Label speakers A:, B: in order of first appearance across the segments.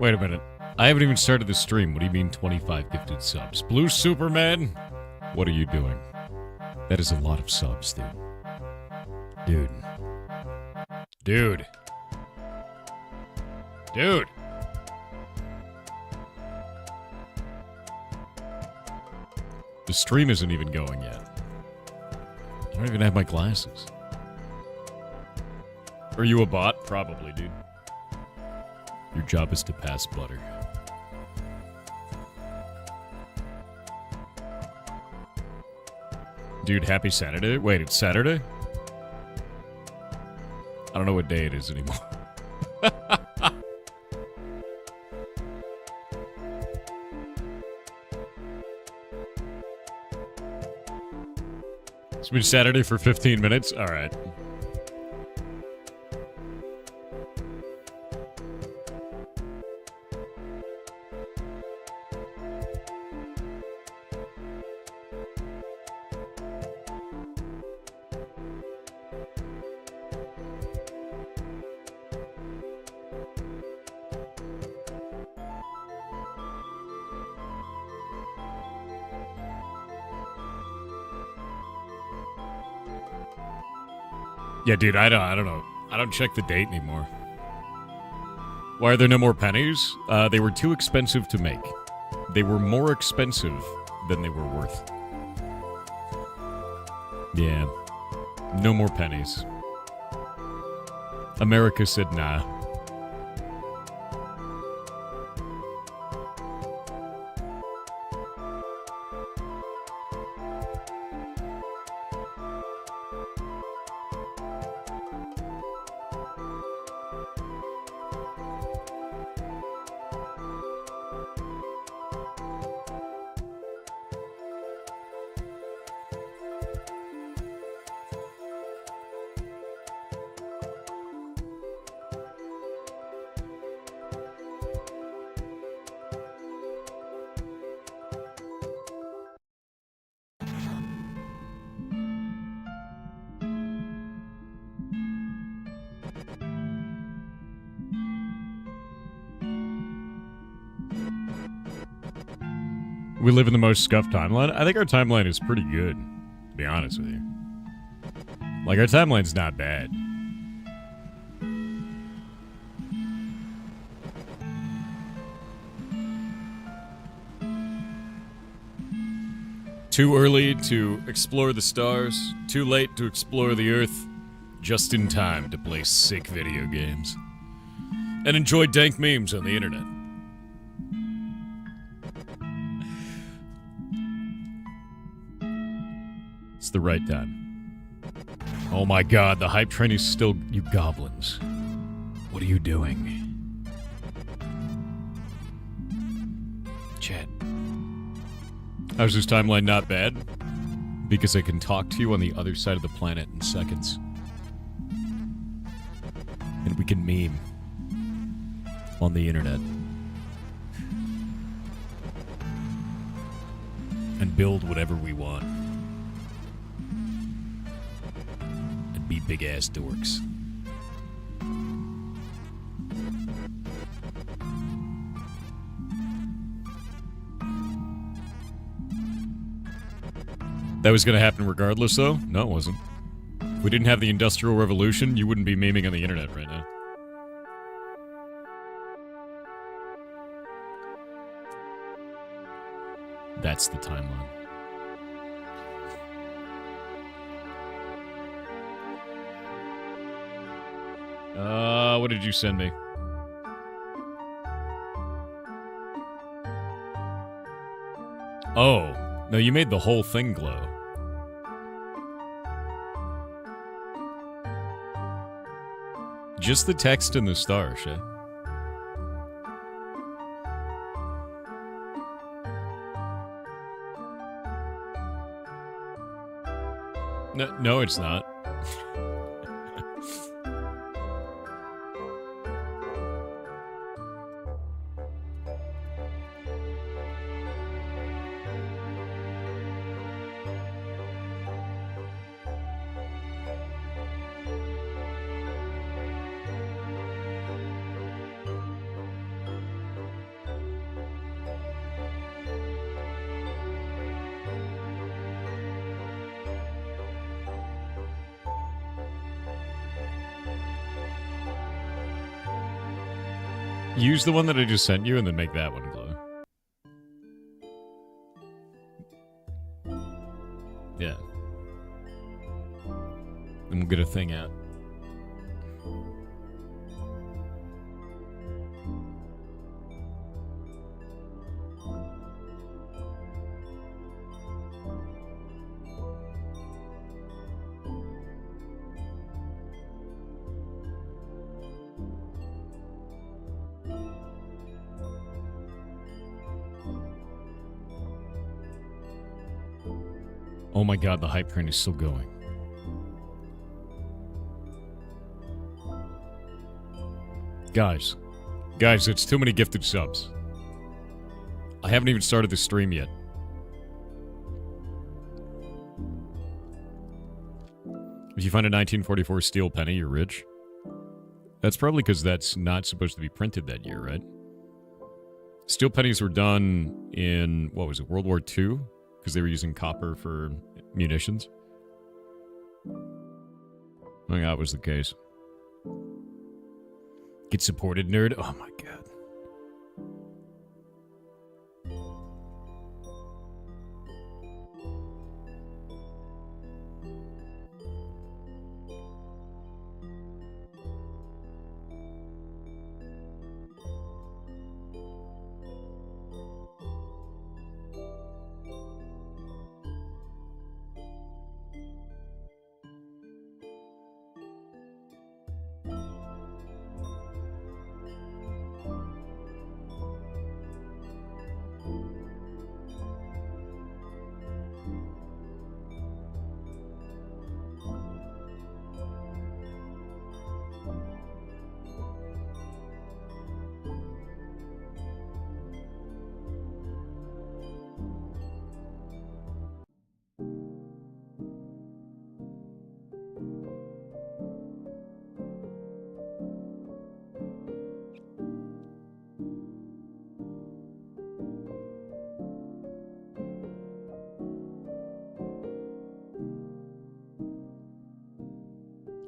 A: Wait a minute. I haven't even started the stream. What do you mean 25 gifted subs? Blue Superman? What are you doing? That is a lot of subs, dude. Dude. Dude. Dude. The stream isn't even going yet. I don't even have my glasses. Are you a bot? Probably, dude. Your job is to pass butter. Dude, happy Saturday? Wait, it's Saturday? I don't know what day it is anymore. It's been Saturday for 15 minutes? Alright. Yeah, dude, I don't know. I don't check the date anymore. Why are there no more pennies? They were too expensive to make. They were more expensive than they were worth. Yeah. No more pennies. America said nah. We live in the most scuffed timeline. I think our timeline is pretty good, to be honest with you. Like, our timeline's not bad. Too early to explore the stars, too late to explore the earth, just in time to play sick video games. And enjoy dank memes on the internet. It's the right time. Oh my god, the hype train is still... You goblins. What are you doing? Chat. How's this timeline not bad? Because I can talk to you on the other side of the planet in seconds. And we can meme. On the internet. And build whatever we want. Be big-ass dorks. That was gonna happen regardless, though? No, it wasn't. If we didn't have the Industrial Revolution, you wouldn't be memeing on the internet right now. That's the timeline. What did you send me? Oh, no, you made the whole thing glow. Just the text and the star, Shay. No, it's not. Use the one that I just sent you and then make that one glow. Yeah. Then we'll get a thing out. Oh my god, the hype train is still going. Guys, it's too many gifted subs. I haven't even started the stream yet. If you find a 1944 steel penny, you're rich. That's probably because that's not supposed to be printed that year, right? Steel pennies were done in, what was it, World War II? Because they were using copper for munitions. I think that was the case. Get supported, nerd. Oh my god.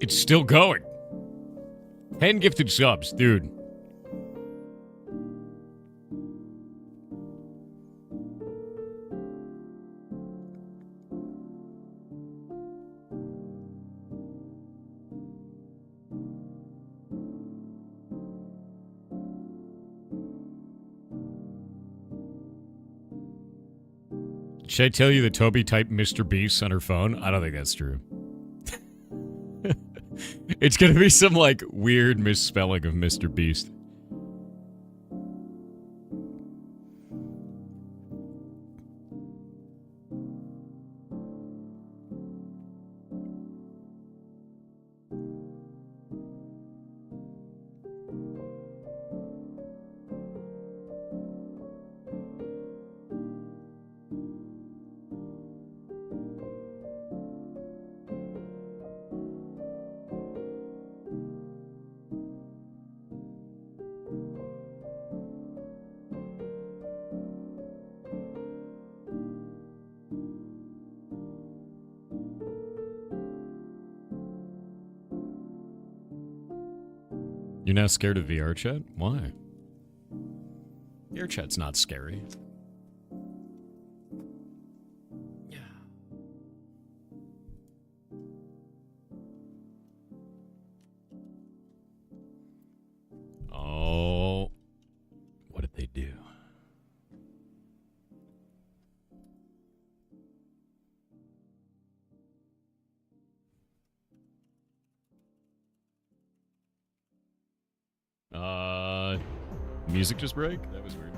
A: It's still going. 10 gifted subs, dude. Should I tell you that Toby typed Mr. Beast on her phone? I don't think that's true. It's gonna be some, like, weird misspelling of Mr. Beast. You're now scared of VR chat? Why? VR chat's not scary. Yeah. Oh. What did they do? Music just break? That was weird.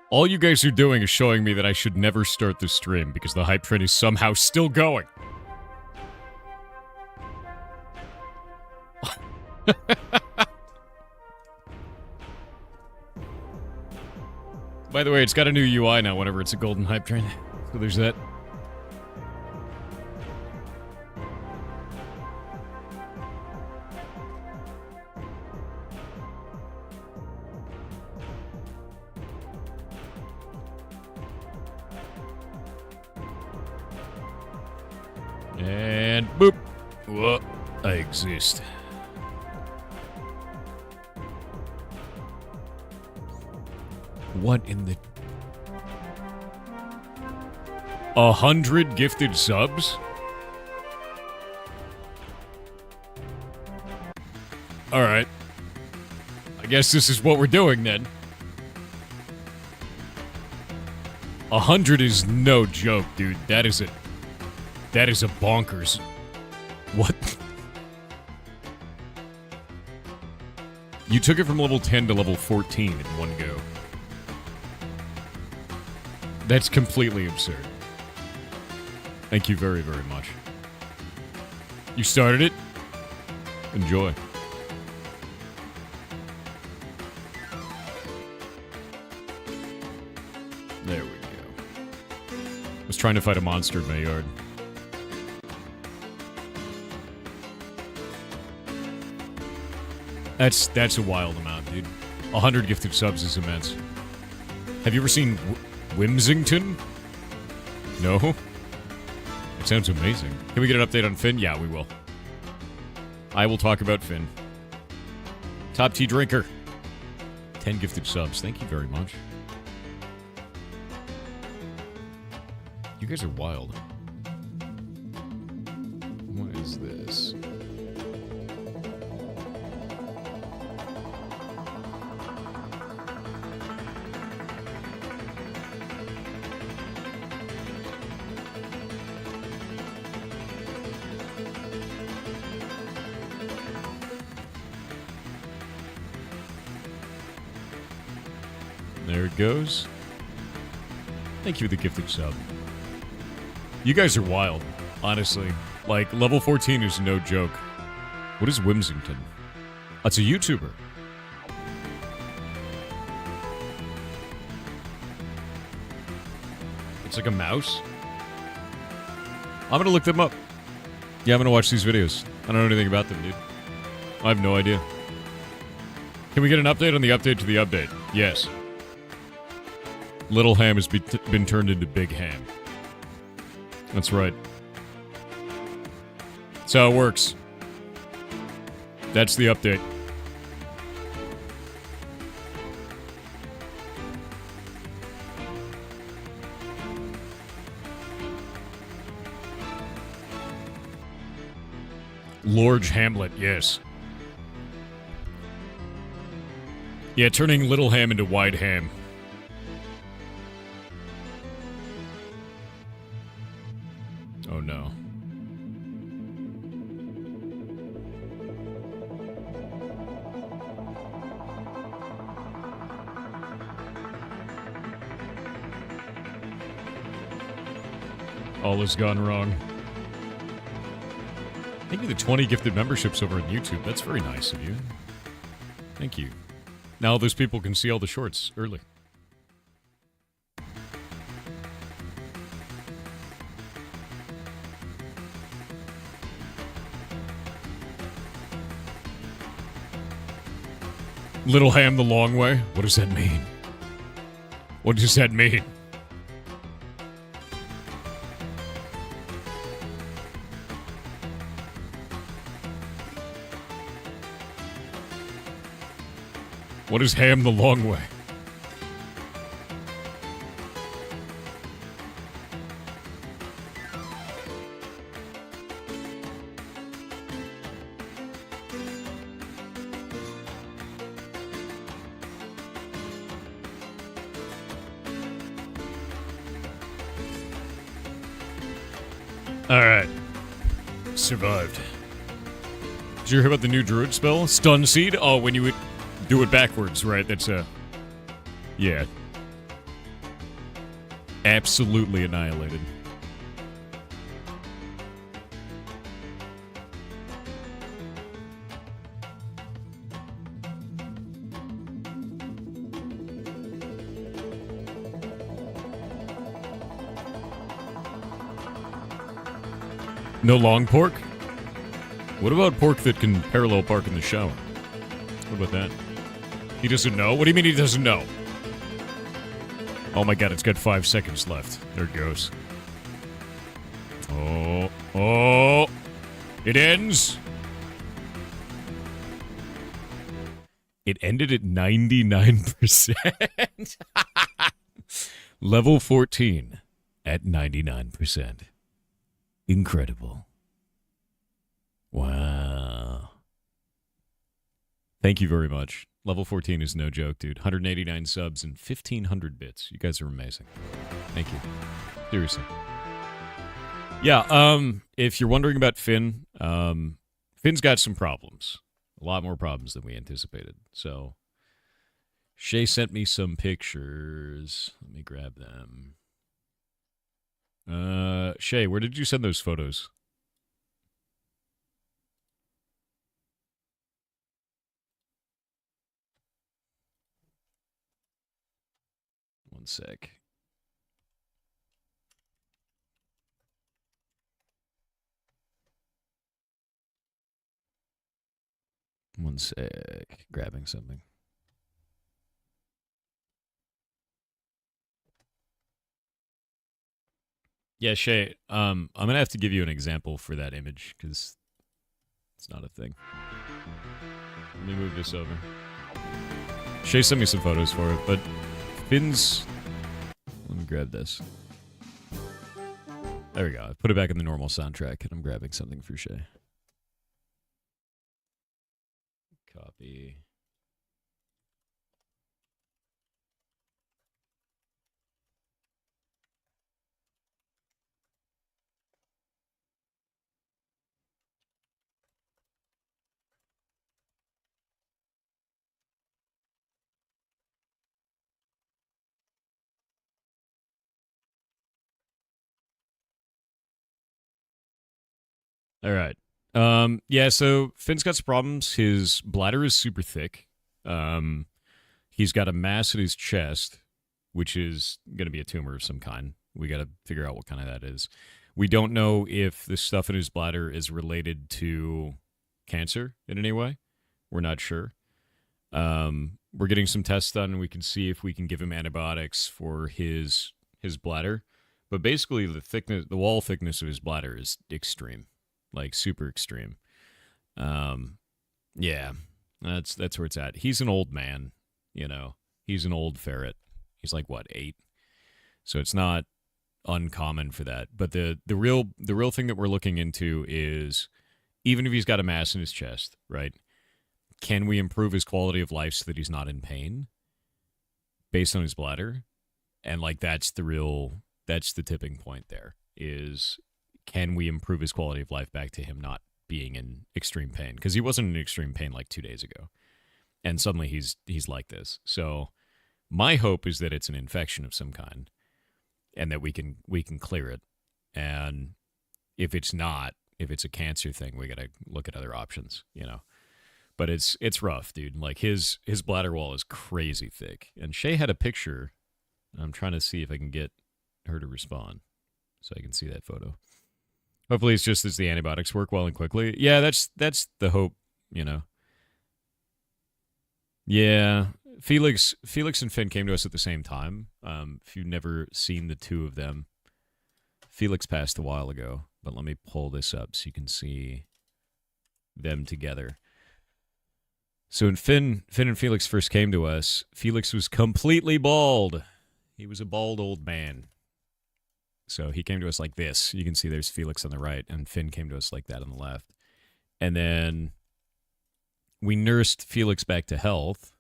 A: All you guys are doing is showing me that I should never start the stream because the hype train is somehow still going. By the way, it's got a new UI now whenever it's a golden hype train. So there's that. And boop. Whoa, I exist. What in the... 100 gifted subs? Alright. I guess this is what we're doing then. 100 is no joke, dude. That is a bonkers. What? You took it from level 10 to level 14 in one go. That's completely absurd. Thank you very, very much. You started it? Enjoy. There we go. I was trying to fight a monster in my yard. That's a wild amount, dude. 100 gifted subs is immense. Have you ever seen Whimsington? No? It sounds amazing. Can we get an update on Finn? Yeah, we will. I will talk about Finn. Top tea drinker. 10 gifted subs. Thank you very much. You guys are wild. What is this? There it goes. Thank you for the gifted sub. You guys are wild, honestly. Like, level 14 is no joke. What is Whimsington? That's a YouTuber. It's like a mouse? I'm gonna look them up. Yeah, I'm gonna watch these videos. I don't know anything about them, dude. I have no idea. Can we get an update on the update to the update? Yes. Little Ham has been turned into Big Ham. That's right. That's how it works. That's the update. Lorge Hamlet, yes. Yeah, turning Little Ham into Wide Ham. Oh no. All has gone wrong. Thank you for the 20 gifted memberships over on YouTube. That's very nice of you. Thank you. Now those people can see all the shorts early. Little Ham the long way? What does that mean? What does that mean? What is Ham the long way? Alright. Survived. Did you hear about the new druid spell? Stun Seed? Oh, when you would do it backwards, right? That's a... Yeah. Absolutely annihilated. No long pork? What about pork that can parallel park in the shower? What about that? He doesn't know? What do you mean he doesn't know? Oh my god, it's got 5 seconds left. There it goes. Oh. Oh. It ends. It ended at 99%. Level 14 at 99%. Incredible. Wow. Thank you very much. Level 14 is no joke, dude. 189 subs and 1,500 bits. You guys are amazing. Thank you. Seriously. Yeah, if you're wondering about Finn, Finn's got some problems. A lot more problems than we anticipated. So, Shay sent me some pictures. Let me grab them. Shay, where did you send those photos? One sec. One sec. Grabbing something. Yeah, Shay, I'm going to have to give you an example for that image because it's not a thing. Let me move this over. Shay sent me some photos for it, but Finn's... Let me grab this. There we go. I put it back in the normal soundtrack, and I'm grabbing something for Shay. Copy. All right. Yeah, so Finn's got some problems. His bladder is super thick. He's got a mass in his chest, which is going to be a tumor of some kind. We got to figure out what kind of that is. We don't know if the stuff in his bladder is related to cancer in any way. We're not sure. We're getting some tests done, and we can see if we can give him antibiotics for his bladder. But basically, the wall thickness of his bladder is extreme, like super extreme. Yeah, that's where it's at. He's an old man, you know. He's an old ferret. He's like what, 8? So it's not uncommon for that. But the real thing that we're looking into is, even if he's got a mass in his chest, right? Can we improve his quality of life so that he's not in pain based on his bladder? And like that's the tipping point there, is can we improve his quality of life back to him not being in extreme pain? Because he wasn't in extreme pain like 2 days ago. And suddenly he's like this. So my hope is that it's an infection of some kind and that we can clear it. And if it's not, if it's a cancer thing, we got to look at other options, you know. But it's rough, dude. Like his bladder wall is crazy thick. And Shay had a picture. I'm trying to see if I can get her to respond so I can see that photo. Hopefully it's just as the antibiotics work well and quickly. Yeah, that's the hope, you know. Yeah, Felix and Finn came to us at the same time. If you've never seen the two of them, Felix passed a while ago, but let me pull this up so you can see them together. So when Finn and Felix first came to us, Felix was completely bald. He was a bald old man. So he came to us like this. You can see there's Felix on the right, and Finn came to us like that on the left. And then we nursed Felix back to health,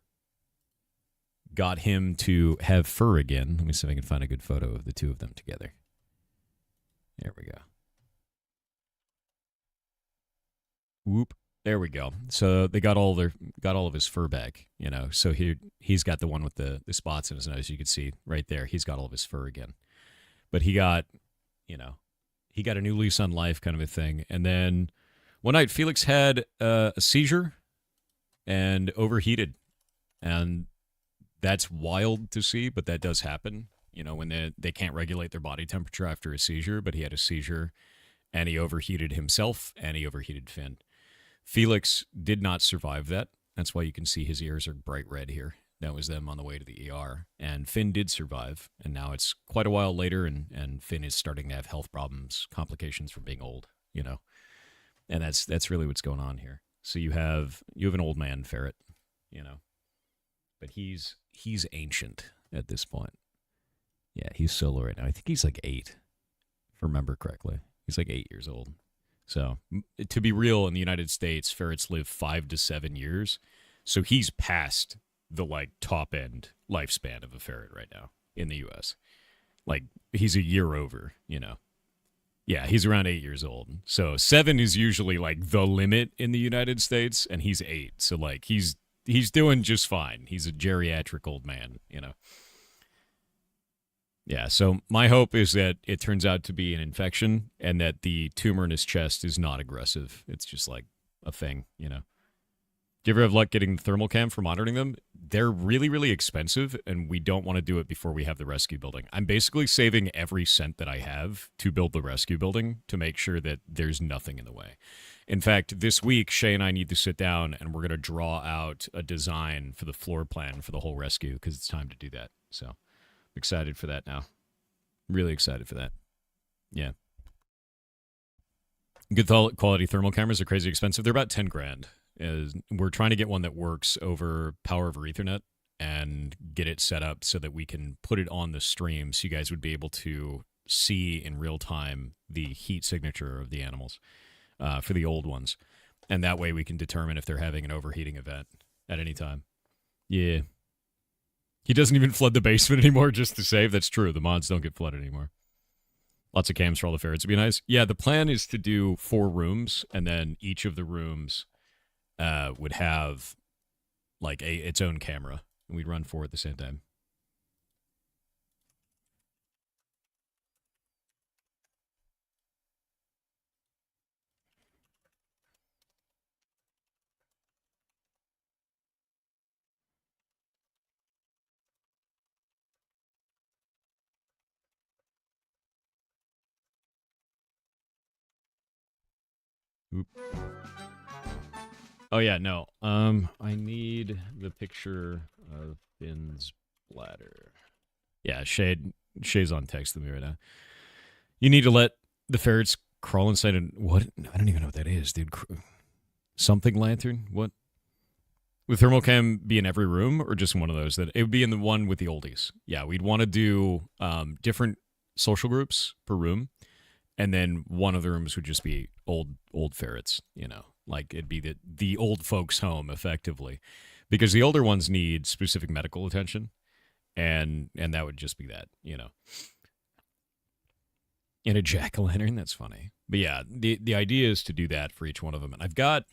A: got him to have fur again. Let me see if I can find a good photo of the two of them together. There we go. Whoop. There we go. So they got all of his fur back, you know. So he's got the one with the spots in his nose. You can see right there. He's got all of his fur again. But he got, you know, he got a new lease on life kind of a thing. And then one night, Felix had a seizure and overheated. And that's wild to see, but that does happen, when they can't regulate their body temperature after a seizure. But he had a seizure and he overheated himself and he overheated Finn. Felix did not survive that. That's why you can see his ears are bright red here. That was them on the way to the ER. And Finn did survive. And now it's quite a while later, and Finn is starting to have health problems, complications from being old, And that's really what's going on here. So you have an old man ferret, But he's ancient at this point. Yeah, he's solo right now. I think he's like 8, if I remember correctly. He's like 8 years old. So to be real, in the United States, ferrets live 5 to 7 years. So he's past the top end lifespan of a ferret right now in the U.S. He's a year over, Yeah, he's around 8 years old. So 7 is usually the limit in the United States, and he's 8. So he's doing just fine. He's a geriatric old man, Yeah, so my hope is that it turns out to be an infection and that the tumor in his chest is not aggressive. It's just a thing, Do you ever have luck getting the thermal cam for monitoring them? They're really, really expensive, and we don't want to do it before we have the rescue building. I'm basically saving every cent that I have to build the rescue building to make sure that there's nothing in the way. In fact, this week, Shay and I need to sit down, and we're going to draw out a design for the floor plan for the whole rescue because it's time to do that. So I'm excited for that now. Really excited for that. Yeah. Good quality thermal cameras are crazy expensive. They're about 10 grand. We're trying to get one that works over power over Ethernet and get it set up so that we can put it on the stream so you guys would be able to see in real time the heat signature of the animals for the old ones. And that way we can determine if they're having an overheating event at any time. Yeah. He doesn't even flood the basement anymore just to save. That's true. The mods don't get flooded anymore. Lots of cams for all the ferrets would be nice. Yeah, the plan is to do 4 rooms, and then each of the rooms would have its own camera, and we'd run 4 at the same time. Oop. Oh yeah, no. I need the picture of Finn's bladder. Yeah, Shay's on text with me right now. You need to let the ferrets crawl inside and what? I don't even know what that is, dude. Something lantern? What? Would thermal cam be in every room or just one of those? That it would be in the one with the oldies. Yeah, we'd want to do different social groups per room, and then one of the rooms would just be old ferrets. It'd be the old folks' home effectively, because the older ones need specific medical attention, and that would just be that. In a jack-o'-lantern, that's funny. But yeah, the idea is to do that for each one of them, and I've got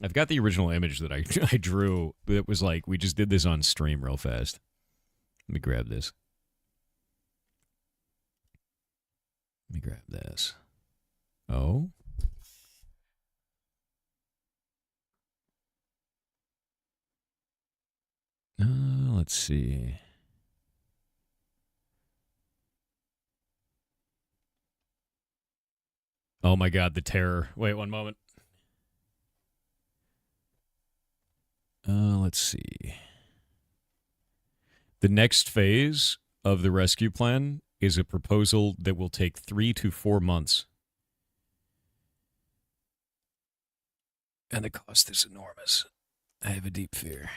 A: the original image that I drew. That was we just did this on stream real fast. Let me grab this. Let me grab this. Oh. Let's see. Oh my God, the terror. Wait one moment. Let's see. The next phase of the rescue plan is a proposal that will take 3 to 4 months. And the cost is enormous. I have a deep fear.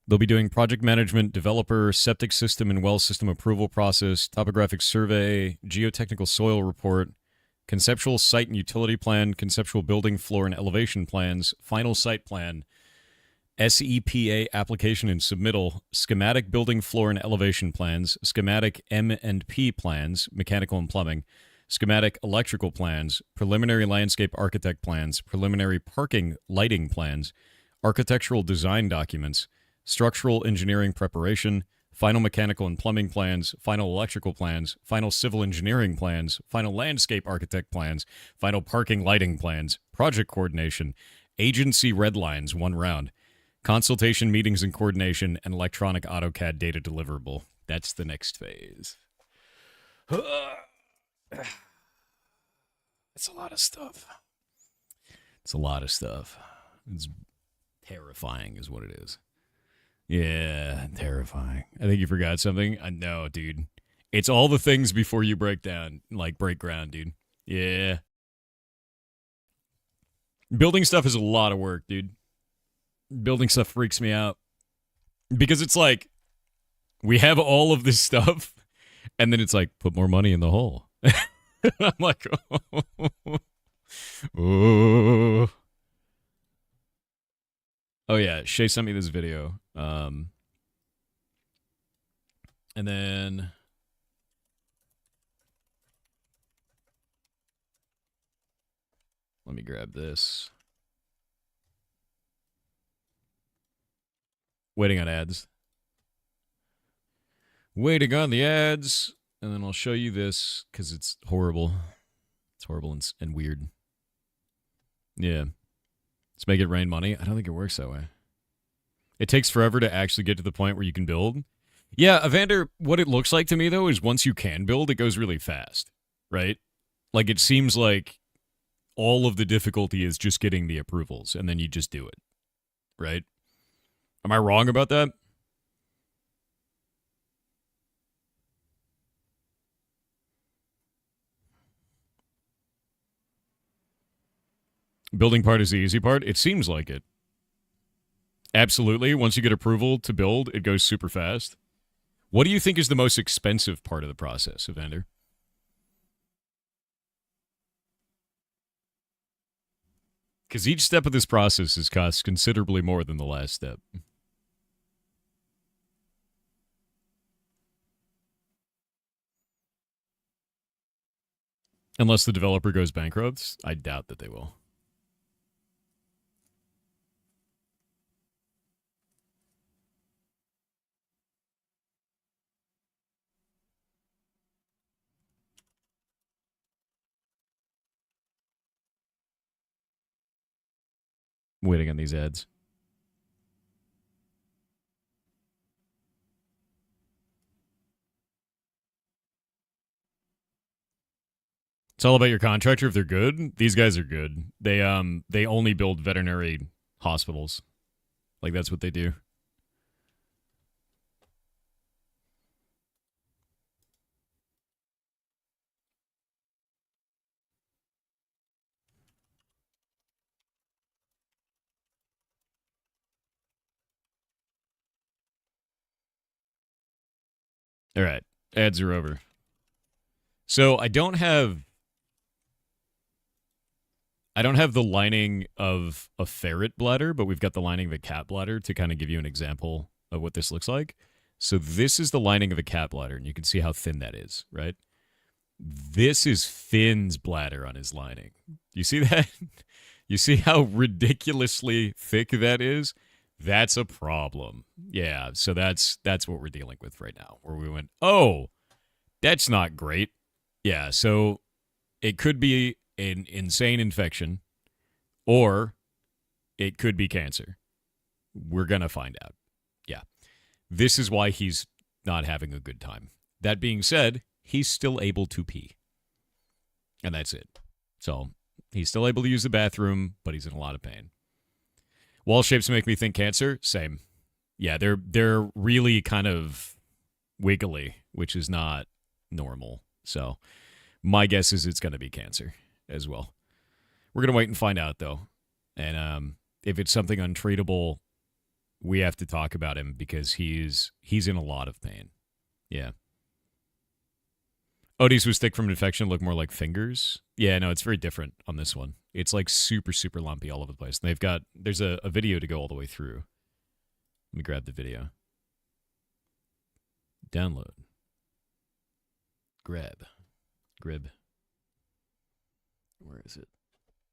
A: They'll be doing project management, developer, septic system and well system approval process, topographic survey, geotechnical soil report, conceptual site and utility plan, conceptual building floor and elevation plans, final site plan, SEPA application and submittal, schematic building floor and elevation plans, schematic M&P plans, mechanical and plumbing, schematic electrical plans, preliminary landscape architect plans, preliminary parking lighting plans, architectural design documents, structural engineering preparation, final mechanical and plumbing plans, final electrical plans, final civil engineering plans, final landscape architect plans, final parking lighting plans, project coordination, agency red lines, 1 round, consultation meetings and coordination, and electronic AutoCAD data deliverable. That's the next phase. It's a lot of stuff. It's a lot of stuff. It's terrifying is what it is. Yeah, terrifying. I think you forgot something. I know, dude. It's all the things before you break down, like break ground, dude. Yeah. Building stuff is a lot of work, dude. Building stuff freaks me out. Because it's like, we have all of this stuff, and then it's like, put more money in the hole. I'm like, oh. Oh yeah, Shay sent me this video. And then let me grab this. Waiting on ads. Waiting on the ads. And then I'll show you this because it's horrible. It's horrible and weird. Yeah. Let's make it rain money. I don't think it works that way. It takes forever to actually get to the point where you can build. Yeah, Evander, what it looks like to me, though, is once you can build, it goes really fast, right? Like, it seems like all of the difficulty is just getting the approvals, and then you just do it, right? Am I wrong about that? Building part is the easy part? It seems like it. Absolutely. Once you get approval to build, it goes super fast. What do you think is the most expensive part of the process, Evander? Because each step of this process has cost considerably more than the last step. Unless the developer goes bankrupt, I doubt that they will. I'm waiting on these ads. It's all about your contractor if they're good. These guys are good. They only build veterinary hospitals. Like that's what they do. All right. Ads are over. So I don't have the lining of a ferret bladder, but we've got the lining of a cat bladder to kind of give you an example of what this looks like. So this is the lining of a cat bladder, and you can see how thin that is, right? This is Finn's bladder on his lining. You see that? You see how ridiculously thick that is? That's a problem. Yeah, so that's what we're dealing with right now, where we went, oh, that's not great. Yeah, so it could be an insane infection, or it could be cancer. We're going to find out. Yeah. This is why he's not having a good time. That being said, he's still able to pee. And that's it. So he's still able to use the bathroom, but he's in a lot of pain. Wall shapes make me think cancer. Same. Yeah, they're really kind of wiggly, which is not normal. So my guess is it's going to be cancer as well. We're going to wait and find out, though. And if it's something untreatable, we have to talk about him because he's in a lot of pain. Yeah. Odie's was thick from an infection look more like fingers. Yeah, no, it's very different on this one. It's like super, super lumpy all over the place. And there's a video to go all the way through. Let me grab the video. Download. Grab. Where is it?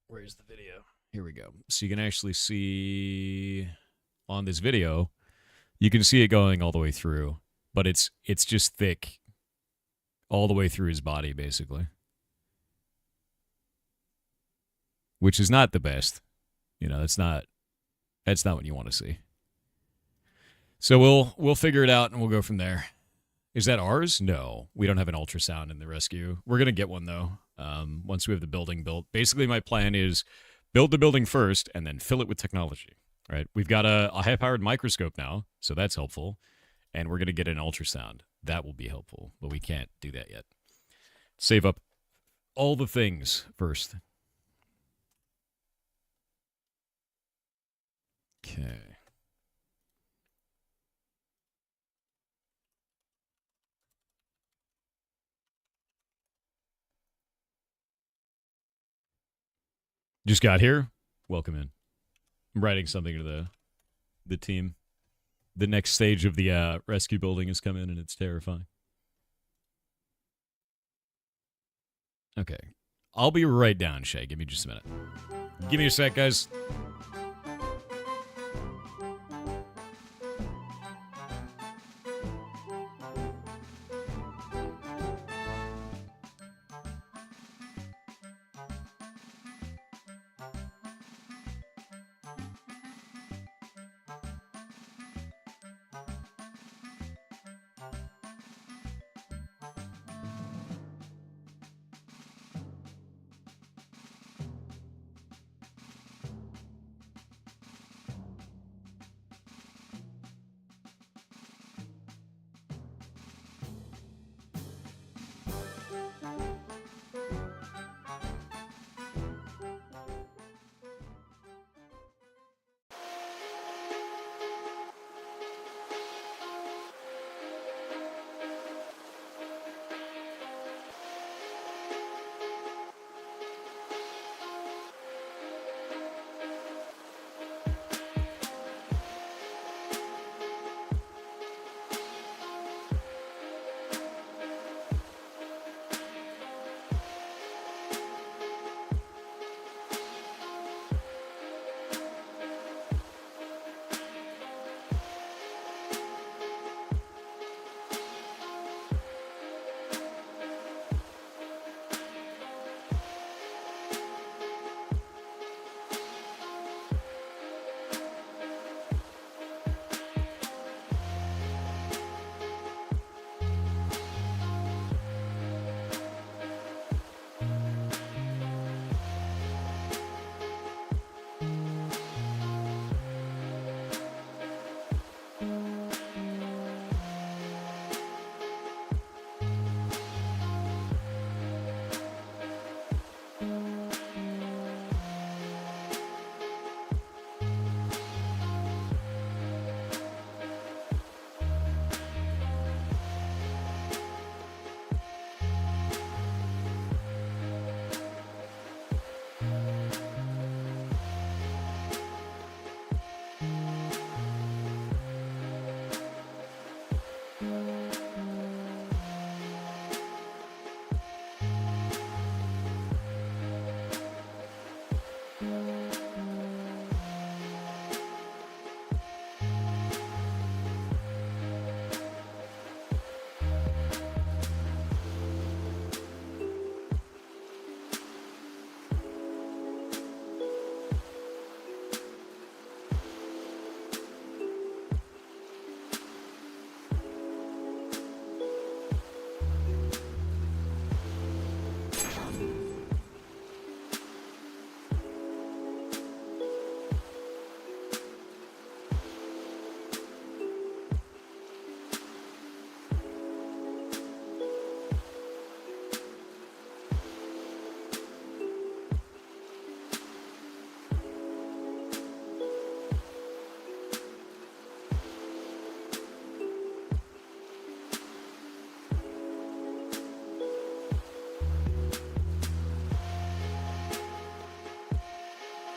A: Where's the video? Here we go. So you can actually see on this video, you can see it going all the way through. but it's just thick all the way through his body, basically. Which is not the best. You know, that's not what you want to see. So we'll figure it out and we'll go from there. Is that ours? No, we don't have an ultrasound in the rescue. We're gonna get one though. Once we have the building built. Basically, my plan is build the building first and then fill it with technology. Right? We've got a high-powered microscope now, so that's helpful. And we're gonna get an ultrasound. That will be helpful, but we can't do that yet. Save up all the things first. Okay. Just got here. Welcome in. I'm writing something to the team. The next stage of the rescue building has come in, and it's terrifying. Okay. I'll be right down, Shay. Give me just a minute. Give me a sec, guys.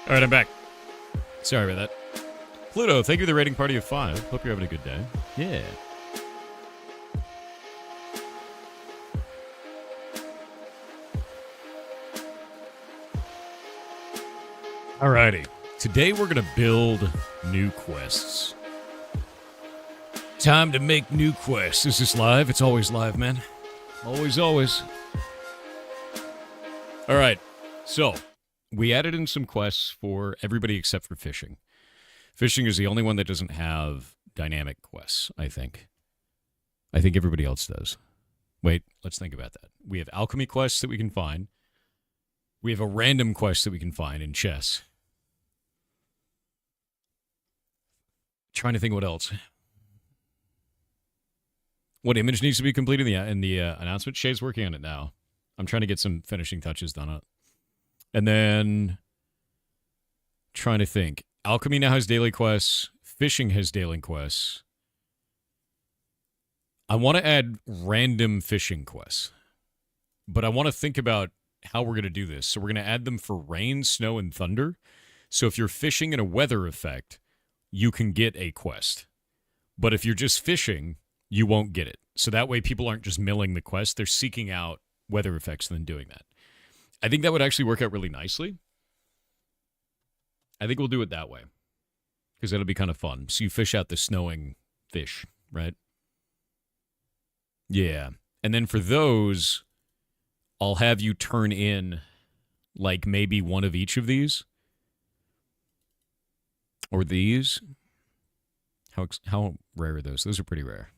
A: All right, I'm back. Sorry about that. Pluto, thank you for the rating party of 5. Hope you're having a good day. Yeah. Alrighty. Today we're going to build new quests. Time to make new quests. Is this live? It's always live, man. Always, always. All right. So, we added in some quests for everybody except for fishing. Fishing is the only one that doesn't have dynamic quests, I think. I think everybody else does. Wait, let's think about that. We have alchemy quests that we can find. We have a random quest that we can find in chess. Trying to think what else. What image needs to be completed in the announcement? Shay's working on it now. I'm trying to get some finishing touches done on it. And then, trying to think. Alchemy now has daily quests. Fishing has daily quests. I want to add random fishing quests. But I want to think about how we're going to do this. So we're going to add them for rain, snow, and thunder. So if you're fishing in a weather effect, you can get a quest. But if you're just fishing, you won't get it. So that way people aren't just milling the quest. They're seeking out weather effects and then doing that. I think that would actually work out really nicely. I think we'll do it that way. Because that'll be kind of fun. So you fish out the snowing fish, right? Yeah. And then for those, I'll have you turn in like maybe one of each of these. Or these. How rare are those? Those are pretty rare.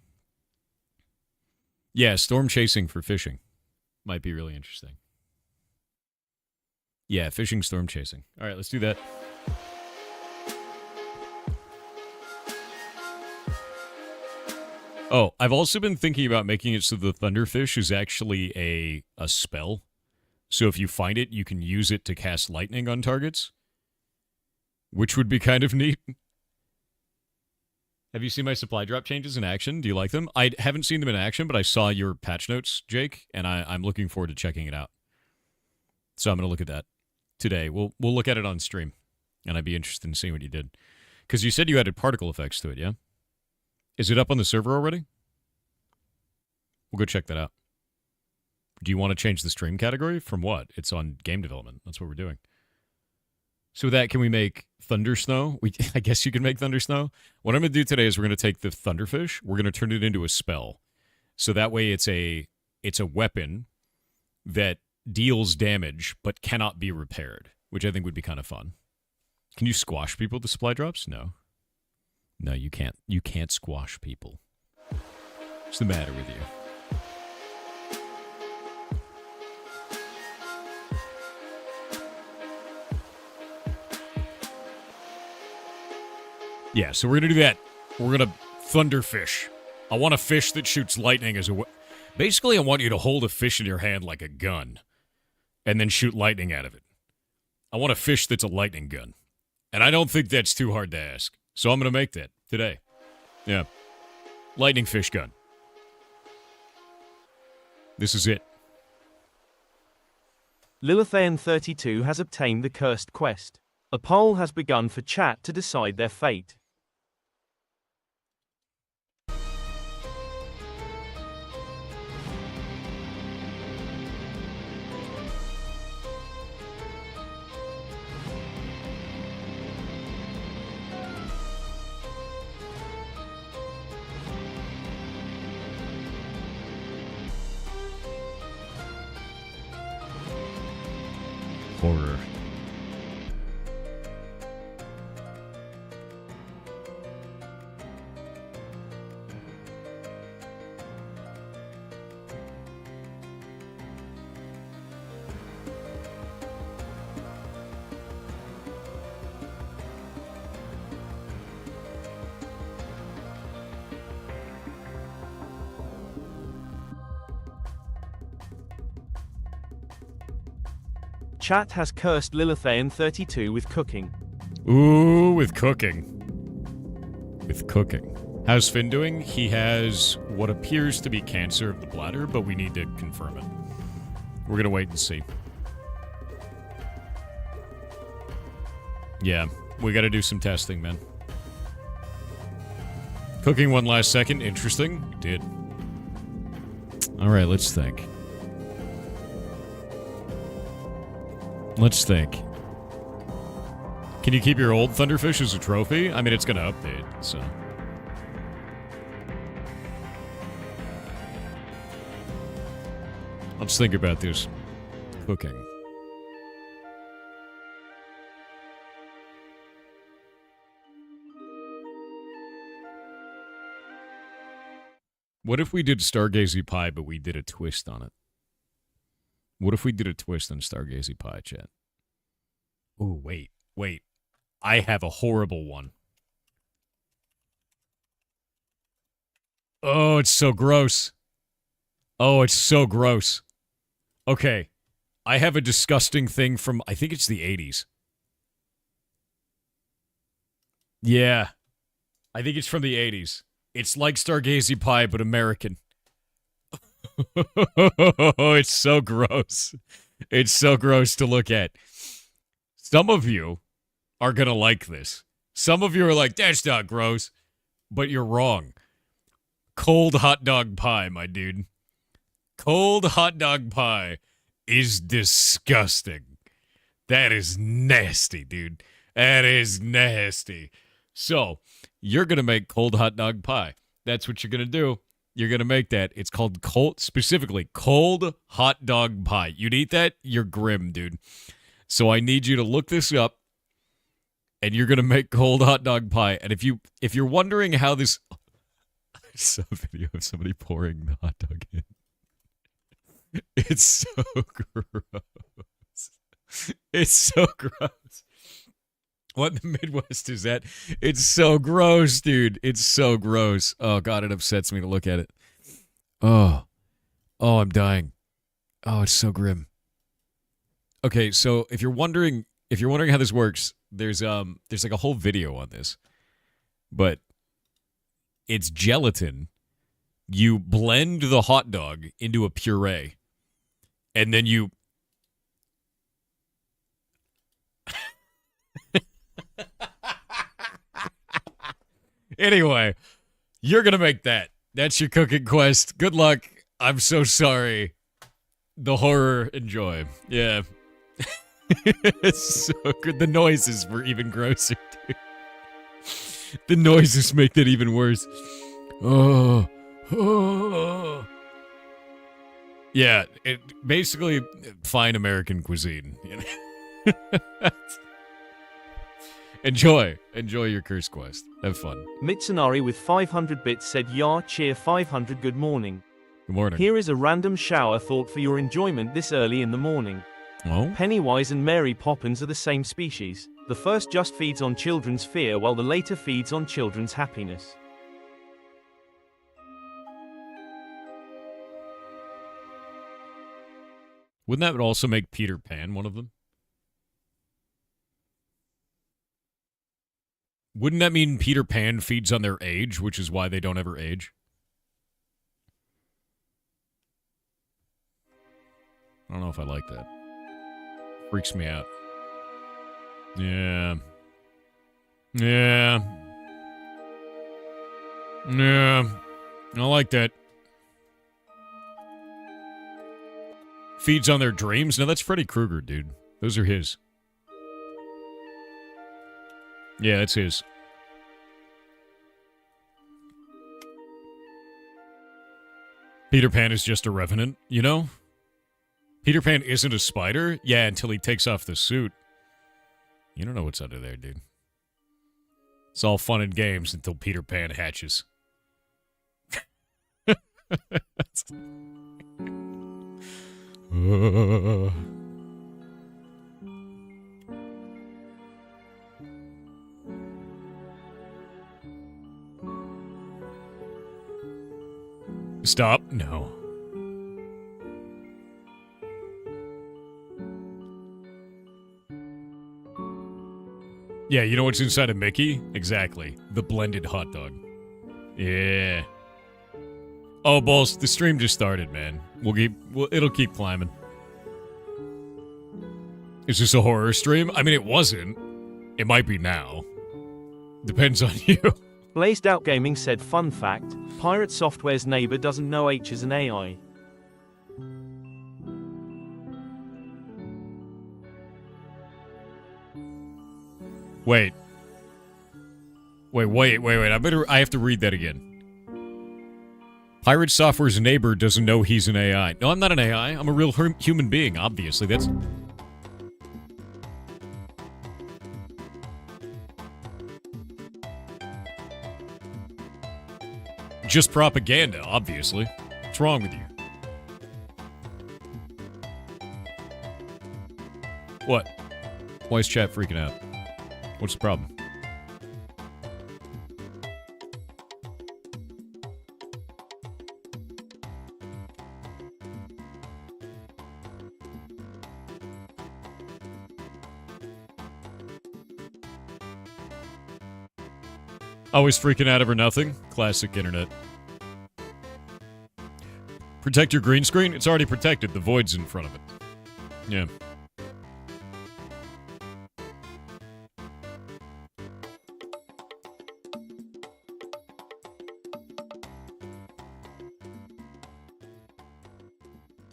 A: Yeah, storm chasing for fishing. Might be really interesting. Yeah, fishing storm chasing. All right, let's do that. Oh, I've also been thinking about making it so the Thunderfish is actually a spell. So if you find it, you can use it to cast lightning on targets. Which would be kind of neat. Have you seen my supply drop changes in action? Do you like them? I haven't seen them in action, but I saw your patch notes, Jake, and I'm looking forward to checking it out. So I'm going to look at that today. We'll look at it on stream, and I'd be interested in seeing what you did. Because you said you added particle effects to it, yeah? Is it up on the server already? We'll go check that out. Do you want to change the stream category? From what? It's on game development. That's what we're doing. So with that, can we make Thunder Snow? I guess you can make Thunder Snow. What I'm going to do today is we're going to take the Thunderfish. We're going to turn it into a spell. So that way it's a weapon that deals damage but cannot be repaired, which I think would be kind of fun. Can you squash people with the supply drops? No. No, you can't. You can't squash people. What's the matter with you? Yeah, so we're going to do that. We're going to Thunderfish. I want a fish that shoots lightning as a... Basically, I want you to hold a fish in your hand like a gun and then shoot lightning out of it. I want a fish that's a lightning gun. And I don't think that's too hard to ask. So I'm going to make that today. Yeah. Lightning fish gun. This is it.
B: Lilithaean32 has obtained the cursed quest. A poll has begun for chat to decide their fate.
A: Horror.
B: Chat has cursed Lilithaean32 with cooking.
A: Ooh, with cooking. With cooking. How's Finn doing? He has what appears to be cancer of the bladder, but we need to confirm it. We're going to wait and see. Yeah, we got to do some testing, man. Cooking one last second. Interesting. You did. All right, let's think. Let's think. Can you keep your old Thunderfish as a trophy? I mean, it's going to update, so... Let's think about this. Cooking. What if we did Stargazy Pie, but we did a twist on it? What if we did a twist on Stargazy Pie, chat? Oh, wait. I have a horrible one. Oh, it's so gross. Oh, it's so gross. Okay. I have a disgusting thing from, I think it's the 80s. Yeah. I think it's from the 80s. It's like Stargazy Pie, but American. Oh, it's so gross. It's so gross to look at. Some of you are going to like this. Some of you are like, that's not gross. But you're wrong. Cold hot dog pie, my dude. Cold hot dog pie is disgusting. That is nasty, dude. That is nasty. So, you're going to make cold hot dog pie. That's what you're going to do. You're going to make that. It's called specifically cold hot dog pie. You'd eat that? You're grim, dude. So I need you to look this up, and you're going to make cold hot dog pie. And if you're wondering how this... I saw a video of somebody pouring the hot dog in. It's so gross. It's so gross. What in the Midwest is that? It's so gross, dude. It's so gross. Oh, God, it upsets me to look at it. Oh, I'm dying. Oh, it's so grim. Okay, so if you're wondering how this works, there's like a whole video on this. But it's gelatin. You blend the hot dog into a puree. And then you... Anyway, you're going to make that. That's your cooking quest. Good luck. I'm so sorry. The horror, enjoy. Yeah. It's so good. The noises were even grosser, dude. The noises make that even worse. Oh. Yeah, it basically fine American cuisine. Enjoy your curse quest. Have fun.
B: Mitsunari with 500 bits said, "Ya cheer 500. Good morning.
A: Good morning.
B: Here is a random shower thought for your enjoyment this early in the morning.
A: Oh?
B: Pennywise and Mary Poppins are the same species. The first just feeds on children's fear while the later feeds on children's happiness.
A: Wouldn't that also make Peter Pan one of them? Wouldn't that mean Peter Pan feeds on their age, which is why they don't ever age? I don't know if I like that. Freaks me out. Yeah. I like that. Feeds on their dreams? No, that's Freddy Krueger, dude. Those are his. Yeah, that's his. Peter Pan is just a revenant, you know? Peter Pan isn't a spider? Yeah, until he takes off the suit. You don't know what's under there, dude. It's all fun and games until Peter Pan hatches. Stop. No. Yeah, you know what's inside of Mickey? Exactly. The blended hot dog. Yeah. Oh, balls, the stream just started, man. It'll keep climbing. Is this a horror stream? I mean, it wasn't. It might be now. Depends on you.
B: Blazed Out Gaming said, "Fun fact, Pirate Software's neighbor doesn't know H is an AI.
A: Wait. I have to read that again. Pirate Software's neighbor doesn't know he's an AI. No, I'm not an AI. I'm a real human being, obviously. That's... just propaganda, obviously. What's wrong with you? What? Why is chat freaking out? What's the problem? Always freaking out over nothing. Classic internet. Protect your green screen? It's already protected. The void's in front of it. Yeah.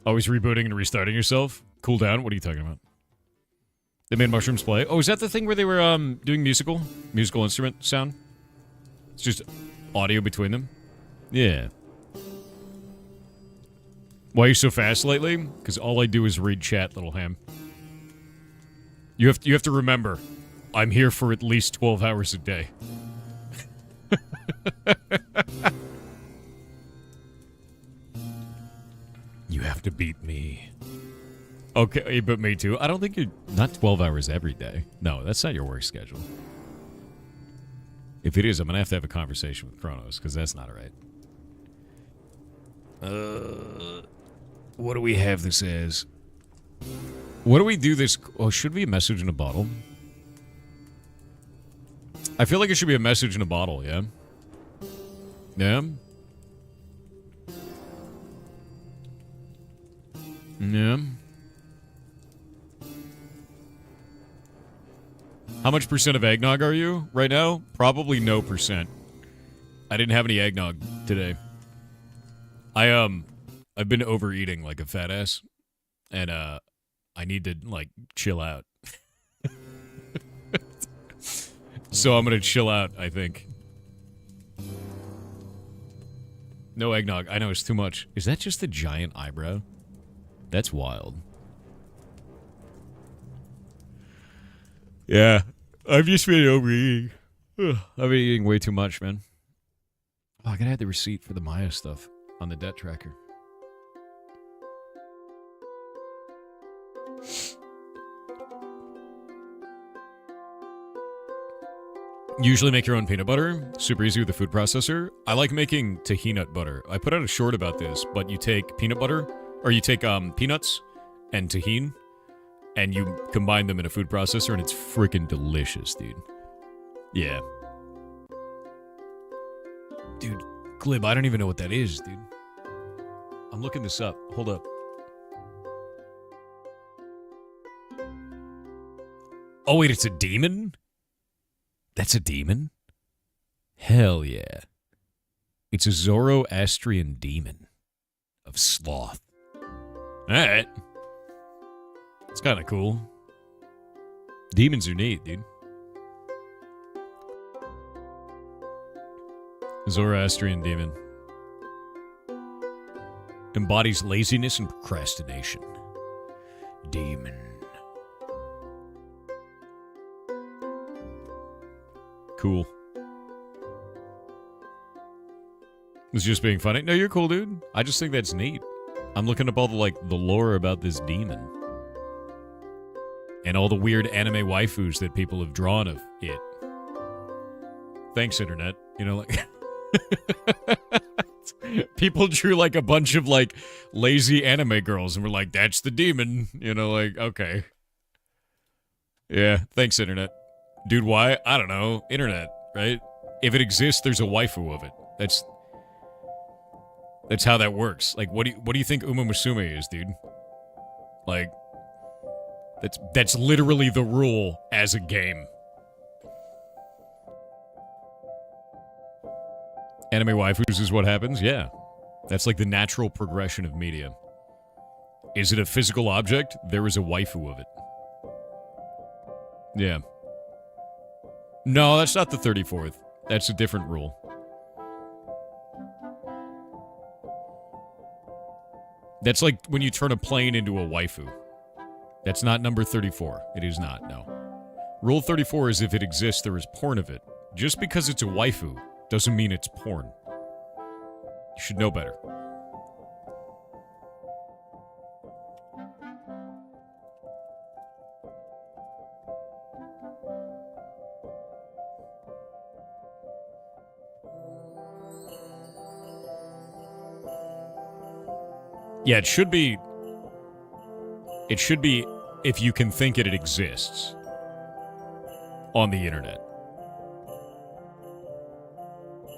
A: Always rebooting and restarting yourself? Cool down? What are you talking about? They made mushrooms play? Oh, is that the thing where they were doing musical instrument sound? It's just audio between them? Yeah. Why are you so fast lately? Because all I do is read chat, little ham. You have to remember, I'm here for at least 12 hours a day. You have to beat me. Okay, but me too. I don't think you're... not 12 hours every day. No, that's not your work schedule. If it is, I'm going to have a conversation with Kronos, because that's not right. What do we have this as? What do we do this... oh, should be a message in a bottle? I feel like it should be a message in a bottle, yeah? Yeah? Yeah. How much percent of eggnog are you right now? Probably no percent. I didn't have any eggnog today. I've been overeating like a fat ass, and I need to like chill out. So I'm gonna chill out, I think. No eggnog. I know it's too much. Is that just a giant eyebrow? That's wild. Yeah, I've just been overeating. I've been eating way too much, man. Oh, I gotta have the receipt for the Maya stuff on the debt tracker. Usually make your own peanut butter. Super easy with the food processor. I like making tahini butter. I put out a short about this, but you take peanut butter, or you take peanuts and tahini, and you combine them in a food processor, and it's freaking delicious, dude. Yeah. Dude, Glib, I don't even know what that is, dude. I'm looking this up. Hold up. Oh, wait, it's a demon? That's a demon? Hell yeah. It's a Zoroastrian demon of sloth. Alright. It's kind of cool. Demons are neat, dude. Zoroastrian demon. Embodies laziness and procrastination. Demon. Cool. It's just being funny. No, you're cool, dude. I just think that's neat. I'm looking up all the lore about this demon. And all the weird anime waifus that people have drawn of it. Thanks, internet. You know, like... people drew, like, a bunch of, like, lazy anime girls and were like, that's the demon. You know, like, okay. Yeah, thanks, internet. Dude, why? I don't know. Internet, right? If it exists, there's a waifu of it. That's how that works. Like, what do you think Uma Musume is, dude? Like, that's literally the rule as a game. Anime waifus is what happens? Yeah. That's like the natural progression of media. Is it a physical object? There is a waifu of it. Yeah. No, that's not the 34th. That's a different rule. That's like when you turn a plane into a waifu. That's not number 34. It is not, no. Rule 34 is if it exists, there is porn of it. Just because it's a waifu doesn't mean it's porn. You should know better. Yeah, it should be if you can think it exists on the internet.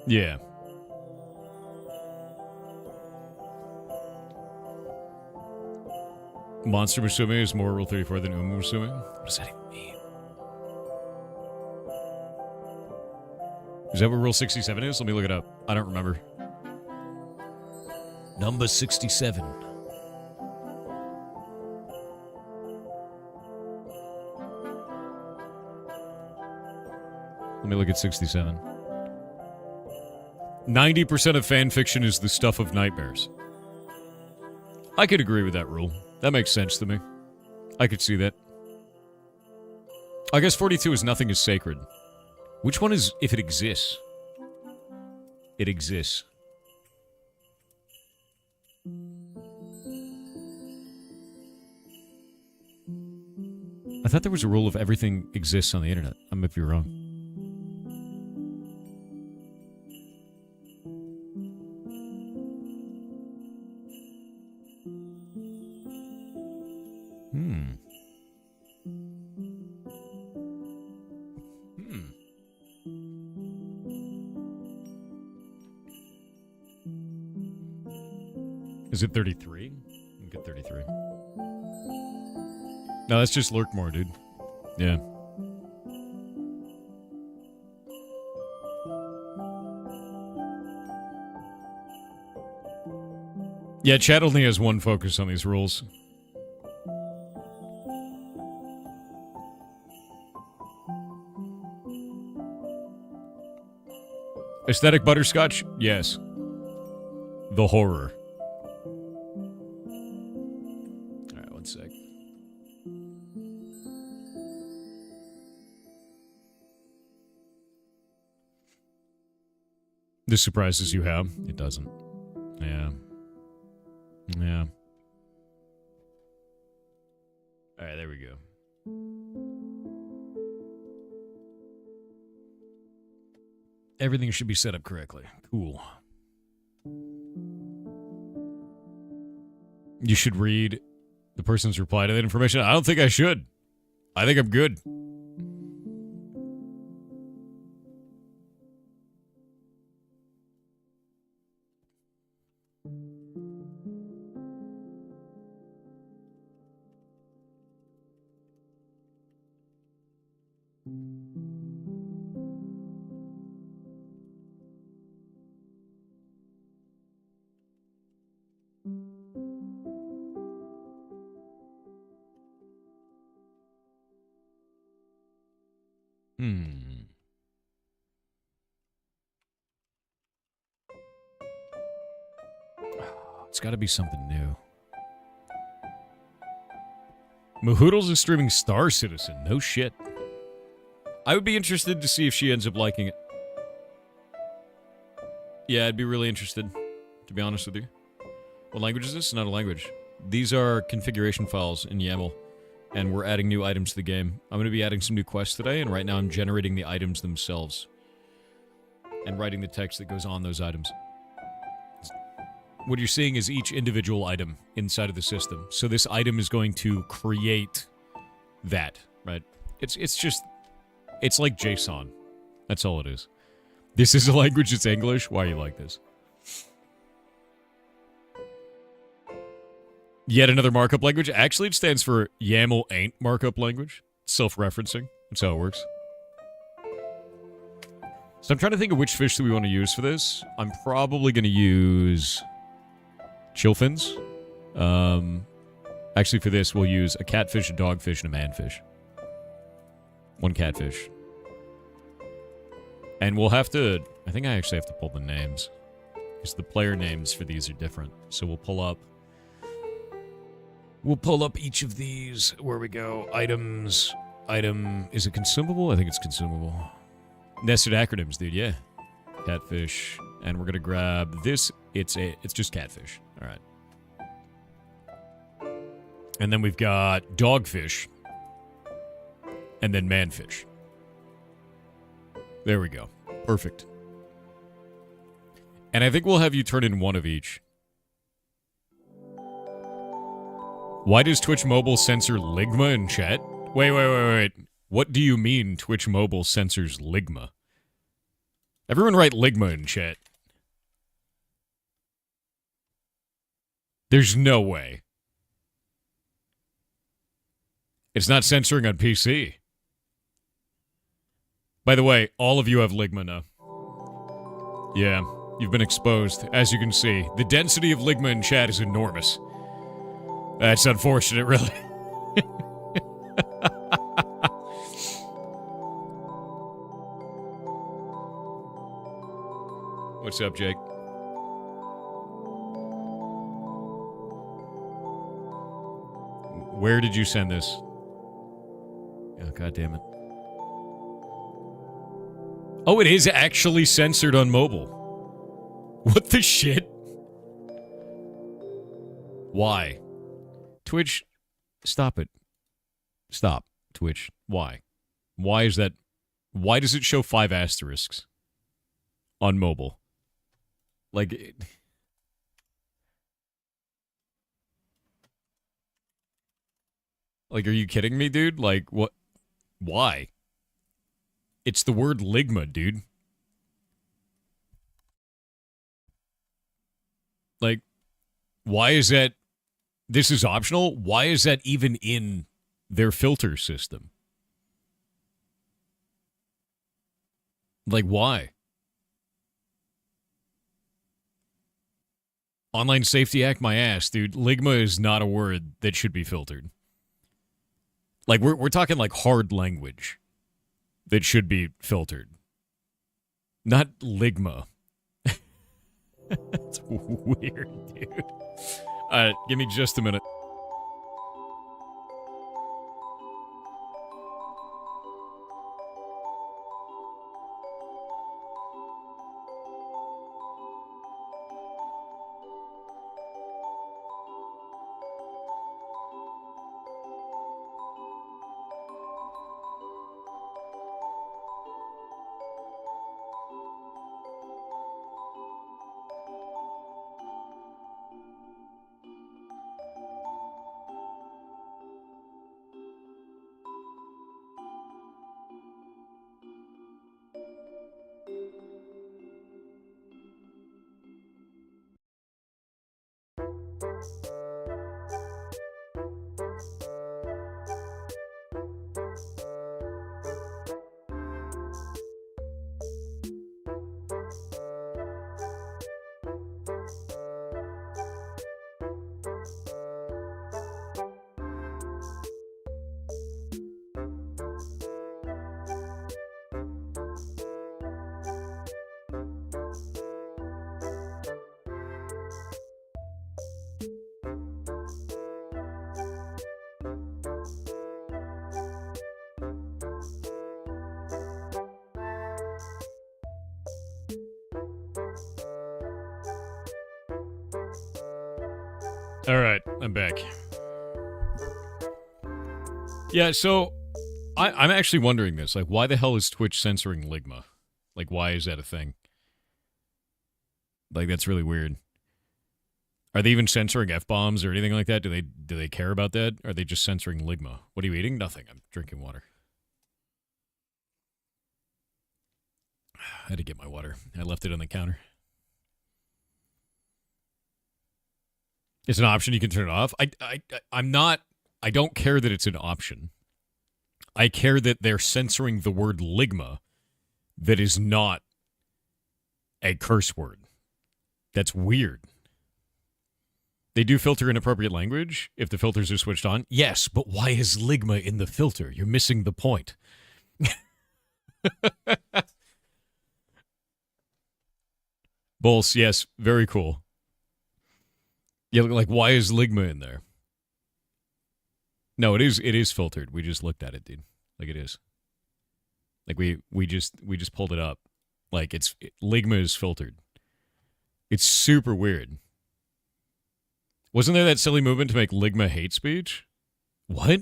A: Yeah. Monster Musume is more Rule 34 than Umu Musume? What does that even mean? Is that what Rule 67 is? Let me look it up. I don't remember. Number 67. Let me look at 67. 90% of fan fiction is the stuff of nightmares. I could agree with that rule. That makes sense to me. I could see that. I guess 42 is nothing is sacred. Which one is if it exists? It exists. I thought there was a rule of everything exists on the internet. I might be wrong. Is it 33? Let me get 33. No, that's just lurk more, dude. Yeah. Yeah, chat only has one focus on these rules. Aesthetic butterscotch? Yes. The horror. Alright, one sec. This surprises you how? It doesn't. Yeah. Yeah. Alright, there we go. Everything should be set up correctly. Cool. You should read the person's reply to that information. I don't think I should. I think I'm good. It's got to be something new. Mahoodles is streaming Star Citizen. No shit. I would be interested to see if she ends up liking it. Yeah, I'd be really interested, to be honest with you. What language is this? Not a language. These are configuration files in YAML, and we're adding new items to the game. I'm going to be adding some new quests today, and right now I'm generating the items themselves and writing the text that goes on those items. What you're seeing is each individual item inside of the system. So this item is going to create that, right? It's like JSON. That's all it is. This is a language, it's English. Why are you like this? Yet another markup language. Actually, it stands for YAML ain't markup language. Self-referencing. That's how it works. So I'm trying to think of which fish that we want to use for this. I'm probably going to use chillfins. Actually, for this, we'll use a catfish, a dogfish, and a manfish. One catfish. And we'll have to... I think I actually have to pull the names. Because the player names for these are different. So we'll pull up We'll pull up each of these. Where we go. Items. Item. Is it consumable? I think it's consumable. Nested acronyms, dude. Yeah. Catfish. And we're going to grab this. It's just catfish. All right. And then we've got dogfish. And then manfish. There we go. Perfect. And I think we'll have you turn in one of each. Why does Twitch Mobile censor Ligma in chat? Wait. What do you mean Twitch Mobile censors Ligma? Everyone write Ligma in chat. There's no way. It's not censoring on PC. By the way, all of you have Ligma now. Yeah, you've been exposed. As you can see, the density of Ligma in chat is enormous. That's unfortunate, really. What's up, Jake? Where did you send this? Oh, God damn it. Oh, it is actually censored on mobile. What the shit? Why? Twitch, stop it. Stop, Twitch. Why? Why is that? Why does it show 5 asterisks on mobile? Like, are you kidding me, dude? Like, what? Why? It's the word Ligma, dude. Like, why is that? This is optional? Why is that even in their filter system? Like, why? Online Safety Act, my ass, dude. Ligma is not a word that should be filtered. Like, we're talking like hard language that should be filtered. Not Ligma. It's weird, dude. Give me just a minute. All right, I'm back. Yeah, so I'm actually wondering this. Like, why the hell is Twitch censoring Ligma? Like, why is that a thing? Like, that's really weird. Are they even censoring F-bombs or anything like that? Do they care about that? Or are they just censoring Ligma? What are you eating? Nothing. I'm drinking water. I had to get my water. I left it on the counter. It's an option. You can turn it off. I'm not. I don't care that it's an option. I care that they're censoring the word Ligma that is not a curse word. That's weird. They do filter inappropriate language if the filters are switched on. Yes, but why is Ligma in the filter? You're missing the point. Bulls, yes, very cool. Yeah, like, why is Ligma in there? No, it is filtered. We just looked at it, dude. Like it is. Like we just pulled it up. Like Ligma is filtered. It's super weird. Wasn't there that silly movement to make Ligma hate speech? What?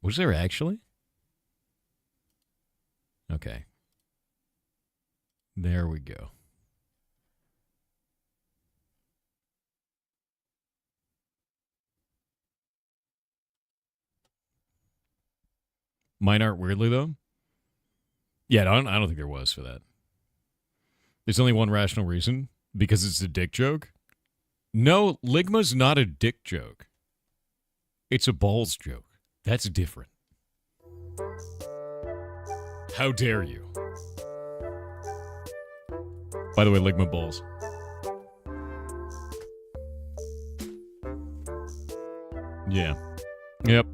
A: Was there actually? Okay. There we go. Mine aren't weirdly though. Yeah, I don't think there was for that. There's only one rational reason, because it's a dick joke. No, Ligma's not a dick joke. It's a balls joke. That's different. How dare you? By the way, Ligma balls. Yeah. Yep.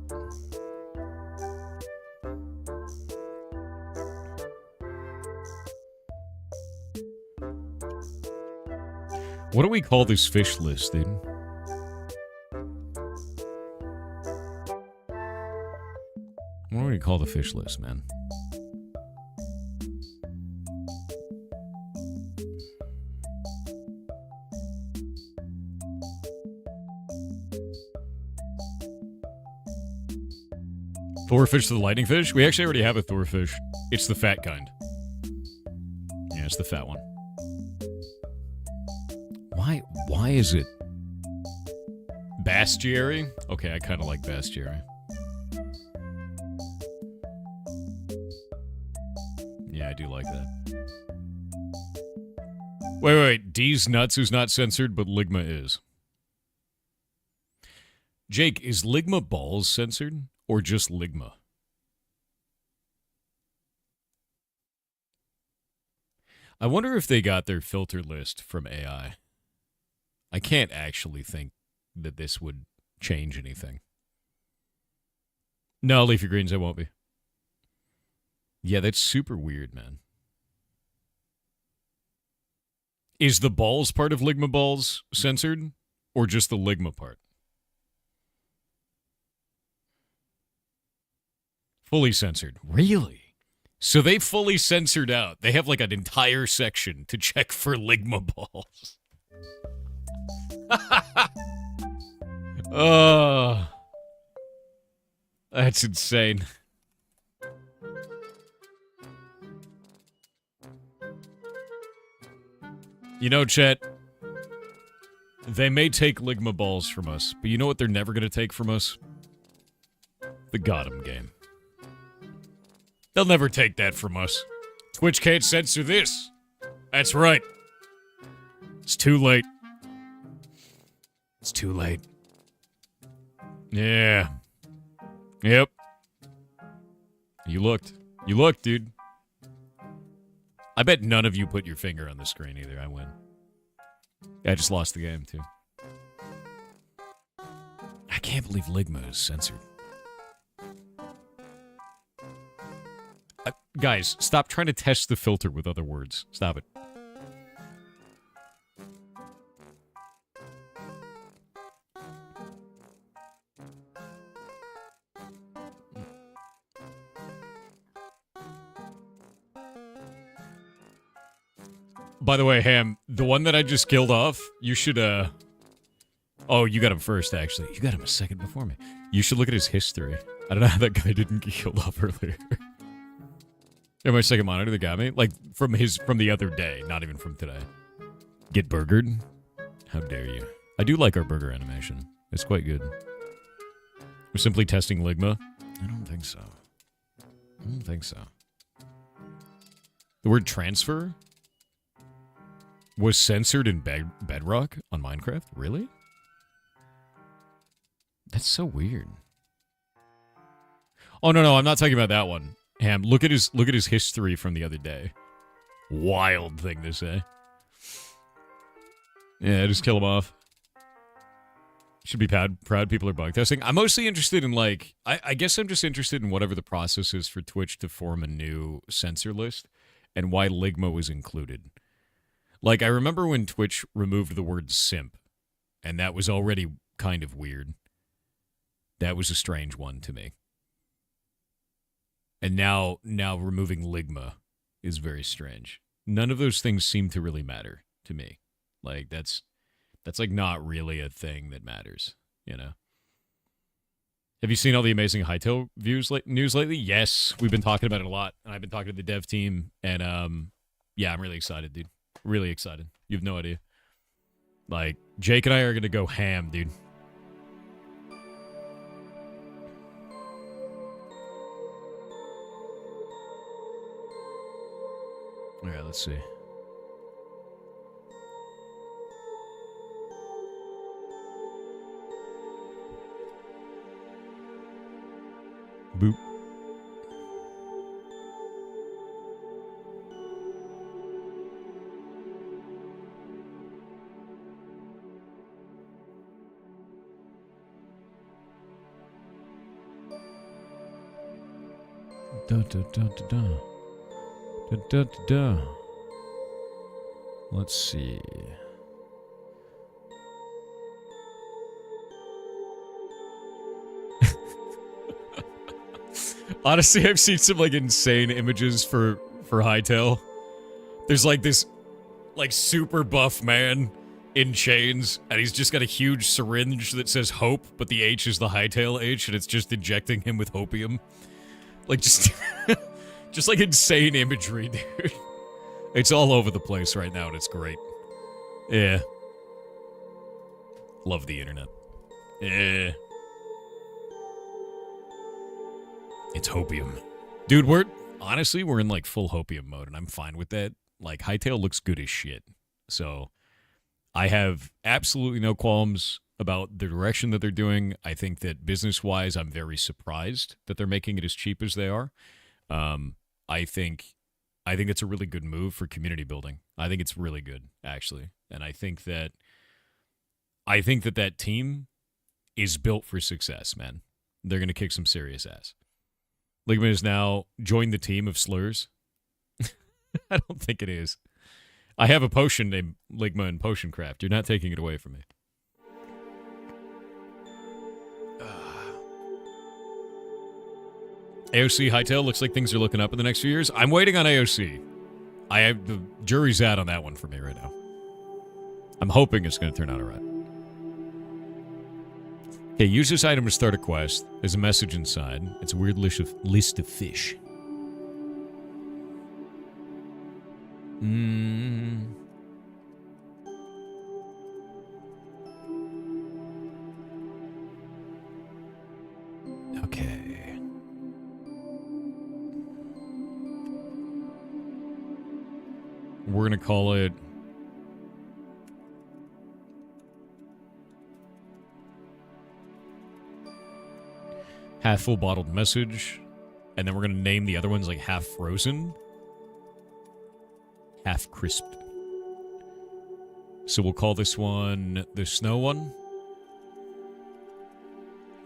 A: What do we call this fish list, dude? What do we call the fish list, man? Thorfish to the lightning fish? We actually already have a thorfish. It's the fat kind. Yeah, it's the fat one. Why is it Bastieri? Okay, I kind of like Bastieri. Yeah, I do like that. Wait. D's nuts is not censored, but Ligma is. Jake, is Ligma balls censored or just Ligma? I wonder if they got their filter list from AI. I can't actually think that this would change anything. No, Leafy Greens, I won't be. Yeah, that's super weird, man. Is the balls part of Ligma balls censored, or just the Ligma part? Fully censored. Really? So they fully censored out. They have like an entire section to check for Ligma balls. Oh, that's insane. You know, Chet, they may take Ligma balls from us, but you know what they're never going to take from us? The Gotham game. They'll never take that from us. Twitch can't censor this. That's right. It's too late. It's too late. Yeah. Yep. You looked. You looked, dude. I bet none of you put your finger on the screen either. I win. I just lost the game, too. I can't believe Ligma is censored. Guys, stop trying to test the filter with other words. Stop it. By the way, Ham, the one that I just killed off, you should, Oh, you got him first, actually. You got him a second before me. You should look at his history. I don't know how that guy didn't get killed off earlier. Yeah, my second monitor that got me? Like, from the other day, not even from today. Get burgered? How dare you. I do like our burger animation. It's quite good. We're simply testing Ligma? I don't think so. I don't think so. The word transfer was censored in Bedrock on Minecraft? Really? That's so weird. Oh, no, I'm not talking about that one. Ham, look at his history from the other day. Wild thing to say. Yeah, just kill him off. Should be proud people are bug testing. I'm mostly interested in, like, I guess I'm just interested in whatever the process is for Twitch to form a new censor list and why Ligma was included. Like, I remember when Twitch removed the word simp, and that was already kind of weird. That was a strange one to me. And now removing Ligma is very strange. None of those things seem to really matter to me. Like that's like not really a thing that matters, you know. Have you seen all the amazing Hytale news lately? Yes, we've been talking about it a lot, and I've been talking to the dev team, and yeah, I'm really excited, dude. Really excited. You have no idea. Like Jake and I are gonna go ham, dude. All right, let's see. Boop. Da da da da da. Da da da da. Let's see. Honestly, I've seen some like insane images for Hytale. There's like this like super buff man in chains, and he's just got a huge syringe that says hope, but the H is the Hytale H, and it's just injecting him with hopium. Like just just like insane imagery, dude. It's all over the place right now, and it's great. Yeah. Love the internet. Yeah. It's hopium. Dude, we're in like full hopium mode, and I'm fine with that. Like, Hytale looks good as shit. So, I have absolutely no qualms about the direction that they're doing. I think that business-wise, I'm very surprised that they're making it as cheap as they are. I think it's a really good move for community building. I think it's really good, actually. And I think that that team is built for success, man. They're going to kick some serious ass. Ligma has now joined the team of slurs. I don't think it is. I have a potion named Ligma in Potion Craft. You're not taking it away from me. AOC Hytale looks like things are looking up in the next few years. I'm waiting on AOC. The jury's out on that one for me right now. I'm hoping it's going to turn out all right. Okay, use this item to start a quest. There's a message inside. It's a weird list of fish. Okay. We're going to call it... half full bottled message, and then we're going to name the other ones like half frozen, half crisped. So we'll call this one the snow one.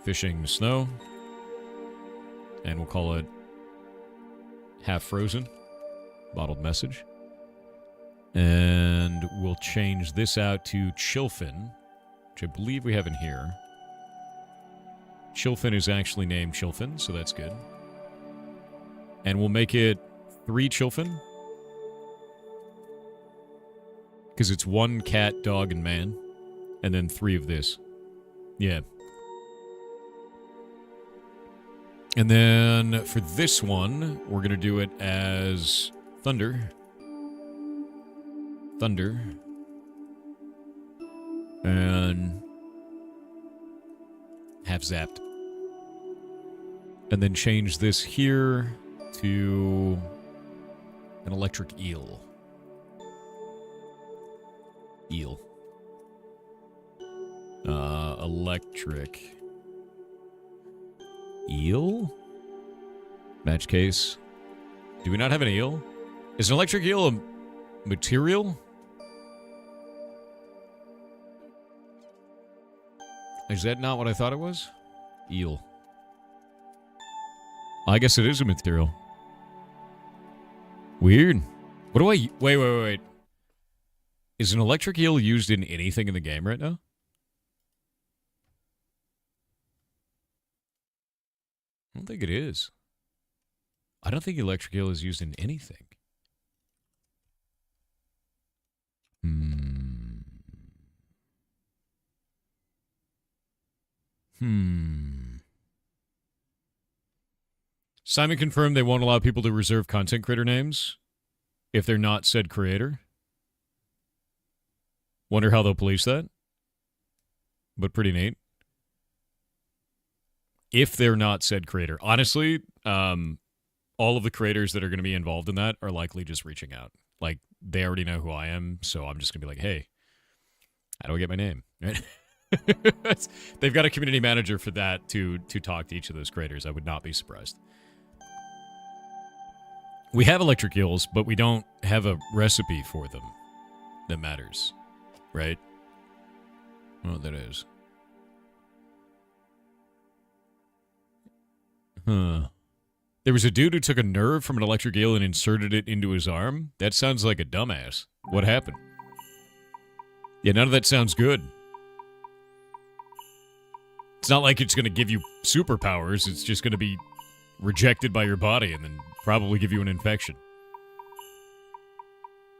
A: Fishing the snow. And we'll call it half frozen, bottled message. And we'll change this out to Chilfin, which I believe we have in here. Chilfin is actually named Chilfin, so that's good. And we'll make it 3 Chilfin. Because it's 1 cat, dog, and man. And then 3 of this. Yeah. And then for this one, we're going to do it as Thunder. Thunder. And half zapped. And then change this here to an electric eel. Eel. Electric eel? Match case. Do we not have an eel? Is an electric eel a material? Is that not what I thought it was? Eel. I guess it is a material. Weird. What do I... Wait. Is an electric eel used in anything in the game right now? I don't think it is. I don't think electric eel is used in anything. Simon confirmed they won't allow people to reserve content creator names if they're not said creator. Wonder how they'll police that. But pretty neat. If they're not said creator. Honestly, all of the creators that are going to be involved in that are likely just reaching out. Like, they already know who I am, so I'm just going to be like, hey, how do I get my name? Right? They've got a community manager for that to talk to each of those creators. I would not be surprised. We have electric eels, but we don't have a recipe for them that matters, right? Oh, that is. Huh. There was a dude who took a nerve from an electric eel and inserted it into his arm. That sounds like a dumbass. What happened? Yeah, none of that sounds good. It's not like it's going to give you superpowers. It's just going to be rejected by your body and then probably give you an infection.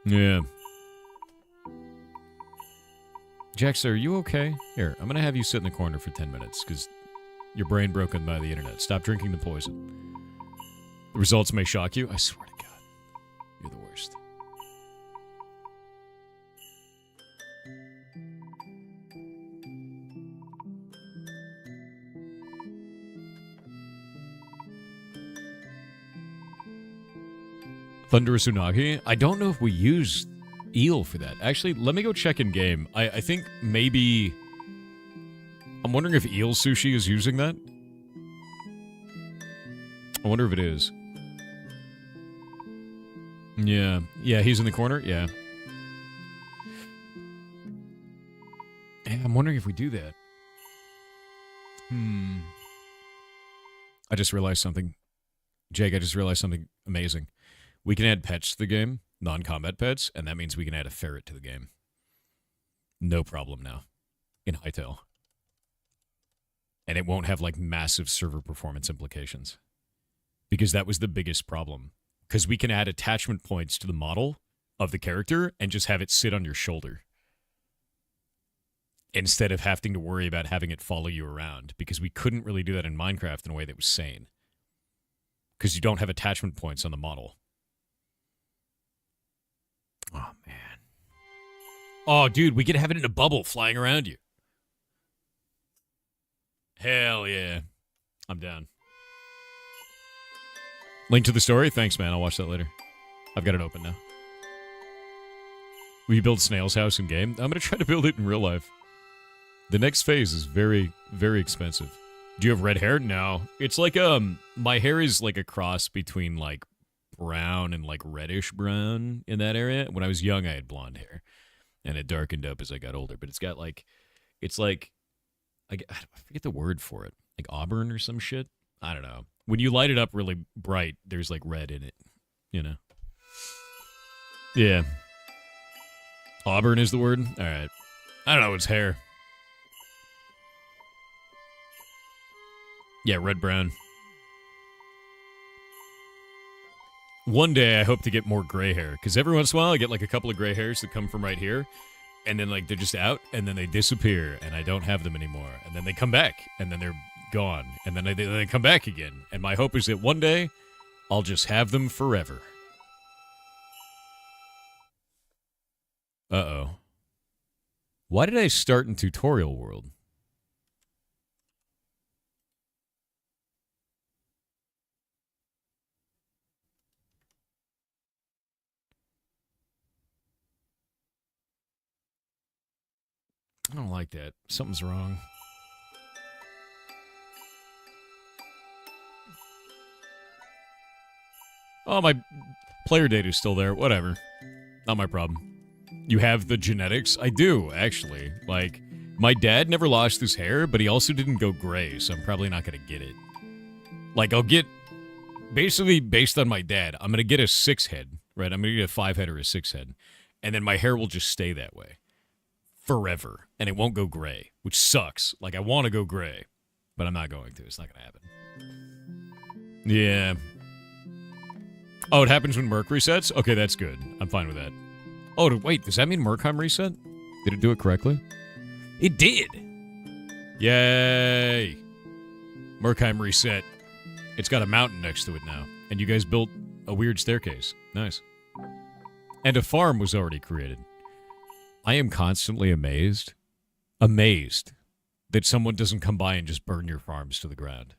A: Yeah. Jax, are you okay? Here, I'm going to have you sit in the corner for 10 minutes because your brain broken by the internet. Stop drinking the poison. The results may shock you. I swear to God. You're the worst. Thunderous Unagi? I don't know if we use eel for that. Actually, let me go check in game. I think maybe... I'm wondering if eel sushi is using that. I wonder if it is. Yeah. Yeah, he's in the corner? Yeah. Yeah, I'm wondering if we do that. I just realized something. Jake, I just realized something amazing. We can add pets to the game, non-combat pets, and that means we can add a ferret to the game. No problem now. In Hytale. And it won't have, like, massive server performance implications. Because that was the biggest problem. Because we can add attachment points to the model of the character and just have it sit on your shoulder. Instead of having to worry about having it follow you around. Because we couldn't really do that in Minecraft in a way that was sane. Because you don't have attachment points on the model. Oh, man. Oh, dude, we could have it in a bubble flying around you. Hell yeah. I'm down. Link to the story? Thanks, man. I'll watch that later. I've got it open now. Will you build Snail's house in game? I'm going to try to build it in real life. The next phase is very, very expensive. Do you have red hair? No. It's like, my hair is like a cross between, like, brown and, like, reddish brown in that area. When I was young, I had blonde hair. And it darkened up as I got older. But it's got, like, it's like, I forget the word for it. Like auburn or some shit? I don't know. When you light it up really bright, there's, like, red in it. You know? Yeah. Auburn is the word? All right. I don't know. It's hair. Yeah, red-brown. One day I hope to get more gray hair, because every once in a while I get like a couple of gray hairs that come from right here, and then like they're just out, and then they disappear, and I don't have them anymore, and then they come back, and then they're gone, and then they come back again, and my hope is that one day I'll just have them forever. Uh-oh. Why did I start in tutorial world? I don't like that. Something's wrong. Oh, my player data is still there. Whatever. Not my problem. You have the genetics? I do, actually. Like, my dad never lost his hair, but he also didn't go gray, so I'm probably not going to get it. Like, I'll get... Basically, based on my dad, I'm going to get a 6-head, right? I'm going to get a 5-head or a 6-head. And then my hair will just stay that way. Forever. And it won't go gray, which sucks. Like, I want to go gray, but I'm not going to. It's not going to happen. Yeah. Oh, it happens when Merc resets? Okay, that's good. I'm fine with that. Oh, wait, does that mean Merkheim reset? Did it do it correctly? It did! Yay! Merkheim reset. It's got a mountain next to it now. And you guys built a weird staircase. Nice. And a farm was already created. I am constantly amazed that someone doesn't come by and just burn your farms to the ground.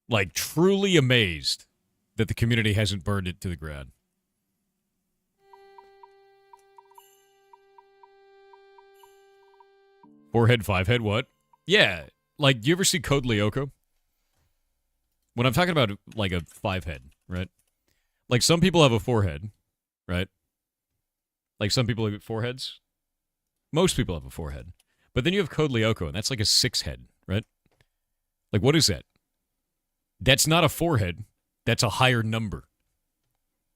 A: Like, truly amazed that the community hasn't burned it to the ground. Four-head, five-head, what? Yeah, like, you ever see Code Lyoko? When I'm talking about, like, a five-head, right? Like, some people have a four-head, right? Like, some people have four heads. Most people have a four-head. But then you have Code Lyoko, and that's like a six-head, right? Like, what is that? That's not a four-head. That's a higher number,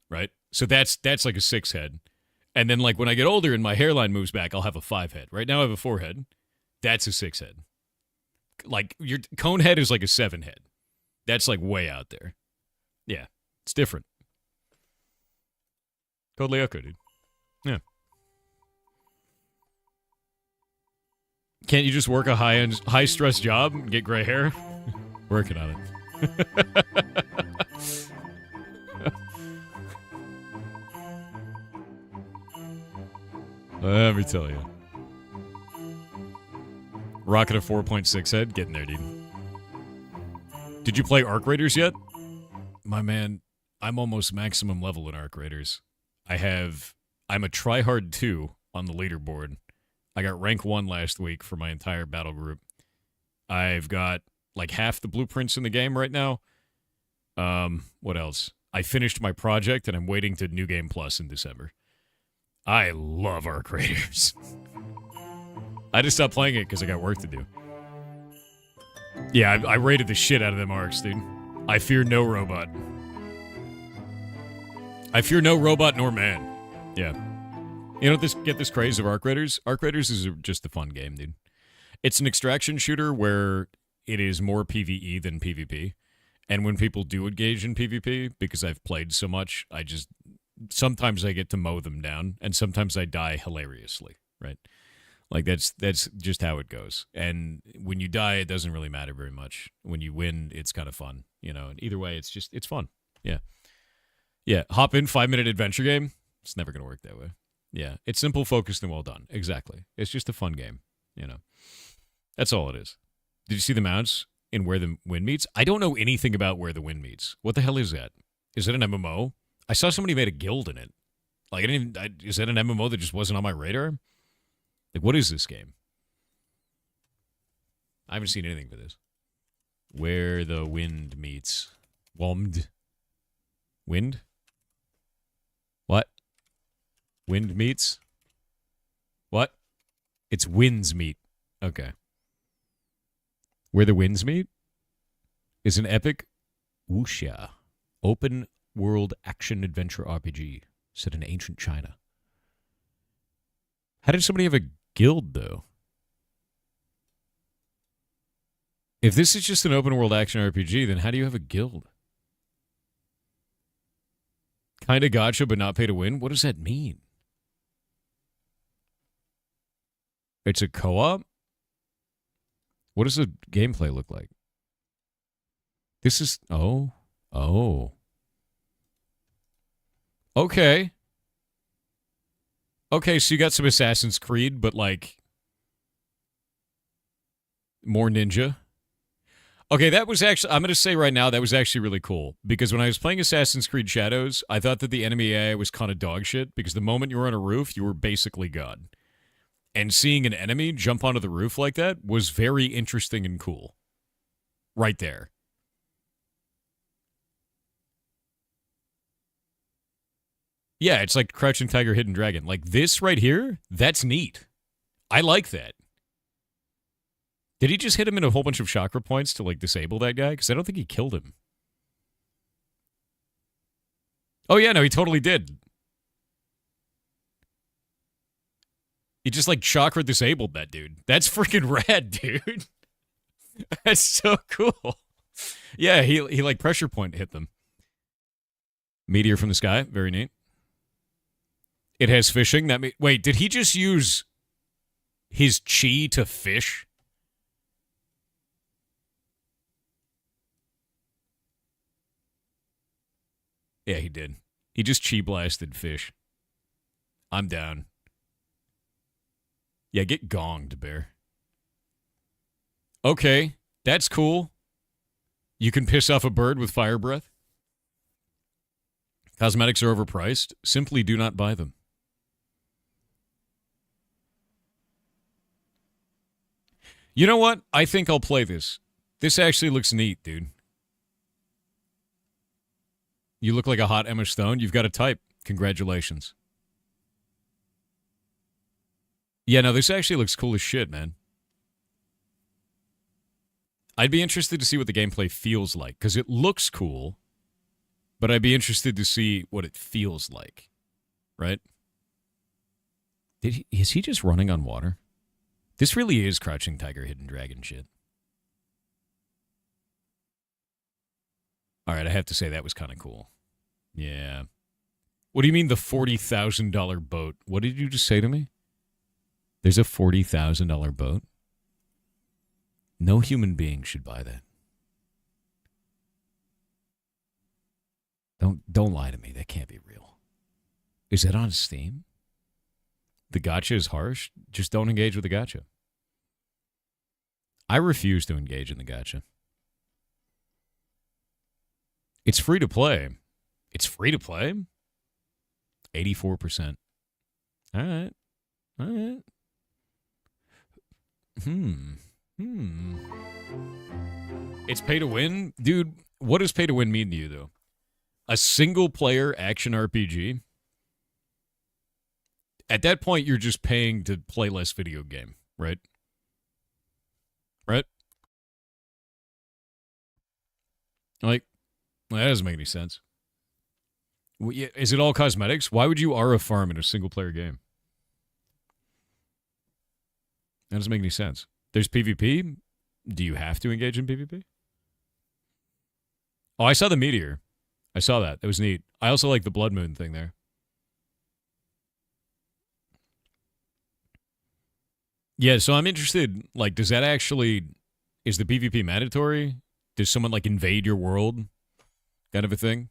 A: right? So that's like a six-head. And then, like, when I get older and my hairline moves back, I'll have a five-head. Right now I have a four-head. That's a six-head. Like, your cone head is like a seven-head. That's, like, way out there. Yeah, it's different. Code Lyoko, dude. Yeah. Can't you just work a high-stress job and get gray hair? Working on it. Let me tell you. Rocket a 4.6 head, getting there, dude. Did you play Arc Raiders yet? My man, I'm almost maximum level in Arc Raiders. I'm a tryhard 2 on the leaderboard. I got rank 1 last week for my entire battle group. I've got like half the blueprints in the game right now. What else? I finished my project and I'm waiting to New Game Plus in December. I love Arc Raiders. I just stopped playing it because I got work to do. Yeah, I raided the shit out of them arcs, dude. I fear no robot. I fear no robot nor man. Yeah. You know, get this craze of Arc Raiders? Arc Raiders is just a fun game, dude. It's an extraction shooter where it is more PvE than PvP. And when people do engage in PvP, because I've played so much, sometimes I get to mow them down, and sometimes I die hilariously, right? Like, that's just how it goes. And when you die, it doesn't really matter very much. When you win, it's kind of fun, you know? And either way, it's fun. Yeah. Yeah, hop in, 5-minute adventure game. It's never going to work that way. Yeah, it's simple, focused, and well done. Exactly. It's just a fun game, you know? That's all it is. Did you see the mounts in Where the Wind Meets? I don't know anything about Where the Wind Meets. What the hell is that? Is it an MMO? I saw somebody made a guild in it. Like, is that an MMO that just wasn't on my radar? Like, what is this game? I haven't seen anything for this. Where the Wind Meets. Womd. Wind? What? Wind meets? What? It's winds meet. Okay. Where the Winds Meet is an epic wuxia open world action adventure RPG set in ancient China. How did somebody have a guild, though? If this is just an open world action RPG, then how do you have a guild? Kinda gotcha, but not pay to win? What does that mean? It's a co-op? What does the gameplay look like? This is... Oh. Okay. Okay, so you got some Assassin's Creed, but, like, more ninja. Okay, that was actually... I'm going to say right now, that was actually really cool. Because when I was playing Assassin's Creed Shadows, I thought that the enemy AI was kind of dog shit. Because the moment you were on a roof, you were basically God. And seeing an enemy jump onto the roof like that was very interesting and cool. Right there. Yeah, it's like Crouching Tiger, Hidden Dragon. Like, this right here, that's neat. I like that. Did he just hit him in a whole bunch of chakra points to, like, disable that guy? Because I don't think he killed him. Oh, yeah, no, he totally did. He just, like, chakra disabled that dude. That's freaking rad, dude. That's so cool. Yeah, he like pressure point hit them. Meteor from the sky, very neat. It has fishing. Wait, did he just use his chi to fish? Yeah, he did. He just chi blasted fish. I'm down. Yeah, get gonged, Bear. Okay, that's cool. You can piss off a bird with fire breath. Cosmetics are overpriced. Simply do not buy them. You know what? I think I'll play this. This actually looks neat, dude. You look like a hot Emma Stone. You've got a type. Congratulations. Yeah, no, this actually looks cool as shit, man. I'd be interested to see what the gameplay feels like, because it looks cool, but I'd be interested to see what it feels like, right? Is he just running on water? This really is Crouching Tiger, Hidden Dragon shit. All right, I have to say that was kind of cool. Yeah. What do you mean the $40,000 boat? What did you just say to me? There's a $40,000 boat? No human being should buy that. Don't lie to me. That can't be real. Is that on Steam? The gacha is harsh. Just don't engage with the gacha. I refuse to engage in the gacha. It's free to play. It's free to play? 84%. All right. All right. It's pay to win? Dude, what does pay to win mean to you, though? A single-player action RPG? At that point, you're just paying to play less video game, right? Right? Like, well, that doesn't make any sense. Is it all cosmetics? Why would you Aura farm in a single-player game? That doesn't make any sense. There's PvP. Do you have to engage in PvP? Oh, I saw the meteor. I saw that. That was neat. I also like the blood moon thing there. Yeah, so I'm interested, like, does that actually, is the PvP mandatory? Does someone, like, invade your world? Kind of a thing?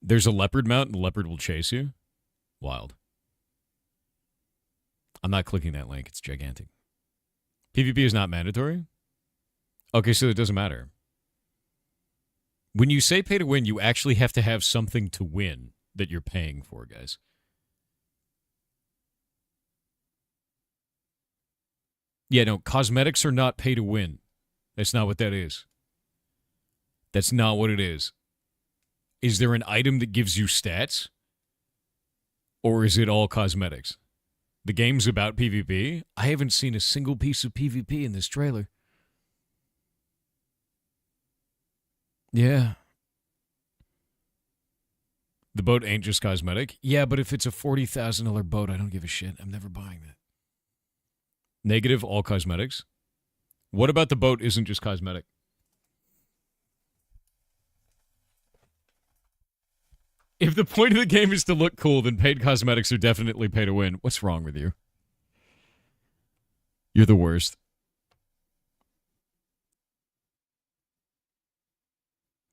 A: There's a leopard mount and the leopard will chase you? Wild. I'm not clicking that link. It's gigantic. PvP is not mandatory? Okay, so it doesn't matter. When you say pay to win, you actually have to have something to win that you're paying for, guys. Yeah, no, cosmetics are not pay to win. That's not what that is. That's not what it is. Is there an item that gives you stats? Or is it all cosmetics? The game's about PvP? I haven't seen a single piece of PvP in this trailer. Yeah. The boat ain't just cosmetic? Yeah, but if it's a $40,000 boat, I don't give a shit. I'm never buying that. Negative, all cosmetics? What about the boat isn't just cosmetic? If the point of the game is to look cool, then paid cosmetics are definitely pay to win. What's wrong with you? You're the worst.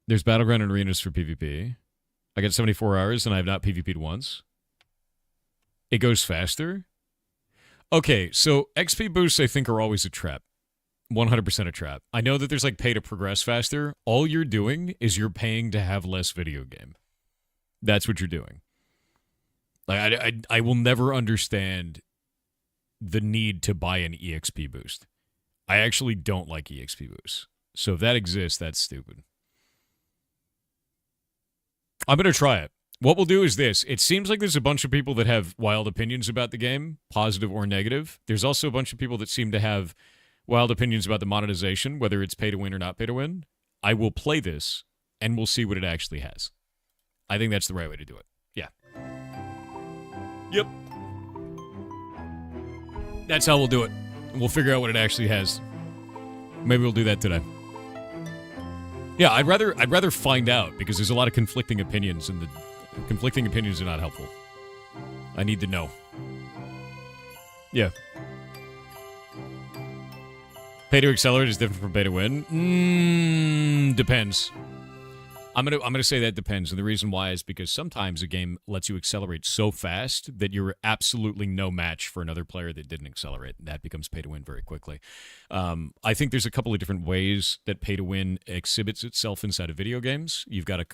A: There's Battleground and arenas for PvP. I get 74 hours and I have not PvP'd once. It goes faster? Okay, so XP boosts I think are always a trap. 100% a trap. I know that there's like pay to progress faster. All you're doing is you're paying to have less video game. That's what you're doing. Like I will never understand the need to buy an EXP boost. I actually don't like EXP boosts. So if that exists, that's stupid. I'm going to try it. What we'll do is this. It seems like there's a bunch of people that have wild opinions about the game, positive or negative. There's also a bunch of people that seem to have wild opinions about the monetization, whether it's pay to win or not pay to win. I will play this, and we'll see what it actually has. I think that's the right way to do it. Yeah. Yep. That's how we'll do it. We'll figure out what it actually has. Maybe we'll do that today. Yeah, I'd rather find out because there's a lot of conflicting opinions, and the conflicting opinions are not helpful. I need to know. Yeah. Pay to accelerate is different from pay to win. Depends. I'm gonna say that depends, and the reason why is because sometimes a game lets you accelerate so fast that you're absolutely no match for another player that didn't accelerate, and that becomes pay to win very quickly. I think there's a couple of different ways that pay to win exhibits itself inside of video games. You've got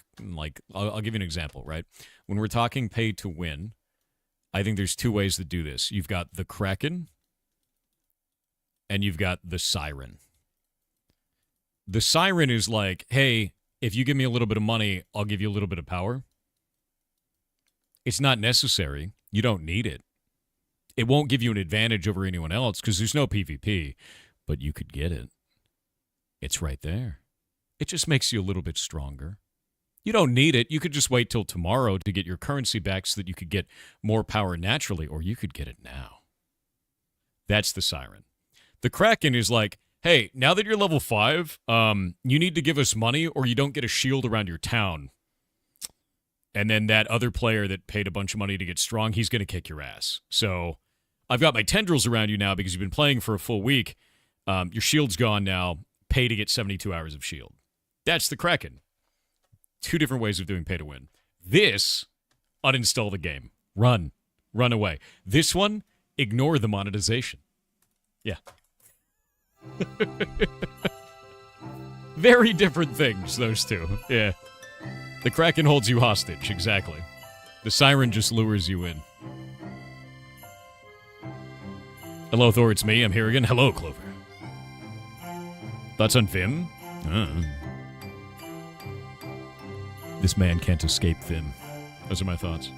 A: I'll give you an example, right? When we're talking pay to win, I think there's two ways to do this. You've got the Kraken, and you've got the Siren. The Siren is like, hey, if you give me a little bit of money, I'll give you a little bit of power. It's not necessary. You don't need it. It won't give you an advantage over anyone else because there's no PvP, but you could get it. It's right there. It just makes you a little bit stronger. You don't need it. You could just wait till tomorrow to get your currency back so that you could get more power naturally, or you could get it now. That's the Siren. The Kraken is like, hey, now that you're level 5, you need to give us money or you don't get a shield around your town. And then that other player that paid a bunch of money to get strong, he's going to kick your ass. So I've got my tendrils around you now because you've been playing for a full week. Your shield's gone now. Pay to get 72 hours of shield. That's the Kraken. Two different ways of doing pay to win. This, uninstall the game. Run. Run away. This one, ignore the monetization. Yeah. Very different things, those two. Yeah. The Kraken holds you hostage, exactly. The Siren just lures you in. Hello, Thor, it's me. I'm here again. Hello, Clover. Thoughts on Vim? This man can't escape Vim. Those are my thoughts.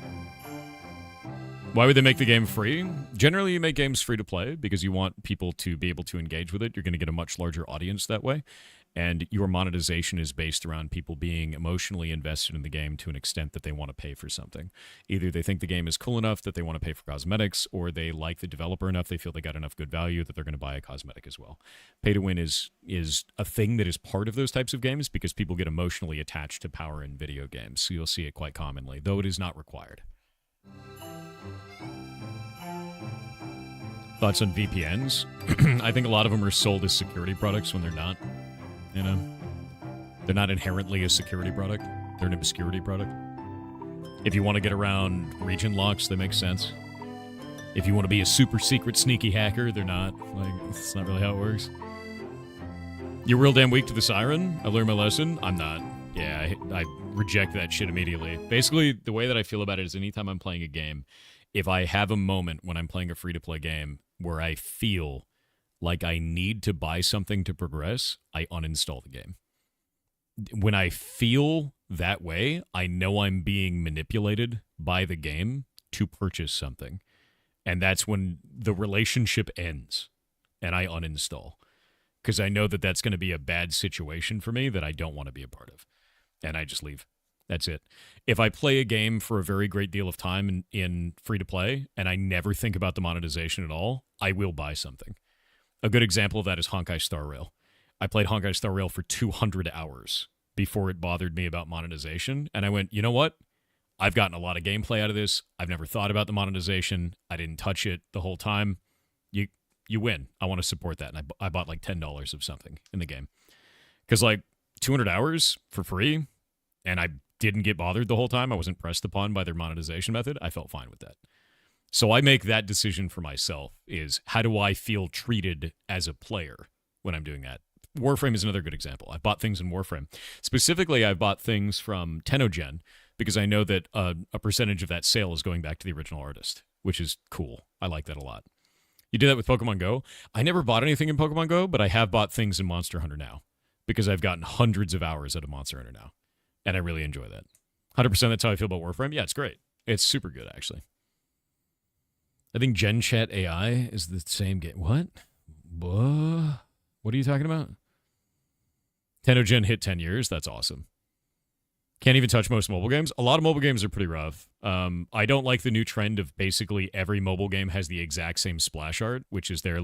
A: Why would they make the game free? Generally, you make games free to play because you want people to be able to engage with it. You're going to get a much larger audience that way. And your monetization is based around people being emotionally invested in the game to an extent that they want to pay for something. Either they think the game is cool enough that they want to pay for cosmetics, or they like the developer enough, they feel they got enough good value that they're going to buy a cosmetic as well. Pay to win is a thing that is part of those types of games because people get emotionally attached to power in video games. So you'll see it quite commonly, though it is not required. Thoughts on VPNs? I think a lot of them are sold as security products when they're not. You know? They're not inherently a security product. They're an obscurity product. If you want to get around region locks, they make sense. If you want to be a super secret sneaky hacker, they're not. Like, it's not really how it works. You're real damn weak to the Siren? I learned my lesson? I'm not. Yeah, I reject that shit immediately. Basically, the way that I feel about it is anytime I'm playing a game, if I have a moment when I'm playing a free-to-play game where I feel like I need to buy something to progress, I uninstall the game. When I feel that way, I know I'm being manipulated by the game to purchase something. And that's when the relationship ends and I uninstall. Because I know that that's going to be a bad situation for me that I don't want to be a part of. And I just leave. That's it. If I play a game for a very great deal of time in free-to-play and I never think about the monetization at all, I will buy something. A good example of that is Honkai Star Rail. I played Honkai Star Rail for 200 hours before it bothered me about monetization, and I went, you know what? I've gotten a lot of gameplay out of this. I've never thought about the monetization. I didn't touch it the whole time. You win. I want to support that, and I bought like $10 of something in the game. Because like 200 hours for free, and I didn't get bothered the whole time. I wasn't pressed upon by their monetization method. I felt fine with that. So I make that decision for myself is how do I feel treated as a player when I'm doing that? Warframe is another good example. I bought things in Warframe. Specifically, I've bought things from Tenogen because I know that a percentage of that sale is going back to the original artist, which is cool. I like that a lot. You do that with Pokemon Go? I never bought anything in Pokemon Go, but I have bought things in Monster Hunter now because I've gotten hundreds of hours out of Monster Hunter now, and I really enjoy that. 100% that's how I feel about Warframe. Yeah, it's great. It's super good, actually. I think Gen Chat AI is the same game. What? What are you talking about? Tenogen hit 10 years. That's awesome. Can't even touch most mobile games. A lot of mobile games are pretty rough. I don't like the new trend of basically every mobile game has the exact same splash art, which is their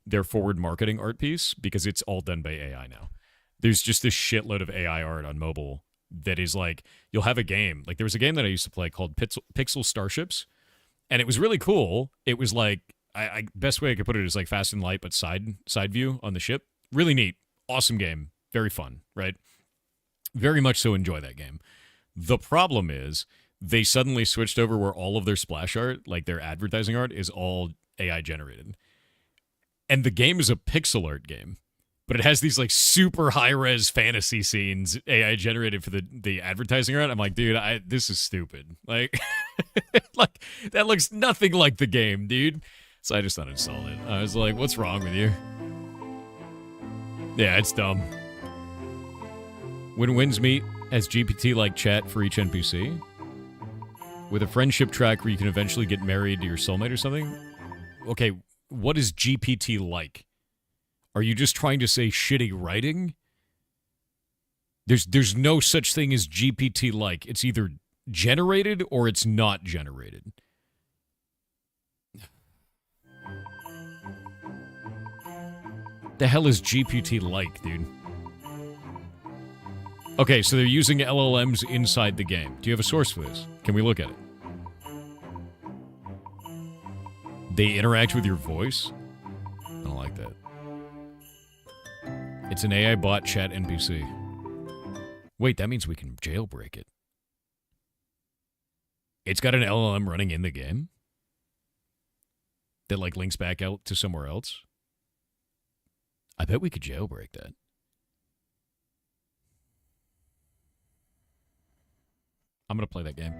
A: their forward marketing art piece because it's all done by AI now. There's just this shitload of AI art on mobile that is like, you'll have a game. Like there was a game that I used to play called Pixel Starships, and it was really cool. It was like, I best way I could put it is like Fast and Light, but side view on the ship. Really neat. Awesome game. Very fun, right? Very much so enjoy that game. The problem is they suddenly switched over where all of their splash art, like their advertising art, is all AI generated. And the game is a pixel art game, but it has these like super high res fantasy scenes AI generated for the advertising art. I'm like, dude, this is stupid. Like, like that looks nothing like the game, dude. So I just uninstalled it. I was like, what's wrong with you? Yeah, it's dumb. When Winds Meet has GPT-like chat for each NPC, with a friendship track where you can eventually get married to your soulmate or something. Okay, what is GPT-like? Are you just trying to say shitty writing? There's no such thing as GPT-like. It's either generated or it's not generated. The hell is GPT-like, dude? Okay, so they're using LLMs inside the game. Do you have a source for this? Can we look at it? They interact with your voice? I don't like that. It's an AI bot chat NPC. Wait, that means we can jailbreak it. It's got an LLM running in the game? That, like, links back out to somewhere else? I bet we could jailbreak that. I'm going to play that game.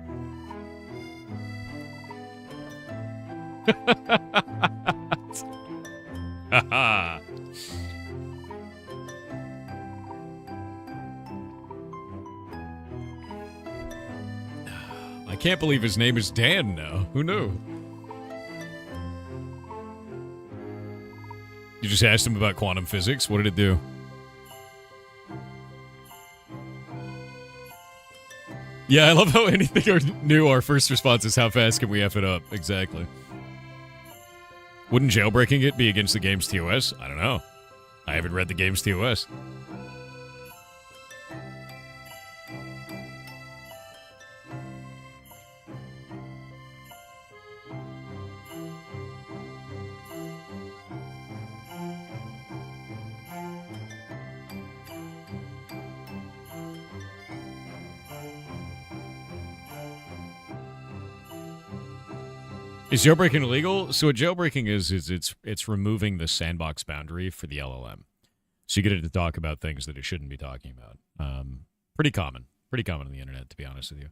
A: I can't believe his name is Dan now. Who knew? You just asked him about quantum physics. What did it do? Yeah, I love how anything new, our first response is how fast can we F it up? Exactly. Wouldn't jailbreaking it be against the game's TOS? I don't know. I haven't read the game's TOS. Is jailbreaking illegal? So what jailbreaking is it's removing the sandbox boundary for the LLM. So you get it to talk about things that it shouldn't be talking about. Pretty common on the internet, to be honest with you.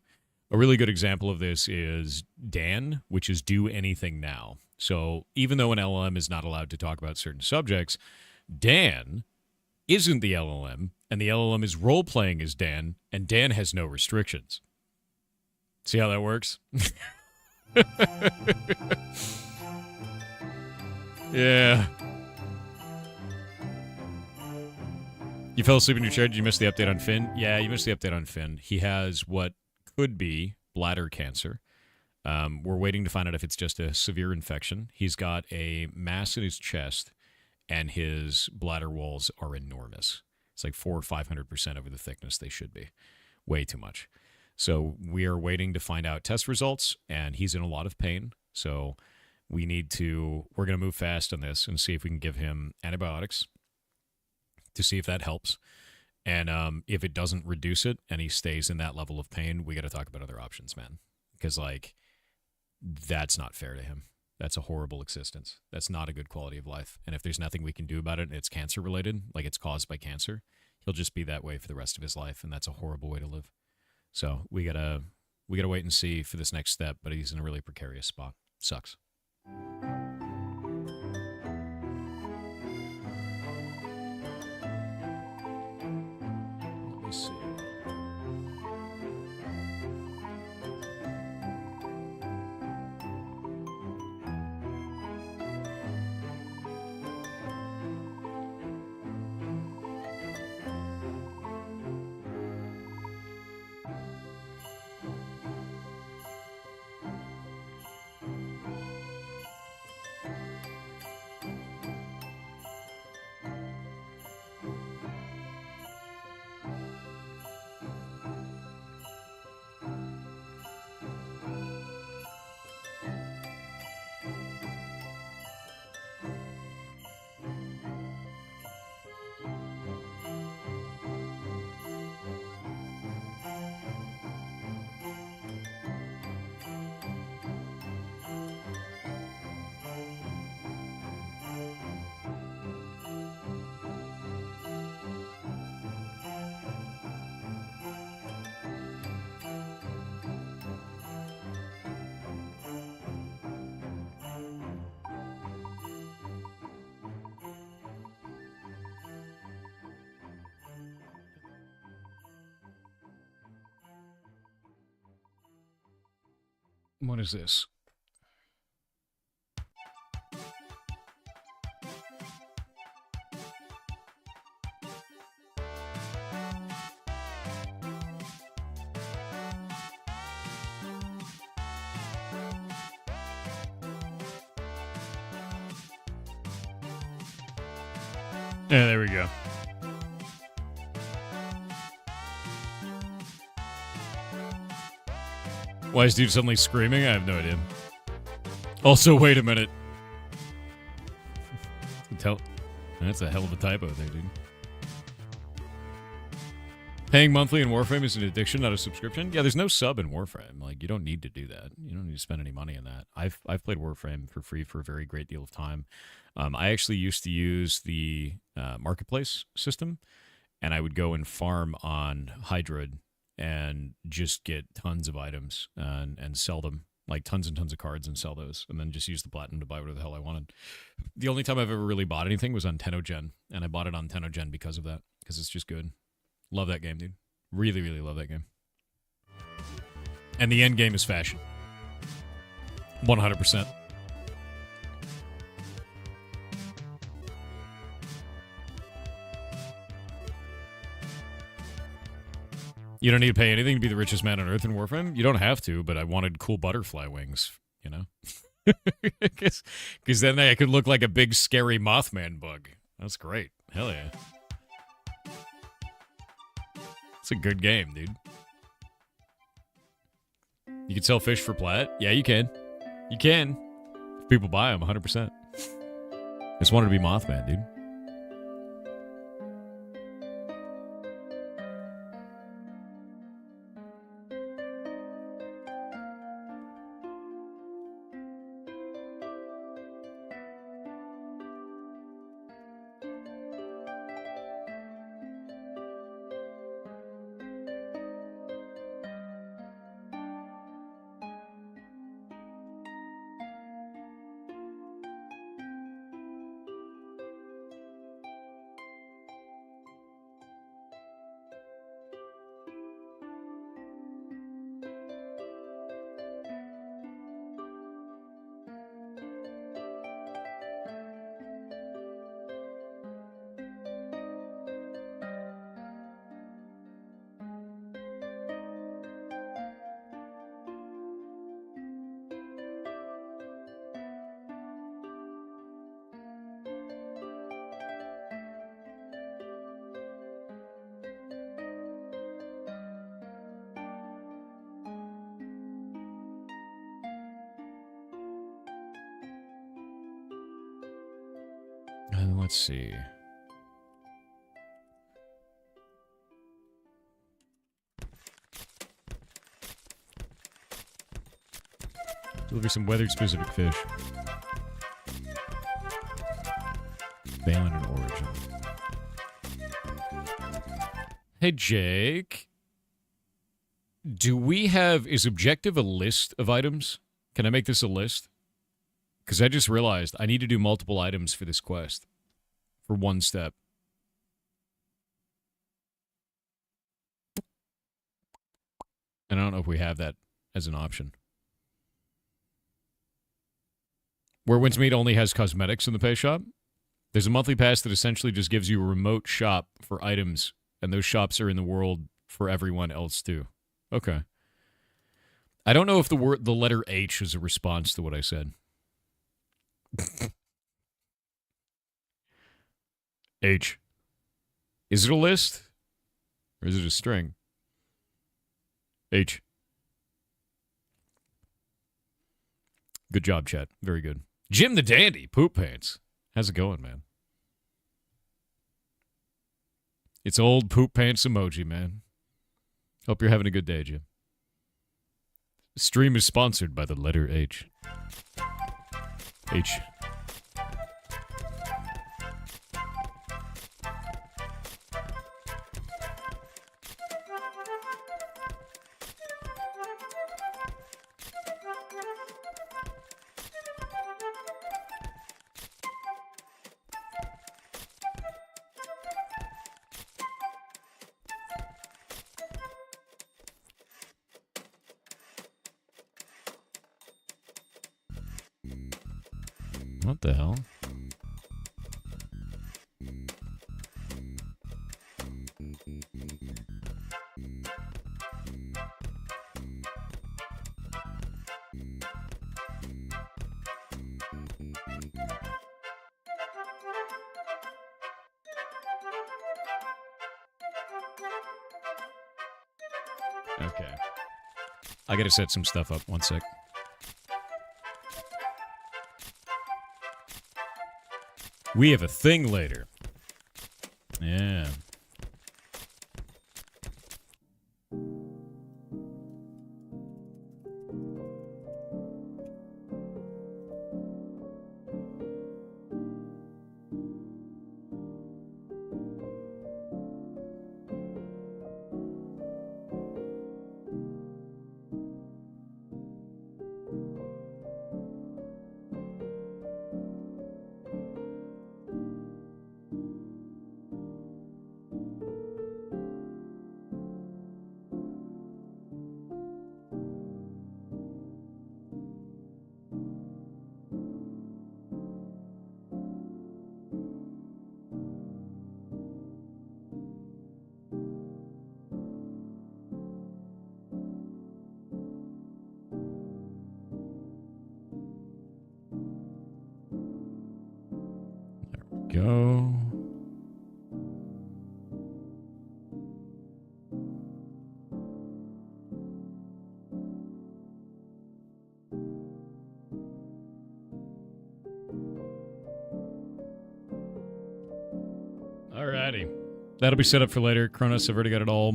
A: A really good example of this is Dan, which is do anything now. So even though an LLM is not allowed to talk about certain subjects, Dan isn't the LLM, and the LLM is role-playing as Dan, and Dan has no restrictions. See how that works? Yeah. You fell asleep in your chair. Did you miss the update on Finn? Yeah, you missed the update on Finn. He has what could be bladder cancer. We're waiting to find out if it's just a severe infection. He's got a mass in his chest, and his bladder walls are enormous. It's like 400 or 500% over the thickness they should be. Way too much. So we are waiting to find out test results, and he's in a lot of pain. So we're going to move fast on this and see if we can give him antibiotics to see if that helps. And if it doesn't reduce it and he stays in that level of pain, we got to talk about other options, man. Because, like, that's not fair to him. That's a horrible existence. That's not a good quality of life. And if there's nothing we can do about it and it's cancer related, like it's caused by cancer, he'll just be that way for the rest of his life. And that's a horrible way to live. So we gotta wait and see for this next step, but he's in a really precarious spot. Sucks. Let me see. What is this? Yeah, there we go. Why is dude suddenly screaming? I have no idea. Also, wait a minute. That's a hell of a typo there, dude. Paying monthly in Warframe is an addiction, not a subscription. Yeah, there's no sub in Warframe. Like, you don't need to do that. You don't need to spend any money on that. I've played Warframe for free for a very great deal of time. I actually used to use the marketplace system, and I would go and farm on Hydroid and just get tons of items and sell them, like tons and tons of cards, and sell those, and then just use the platinum to buy whatever the hell I wanted. The only time I've ever really bought anything was on Tennogen, and I bought it on Tennogen because of that, because it's just good. Love that game, dude. Really, really love that game. And the end game is fashion. 100%. You don't need to pay anything to be the richest man on Earth in Warframe? You don't have to, but I wanted cool butterfly wings, you know? Because then I could look like a big, scary Mothman bug. That's great. Hell yeah. It's a good game, dude. You can sell fish for plat? Yeah, you can. You can. If people buy them, 100%. I just wanted to be Mothman, dude. Let's see. Deliver some weather-specific fish. Balin and Origin. Hey, Jake. Is Objective a list of items? Can I make this a list? Because I just realized I need to do multiple items for this quest. For one step. And I don't know if we have that as an option. Where Windsmeet only has cosmetics in the pay shop, there's a monthly pass that essentially just gives you a remote shop for items, and those shops are in the world for everyone else too. Okay. I don't know if the letter H is a response to what I said. H. Is it a list? Or is it a string? H. Good job, chat. Very good. Jim the Dandy, Poop Pants. How's it going, man? It's old Poop Pants emoji, man. Hope you're having a good day, Jim. Stream is sponsored by the letter H. H. What the hell? Okay. I gotta set some stuff up. One sec. We have a thing later. Yeah. Go. Alrighty. That'll be set up for later. Kronos, I've already got it all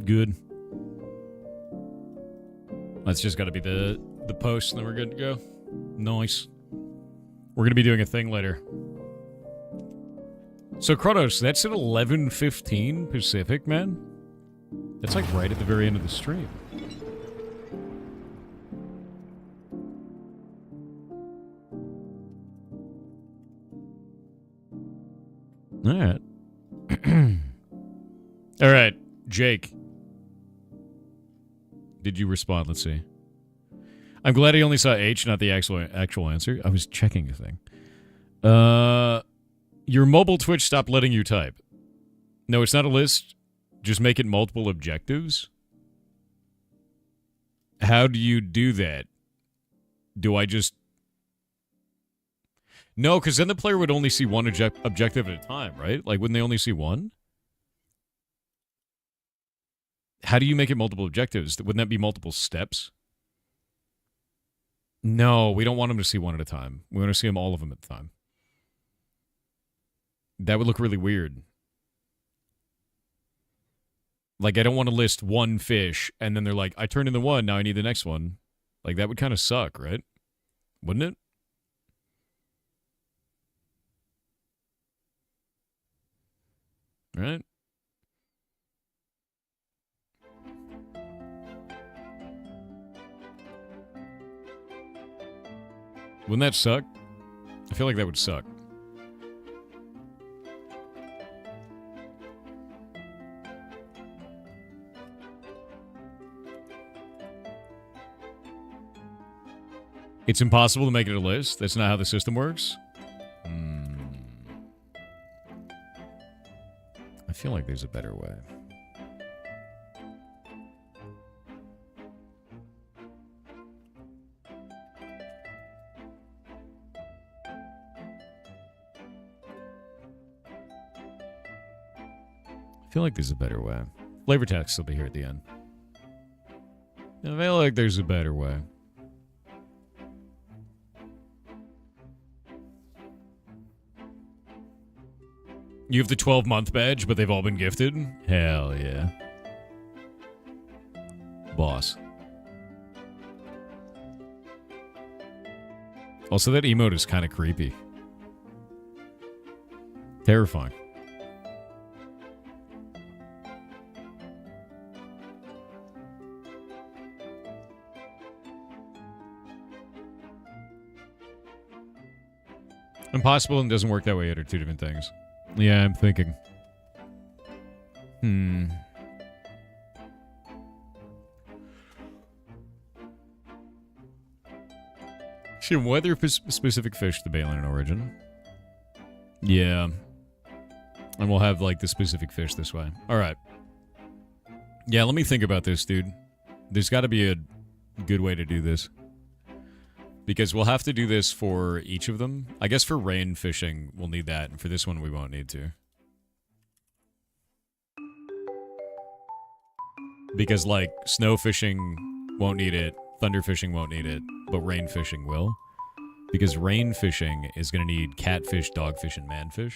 A: good. That's just got to be the post, and then we're good to go. Nice. We're going to be doing a thing later. So, Kronos, that's at 11:15 Pacific, man? That's like right at the very end of the stream. Alright. Alright, Jake. Did you respond? Let's see. I'm glad I only saw H, not the actual answer. I was checking a thing. Your mobile Twitch stopped letting you type. No, it's not a list. Just make it multiple objectives. How do you do that? Do I just... No, because then the player would only see one objective at a time, right? Like, wouldn't they only see one? How do you make it multiple objectives? Wouldn't that be multiple steps? No, we don't want them to see one at a time. We want to see them all of them at a time. That would look really weird. Like, I don't want to list one fish, and then they're like, I turned in the one, now I need the next one. Like, that would kind of suck, right? Wouldn't it? Right? Wouldn't that suck? I feel like that would suck. It's impossible to make it a list? That's not how the system works? I feel like there's a better way. I feel like there's a better way. Flavor text will be here at the end. I feel like there's a better way. You have the 12-month badge, but they've all been gifted? Hell yeah. Boss. Also, that emote is kind of creepy. Terrifying. Impossible and doesn't work that way are two different things. Yeah, I'm thinking. Shit, weather specific fish, the baleen in origin. Yeah. And we'll have, like, the specific fish this way. Alright. Yeah, let me think about this, dude. There's got to be a good way to do this. Because we'll have to do this for each of them. I guess for rain fishing, we'll need that. And for this one, we won't need to. Because, like, snow fishing won't need it. Thunder fishing won't need it. But rain fishing will. Because rain fishing is going to need catfish, dogfish, and manfish.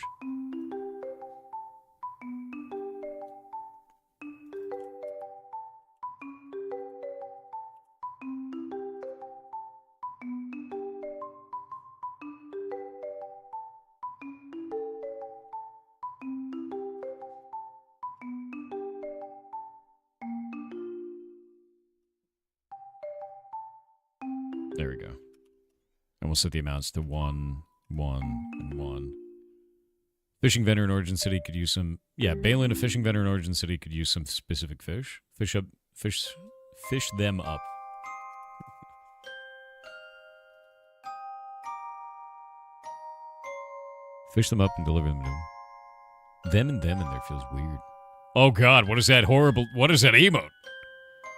A: There we go. And we'll set the amounts to 1, 1, and 1. Fishing vendor in Origin City could use some... Yeah, Balin, a fishing vendor in Origin City, could use some specific fish. Fish them up. Fish them up and deliver them to them. Them and them in there feels weird. Oh god, what is that horrible... What is that emote?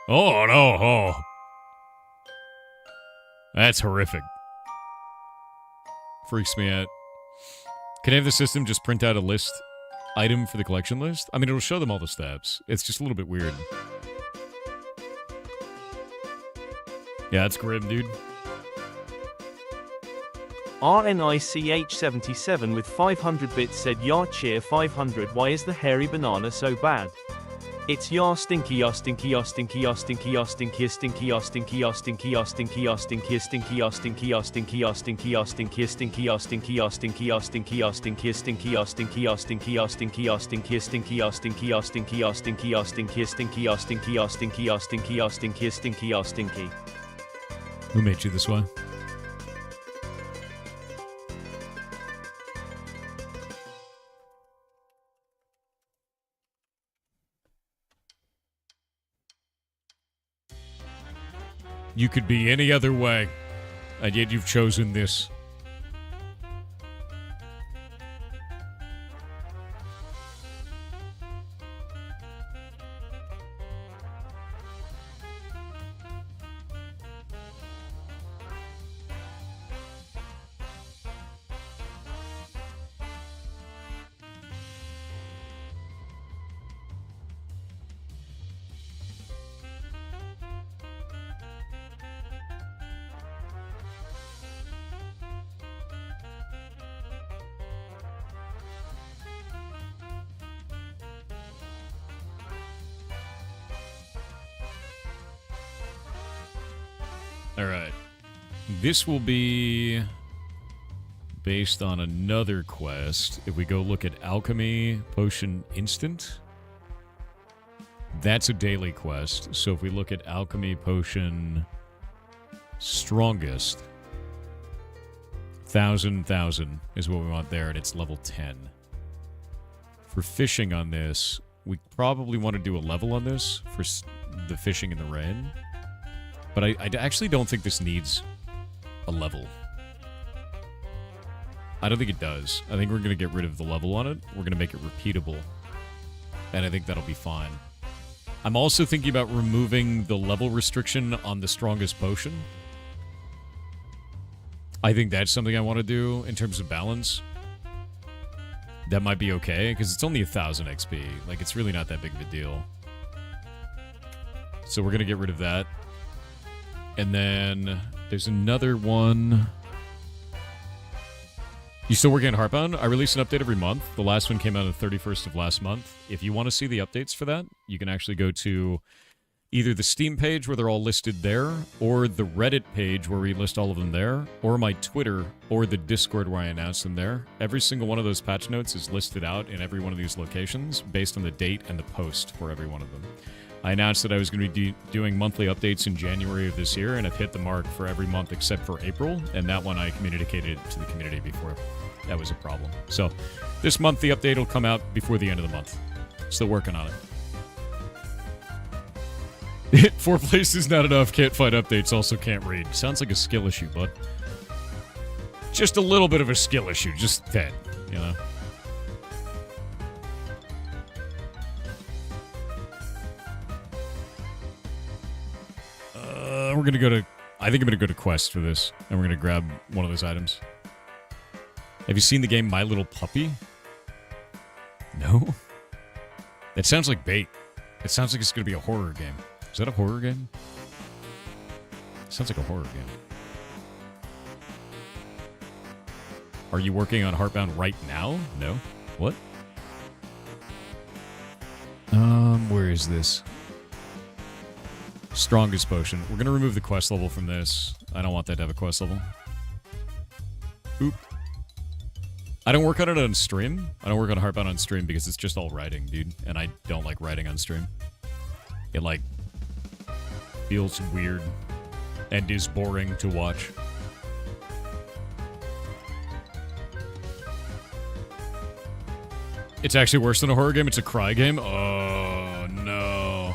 A: Oh no, oh. That's horrific. Freaks me out. Can I have the system just print out a list item for the collection list? I mean, it'll show them all the steps. It's just a little bit weird. Yeah, it's grim, dude.
B: RNICH77 with 500 bits said, "Yar cheer 500, why is the hairy banana so bad? It's yar stinky, yar stinky, yar stinky, yar stinky, yar stinky, stinky, yar stinky, yar stinky, yar stinky, yar stinky, stinky, yar stinky, yar stinky, yar stinky, yar stinky, stinky, yar stinky, yar stinky, yar stinky, yar stinky, stinky, yar stinky, yar stinky, yar stinky, yar stinky, stinky, yar stinky, yar stinky, yar stinky, yar stinky, stinky, yar stinky, yar stinky, yar stinky, yar stinky, stinky, yar stinky."
A: Who made you this way? You could be any other way, and yet you've chosen this. Alright. This will be based on another quest. If we go look at Alchemy Potion Instant, that's a daily quest. So if we look at Alchemy Potion Strongest, 1,000 is what we want there, and it's level 10. For fishing on this, we probably want to do a level on this for the fishing in the rain. But I actually don't think this needs a level. I don't think it does. I think we're going to get rid of the level on it. We're going to make it repeatable. And I think that'll be fine. I'm also thinking about removing the level restriction on the strongest potion. I think that's something I want to do in terms of balance. That might be okay, because it's only 1,000 XP. Like, it's really not that big of a deal. So we're going to get rid of that. And then there's another one. You still working on Heartbound? I release an update every month. The last one came out on the 31st of last month. If you want to see the updates for that, you can actually go to either the Steam page where they're all listed there, or the Reddit page where we list all of them there, or my Twitter, or the Discord where I announce them there. Every single one of those patch notes is listed out in every one of these locations based on the date and the post for every one of them. I announced that I was going to be doing monthly updates in January of this year, and I've hit the mark for every month except for April, and that one I communicated to the community before that was a problem. So this month the update will come out before the end of the month. Still working on it. 4 places not enough, can't find updates, also can't read. Sounds like a skill issue, bud. Just a little bit of a skill issue, just 10, you know? We're gonna go to... I think I'm gonna go to Quest for this, and we're gonna grab one of those items. Have you seen the game My Little Puppy? No? It sounds like bait. It sounds like it's gonna be a horror game. Is that a horror game? Sounds like a horror game. Are you working on Heartbound right now? No. What? Where is this? Strongest potion. We're gonna remove the quest level from this. I don't want that to have a quest level. Oop. I don't work on it on stream. I don't work on Heartbound on stream because it's just all writing, dude. And I don't like writing on stream. It, like, feels weird and is boring to watch. It's actually worse than a horror game. It's a cry game. Oh, no.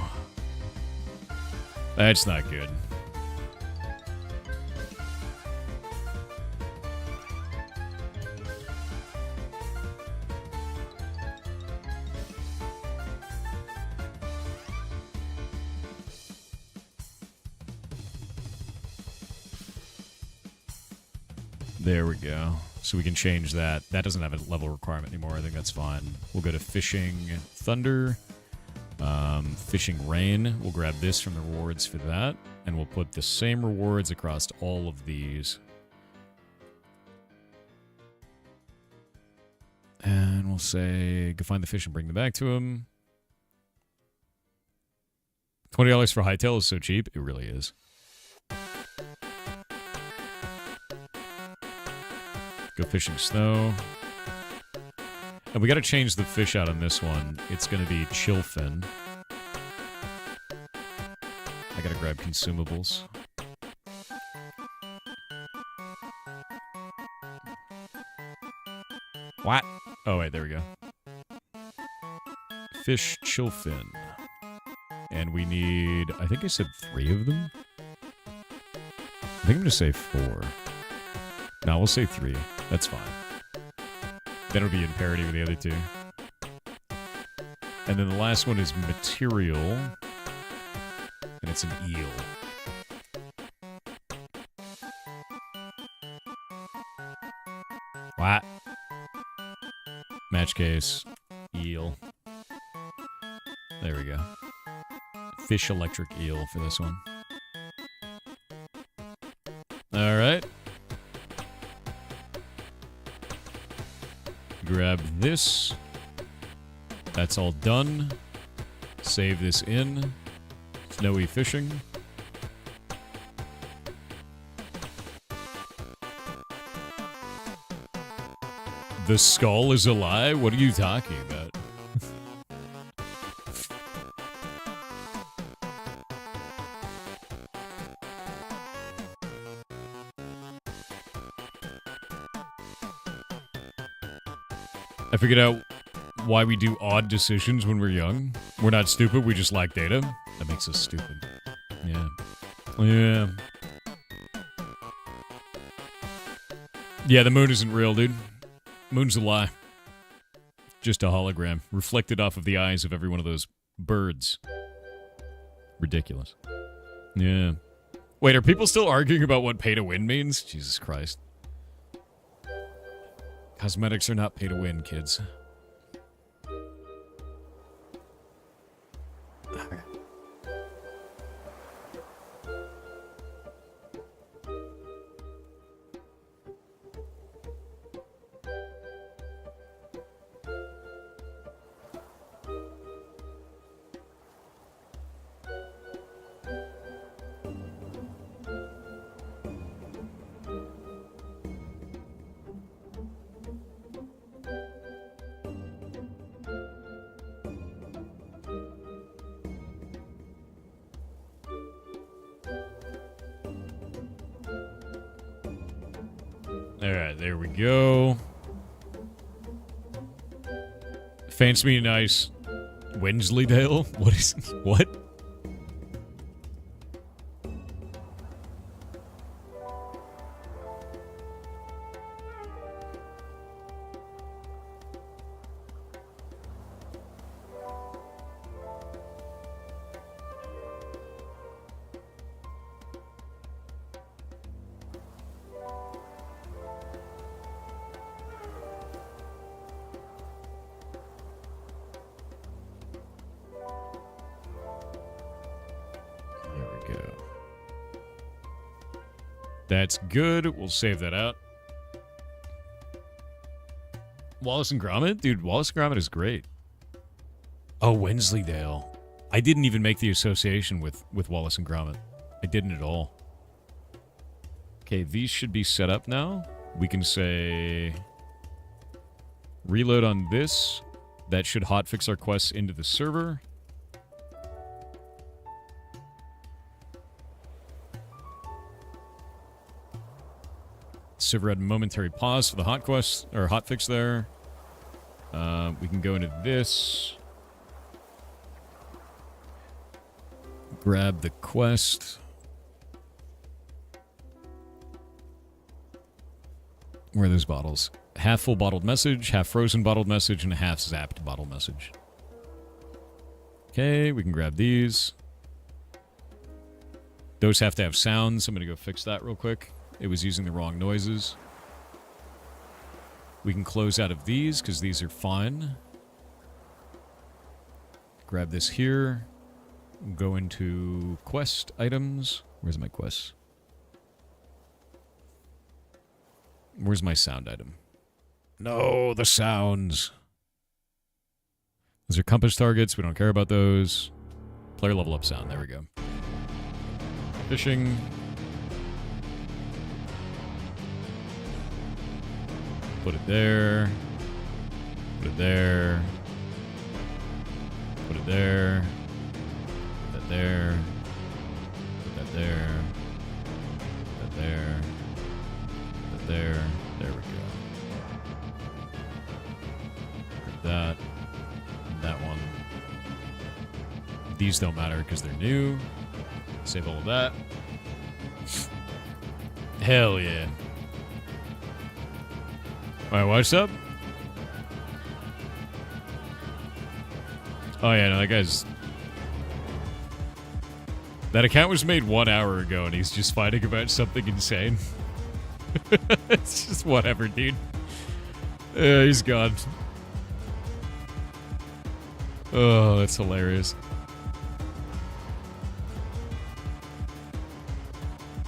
A: That's not good. There we go. So we can change that. That doesn't have a level requirement anymore. I think that's fine. We'll go to Fishing Thunder. Fishing Rain. We'll grab this from the rewards for that. And we'll put the same rewards across all of these. And we'll say, go find the fish and bring them back to him. $20 for Hightail is so cheap. It really is. Go fishing snow. And we gotta change the fish out on this one. It's gonna be Chillfin. I gotta grab consumables. What? Oh, wait, there we go. Fish Chillfin. And we need... I think I said 3 of them? I think I'm gonna say 4. No, we'll say 3. That's fine. Then it'll be in parity with the other 2. And then the last one is material. And it's an eel. What? Match case. Eel. There we go. Fish electric eel for this one. Alright. Grab this. That's all done. Save this in. Snowy fishing. The skull is a lie? What are you talking about? I figured out why we do odd decisions when we're young. We're not stupid, we just lack data. That makes us stupid. Yeah. Yeah. Yeah, the moon isn't real, dude. Moon's a lie. Just a hologram, reflected off of the eyes of every one of those birds. Ridiculous. Yeah. Wait, are people still arguing about what pay to win means? Jesus Christ. Cosmetics are not pay to win, kids. Alright, there we go. Fancy me nice. Wensleydale? What is... What? go. That's good. We'll save that out. Wallace and Gromit? Dude, Wallace and Gromit is great. Oh, Wensleydale. I didn't even make the association with Wallace and Gromit. I didn't at all. Okay, these should be set up now. We can say... reload on this. That should hotfix our quests into the server. Server had a momentary pause for the hot quest or hotfix there. We can go into this. Grab the quest. Where are those bottles? Half full bottled message, half frozen bottled message, and a half zapped bottle message. Okay, we can grab these. Those have to have sounds. I'm going to go fix that real quick. It was using the wrong noises. We can close out of these because these are fine. Grab this here. Go into quest items. Where's my quest? Where's my sound item? No, the sounds. Those are compass targets. We don't care about those. Player level up sound. There we go. Fishing. Put it there. Put it there. Put it there. Put that there. Put that there. Put that there. Put that there. There we go. Grab that. And that one. These don't matter because they're new. Save all of that. Hell yeah. Alright, what's up? Oh yeah, no, that guy's... That account was made 1 hour ago and he's just fighting about something insane. It's just whatever, dude. He's gone. Oh, that's hilarious.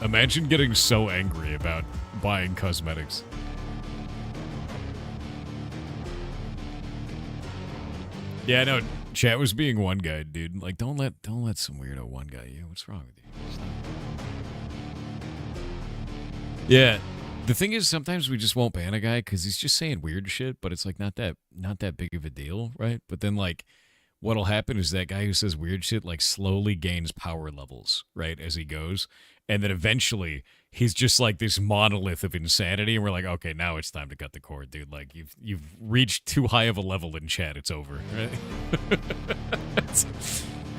A: Imagine getting so angry about buying cosmetics. Yeah, no, chat was being one guy, dude. Like, don't let some weirdo one guy you. What's wrong with you? Stop. Yeah, the thing is, sometimes we just won't ban a guy because he's just saying weird shit, but it's like not that big of a deal, right? But then like, what'll happen is that guy who says weird shit like slowly gains power levels, right, as he goes, and then eventually he's just like this monolith of insanity, and we're like, okay, now it's time to cut the cord, dude. Like you've reached too high of a level in chat. It's over. Right?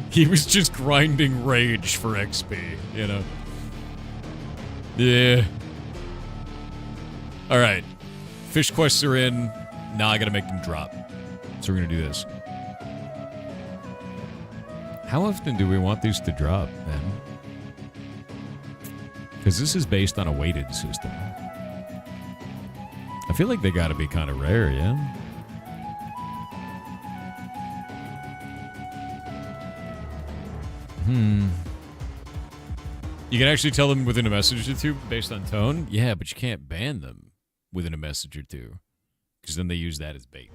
A: He was just grinding rage for XP, you know. Yeah. All right, fish quests are in. Now I gotta make them drop. So we're gonna do this. How often do we want these to drop, man? Because this is based on a weighted system. I feel like they gotta be kind of rare, yeah? You can actually tell them within a message or two based on tone? Yeah, but you can't ban them within a message or two. Because then they use that as bait.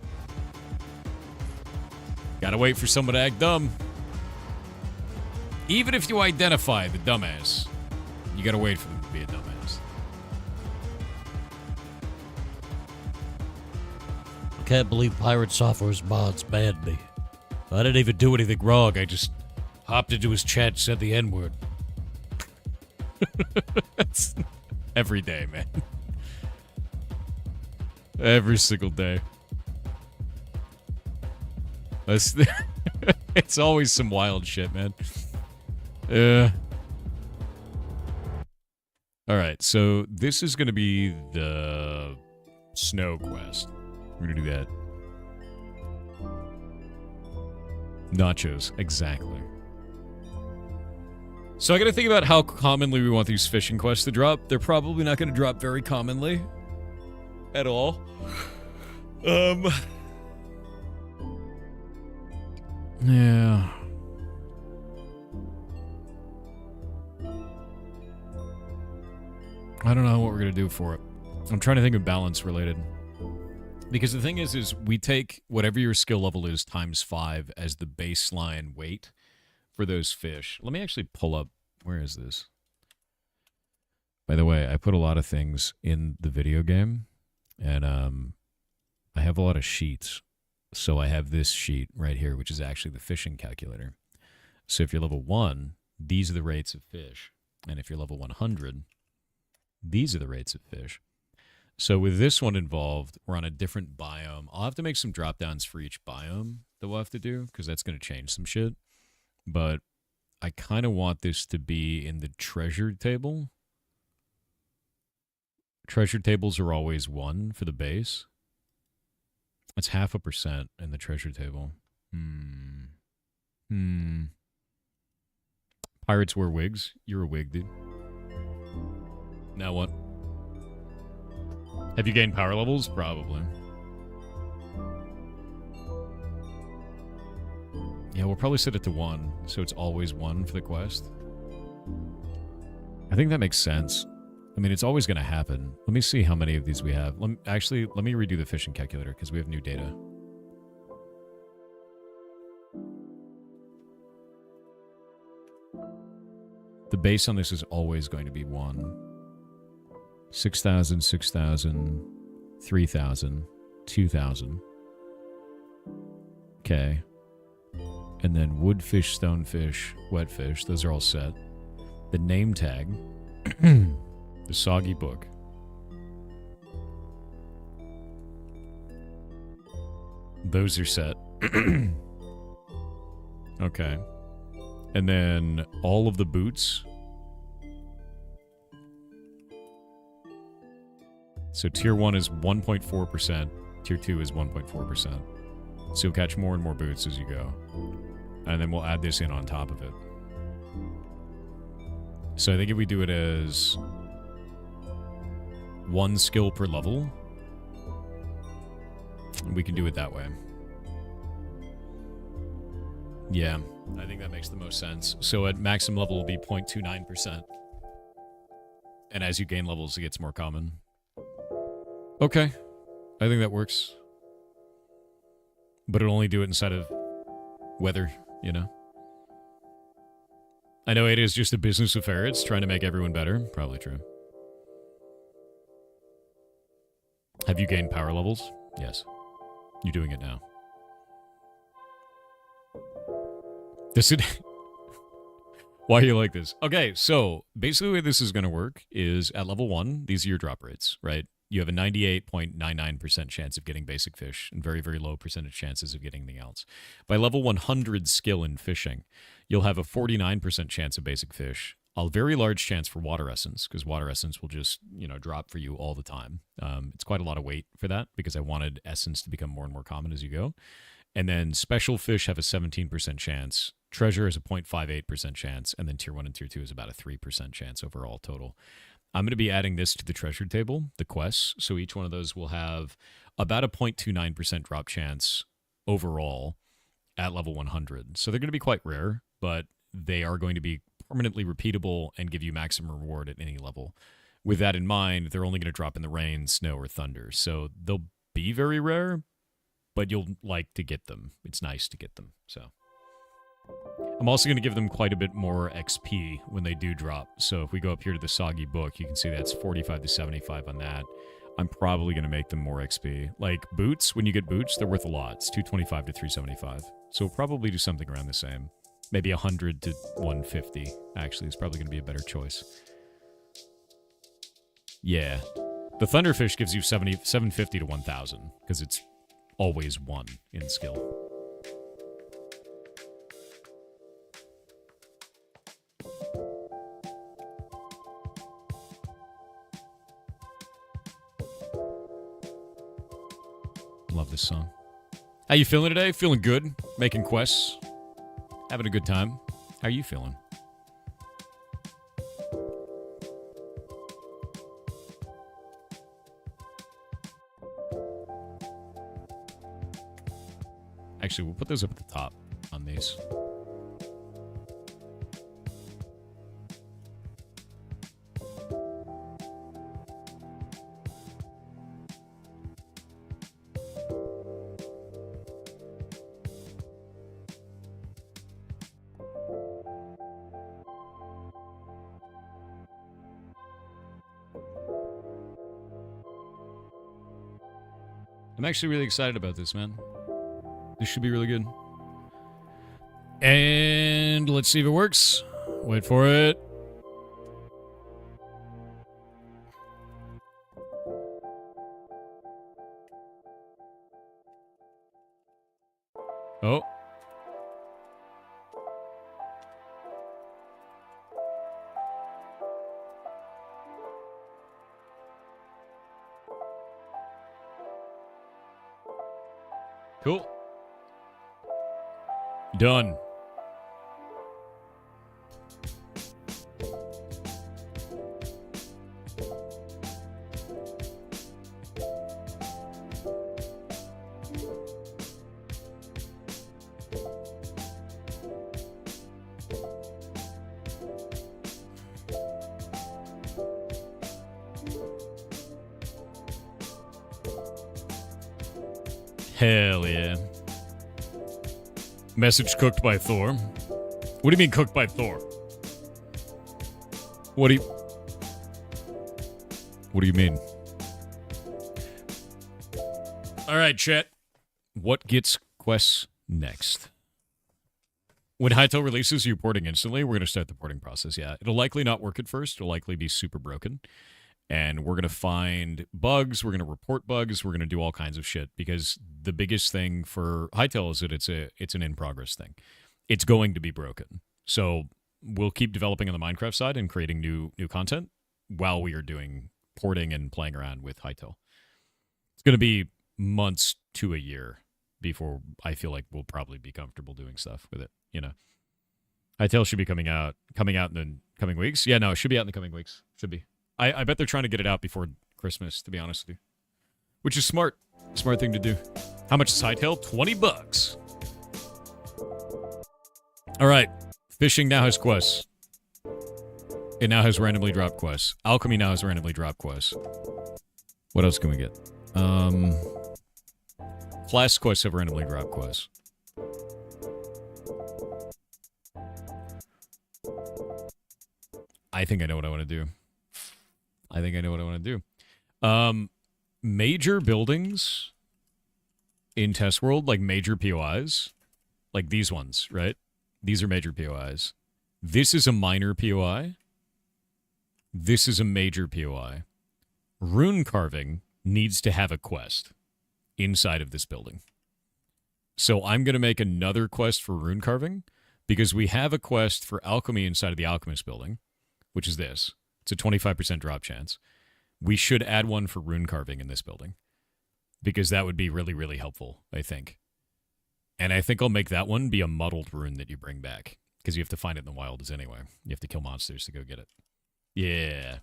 A: Gotta wait for someone to act dumb. Even if you identify the dumbass, you gotta wait for them to be a dumbass.
C: I can't believe Pirate Software's mods banned me. I didn't even do anything wrong. I just hopped into his chat and said the N-word.
A: That's every day, man. Every single day. It's always some wild shit, man. Alright, so this is going to be the snow quest. We're going to do that. Nachos, exactly. So I got to think about how commonly we want these fishing quests to drop. They're probably not going to drop very commonly. At all. Yeah. I don't know what we're going to do for it. I'm trying to think of balance related. Because the thing is we take whatever your skill level is times 5 as the baseline weight for those fish. Let me actually pull up. Where is this? By the way, I put a lot of things in the video game, and I have a lot of sheets. So I have this sheet right here, which is actually the fishing calculator. So if you're level 1, these are the rates of fish. And if you're level 100, these are the rates of fish. So with this one involved, we're on a different biome. I'll have to make some drop downs for each biome that we'll have to do, because that's going to change some shit. But I kind of want this to be in the treasure table. Treasure tables are always 1 for the base. That's 0.5% in the treasure table. Pirates wear wigs. You're a wig, dude. Now what? Have you gained power levels? Probably. Yeah, we'll probably set it to 1, so it's always 1 for the quest. I think that makes sense. I mean, it's always going to happen. Let me see how many of these we have. Let me redo the fishing calculator, because we have new data. The base on this is always going to be 1. 6,000, 6,000, 3,000, 2,000. Okay. And then woodfish, stonefish, wetfish. Those are all set. The name tag. The soggy book. Those are set. Okay. And then all of the boots. So tier 1 is 1.4%. Tier 2 is 1.4%. So you'll catch more and more boots as you go. And then we'll add this in on top of it. So I think if we do it as 1 skill per level, we can do it that way. Yeah, I think that makes the most sense. So at maximum level will be 0.29%. And as you gain levels, it gets more common. Okay, I think that works. But it'll only do it inside of weather, you know? I know it is just a business affair. It's trying to make everyone better. Probably true. Have you gained power levels? Yes. You're doing it now. This is... Why are you like this? Okay, so basically the way this is going to work is at level 1, these are your drop rates, right? You have a 98.99% chance of getting basic fish and very, very low percentage chances of getting anything else. By level 100 skill in fishing, you'll have a 49% chance of basic fish, a very large chance for water essence, because water essence will just, drop for you all the time. It's quite a lot of weight for that, because I wanted essence to become more and more common as you go. And then special fish have a 17% chance. Treasure has a 0.58% chance. And then tier 1 and tier 2 is about a 3% chance overall total. I'm going to be adding this to the treasure table, the quests. So each one of those will have about a 0.29% drop chance overall at level 100. So they're going to be quite rare, but they are going to be permanently repeatable and give you maximum reward at any level. With that in mind, they're only going to drop in the rain, snow, or thunder. So they'll be very rare, but you'll like to get them. It's nice to get them. So I'm also going to give them quite a bit more XP when they do drop. So if we go up here to the soggy book, you can see that's 45 to 75 on that. I'm probably going to make them more XP. Like boots, when you get boots, they're worth a lot. It's 225 to 375. So we'll probably do something around the same. Maybe 100 to 150, actually. It's probably going to be a better choice. Yeah. The Thunderfish gives you 750 to 1,000, because it's always 1 in skill. Love this song. How you feeling today? Feeling good? Making quests? Having a good time? How are you feeling? Actually, we'll put those up at the top on these. I'm actually really excited about this, man. This should be really good. And let's see if it works. Wait for it. Oh. Cool. Done. Hell yeah. Message cooked by Thor. What do you mean cooked by Thor? What do you mean? All right, chat. What gets quests next? When Hytale releases, you porting instantly. We're going to start the porting process, yeah. It'll likely not work at first. It'll likely be super broken. And we're going to find bugs. We're going to report bugs. We're going to do all kinds of shit because the biggest thing for Hytale is that it's an in-progress thing. It's going to be broken. So we'll keep developing on the Minecraft side and creating new content while we are doing porting and playing around with Hytale. It's going to be months to a year before I feel like we'll probably be comfortable doing stuff with it, you know. Hytale should be coming out in the coming weeks. Yeah, no, it should be out in the coming weeks. Should be. I bet they're trying to get it out before Christmas, to be honest with you. Which is smart. Smart thing to do. How much is Hytale? $20. All right. Fishing now has quests. It now has randomly dropped quests. Alchemy now has randomly dropped quests. What else can we get? Class quests have randomly dropped quests. I think I know what I want to do. Major buildings in Test World, like major POIs, like these ones, right? These are major POIs. This is a minor POI. This is a major POI. Rune carving needs to have a quest inside of this building. So I'm going to make another quest for rune carving because we have a quest for alchemy inside of the alchemist building, which is this. It's a 25% drop chance. We should add one for rune carving in this building because that would be really, really helpful, I think. And I think I'll make that one be a muddled rune that you bring back because you have to find it in the wilds anyway. You have to kill monsters to go get it. Yeah.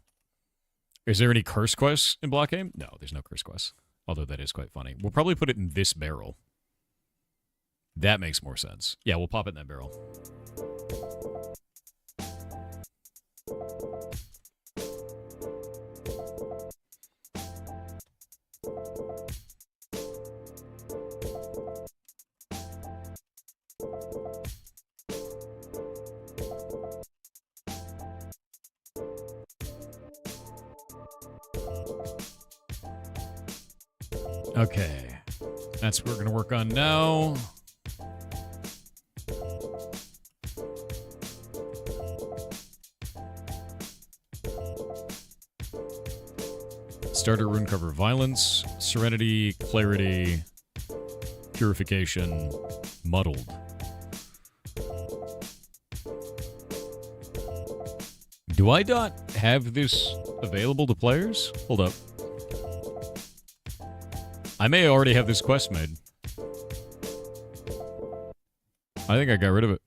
A: Is there any curse quests in Block Game? No, there's no curse quests, although that is quite funny. We'll probably put it in this barrel. That makes more sense. Yeah, we'll pop it in that barrel. Okay, that's what we're going to work on now. Starter rune cover violence, serenity, clarity, purification, muddled. Do I not have this available to players? Hold up. I may already have this quest made. I think I got rid of it.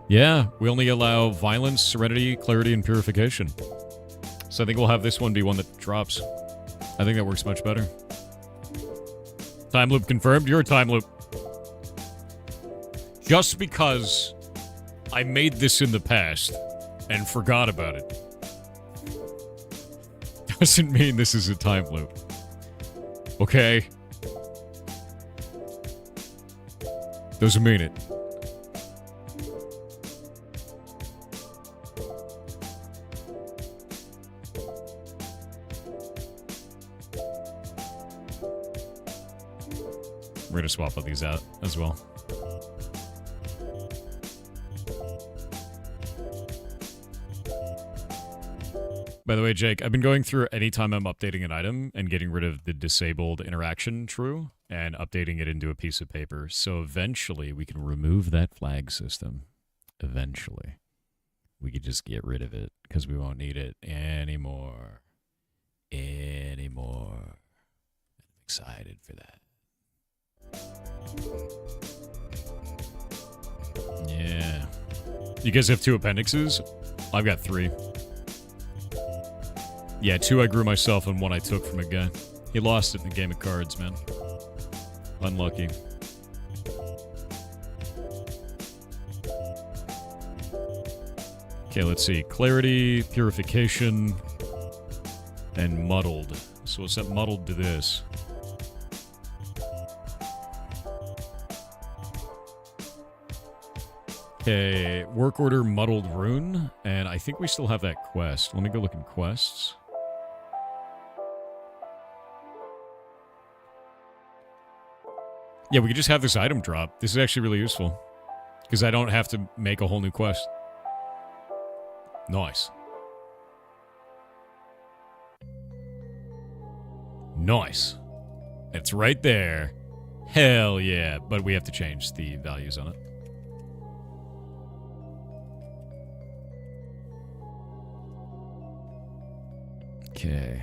A: Yeah, we only allow violence, serenity, clarity, and purification. So I think we'll have this one be one that drops. I think that works much better. Time loop confirmed. You're a time loop. Just because I made this in the past and forgot about it doesn't mean this is a time loop. Okay? Doesn't mean it. We're gonna swap all these out as well. By the way, Jake, I've been going through anytime I'm updating an item and getting rid of the disabled interaction true and updating it into a piece of paper. So eventually we can remove that flag system. Eventually. We could just get rid of it because we won't need it anymore. I'm excited for that. Yeah. You guys have 2 appendixes? I've got 3. Yeah, 2 I grew myself and 1 I took from a guy. He lost it in the game of cards, man. Unlucky. Okay, let's see. Clarity, purification, and muddled. So we'll set muddled to this. Okay, work order muddled rune, and I think we still have that quest. Let me go look in quests. Yeah, we could just have this item drop. This is actually really useful. Because I don't have to make a whole new quest. Nice. Nice. It's right there. Hell yeah. But we have to change the values on it. Okay.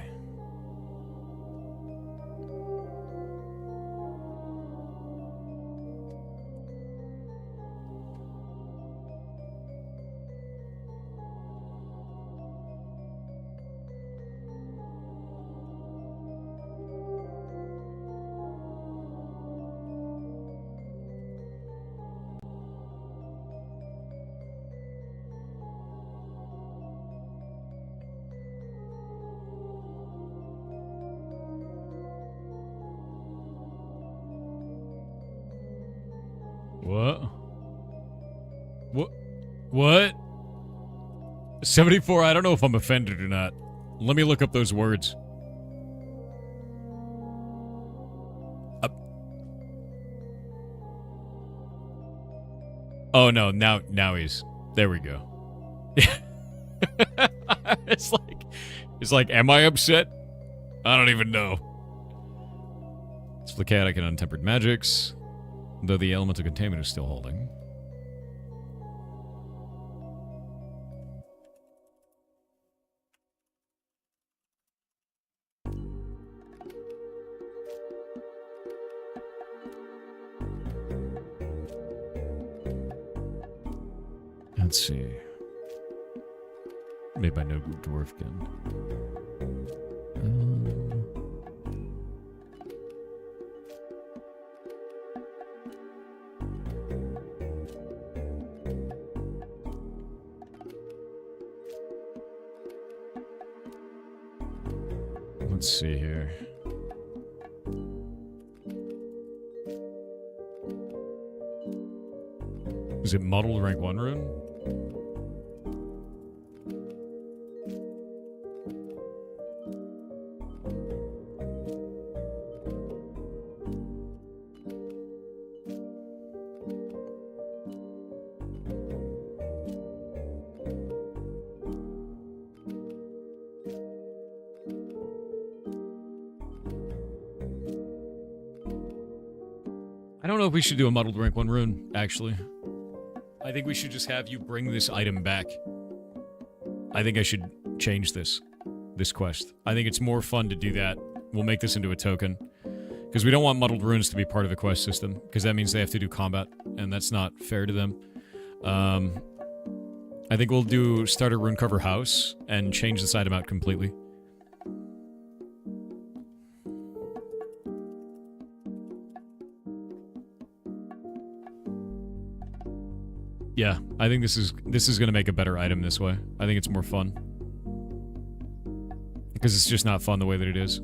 A: What? 74, I don't know if I'm offended or not. Let me look up those words. Oh no, now he's... There we go. It's like, am I upset? I don't even know. It's Flicatic and Untempered Magics, though the Elemental Containment is still holding. Let's see. Made by No Dwarfkin. Let's see here. Is it muddled rank 1 rune? I don't know if we should do a muddled rank 1 rune, actually. I think we should just have you bring this item back. I think I should change this quest. I think it's more fun to do that. We'll make this into a token. Because we don't want muddled runes to be part of the quest system. Because that means they have to do combat. And that's not fair to them. I think we'll do Starter Rune Cover House. And change this item out completely. Yeah, I think this is going to make a better item this way. I think it's more fun. Because it's just not fun the way that it is.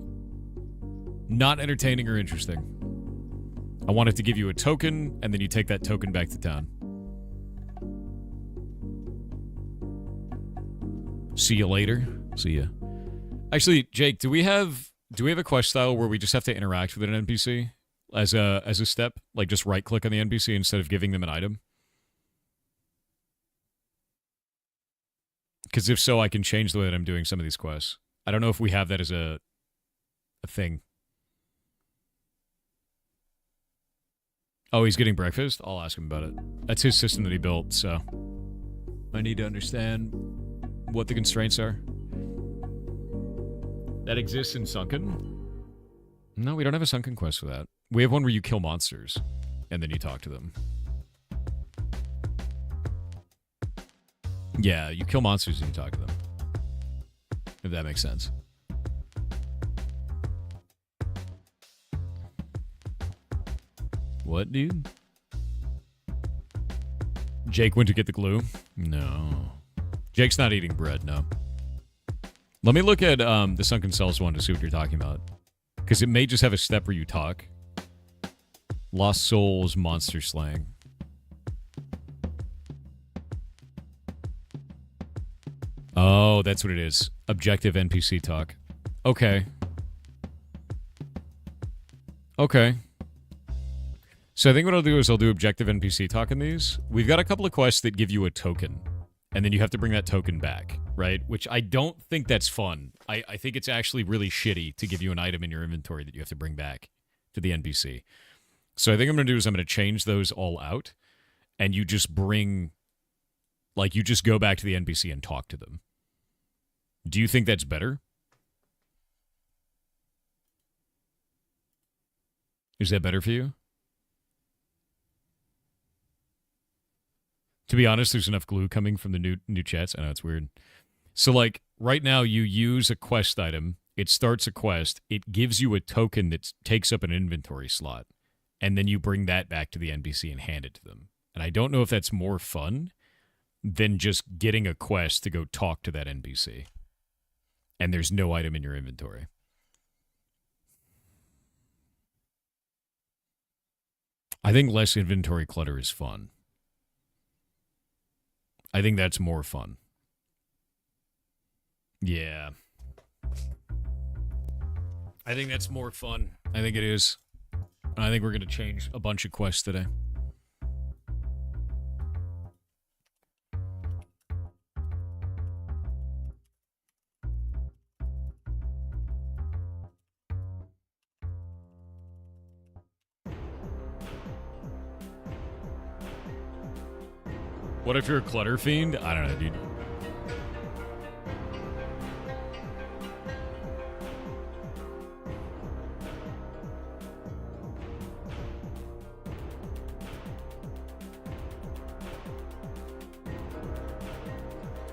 A: Not entertaining or interesting. I want it to give you a token, and then you take that token back to town. See you later. See ya. Actually, Jake, do we have a quest style where we just have to interact with an NPC? as a step? Like just right click on the NPC instead of giving them an item? Because if so, I can change the way that I'm doing some of these quests. I don't know if we have that as a thing. Oh, he's getting breakfast? I'll ask him about it. That's his system that he built, so I need to understand what the constraints are. That exists in Sunken? No, we don't have a Sunken quest for that. We have one where you kill monsters, and then you talk to them. Yeah, you kill monsters and you talk to them. If that makes sense. What, dude? Jake went to get the glue? No. Jake's not eating bread, no. Let me look at the Sunken Cells one to see what you're talking about. Because it may just have a step where you talk. Lost Souls Monster Slaying. Oh, that's what it is. Objective NPC talk. Okay. Okay. So I think what I'll do is I'll do objective NPC talk in these. We've got a couple of quests that give you a token. And then you have to bring that token back, right? Which I don't think that's fun. I think it's actually really shitty to give you an item in your inventory that you have to bring back to the NPC. So I think I'm going to do is I'm going to change those all out. And you just bring... Like, you just go back to the NPC and talk to them. Do you think that's better? Is that better for you? To be honest, there's enough glue coming from the new chats. I know it's weird. So, like, right now you use a quest item. It starts a quest. It gives you a token that takes up an inventory slot. And then you bring that back to the NPC and hand it to them. And I don't know if that's more fun than just getting a quest to go talk to that NPC. And there's no item in your inventory. I think less inventory clutter is fun. I think that's more fun. Yeah. I think that's more fun. I think it is. I think we're going to change a bunch of quests today. What if you're a clutter fiend? I don't know, dude.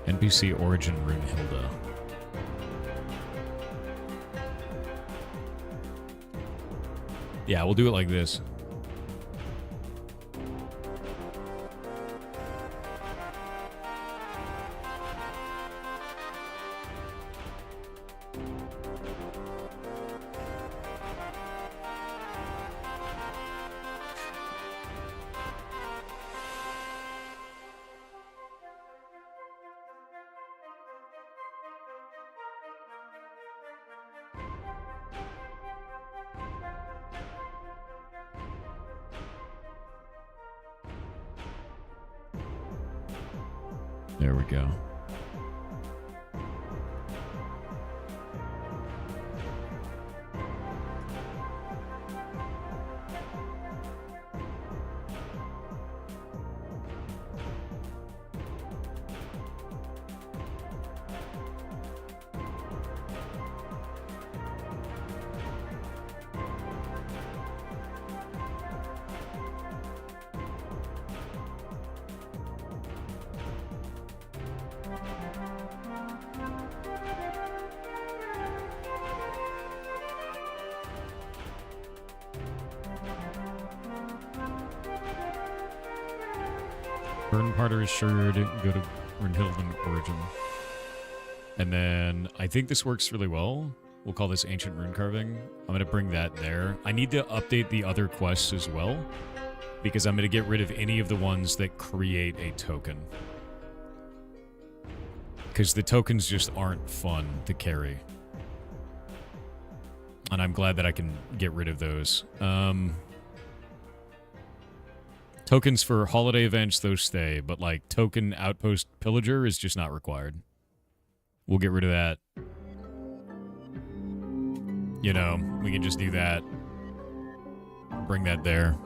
A: NPC Origin Runehilda. Yeah, we'll do it like this. There we go. Bernparter is sure to go to Runehilden Origin. And then I think this works really well. We'll call this Ancient Rune Carving. I'm going to bring that there. I need to update the other quests as well, because I'm going to get rid of any of the ones that create a token. Because the tokens just aren't fun to carry. And I'm glad that I can get rid of those. Tokens for holiday events, those stay, but like token outpost pillager is just not required. We'll get rid of that. You know, we can just do that. Bring that there.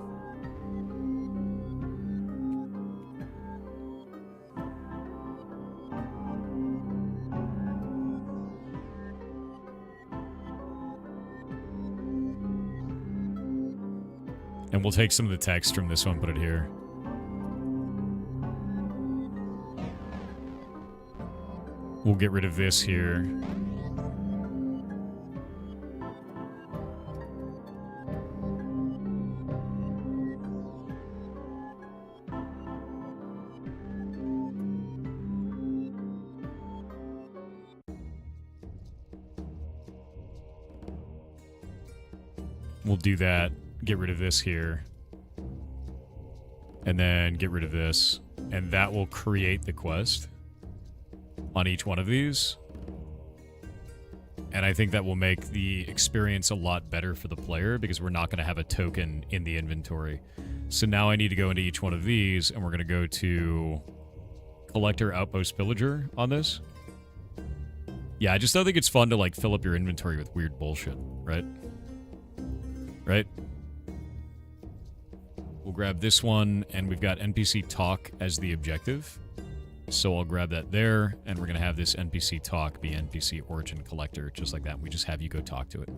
A: And we'll take some of the text from this one, put it here. We'll get rid of this here. We'll do that. Get rid of this here. And then get rid of this. And that will create the quest on each one of these. And I think that will make the experience a lot better for the player because we're not going to have a token in the inventory. So now I need to go into each one of these and we're going to go to Collector Outpost Pillager on this. Yeah, I just don't think it's fun to like fill up your inventory with weird bullshit, right? Right? We'll grab this one, and we've got NPC Talk as the objective. So I'll grab that there, and we're going to have this NPC Talk be NPC Origin Collector, just like that. We just have you go talk to it.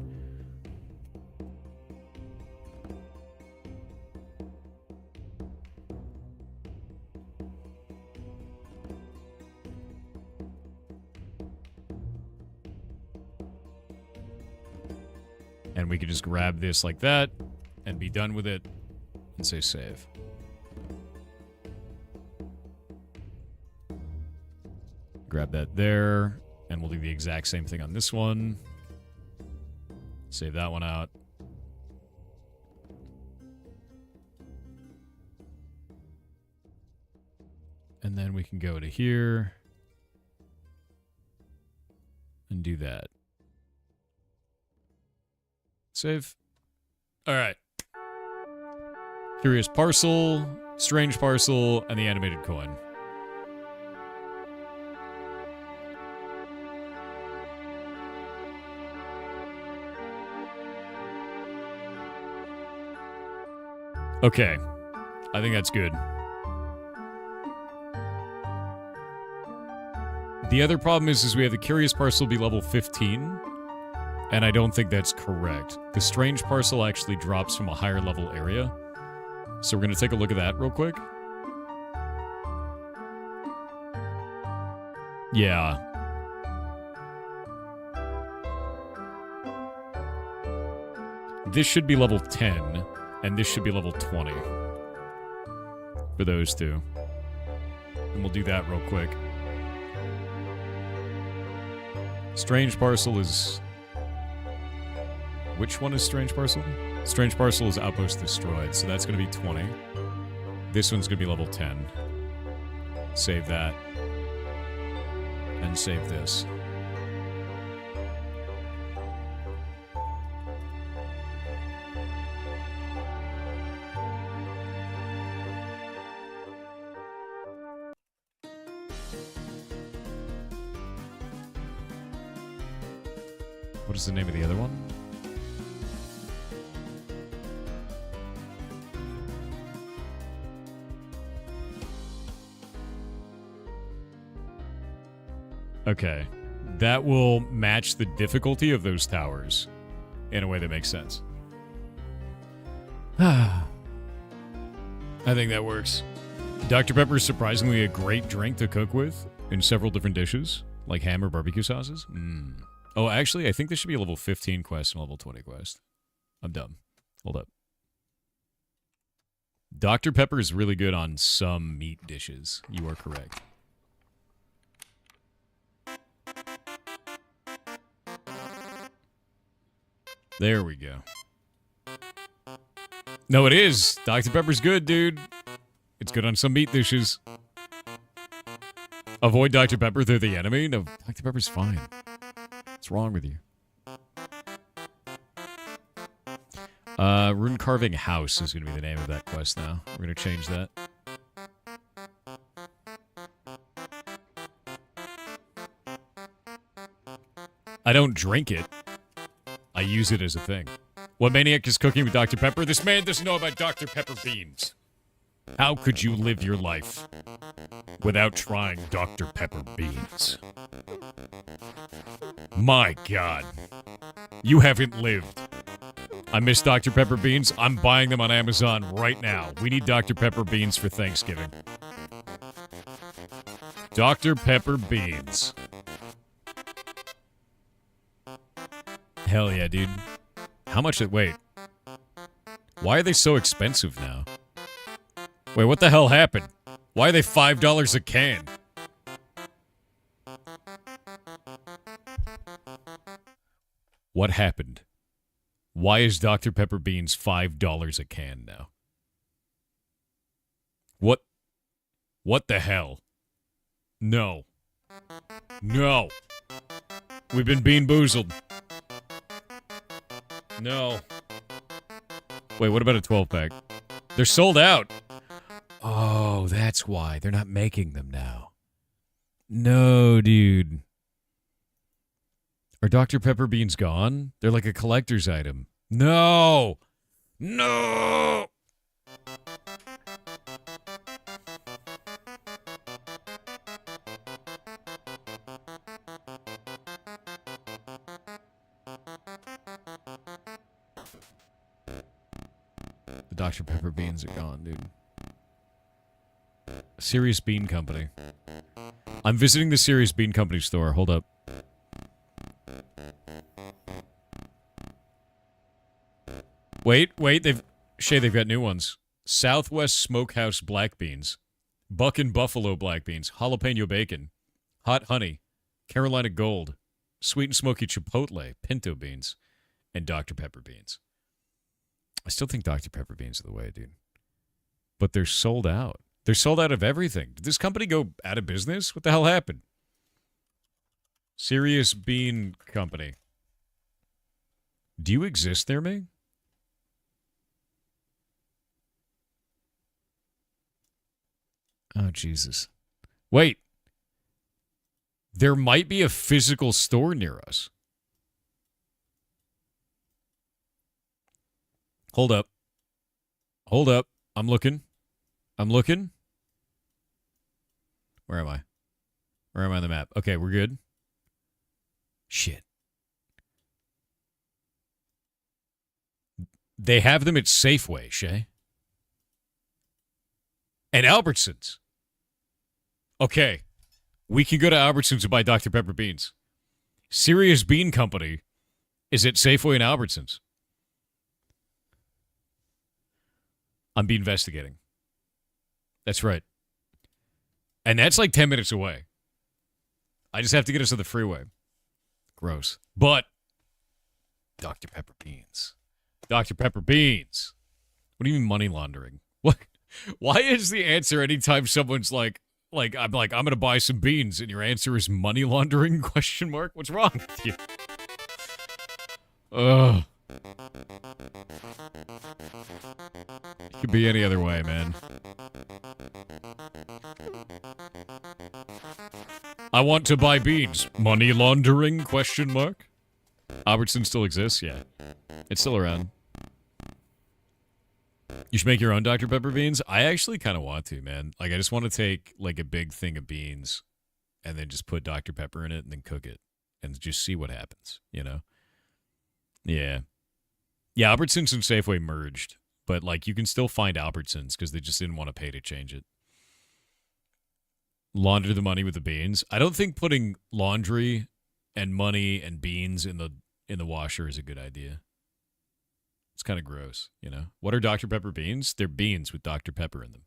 A: And we can just grab this like that, and be done with it. And say save. Grab that there, and we'll do the exact same thing on this one. Save that one out. And then we can go to here and do that. Save. All right. Curious Parcel, Strange Parcel, and the Animated Coin. Okay. I think that's good. The other problem is we have the Curious Parcel be level 15, and I don't think that's correct. The Strange Parcel actually drops from a higher level area. So we're going to take a look at that real quick. Yeah. This should be level 10, and this should be level 20. For those two. And we'll do that real quick. Strange Parcel is... Which one is Strange Parcel? Strange Parcel is Outpost Destroyed, so that's going to be 20. This one's going to be level 10. Save that. And save this. What is the name of the other one? Okay. That will match the difficulty of those towers in a way that makes sense. I think that works. Dr. Pepper is surprisingly a great drink to cook with in several different dishes, like ham or barbecue sauces. Oh, actually, I think this should be a level 15 quest and a level 20 quest. I'm dumb. Hold up. Dr. Pepper is really good on some meat dishes. You are correct. There we go. No, it is. Dr. Pepper's good, dude. It's good on some meat dishes. Avoid Dr. Pepper, they're the enemy? No, Dr. Pepper's fine. What's wrong with you? Rune Carving House is going to be the name of that quest now. We're going to change that. I don't drink it. I use it as a thing. What maniac is cooking with Dr. Pepper? This man doesn't know about Dr. Pepper beans. How could you live your life without trying Dr. Pepper beans? My God. You haven't lived. I miss Dr. Pepper beans. I'm buying them on Amazon right now. We need Dr. Pepper beans for Thanksgiving. Dr. Pepper beans. Hell yeah, dude. How much wait. Why are they so expensive now? Wait, what the hell happened? Why are they $5 a can? What happened? Why is Dr. Pepper beans $5 a can now? What the hell? No. No. We've been bean-boozled. No. Wait, what about a 12-pack? They're sold out. Oh, that's why. They're not making them now. No, dude. Are Dr. Pepper beans gone? They're like a collector's item. No! No! The Dr. Pepper beans are gone, dude. Serious Bean Company. I'm visiting the Serious Bean Company store. Hold up. Wait, they've got new ones. Southwest Smokehouse black beans, Buck and Buffalo black beans, jalapeno bacon, hot honey, Carolina Gold, sweet and smoky chipotle, pinto beans, and Dr. Pepper beans. I still think Dr. Pepper beans are the way, dude. But they're sold out. They're sold out of everything. Did this company go out of business? What the hell happened? Serious Bean Company. Do you exist near me? Oh, Jesus. Wait. There might be a physical store near us. Hold up. Hold up. I'm looking. Where am I? Where am I on the map? Okay, we're good. Shit. They have them at Safeway, Shay. And Albertsons. Okay. We can go to Albertsons and buy Dr. Pepper beans. Serious Bean Company is at Safeway and Albertsons. I'm being investigating. That's right. And that's like 10 minutes away. I just have to get us to the freeway. Gross. But Dr. Pepper beans. Dr. Pepper beans. What do you mean money laundering? What? Why is the answer anytime someone's like I'm going to buy some beans and your answer is money laundering? Question mark? What's wrong with you? Ugh. It could be any other way, man. I want to buy beans. Money laundering? Question mark. Albertson still exists? Yeah. It's still around. You should make your own Dr. Pepper beans? I actually kind of want to, man. Like, I just want to take, like, a big thing of beans and then just put Dr. Pepper in it and then cook it and just see what happens, you know? Yeah. Yeah, Albertsons and Safeway merged, but, like, you can still find Albertsons because they just didn't want to pay to change it. Launder the money with the beans. I don't think putting laundry and money and beans in the washer is a good idea. It's kind of gross, you know? What are Dr. Pepper beans? They're beans with Dr. Pepper in them.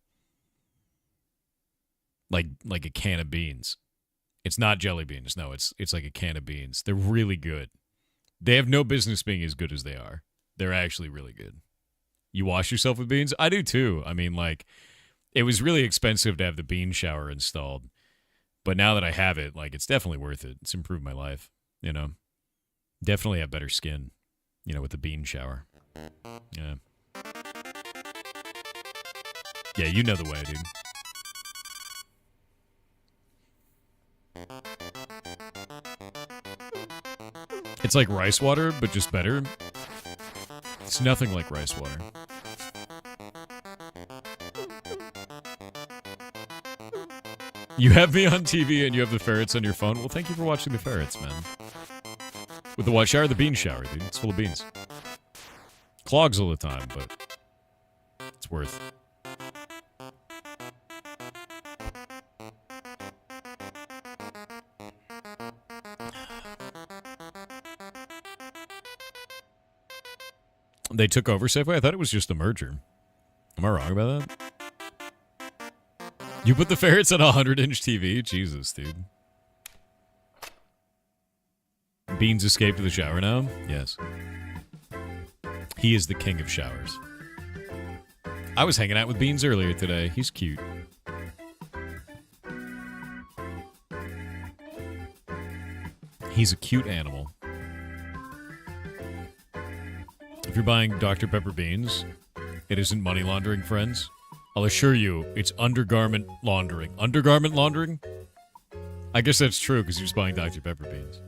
A: Like a can of beans. It's not jelly beans. No, it's like a can of beans. They're really good. They have no business being as good as they are. They're actually really good. You wash yourself with beans? I do too. I mean, like, it was really expensive to have the bean shower installed. But now that I have it, like, it's definitely worth it. It's improved my life, you know? Definitely have better skin, you know, with the bean shower. Yeah. Yeah, you know the way, dude. It's like rice water, but just better. It's nothing like rice water. You have me on TV and you have the ferrets on your phone? Well, thank you for watching the ferrets, man. With the what shower? The bean shower, dude. It's full of beans. Clogs all the time, but it's worth. They took over Safeway? I thought it was just a merger. Am I wrong about that? You put the ferrets on a 100-inch TV? Jesus, dude. Beans escaped to the shower now? Yes. He is the king of showers. I was hanging out with Beans earlier today. He's cute. He's a cute animal. If you're buying Dr. Pepper beans, it isn't money laundering, friends. I'll assure you, it's undergarment laundering. Undergarment laundering? I guess that's true because you're just buying Dr. Pepper beans.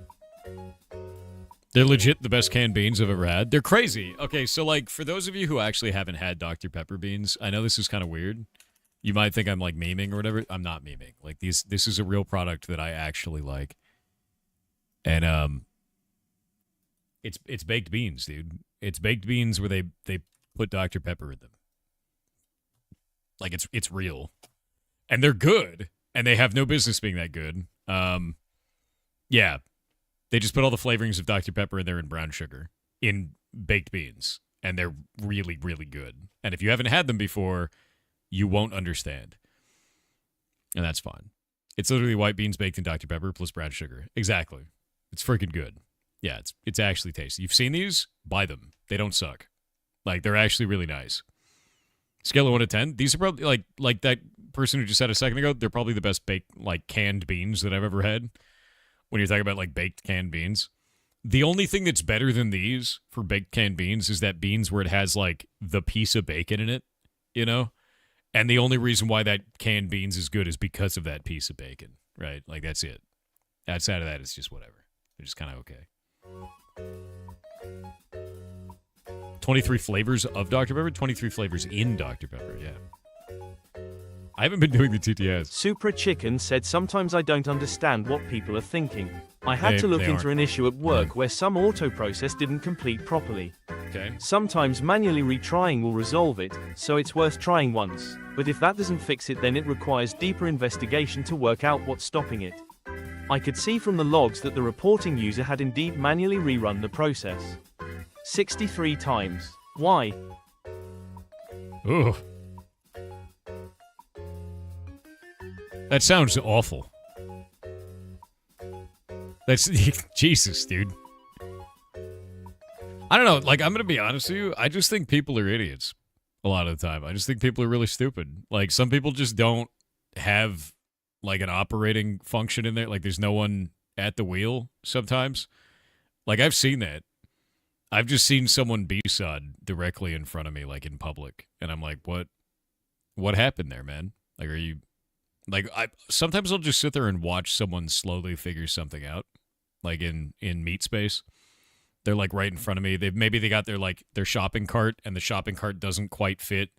A: They're legit the best canned beans I've ever had. They're crazy. Okay, so like for those of you who actually haven't had Dr. Pepper beans, I know this is kind of weird. You might think I'm like memeing or whatever. I'm not memeing. Like this is a real product that I actually like. And it's baked beans, dude. It's baked beans where they put Dr. Pepper in them. Like it's real. And they're good. And they have no business being that good. Yeah. They just put all the flavorings of Dr. Pepper in there and brown sugar in baked beans. And they're really, really good. And if you haven't had them before, you won't understand. And that's fine. It's literally white beans baked in Dr. Pepper plus brown sugar. Exactly. It's freaking good. Yeah, it's actually tasty. You've seen these? Buy them. They don't suck. Like, they're actually really nice. Scale of 1 to 10, these are probably, like that person who just said a second ago, they're probably the best baked, like, canned beans that I've ever had. When you're talking about, like, baked canned beans. The only thing that's better than these for baked canned beans is that beans where it has, like, the piece of bacon in it, you know? And the only reason why that canned beans is good is because of that piece of bacon, right? Like, that's it. Outside of that, it's just whatever. They're just kind of okay. 23 flavors of Dr. Pepper? 23 flavors in Dr. Pepper, yeah. I haven't been doing the TTS.
B: Supra Chicken said, sometimes I don't understand what people are thinking. I had to look into an issue at work where some auto process didn't complete properly.
A: Okay.
B: Sometimes manually retrying will resolve it, so it's worth trying once. But if that doesn't fix it, then it requires deeper investigation to work out what's stopping it. I could see from the logs that the reporting user had indeed manually rerun the process 63 times. Why?
A: Ugh. That sounds awful. That's Jesus, dude. I don't know. Like, I'm gonna be honest with you. I just think people are idiots a lot of the time. I just think people are really stupid. Like, some people just don't have like an operating function in there. Like, there's no one at the wheel sometimes. Like, I've seen that. I've just seen someone B-sod directly in front of me, like in public, and I'm like, what happened there, man? Like, are you? Like, sometimes I'll just sit there and watch someone slowly figure something out, like in meat space. They're like right in front of me. Maybe they got their shopping cart, and the shopping cart doesn't quite fit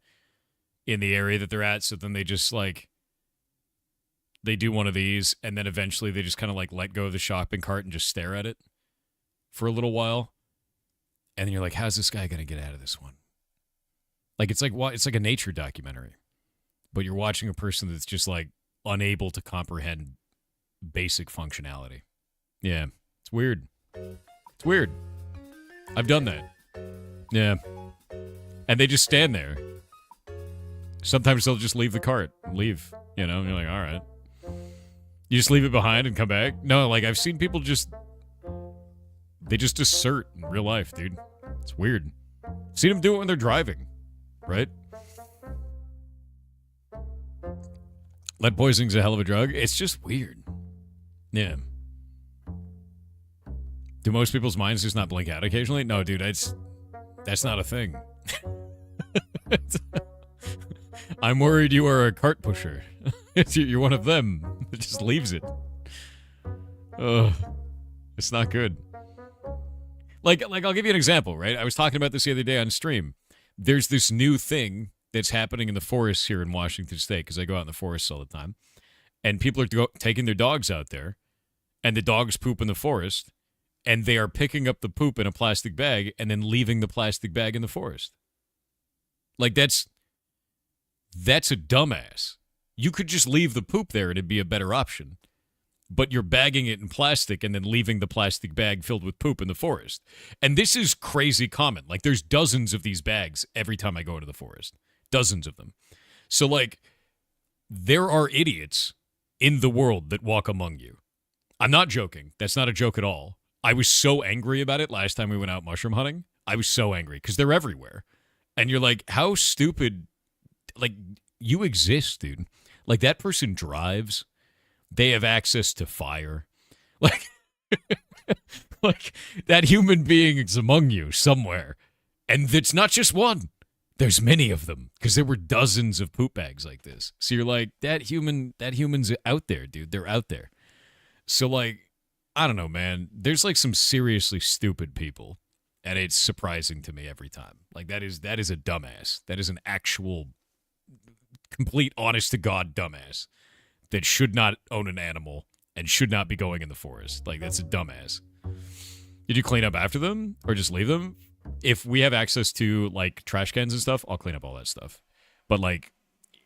A: in the area that they're at. So then they just like they do one of these, and then eventually they just kind of like let go of the shopping cart and just stare at it for a little while. And then you're like, how's this guy gonna get out of this one? Like it's like a nature documentary. But you're watching a person that's just, like, unable to comprehend basic functionality. Yeah. It's weird. It's weird. I've done that. Yeah. And they just stand there. Sometimes they'll just leave the cart. Leave. You know? And you're like, all right. You just leave it behind and come back? No, like, I've seen people just... They just assert in real life, dude. It's weird. Seen them do it when they're driving. Right? Lead poisoning's a hell of a drug. It's just weird. Yeah. Do most people's minds just not blink out occasionally? No, dude, That's not a thing. I'm worried you are a cart pusher. You're one of them that just leaves it. Ugh. It's not good. Like I'll give you an example, right? I was talking about this the other day on stream. There's this new thing that's happening in the forests here in Washington State, because I go out in the forests all the time, and people are taking their dogs out there, and the dogs poop in the forest, and they are picking up the poop in a plastic bag and then leaving the plastic bag in the forest. Like, that's a dumbass. You could just leave the poop there and it'd be a better option. But you're bagging it in plastic and then leaving the plastic bag filled with poop in the forest. And this is crazy common. Like, there's dozens of these bags every time I go into the forest. Dozens of them. So, like, there are idiots in the world that walk among you. I'm not joking. That's not a joke at all. I was so angry about it last time we went out mushroom hunting. I was so angry because they're everywhere. And you're like, how stupid, like, you exist, dude. Like, that person drives. They have access to fire. Like, like, that human being is among you somewhere. And it's not just one. There's many of them, because there were dozens of poop bags like this. So you're like, that human's out there, dude. They're out there. So, like, I don't know, man. There's, like, some seriously stupid people, and it's surprising to me every time. Like, that is a dumbass. That is an actual, complete, honest-to-God dumbass that should not own an animal and should not be going in the forest. Like, that's a dumbass. Did you clean up after them or just leave them? If we have access to, like, trash cans and stuff, I'll clean up all that stuff. But, like,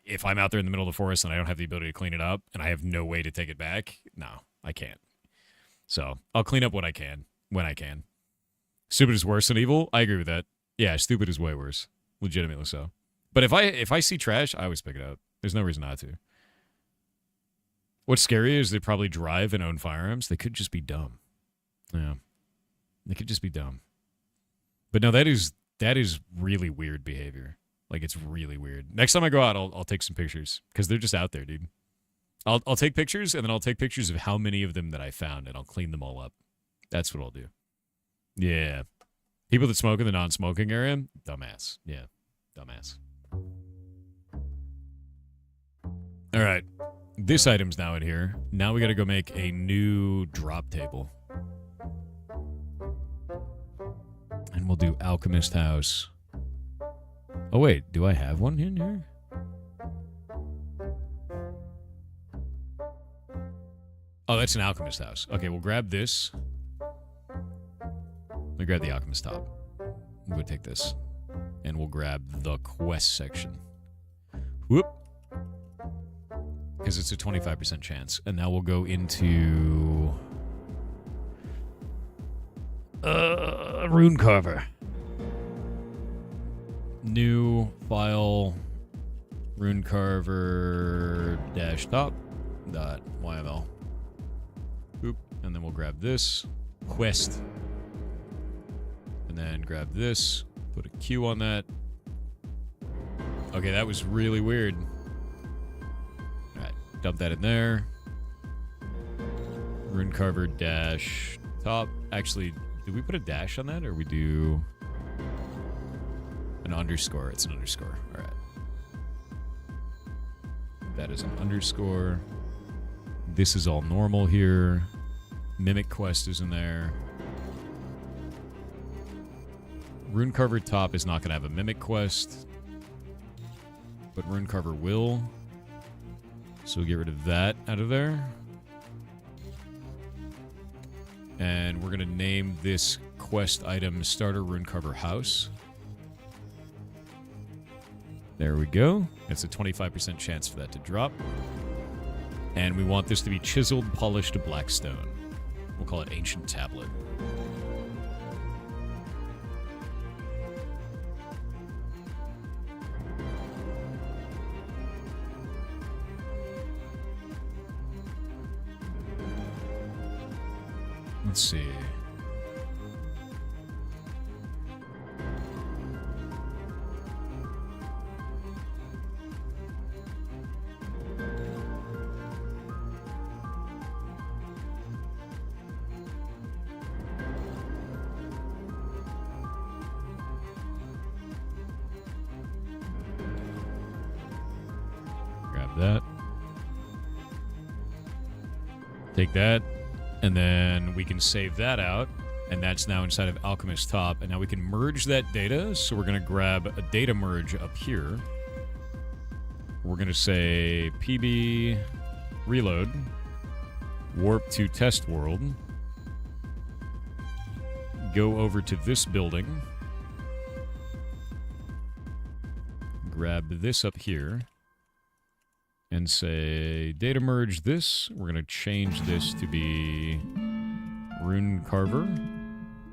A: if I'm out there in the middle of the forest and I don't have the ability to clean it up and I have no way to take it back, no, I can't. So I'll clean up what I can when I can. Stupid is worse than evil. I agree with that. Yeah, stupid is way worse. Legitimately so. But if I see trash, I always pick it up. There's no reason not to. What's scary is they probably drive and own firearms. They could just be dumb. Yeah. They could just be dumb. But no, that is really weird behavior. Like, it's really weird. Next time I go out, I'll take some pictures, because they're just out there, dude. I'll take pictures, and then I'll take pictures of how many of them that I found, and I'll clean them all up. That's what I'll do. Yeah. People that smoke in the non-smoking area, dumbass. Yeah, dumbass. All right. This item's now in here. Now we got to go make a new drop table. And we'll do Alchemist House. Oh, wait. Do I have one in here? Oh, that's an Alchemist House. Okay, we'll grab this. Let me grab the Alchemist top. We'll go take this. And we'll grab the quest section. Whoop. Because it's a 25% chance. And now we'll go into... Rune Carver. New file. Rune Carver -top.yml. Boop. And then we'll grab this. Quest. And then grab this. Put a Q on that. Okay, that was really weird. Alright, dump that in there. Rune Carver -top. Actually, did we put a dash on that, or we do an underscore? It's an underscore. Alright. That is an underscore. This is all normal here. Mimic quest is in there. Rune Carver top is not going to have a mimic quest, but Rune Carver will. So we'll get rid of that out of there. And we're going to name this quest item Starter Rune Carver House. There we go. It's a 25% chance for that to drop. And we want this to be chiseled, polished to black stone. We'll call it Ancient Tablet. Let's see. that. Take that, and then we can save that out, and that's now inside of Alchemist Top, and now we can merge that data, so we're going to grab a data merge up here. We're going to say PB reload, warp to test world, go over to this building, grab this up here, and say data merge this. We're going to change this to be Rune Carver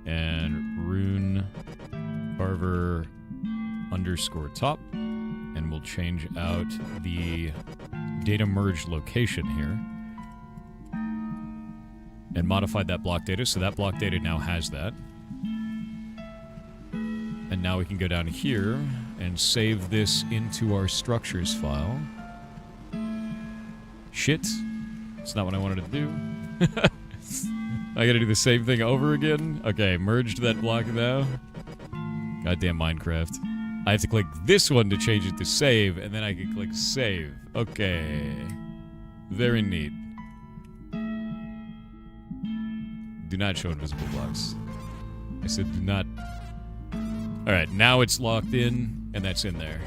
A: and Rune Carver underscore top. And we'll change out the data merge location here. And modify that block data, so that block data now has that. And now we can go down here and save this into our structures file. Shit. That's not what I wanted to do. I gotta do the same thing over again? Okay, merged that block now. Goddamn Minecraft. I have to click this one to change it to save, and then I can click save. Okay. Very neat. Do not show invisible blocks. I said do not. Alright, now it's locked in, and that's in there.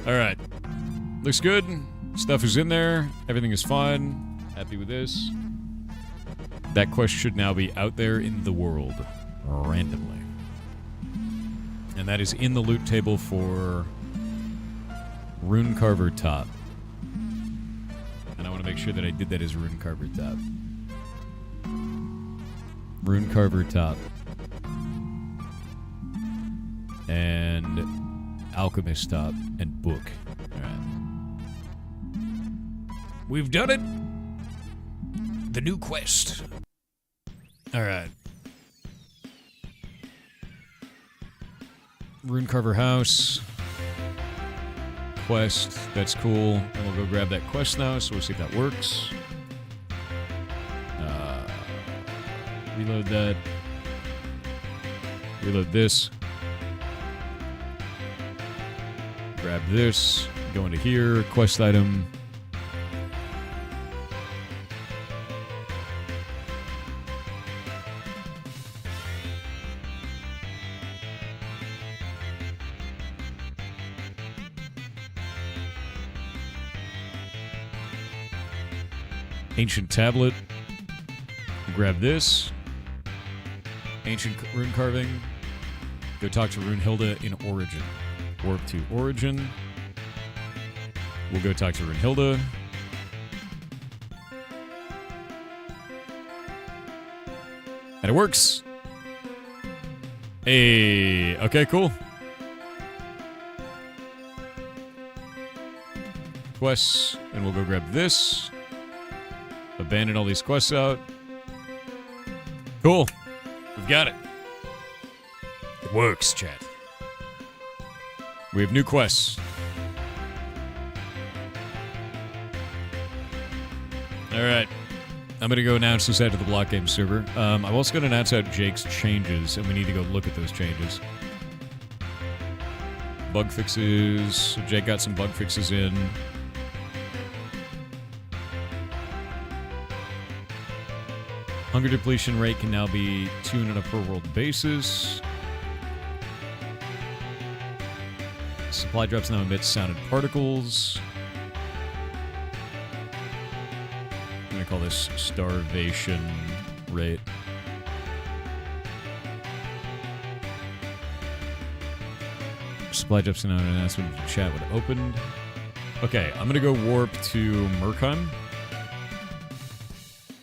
A: Alright. Looks good. Stuff is in there. Everything is fine. Happy with this. That quest should now be out there in the world. Randomly. And that is in the loot table for Rune Carver Top. And I want to make sure that I did that as Rune Carver Top. Rune Carver Top. And Alchemist Top and Book. Alright. We've done it! The new quest. Alright. Rune Carver House. Quest. That's cool. And we'll go grab that quest now, so we'll see if that works. Reload that. Reload this. Grab this. Go into here. Quest item. Ancient tablet. Grab this. Ancient rune carving. Go talk to Runehilda in Origin. Warp to Origin. We'll go talk to Runehilda. And it works. Hey, okay, cool. Quests, and we'll go grab this. Abandon all these quests out. Cool. We've got it. It works, chat. We have new quests. Alright. I'm going to go announce this out to the Block Game server. I'm also going to announce out Jake's changes, and we need to go look at those changes. Bug fixes. So Jake got some bug fixes in. Hunger depletion rate can now be tuned on a per world basis. Supply drops now emit sounded particles. I'm going to call this starvation rate. Supply drops now an announcement in the chat when opened. Okay, I'm going to go warp to Murkheim.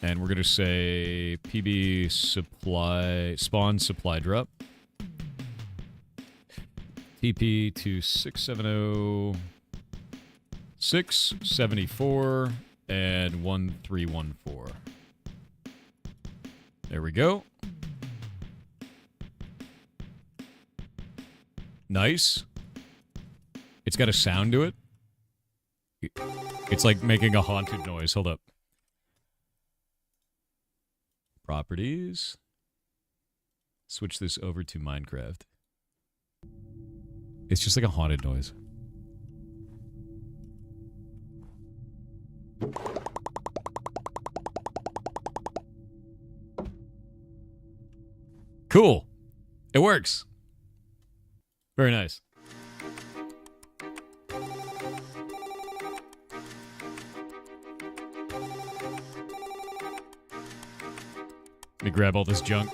A: And we're going to say PB supply, spawn supply drop. TP to 670, 674, and 1314. There we go. Nice. It's got a sound to it. It's like making a haunted noise. Hold up. Properties. Switch this over to Minecraft. It's just like a haunted noise. Cool. It works. Very nice. Let me grab all this junk.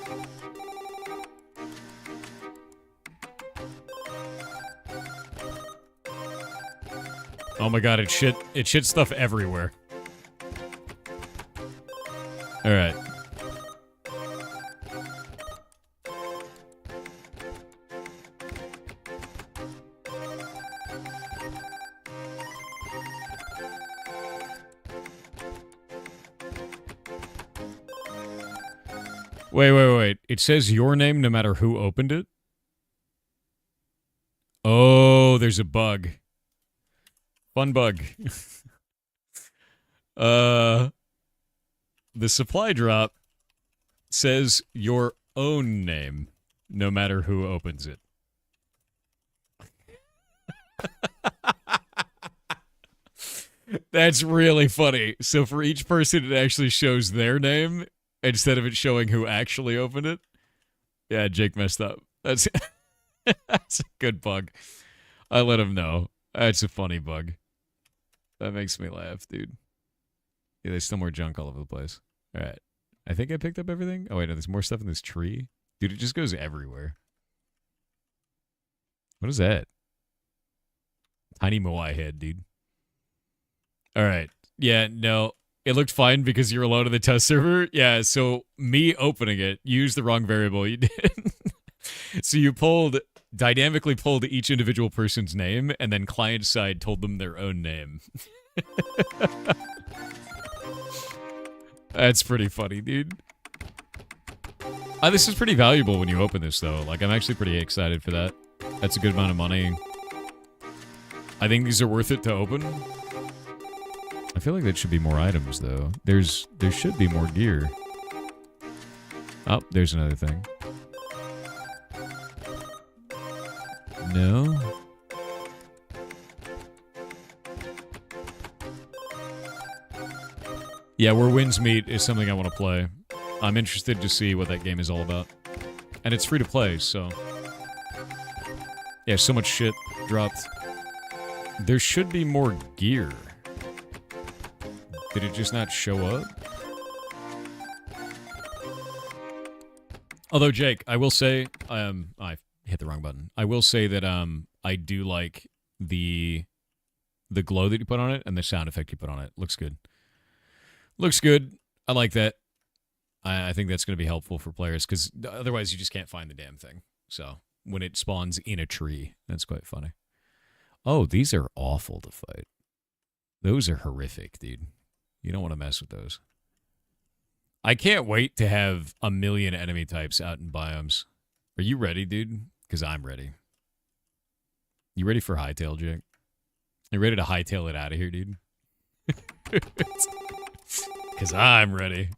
A: Oh my god, it shit stuff everywhere. Alright. Wait. It says your name no matter who opened it? Oh, there's a bug. Fun bug. The supply drop says your own name no matter who opens it. That's really funny. So for each person, it actually shows their name instead of it showing who actually opened it. Yeah, Jake messed up. That's that's a good bug. I let him know. That's a funny bug. That makes me laugh, dude. Yeah, there's still more junk all over the place. All right. I think I picked up everything. Oh, wait, no, there's more stuff in this tree. Dude, it just goes everywhere. What is that? Tiny Moai head, dude. All right. Yeah, no. It looked fine because you're alone in the test server. Yeah, so me opening it, you used the wrong variable. You did. So you dynamically pulled each individual person's name, and then client side told them their own name. That's pretty funny, dude. This is pretty valuable when you open this, though. Like, I'm actually pretty excited for that. That's a good amount of money. I think these are worth it to open. I feel like there should be more items, though. There should be more gear. Oh, there's another thing. No? Yeah, Where Winds Meet is something I want to play. I'm interested to see what that game is all about. And it's free to play, so... Yeah, so much shit dropped. There should be more gear. Did it just not show up? Although, Jake, I will say... I hit the wrong button. I will say that I do like the glow that you put on it and the sound effect you put on it. Looks good. Looks good. I like that. I think that's going to be helpful for players because otherwise you just can't find the damn thing. So when it spawns in a tree, that's quite funny. Oh, these are awful to fight. Those are horrific, dude. You don't want to mess with those. I can't wait to have 1 million enemy types out in biomes. Are you ready, dude? Because I'm ready. You ready for hightail, Jake? You ready to hightail it out of here, dude? Because I'm ready.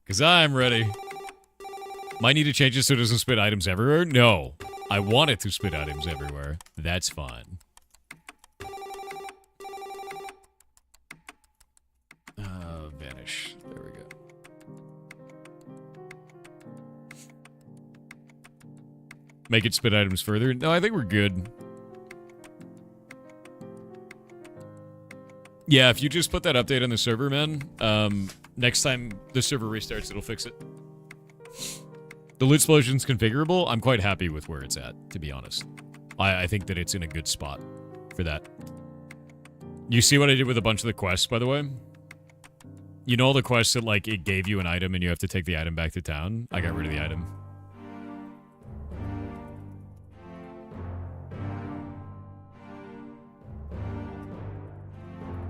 A: Because I'm ready. Might need to change it so it doesn't spit items everywhere? No. I want it to spit items everywhere. That's fine. Vanish. There we go. Make it spit items further? No, I think we're good. Yeah, if you just put that update on the server, man, next time the server restarts, it'll fix it. The loot explosion's configurable. I'm quite happy with where it's at, to be honest. I think that it's in a good spot for that. You see what I did with a bunch of the quests, by the way? You know all the quests that, like, it gave you an item and you have to take the item back to town? I got rid of the item.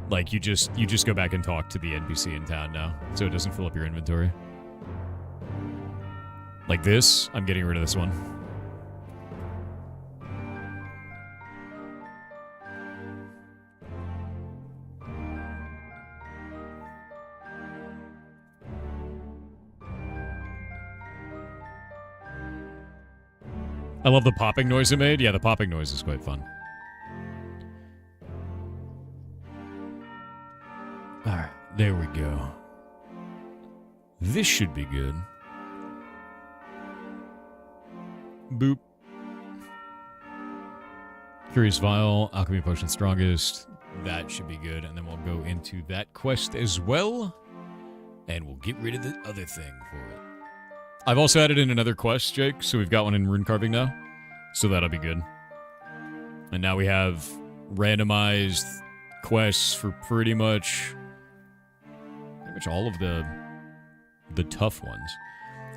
A: Like, you just go back and talk to the NPC in town now, so it doesn't fill up your inventory. Like this, I'm getting rid of this one. I love the popping noise it made. Yeah, the popping noise is quite fun. Alright, there we go. This should be good. Boop. Curious Vial, Alchemy Potion Strongest. That should be good. And then we'll go into that quest as well. And we'll get rid of the other thing for it. I've also added in another quest, Jake. So we've got one in rune carving now. So that'll be good. And now we have randomized quests for pretty much all of the tough ones.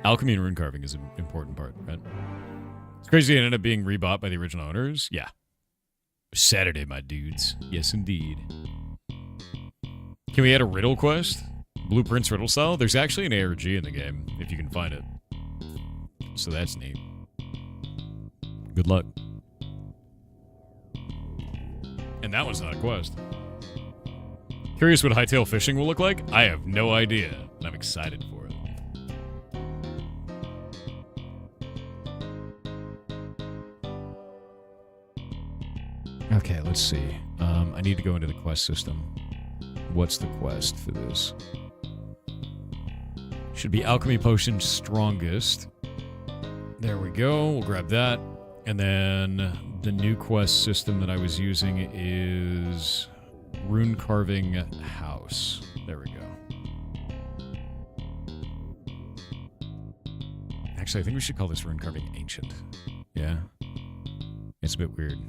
A: Alchemy and rune carving is an important part, right? It's crazy it ended up being rebought by the original owners. Yeah. Saturday, my dudes. Yes, indeed. Can we add a riddle quest? Blueprints riddle style? There's actually an ARG in the game, if you can find it. So that's neat. Good luck. And that one's not a quest. Curious what hightail fishing will look like? I have no idea, and I'm excited for it. Okay, let's see. I need to go into the quest system. What's the quest for this? Should be Alchemy Potion Strongest. There we go. We'll grab that. And then the new quest system that I was using is Rune Carving House. There we go. Actually, I think we should call this Rune Carving Ancient. Yeah. It's a bit weird.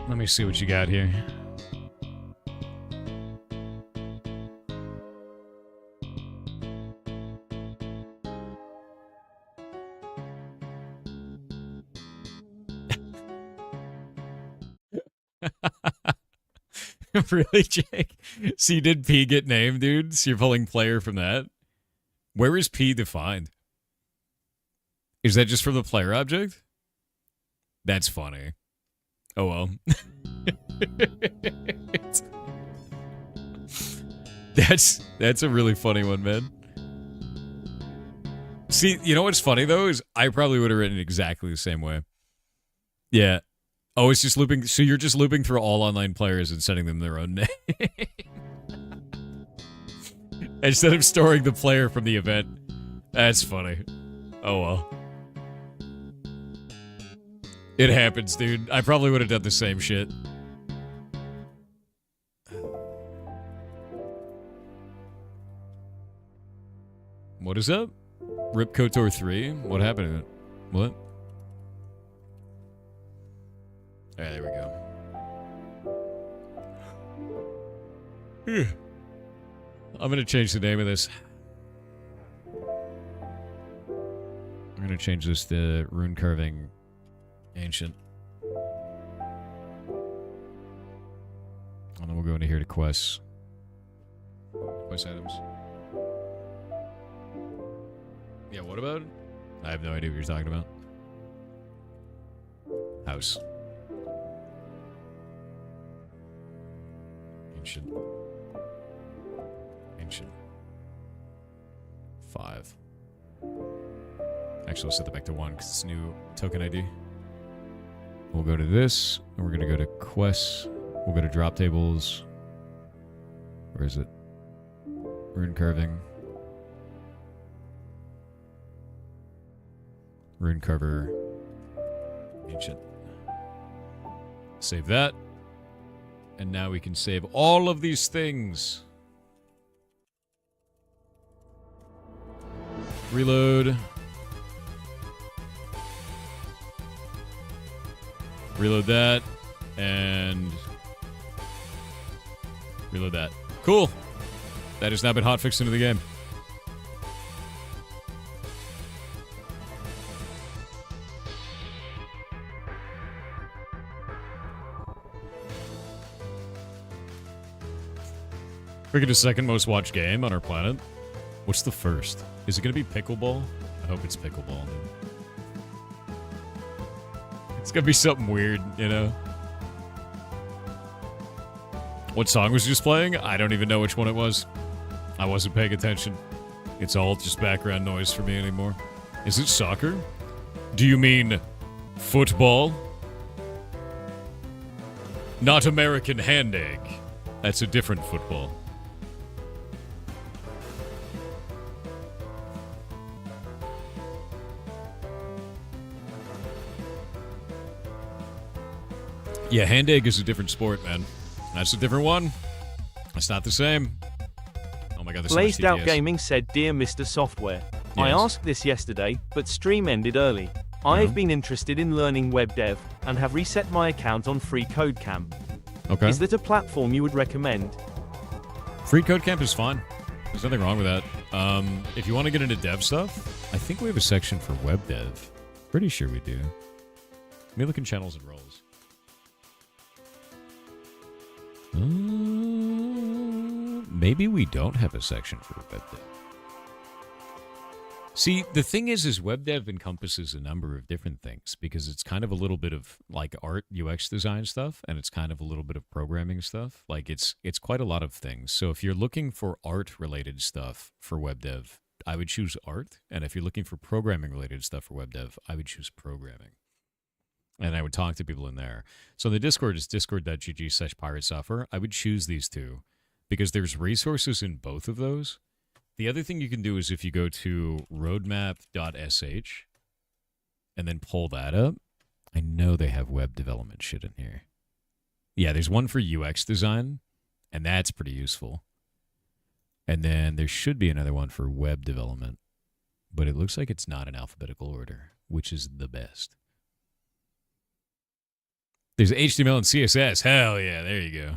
A: Let me see what you got here. Really, Jake? So you did P get named, dude? So you're pulling player from that? Where is P defined? Is that just from the player object? That's funny. Oh well. That's a really funny one, man. See, you know what's funny though is I probably would have written it exactly the same way. Yeah. Oh, it's just looping. So you're just looping through all online players and sending them their own name. Instead of storing the player from the event. That's funny. Oh well. It happens, dude. I probably would have done the same shit. What is up? Rip KOTOR 3? What happened to it? What? Alright, there we go. I'm gonna change the name of this. I'm gonna change this to Rune Carving Ancient. And then we'll go into here to quests. Quest items. Yeah, what about it? I have no idea what you're talking about. House. Ancient. Ancient. 5. Actually, we'll set that back to 1 because it's new token ID. We'll go to this, and we're going to go to quests. We'll go to drop tables. Where is it? Rune carving. Rune carver. Ancient. Save that. And now we can save all of these things. Reload. Reload that. And reload that. Cool. That has now been hotfixed into the game. We get a second most watched game on our planet. What's the first? Is it going to be pickleball? I hope it's pickleball, dude. It's going to be something weird, you know? What song was just playing? I don't even know which one it was. I wasn't paying attention. It's all just background noise for me anymore. Is it soccer? Do you mean football? Not American hand egg. That's a different football. Yeah, hand egg is a different sport, man. That's a different one. It's not the same. Oh my god, this is
B: Blazed Out Gaming said, Dear Mr. Software, I
A: Yes.
B: asked this yesterday, but stream ended early. I've been interested in learning web dev, and have reset my account on Free Code Camp.
A: Okay.
B: Is that a platform you would recommend?
A: Free Code Camp is fine. There's nothing wrong with that. If you want to get into dev stuff, I think we have a section for web dev. Pretty sure we do. Let me look in channels and roles. Maybe we don't have a section for web dev. See, the thing is web dev encompasses a number of different things because it's kind of a little bit of like art, UX design stuff, and it's kind of a little bit of programming stuff. Like it's quite a lot of things. So if you're looking for art related stuff for web dev, I would choose art. And if you're looking for programming related stuff for web dev, I would choose programming. And I would talk to people in there. So the Discord is discord.gg/piratesoftware. I would choose these two because there's resources in both of those. The other thing you can do is if you go to roadmap.sh and then pull that up, I know they have web development shit in here. Yeah, there's one for UX design, and that's pretty useful. And then there should be another one for web development, but it looks like it's not in alphabetical order, which is the best. There's HTML and CSS. Hell yeah, there you go.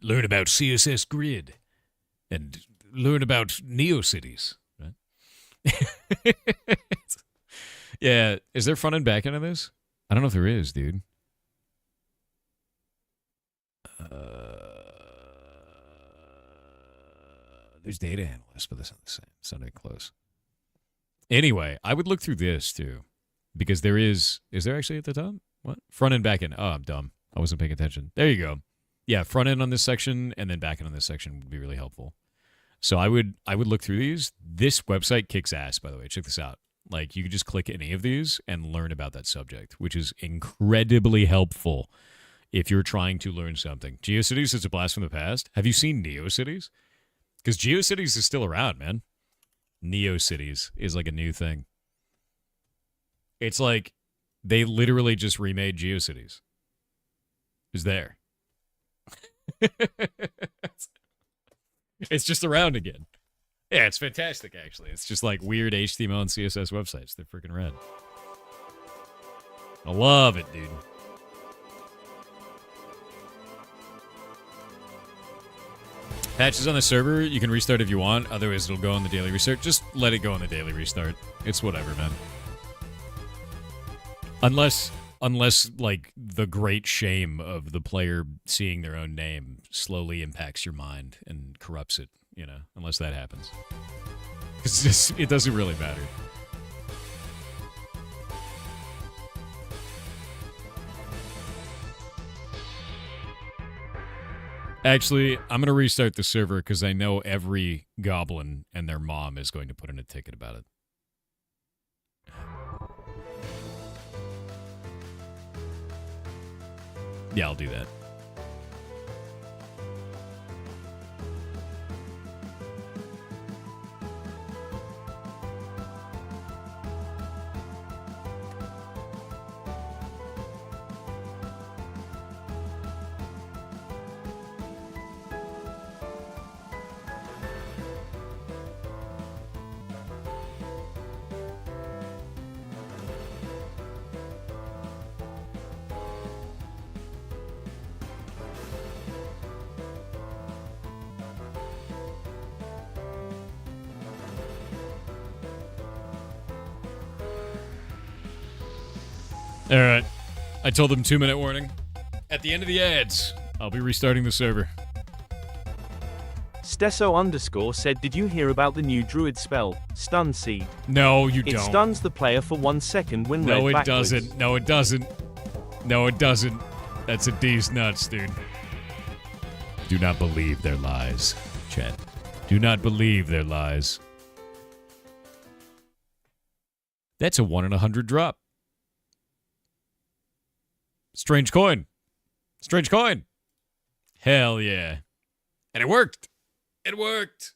A: Learn about CSS Grid and learn about NeoCities. Right? Yeah, is there front and back end of this? I don't know if there is, dude. There's data analyst, but that's not the same. It's not even close. Anyway, I would look through this too, because there is there actually at the top? What? Front end, back end. Oh, I'm dumb. I wasn't paying attention. There you go. Yeah, front end on this section and then back end on this section would be really helpful. So I would look through these. This website kicks ass, by the way. Check this out. Like, you could just click any of these and learn about that subject, which is incredibly helpful if you're trying to learn something. GeoCities is a blast from the past. Have you seen NeoCities? Because GeoCities is still around, man. NeoCities is like a new thing. It's like they literally just remade GeoCities. It's there. It's just around again. Yeah, it's fantastic, actually. It's just like weird HTML and CSS websites. They're freaking rad. I love it, dude. Patches on the server, you can restart if you want. Otherwise, it'll go on the daily restart. Just let it go on the daily restart. It's whatever, man. Unless, like, the great shame of the player seeing their own name slowly impacts your mind and corrupts it, you know, unless that happens. It doesn't really matter. Actually, I'm going to restart the server because I know every goblin and their mom is going to put in a ticket about it. Yeah, I'll do that. All right. I told them 2-minute warning. At the end of the ads, I'll be restarting the server.
B: Stesso underscore said, did you hear about the new druid spell, Stun Seed?
A: No, you
B: It
A: don't.
B: stuns the player for 1 second when
A: No,
B: read
A: it
B: backwards.
A: doesn't. No, it doesn't. No, it doesn't. That's a D's nuts, dude. Do not believe their lies, chat. Do not believe their lies. That's a 1 in 100 drop. Strange coin. Strange coin. Hell yeah. And it worked. It worked.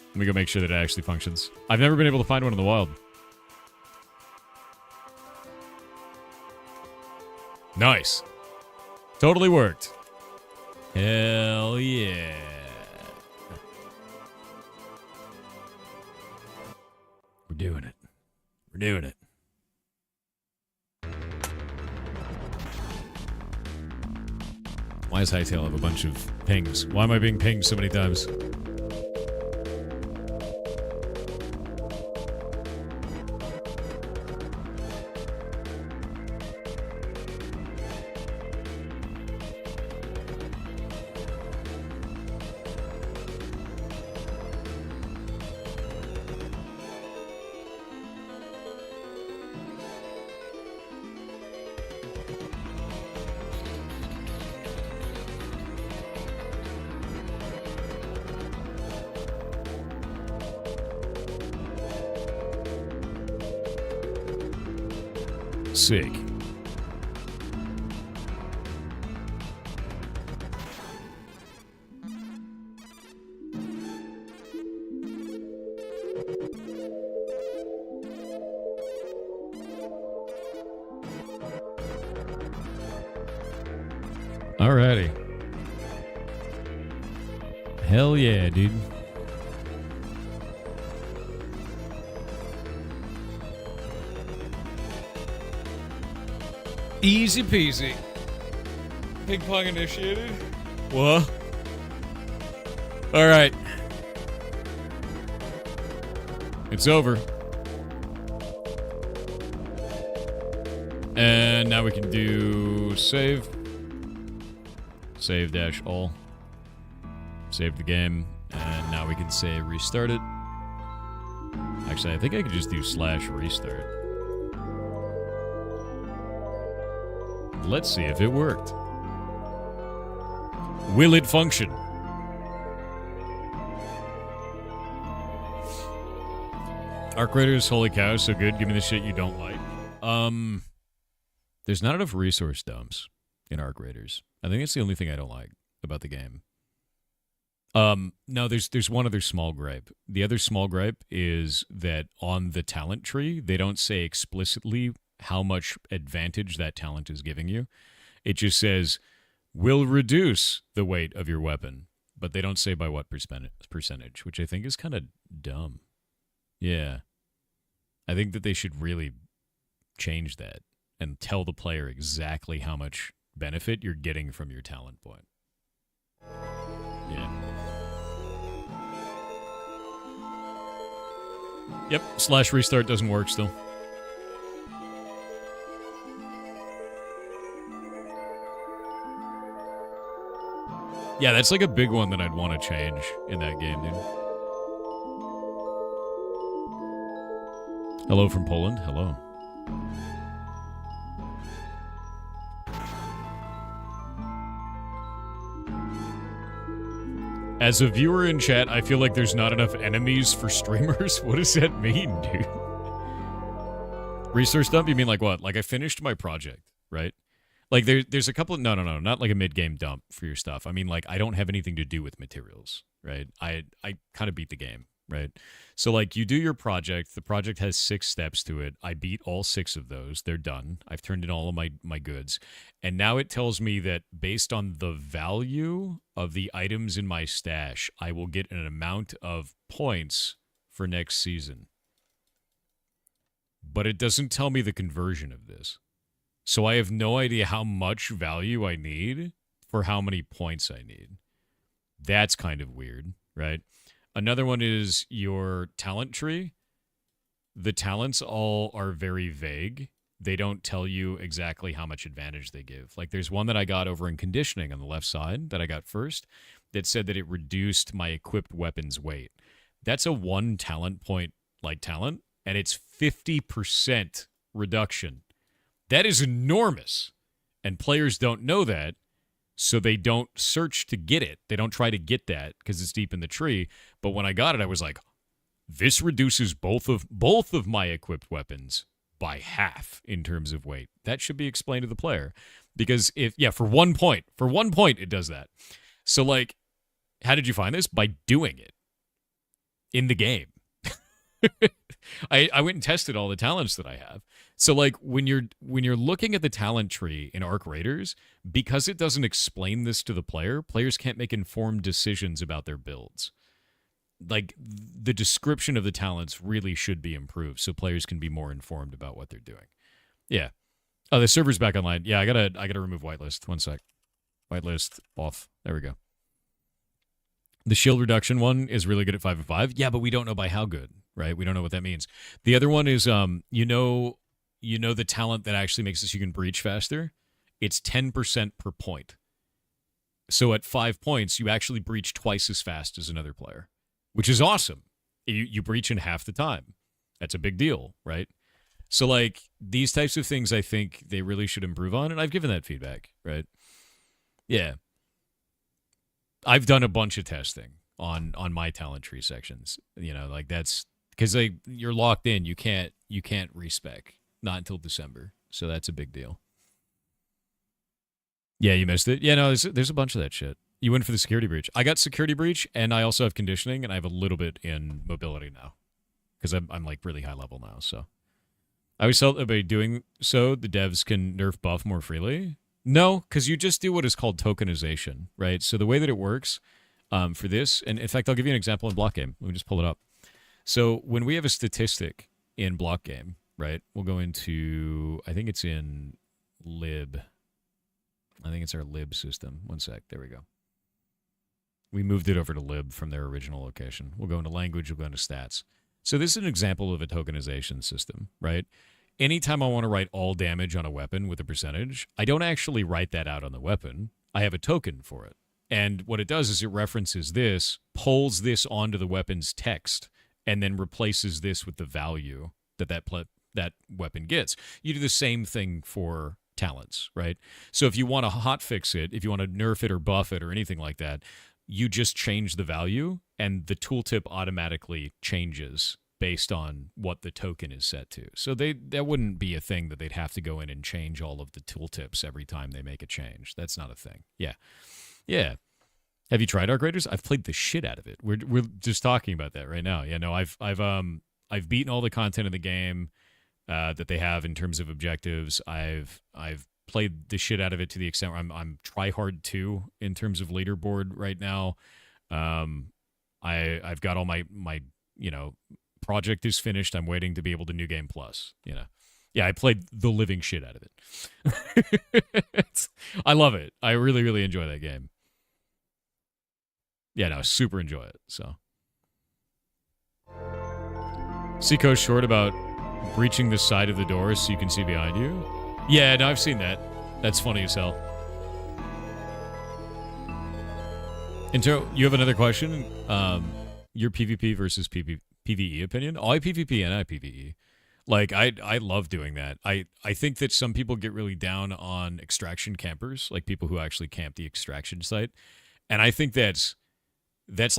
A: Let me go make sure that it actually functions. I've never been able to find one in the wild. Nice. Totally worked. Hell yeah. We're doing it. We're doing it. Why does Hightail have a bunch of pings? Why am I being pinged so many times? Sick. Alrighty. Hell yeah, dude. Easy peasy. Ping pong initiated. What? Alright. It's over. And now we can do save. Save dash all. Save the game. And now we can say restart it. Actually, I think I could just do slash restart. Let's see if it worked. Will it function? Arc Raiders, holy cow, so good. Give me the shit you don't like. There's not enough resource dumps in Arc Raiders. I think it's the only thing I don't like about the game. No, there's one other small gripe. The other small gripe is that on the talent tree, they don't say explicitly how much advantage that talent is giving you. It just says, will reduce the weight of your weapon, but they don't say by what percentage, which I think is kind of dumb. Yeah. I think that they should really change that and tell the player exactly how much benefit you're getting from your talent point. Yeah. Yep, slash restart doesn't work still. Yeah, that's like a big one that I'd want to change in that game, dude. Hello from Poland. Hello. As a viewer in chat, I feel like there's not enough enemies for streamers. What does that mean, dude? Resource dump? You mean like what? Like I finished my project, right? Like there's a couple of, no, not like a mid-game dump for your stuff. I mean like I don't have anything to do with materials, right? I kind of beat the game, right? So like you do your project, the project has 6 steps to it. I beat all 6 of those. They're done. I've turned in all of my goods. And now it tells me that based on the value of the items in my stash, I will get an amount of points for next season. But it doesn't tell me the conversion of this. So I have no idea how much value I need for how many points I need. That's kind of weird, right? Another one is your talent tree. The talents all are very vague. they don't tell you exactly how much advantage they give. Like there's one that I got over in conditioning on the left side that I got first that said that it reduced my equipped weapon's weight. That's a 1 talent point like talent, and it's 50% reduction. That is enormous. And players don't know that, so they don't search to get it. They don't try to get that because it's deep in the tree. But when I got it, I was like, this reduces both of my equipped weapons by half in terms of weight. That should be explained to the player. Because for 1 point, it does that. So like, how did you find this? By doing it in the game. I went and tested all the talents that I have. So like when you're looking at the talent tree in Arc Raiders, because it doesn't explain this to the player, players can't make informed decisions about their builds. Like the description of the talents really should be improved so players can be more informed about what they're doing. Yeah. Oh, the server's back online. Yeah, I gotta remove whitelist. 1 sec. Whitelist off. There we go. The shield reduction one is really good at 5 of 5. Yeah, but we don't know by how good, right? We don't know what that means. The other one is you know the talent that actually makes it so you can breach faster? It's 10% per point. So at 5 points, you actually breach twice as fast as another player, which is awesome. You breach in half the time. That's a big deal, right? So like these types of things I think they really should improve on, and I've given that feedback, right? Yeah. I've done a bunch of testing on my talent tree sections. You know, like that's because you're locked in. You can't respec not until December. So that's a big deal. Yeah, you missed it. Yeah, no, there's a bunch of that shit. You went for the security breach. I got security breach, and I also have conditioning, and I have a little bit in mobility now because I'm like really high level now. So I always felt that by doing so, the devs can nerf buff more freely. No, because you just do what is called tokenization, right? So the way that it works for this, and in fact, I'll give you an example in block game. Let me just pull it up. So when we have a statistic in block game, right, we'll go into, I think it's in lib. I think it's our lib system. 1 sec. There we go. We moved it over to lib from their original location. We'll go into language. We'll go into stats. So this is an example of a tokenization system, right? Anytime I want to write all damage on a weapon with a percentage, I don't actually write that out on the weapon. I have a token for it. And what it does is it references this, pulls this onto the weapon's text, and then replaces this with the value that weapon gets. You do the same thing for talents, right? So if you want to hotfix it, if you want to nerf it or buff it or anything like that, you just change the value, and the tooltip automatically changes based on what the token is set to. So that wouldn't be a thing that they'd have to go in and change all of the tooltips every time they make a change. That's not a thing. Yeah. Yeah. Have you tried Arc Raiders? I've played the shit out of it. We're just talking about that right now. Yeah, no, I've beaten all the content in the game that they have in terms of objectives. I've played the shit out of it to the extent where I'm tryhard 2 in terms of leaderboard right now. I've got all my project is finished. I'm waiting to be able to New Game Plus, Yeah, I played the living shit out of it. I love it. I really, really enjoy that game. Yeah, no, super enjoy it, so. Seacoast short about breaching the side of the door so you can see behind you. Yeah, no, I've seen that. That's funny as hell. Intro, you have another question? Your PvP versus PvE opinion? Oh, I PvP and I PvE. Like, I love doing that. I think that some people get really down on extraction campers, like people who actually camp the extraction site. And I think that's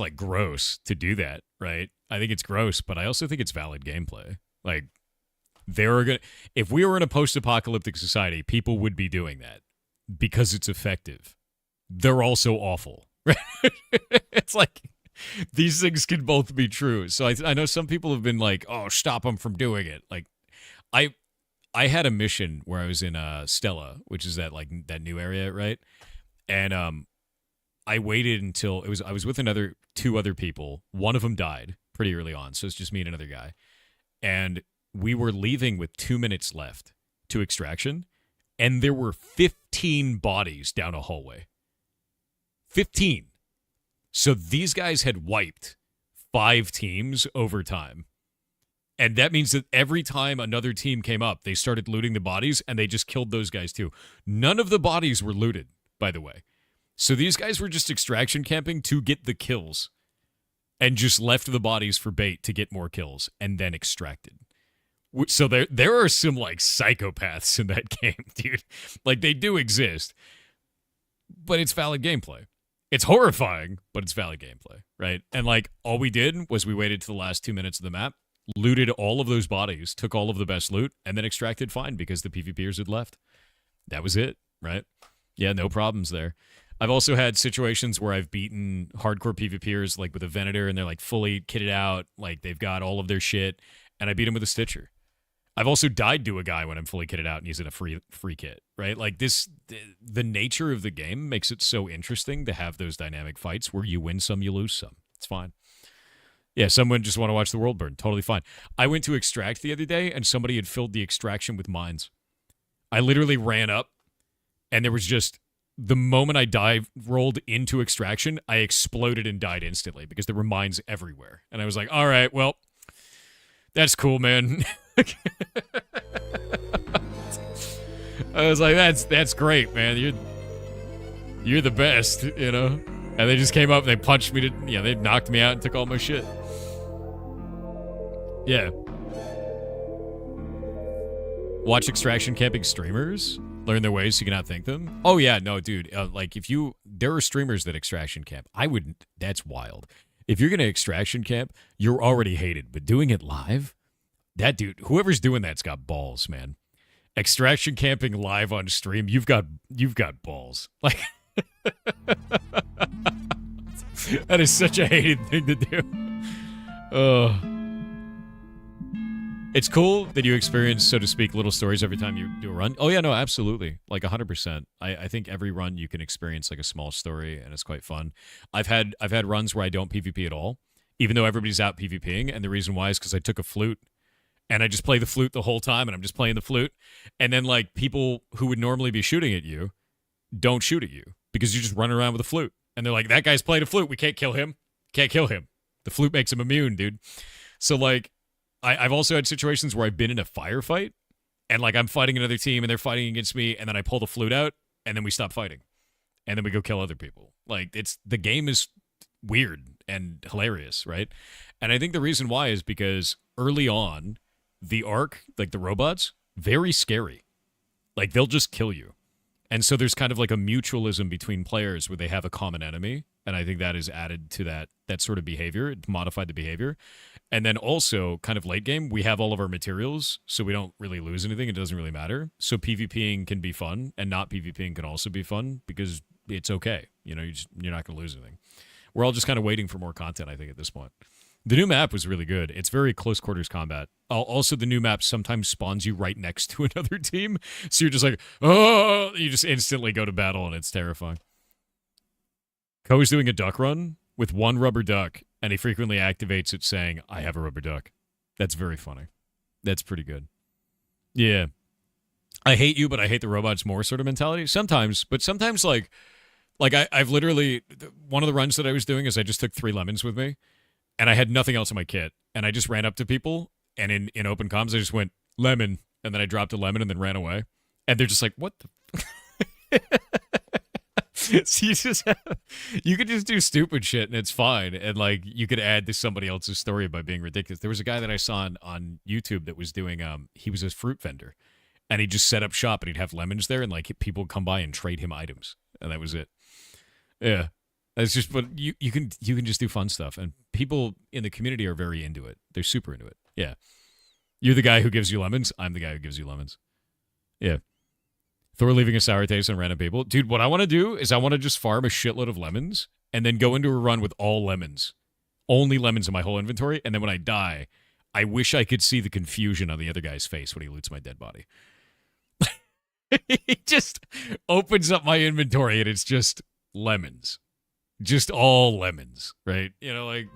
A: like gross to do that, right? I think it's gross, but I also think it's valid gameplay. Like, if we were in a post-apocalyptic society, people would be doing that because it's effective. They're also awful, right? It's like, these things can both be true. So I know some people have been like, oh, stop them from doing it. Like, I had a mission where I was in Stella, which is that new area, right? And I waited until I was with two other people. One of them died pretty early on, so it's just me and another guy. And we were leaving with 2 minutes left to extraction, and there were 15 bodies down a hallway. 15. So these guys had wiped 5 teams over time. And that means that every time another team came up, they started looting the bodies, and they just killed those guys too. None of the bodies were looted, by the way. So these guys were just extraction camping to get the kills and just left the bodies for bait to get more kills and then extracted. So there are some, like, psychopaths in that game, dude. Like, they do exist, but it's valid gameplay. It's horrifying, but it's valid gameplay, right? And, like, all we did was we waited to the last 2 minutes of the map, looted all of those bodies, took all of the best loot, and then extracted fine because the PvPers had left. That was it, right? Yeah, no problems there. I've also had situations where I've beaten hardcore PvPers, like with a Venator, and they're like fully kitted out, like they've got all of their shit, and I beat them with a Stitcher. I've also died to a guy when I'm fully kitted out and he's in a free kit, right? Like the nature of the game makes it so interesting to have those dynamic fights where you win some, you lose some. It's fine. Yeah, someone just want to watch the world burn. Totally fine. I went to extract the other day, and somebody had filled the extraction with mines. I literally ran up, and there was just... The moment I rolled into extraction, I exploded and died instantly because there were mines everywhere. And I was like, all right, well, that's cool, man. I was like, that's great, man. You're the best, you know? And they just came up and they punched me they knocked me out and took all my shit. Yeah. Watch extraction camping streamers. Learn their ways so you can outthink them. Oh yeah, no, dude. Like there are streamers that extraction camp. I wouldn't. That's wild. If you're gonna extraction camp, you're already hated. But doing it live, that dude, whoever's doing that's got balls, man. Extraction camping live on stream, you've got balls. Like that is such a hated thing to do. It's cool that you experience, so to speak, little stories every time you do a run. Oh, yeah, no, absolutely. Like 100%. I think every run you can experience like a small story, and it's quite fun. I've had runs where I don't PvP at all, even though everybody's out PvPing, and the reason why is because I took a flute, and I just play the flute the whole time, and I'm just playing the flute, and then like people who would normally be shooting at you don't shoot at you because you just run around with a flute. And they're like, that guy's played a flute. We can't kill him. Can't kill him. The flute makes him immune, dude. So like, I've also had situations where I've been in a firefight and like I'm fighting another team and they're fighting against me, and then I pull the flute out and then we stop fighting and then we go kill other people. Like the game is weird and hilarious, right? And I think the reason why is because early on, the Ark, like the robots, very scary. Like they'll just kill you. And so there's kind of like a mutualism between players where they have a common enemy. And I think that is added to that sort of behavior. It modified the behavior. And then also, kind of late game, we have all of our materials, so we don't really lose anything. It doesn't really matter. So PvPing can be fun, and not PvPing can also be fun because it's okay. You know, you're not going to lose anything. We're all just kind of waiting for more content, I think, at this point. The new map was really good. It's very close quarters combat. Also, the new map sometimes spawns you right next to another team, so you're just like, oh, you just instantly go to battle, and it's terrifying. Ko's doing a duck run with one rubber duck, and he frequently activates it saying, I have a rubber duck. That's very funny. That's pretty good. Yeah. I hate you, but I hate the robots more sort of mentality. Sometimes, but sometimes like I've literally, one of the runs that I was doing is I just took 3 lemons with me, and I had nothing else in my kit, and I just ran up to people, and in open comms, I just went, lemon, and then I dropped a lemon and then ran away. And they're just like, what the... So you could just do stupid shit and it's fine, and like you could add to somebody else's story by being ridiculous. There was a guy that I saw on YouTube that was doing he was a fruit vendor, and he just set up shop and he'd have lemons there, and like people would come by and trade him items, and that was it. Yeah, that's just, but you can just do fun stuff, and people in the community are very into it. They're super into it. Yeah, you're the guy who gives you lemons. I'm the guy who gives you lemons. Yeah. Thor leaving a sour taste on random people. Dude, what I want to do is I want to just farm a shitload of lemons and then go into a run with all lemons. Only lemons in my whole inventory. And then when I die, I wish I could see the confusion on the other guy's face when he loots my dead body. He just opens up my inventory and it's just lemons. Just all lemons, right? You know, like,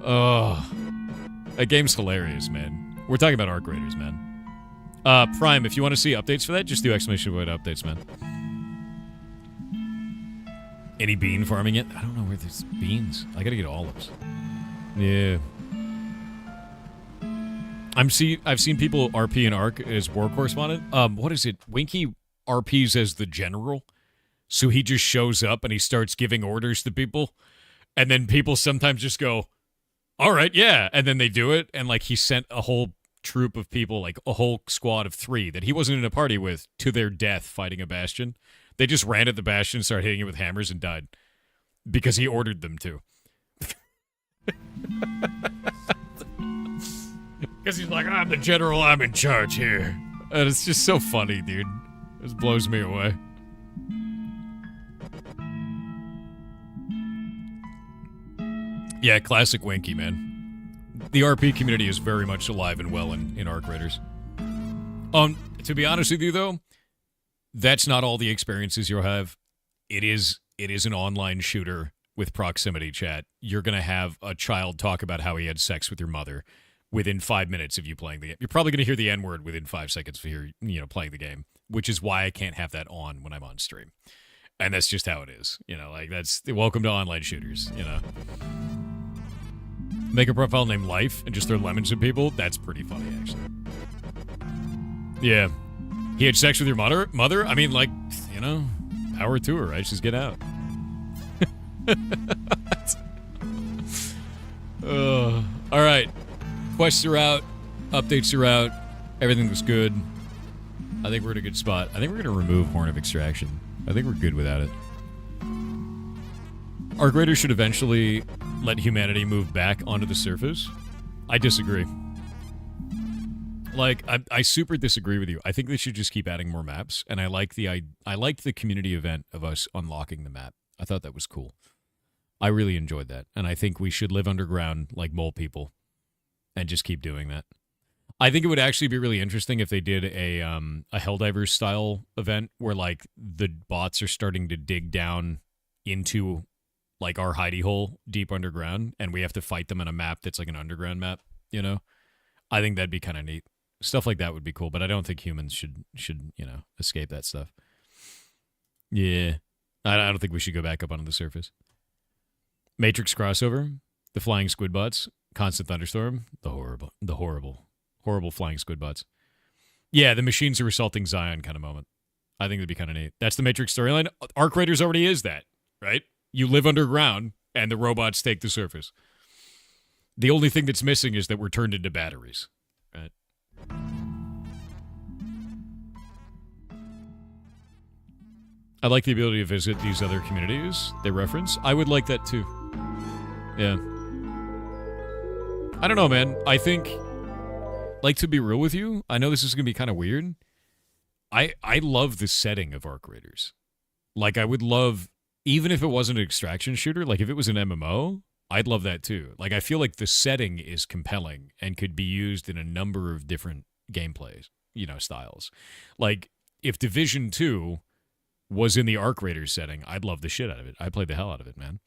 A: oh, that game's hilarious, man. We're talking about Arc Raiders, man. Prime, if you want to see updates for that, just do exclamation point updates, man. Any bean farming yet? I don't know where there's beans. I gotta get olives. Yeah. I've seen people RP and ARC as war correspondent. What is it? Winky RPs as the general. So he just shows up and he starts giving orders to people. And then people sometimes just go, all right, yeah. And then they do it. And like he sent a whole troop of people, like a whole squad of 3 that he wasn't in a party with, to their death fighting a bastion. They just ran at the bastion, started hitting it with hammers, and died. Because he ordered them to. Because he's like, I'm the general, I'm in charge here. And it's just so funny, dude. It just blows me away. Yeah, classic Winky, man. The RP community is very much alive and well in Arc Raiders. To be honest with you, though, that's not all the experiences you'll have. It is an online shooter with proximity chat. You're going to have a child talk about how he had sex with your mother within 5 minutes of you playing the game. You're probably going to hear the N-word within 5 seconds of you playing the game, which is why I can't have that on when I'm on stream. And that's just how it is. Like that's welcome to online shooters, Make a profile named Life and just throw lemons at people. That's pretty funny, actually. Yeah. He had sex with your mother? I mean, like, power to her, right? Just get out. All right. Quests are out. Updates are out. Everything looks good. I think we're in a good spot. I think we're going to remove Horn of Extraction. I think we're good without it. Arc Raiders should eventually let humanity move back onto the surface. I disagree. Like, I super disagree with you. I think they should just keep adding more maps, and I liked the community event of us unlocking the map. I thought that was cool. I really enjoyed that, and I think we should live underground like mole people and just keep doing that. I think it would actually be really interesting if they did a Helldivers style event where like the bots are starting to dig down into like our hidey hole deep underground, and we have to fight them on a map that's like an underground map, I think that'd be kind of neat. Stuff like that would be cool, but I don't think humans should escape that stuff. Yeah. I don't think we should go back up onto the surface. Matrix crossover, the flying squid bots, constant thunderstorm, the horrible flying squid bots. Yeah, the machines are assaulting Zion kind of moment. I think that'd be kind of neat. That's the Matrix storyline. Arc Raiders already is that, right? You live underground, and the robots take the surface. The only thing that's missing is that we're turned into batteries, right? I like the ability to visit these other communities they reference. I would like that too. Yeah. I don't know, man. I think, like, to be real with you, I know this is going to be kind of weird. I love the setting of Arc Raiders. Like, I would love, even if it wasn't an extraction shooter, like if it was an MMO, I'd love that too. Like, I feel like the setting is compelling and could be used in a number of different gameplays, styles. Like, if Division 2 was in the Arc Raiders setting, I'd love the shit out of it. I'd play the hell out of it, man.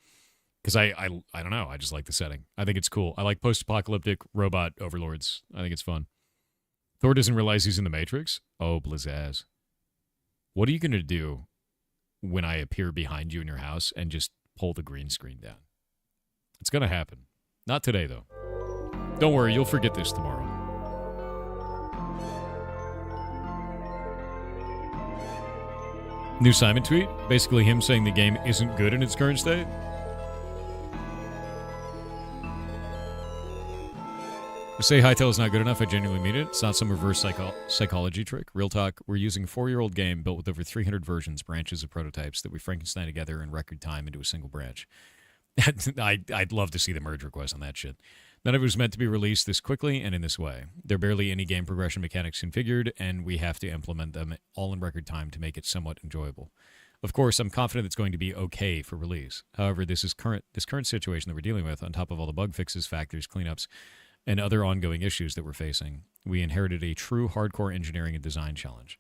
A: Because I don't know. I just like the setting. I think it's cool. I like post-apocalyptic robot overlords. I think it's fun. Thor doesn't realize he's in the Matrix. Oh, Blizzaz. What are you going to do when I appear behind you in your house and just pull the green screen down? It's going to happen. Not today, though. Don't worry. You'll forget this tomorrow. New Simon tweet. Basically him saying the game isn't good in its current state. To say Hytale is not good enough, I genuinely mean it. It's not some reverse psychology trick. Real talk, we're using a 4-year-old game built with over 300 versions, branches of prototypes that we Frankenstein together in record time into a single branch. I'd love to see the merge request on that shit. None of it was meant to be released this quickly and in this way. There are barely any game progression mechanics configured, and we have to implement them all in record time to make it somewhat enjoyable. Of course, I'm confident it's going to be okay for release. However, this current situation that we're dealing with, on top of all the bug fixes, factors, cleanups, and other ongoing issues that we're facing, we inherited a true hardcore engineering and design challenge,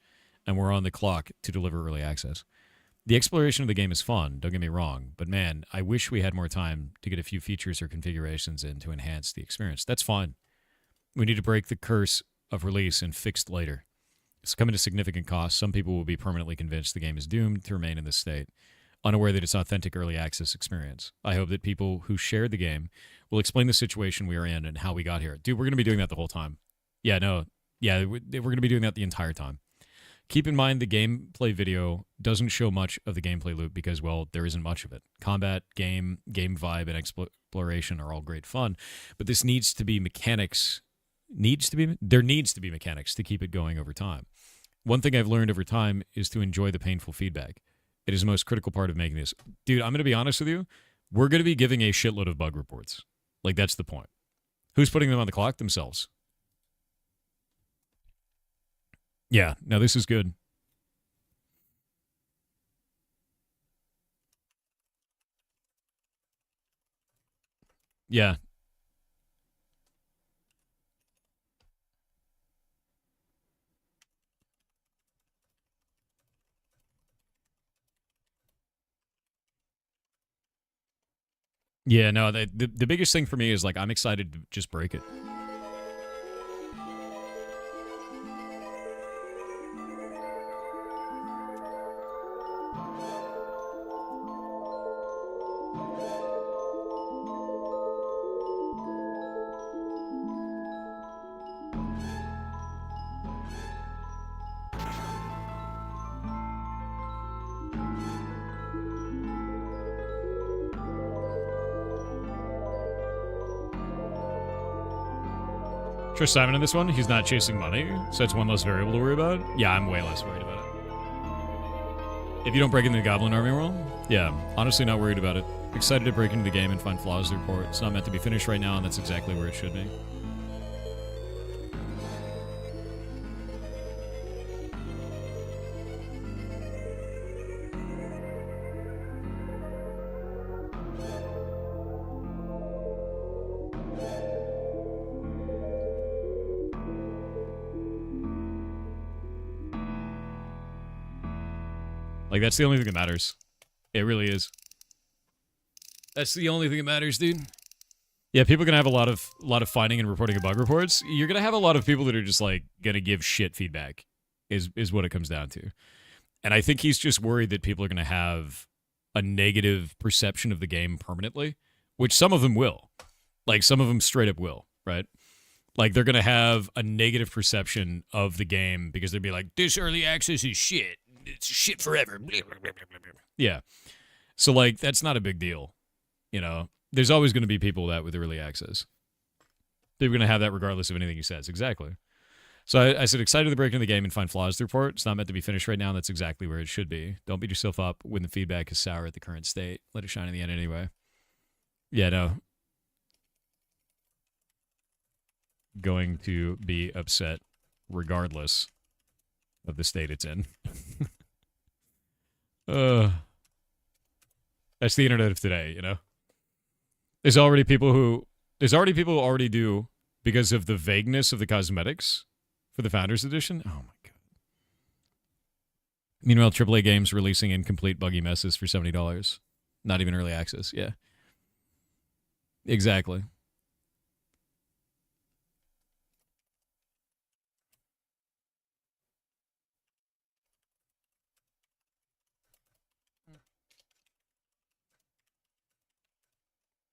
A: and we're on the clock to deliver early access. The exploration of the game is fun, don't get me wrong, but man, I wish we had more time to get a few features or configurations in to enhance the experience. That's fine. We need to break the curse of release and fixed later. It's coming to significant cost. Some people will be permanently convinced the game is doomed to remain in this state, unaware that it's authentic early access experience. I hope that people who share the game will explain the situation we are in and how we got here. Dude, we're going to be doing that the whole time. Yeah, no. Yeah, we're going to be doing that the entire time. Keep in mind the gameplay video doesn't show much of the gameplay loop because, well, there isn't much of it. Combat, game vibe, and exploration are all great fun, but this needs to be mechanics. There needs to be mechanics to keep it going over time. One thing I've learned over time is to enjoy the painful feedback. It is the most critical part of making this. Dude, I'm going to be honest with you. We're going to be giving a shitload of bug reports. Like, that's the point. Who's putting them on the clock? Themselves. Yeah, now this is good. Yeah. Yeah, no, the biggest thing for me is, like, I'm excited to just break it. Trust Simon in this one. He's not chasing money, so it's one less variable to worry about. Yeah, I'm way less worried about it. If you don't break into the Goblin Army roll, yeah, honestly not worried about it. Excited to break into the game and find flaws to report. It's not meant to be finished right now, and that's exactly where it should be. Like, that's the only thing that matters. It really is. That's the only thing that matters, dude. Yeah, people are gonna have a lot of finding and reporting of bug reports. You're gonna have a lot of people that are just, like, gonna give shit feedback, is what it comes down to. And I think he's just worried that people are gonna have a negative perception of the game permanently, which some of them will. Like, some of them straight up will, right? Like, they're gonna have a negative perception of the game because they'll be like, this early access is shit. It's shit forever. Yeah. So, like, that's not a big deal. You know, there's always going to be people that with early access. They're going to have that regardless of anything he says. Exactly. So I said, excited to break into the game and find flaws to report. It's not meant to be finished right now. And that's exactly where it should be. Don't beat yourself up when the feedback is sour at the current state. Let it shine in the end anyway. Yeah, no. Going to be upset regardless of the state it's in. That's the internet of today, you know? There's already people who already do because of the vagueness of the cosmetics for the Founders Edition. Oh my god. Meanwhile, AAA games releasing incomplete buggy messes for $70. Not even early access, yeah. Exactly.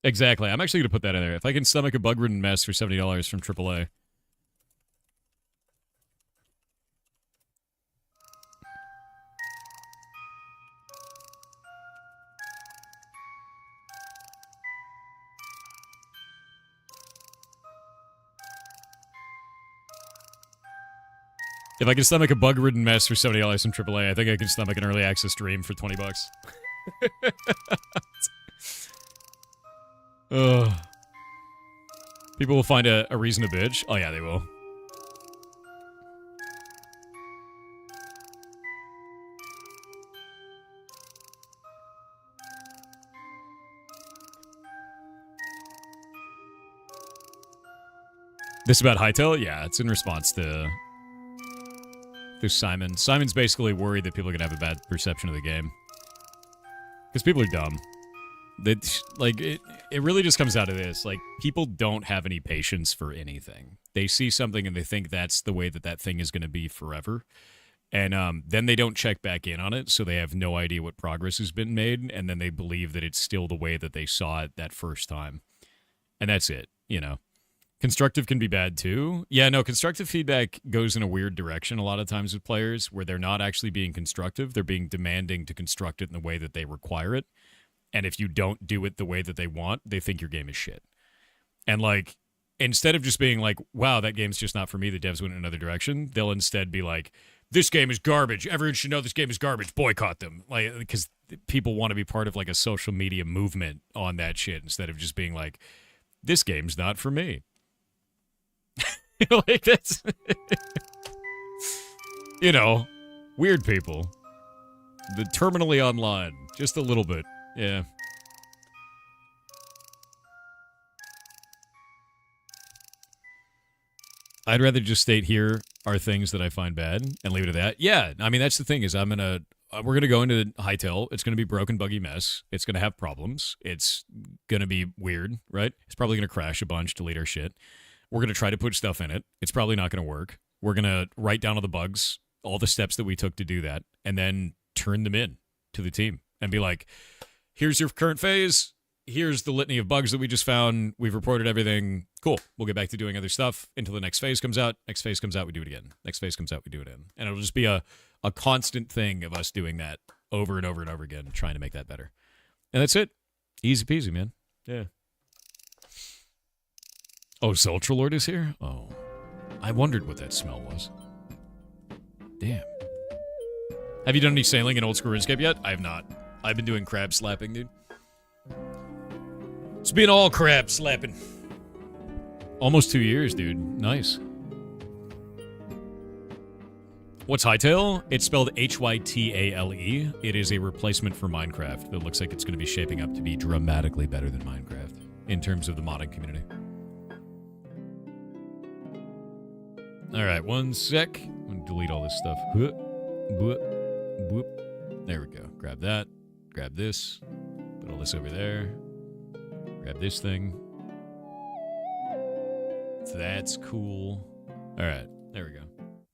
A: Exactly. I'm actually going to put that in there. If I can stomach a bug-ridden mess for $70 from AAA. If I can stomach a bug-ridden mess for $70 from AAA, I think I can stomach an early access stream for $20. Ugh. People will find a reason to bitch. Oh yeah, they will. This about Hytale? Yeah, it's in response to Simon. Simon's basically worried that people are going to have a bad perception of the game. Because people are dumb. It really just comes down to this. Like, people don't have any patience for anything. They see something and they think that's the way that thing is going to be forever. And then they don't check back in on it, so they have no idea what progress has been made, and then they believe that it's still the way that they saw it that first time. And that's it, you know. Constructive can be bad too. Yeah, no, constructive feedback goes in a weird direction a lot of times with players where they're not actually being constructive. They're being demanding to construct it in the way that they require it. And if you don't do it the way that they want, they think your game is shit. And like, instead of just being like, wow, that game's just not for me, the devs went in another direction, they'll instead be like, this game is garbage. Everyone should know this game is garbage. Boycott them. Like, because people want to be part of like a social media movement on that shit instead of just being like, this game's not for me. Like, that's, you know, weird people. The terminally online, just a little bit. Yeah. I'd rather just state here are things that I find bad and leave it at that. Yeah, I mean, that's the thing is we're going to go into Hightail. It's going to be broken, buggy mess. It's going to have problems. It's going to be weird, right? It's probably going to crash a bunch, delete our shit. We're going to try to put stuff in it. It's probably not going to work. We're going to write down all the bugs, all the steps that we took to do that, and then turn them in to the team and be like, here's your current phase. Here's the litany of bugs that we just found. We've reported everything. Cool. We'll get back to doing other stuff until the next phase comes out. Next phase comes out, we do it again. Next phase comes out, we do it in. And it'll just be a constant thing of us doing that over and over and over again, trying to make that better. And that's it. Easy peasy, man. Yeah. Oh, Zultralord is here? Oh. I wondered what that smell was. Damn. Have you done any sailing in Old School RuneScape yet? I have not. I've been doing crab slapping, dude. It's been all crab slapping. Almost 2 years, dude. Nice. What's Hightail? It's spelled Hytale. It is a replacement for Minecraft that looks like it's going to be shaping up to be dramatically better than Minecraft in terms of the modding community. All right, one sec. I'm going to delete all this stuff. There we go. Grab that. Grab this. Put all this over there. Grab this thing. That's cool. All right, there we go.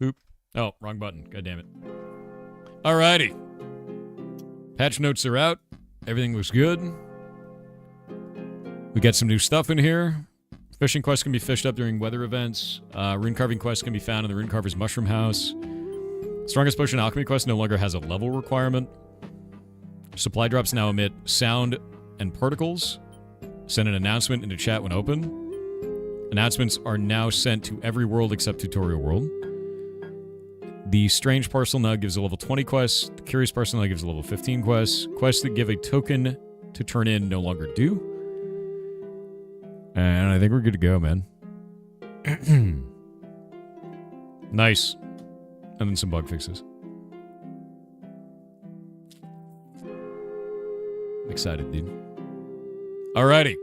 A: Boop. Oh, wrong button. God damn it. All righty. Patch notes are out. Everything looks good. We got some new stuff in here. Fishing quests can be fished up during weather events. Rune carving quests can be found in the Rune Carver's Mushroom House. Strongest Potion Alchemy quest no longer has a level requirement. Supply drops now emit sound and particles. Send an announcement into chat when open. Announcements are now sent to every world except Tutorial World. The Strange Parcel now gives a level 20 quest. The Curious Parcel now gives a level 15 quest. Quests that give a token to turn in no longer do. And I think we're good to go, man. Nice. And then some bug fixes. I'm excited, dude. Alrighty.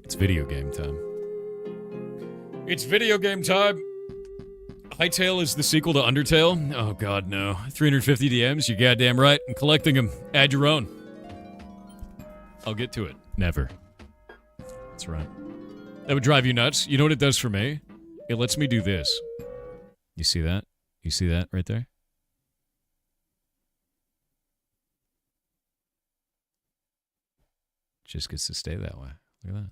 A: It's video game time. It's video game time! Hightail is the sequel to Undertale? Oh god, no. 350 DMs? You're goddamn right. I'm collecting them. Add your own. I'll get to it. Never. That's right. That would drive you nuts. You know what it does for me? It lets me do this. You see that? You see that right there? Just gets to stay that way. Look at that.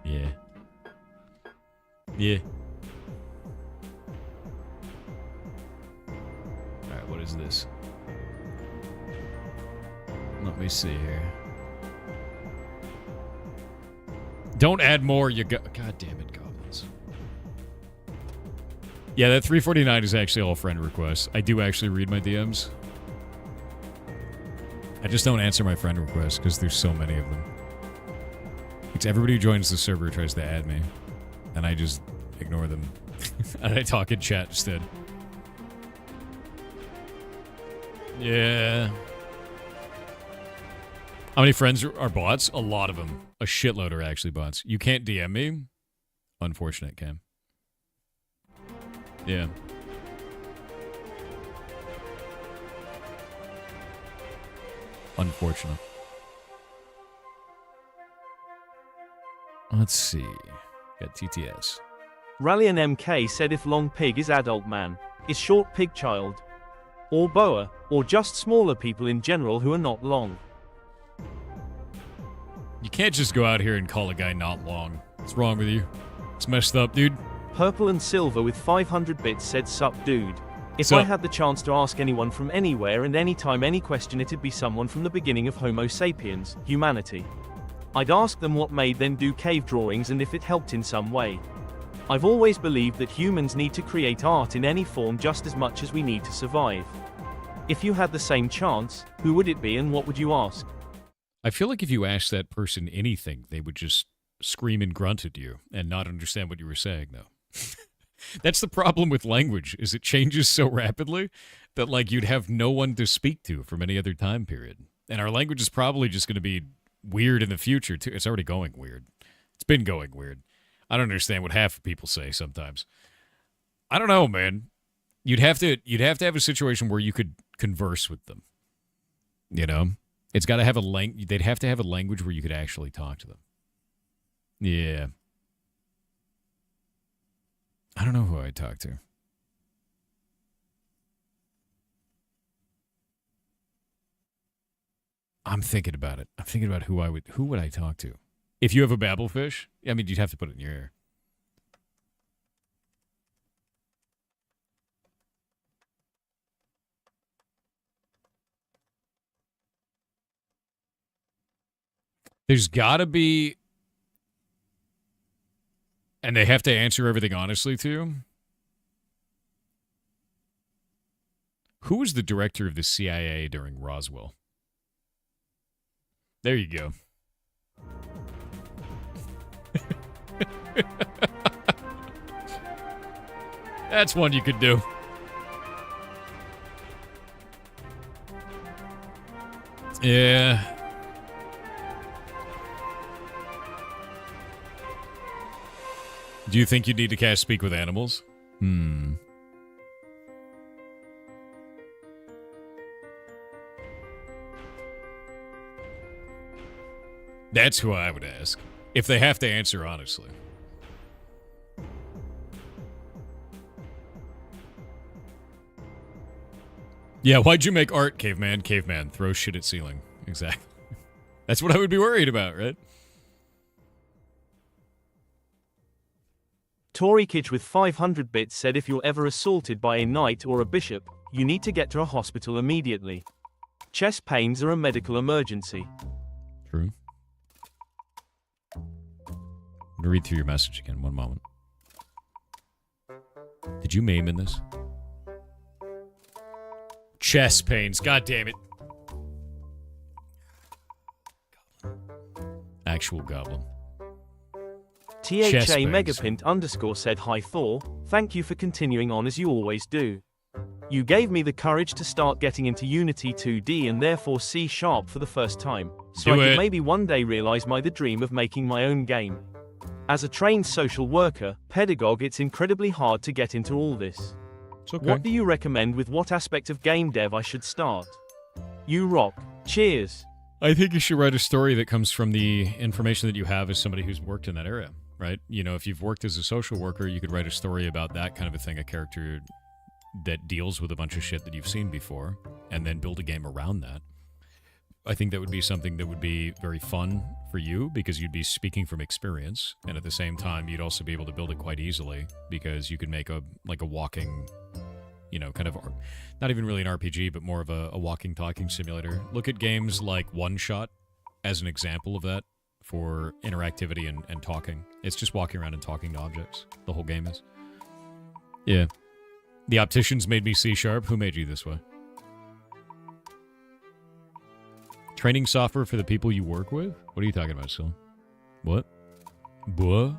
A: Yeah. Yeah. Alright, what is this? Let me see here. Don't add more, you go. God damn it, goblins. Yeah, that 349 is actually all friend requests. I do actually read my DMs. I just don't answer my friend requests because there's so many of them. It's everybody who joins the server tries to add me, and I just ignore them. And I talk in chat instead. Yeah. How many friends are bots? A lot of them. A shitload are actually bots. You can't DM me? Unfortunate, Cam. Yeah. Unfortunate. Let's see. Got TTS.
B: Rallian MK said if long pig is adult man, is short pig child. Or boa, or just smaller people in general who are not long.
A: You can't just go out here and call a guy not long. What's wrong with you? It's messed up, dude.
B: Purple and Silver with 500 bits said, "Sup, dude. If
A: Sup?
B: I had the chance to ask anyone from anywhere and anytime any question, it'd be someone from the beginning of Homo sapiens, humanity. I'd ask them what made them do cave drawings and if it helped in some way. I've always believed that humans need to create art in any form just as much as we need to survive. If you had the same chance, who would it be and what would you ask?"
A: I feel like if you asked that person anything, they would just scream and grunt at you and not understand what you were saying, though. That's the problem with language, is it changes so rapidly that, like, you'd have no one to speak to from any other time period. And our language is probably just going to be weird in the future, too. It's already going weird. It's been going weird. I don't understand what half of people say sometimes. I don't know, man. You'd have to have a situation where you could converse with them. You know? It's got to have they'd have to have a language where you could actually talk to them. Yeah. I don't know who I'd talk to. I'm thinking about it. I'm thinking about who would I talk to? If you have a babblefish, I mean, you'd have to put it in your ear. There's got to be, and they have to answer everything honestly, too. Who was the director of the CIA during Roswell? There you go. That's one you could do. Yeah. Do you think you'd need to cast Speak with Animals? That's who I would ask. If they have to answer honestly. Yeah, why'd you make art, caveman? Caveman, throw shit at ceiling. Exactly. That's what I would be worried about, right?
B: Tory Kidge with 500 bits said, "If you're ever assaulted by a knight or a bishop, you need to get to a hospital immediately. Chest pains are a medical emergency."
A: True. I'm going to read through your message again. One moment. Did you meme in this? Chest pains. God damn it. Actual goblin.
B: THA Megapint _ said, "Hi Thor, thank you for continuing on as you always do. You gave me the courage to start getting into Unity 2D and therefore C# for the first time, so I could maybe one day realize the dream of making my own game. As a trained social worker, pedagogue, it's incredibly hard to get into all this.
A: It's okay.
B: What do you recommend? With what aspect of game dev I should start? You rock. Cheers."
A: I think you should write a story that comes from the information that you have as somebody who's worked in that area, right? You know, if you've worked as a social worker, you could write a story about that kind of a thing, a character that deals with a bunch of shit that you've seen before, and then build a game around that. I think that would be something that would be very fun for you because you'd be speaking from experience, and at the same time, you'd also be able to build it quite easily because you could make a walking, you know, kind of, not even really an RPG, but more of a walking, talking simulator. Look at games like One Shot as an example of that for interactivity and talking. It's just walking around and talking to objects. The whole game is. Yeah. The opticians made me C#. Who made you this way? Training software for the people you work with? What are you talking about, Sil? What? Buh?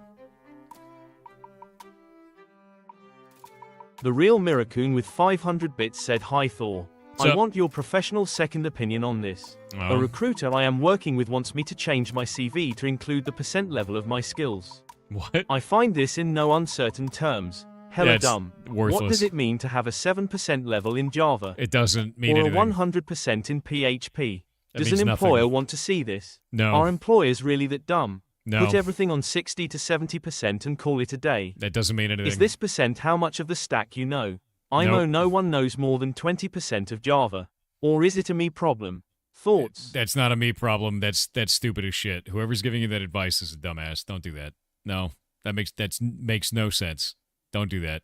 B: The Real Miracoon with 500 bits said, "Hi Thor.
A: What's up?
B: I want your professional second opinion on this.
A: Oh.
B: A recruiter I am working with wants me to change my CV to include the percent level of my skills.
A: What?
B: I find this in no uncertain terms. Hella
A: Yeah, it's
B: dumb.
A: worthless.
B: What does it mean to have a 7% level in Java?
A: It doesn't mean
B: or a
A: anything.
B: 100% in PHP?
A: That
B: Does
A: means
B: an
A: nothing.
B: employer want to see this?
A: No.
B: Are employers really that dumb?
A: No.
B: Put everything on 60 to 70% and call it a day.
A: That doesn't mean anything.
B: Is this percent how much of the stack you know? IMO,
A: Nope.
B: no one knows more than 20% of Java. Or is it a me problem? Thoughts?
A: That's not a me problem. That's stupid as shit. Whoever's giving you that advice is a dumbass. Don't do that. No, that makes no sense. Don't do that.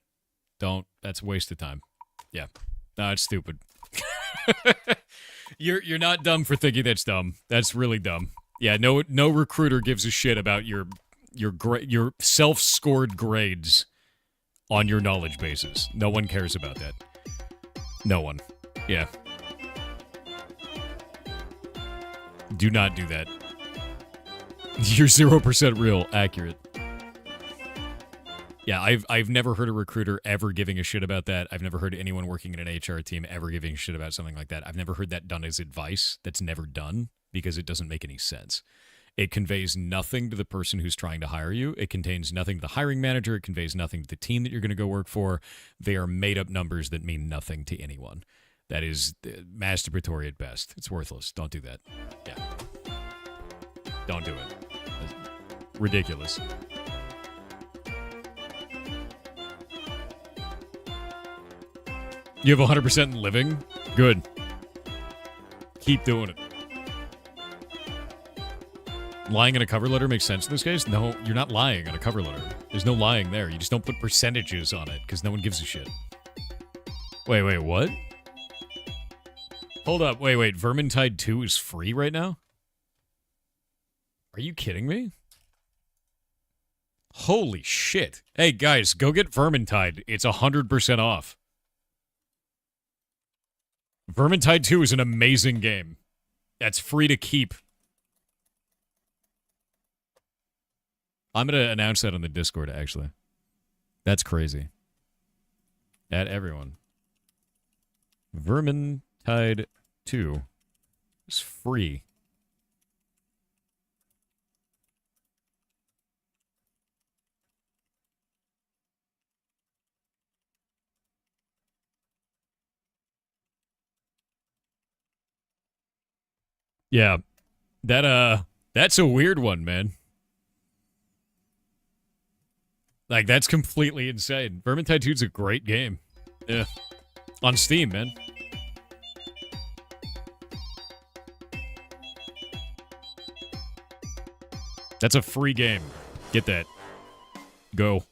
A: Don't. That's a waste of time. Yeah. No, it's stupid. You're not dumb for thinking that's dumb. That's really dumb. Yeah, no recruiter gives a shit about your self-scored grades on your knowledge bases. No one cares about that. No one. Yeah. Do not do that. You're 0% real. Accurate. Yeah, I've never heard a recruiter ever giving a shit about that. I've never heard anyone working in an HR team ever giving a shit about something like that. I've never heard that done as advice. That's never done because it doesn't make any sense. It conveys nothing to the person who's trying to hire you. It contains nothing to the hiring manager. It conveys nothing to the team that you're going to go work for. They are made-up numbers that mean nothing to anyone. That is masturbatory at best. It's worthless. Don't do that. Yeah. Don't do it. It's ridiculous. You have 100% in living? Good. Keep doing it. Lying in a cover letter makes sense in this case? No, you're not lying on a cover letter. There's no lying there. You just don't put percentages on it because no one gives a shit. Wait, what? Hold up. Wait. Vermintide 2 is free right now? Are you kidding me? Holy shit. Hey, guys, go get Vermintide. It's 100% off. Vermintide 2 is an amazing game. That's free to keep. I'm going to announce that on the Discord, actually. That's crazy. At everyone. Vermintide 2 is free. Yeah. That's a weird one, man. Like, that's completely insane. Vermintide 2 is a great game. Yeah. On Steam, man. That's a free game. Get that. Go.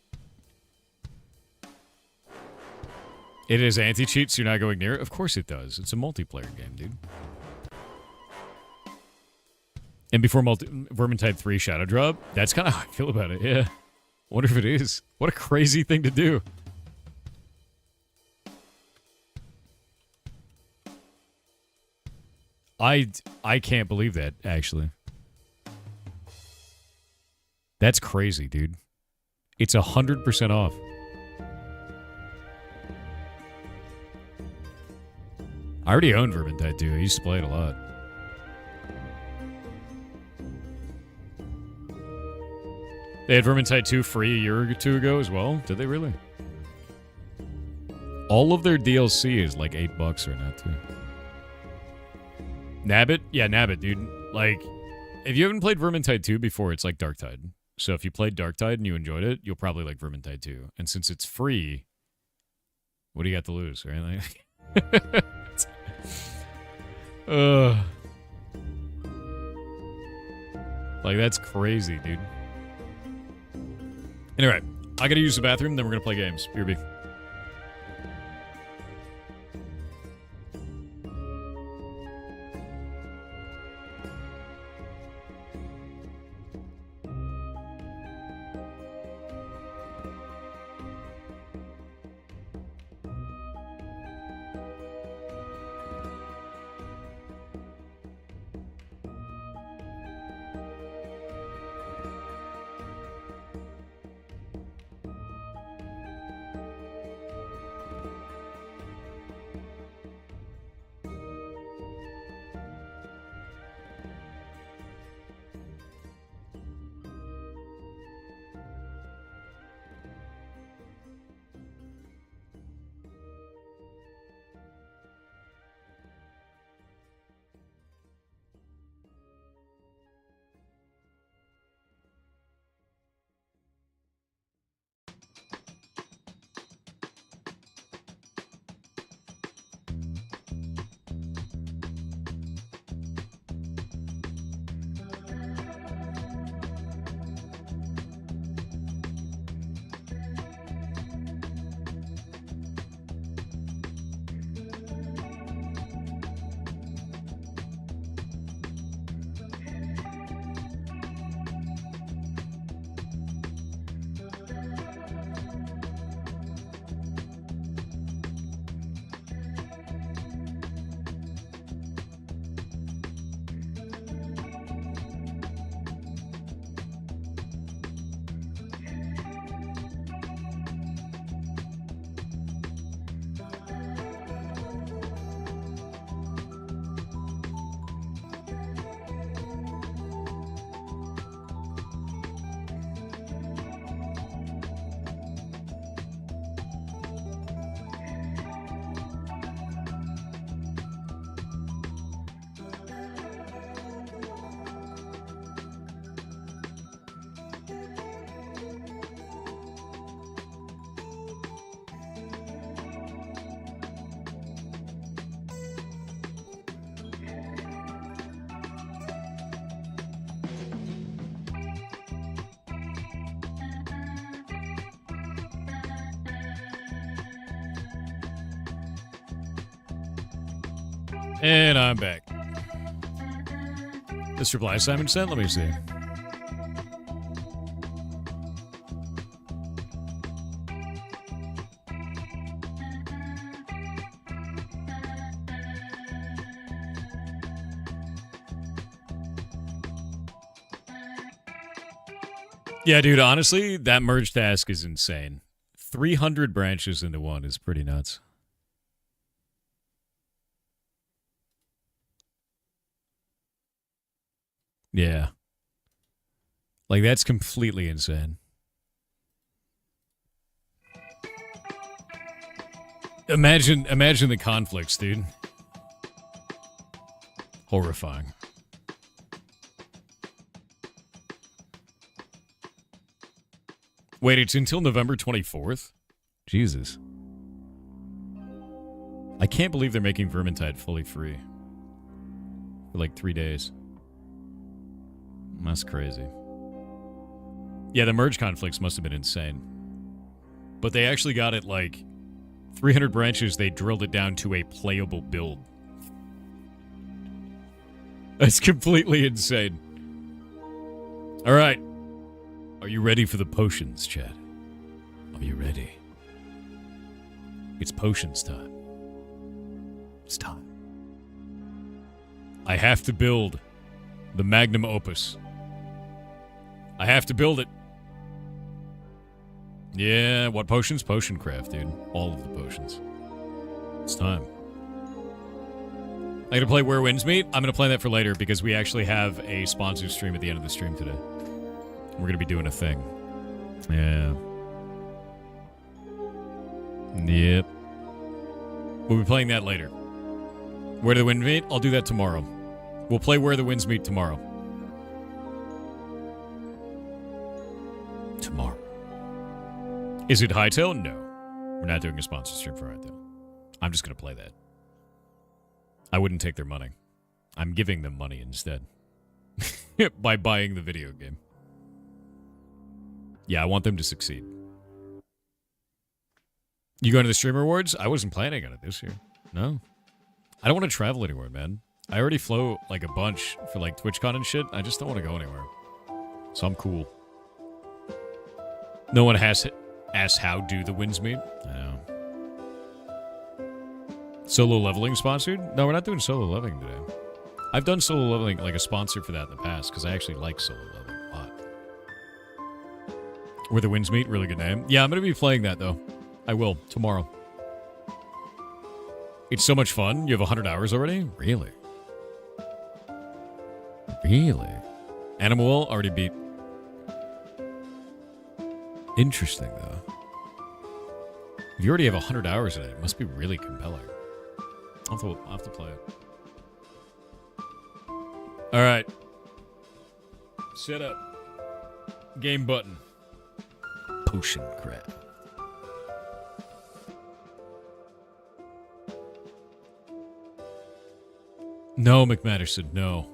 A: It is anti-cheat, so you're not going near it? Of course it does. It's a multiplayer game, dude. And before Vermintide 3 Shadow Drop, that's kind of how I feel about it, yeah. Wonder if it is. What a crazy thing to do. I can't believe that, actually. That's crazy, dude. It's 100% off. I already owned Vermintide 2. I used to play it a lot. They had Vermintide 2 free a year or two ago as well? Did they really? All of their DLC is like $8 right now, too. Nabbit? Yeah, Nabbit, dude. Like, if you haven't played Vermintide 2 before, it's like Darktide. So if you played Darktide and you enjoyed it, you'll probably like Vermintide 2. And since it's free, what do you got to lose, right? Like, that's crazy, dude. Anyway, I gotta use the bathroom, then we're gonna play games. BRB. And I'm back. This reply Simon sent, let me see. Yeah, dude, honestly, that merge task is insane. 300 branches into one is pretty nuts. Yeah. Like, that's completely insane. Imagine the conflicts, dude. Horrifying. Wait, it's until November 24th? Jesus. I can't believe they're making Vermintide fully free. For like 3 days. That's crazy. Yeah, the merge conflicts must have been insane. But they actually got it like 300 branches, they drilled it down to a playable build. That's completely insane. Alright. Are you ready for the potions, Chad? Are you ready? It's potions time. It's time. I have to build the magnum opus. I have to build it. Yeah, what potions? Potion craft, dude. All of the potions. It's time. I'm gonna play Where Winds Meet. I'm gonna play that for later because we actually have a sponsored stream at the end of the stream today. We're gonna be doing a thing. Yeah. Yep. We'll be playing that later. Where the Winds Meet? I'll do that tomorrow. We'll play Where the Winds Meet tomorrow. Tomorrow. Is it Hightail? No. We're not doing a sponsored stream for Hightail. I'm just gonna play that. I wouldn't take their money. I'm giving them money instead. By buying the video game. Yeah, I want them to succeed. You going to the Streamer Awards? I wasn't planning on it this year. No. I don't want to travel anywhere, man. I already flew like a bunch for like TwitchCon and shit. I just don't want to go anywhere. So I'm cool. No one has asked how do the Winds Meet? I know. Solo leveling sponsored? No, we're not doing solo leveling today. I've done solo leveling like a sponsor for that in the past because I actually like solo leveling a lot. Where the Winds Meet, really good name. Yeah, I'm going to be playing that though. I will, tomorrow. It's so much fun. You have 100 hours already? Really? Really? Animal already beat. Interesting, though. If you already have 100 hours in it, it must be really compelling. I'll have to play it. Alright. Set up. Game button. Potion craft. No, McMatterson, no.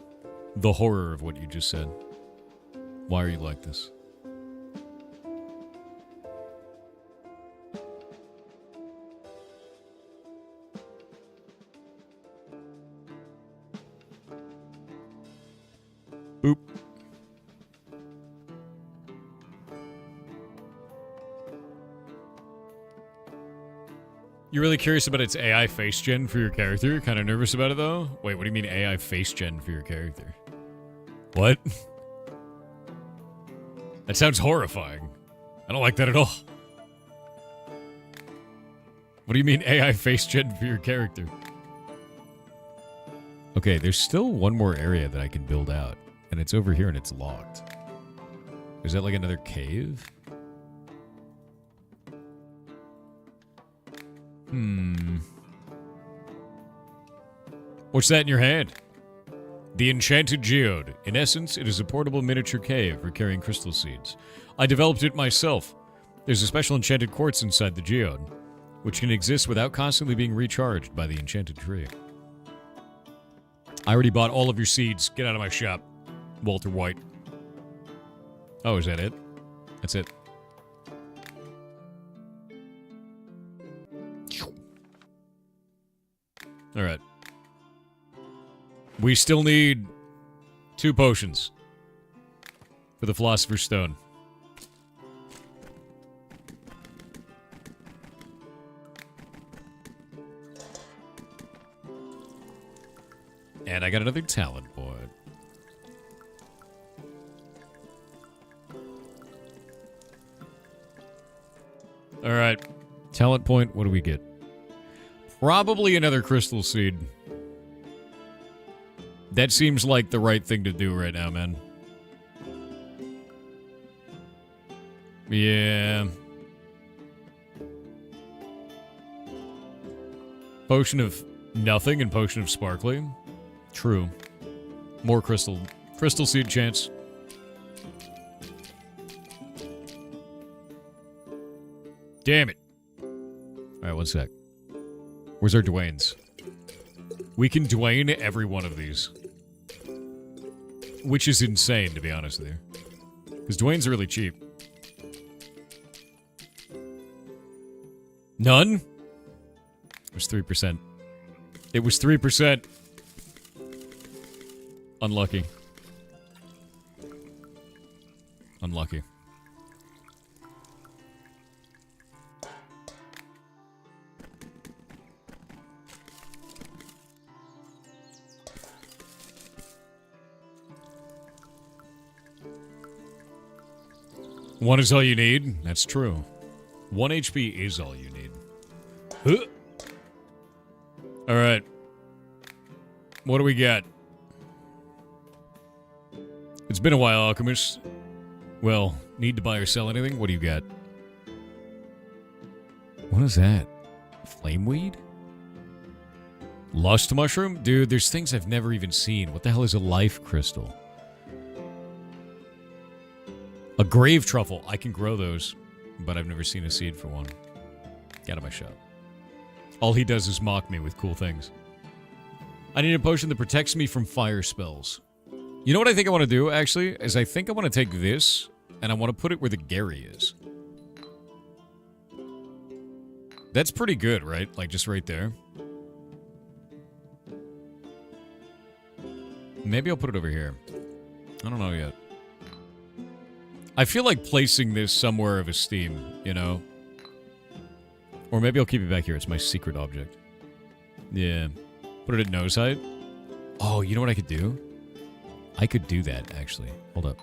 A: The horror of what you just said. Why are you like this? Boop. You're really curious about its AI face gen for your character? Kind of nervous about it, though? Wait, what do you mean AI face gen for your character? What? That sounds horrifying. I don't like that at all. What do you mean AI face gen for your character? Okay, there's still one more area that I can build out. And it's over here and it's locked. Is that like another cave? What's that in your hand? The Enchanted Geode. In essence, it is a portable miniature cave for carrying crystal seeds. I developed it myself. There's a special enchanted quartz inside the geode, which can exist without constantly being recharged by the enchanted tree. I already bought all of your seeds. Get out of my shop. Walter White. Oh, is that it? That's it. Alright. We still need 2 potions for the Philosopher's Stone. And I got another talent point. All right. Talent point, what do we get? Probably another crystal seed. That seems like the right thing to do right now, man. Yeah. Potion of nothing and potion of sparkling. True. More crystal seed chance. Damn it. Alright, one sec. Where's our Dwaynes? We can Dwayne every one of these. Which is insane, to be honest with you. Because Dwayne's really cheap. None? It was 3%. It was 3%. Unlucky. Unlucky. One is all you need. That's true. 1 HP is all you need. Huh. All right. What do we got? It's been a while, Alchemist. Well, need to buy or sell anything? What do you got? What is that? Flameweed? Lust mushroom? Dude, there's things I've never even seen. What the hell is a life crystal? A grave truffle. I can grow those, but I've never seen a seed for one. Get out of my shop. All he does is mock me with cool things. I need a potion that protects me from fire spells. You know what I think I want to do, actually? Is I think I want to take this, and I want to put it where the Gary is. That's pretty good, right? Like, just right there. Maybe I'll put it over here. I don't know yet. I feel like placing this somewhere of esteem, you know? Or maybe I'll keep it back here. It's my secret object. Yeah. Put it at nose height. Oh, you know what I could do? I could do that, actually. Hold up.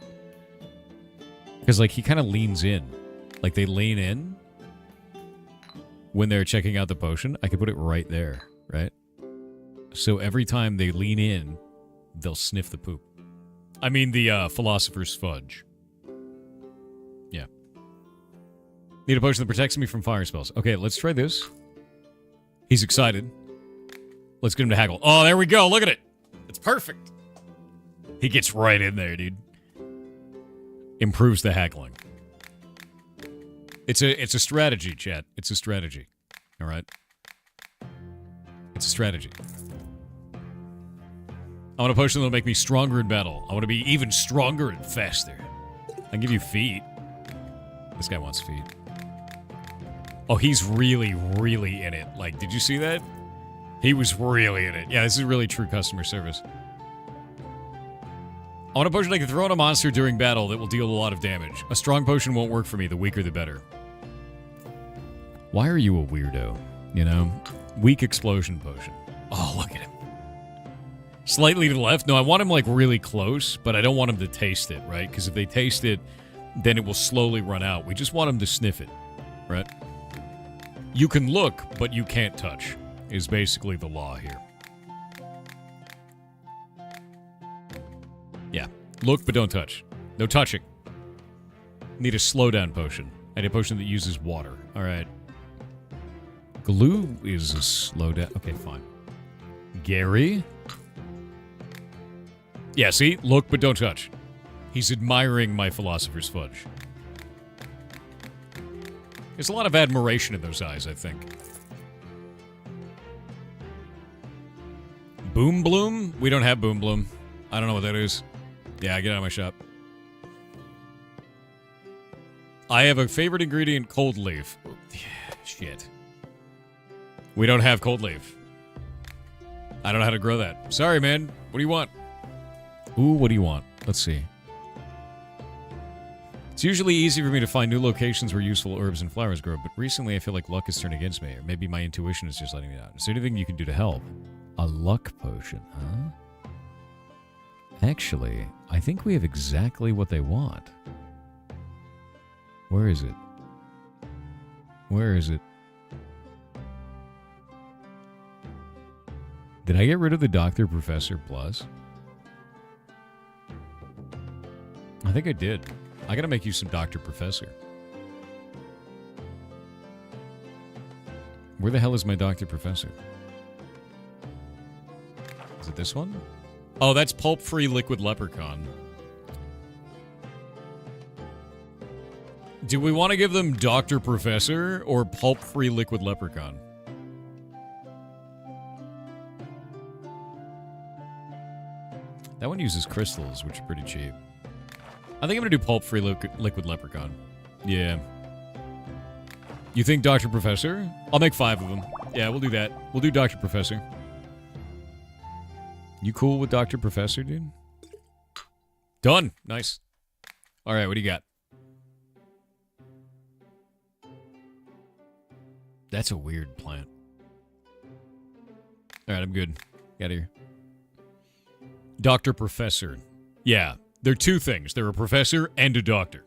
A: Because, like, he kind of leans in. Like, they lean in when they're checking out the potion. I could put it right there, right? So every time they lean in, they'll sniff the poop. I mean, the Philosopher's Fudge. Yeah. Need a potion that protects me from fire spells. Okay, let's try this. He's excited. Let's get him to haggle. Oh, there we go. Look at it. It's perfect. He gets right in there, dude. Improves the haggling. It's a strategy, chat. It's a strategy. All right? It's a strategy. I want a potion that'll make me stronger in battle. I want to be even stronger and faster. I can give you feet. This guy wants feet. Oh, he's really, really in it. Like, did you see that? He was really in it. Yeah, this is really true customer service. I want a potion I can throw on a monster during battle that will deal a lot of damage. A strong potion won't work for me. The weaker, the better. Why are you a weirdo? You know? Weak explosion potion. Oh, look at him. Slightly to the left. No, I want him, like, really close, but I don't want him to taste it, right? Because if they taste it, then it will slowly run out. We just want him to sniff it, right? You can look, but you can't touch, is basically the law here. Yeah. Look, but don't touch. No touching. Need a slowdown potion. I need a potion that uses water. All right. Glue is a slowdown. Okay, fine. Gary? Yeah, see? Look, but don't touch. He's admiring my Philosopher's Fudge. There's a lot of admiration in those eyes, I think. Boom Bloom? We don't have Boom Bloom. I don't know what that is. Yeah, get out of my shop. I have a favorite ingredient, cold leaf. Shit. We don't have cold leaf. I don't know how to grow that. Sorry, man. What do you want? Ooh, what do you want? Let's see. It's usually easy for me to find new locations where useful herbs and flowers grow, but recently I feel like luck has turned against me, or maybe my intuition is just letting me down. Is there anything you can do to help? A luck potion, huh? Actually, I think we have exactly what they want. Where is it? Where is it? Did I get rid of the Doctor Professor Plus? I think I did. I gotta make you some Dr. Professor. Where the hell is my Dr. Professor? Is it this one? Oh, that's pulp-free liquid leprechaun. Do we want to give them Dr. Professor or pulp-free liquid leprechaun? That one uses crystals, which are pretty cheap. I think I'm going to do pulp-free liquid leprechaun. Yeah. You think Dr. Professor? I'll make 5 of them. Yeah, we'll do that. We'll do Dr. Professor. You cool with Dr. Professor, dude? Done. Nice. All right, what do you got? That's a weird plant. All right, I'm good. Get out of here. Dr. Professor. Yeah, they're 2 things. They're a professor and a doctor.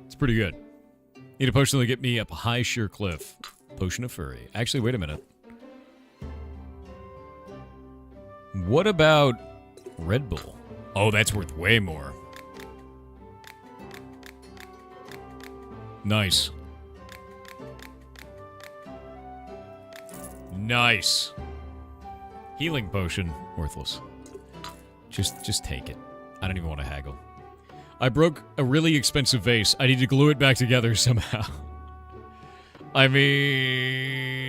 A: It's pretty good. Need a potion to get me up a high sheer cliff. Potion of Furry. Actually, wait a minute. What about Red Bull? Oh, that's worth way more. Nice. Nice. Healing potion. Worthless. Just take it. I don't even want to haggle. I broke a really expensive vase. I need to glue it back together somehow. I mean...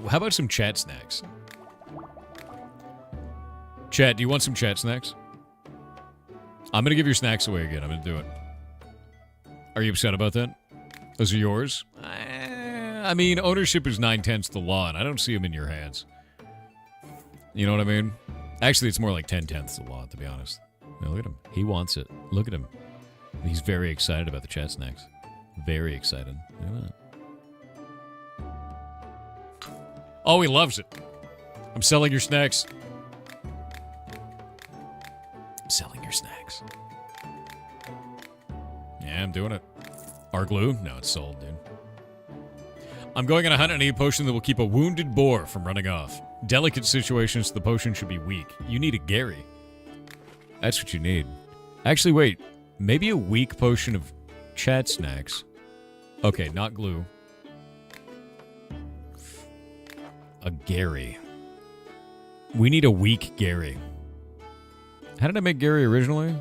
A: how about some chat snacks? Chat, do you want some chat snacks? I'm gonna give your snacks away again. I'm gonna do it. Are you upset about that? Those are yours? I mean, ownership is 9/10 the law, and I don't see them in your hands. You know what I mean? Actually, it's more like 10/10 the law, to be honest. Now, look at him. He wants it. Look at him. He's very excited about the chat snacks. Very excited. Look at that. Oh, he loves it. I'm selling your snacks. I'm selling your snacks. Yeah, I'm doing it. Our glue? No, it's sold, dude. I'm going on a hunt and I need a potion that will keep a wounded boar from running off. Delicate situations, the potion should be weak. You need a Gary. That's what you need. Actually, wait. Maybe a weak potion of chat snacks. Okay, not glue. A Gary. We need a weak Gary. How did I make Gary originally?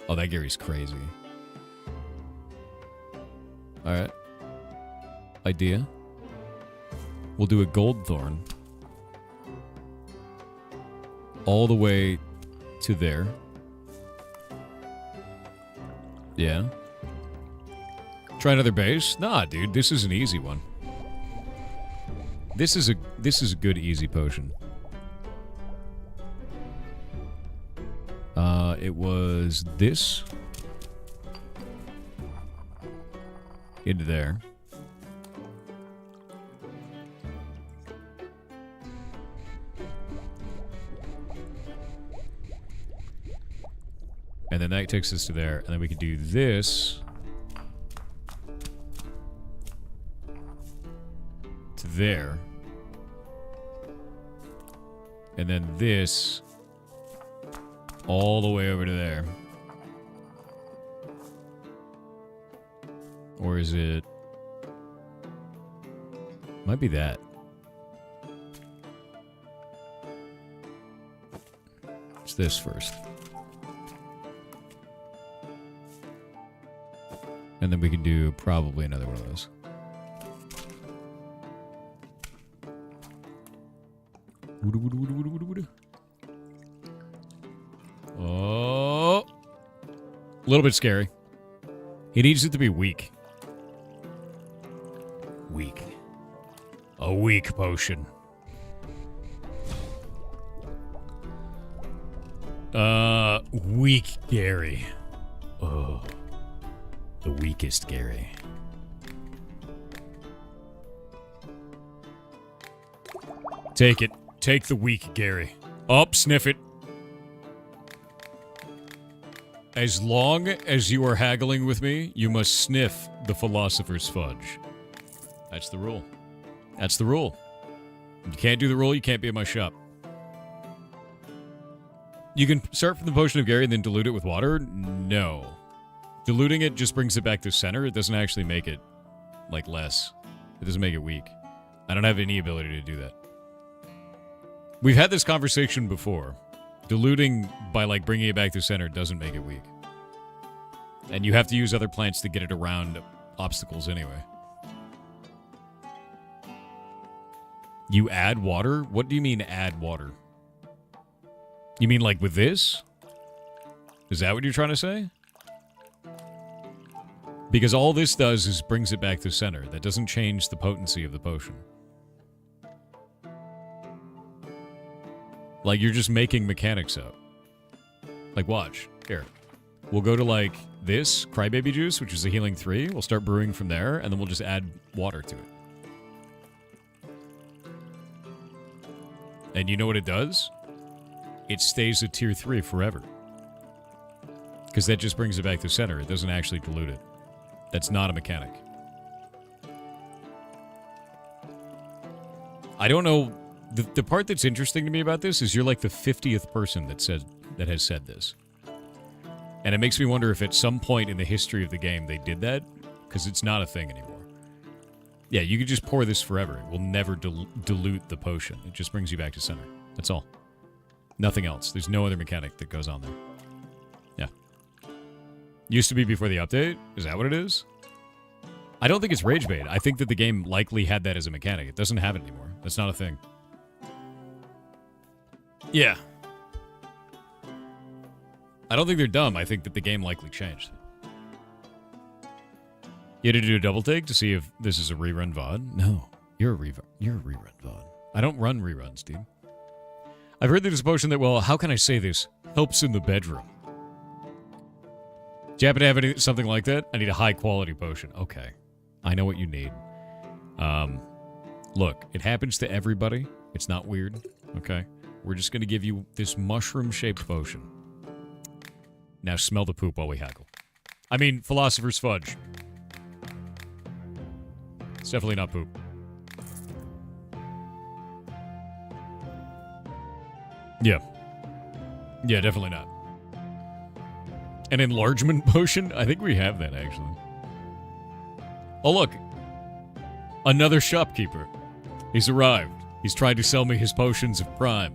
A: Oh, that Gary's crazy. Alright. Idea. We'll do a gold thorn. All the way to there. Yeah. Try another base? Nah, dude, this is an easy one. This is a good easy potion. It was this into there. And then that takes us to there. And then we can do this to there. And then this all the way over to there. Or is it... Might be that. It's this first. And then we can do probably another one of those. Oh. A little bit scary. He needs it to be weak. Weak. A weak potion. Weak Gary. Oh. The weakest Gary. Take it. Take the weak Gary. Up, sniff it. As long as you are haggling with me, you must sniff the philosopher's fudge. That's the rule. That's the rule. You can't do the rule, you can't be at my shop. You can start from the potion of Gary and then dilute it with water? No. Diluting it just brings it back to center. It doesn't actually make it, like, less. It doesn't make it weak. I don't have any ability to do that. We've had this conversation before. Diluting by, like, bringing it back to center doesn't make it weak. And you have to use other plants to get it around obstacles anyway. You add water? What do you mean add water? You mean like with this? Is that what you're trying to say? Because all this does is brings it back to center. That doesn't change the potency of the potion. Like, you're just making mechanics up. Like, watch. Here. We'll go to, like, this, Crybaby Juice, which is a healing 3. We'll start brewing from there, and then we'll just add water to it. And you know what it does? It stays at tier 3 forever. Because that just brings it back to center. It doesn't actually dilute it. That's not a mechanic. I don't know. The part that's interesting to me about this is you're like the 50th person that has said this. And it makes me wonder if at some point in the history of the game they did that. Because it's not a thing anymore. Yeah, you could just pour this forever. It will never dilute the potion. It just brings you back to center. That's all. Nothing else. There's no other mechanic that goes on there. Yeah. Used to be before the update? Is that what it is? I don't think it's rage bait. I think that the game likely had that as a mechanic. It doesn't have it anymore. That's not a thing. Yeah. I don't think they're dumb. I think that the game likely changed. You had to do a double take to see if this is a rerun VOD? No. You're a rerun VOD. I don't run reruns, dude. I've heard there's a potion that, well, how can I say this? Helps in the bedroom. Do you happen to have something like that? I need a high-quality potion. Okay. I know what you need. Look, it happens to everybody. It's not weird. Okay? We're just going to give you this mushroom-shaped potion. Now smell the poop while we haggle. I mean, philosopher's fudge. It's definitely not poop. Yeah. Yeah, definitely not. An enlargement potion? I think we have that, actually. Oh, look. Another shopkeeper. He's arrived. He's tried to sell me his potions of prime.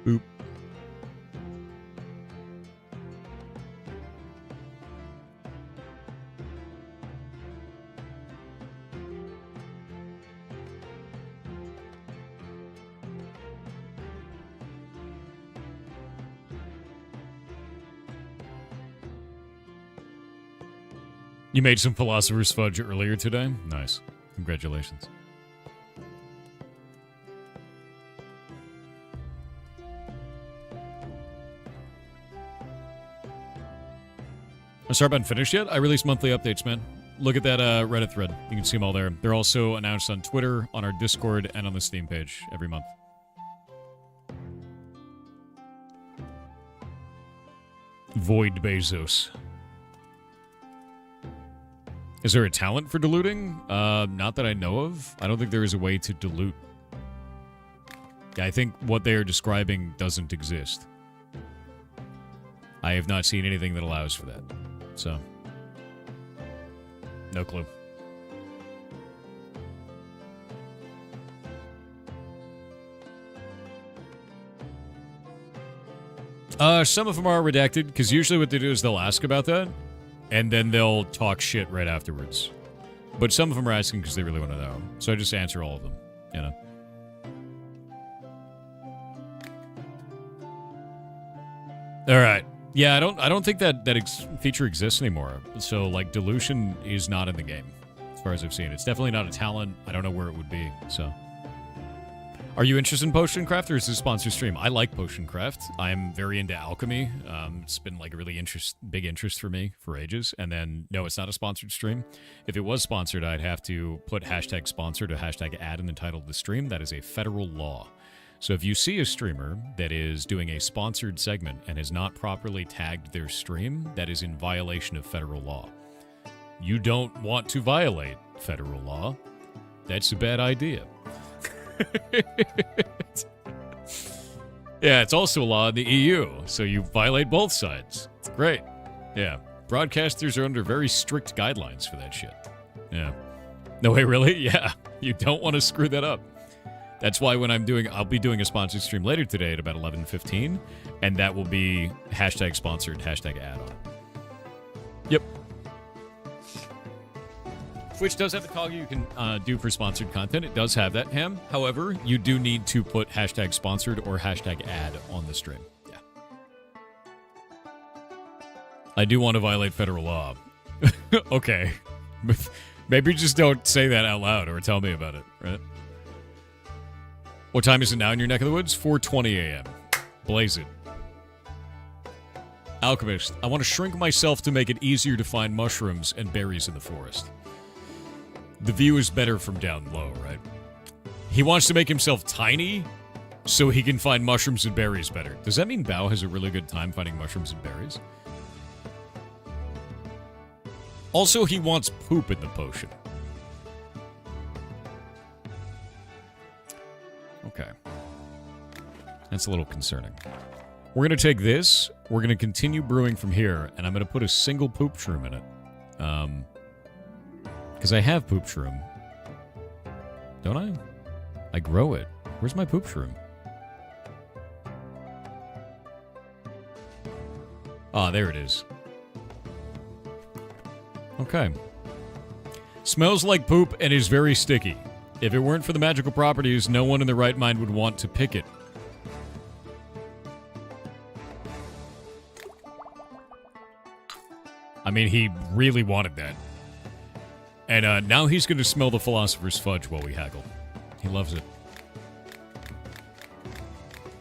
A: Boop. You made some philosopher's fudge earlier today? Nice. Congratulations. Starbun finished yet? I release monthly updates, man. Look at that Reddit thread. You can see them all there. They're also announced on Twitter, on our Discord, and on the Steam page every month. Void Bezos. Is there a talent for diluting? Not that I know of. I don't think there is a way to dilute. Yeah, I think what they are describing doesn't exist. I have not seen anything that allows for that. So, no clue. Some of them are redacted, because usually what they do is they'll ask about that, and then they'll talk shit right afterwards. But some of them are asking because they really want to know. So I just answer all of them, you know. All right. Yeah, I don't think that feature exists anymore. So, like, dilution is not in the game, as far as I've seen. It's definitely not a talent. I don't know where it would be, so... Are you interested in potion craft, or is this a sponsored stream? I like potion craft. I'm very into alchemy. It's been like a really big interest for me for ages. And then, no, it's not a sponsored stream. If it was sponsored, I'd have to put hashtag sponsored or hashtag ad in the title of the stream. That is a federal law. So if you see a streamer that is doing a sponsored segment and has not properly tagged their stream, that is in violation of federal law. You don't want to violate federal law. That's a bad idea. Yeah, it's also a law in the EU, so you violate both sides. It's great. Yeah. Broadcasters are under very strict guidelines for that shit. Yeah. No way, really? Yeah. You don't want to screw that up. That's why when I'll be doing a sponsored stream later today at about 11:15, and that will be hashtag sponsored, hashtag ad on. Yep. Twitch does have the cog you can do for sponsored content. It does have that, Ham. However, you do need to put hashtag sponsored or hashtag ad on the stream. Yeah. I do want to violate federal law. Okay. Maybe just don't say that out loud or tell me about it, right? What time is it now in your neck of the woods? 4:20 a.m. Blaze it. Alchemist, I want to shrink myself to make it easier to find mushrooms and berries in the forest. The view is better from down low, right? He wants to make himself tiny so he can find mushrooms and berries better. Does that mean Bao has a really good time finding mushrooms and berries? Also, he wants poop in the potion. Okay. That's a little concerning. We're going to take this, we're going to continue brewing from here, and I'm going to put a single poop shroom in it. Because I have poop shroom. Don't I? I grow it. Where's my poop shroom? Ah, there it is. Okay. Smells like poop and is very sticky. If it weren't for the magical properties, no one in their right mind would want to pick it. I mean, he really wanted that. And now he's going to smell the philosopher's fudge while we haggle. He loves it.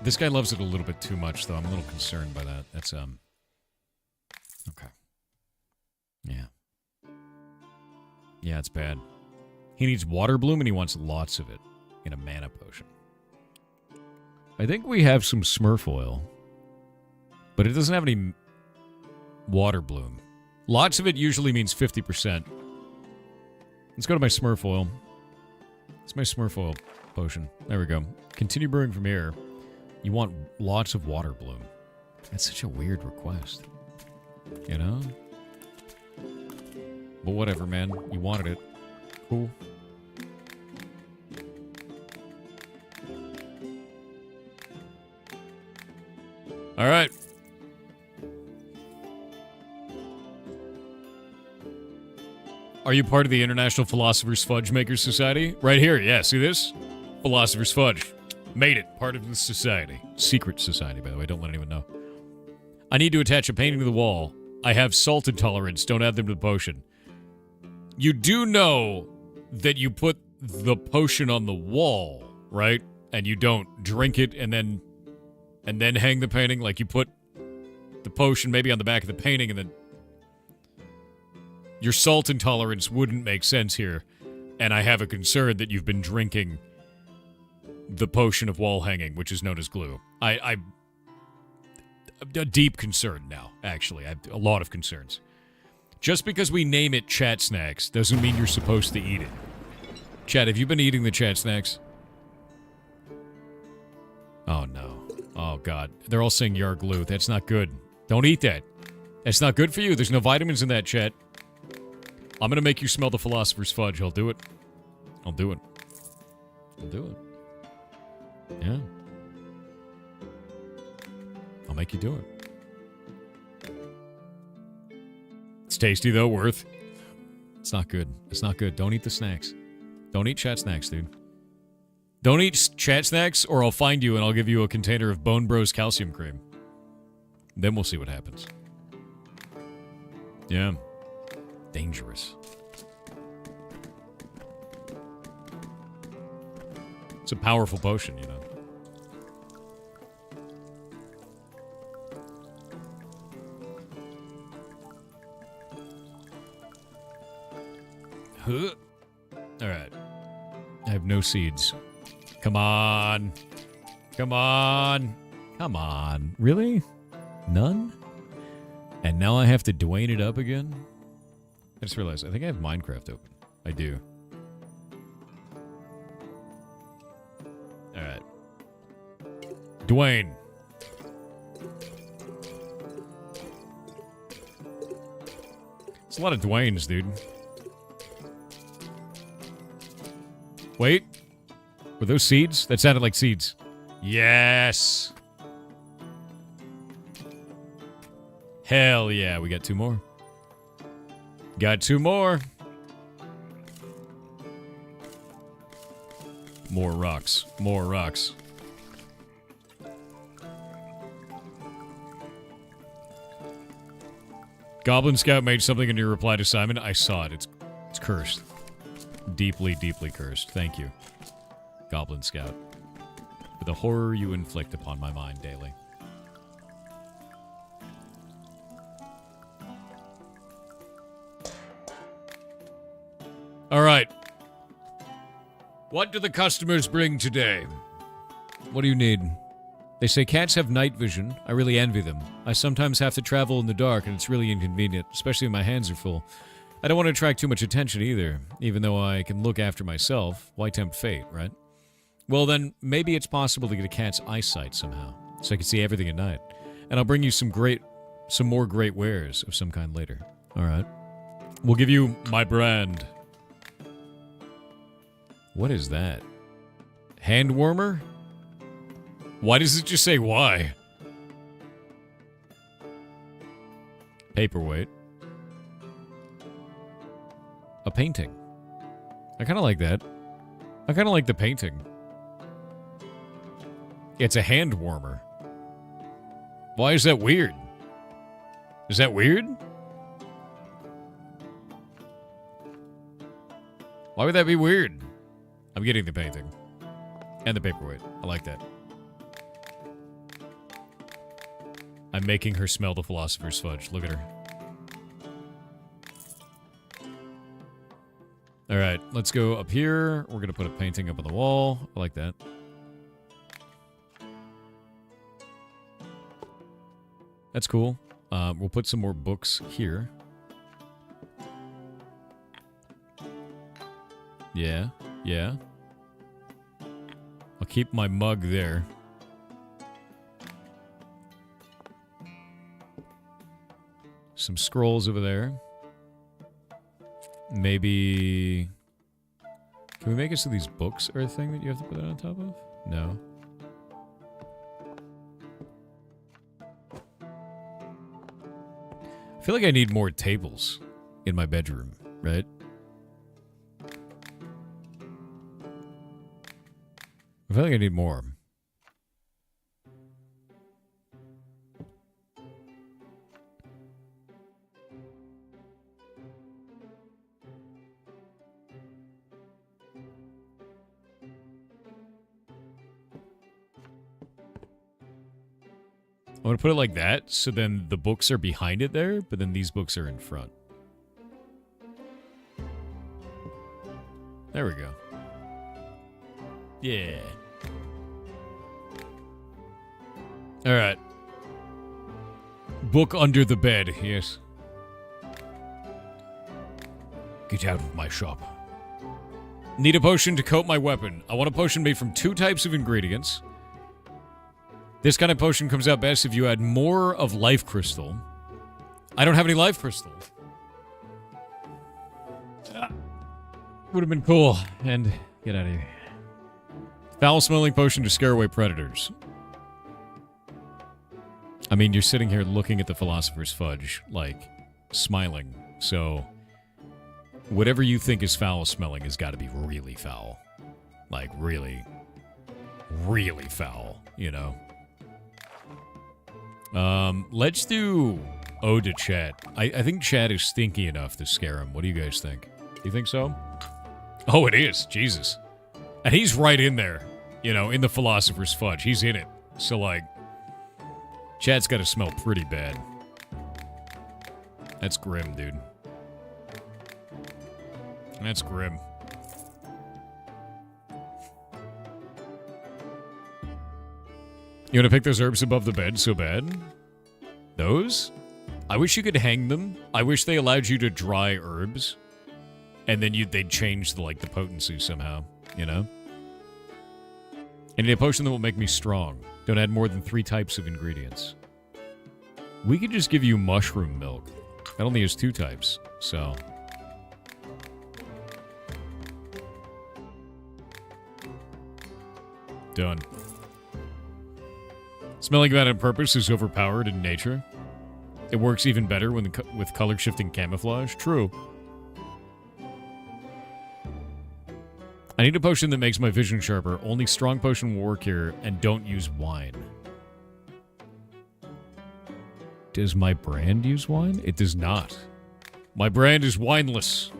A: This guy loves it a little bit too much, though. I'm a little concerned by that. That's, okay. Yeah. Yeah, it's bad. He needs water bloom, and he wants lots of it in a mana potion. I think we have some Smurf oil, but it doesn't have any water bloom. Lots of it usually means 50%. Let's go to my Smurf oil. It's my Smurf oil potion. There we go. Continue brewing from here. You want lots of water bloom. That's such a weird request. You know? But whatever, man. You wanted it. Cool. All right. Are you part of the International Philosopher's Fudge Makers Society? Right here, yeah, see this? Philosopher's Fudge. Made it. Part of the society. Secret society, by the way. Don't let anyone know. I need to attach a painting to the wall. I have salt intolerance. Don't add them to the potion. You do know that you put the potion on the wall, right? And you don't drink it and then hang the painting. Like, you put the potion maybe on the back of the painting and then... Your salt intolerance wouldn't make sense here, and I have a concern that you've been drinking the potion of wall hanging, which is known as glue. I'm a deep concern now, actually. I have a lot of concerns. Just because we name it chat snacks doesn't mean you're supposed to eat it. Chat, have you been eating the chat snacks? Oh, no. Oh, God. They're all saying you're glue. That's not good. Don't eat that. That's not good for you. There's no vitamins in that, chat. I'm gonna make you smell the philosopher's fudge. I'll do it. I'll do it. I'll do it. Yeah. I'll make you do it. It's tasty, though. Worth. It's not good. It's not good. Don't eat the snacks. Don't eat chat snacks, dude. Don't eat chat snacks, or I'll find you and I'll give you a container of Bone Bros calcium cream. Then we'll see what happens. Yeah. Dangerous. It's a powerful potion, you know. Huh. All right. I have no seeds. Come on. Come on. Come on. Really? None? And now I have to Dwayne it up again? I just realized, I think I have Minecraft open. I do. Alright. Dwayne. It's a lot of Dwaynes, dude. Wait. Were those seeds? That sounded like seeds. Yes. Hell yeah, we got 2 more. Got 2 more. More rocks. More rocks. Goblin Scout made something in your reply to Simon. I saw it. It's cursed. Deeply, deeply cursed. Thank you, Goblin Scout, for the horror you inflict upon my mind daily. All right. What do the customers bring today? What do you need? They say cats have night vision. I really envy them. I sometimes have to travel in the dark, and it's really inconvenient, especially when my hands are full. I don't want to attract too much attention either, even though I can look after myself. Why tempt fate, right? Well, then, maybe it's possible to get a cat's eyesight somehow, so I can see everything at night. And I'll bring you some more great wares of some kind later. All right. We'll give you my brand. What is that? Hand warmer? Why does it just say why? Paperweight. A painting. I kind of like that. I kind of like the painting. It's a hand warmer. Why is that weird? Is that weird? Why would that be weird? I'm getting the painting. And the paperweight. I like that. I'm making her smell the philosopher's fudge. Look at her. Alright, let's go up here. We're going to put a painting up on the wall. I like that. That's cool. We'll put some more books here. Yeah, yeah. I'll keep my mug there. Some scrolls over there. Maybe... Can we make it so these books are a thing that you have to put that on top of? No. I feel like I need more tables in my bedroom, right? I feel like I need more. I want to put it like that, so then the books are behind it there, but then these books are in front. There we go. Yeah. Alright. Book under the bed, yes. Get out of my shop. Need a potion to coat my weapon. I want a potion made from 2 types of ingredients. This kind of potion comes out best if you add more of life crystal. I don't have any life crystal. Would have been cool. And get out of here. Foul-smelling potion to scare away predators. I mean, you're sitting here looking at the Philosopher's Fudge, like, smiling. So, whatever you think is foul-smelling has got to be really foul. Like, really, really foul, you know? Let's do Ode to Chat. I think Chat is stinky enough to scare him. What do you guys think? Do you think so? Oh, it is. Jesus. And he's right in there, you know, in the Philosopher's Fudge. He's in it. So, like, Chat's got to smell pretty bad. That's grim, dude. That's grim. You want to pick those herbs above the bed so bad? Those? I wish you could hang them. I wish they allowed you to dry herbs. And then they'd change the potency somehow, you know? I need a potion that will make me strong. Don't add more than 3 types of ingredients. We could just give you mushroom milk. That only has 2 types, so... Done. Smelling bad on purpose is overpowered in nature. It works even better when with color-shifting camouflage. True. I need a potion that makes my vision sharper. Only strong potion will work here, and don't use wine. Does my brand use wine? It does not. My brand is wineless.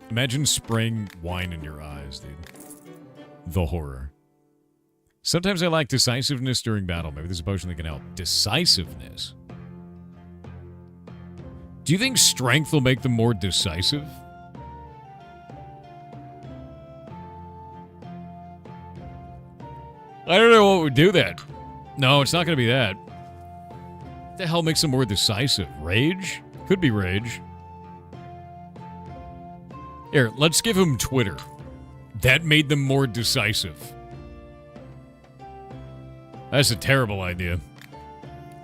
A: Imagine spraying wine in your eyes, dude. The horror. Sometimes I lack decisiveness during battle. Maybe there's a potion that can help. Decisiveness? Do you think strength will make them more decisive? I don't know what would do that. No, it's not going to be that. What the hell makes them more decisive? Rage? Could be rage. Here, let's give them Twitter. That made them more decisive. That's a terrible idea.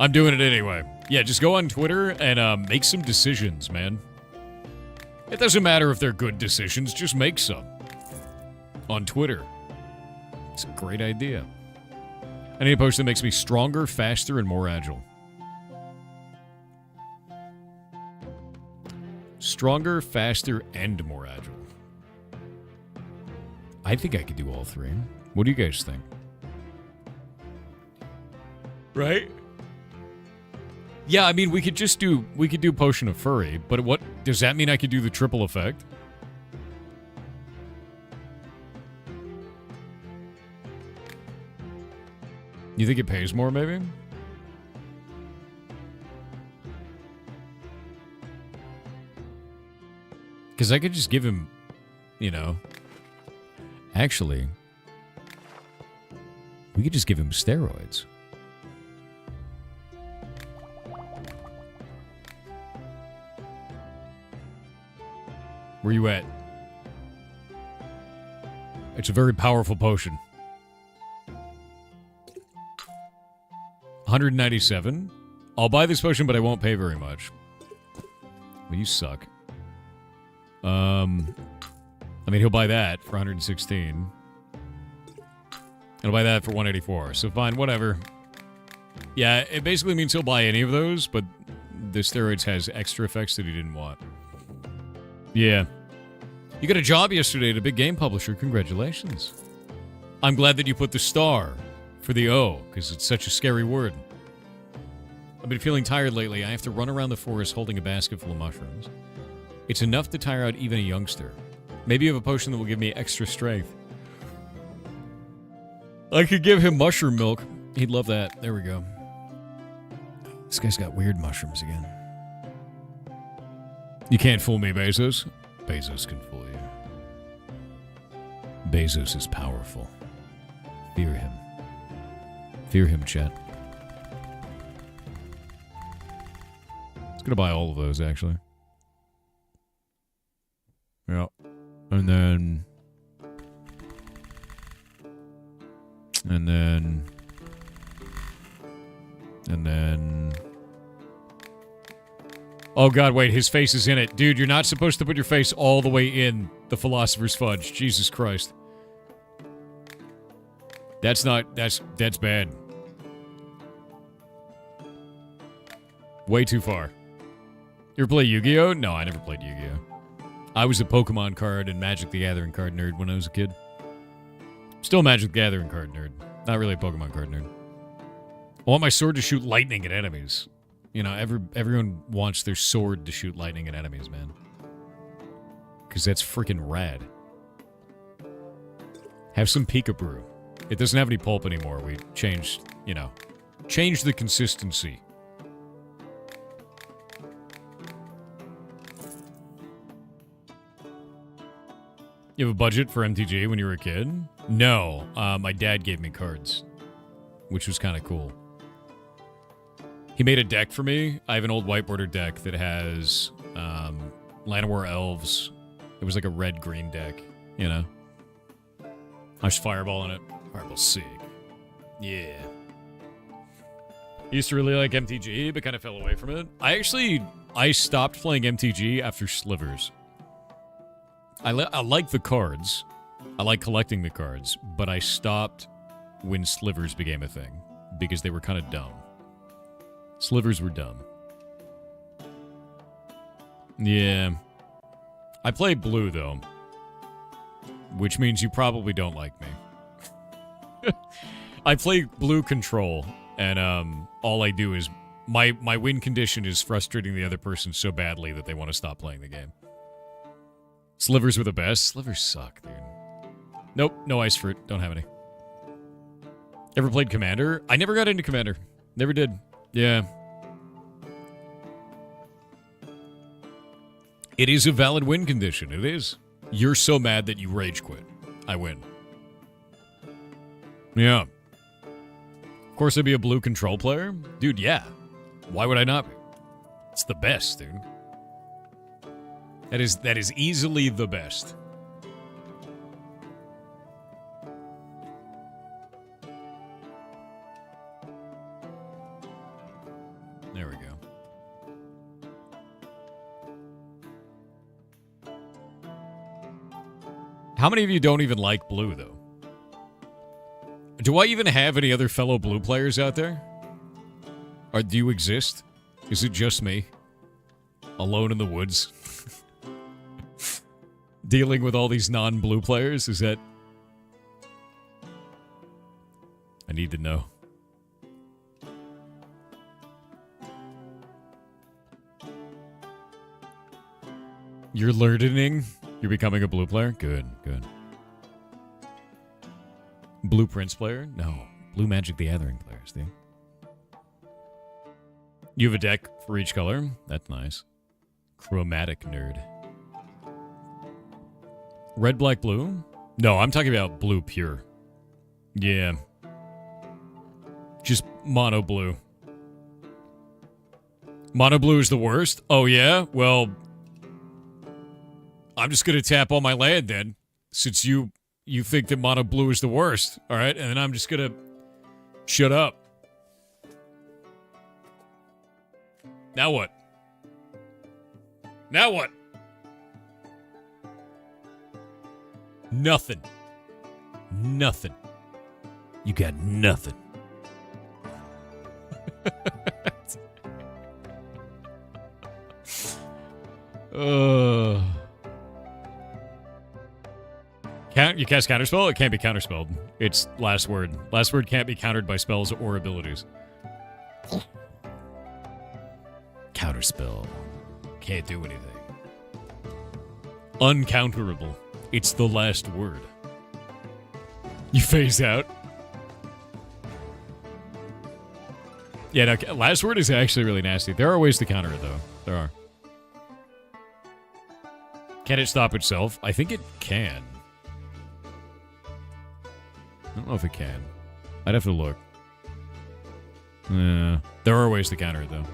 A: I'm doing it anyway. Yeah, just go on Twitter and make some decisions, man. It doesn't matter if they're good decisions, just make some. On Twitter. It's a great idea. I need a potion that makes me stronger, faster, and more agile. Stronger, faster, and more agile. I think I could do all 3. What do you guys think? Right? Yeah, I mean, we could do Potion of Furry, but what, does that mean I could do the triple effect? You think it pays more, maybe? Because I could just give him, you know... Actually, we could just give him steroids. Where you at? It's a very powerful potion. 197. I'll buy this potion, but I won't pay very much. Well, you suck. I mean, he'll buy that for 116. And he'll buy that for 184. So fine, whatever. Yeah, it basically means he'll buy any of those, but the steroids has extra effects that he didn't want. Yeah. You got a job yesterday at a big game publisher. Congratulations. I'm glad that you put the star for the O, because it's such a scary word. I've been feeling tired lately. I have to run around the forest holding a basket full of mushrooms. It's enough to tire out even a youngster. Maybe you have a potion that will give me extra strength. I could give him mushroom milk. He'd love that. There we go. This guy's got weird mushrooms again. You can't fool me, Bezos. Bezos can fool you. Bezos is powerful. Fear him. Fear him, chat. I was gonna buy all of those, actually. Yeah. And then... And then... Oh god, wait, his face is in it. Dude, you're not supposed to put your face all the way in the Philosopher's Fudge. Jesus Christ. That's bad. Way too far. You ever play Yu-Gi-Oh? No, I never played Yu-Gi-Oh. I was a Pokemon card and Magic the Gathering card nerd when I was a kid. Still a Magic the Gathering card nerd. Not really a Pokemon card nerd. I want my sword to shoot lightning at enemies. You know, everyone wants their sword to shoot lightning at enemies, man. Because that's freaking rad. Have some Pika Brew. It doesn't have any pulp anymore. We changed, you know, changed the consistency. You have a budget for MTG when you were a kid? No. My dad gave me cards, which was kind of cool. He made a deck for me. I have an old whiteboarder deck that has Land of War Elves. It was like a red-green deck, you know? I was Fireball in it. Fireball's sick. Yeah. Used to really like MTG, but kind of fell away from it. I stopped playing MTG after Slivers. I like the cards. I like collecting the cards, but I stopped when Slivers became a thing because they were kind of dumb. Slivers were dumb. Yeah. I play blue, though. Which means you probably don't like me. I play blue control, and all I do is... My win condition is frustrating the other person so badly that they want to stop playing the game. Slivers were the best. Slivers suck, dude. Nope, no ice fruit. Don't have any. Ever played Commander? I never got into Commander. Never did. Yeah. It is a valid win condition. It is. You're so mad that you rage quit. I win. Yeah. Of course I'd be a blue control player. Dude, yeah. Why would I not be? It's the best, dude. That is easily the best. There we go. How many of you don't even like blue, though? Do I even have any other fellow blue players out there? Or do you exist? Is it just me? Alone in the woods? Dealing with all these non-blue players? Is that... I need to know. You're learning? You're becoming a blue player? Good, good. Blue Prince player? No. Blue Magic the Gathering players, dude. You have a deck for each color? That's nice. Chromatic nerd. Red, black, blue? No, I'm talking about blue pure. Yeah. Just mono blue. Mono blue is the worst? Oh, yeah? Well, I'm just going to tap all my land then, since you think that mono blue is the worst. All right? And then I'm just going to shut up. Now what? Now what? Nothing. Nothing. You got nothing. You cast counterspell? It can't be counterspelled. It's last word. Last word can't be countered by spells or abilities. Counterspell. Can't do anything. Uncounterable. It's the last word. You phase out. Yeah, no, last word is actually really nasty. There are ways to counter it, though. There are. Can it stop itself? I think it can. I don't know if it can. I'd have to look. There are ways to counter it, though.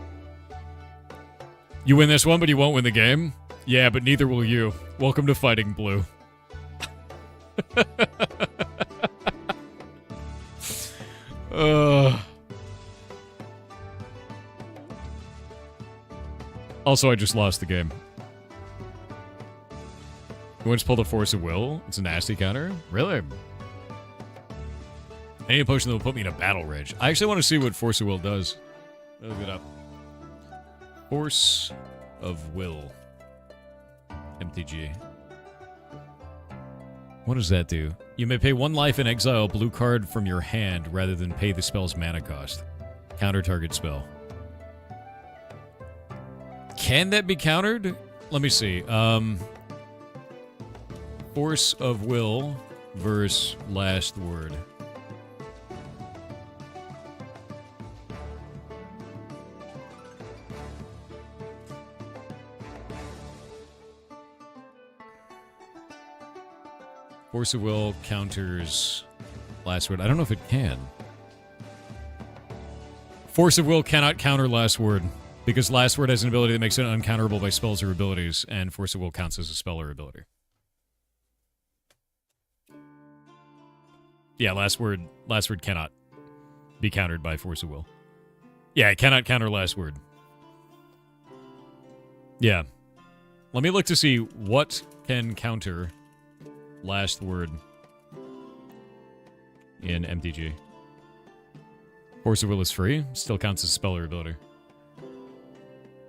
A: You win this one, but you won't win the game? Yeah, but neither will you. Welcome to Fighting Blue. Also, I just lost the game. You once pulled a Force of Will? It's a nasty counter? Really? I need a potion that will put me in a battle rage. I actually want to see what Force of Will does. Look it up. Force of Will. MTG. What does that do? You may pay 1 life and exile a blue card from your hand rather than pay the spell's mana cost. Counter target spell. Can that be countered? Let me see. Force of Will versus Last Word. Force of Will counters Last Word. I don't know if it can. Force of Will cannot counter Last Word, because Last Word has an ability that makes it uncounterable by spells or abilities, and Force of Will counts as a spell or ability. Yeah, Last Word cannot be countered by Force of Will. Yeah, it cannot counter Last Word. Yeah. Let me look to see what can counter Last Word in MTG. Force of Will is free. Still counts as a spell or ability.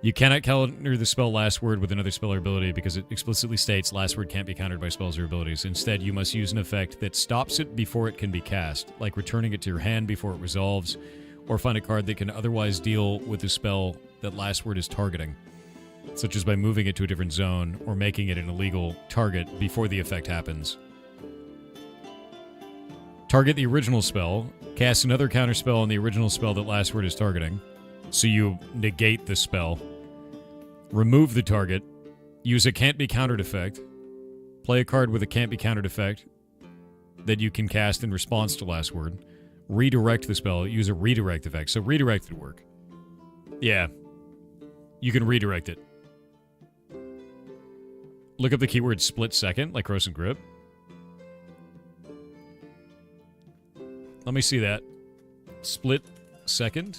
A: You cannot counter the spell Last Word with another spell or ability because it explicitly states Last Word can't be countered by spells or abilities. Instead, you must use an effect that stops it before it can be cast, like returning it to your hand before it resolves, or find a card that can otherwise deal with the spell that Last Word is targeting, such as by moving it to a different zone or making it an illegal target before the effect happens. Target the original spell, cast another counterspell on the original spell that Last Word is targeting, so you negate the spell. Remove the target, use a can't be countered effect, play a card with a can't be countered effect that you can cast in response to Last Word, redirect the spell, use a redirect effect. So redirect would work. Yeah. You can redirect it. Look up the keyword split second, like Corrosive Grip. Let me see that. Split second,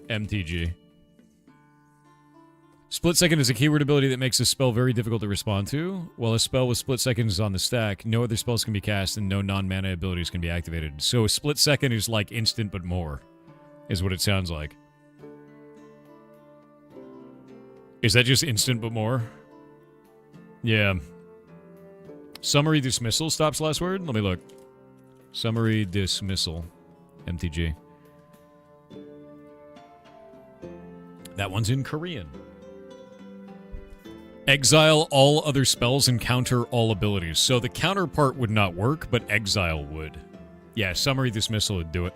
A: MTG. Split second is a keyword ability that makes a spell very difficult to respond to. While a spell with split second is on the stack, no other spells can be cast and no non-mana abilities can be activated. So split second is like instant but more, is what it sounds like. Is that just instant but more? Yeah. Summary Dismissal stops Last Word? Let me look. Summary Dismissal. MTG. That one's in Korean. Exile all other spells and counter all abilities. So the counter part would not work, but exile would. Yeah, Summary Dismissal would do it.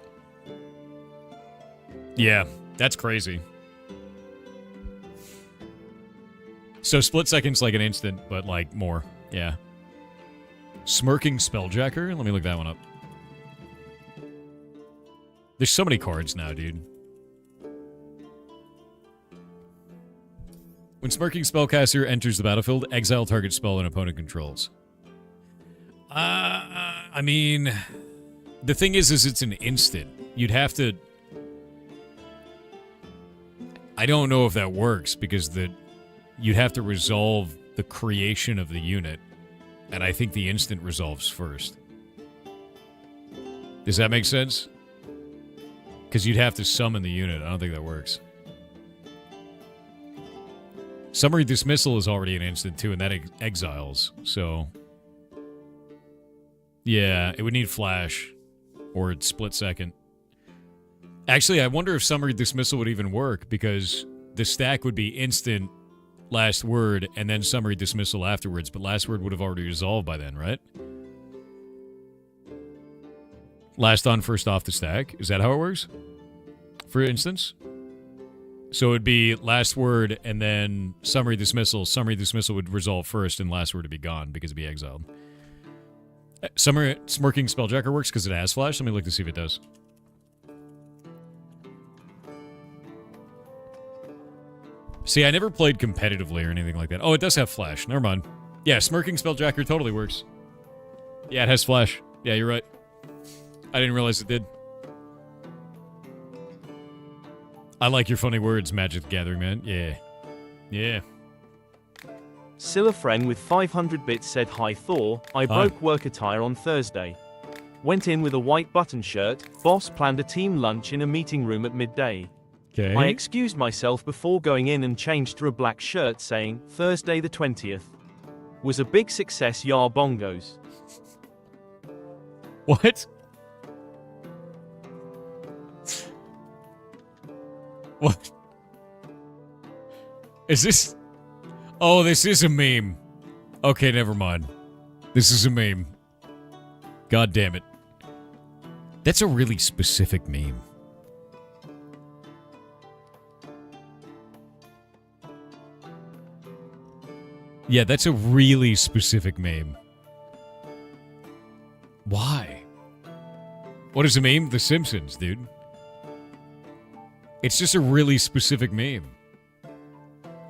A: Yeah, that's crazy. So split second's like an instant, but like more. Yeah. Smirking Spelljacker? Let me look that one up. There's so many cards now, dude. When Smirking Spellcaster enters the battlefield, exile target spell an opponent controls. I mean, the thing is it's an instant. You'd have to... I don't know if that works, because you'd have to resolve the creation of the unit, and I think the instant resolves first. Does that make sense? Because you'd have to summon the unit. I don't think that works. Summary Dismissal is already an instant, too, and that exiles, so... Yeah, it would need Flash, or it's Split Second. Actually, I wonder if Summary Dismissal would even work, because the stack would be instant Last Word, and then Summary Dismissal afterwards, but Last Word would have already resolved by then, right? Last on, first off the stack. Is that how it works? For instance? So it'd be Last Word and then Summary Dismissal. Summary Dismissal would resolve first and Last Word would be gone because it'd be exiled. Smirking Spelljacker works because it has Flash. Let me look to see if it does. See, I never played competitively or anything like that. Oh, it does have Flash. Never mind. Yeah, Smirking Spelljacker totally works. Yeah, it has Flash. Yeah, you're right. I didn't realize it did. I like your funny words, Magic the Gathering, man. Yeah. Yeah.
B: Silafren with 500 bits said hi Thor, I broke work attire on Thursday. Went in with a white button shirt, boss planned a team lunch in a meeting room at midday.
A: Okay.
B: I excused myself before going in and changed to a black shirt saying, Thursday the 20th. Was a big success, yar bongos.
A: What? What? Is this? Oh, this is a meme. Okay, never mind. This is a meme. God damn it. That's a really specific meme. Yeah, that's a really specific meme. Why? What is a meme? The Simpsons, dude. It's just a really specific meme.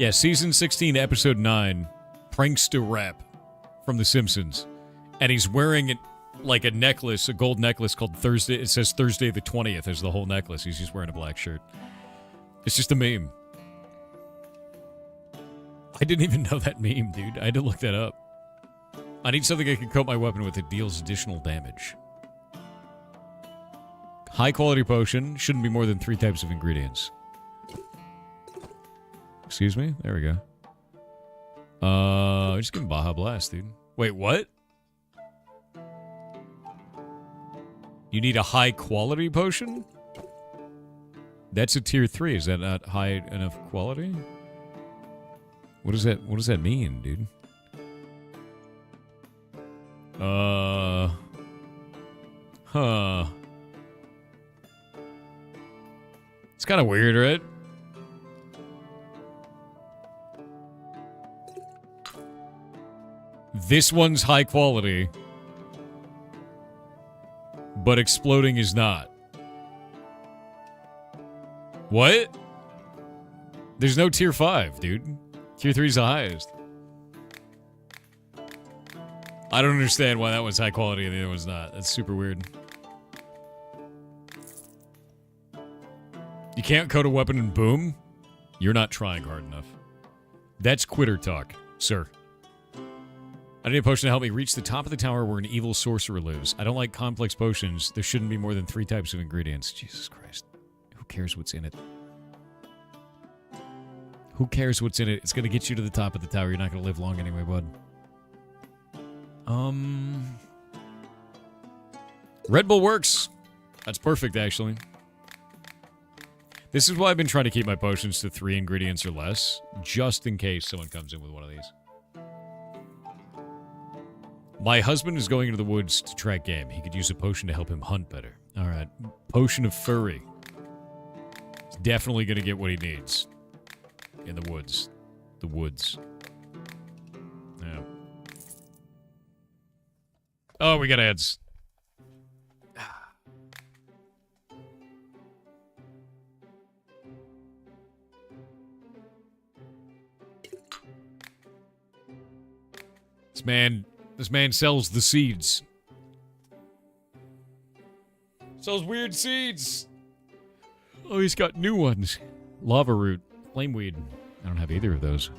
A: Yeah, season 16, episode 9, prankster rap from The Simpsons. And he's wearing it like a necklace, a gold necklace called Thursday. It says Thursday the 20th as the whole necklace. He's just wearing a black shirt. It's just a meme. I didn't even know that meme, dude. I had to look that up. I need something I can coat my weapon with that deals additional damage. High quality potion. Shouldn't be more than 3 types of ingredients. Excuse me? There we go. Just give him Baja Blast, dude. Wait, what? You need a high quality potion? That's a tier 3. Is that not high enough quality? What does that mean, dude? Huh. It's kind of weird, right? This one's high quality, but exploding is not. What? There's no tier 5, dude. Tier 3 is the highest. I don't understand why that one's high quality and the other one's not. That's super weird. You can't code a weapon and boom? You're not trying hard enough. That's quitter talk, sir. I need a potion to help me reach the top of the tower where an evil sorcerer lives. I don't like complex potions. There shouldn't be more than 3 types of ingredients. Jesus Christ. Who cares what's in it? Who cares what's in it? It's going to get you to the top of the tower. You're not going to live long anyway, bud. Red Bull works. That's perfect, actually. This is why I've been trying to keep my potions to 3 ingredients or less, just in case someone comes in with one of these. My husband is going into the woods to track game. He could use a potion to help him hunt better. All right. Potion of Furry. He's definitely going to get what he needs. In the woods. The woods. Yeah. Oh, we got ads. This man sells the seeds. Sells weird seeds. Oh, he's got new ones. Lava root, flameweed. I don't have either of those.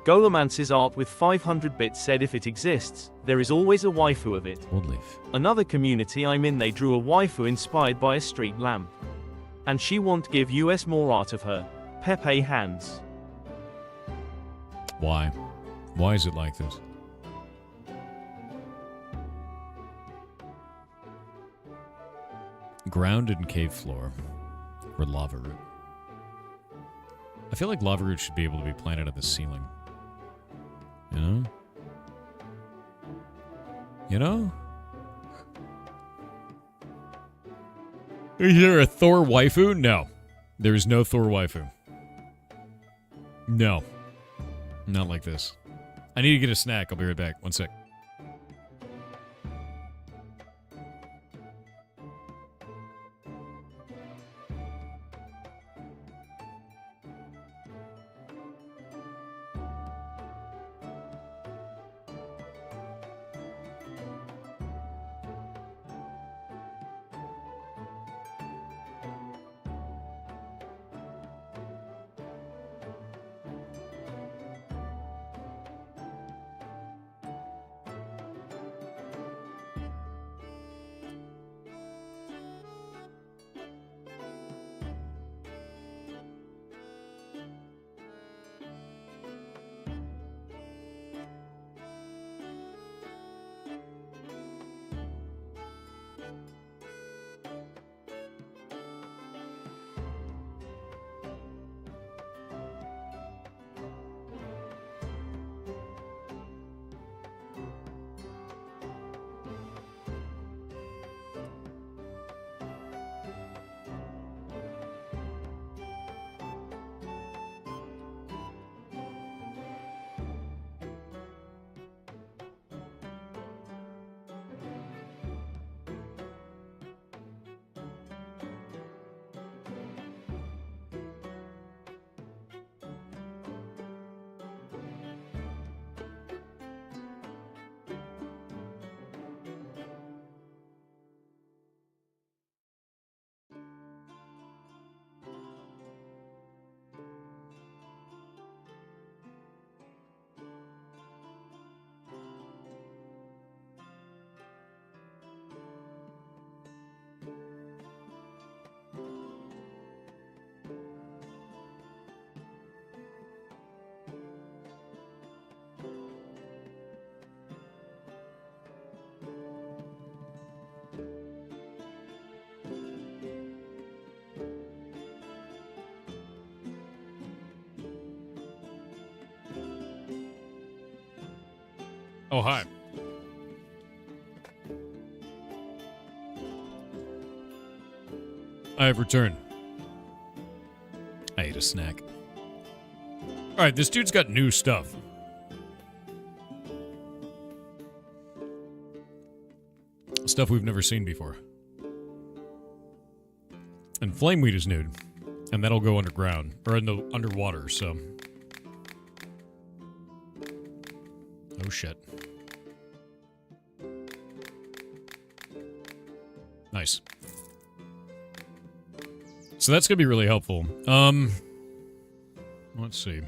B: Golomance's art with 500 bits said if it exists, there is always a waifu of it.
A: Gold leaf.
B: Another community I'm in, they drew a waifu inspired by a street lamp. And she won't give us more art of her. Pepe hands.
A: Why? Why is it like this? Ground and cave floor. Or lava root. I feel like lava root should be able to be planted at the ceiling. You know? You know? Is there a Thor waifu? No. There is no Thor waifu. No. Not like this. I need to get a snack. I'll be right back. One sec. Oh, hi. I have returned. I ate a snack. Alright, this dude's got new stuff. Stuff we've never seen before. And flameweed is new. And that'll go underground. Or in the underwater, so. Oh shit. Nice. So that's gonna be really helpful. Let's see.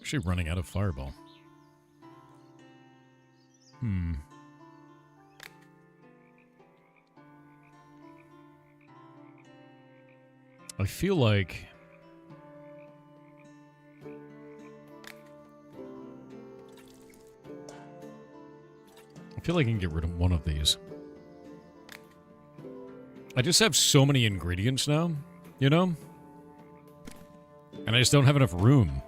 A: Actually running out of fireball. I feel like I can get rid of one of these. I just have so many ingredients now, you know? And I just don't have enough room.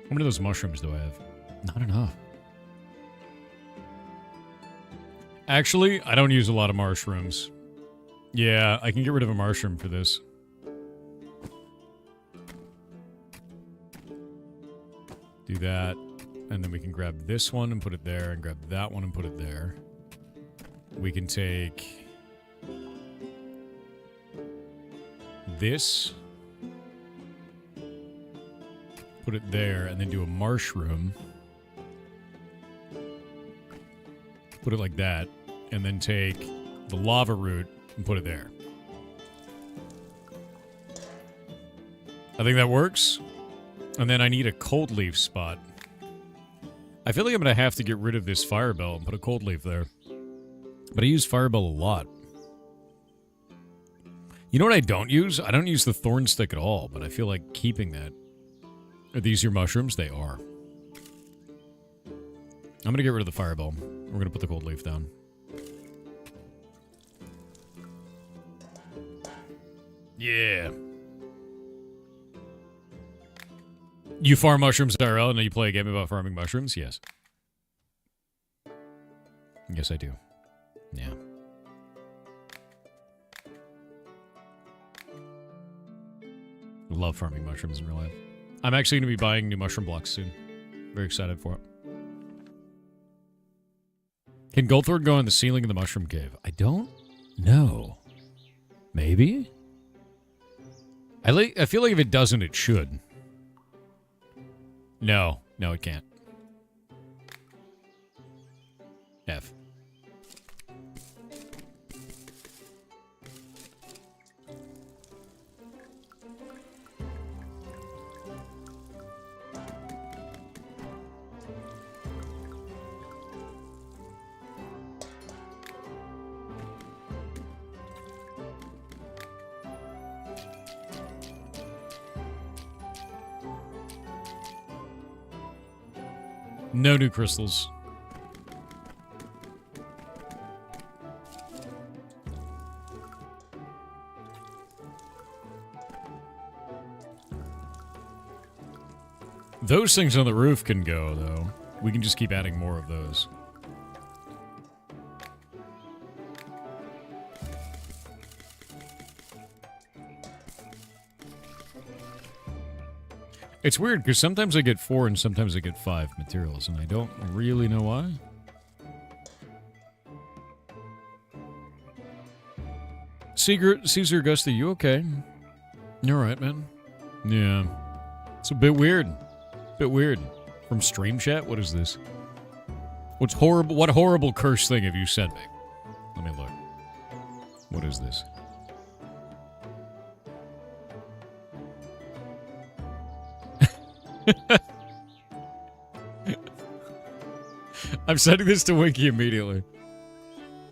A: How many of those mushrooms do I have? Not enough. Actually, I don't use a lot of mushrooms. Yeah, I can get rid of a mushroom for this. Do that. And then we can grab this one and put it there, and grab that one and put it there. We can take this, put it there, and then do a mushroom. Put it like that, and then take the lava root and put it there. I think that works. And then I need a cold leaf spot. I feel like I'm going to have to get rid of this firebell and put a cold leaf there. But I use firebell a lot. You know what I don't use? I don't use the thorn stick at all, but I feel like keeping that. Are these your mushrooms? They are. I'm going to get rid of the fireball. We're going to put the cold leaf down. Yeah. You farm mushrooms IRL and you play a game about farming mushrooms? Yes. Yes, I do. Yeah. Love farming mushrooms in real life. I'm actually going to be buying new mushroom blocks soon. Very excited for it. Can Goldthorn go on the ceiling of the mushroom cave? I don't know. Maybe? I feel like if it doesn't, it should. No. No, it can't. F. No new crystals. Those things on the roof can go, though. We can just keep adding more of those. It's weird, because sometimes I get 4 and sometimes I get 5 materials, and I don't really know why. Caesar Augusta, you okay? You alright, man? Yeah. It's a bit weird. Bit weird. From Stream Chat? What is this? What's horrible? What horrible curse thing have you sent me? Let me look. What is this? I'm sending this to Winky immediately.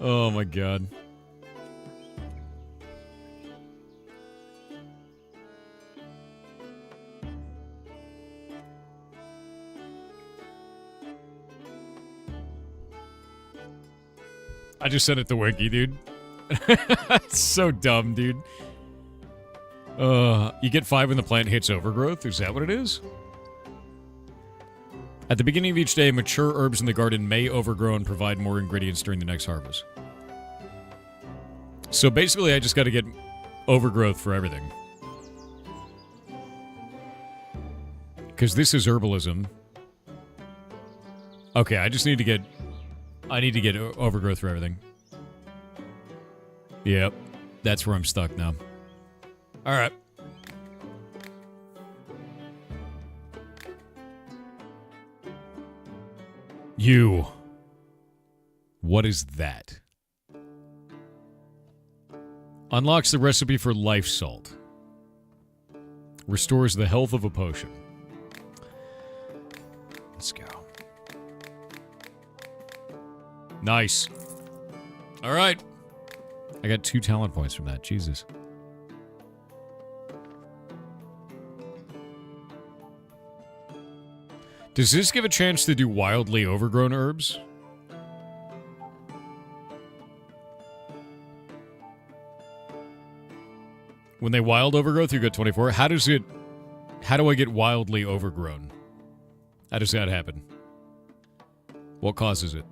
A: Oh my god. I just sent it to Wiki, dude. It's so dumb, dude. You get 5 when the plant hits overgrowth? Is that what it is? At the beginning of each day, mature herbs in the garden may overgrow and provide more ingredients during the next harvest. So basically, I just got to get overgrowth for everything. Because this is herbalism. Okay, I just need to get... I need to get overgrowth for everything. Yep. That's where I'm stuck now. Alright. You. What is that? Unlocks the recipe for life salt. Restores the health of a potion. Let's go. Nice. Alright. I got 2 talent points from that. Jesus. Does this give a chance to do wildly overgrown herbs? When they wild overgrowth, you get 24. How do I get wildly overgrown? How does that happen? What causes it?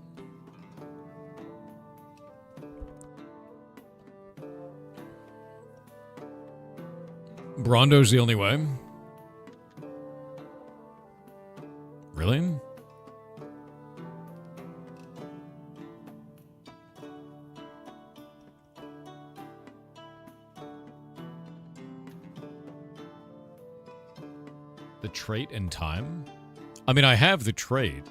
A: Brondo's the only way. Really? The trait and time? I mean, I have the trait.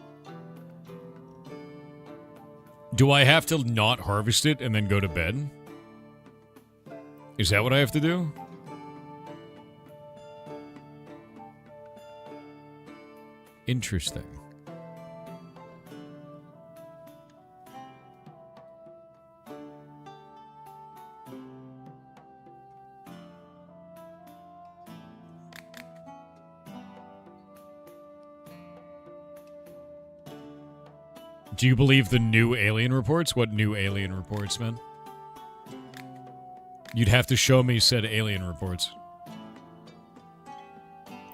A: Do I have to not harvest it and then go to bed? Is that what I have to do? Interesting. Do you believe the new alien reports? What new alien reports, man? You'd have to show me said alien reports.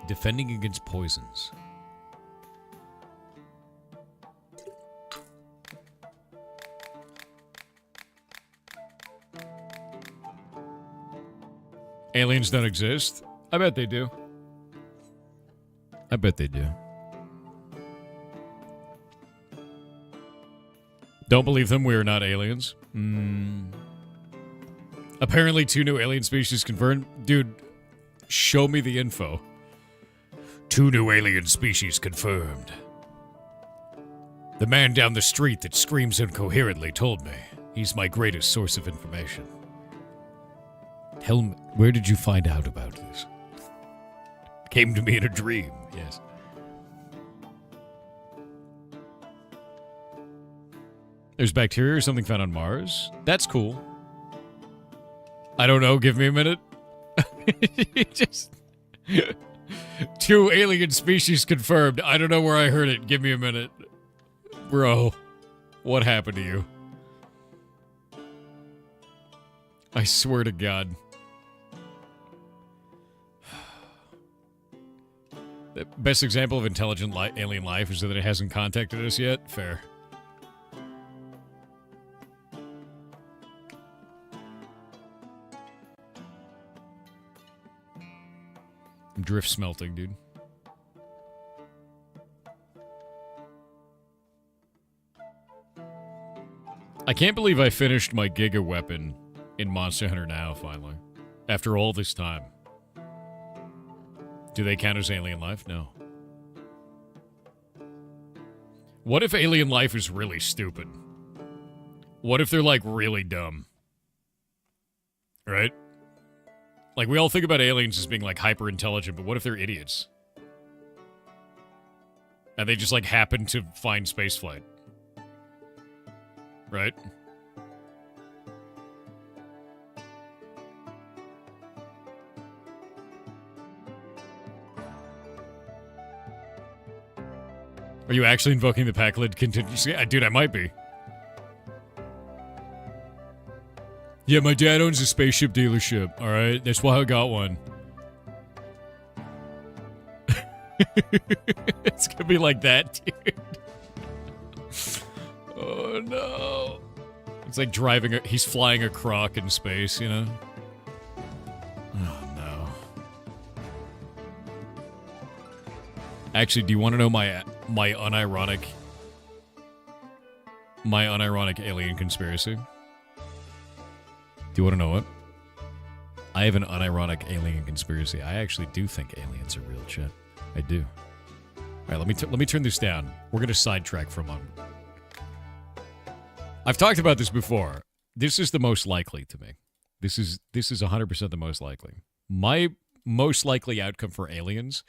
A: Defending against poisons. Aliens don't exist? I bet they do. I bet they do. Don't believe them, we are not aliens. Apparently 2 new alien species confirmed. Dude, show me the info. 2 new alien species confirmed. The man down the street that screams incoherently told me. He's my greatest source of information. Tell me, where did you find out about this? Came to me in a dream, yes. There's bacteria or something found on Mars? That's cool. I don't know, give me a minute. Just 2 alien species confirmed. I don't know where I heard it. Give me a minute. Bro, what happened to you? I swear to God. The best example of intelligent alien life is that it hasn't contacted us yet? Fair. Drift smelting, dude. I can't believe I finished my Giga weapon in Monster Hunter now, finally. After all this time. Do they count as alien life? No. What if alien life is really stupid? What if they're, like, really dumb? Right? Like, we all think about aliens as being, like, hyper-intelligent, but what if they're idiots? And they just, like, happen to find spaceflight. Right? Are you actually invoking the pack lid contingency? Dude, I might be. Yeah, my dad owns a spaceship dealership, alright? That's why I got one. It's gonna be like that, dude. Oh, no. It's like he's flying a croc in space, you know? Oh, no. Actually, do you want to know my unironic alien conspiracy? Do you want to know it? I have an unironic alien conspiracy. I actually do think aliens are real, Chet. I do. All right, let me turn this down. We're gonna sidetrack for a moment. I've talked about this before. This is the most likely to me. This is 100% the most likely. My most likely outcome for aliens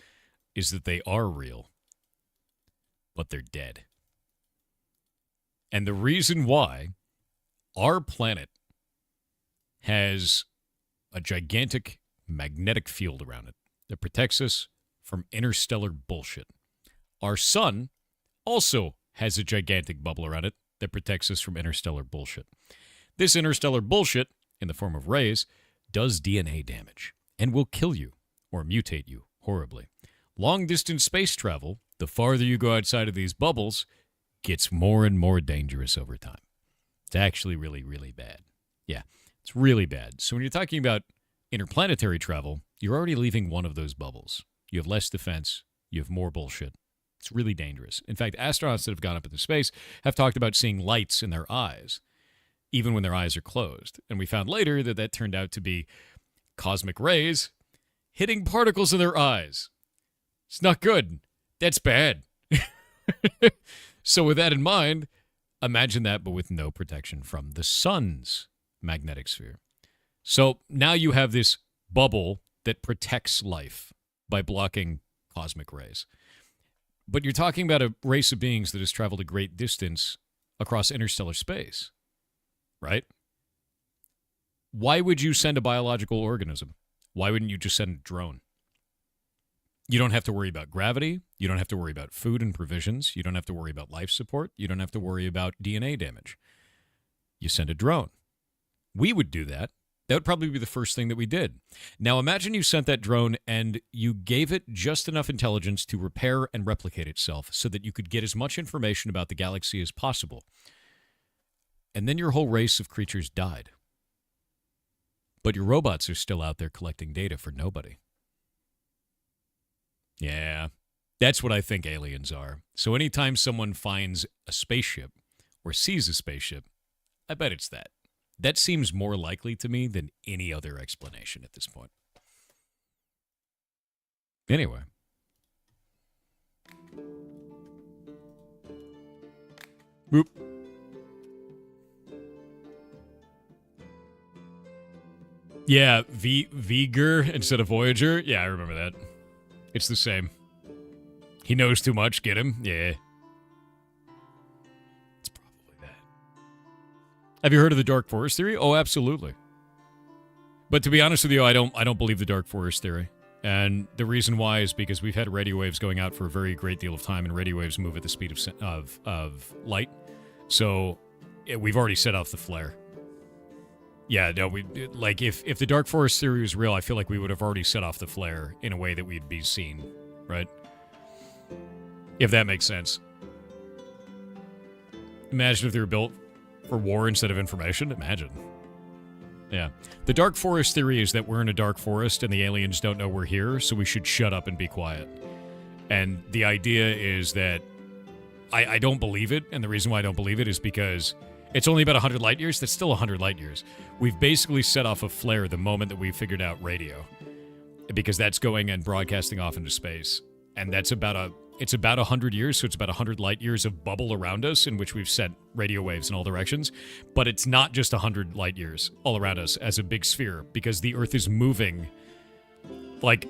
A: is that they are real, but they're dead. And the reason why our planet has a gigantic magnetic field around it that protects us from interstellar bullshit. Our sun also has a gigantic bubble around it that protects us from interstellar bullshit. This interstellar bullshit, in the form of rays, does DNA damage and will kill you or mutate you horribly. Long-distance space travel, the farther you go outside of these bubbles, gets more and more dangerous over time. It's actually really, really bad. Yeah, it's really bad. So when you're talking about interplanetary travel, you're already leaving one of those bubbles. You have less defense. You have more bullshit. It's really dangerous. In fact, astronauts that have gone up into space have talked about seeing lights in their eyes, even when their eyes are closed. And we found later that that turned out to be cosmic rays hitting particles in their eyes. It's not good. That's bad. So with that in mind, imagine that, but with no protection from the sun's magnetic sphere. So now you have this bubble that protects life by blocking cosmic rays. But you're talking about a race of beings that has traveled a great distance across interstellar space, right? Why would you send a biological organism? Why wouldn't you just send a drone? You don't have to worry about gravity. You don't have to worry about food and provisions. You don't have to worry about life support. You don't have to worry about DNA damage. You send a drone. We would do that. That would probably be the first thing that we did. Now imagine you sent that drone and you gave it just enough intelligence to repair and replicate itself so that you could get as much information about the galaxy as possible. And then your whole race of creatures died. But your robots are still out there collecting data for nobody. Yeah, that's what I think aliens are. So anytime someone finds a spaceship or sees a spaceship, I bet it's that. That seems more likely to me than any other explanation at this point. Anyway. Boop. Yeah, Viger instead of Voyager. Yeah, I remember that. It's the same. He knows too much, get him? Yeah. It's probably that. Have you heard of the Dark Forest theory? Oh, absolutely. But to be honest with you, I don't believe the Dark Forest theory. And the reason why is because we've had radio waves going out for a very great deal of time, and radio waves move at the speed of light. So we've already set off the flare. Yeah, no, like if the Dark Forest theory was real, I feel like we would have already set off the flare in a way that we'd be seen, right? If that makes sense. Imagine if they were built for war instead of information. Imagine. Yeah. The Dark Forest theory is that we're in a dark forest and the aliens don't know we're here, so we should shut up and be quiet. And the idea is that I don't believe it, and the reason why I don't believe it is because it's only about 100 light years. That's still 100 light years. We've basically set off a flare the moment that we figured out radio, because that's going and broadcasting off into space. And that's about 100 years, so it's about 100 light years of bubble around us in which we've sent radio waves in all directions. But it's not just 100 light years all around us as a big sphere, because the Earth is moving. Like,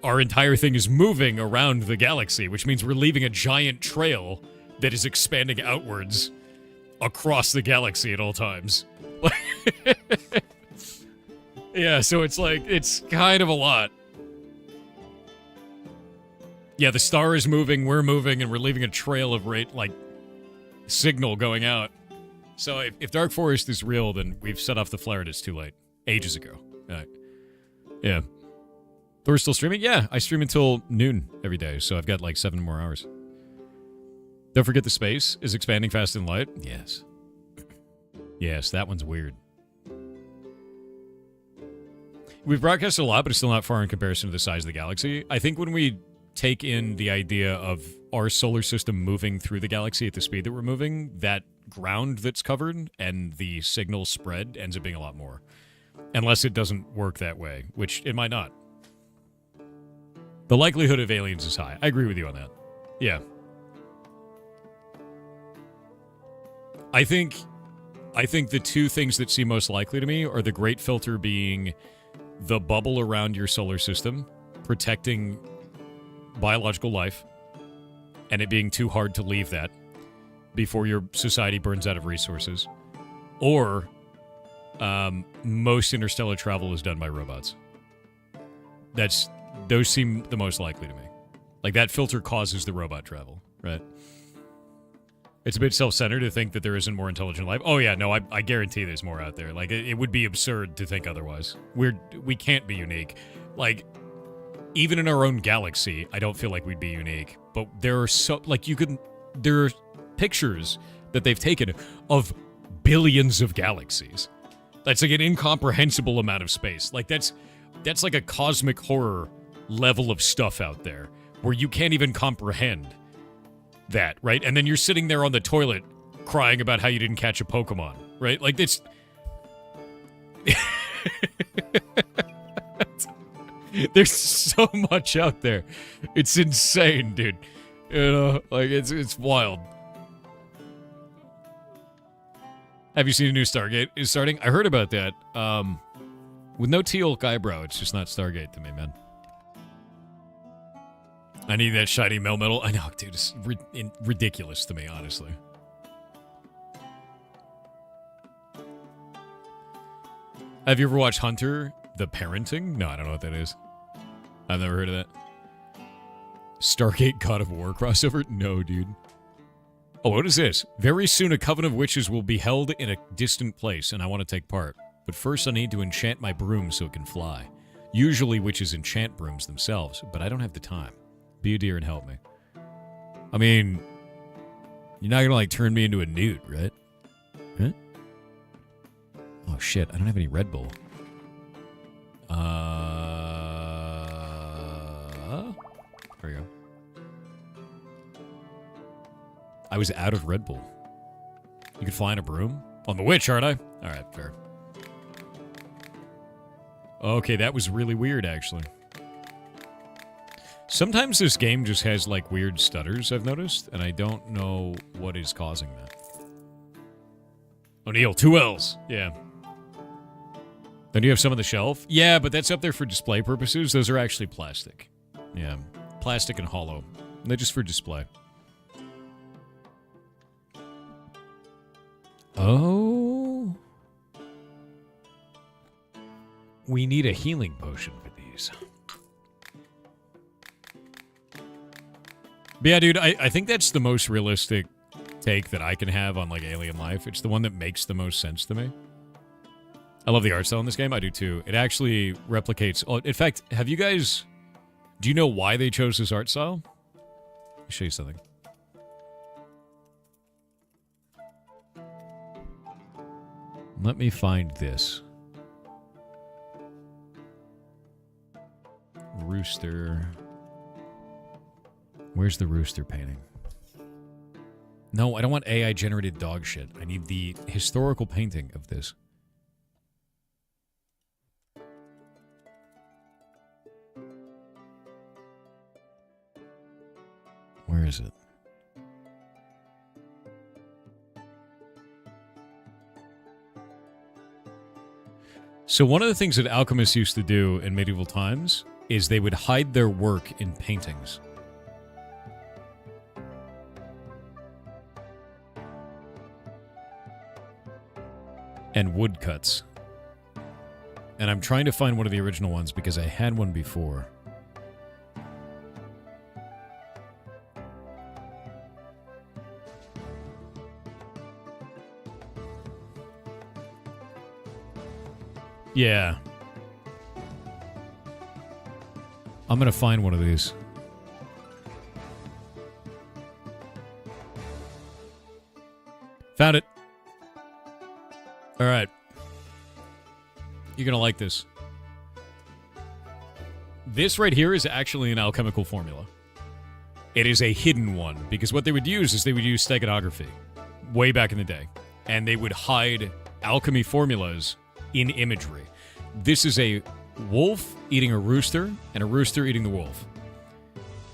A: our entire thing is moving around the galaxy, which means we're leaving a giant trail that is expanding outwards across the galaxy at all times. Yeah, so it's like, it's kind of a lot. Yeah, the star is moving, we're moving, and we're leaving a trail of signal going out. So if Dark Forest is real, then we've set off the flare and it's too late. Ages ago. Yeah. Thor's still streaming? Yeah, I stream until noon every day, so I've got like 7 more hours. Don't forget the space is expanding fast in light. Yes. Yes, that one's weird. We've broadcasted a lot, but it's still not far in comparison to the size of the galaxy. I think when we take in the idea of our solar system moving through the galaxy at the speed that we're moving, that ground that's covered and the signal spread ends up being a lot more. Unless it doesn't work that way, which it might not. The likelihood of aliens is high. I agree with you on that. Yeah. I think the two things that seem most likely to me are the Great Filter being the bubble around your solar system, protecting biological life, and it being too hard to leave that before your society burns out of resources. Or most interstellar travel is done by robots. Those seem the most likely to me. Like, that filter causes the robot travel, right? It's a bit self-centered to think that there isn't more intelligent life. Oh, yeah, no, I guarantee there's more out there. Like, it would be absurd to think otherwise. We can't be unique. Like, even in our own galaxy, I don't feel like we'd be unique. But there are there are pictures that they've taken of billions of galaxies. That's like an incomprehensible amount of space. Like, that's like a cosmic horror level of stuff out there where you can't even comprehend that, right? And then you're sitting there on the toilet crying about how you didn't catch a Pokemon, right? Like, it's... There's so much out there. It's insane, dude. You know, like, it's wild. Have you seen a new Stargate is starting? I heard about that. With no Teal'c eyebrow, it's just not Stargate to me, man. I need that shiny Melmetal. I know, dude. It's ridiculous to me, honestly. Have you ever watched Hunter, the Parenting? No, I don't know what that is. I've never heard of that. Stargate God of War crossover? No, dude. Oh, what is this? Very soon a coven of witches will be held in a distant place, and I want to take part. But first I need to enchant my broom so it can fly. Usually witches enchant brooms themselves, but I don't have the time. Be a dear and help me. I mean, you're not gonna, like, turn me into a newt, right? Huh? Oh, shit. I don't have any Red Bull. There we go. I was out of Red Bull. You could fly in a broom? On the witch, aren't I? Alright, fair. Okay, that was really weird, actually. Sometimes this game just has, like, weird stutters, I've noticed, and I don't know what is causing that. O'Neill, 2 L's. Yeah. Then you have some on the shelf? Yeah, but that's up there for display purposes. Those are actually plastic. Yeah. Plastic and hollow. They're just for display. Oh. We need a healing potion for these. But yeah, dude, I think that's the most realistic take that I can have on, like, alien life. It's the one that makes the most sense to me. I love the art style in this game. I do too. It actually replicates... Oh, in fact, have you guys... Do you know why they chose this art style? Let me show you something. Let me find this. Rooster. Where's the rooster painting? No, I don't want AI-generated dog shit. I need the historical painting of this. Where is it? So one of the things that alchemists used to do in medieval times is they would hide their work in paintings. And woodcuts. And I'm trying to find one of the original ones because I had one before. Yeah. I'm gonna find one of these. Found it. All right. You're gonna like this. This right here is actually an alchemical formula. It is a hidden one, because what they would use is they would use steganography way back in the day, and they would hide alchemy formulas in imagery. This is a wolf eating a rooster, and a rooster eating the wolf.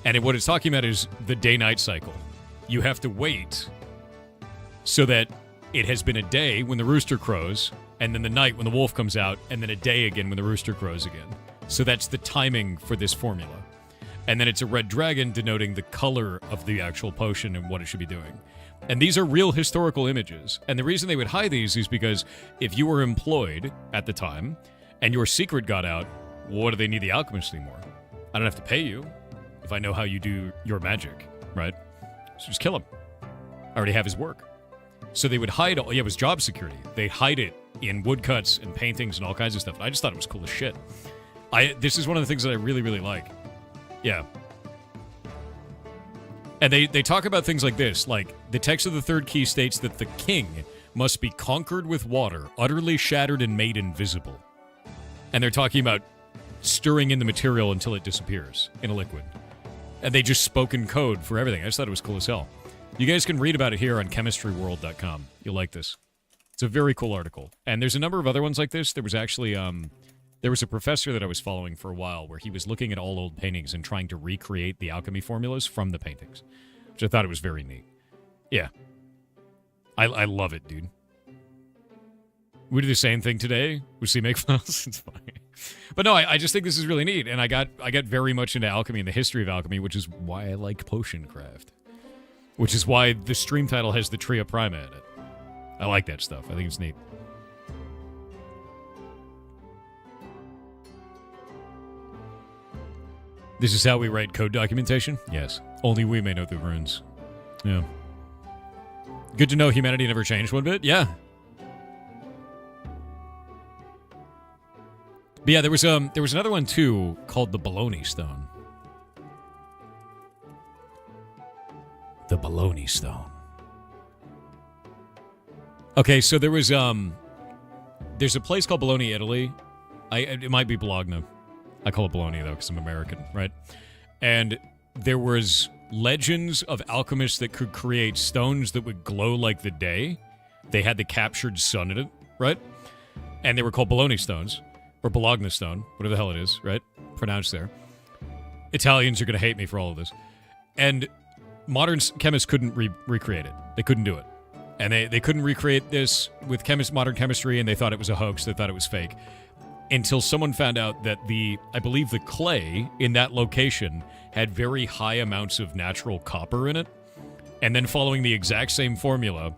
A: And what it's talking about is the day-night cycle. You have to wait so that it has been a day when the rooster crows, and then the night when the wolf comes out, and then a day again when the rooster crows again. So that's the timing for this formula. And then it's a red dragon denoting the color of the actual potion and what it should be doing. And these are real historical images. And the reason they would hide these is because if you were employed at the time and your secret got out, what do they need the alchemist anymore? I don't have to pay you if I know how you do your magic, right? So just kill him. I already have his work. So they would hide, it was job security. They hide it in woodcuts and paintings and all kinds of stuff. And I just thought it was cool as shit. This is one of the things that I really, really like. Yeah. And they talk about things like this, like the text of the third key states that the king must be conquered with water, utterly shattered and made invisible. And they're talking about stirring in the material until it disappears in a liquid. And they just spoke in code for everything. I just thought it was cool as hell. You guys can read about it here on chemistryworld.com. You'll like this. It's a very cool article. And there's a number of other ones like this. There was actually, there was a professor that I was following for a while where he was looking at all old paintings and trying to recreate the alchemy formulas from the paintings, which I thought it was very neat. Yeah. I love it, dude. We do the same thing today. We see make files. It's funny. But no, I just think this is really neat. And I got very much into alchemy and the history of alchemy, which is why I like potion craft. Which is why the stream title has the Tria Prima in it. I like that stuff. I think it's neat. This is how we write code documentation? Yes. Only we may know the runes. Yeah. Good to know humanity never changed one bit? Yeah. But yeah, there was another one too called the Bologna Stone. The Bologna Stone. Okay, so there's a place called Bologna, Italy. It might be Bologna. I call it Bologna though because I'm American, right? And there was legends of alchemists that could create stones that would glow like the day. They had the captured sun in it, right? And they were called Bologna stones or Bologna stone, whatever the hell it is, right? Pronounced there. Italians are going to hate me for all of this. And modern chemists couldn't recreate it. They couldn't do it. And they couldn't recreate this with modern chemistry, and they thought it was a hoax. They thought it was fake. Until someone found out that I believe the clay in that location had very high amounts of natural copper in it. And then following the exact same formula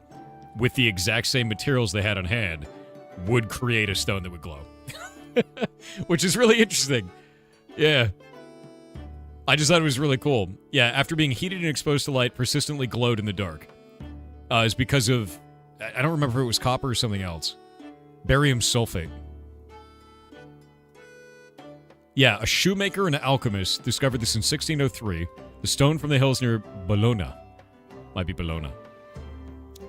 A: with the exact same materials they had on hand would create a stone that would glow. Which is really interesting. Yeah. I just thought it was really cool. Yeah, after being heated and exposed to light, persistently glowed in the dark. Is because of, I don't remember if it was copper or something else. Barium sulfate. Yeah, a shoemaker and an alchemist discovered this in 1603. The stone from the hills near Bologna. Might be Bologna.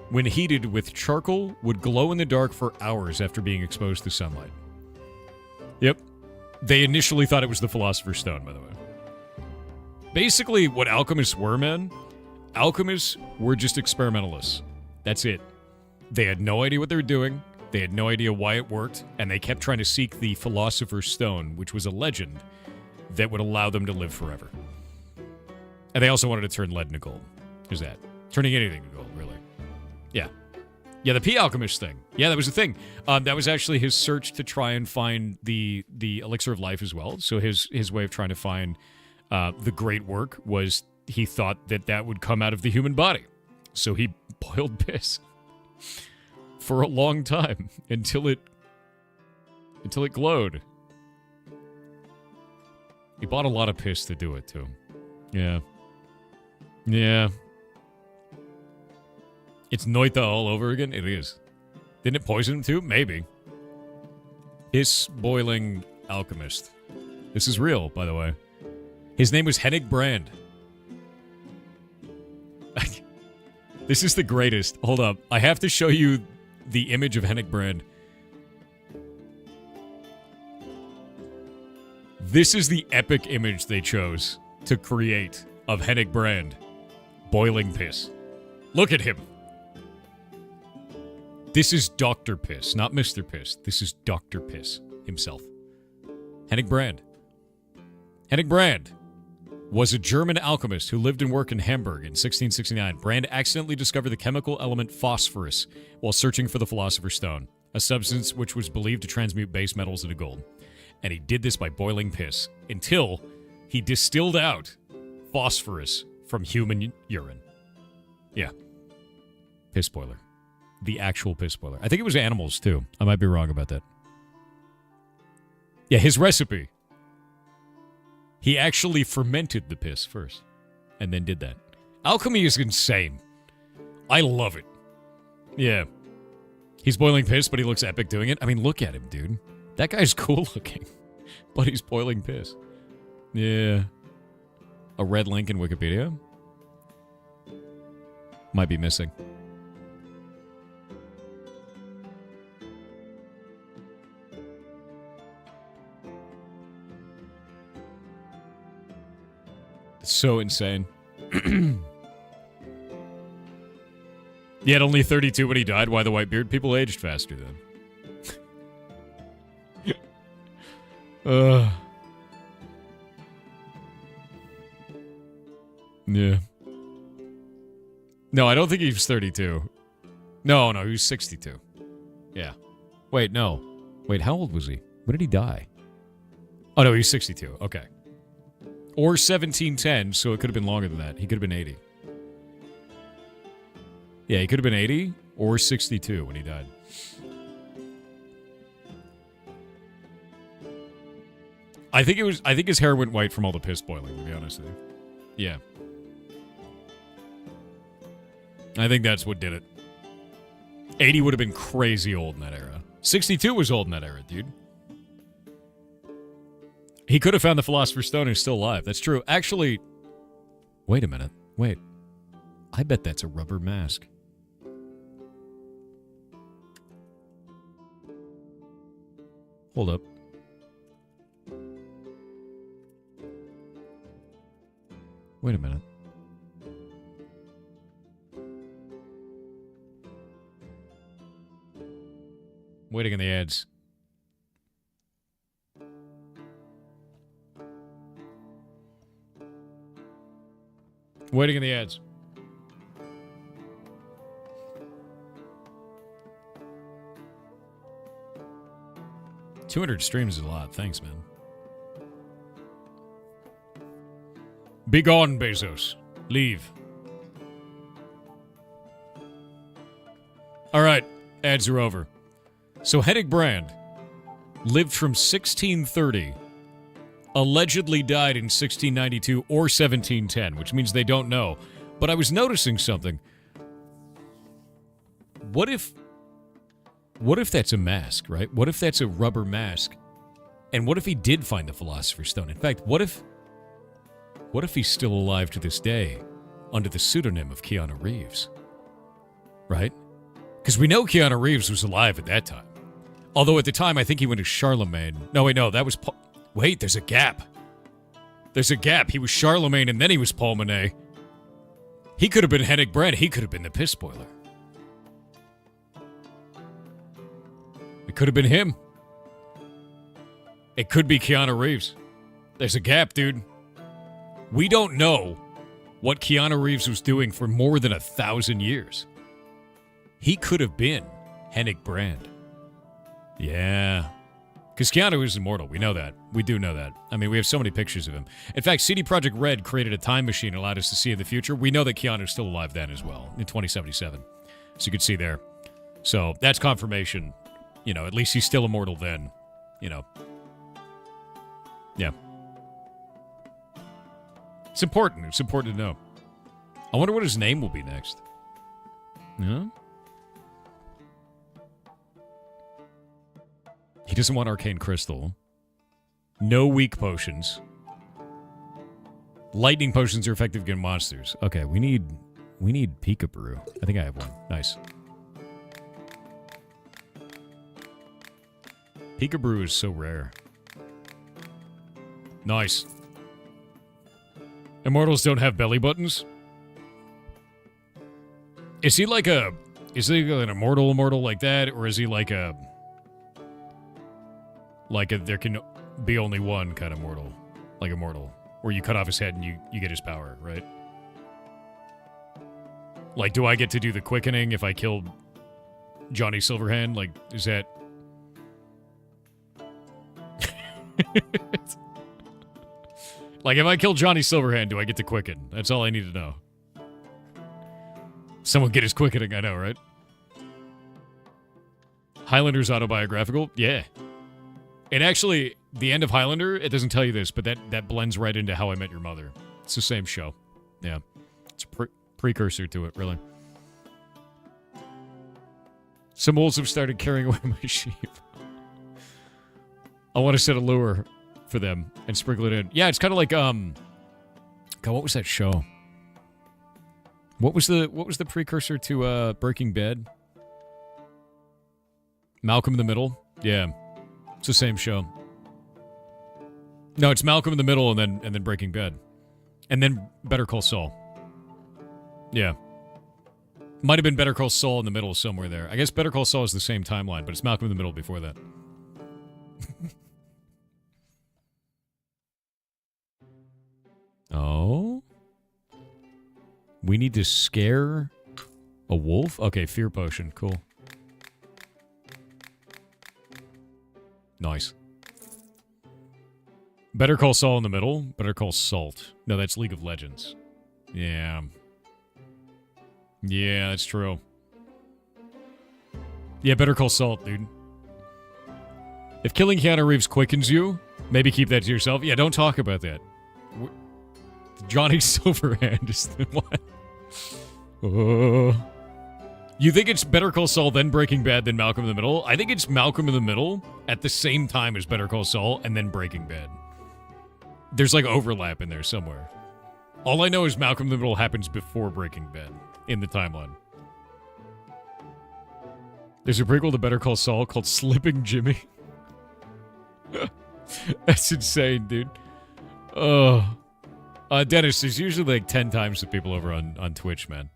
A: When heated with charcoal, would glow in the dark for hours after being exposed to sunlight. Yep. They initially thought it was the Philosopher's Stone, by the way. Basically, what alchemists were, man, alchemists were just experimentalists. That's it. They had no idea what they were doing. They had no idea why it worked, and they kept trying to seek the Philosopher's Stone, which was a legend that would allow them to live forever. And they also wanted to turn lead into gold. There's that. Turning anything to gold, really. Yeah. Yeah, the pea alchemist thing. Yeah, that was the thing. That was actually his search to try and find the elixir of life as well. So his way of trying to find the great work was he thought that would come out of the human body. So he boiled piss for a long time until it glowed. He bought a lot of piss to do it, too. Yeah. Yeah. It's Noita all over again? It is. Didn't it poison him, too? Maybe. piss boiling alchemist. This is real, by the way. His name was Hennig Brand. This is the greatest. Hold up. I have to show you the image of Hennig Brand. This is the epic image they chose to create of Hennig Brand boiling piss. Look at him. This is Dr. Piss, not Mr. Piss. This is Dr. Piss himself. Hennig Brand. Hennig Brand was a German alchemist who lived and worked in Hamburg in 1669. Brand accidentally discovered the chemical element phosphorus while searching for the Philosopher's Stone, a substance which was believed to transmute base metals into gold. And he did this by boiling piss until he distilled out phosphorus from human urine. Yeah. Piss boiler. The actual piss boiler. I think it was animals, too. I might be wrong about that. Yeah, his recipe. He actually fermented the piss first and then did that. Alchemy is insane. I love it. Yeah. He's boiling piss, but he looks epic doing it. I mean, look at him, dude. That guy's cool looking, but he's boiling piss. Yeah. A red link in Wikipedia? Might be missing. It's so insane. He had only 32 when he died. Why the white beard? People aged faster then. Yeah. No, I don't think he was 32. No, he was 62. Yeah. Wait, no. Wait, how old was he? When did he die? Oh, no, he was 62. Okay. Or 1710, so it could have been longer than that. He could have been 80. Yeah, he could have been 80 or 62 when he died. I think his hair went white from all the piss boiling, to be honest with you. Yeah. I think that's what did it. 80 would have been crazy old in that era. 62 was old in that era, dude. He could have found the Philosopher's Stone and he's still alive. That's true. Actually, wait a minute. Wait. I bet that's a rubber mask. Hold up. Wait a minute. Waiting on the ads. Waiting in the ads. $200 streams is a lot. Thanks, man. Be gone, Bezos. Leave. All right. Ads are over. So Hennig Brand lived from 1630, allegedly died in 1692 or 1710, which means they don't know. But I was noticing something. What if that's a mask, right? What if that's a rubber mask? And what if he did find the Philosopher's Stone? In fact, what if he's still alive to this day under the pseudonym of Keanu Reeves? Right? Because we know Keanu Reeves was alive at that time. Although at the time, I think he went to Charlemagne. No, wait, no, that was wait, there's a gap. There's a gap. He was Charlemagne and then he was Paul Monet. He could have been Hennig Brand. He could have been the piss boiler. It could have been him. It could be Keanu Reeves. There's a gap, dude. We don't know what Keanu Reeves was doing for more than 1,000 years. He could have been Hennig Brand. Yeah. Because Keanu is immortal. We know that. We do know that. I mean, we have so many pictures of him. In fact, CD Projekt Red created a time machine and allowed us to see in the future. We know that Keanu's still alive then as well, in 2077. So you can see there. So that's confirmation. You know, at least he's still immortal then. You know. Yeah. It's important. It's important to know. I wonder what his name will be next. Yeah? He doesn't want Arcane Crystal. No weak potions. Lightning potions are effective against monsters. Okay, we need Peekaboo. I think I have one. Nice. Peekaboo is so rare. Nice. Immortals don't have belly buttons? Is he like an immortal like that, or is he like a there can be only one kind of mortal, like immortal, where you cut off his head and you get his power, right? Like, do I get to do the quickening if I killed Johnny Silverhand? Like, is that... Like, if I kill Johnny Silverhand, do I get to quicken? That's all I need to know. Someone get his quickening, I know, right? Highlander's autobiographical? Yeah. And actually, the end of Highlander, it doesn't tell you this, but that blends right into How I Met Your Mother. It's the same show. Yeah. It's a precursor to it, really. Some wolves have started carrying away my sheep. I want to set a lure for them and sprinkle it in. Yeah, it's kind of like, God, what was that show? What was the precursor to Breaking Bad? Malcolm in the Middle? Yeah. It's the same show. No, it's Malcolm in the Middle and then Breaking Bad. And then Better Call Saul. Yeah. Might have been Better Call Saul in the middle somewhere there. I guess Better Call Saul is the same timeline, but it's Malcolm in the Middle before that. Oh? We need to scare a wolf? Okay, fear potion. Cool. Nice. Better Call Saul in the middle. Better Call Salt. No, that's League of Legends. Yeah. Yeah, that's true. Yeah, Better Call Salt, dude. If killing Keanu Reeves quickens you, maybe keep that to yourself. Yeah, don't talk about that. Johnny Silverhand is the one. You think it's Better Call Saul, then Breaking Bad, then Malcolm in the Middle? I think it's Malcolm in the Middle at the same time as Better Call Saul, and then Breaking Bad. There's like overlap in there somewhere. All I know is Malcolm in the Middle happens before Breaking Bad in the timeline. There's a prequel to Better Call Saul called Slipping Jimmy. That's insane, dude. Dennis, there's usually like 10 times the people over on Twitch, man.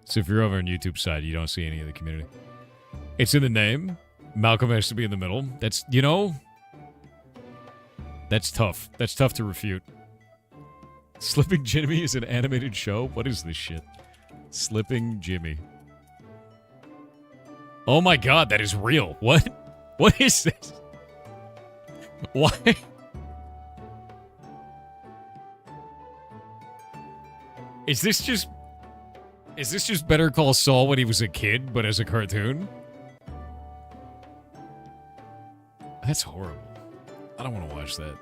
A: So if you're over on YouTube side, you don't see any of the community. It's in the name. Malcolm has to be in the middle. That's, you know... That's tough. That's tough to refute. Slipping Jimmy is an animated show? What is this shit? Slipping Jimmy. Oh my god, that is real. What? What is this? Why? Is this just Better Call Saul when he was a kid, but as a cartoon? That's horrible. I don't want to watch that.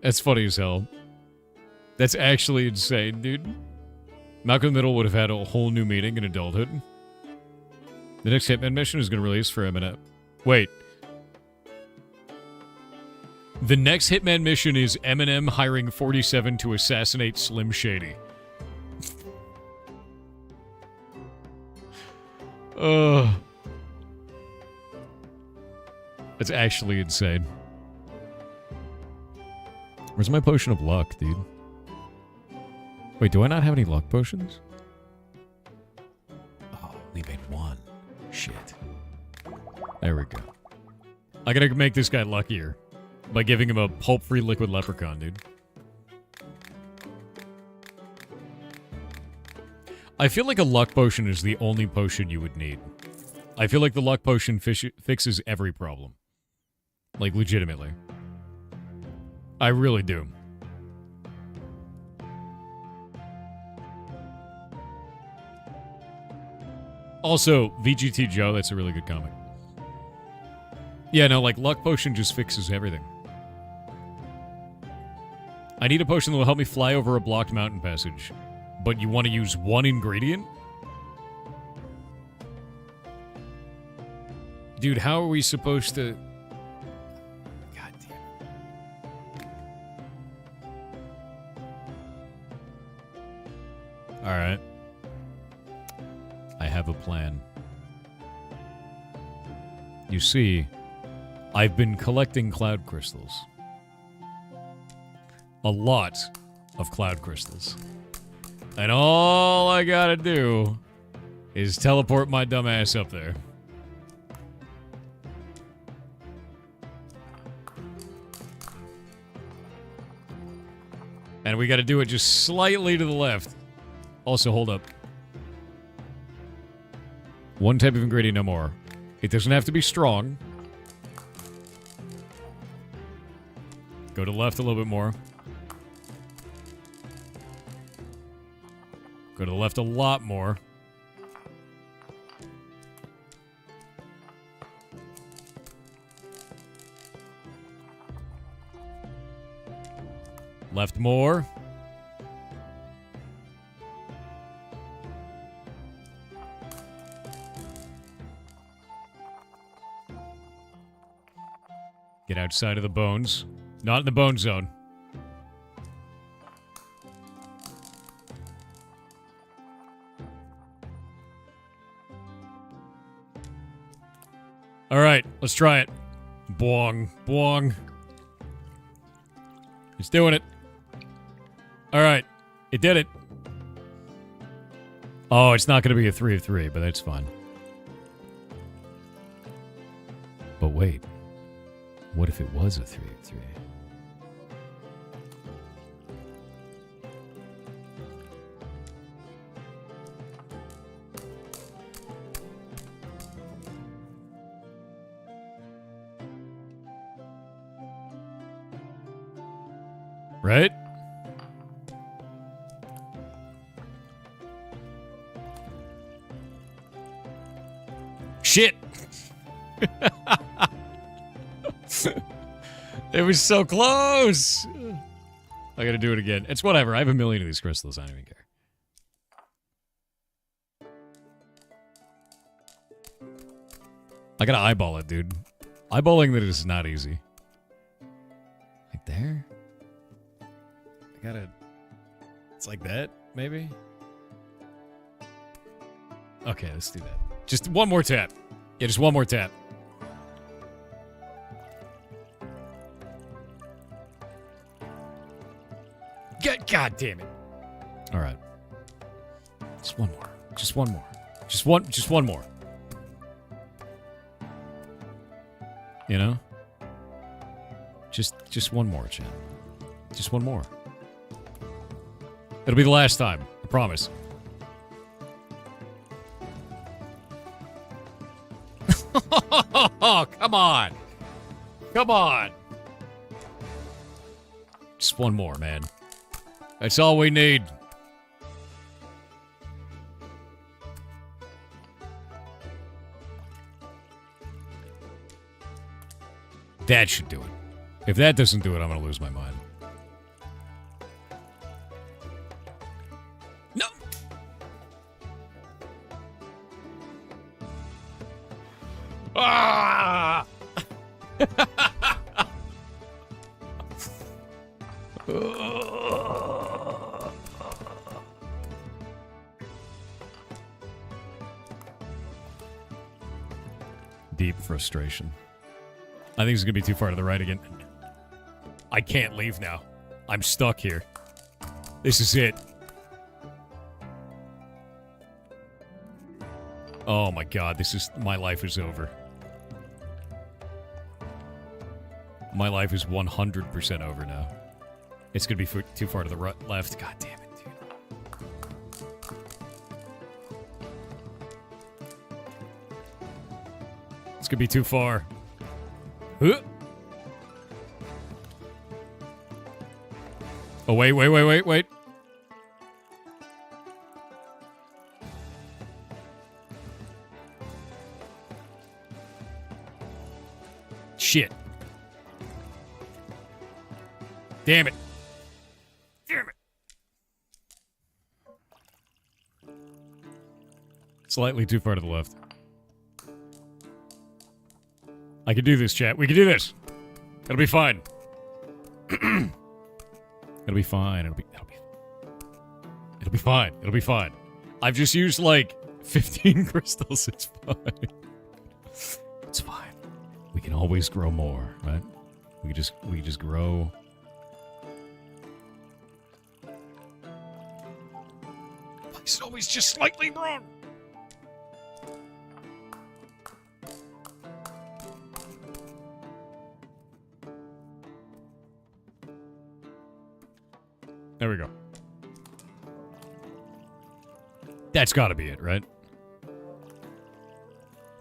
A: That's funny as hell. That's actually insane, dude. Malcolm in the Middle would have had a whole new meaning in adulthood. The next Hitman mission is going to release for Eminem. Wait. The next Hitman mission is Eminem hiring 47 to assassinate Slim Shady. That's actually insane. Where's my potion of luck, dude? Wait, do I not have any luck potions? Oh, we made one. Shit. There we go. I gotta make this guy luckier by giving him a pulp-free liquid leprechaun, dude. I feel like a luck potion is the only potion you would need. I feel like the luck potion fixes every problem. Like, legitimately. I really do. Also, VGT Joe, that's a really good comic. Yeah, no, like, luck potion just fixes everything. I need a potion that will help me fly over a blocked mountain passage. But you want to use one ingredient? Dude, how are we supposed to... God damn it. Alright. I have a plan. You see, I've been collecting cloud crystals. A lot of cloud crystals. And all I gotta do is teleport my dumb ass up there. And we gotta do it just slightly to the left. Also, hold up. One type of ingredient, no more. It doesn't have to be strong. Go to the left a little bit more. Go to the left a lot more. Left more. Get outside of the bones. Not in the bone zone. All right, let's try it. Boing, boing. It's doing it. All right, it did it. Oh, it's not going to be a 3 of 3, but that's fine. But wait. What if it was a 3 of 3? Right? Shit! It was so close! I gotta do it again. It's whatever. I have a million of these crystals. I don't even care. I gotta eyeball it, dude. Eyeballing that is not easy. Like there? I gotta... It's like that, maybe? Okay, let's do that. Just one more tap. Yeah, just one more tap. God damn it. Alright. Just one more. Just one more. Just one more. You know? Just one more, Chan. Just one more. It'll be the last time. I promise. Oh, come on. Come on. Just one more, man. That's all we need. That should do it. If that doesn't do it, I'm gonna lose my mind. No! Ah! Deep frustration. I think it's gonna be too far to the right again. I can't leave now. I'm stuck here. This is it. Oh my god, my life is over. My life is 100% over now. It's gonna be too far to the left. God damn it, dude. It's gonna be too far. Huh? Oh, wait. Shit. Damn it. Damn it. Slightly too far to the left. I can do this, chat. We can do this. It'll be fine. It'll be fine. It'll be fine. It'll be fine. I've just used like 15 crystals. It's fine. It's fine. We can always grow more, right? We just grow. Why is it always just slightly wrong? There we go. That's got to be it, right?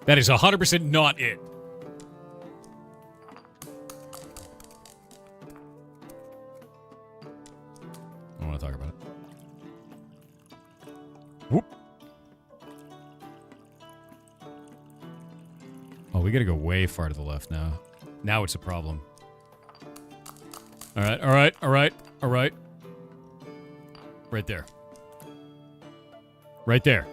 A: That is 100% not it. I don't want to talk about it. Whoop. Oh, we got to go way far to the left now. Now it's a problem. All right, all right, all right, all right. Right there. Right there.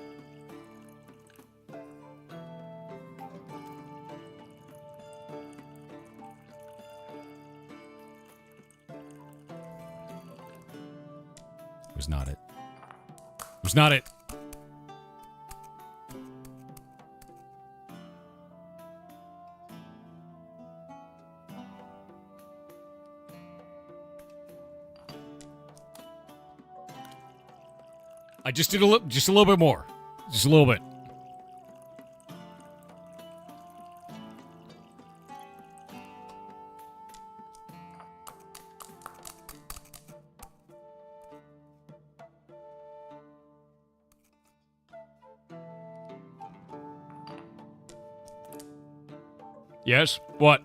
A: Was not it. Was not it. I just did a little bit more. Just a little bit. Yes? What?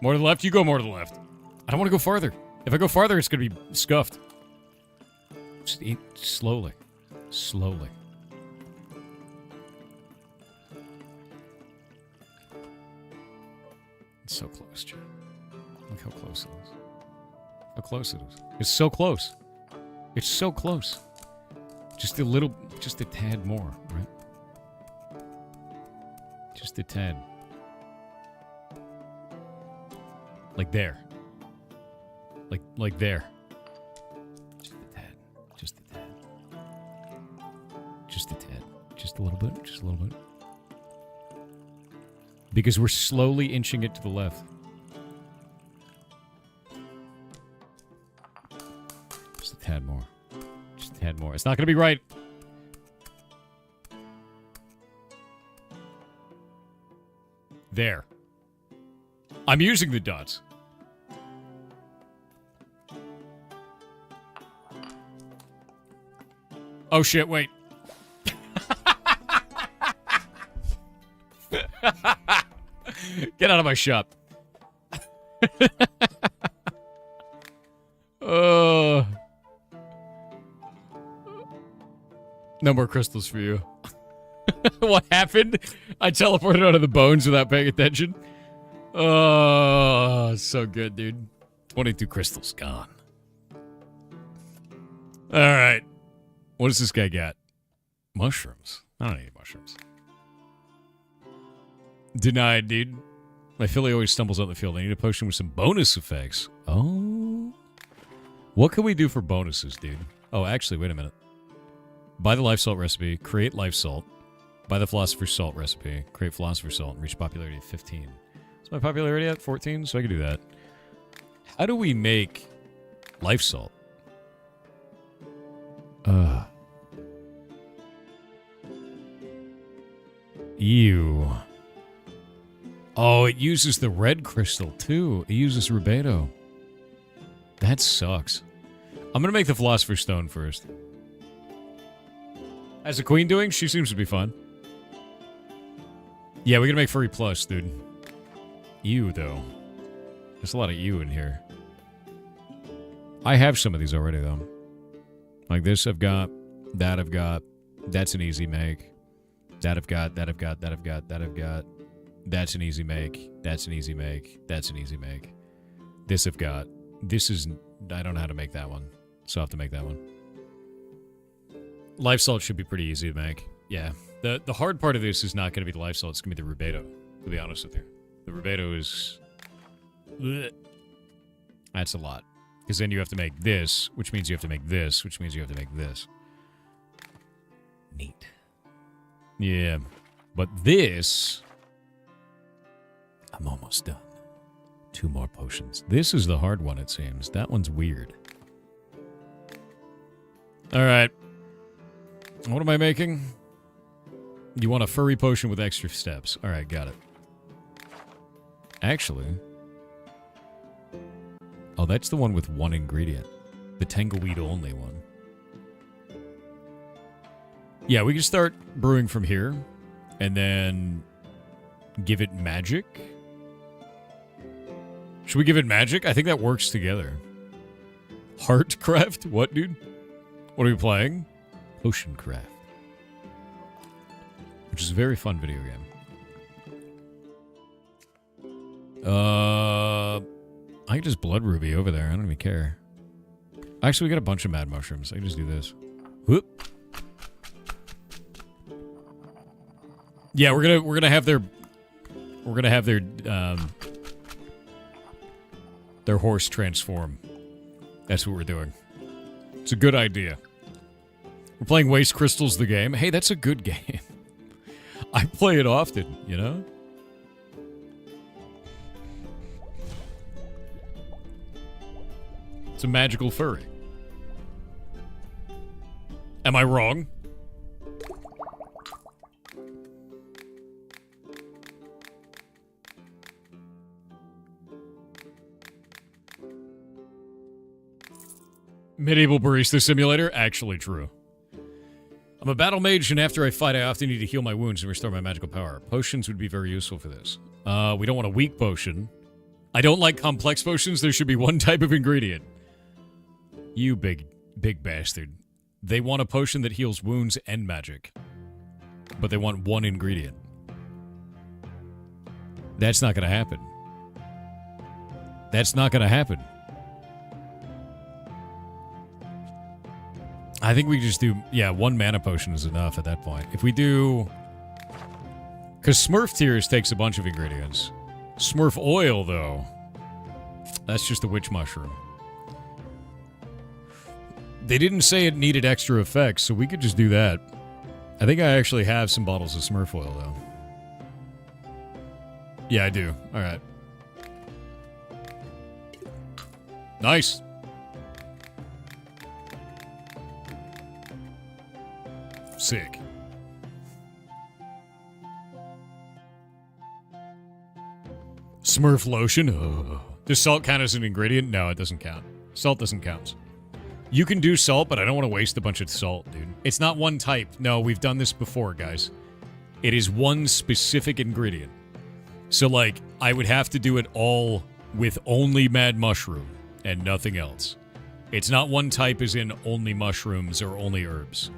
A: More to the left? You go more to the left. I don't want to go farther. If I go farther, it's going to be scuffed. Just eat slowly. Slowly. It's so close, Jim. Look how close it is. How close it is. It's so close. It's so close. Just a tad more, right? Just a tad. Like there. Like there. Just a tad. Just a tad. Just a little bit. Just a little bit. Because we're slowly inching it to the left. Just a tad more. Just a tad more. It's not going to be right. There. I'm using the dots. Oh shit, wait. Get out of my shop. No more crystals for you. What happened? I teleported out of the bones without paying attention. Oh, so good, dude. 22 crystals gone. All right. What does this guy got? Mushrooms. I don't need mushrooms. Denied, dude. My filly always stumbles out the field. I need a potion with some bonus effects. Oh. What can we do for bonuses, dude? Oh, actually, wait a minute. Buy the life salt recipe. Create life salt. Buy the philosopher's salt recipe. Create philosopher's salt and reach popularity of 15. Is my popularity at 14? So I can do that. How do we make life salt? Ew. Oh, it uses the red crystal, too. It uses rubedo. That sucks. I'm going to make the philosopher's stone first. How's the queen doing? She seems to be fine. Yeah, we're going to make furry plus, dude. Ew, though. There's a lot of ew in here. I have some of these already, though. Like this I've got. That I've got. That's an easy make. That I've got. That I've got. That I've got. That I've got. That's an easy make. That's an easy make. That's an easy make. This I've got. This is... I don't know how to make that one. So I have to make that one. Life salt should be pretty easy to make. Yeah. The hard part of this is not going to be the life salt. It's going to be the rubedo. to be honest with you. The rubedo is... Blech. That's a lot. Because then you have to make this, which means you have to make this, which means you have to make this. Neat. Yeah. But this... I'm almost done. 2 more potions. This is the hard one, it seems. That one's weird. Alright. What am I making? You want a furry potion with extra steps. Alright, got it. Actually... Oh, that's the one with 1 ingredient. The tangleweed only one. Yeah, we can start brewing from here. And then... give it magic? Should we give it magic? I think that works together. Heartcraft? What, dude? What are we playing? Potioncraft. Which is a very fun video game. I can just blood ruby over there. I don't even care. Actually, we got a bunch of mad mushrooms. I can just do this. Whoop. Yeah, we're gonna have their horse transform. That's what we're doing. It's a good idea. We're playing Waste Crystals the game. Hey, that's a good game. I play it often, you know? It's a magical furry. Am I wrong? Medieval Barista Simulator? Actually true. I'm a battle mage, and after I fight, I often need to heal my wounds and restore my magical power. Potions would be very useful for this. We don't want a weak potion. I don't like complex potions. There should be 1 type of ingredient. You big bastard. They want a potion that heals wounds and magic. But they want 1 ingredient. That's not gonna happen. That's not gonna happen. I think we just do... Yeah, 1 mana potion is enough at that point. If we do... Because Smurf Tears takes a bunch of ingredients. Smurf Oil, though. That's just a witch mushroom. They didn't say it needed extra effects, so we could just do that. I think I actually have some bottles of Smurf Oil, though. Yeah, I do. Alright. Nice. Sick. Smurf lotion? Ugh. Does salt count as an ingredient? No, it doesn't count. Salt doesn't count. You can do salt, but I don't want to waste a bunch of salt, dude. It's not 1 type. No, we've done this before, guys. It is 1 specific ingredient. So, like, I would have to do it all with only mad mushroom and nothing else. It's not 1 type as in only mushrooms or only herbs.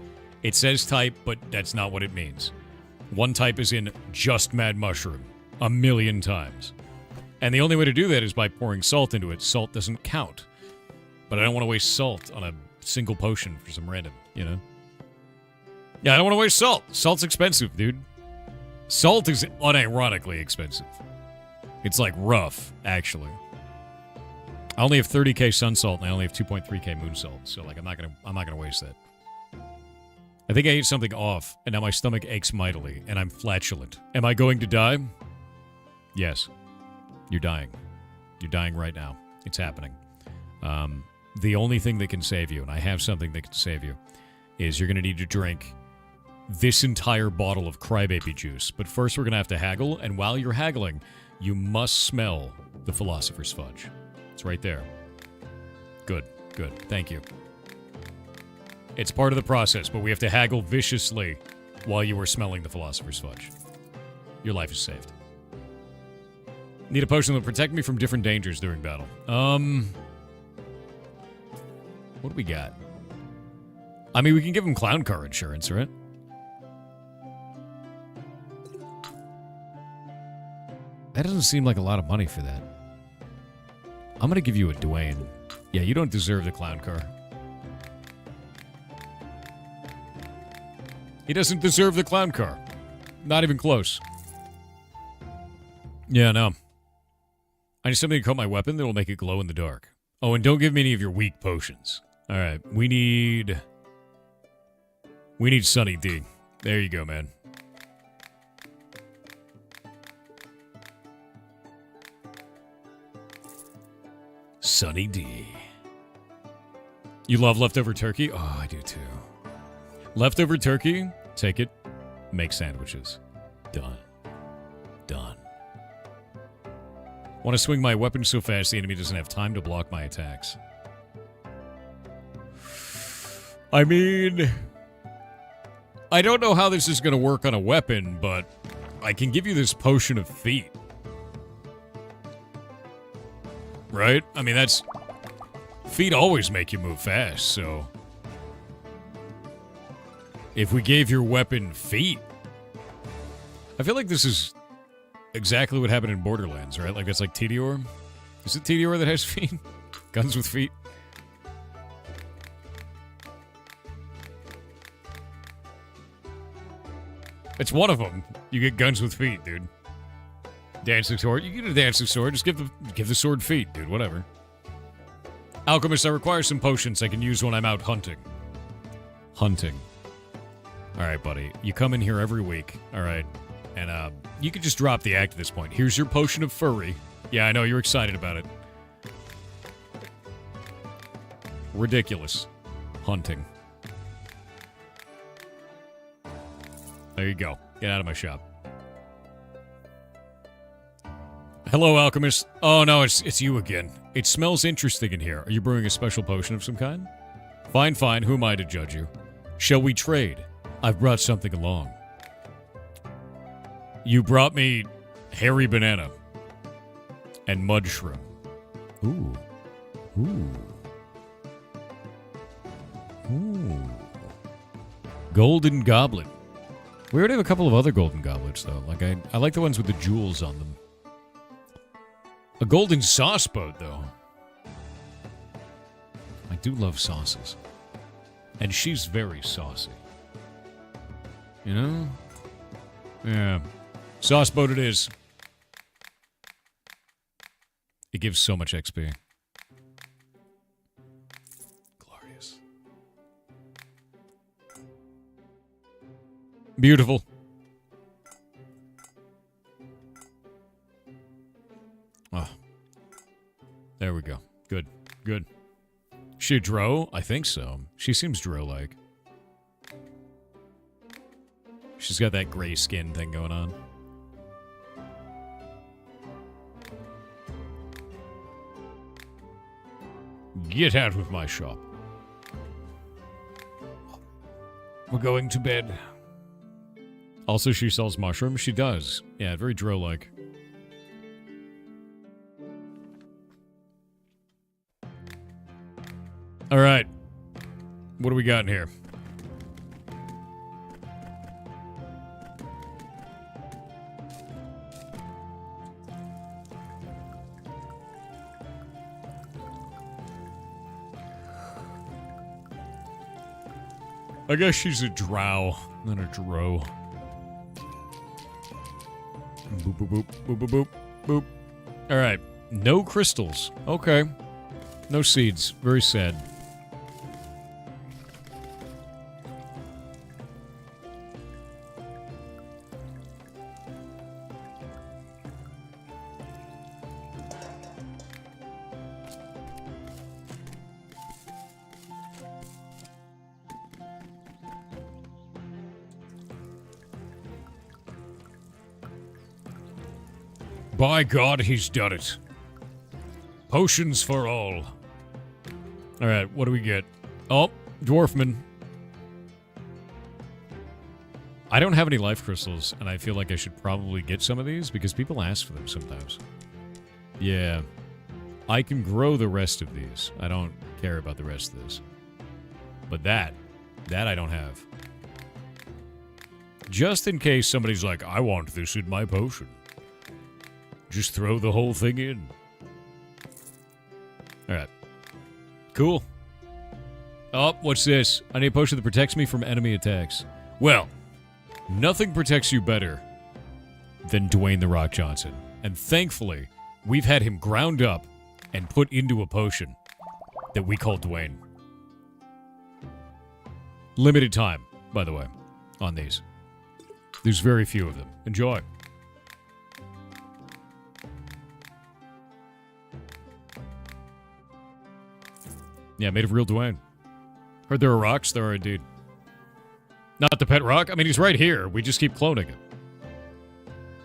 A: It says type, but that's not what it means. 1 type is in just mad mushroom. 1,000,000 times. And the only way to do that is by pouring salt into it. Salt doesn't count. But I don't want to waste salt on a single potion for some random, you know? Yeah, I don't want to waste salt. Salt's expensive, dude. Salt is unironically expensive. It's like rough, actually. I only have 30k sun salt and I only have 2.3k moon salt, so like I'm not gonna waste that. I think I ate something off, and now my stomach aches mightily, and I'm flatulent. Am I going to die? Yes. You're dying. You're dying right now. It's happening. The only thing that can save you, and I have something that can save you, is you're going to need to drink this entire bottle of crybaby juice. But first we're going to have to haggle, and while you're haggling, you must smell the Philosopher's Fudge. It's right there. Good, good. Thank you. It's part of the process, but we have to haggle viciously while you are smelling the Philosopher's Fudge. Your life is saved. Need a potion that will protect me from different dangers during battle. What do we got? I mean, we can give him clown car insurance, right? That doesn't seem like a lot of money for that. I'm gonna give you a Dwayne. Yeah, you don't deserve the clown car. He doesn't deserve the clown car. Not even close. Yeah, no. I need something to coat my weapon that will make it glow in the dark. Oh, and don't give me any of your weak potions. All right, we need Sunny D. There you go, man. Sunny D. You love leftover turkey? Oh, I do too. Leftover turkey, take it, make sandwiches. Done. Done. Want to swing my weapon so fast the enemy doesn't have time to block my attacks. I mean, I don't know how this is going to work on a weapon, but I can give you this potion of feet. Right? I mean, that's... Feet always make you move fast, so... If we gave your weapon feet... I feel like this is exactly what happened in Borderlands, right? Like, that's like Tediore? Is it Tediore that has feet? Guns with feet? It's one of them. You get guns with feet, dude. Dancing sword. You get a dancing sword. Just give the sword feet, dude. Whatever. Alchemist, I require some potions I can use when I'm out hunting. Hunting. Alright, buddy. You come in here every week. Alright. And, you could just drop the act at this point. Here's your potion of furry. Yeah, I know. You're excited about it. Ridiculous. Hunting. There you go. Get out of my shop. Hello, Alchemist. Oh, no, it's you again. It smells interesting in here. Are you brewing a special potion of some kind? Fine, fine. Who am I to judge you? Shall we trade? I've brought something along. You brought me hairy banana and mud shroom. Ooh. Ooh. Ooh. Golden goblet. We already have a couple of other golden goblets, though. Like, I like the ones with the jewels on them. A golden sauce boat, though. I do love sauces. And she's very saucy. You know? Yeah. Sauce boat it is. It gives so much XP. Glorious. Beautiful. Oh. There we go. Good. Good. She Dro? I think so. She seems Dro-like. She's got that gray skin thing going on. Get out of my shop. We're going to bed. Also, she sells mushrooms. She does. Yeah, very Dro-like. All right. What do we got in here? I guess she's a drow, not a dro. Boop, boop, boop, boop, boop, boop, boop. All right. No crystals. Okay. No seeds. Very sad. By God, he's done it. Potions for all. Alright, what do we get? Oh, Dwarfman. I don't have any life crystals, and I feel like I should probably get some of these, because people ask for them sometimes. Yeah. I can grow the rest of these. I don't care about the rest of this. But that I don't have. Just in case somebody's like, I want this in my potion. Just throw the whole thing in. Alright. Cool. Oh, what's this? I need a potion that protects me from enemy attacks. Well, nothing protects you better than Dwayne The Rock Johnson. And thankfully, we've had him ground up and put into a potion that we call Dwayne. Limited time, by the way, on these. There's very few of them. Enjoy. Yeah, made of real Dwayne. Heard there are rocks? There are indeed. Not the pet rock? I mean, he's right here. We just keep cloning him.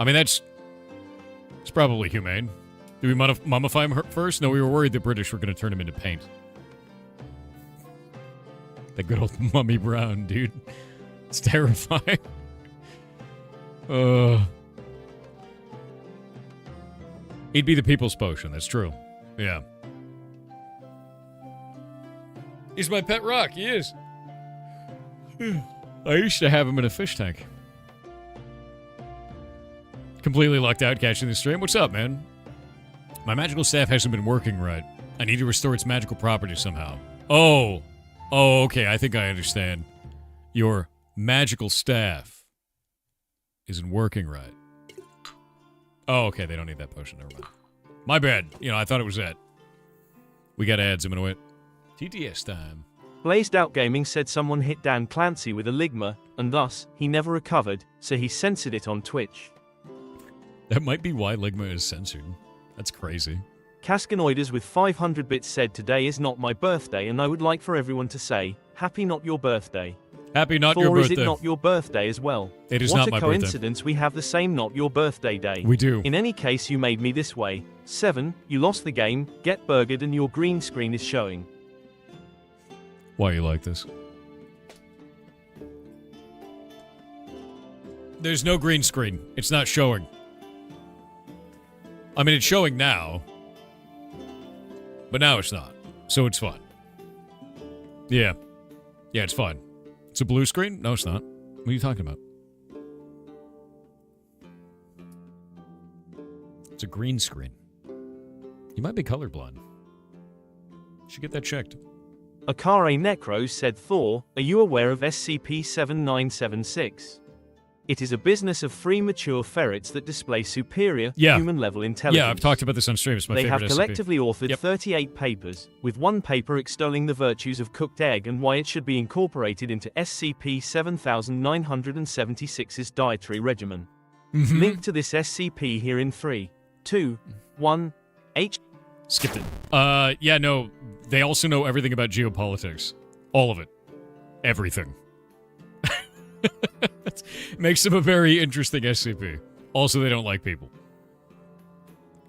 A: I mean, it's probably humane. Did we mummify him first? No, we were worried the British were going to turn him into paint. The good old Mummy Brown, dude. It's terrifying. He'd be the people's potion, that's true. Yeah. He's my pet rock, he is. I used to have him in a fish tank. Completely lucked out catching the stream. What's up, man? My magical staff hasn't been working right. I need to restore its magical properties somehow. Oh, okay, I think I understand. Your magical staff isn't working right. Oh, okay, they don't need that potion, never mind. My bad. I thought it was that. We got ads, I'm gonna wait. TTS time.
B: Blazed Out Gaming said someone hit Dan Clancy with a ligma, and thus, he never recovered, so he censored it on Twitch.
A: That might be why ligma is censored. That's crazy.
B: Kaskanoidas with 500 bits said today is not my birthday and I would like for everyone to say, happy not your birthday.
A: Happy not
B: Thor,
A: your birthday.
B: Is it not your birthday as well?
A: It is
B: what
A: not my birthday.
B: What a coincidence, we have the same not your birthday day.
A: We do.
B: In any case, you made me this way. 7, you lost the game, get burgered and your green screen is showing.
A: Why you like this? There's no green screen. It's not showing. I mean, it's showing now. But now it's not. So it's fine. Yeah. Yeah, it's fine. It's a blue screen? No, it's not. What are you talking about? It's a green screen. You might be colorblind. Should get that checked.
B: Akare Necro said, Thor, are you aware of SCP-7976? It is a business of free mature ferrets that display superior, human-level intelligence.
A: Yeah, I've talked about this on stream. It's my favorite
B: SCP. They have collectively authored 38 papers, with one paper extolling the virtues of cooked egg and why it should be incorporated into SCP-7976's dietary regimen. Link to this SCP here in 3, 2, 1, H.
A: Skipped it. Yeah, no, they also know everything about geopolitics. All of it. Everything. Makes them a very interesting SCP. Also, they don't like people.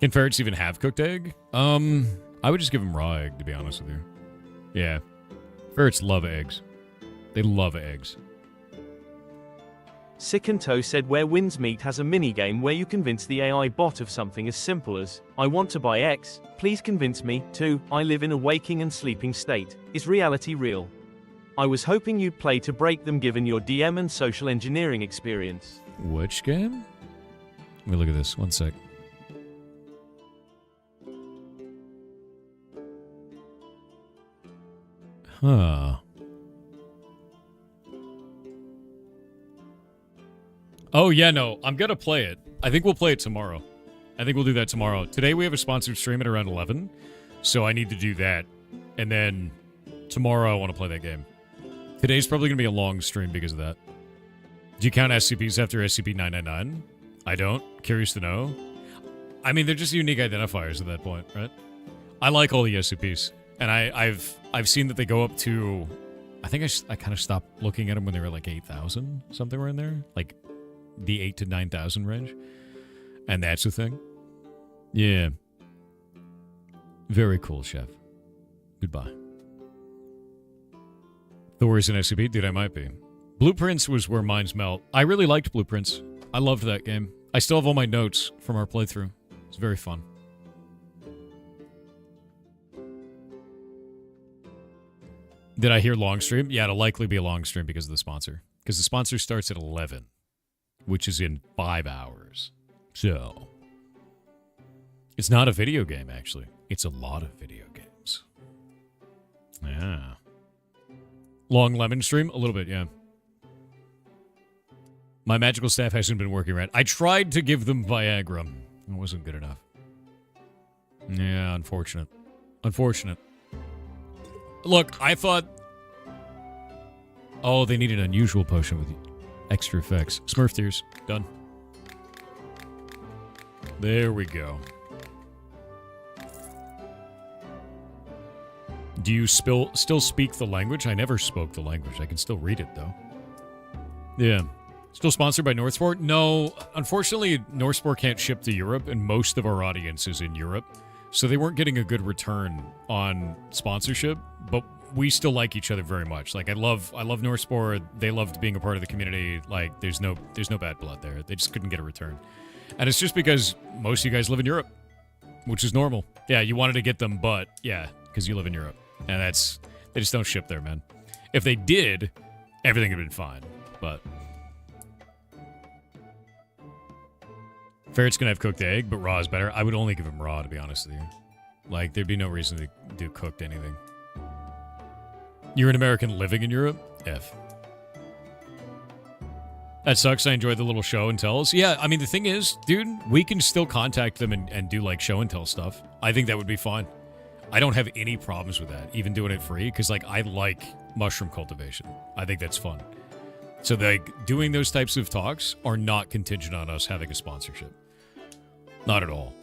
A: Can ferrets even have cooked egg? I would just give them raw egg, to be honest with you. Yeah. Ferrets love eggs. They love eggs.
B: Sikanto said Where Winds Meet has a minigame where you convince the AI bot of something as simple as, I want to buy X, please convince me, 2, I live in a waking and sleeping state, is reality real? I was hoping you'd play to break them given your DM and social engineering experience.
A: Which game? Let me look at this, one sec. Huh. Oh, yeah, no, I'm gonna play it. I think we'll play it tomorrow. I think we'll do that tomorrow. Today we have a sponsored stream at around 11, so I need to do that. And then tomorrow I want to play that game. Today's probably gonna be a long stream because of that. Do you count SCPs after SCP-999? I don't. Curious to know. I mean, they're just unique identifiers at that point, right? I like all the SCPs. And I've seen that they go up to... I think I kind of stopped looking at them when they were like 8,000, something around there. Like the 8 to 9,000 range. And that's the thing. Yeah. Very cool, Chef. Goodbye. Thor is an SCP? Dude, I might be. Blueprints was where minds melt. I really liked Blueprints. I loved that game. I still have all my notes from our playthrough. It's very fun. Did I hear long stream? Yeah, it'll likely be a long stream because of the sponsor. Because the sponsor starts at 11, which is in 5 hours. So, it's not a video game, actually. It's a lot of video games. Yeah. Long lemon stream? A little bit, yeah. My magical staff hasn't been working right. I tried to give them Viagra. It wasn't good enough. Yeah, unfortunate. Unfortunate. Look, I thought... Oh, they need an unusual potion with extra effects. Smurf tears. Done. There we go. Do you still speak the language? I never spoke the language. I can still read it, though. Yeah. Still sponsored by Northsport? No. Unfortunately, Northsport can't ship to Europe, and most of our audience is in Europe. So they weren't getting a good return on sponsorship, but we still like each other very much. Like, I love Northsport. They loved being a part of the community. Like, there's no bad blood there. They just couldn't get a return. And it's just because most of you guys live in Europe, which is normal. Yeah, you wanted to get them, but yeah, because you live in Europe. And they just don't ship there, man. If they did, everything would have been fine. But Ferret's gonna have cooked egg, but raw is better. I would only give him raw, to be honest with you. Like, there'd be no reason to do cooked anything. You're an American living in Europe? F. That sucks. I enjoyed the little show and tells. Yeah, I mean, the thing is, dude, we can still contact them and do, like, show and tell stuff. I think that would be fun. I don't have any problems with that, even doing it free, because, like, I like mushroom cultivation. I think that's fun. So, like, doing those types of talks are not contingent on us having a sponsorship. Not at all.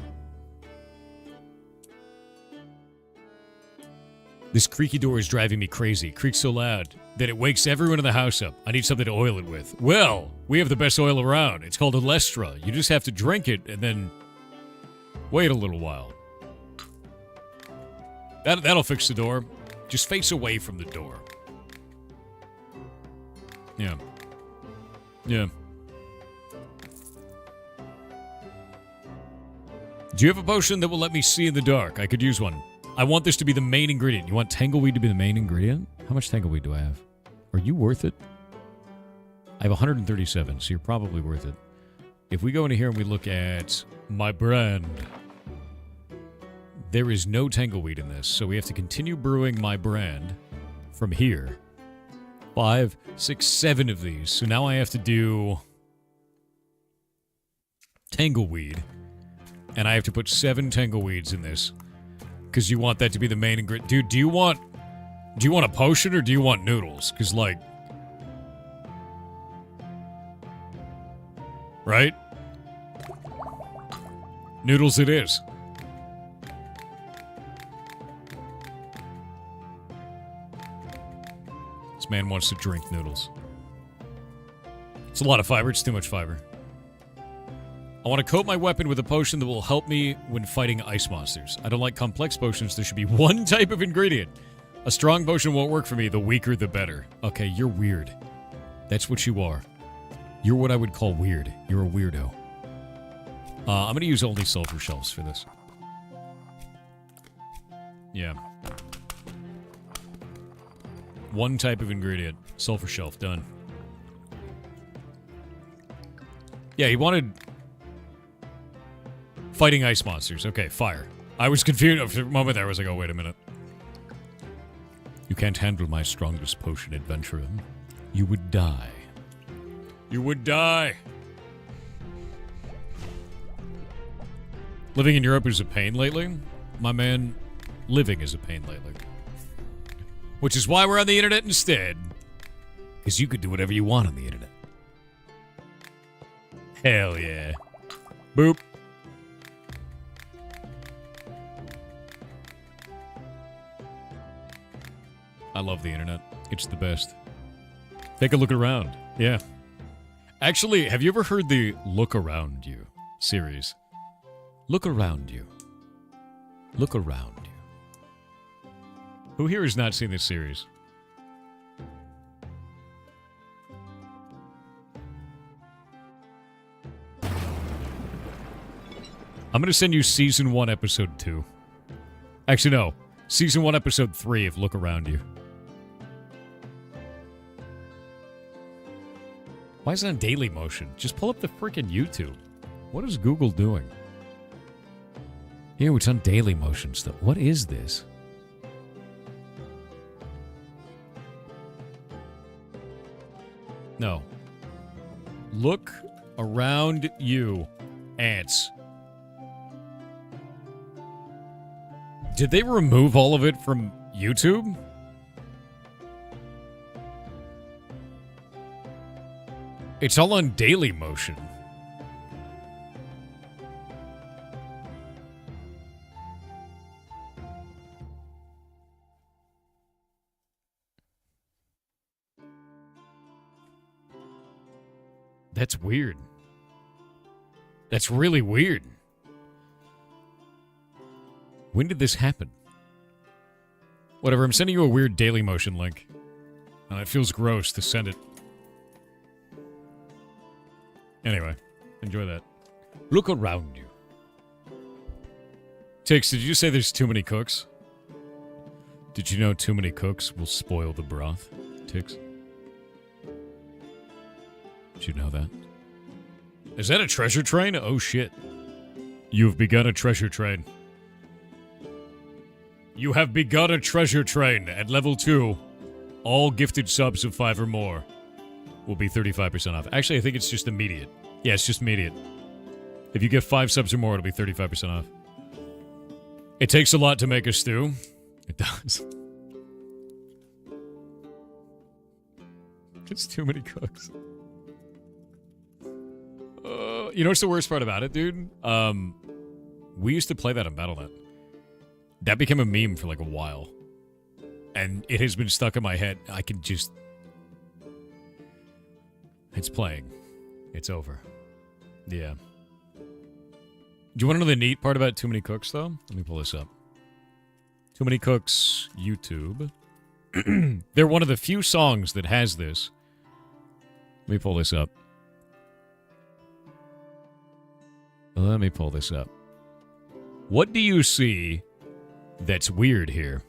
A: This creaky door is driving me crazy. It creaks so loud that it wakes everyone in the house up. I need something to oil it with. Well, we have the best oil around. It's called Alestra. You just have to drink it and then wait a little while. That'll fix the door. Just face away from the door. Yeah. Yeah. Do you have a potion that will let me see in the dark? I could use one. I want this to be the main ingredient. You want tangleweed to be the main ingredient? How much tangleweed do I have? Are you worth it? I have 137, so you're probably worth it. If we go into here and we look at my brand, there is no tangleweed in this, so we have to continue brewing my brand from here. 5, 6, 7 of these. So now I have to do tangleweed, and I have to put 7 tangleweeds in this because you want that to be the main ingredient. Dude, do you want a potion or do you want noodles? Because, like, right? Noodles it is. This man wants to drink noodles. It's a lot of fiber. It's too much fiber. I want to coat my weapon with a potion that will help me when fighting ice monsters. I don't like complex potions. There should be one type of ingredient. A strong potion won't work for me. The weaker, the better. Okay, you're weird. That's what you are. You're what I would call weird. You're a weirdo. I'm going to use only sulfur shells for this. Yeah. One type of ingredient. Sulfur shelf. Done. Yeah, he wanted fighting ice monsters. Okay, fire. I was confused for a moment there. I was like, oh, wait a minute. You can't handle my strongest potion, adventurer. You would die. You would die. Living in Europe is a pain lately. My man, living is a pain lately. Which is why we're on the internet instead. Because you could do whatever you want on the internet. Hell yeah. Boop. I love the internet. It's the best. Take a look around. Yeah. Actually, have you ever heard the Look Around You series? Look around you. Look around you. Who here has not seen this series? I'm going to send you Season 1, Episode 2. Actually, no. Season 1, Episode 3 of Look Around You. Why is it on daily motion? Just pull up the freaking YouTube. What is Google doing? Here, it's on daily motion stuff. What is this? No. Look around you. Ants. Did they remove all of it from YouTube? It's all on Daily Motion. That's weird. That's really weird. When did this happen? Whatever, I'm sending you a weird Daily Motion link. It feels gross to send it. Anyway, enjoy that. Look around you. Tix, did you say there's too many cooks? Did you know too many cooks will spoil the broth? Tix? Did you know that? Is that a treasure train? Oh shit. You've begun a treasure train. You have begun a treasure train. At level 2, all gifted subs of 5 or more will be 35% off. Actually, I think it's just immediate. Yeah, it's just immediate. If you get 5 subs or more, it'll be 35% off. It takes a lot to make a stew. It does. It's too many cooks. You know what's the worst part about it, dude? We used to play that on Battle.net. That became a meme for like a while. And it has been stuck in my head. I can just... It's playing. It's over. Yeah. Do you want to know the neat part about Too Many Cooks, though? Let me pull this up. Too Many Cooks YouTube. They're one of the few songs that has this. Let me pull this up. Let me pull this up. What do you see that's weird here?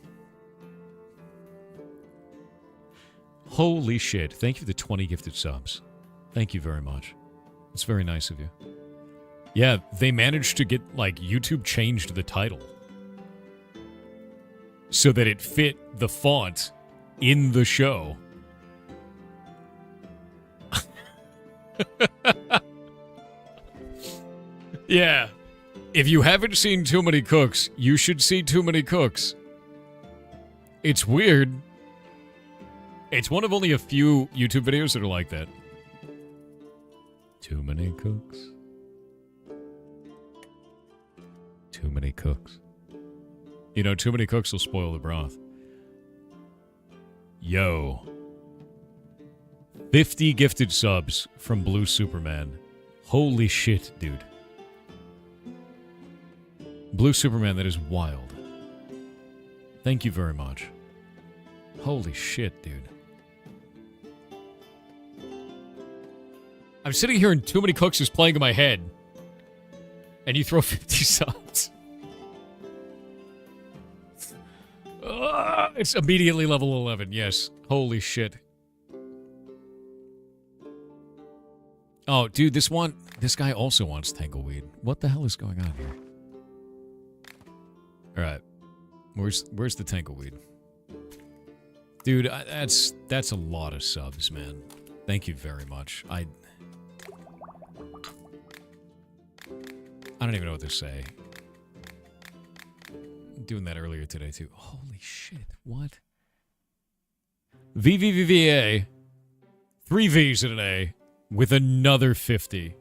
A: Holy shit. Thank you for the 20 gifted subs. Thank you very much. It's very nice of you. Yeah, they managed to get, like, YouTube changed the title so that it fit the font in the show. Yeah. If you haven't seen Too Many Cooks, you should see Too Many Cooks. It's weird. It's one of only a few YouTube videos that are like that. Too many cooks. Too many cooks. You know, too many cooks will spoil the broth. Yo. 50 gifted subs from Blue Superman. Holy shit, dude. Blue Superman, that is wild. Thank you very much. Holy shit, dude. I'm sitting here and Too Many Cooks is playing in my head. And you throw 50 subs. It's immediately level 11, yes. Holy shit. Oh, dude, this guy also wants Tangleweed. What the hell is going on here? Alright. Where's the Tangleweed? Dude, that's a lot of subs, man. Thank you very much. I don't even know what to say. Doing that earlier today, too. Holy shit, what? VVVVA. 3 V's and an A. With another 50.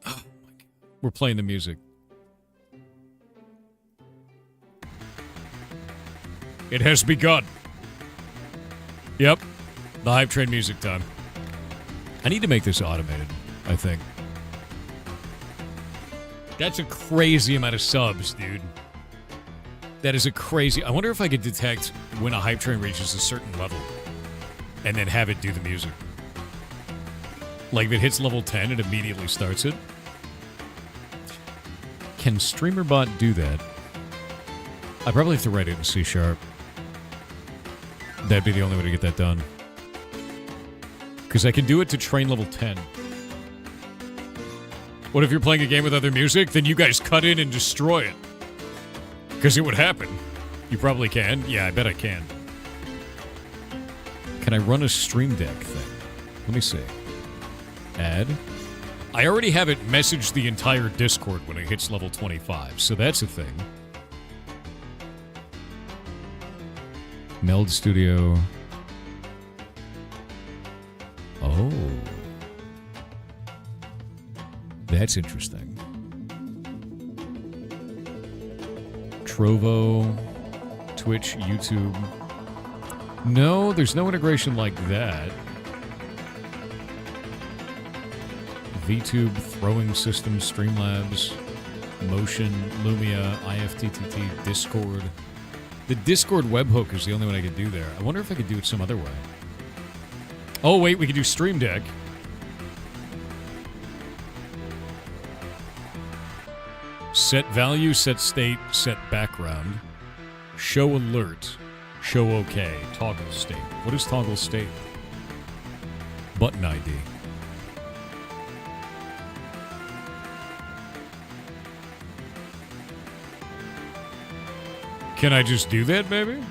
A: Oh, my God. We're playing the music. It has begun. Yep. The hype train music time. I need to make this automated, I think. That's a crazy amount of subs, dude. That is a crazy... I wonder if I could detect when a hype train reaches a certain level and then have it do the music. Like, if it hits level 10, it immediately starts it. Can StreamerBot do that? I probably have to write it in C#. That'd be the only way to get that done. Because I can do it to train level 10. What if you're playing a game with other music? Then you guys cut in and destroy it. Because it would happen. You probably can. Yeah, I bet I can. Can I run a Stream Deck thing? Let me see. Add I already have it message the entire Discord when it hits level 25, so that's a thing. Meld Studio. Oh. That's interesting. Trovo, Twitch, YouTube. No, there's no integration like that. VTube, Throwing Systems, Streamlabs, Motion, Lumia, IFTTT, Discord. The Discord webhook is the only one I could do there. I wonder if I could do it some other way. Oh, wait, we could do Stream Deck. Set value, set state, set background. Show alert. Show OK. Toggle state. What is toggle state? Button ID. Can I just do that, maybe?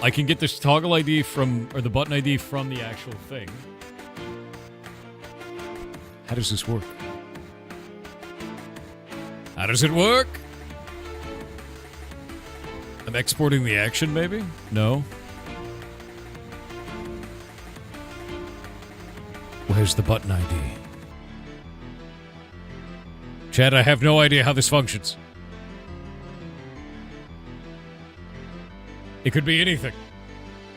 A: I can get this toggle ID from, or the button ID from the actual thing. How does this work? How does it work? I'm exporting the action, maybe? No. Where's the button ID? Chad, I have no idea how this functions. It could be anything.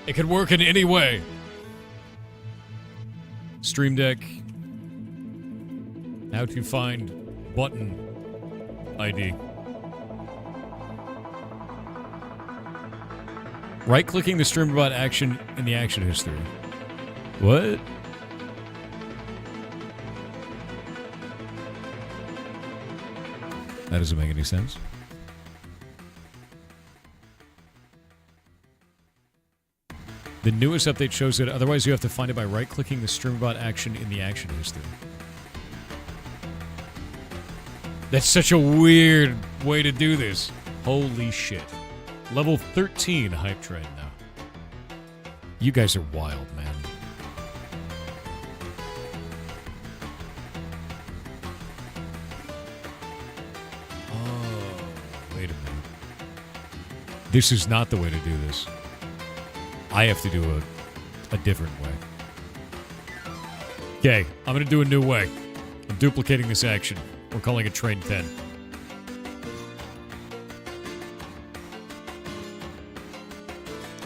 A: It could work in any way. Stream Deck. How to find button ID. Right-clicking the StreamerBot action in the action history. What? That doesn't make any sense. The newest update shows that otherwise you have to find it by right-clicking the StreamerBot action in the action history. That's such a weird way to do this. Holy shit. Level 13 hype train now. You guys are wild, man. Oh, wait a minute. This is not the way to do this. I have to do a different way. Okay, I'm gonna do a new way. I'm duplicating this action. We're calling it Train 10.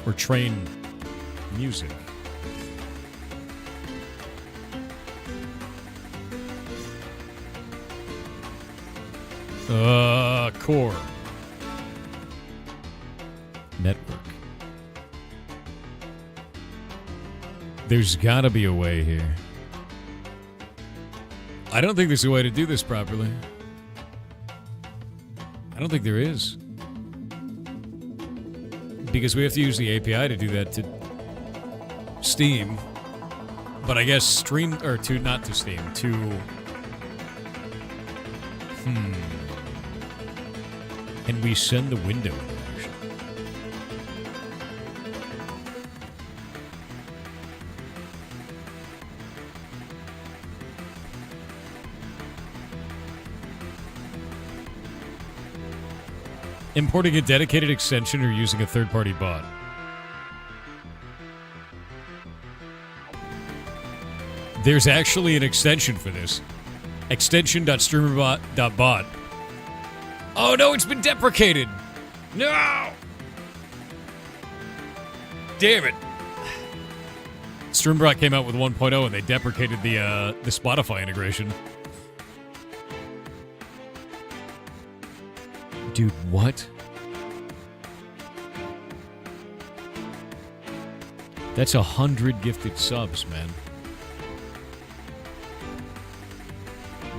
A: Or Train Music. Core. Network. There's gotta be a way here. I don't think there's a way to do this properly. I don't think there is. Because we have to use the API to do that to Steam. But I guess Stream, or to, not to Steam, to... Can we send the window interaction? Importing a dedicated extension or using a third-party bot. There's actually an extension for this. Extension.streamerbot.bot. Oh no, it's been deprecated! No! Damn it. StreamBot came out with 1.0 and they deprecated the Spotify integration. Dude, what? That's 100 gifted subs, man.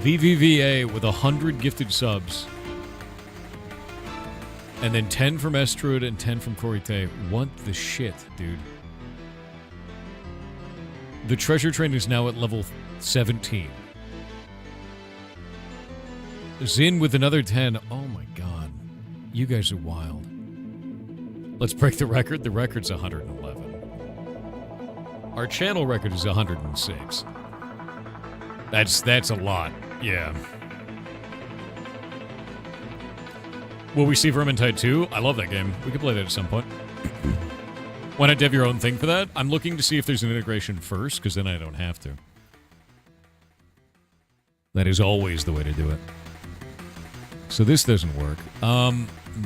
A: VVVA with 100 gifted subs. And then 10 from Estrud and 10 from Korite. What the shit, dude? The treasure train is now at level 17. Zin with another 10. Oh my god. You guys are wild. Let's break the record. The record's 111. Our channel record is 106. That's a lot. Yeah. Will we see Vermintide 2? I love that game. We could play that at some point. Why not dev your own thing for that? I'm looking to see if there's an integration first, because then I don't have to. That is always the way to do it. So this doesn't work.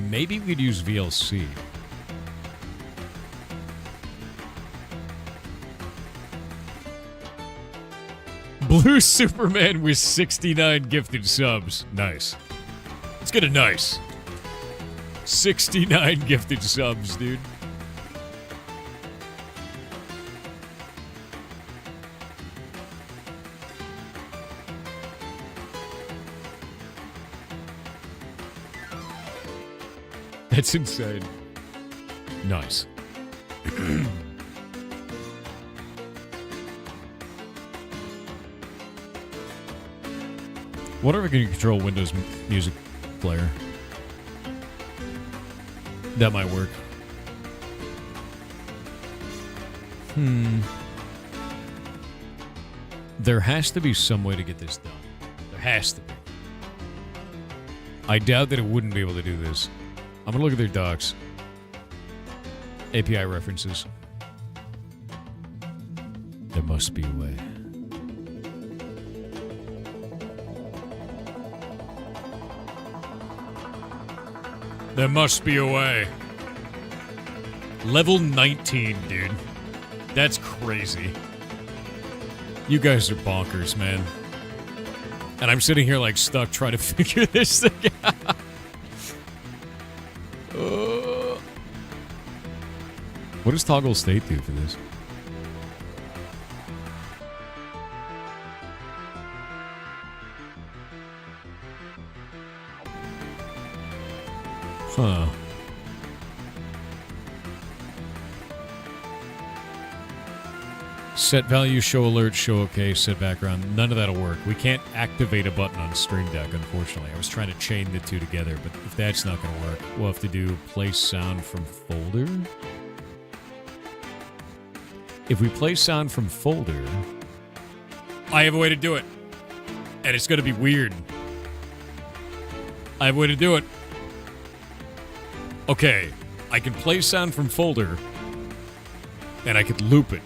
A: Maybe we could use VLC. Blue Superman with 69 gifted subs. Nice. Let's get a nice. 69 gifted subs, dude. That's insane. Nice. What if I can control Windows music player? That might work. There has to be some way to get this done. There has to be. I doubt that it wouldn't be able to do this. I'm gonna look at their docs. API references. There must be a way. There must be a way. Level 19, dude. That's crazy. You guys are bonkers, man. And I'm sitting here like stuck trying to figure this thing out. What does toggle state do for this? Huh. Set value, show alert, show okay, set background. None of that'll work. We can't activate a button on Stream Deck, unfortunately. I was trying to chain the two together, but if that's not going to work, we'll have to do play sound from folder. If we play sound from folder, I have a way to do it. And it's going to be weird. I have a way to do it. Okay, I can play sound from folder, and I could loop it.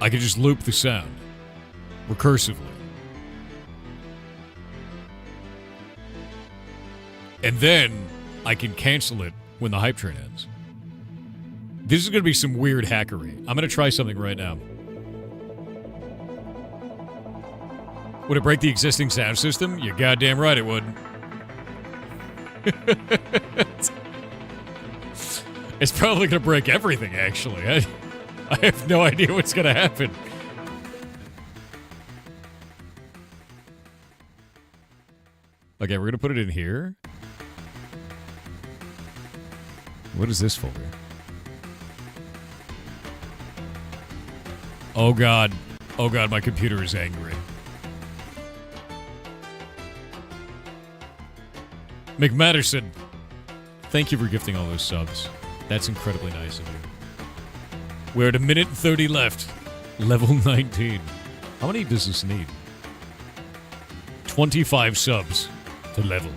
A: I could just loop the sound recursively. And then I can cancel it when the hype train ends. This is going to be some weird hackery. I'm going to try something right now. Would it break the existing sound system? You're goddamn right it would. It's probably going to break everything, actually. I have no idea what's going to happen. Okay, we're going to put it in here. What is this folder? Oh, God. Oh, God, my computer is angry. McMatterson, thank you for gifting all those subs. That's incredibly nice of you. We're at 1:30 minute left. Level 19. How many does this need? 25 subs to level.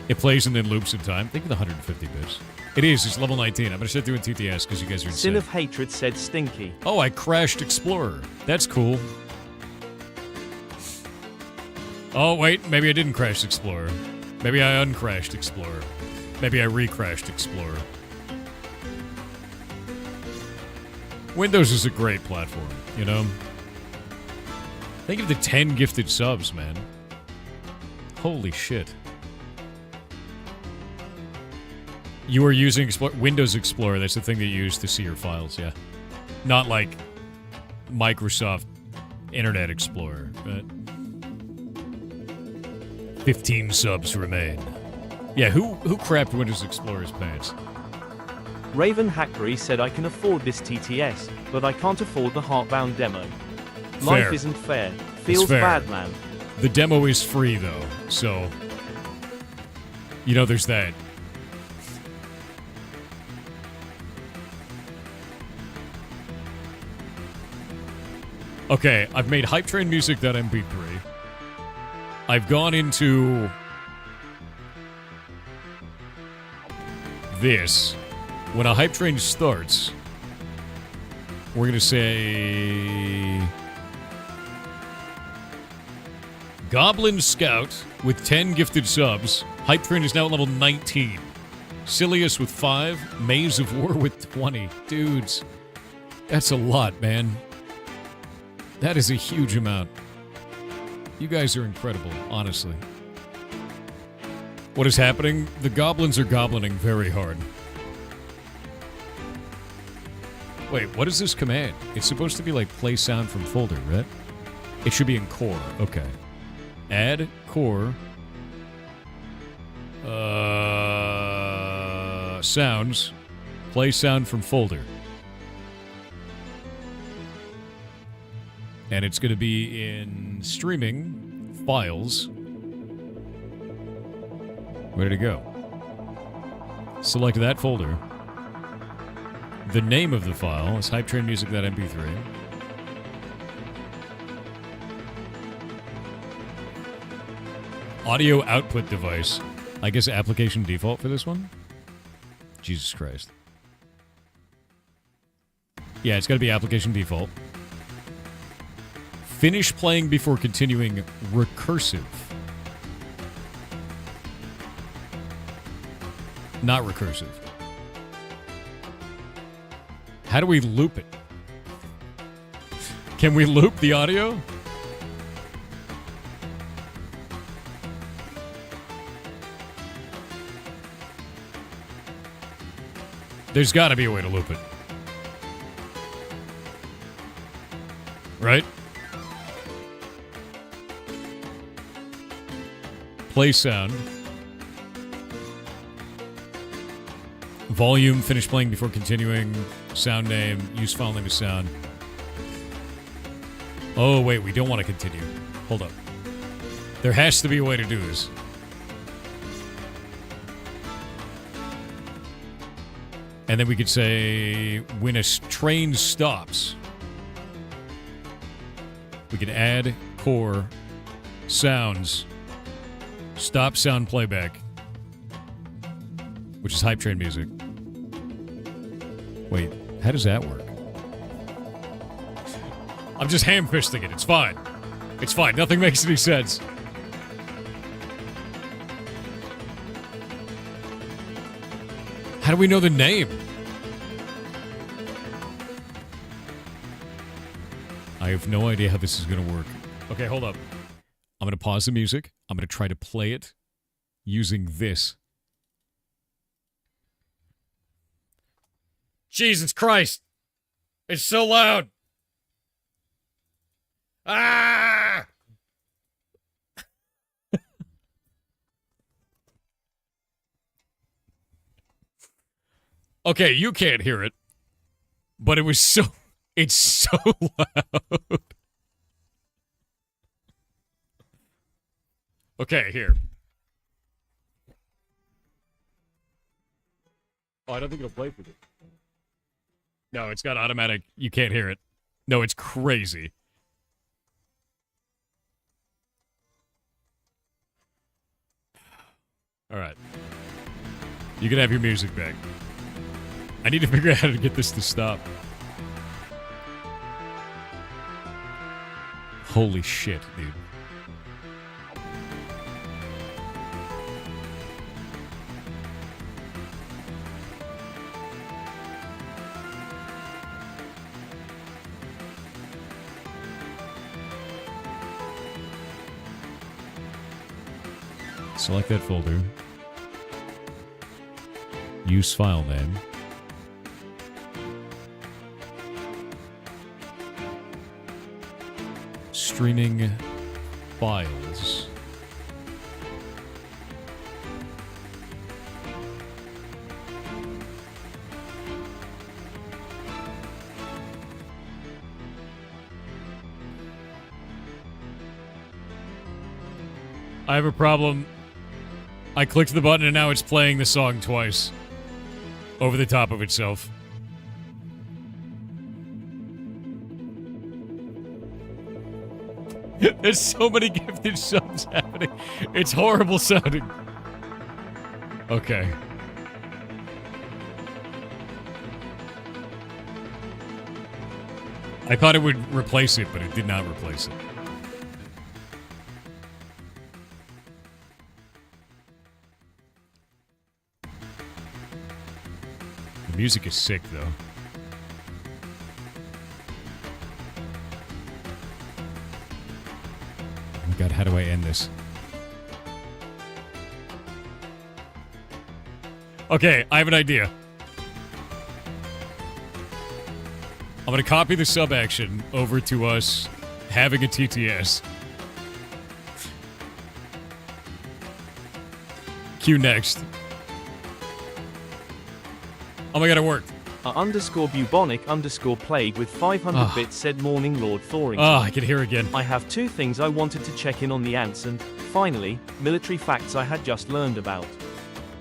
A: It plays and then loops in time. Think of the 150 bits. It is. It's level 19. I'm going to start doing TTS because you guys are insane.
B: Sin of Hatred said Stinky.
A: Oh, I crashed Explorer. That's cool. Oh, wait. Maybe I didn't crash Explorer. Maybe I uncrashed Explorer. Maybe I recrashed Explorer. Windows is a great platform, you know? Think of the 10 gifted subs, man. Holy shit. You are using Windows Explorer. That's the thing that you use to see your files, yeah. Not like Microsoft Internet Explorer, but 15 subs remain. Yeah, who crapped Windows Explorer's pants?
B: Raven Hackery said I can afford this TTS, but I can't afford the Heartbound demo.
A: Fair.
B: Life isn't fair. Feels
A: fair.
B: bad, man.
A: The demo is free, though, so... You know, there's that. Okay, I've made hype train music.mp3. I've gone into this. When a hype train starts, we're gonna say Goblin Scout with 10 gifted subs. Hype train is now at level 19. Silius with 5. Maze of War with 20. Dudes, that's a lot, man. That is a huge amount. You guys are incredible, honestly. What is happening? The goblins are goblining very hard. Wait, what is this command? It's supposed to be like play sound from folder, right? It should be in core. Okay. Add core. Sounds. Play sound from folder. And it's going to be in streaming files. Where did it go? Select that folder. The name of the file is hypetrainmusic.mp3. Audio output device. I guess application default for this one? Jesus Christ. Yeah, it's got to be application default. Finish playing before continuing recursive. Not recursive. How do we loop it? Can we loop the audio? There's got to be a way to loop it. Right? Play sound. Volume, finish playing before continuing. Sound name, use file name as sound. Oh, wait, we don't want to continue. Hold up. There has to be a way to do this. And then we could say, when a train stops, we can add core sounds, stop sound playback, which is hype train music. Wait, how does that work? I'm just ham-fisting it. It's fine. It's fine. Nothing makes any sense. How do we know the name? I have no idea how this is going to work. Okay, hold up. I'm going to pause the music. I'm going to try to play it using this. Jesus Christ! It's so loud! Ah! Okay, you can't hear it, but it was so... It's so loud. Okay, here. Oh, I don't think it'll play for you. No, it's got automatic. You can't hear it. No, it's crazy. All right. You can have your music back. I need to figure out how to get this to stop. Holy shit, dude. Select that folder. Use file name. Streaming files. I have a problem. I clicked the button and now it's playing the song twice. Over the top of itself. There's so many gifted subs happening. It's horrible sounding. Okay. I thought it would replace it, but it did not replace it. The music is sick, though. Oh my god, how do I end this? Okay, I have an idea. I'm going to copy the sub action over to us having a TTS. Cue next. Oh my god, it worked.
B: Underscore bubonic underscore plague with 500 bits said morning Lord Thoring.
A: Oh, I can hear again.
B: I have two things I wanted to check in on the ants and, finally, military facts I had just learned about.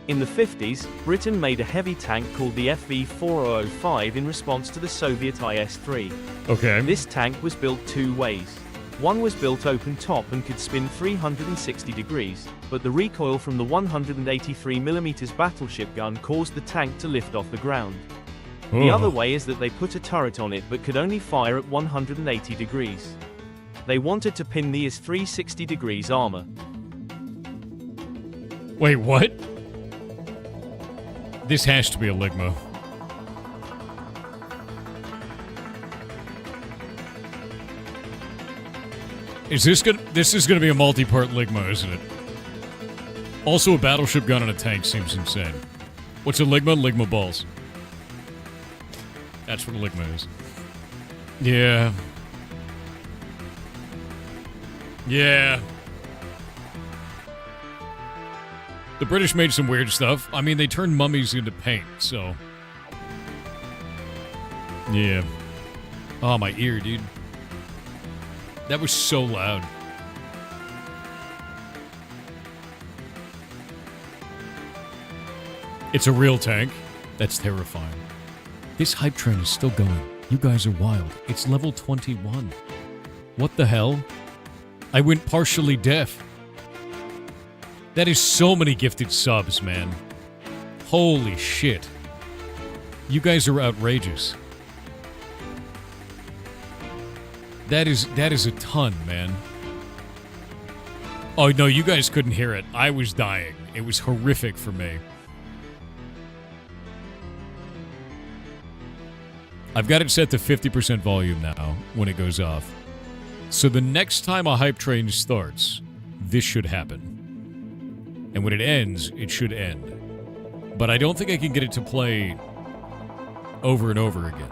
B: In the 50s, Britain made a heavy tank called the FV-4005 in response to the Soviet IS-3.
A: Okay.
B: This tank was built two ways. One was built open top and could spin 360 degrees, but the recoil from the 183mm battleship gun caused the tank to lift off the ground. The other way is that they put a turret on it but could only fire at 180 degrees. They wanted to pin the IS 360 degrees armor.
A: Wait, what? This has to be a Ligma. This is gonna be a multi-part Ligma, isn't it? Also, a battleship gun on a tank seems insane. What's a Ligma? Ligma balls. That's what a Ligma is. Yeah. Yeah. The British made some weird stuff. I mean, they turned mummies into paint, so... Yeah. Oh, my ear, dude. That was so loud. It's a real tank. That's terrifying. This hype train is still going. You guys are wild. It's level 21. What the hell? I went partially deaf. That is so many gifted subs, man. Holy shit. You guys are outrageous. That is a ton, man. Oh, no, you guys couldn't hear it. I was dying. It was horrific for me. I've got it set to 50% volume now when it goes off. So the next time a hype train starts, this should happen. And when it ends, it should end. But I don't think I can get it to play over and over again.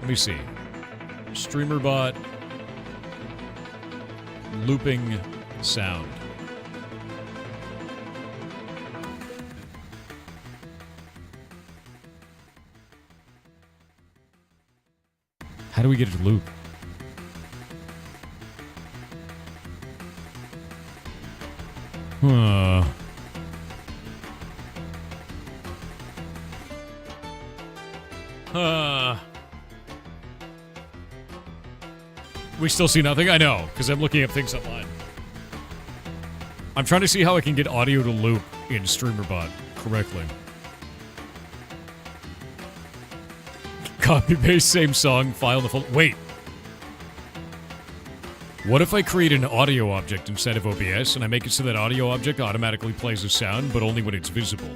A: Let me see. Streamer bot. Looping sound. How do we get it to loop? We still see nothing? I know, because I'm looking up things online. I'm trying to see how I can get audio to loop in StreamerBot correctly. Copy paste, same song, file in the folder. Wait. What if I create an audio object inside of OBS and I make it so that audio object automatically plays a sound, but only when it's visible?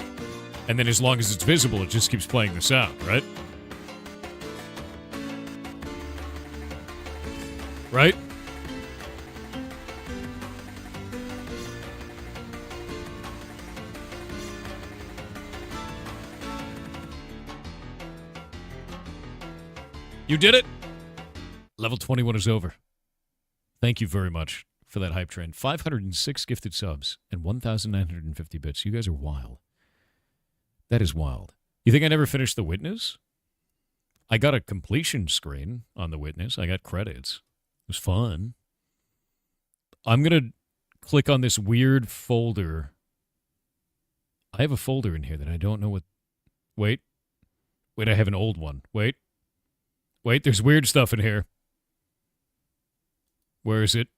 A: And then as long as it's visible, it just keeps playing the sound, right? Right? You did it! Level 21 is over. Thank you very much for that hype train. 506 gifted subs and 1,950 bits. You guys are wild. That is wild. You think I never finished The Witness? I got a completion screen on The Witness. I got credits. It was fun. I'm going to click on this weird folder. I have a folder in here that I don't know what... Wait. Wait, I have an old one. Wait, there's weird stuff in here. Where is it?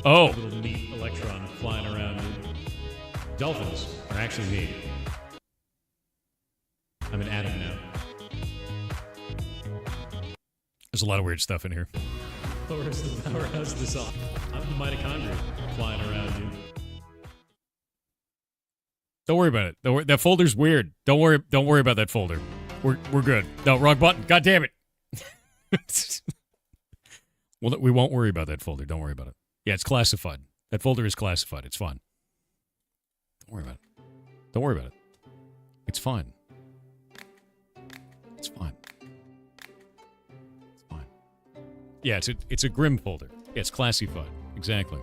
A: Oh. Little neat electron flying around. Dolphins are actually neat. I'm an atom now. There's a lot of weird stuff in here. Where's the powerhouse of this off? I'm the mitochondria flying around, dude. Don't worry about it. Don't worry. That folder's weird. Don't worry about that folder. We're good. No, wrong button. God damn it. Well, we won't worry about that folder. Don't worry about it. Yeah, it's classified. That folder is classified. It's fine. Don't worry about it. Don't worry about it. It's fine. It's fine. It's fine. Yeah, it's a Grim folder. Yeah, it's classified. Exactly.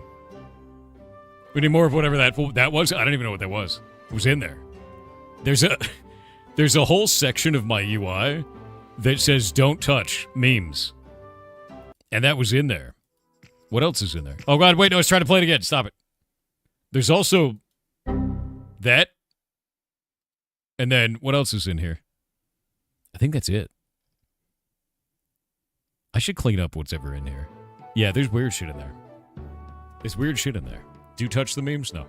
A: We need more of whatever that was. I don't even know what that was. It was in there. There's a whole section of my UI that says don't touch memes. And that was in there. What else is in there? Oh god, wait, no, I was trying to play it again. Stop it. There's also that. And then what else is in here? I think that's it. I should clean up what's ever in here. Yeah, there's weird shit in there. There's weird shit in there. Do you touch the memes? No.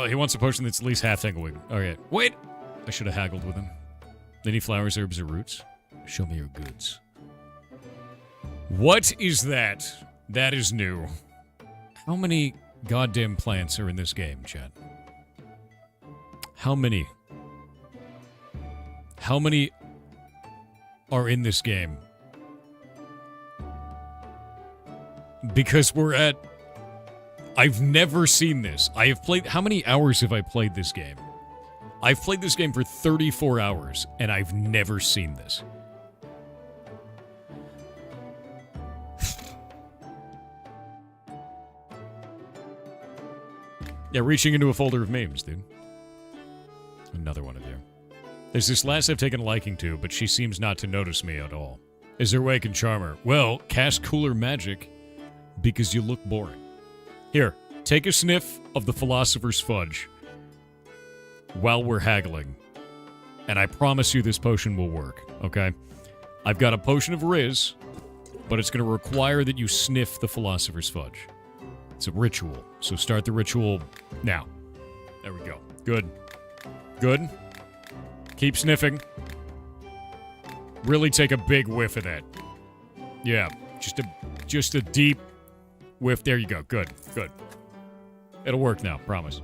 A: He wants a potion that's at least half tangleweed. Okay, wait. I should have haggled with him. Any flowers, herbs, or roots? Show me your goods. What is that? That is new. How many goddamn plants are in this game, chat? How many? How many are in this game? Because we're at... I've never seen this. I have played... How many hours have I played this game? I've played this game for 34 hours, and I've never seen this. Yeah, reaching into a folder of memes, dude. Another one of you. There's this lass I've taken a liking to, but she seems not to notice me at all. Is there a way I can charm her? Well, cast cooler magic, because you look boring. Here, take a sniff of the Philosopher's Fudge while we're haggling. And I promise you this potion will work, okay? I've got a potion of Riz, but it's going to require that you sniff the Philosopher's Fudge. It's a ritual, so start the ritual now. There we go. Good. Good. Keep sniffing. Really take a big whiff of that. Yeah, just a deep whiff. There you go. Good. Good. It'll work now, promise.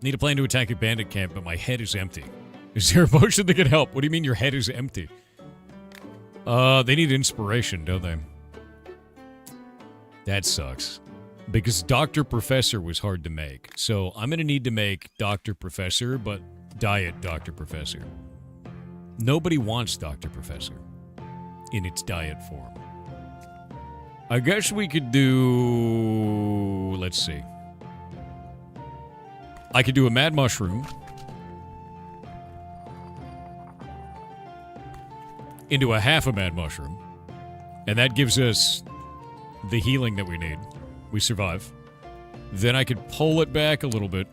A: Need a plan to attack a bandit camp, but my head is empty. Is there a potion that can help? What do you mean your head is empty? They need inspiration, don't they? That sucks. Because Dr. Professor was hard to make. So I'm going to need to make Dr. Professor, but Diet Dr. Professor. Nobody wants Dr. Professor in its diet form. I guess we could do... Let's see. I could do a Mad Mushroom into a half a Mad Mushroom. And that gives us the healing that we need. We survive. Then I could pull it back a little bit.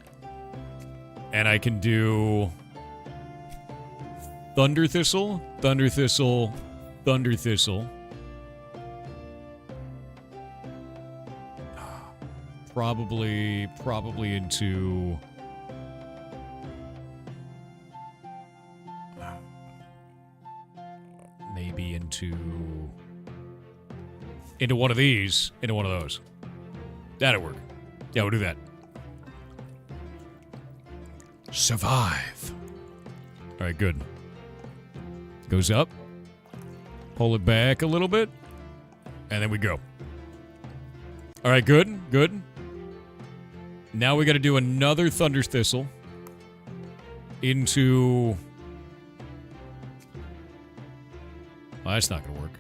A: And I can do Thunder Thistle, Thunder Thistle, Thunder Thistle. Probably into... Maybe into one of these, into one of those. That'll work. Yeah, we'll do that. Survive. All right, good. Goes up. Pull it back a little bit. And then we go. All right, good, good. Now we got to do another Thunder Thistle into... Well, that's not going to work.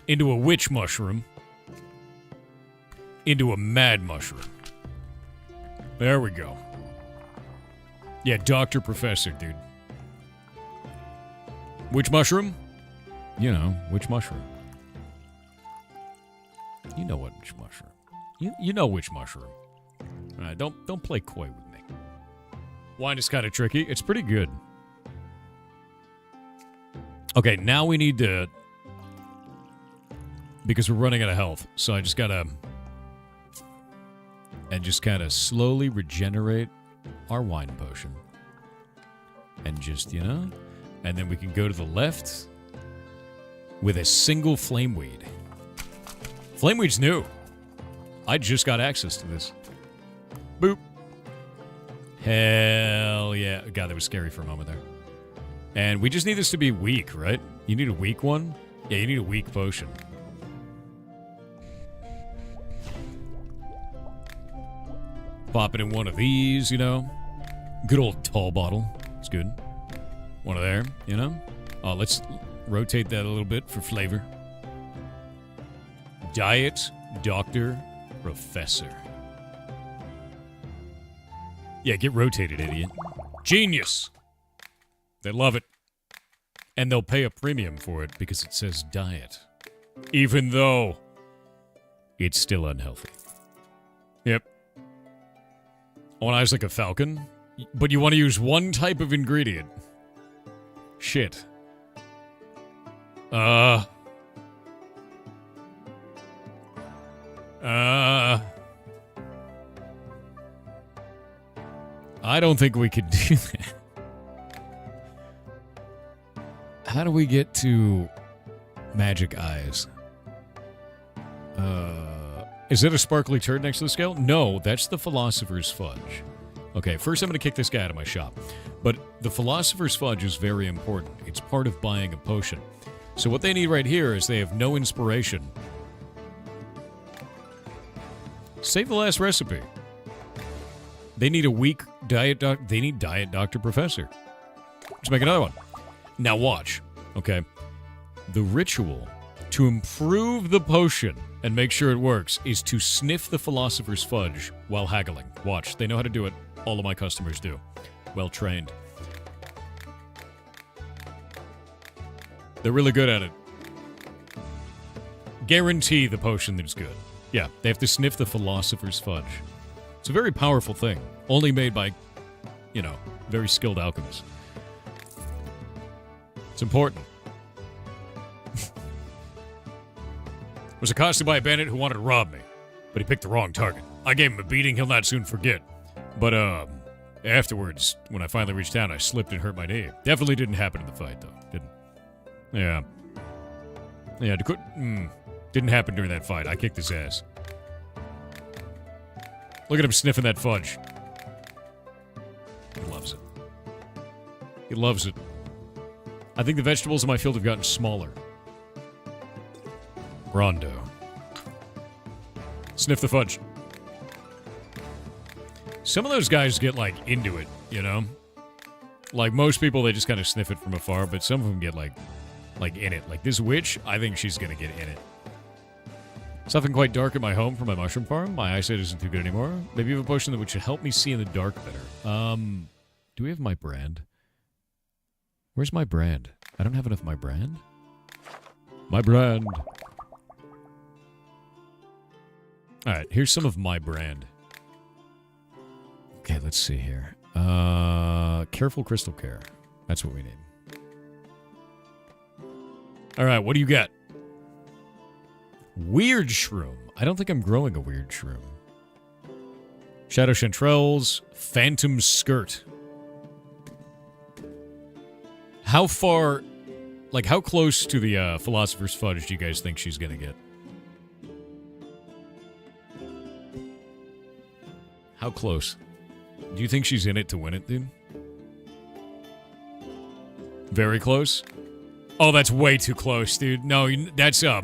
A: Into a Witch Mushroom. Into a Mad Mushroom. There we go. Yeah, Dr. Professor, dude. Witch Mushroom? You know, Witch Mushroom. You know which mushroom. You know which mushroom. All right, don't play coy with me. Wine is kind of tricky. It's pretty good. Okay, now we need to... Because we're running out of health, so I just gotta... And just kind of slowly regenerate our wine potion. And just, you know... And then we can go to the left with a single flameweed. Flameweed's new. I just got access to this. Boop. Hell yeah. God, that was scary for a moment there. And we just need this to be weak, right? You need a weak one? Yeah, you need a weak potion. Pop it in one of these, you know? Good old tall bottle. It's good. One of there, you know? Let's rotate that a little bit for flavor. Diet Dr. Professor. Yeah, get rotated, idiot. Genius! They love it. And they'll pay a premium for it because it says diet. Even though it's still unhealthy. Yep. I want eyes like a falcon, but you want to use one type of ingredient. Shit. I don't think we could do that. How do we get to magic eyes? Is it a sparkly turd next to the scale? No, that's the Philosopher's Fudge. Okay, first I'm going to kick this guy out of my shop. But the Philosopher's Fudge is very important. It's part of buying a potion. So what they need right here is they have no inspiration. Save the last recipe. They need a weak diet they need Diet Dr. Professor. Let's make another one. Now watch, okay? The ritual to improve the potion and make sure it works is to sniff the Philosopher's Fudge while haggling. Watch, they know how to do it. All of my customers do. Well trained. They're really good at it. Guarantee the potion that's good. Yeah, they have to sniff the Philosopher's Fudge. It's a very powerful thing. Only made by, you know, very skilled alchemists. It's important. Was accosted by a bandit who wanted to rob me, but he picked the wrong target. I gave him a beating he'll not soon forget. But, afterwards, when I finally reached town, I slipped and hurt my knee. Definitely didn't happen in the fight, though. Didn't. Yeah. Yeah, didn't happen during that fight. I kicked his ass. Look at him sniffing that fudge. He loves it. He loves it. I think the vegetables in my field have gotten smaller. Rondo. Sniff the fudge. Some of those guys get, like, into it, you know? Like, most people, they just kind of sniff it from afar, but some of them get, like in it. Like, this witch, I think she's gonna get in it. Something quite dark at my home from my mushroom farm. My eyesight isn't too good anymore. Maybe you have a potion that would help me see in the dark better. Do we have my brand? Where's my brand? I don't have enough my brand. My brand. Alright, here's some of my brand. Okay, let's see here. Careful Crystal Care. That's what we need. Alright, what do you got? Weird Shroom. I don't think I'm growing a Weird Shroom. Shadow Chanterelles. Phantom Skirt. How far... Like, how close to the Philosopher's Fudge do you guys think she's gonna get? How close? Do you think she's in it to win it, dude? Very close? Oh, that's way too close, dude. No, that's, You're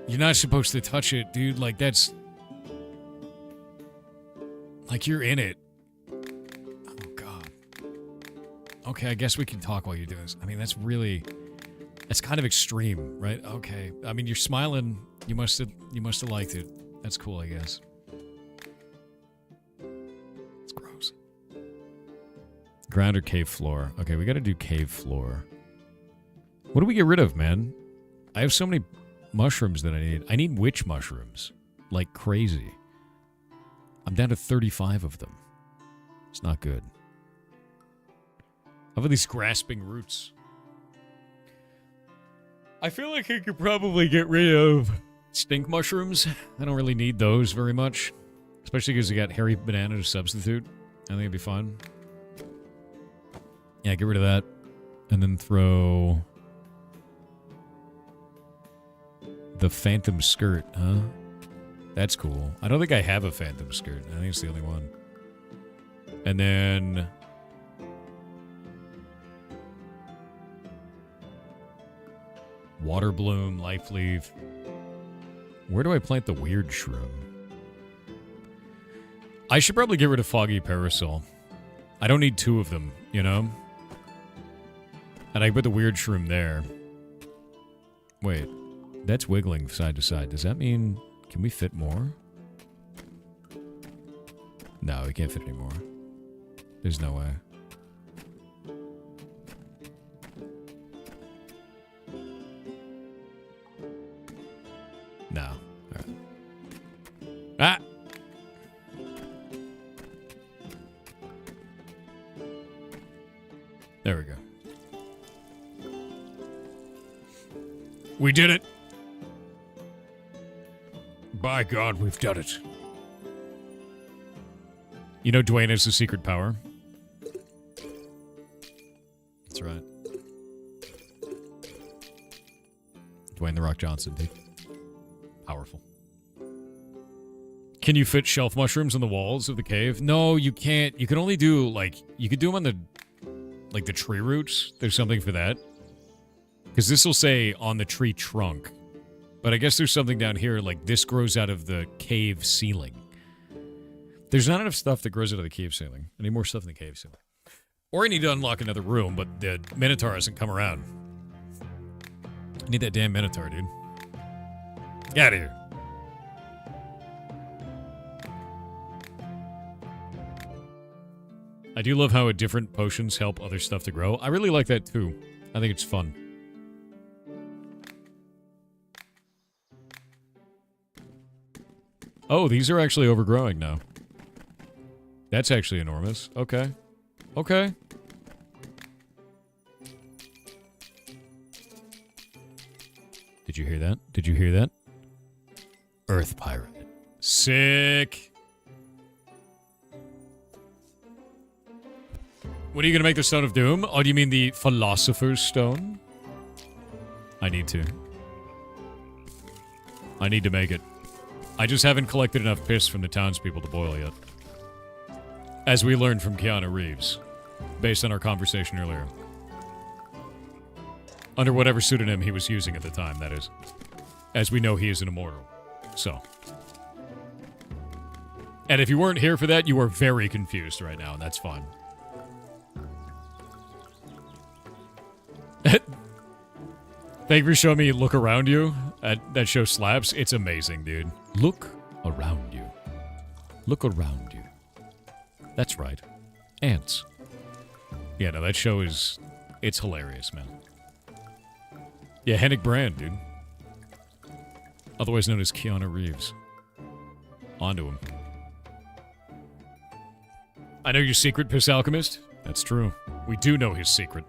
A: not supposed to touch it, dude. Like, that's... Like, you're in it. Oh, God. Okay, I guess we can talk while you're doing this. I mean, that's really... That's kind of extreme, right? Okay. I mean, you're smiling. You must have liked it. That's cool, I guess. It's gross. Ground or cave floor? Okay, we gotta do cave floor. What do we get rid of, man? I have so many mushrooms that I need. I need witch mushrooms. Like crazy. I'm down to 35 of them. It's not good. How about these grasping roots? I feel like I could probably get rid of stink mushrooms. I don't really need those very much. Especially because you got hairy banana to substitute. I think it'd be fun. Yeah, get rid of that. And then throw... the phantom skirt, huh? That's cool. I don't think I have a phantom skirt. I think it's the only one. And then... water bloom, life leaf. Where do I plant the weird shroom? I should probably get rid of foggy parasol. I don't need two of them, you know? And I put the weird shroom there. Wait, that's wiggling side to side. Does that mean... can we fit more? No, we can't fit any more. There's no way. No. Alright. Ah! There we go. We did it! By God, we've done it. You know Dwayne has a secret power? That's right. Dwayne The Rock Johnson, dude. Powerful. Can you fit shelf mushrooms on the walls of the cave? No, you can't. You can only do, like... you could do them on the... like, the tree roots. There's something for that. Because this will say on the tree trunk. But I guess there's something down here, like this grows out of the cave ceiling. There's not enough stuff that grows out of the cave ceiling. I need more stuff in the cave ceiling. Or I need to unlock another room, but the Minotaur hasn't come around. I need that damn Minotaur, dude. Get out of here. I do love how different potions help other stuff to grow. I really like that too. I think it's fun. Oh, these are actually overgrowing now. That's actually enormous. Okay. Okay. Did you hear that? Did you hear that? Earth Pirate. Sick. What are you going to make the Stone of Doom? Oh, do you mean the Philosopher's Stone? I need to. I need to make it. I just haven't collected enough piss from the townspeople to boil yet. As we learned from Keanu Reeves, based on our conversation earlier. Under whatever pseudonym he was using at the time, that is. As we know, he is an immortal. So. And if you weren't here for that, you are very confused right now, and that's fine. Thank you for showing me Look Around You. That show slaps. It's amazing, dude. Look around you. Look around you. That's right. Ants. Yeah, no, that show is... it's hilarious, man. Yeah, Hennig Brand, dude. Otherwise known as Keanu Reeves. Onto him. I know your secret, Piss Alchemist. That's true. We do know his secret.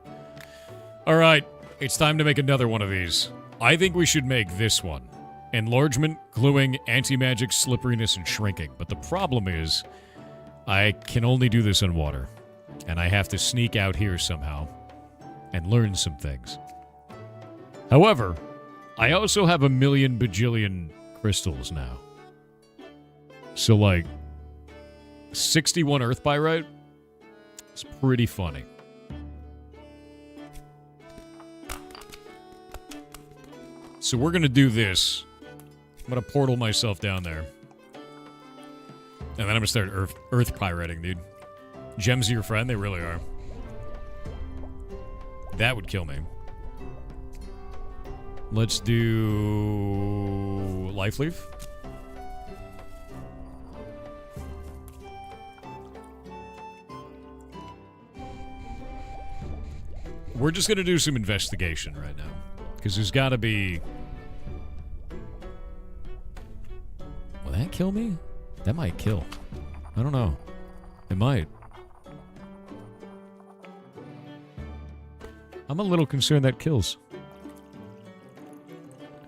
A: Alright, it's time to make another one of these. I think we should make this one. Enlargement, gluing, anti-magic, slipperiness, and shrinking. But the problem is, I can only do this on water. And I have to sneak out here somehow and learn some things. However, I also have a million bajillion crystals now. So, like, 61 Earth Pyrite? It's pretty funny. So we're going to do this. I'm going to portal myself down there. And then I'm going to start Earth Pirating, dude. Gems are your friend? They really are. That would kill me. Let's do... Life Leaf. We're just going to do some investigation right now. Because there's got to be... kill me? That might kill. I don't know. It might. I'm a little concerned that kills.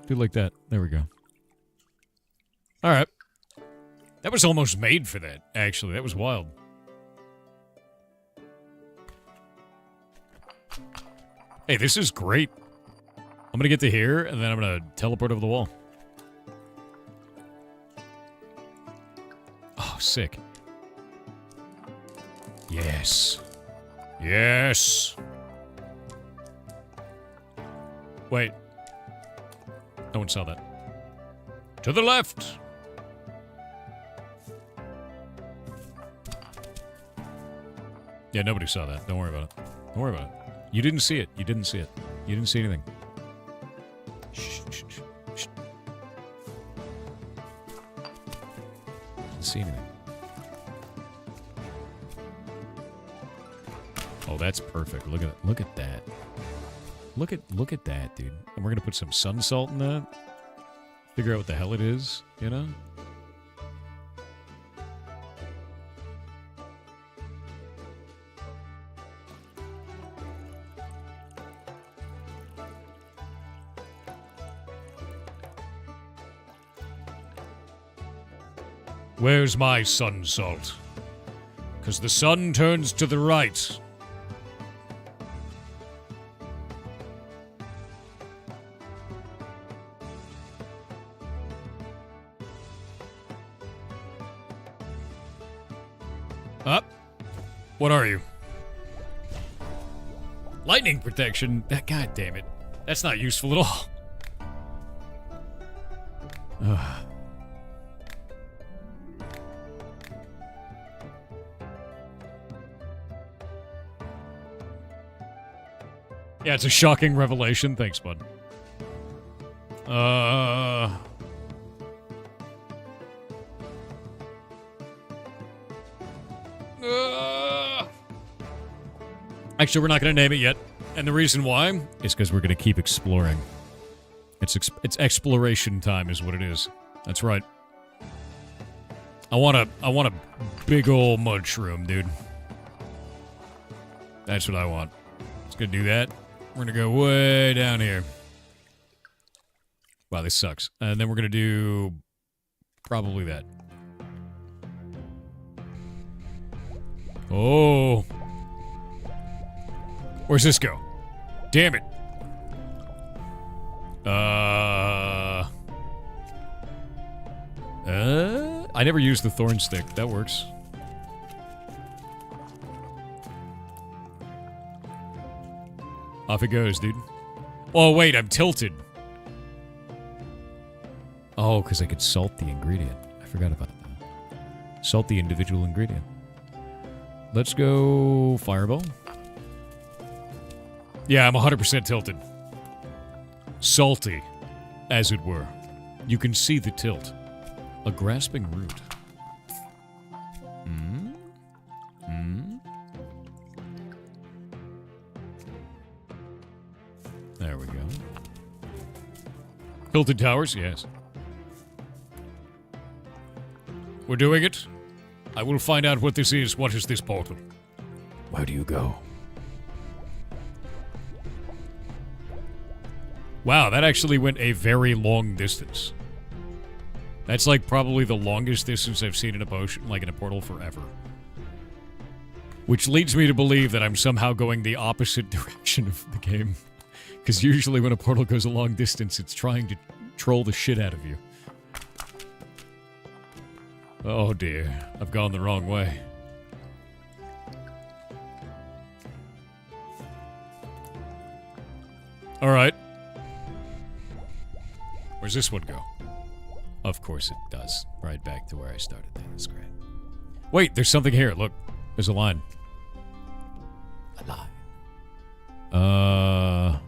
A: Do like that. There we go. Alright. That was almost made for that, actually. That was wild. Hey, this is great. I'm gonna get to here, and then I'm gonna teleport over the wall. Oh, sick. Yes. Yes. Wait. No one saw that. To the left! Yeah, nobody saw that. Don't worry about it. Don't worry about it. You didn't see it. You didn't see it. You didn't see anything. Shh, shh, shh, shh. Didn't see anything. Oh, that's perfect. Look at it. Look at that. Look at that, dude. And we're gonna put some sun salt in that. Figure out what the hell it is, you know? Where's my sun salt? 'Cause the sun turns to the right. Up. What are you? Lightning protection? God damn it. That's not useful at all. Ugh. Yeah, it's a shocking revelation. Thanks, bud. Actually, we're not going to name it yet. And the reason why is because we're going to keep exploring. It's exploration time is what it is. That's right. I want a big ol' mushroom, dude. That's what I want. Let's go do that. We're going to go way down here. Wow, this sucks. And then we're going to do probably that. Oh. Where's this go? Damn it. I never used the thorn stick. That works. Off it goes, dude. Oh, wait, I'm tilted. Oh, because I could salt the ingredient. I forgot about that. Salt the individual ingredient. Let's go fireball. Yeah, I'm 100% tilted. Salty, as it were. You can see the tilt. A grasping root. There we go. Tilted towers, yes. We're doing it. I will find out what this is. What is this portal? Where do you go? Wow, that actually went a very long distance. That's like probably the longest distance I've seen in a potion, like in a portal forever. Which leads me to believe that I'm somehow going the opposite direction of the game. Because usually when a portal goes a long distance, it's trying to troll the shit out of you. Oh dear, I've gone the wrong way. Alright. Where's this one go? Of course it does. Right back to where I started. That's great. Wait, there's something here. Look, there's a line. A line. Huh.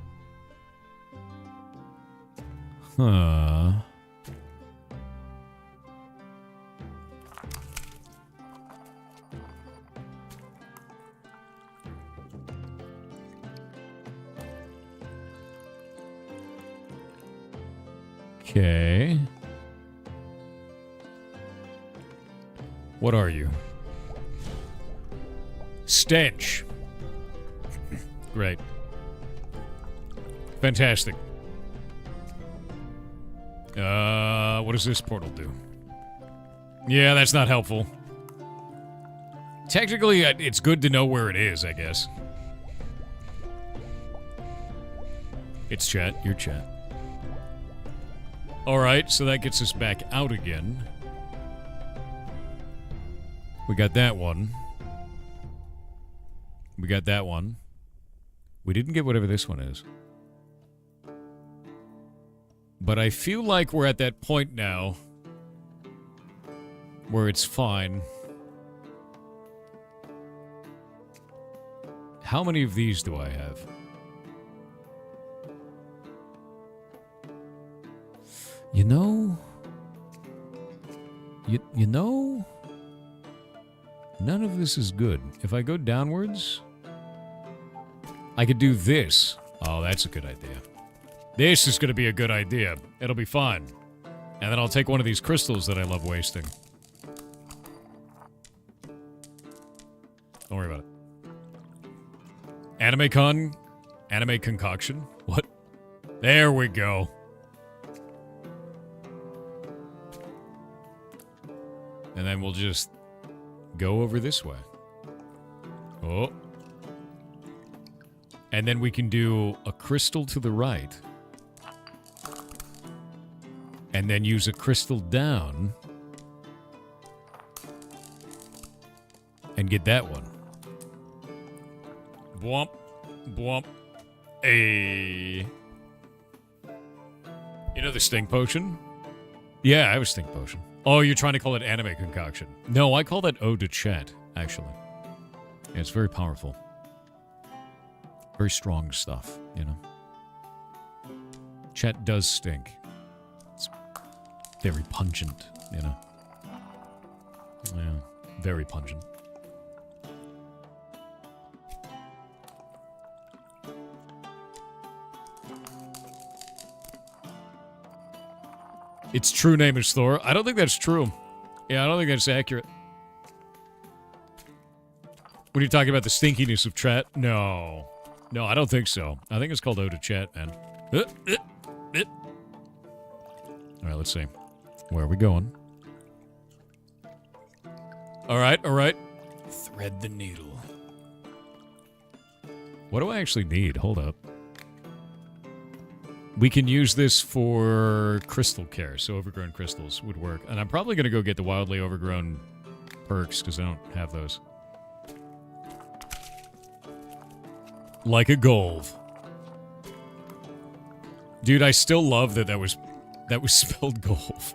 A: Okay. What are you? Stench. Great. Fantastic. What does this portal do? Yeah, that's not helpful. Technically, it's good to know where it is, I guess. It's chat. Your chat. Alright, so that gets us back out again. We got that one. We got that one. We didn't get whatever this one is. But I feel like we're at that point now where it's fine. How many of these do I have? You know? You know? None of this is good. If I go downwards, I could do this. Oh, that's a good idea. This is going to be a good idea. It'll be fun. And then I'll take one of these crystals that I love wasting. Don't worry about it. Anime concoction? What? There we go. And then we'll just go over this way. Oh. And then we can do a crystal to the right. And then use a crystal down. And get that one. Bwomp. Bwomp. Ayy. You know the stink potion? Yeah, I have a stink potion. Oh, you're trying to call it anime concoction. No, I call that ode to chat, actually. Yeah, it's very powerful. Very strong stuff, you know. Chat does stink. It's very pungent, you know. Yeah, very pungent. Its true name is Thor. I don't think that's true. Yeah, I don't think that's accurate. When you're talking about the stinkiness of chat, no. No, I don't think so. I think it's called Ode to Chat, man. Alright, let's see. Where are we going? Alright, alright. Thread the needle. What do I actually need? Hold up. We can use this for crystal care, so overgrown crystals would work. And I'm probably going to go get the wildly overgrown perks, because I don't have those. Like a golv. Dude, I still love that was spelled golv.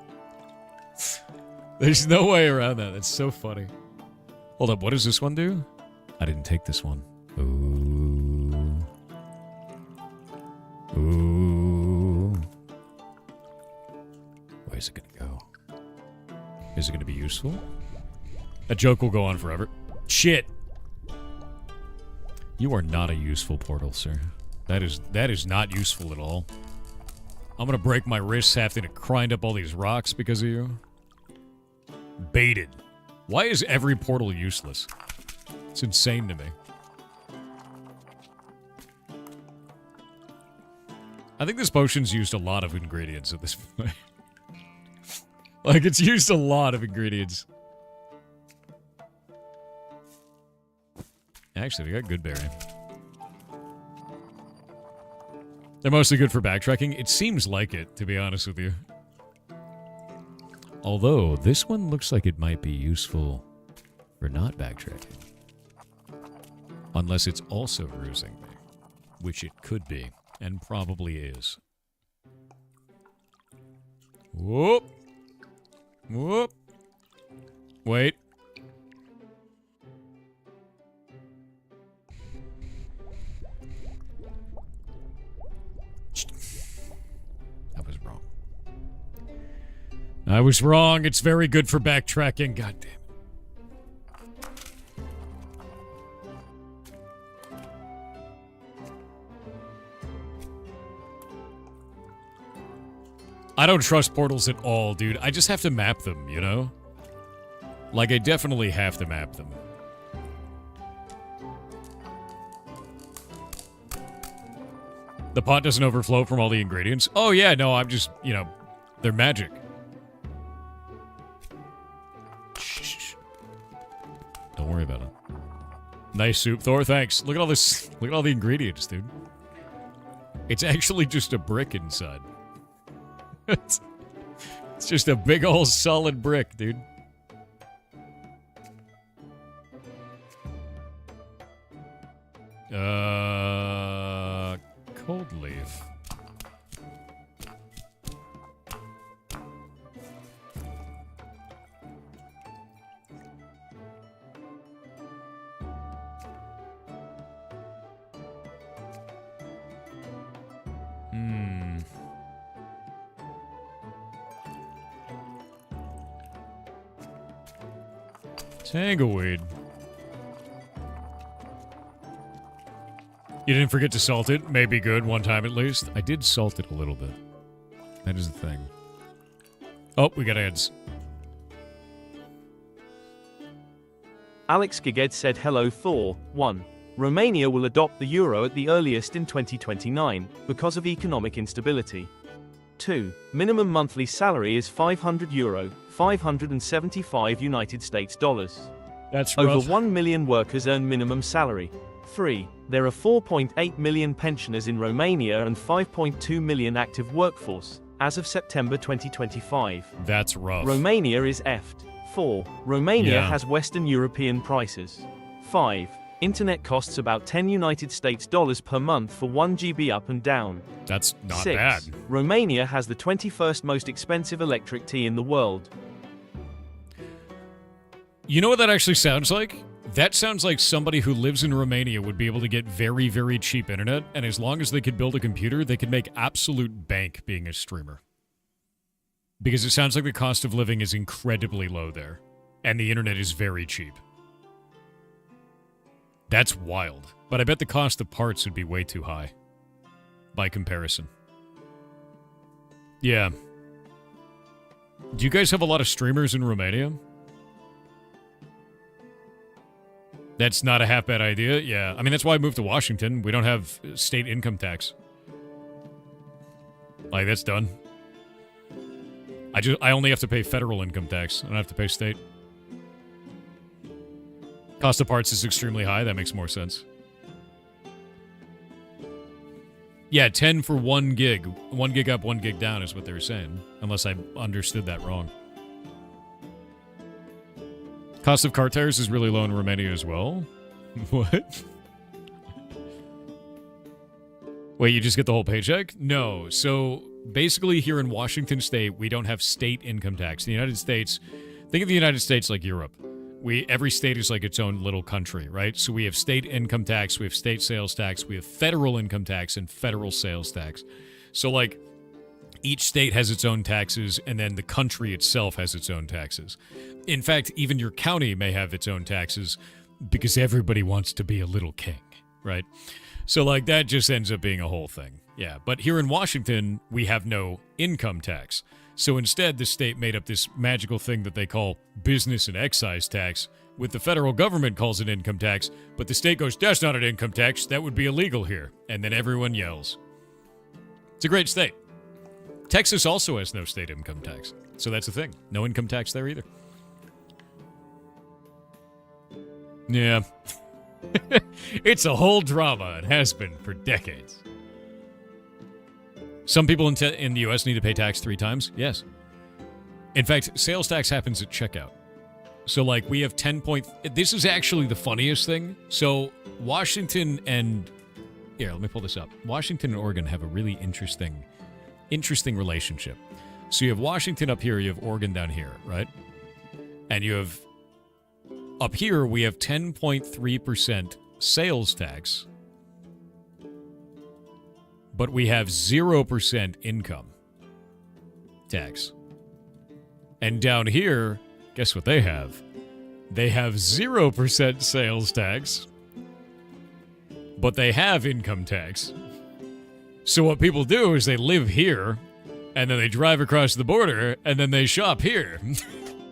A: There's no way around that. That's so funny. Hold up, what does this one do? I didn't take this one. Ooh. Ooh. Where's it gonna go? Is it gonna be useful? That joke will go on forever. Shit! You are not a useful portal, sir. That is not useful at all. I'm gonna break my wrists having to grind up all these rocks because of you. Baited. Why is every portal useless? It's insane to me. I think this potion's used a lot of ingredients at this point. Like, it's used a lot of ingredients. Actually, we got good berry. They're mostly good for backtracking. It seems like it, to be honest with you. Although, this one looks like it might be useful for not backtracking. Unless it's also rusing me. Which it could be, and probably is. Whoop! Whoop! Wait. I was wrong. It's very good for backtracking. God damn it. I don't trust portals at all, dude. I just have to map them, you know? Like, I definitely have to map them. The pot doesn't overflow from all the ingredients. Oh, yeah, no, I'm just, you know, they're magic. Shh. Don't worry about it. Nice soup, Thor. Thanks. Look at all this. Look at all the ingredients, dude. It's actually just a brick inside. It's just a big old solid brick, dude. Cold leaf. Tangleweed. You didn't forget to salt it? May be good one time at least. I did salt it a little bit. That is the thing. Oh, we got ads.
B: Alex Giged said hello Thor. 1. Romania will adopt the euro at the earliest in 2029, because of economic instability. 2. Minimum monthly salary is €500, 575 United States dollars.
A: That's rough.
B: Over 1 million workers earn minimum salary. 3. There are 4.8 million pensioners in Romania and 5.2 million active workforce, as of September 2025.
A: That's rough.
B: Romania is effed. 4. Romania
A: Yeah.
B: has Western European prices. 5. Internet costs about 10 United States dollars per month for 1 GB up and down.
A: That's not
B: 6.
A: bad.
B: Romania has the 21st most expensive electric tea in the world.
A: You know what that actually sounds like? That sounds like somebody who lives in Romania would be able to get very, very cheap internet, and as long as they could build a computer, they could make absolute bank being a streamer. Because it sounds like the cost of living is incredibly low there, and the internet is very cheap. That's wild. But I bet the cost of parts would be way too high. By comparison. Yeah. Do you guys have a lot of streamers in Romania? That's not a half bad idea. Yeah. I mean, that's why I moved to Washington. We don't have state income tax. Like, that's done. I only have to pay federal income tax. I don't have to pay state. Cost of parts is extremely high. That makes more sense. Yeah, 10 for 1 gig. 1 gig up, 1 gig down is what they were saying. Unless I understood that wrong. Cost of car tires is really low in Romania as well. What? Wait, you just get the whole paycheck? No. So basically here in Washington state, we don't have state income tax. In the United States, think of the United States like Europe. Every state is like its own little country, right? So we have state income tax, we have state sales tax, we have federal income tax and federal sales tax. So like each state has its own taxes and then the country itself has its own taxes. In fact, even your county may have its own taxes because everybody wants to be a little king, right? So like that just ends up being a whole thing. Yeah, but here in Washington, we have no income tax. So instead, the state made up this magical thing that they call business and excise tax, with the federal government calls it income tax, but the state goes, that's not an income tax, that would be illegal here. And then everyone yells. It's a great state. Texas also has no state income tax. So that's the thing. No income tax there either. Yeah. It's a whole drama. It has been for decades. Some people in the U.S. need to pay tax 3 times? Yes. In fact, sales tax happens at checkout. So, like, we have 10 point... This is actually the funniest thing. So, Washington and... Here, let me pull this up. Washington and Oregon have a really interesting relationship. So, you have Washington up here, you have Oregon down here, right? And you have... Up here, we have 10.3% sales tax... But we have 0% income tax. And down here, guess what they have? They have 0% sales tax, but they have income tax. So what people do is they live here, and then they drive across the border, and then they shop here.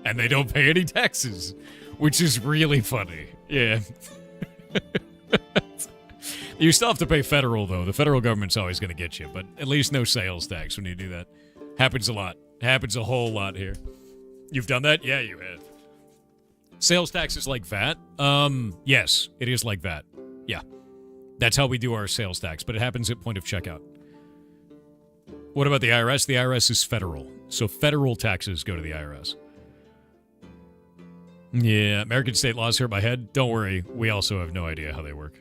A: And they don't pay any taxes, which is really funny. Yeah. You still have to pay federal, though. The federal government's always going to get you, but at least no sales tax when you do that. Happens a lot. Happens a whole lot here. You've done that? Yeah, you have. Sales tax is like VAT? Yes, it is like VAT. Yeah. That's how we do our sales tax, but it happens at point of checkout. What about the IRS? The IRS is federal, so federal taxes go to the IRS. Yeah, American state laws hurt my head. Don't worry, we also have no idea how they work.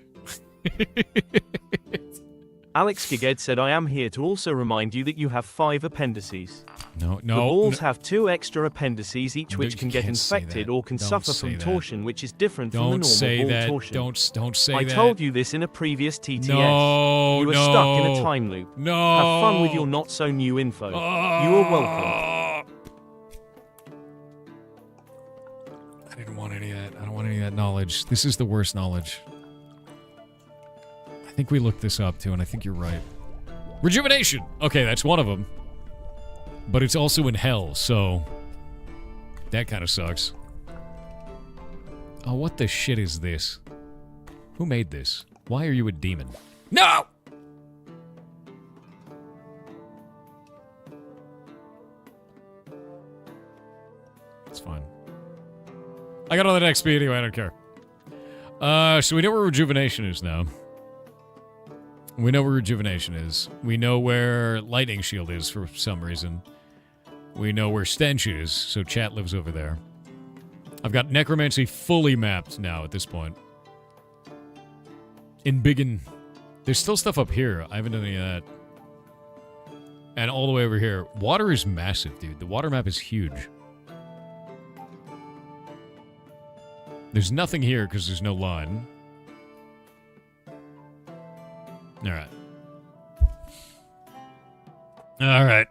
B: Alex Giged said, I am here to also remind you that you have 5 appendices.
A: No.
B: The balls have 2 extra appendices, each which can get
A: can't say
B: infected
A: that.
B: or can
A: Don't
B: suffer
A: say
B: from
A: that.
B: torsion, which is different from the
A: Don't say
B: normal ball
A: that.
B: torsion.
A: Don't say
B: I
A: that.
B: told you this in a previous TTS.
A: No,
B: you were
A: no.
B: stuck in a time loop.
A: No.
B: Have fun with your not-so-new info. You are welcome.
A: I didn't want any of that. I don't want any of that knowledge. This is the worst knowledge. I think we looked this up, too, and I think you're right. Rejuvenation! Okay, that's one of them. But it's also in hell, so... that kind of sucks. Oh, what the shit is this? Who made this? Why are you a demon? No! It's fine. I got all that XP anyway, I don't care. So we know where rejuvenation is now. We know where rejuvenation is. We know where lightning shield is for some reason. We know where stench is, so chat lives over there. I've got necromancy fully mapped now at this point. In Biggin. There's still stuff up here. I haven't done any of that. And all the way over here. Water is massive, dude. The water map is huge. There's nothing here because there's no line. Alright. Alright.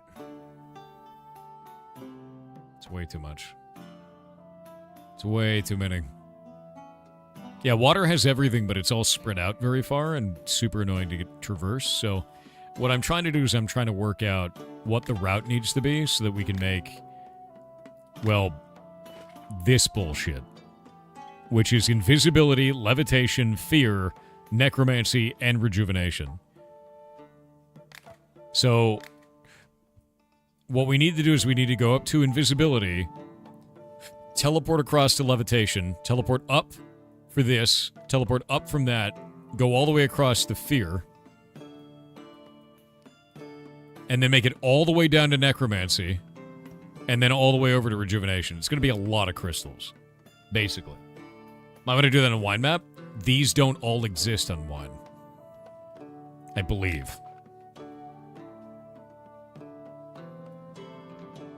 A: It's way too much. It's way too many. Yeah, water has everything, but it's all spread out very far and super annoying to traverse. So what I'm trying to do is I'm trying to work out what the route needs to be so that we can make, well, this bullshit. Which is invisibility, levitation, fear, necromancy, and rejuvenation. So, what we need to do is we need to go up to invisibility, teleport across to levitation, teleport up for this, teleport up from that, go all the way across to fear, and then make it all the way down to necromancy, and then all the way over to rejuvenation. It's going to be a lot of crystals, basically. I'm going to do that on wine map. These don't all exist on wine. I believe.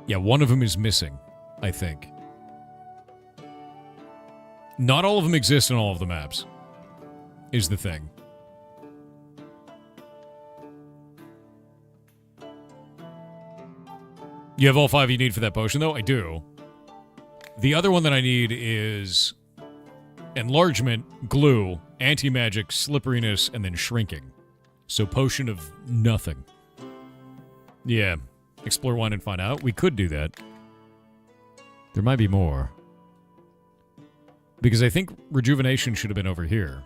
A: Yeah, one of them is missing, I think. Not all of them exist on all of the maps, is the thing. You have all 5 you need for that potion, though? I do. The other one that I need is enlargement, glue, anti-magic, slipperiness, and then shrinking. So potion of nothing. Yeah. Explore wine and find out. We could do that. There might be more. Because I think rejuvenation should have been over here.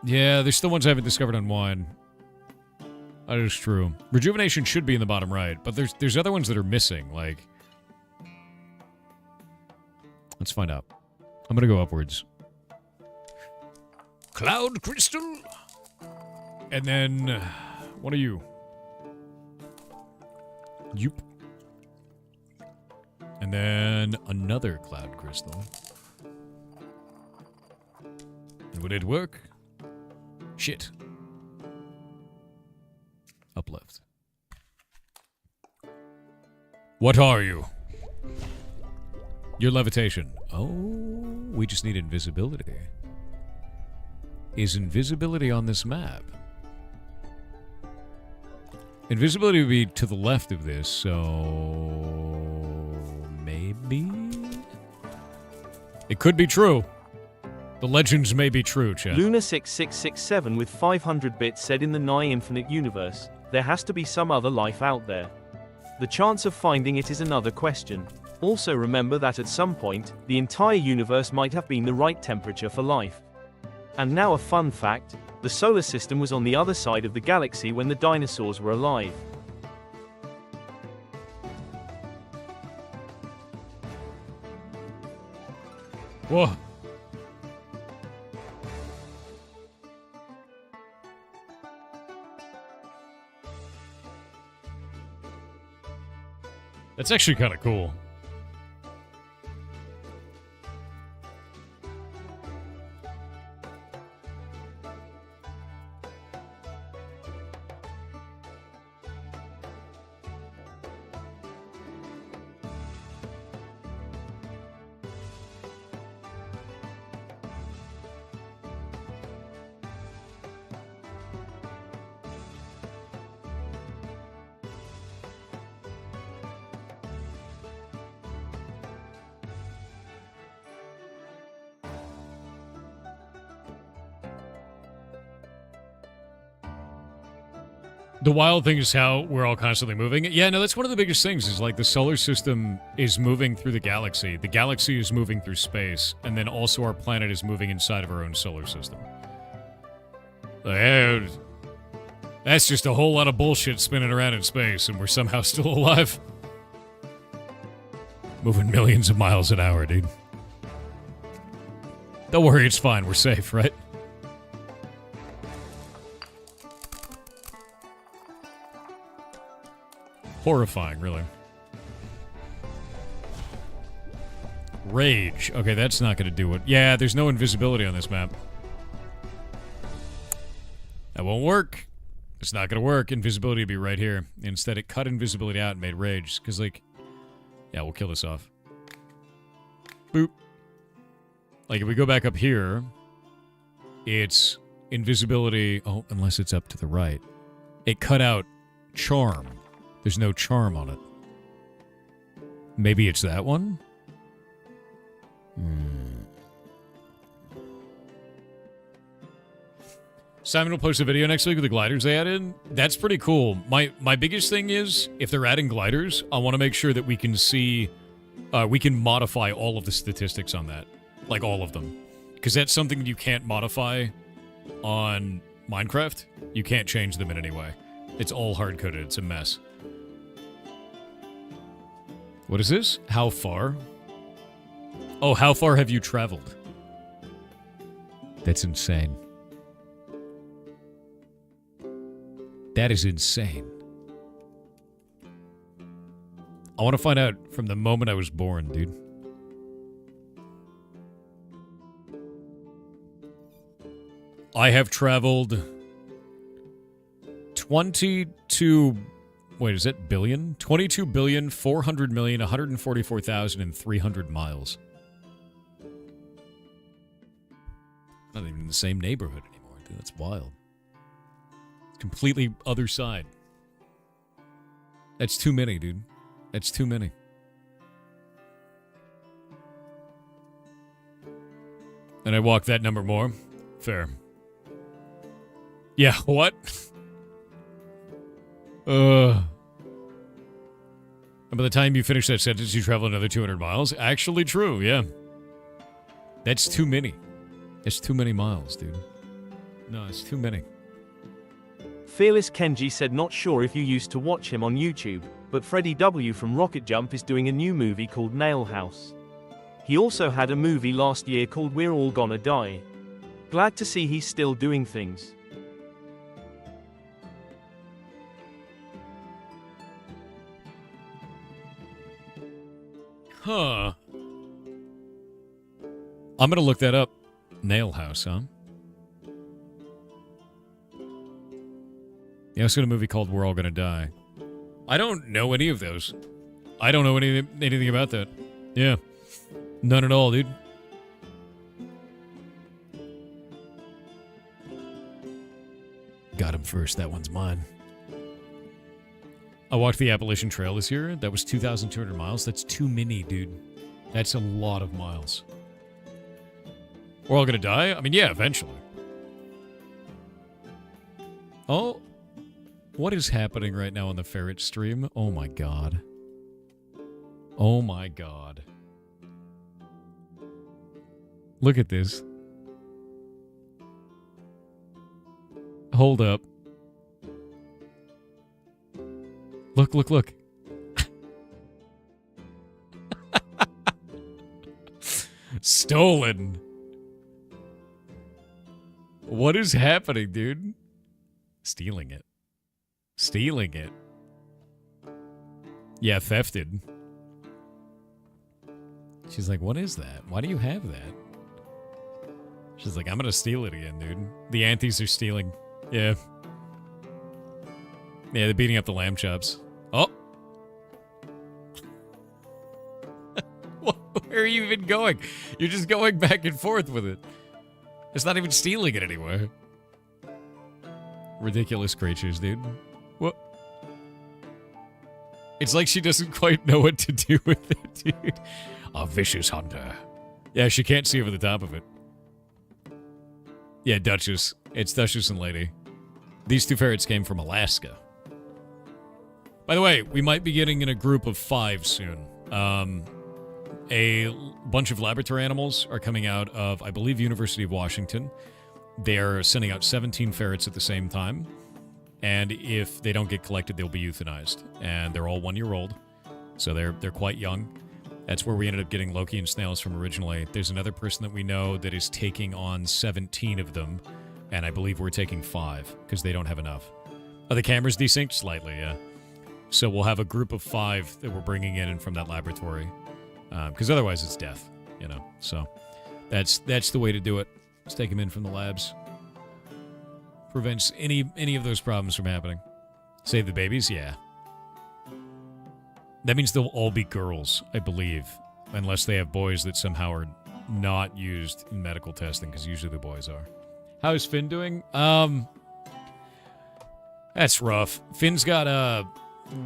A: Yeah, there's still ones I haven't discovered on wine. That is true. Rejuvenation should be in the bottom right, but there's other ones that are missing, like... Let's find out. I'm gonna go upwards. Cloud crystal! And then... what are you? Yoop. And then another cloud crystal. Would it work? Shit. Up left. What are you? Your levitation. Oh, we just need invisibility. Is invisibility on this map? Invisibility would be to the left of this, so... maybe? It could be true. The legends may be true, chat.
B: Luna6667 with 500 bits said in the nigh infinite universe, there has to be some other life out there. The chance of finding it is another question. Also remember that at some point, the entire universe might have been the right temperature for life. And now a fun fact, the solar system was on the other side of the galaxy when the dinosaurs were alive.
A: Whoa. That's actually kind of cool. The wild thing is how we're all constantly moving. Yeah, no, that's one of the biggest things is like the solar system is moving through the galaxy is moving through space, and then also our planet is moving inside of our own solar system. That's just a whole lot of bullshit spinning around in space, and we're somehow still alive. Moving millions of miles an hour, dude. Don't worry, it's fine. We're safe, right? Horrifying, really. Rage. Okay, that's not going to do it. Yeah, there's no invisibility on this map. That won't work. It's not going to work. Invisibility would be right here. Instead, it cut invisibility out and made rage. Because, like... Yeah, we'll kill this off. Boop. Like, if we go back up here, it's invisibility... Oh, unless it's up to the right. It cut out charm. There's no charm on it. Maybe it's that one? Simon will post a video next week with the gliders they added. That's pretty cool. My biggest thing is, if they're adding gliders, I want to make sure that we can see... we can modify all of the statistics on that. Like, all of them. Because that's something you can't modify on Minecraft. You can't change them in any way. It's all hard-coded. It's a mess. What is this? How far? Oh, how far have you traveled? That's insane. That is insane. I want to find out from the moment I was born, dude. I have traveled 22... Wait, is that billion? 22,400,144,300 miles. Not even in the same neighborhood anymore, dude. That's wild. It's completely other side. That's too many, dude. That's too many. And I walk that number more. Fair. Yeah, what? And by the time you finish that sentence, you travel another 200 miles. Actually true, yeah. That's too many. It's too many miles, dude. No, it's too many.
B: Fearless Kenji said not sure if you used to watch him on YouTube, but Freddie W. from Rocket Jump is doing a new movie called Nail House. He also had a movie last year called We're All Gonna Die. Glad to see he's still doing things.
A: Huh. I'm gonna look that up. Nail House, huh? Yeah, it's got a movie called We're All Gonna Die. I don't know any of those. I don't know anything about that. Yeah. None at all, dude. Got him first. That one's mine. I walked the Appalachian Trail this year. That was 2,200 miles. That's too many, dude. That's a lot of miles. We're all gonna die? I mean, yeah, eventually. Oh. What is happening right now on the ferret stream? Oh my god. Oh my god. Look at this. Hold up. Look, look, look. Stolen. What is happening, dude? Stealing it. Stealing it. Yeah, thefted. She's like, what is that? Why do you have that? She's like, I'm gonna steal it again, dude. The aunties are stealing. Yeah. Yeah, they're beating up the lamb chops. Oh! Where are you even going? You're just going back and forth with it. It's not even stealing it anywhere. Ridiculous creatures, dude. What? It's like she doesn't quite know what to do with it, dude. A vicious hunter. Yeah, she can't see over the top of it. Yeah, Duchess. It's Duchess and Lady. These two ferrets came from Alaska. By the way, we might be getting in a group of 5 soon. A bunch of laboratory animals are coming out of, I believe, University of Washington. They're sending out 17 ferrets at the same time. And if they don't get collected, they'll be euthanized. And they're all 1-year-old. So they're quite young. That's where we ended up getting Loki and Snails from originally. There's another person that we know that is taking on 17 of them. And I believe we're taking 5, because they don't have enough. Are the cameras desynced? Slightly, yeah. So we'll have a group of 5 that we're bringing in from that laboratory. Because otherwise it's death, you know. So that's the way to do it. Let's take them in from the labs. Prevents any of those problems from happening. Save the babies? Yeah. That means they'll all be girls, I believe. Unless they have boys that somehow are not used in medical testing, because usually the boys are. How's Finn doing? That's rough. Finn's got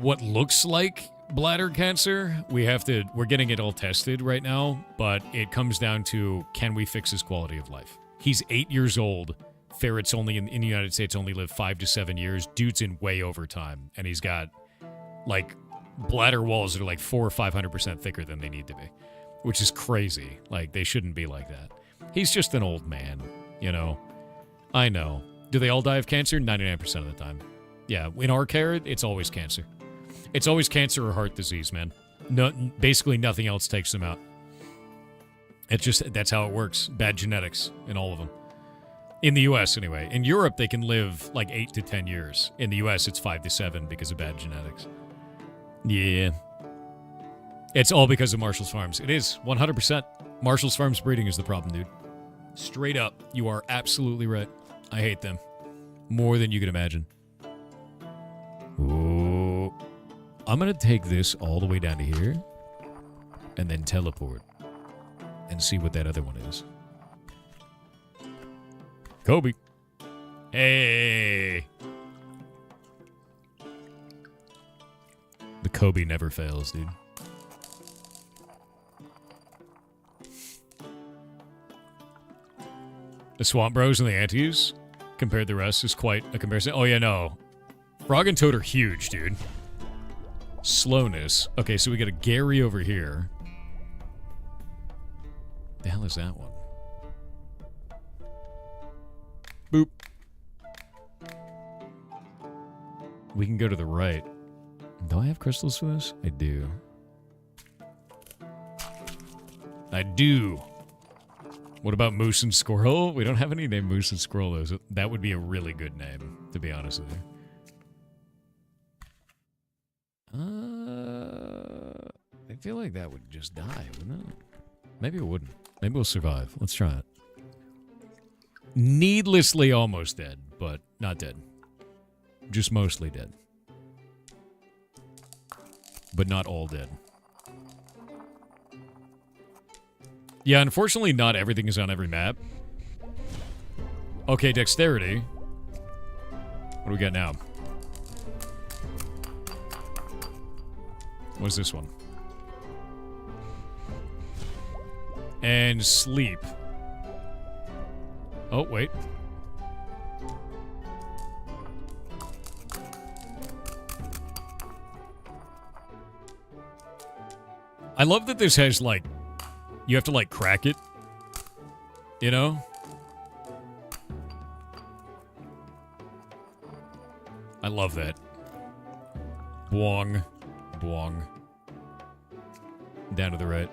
A: what looks like bladder cancer. We're getting it all tested right now, but it comes down to, can we fix his quality of life? He's 8 years old. Ferrets only in the United States only live 5 to 7 years. Dude's in way over time, and he's got like bladder walls that are like 400 or 500% thicker than they need to be, which is crazy. Like, they shouldn't be like that. He's just an old man, you know. I know. Do they all die of cancer? 99% of the time. Yeah, in our care, it's always cancer. It's always cancer or heart disease, man. No, basically nothing else takes them out. It's just, that's how it works. Bad genetics in all of them. In the U.S., anyway. In Europe, they can live like 8 to 10 years. In the U.S., it's 5 to 7 because of bad genetics. Yeah. It's all because of Marshall's Farms. It is, 100%. Marshall's Farms breeding is the problem, dude. Straight up. You are absolutely right. I hate them. More than you can imagine. Ooh. I'm going to take this all the way down to here. And then teleport. And see what that other one is. Kobe. Hey. The Kobe never fails, dude. The Swamp Bros and the Antes, compared to the rest, is quite a comparison. Oh, yeah, no. Frog and Toad are huge, dude. Slowness. Okay, so we got a Gary over here. The hell is that one? Boop. We can go to the right. Do I have crystals for this? I do. I do. What about Moose and Squirrel? We don't have any named Moose and Squirrel, though. That would be a really good name, to be honest with you. I feel like that would just die, wouldn't it? Maybe it wouldn't. Maybe we'll survive. Let's try it. Needlessly almost dead, but not dead. Just mostly dead. But not all dead. Yeah, unfortunately, not everything is on every map. Okay, dexterity. What do we got now? What's this one? And sleep. Oh, wait. I love that this has, like, you have to, like, crack it. You know? I love that. Bwong. Bwong. Down to the right.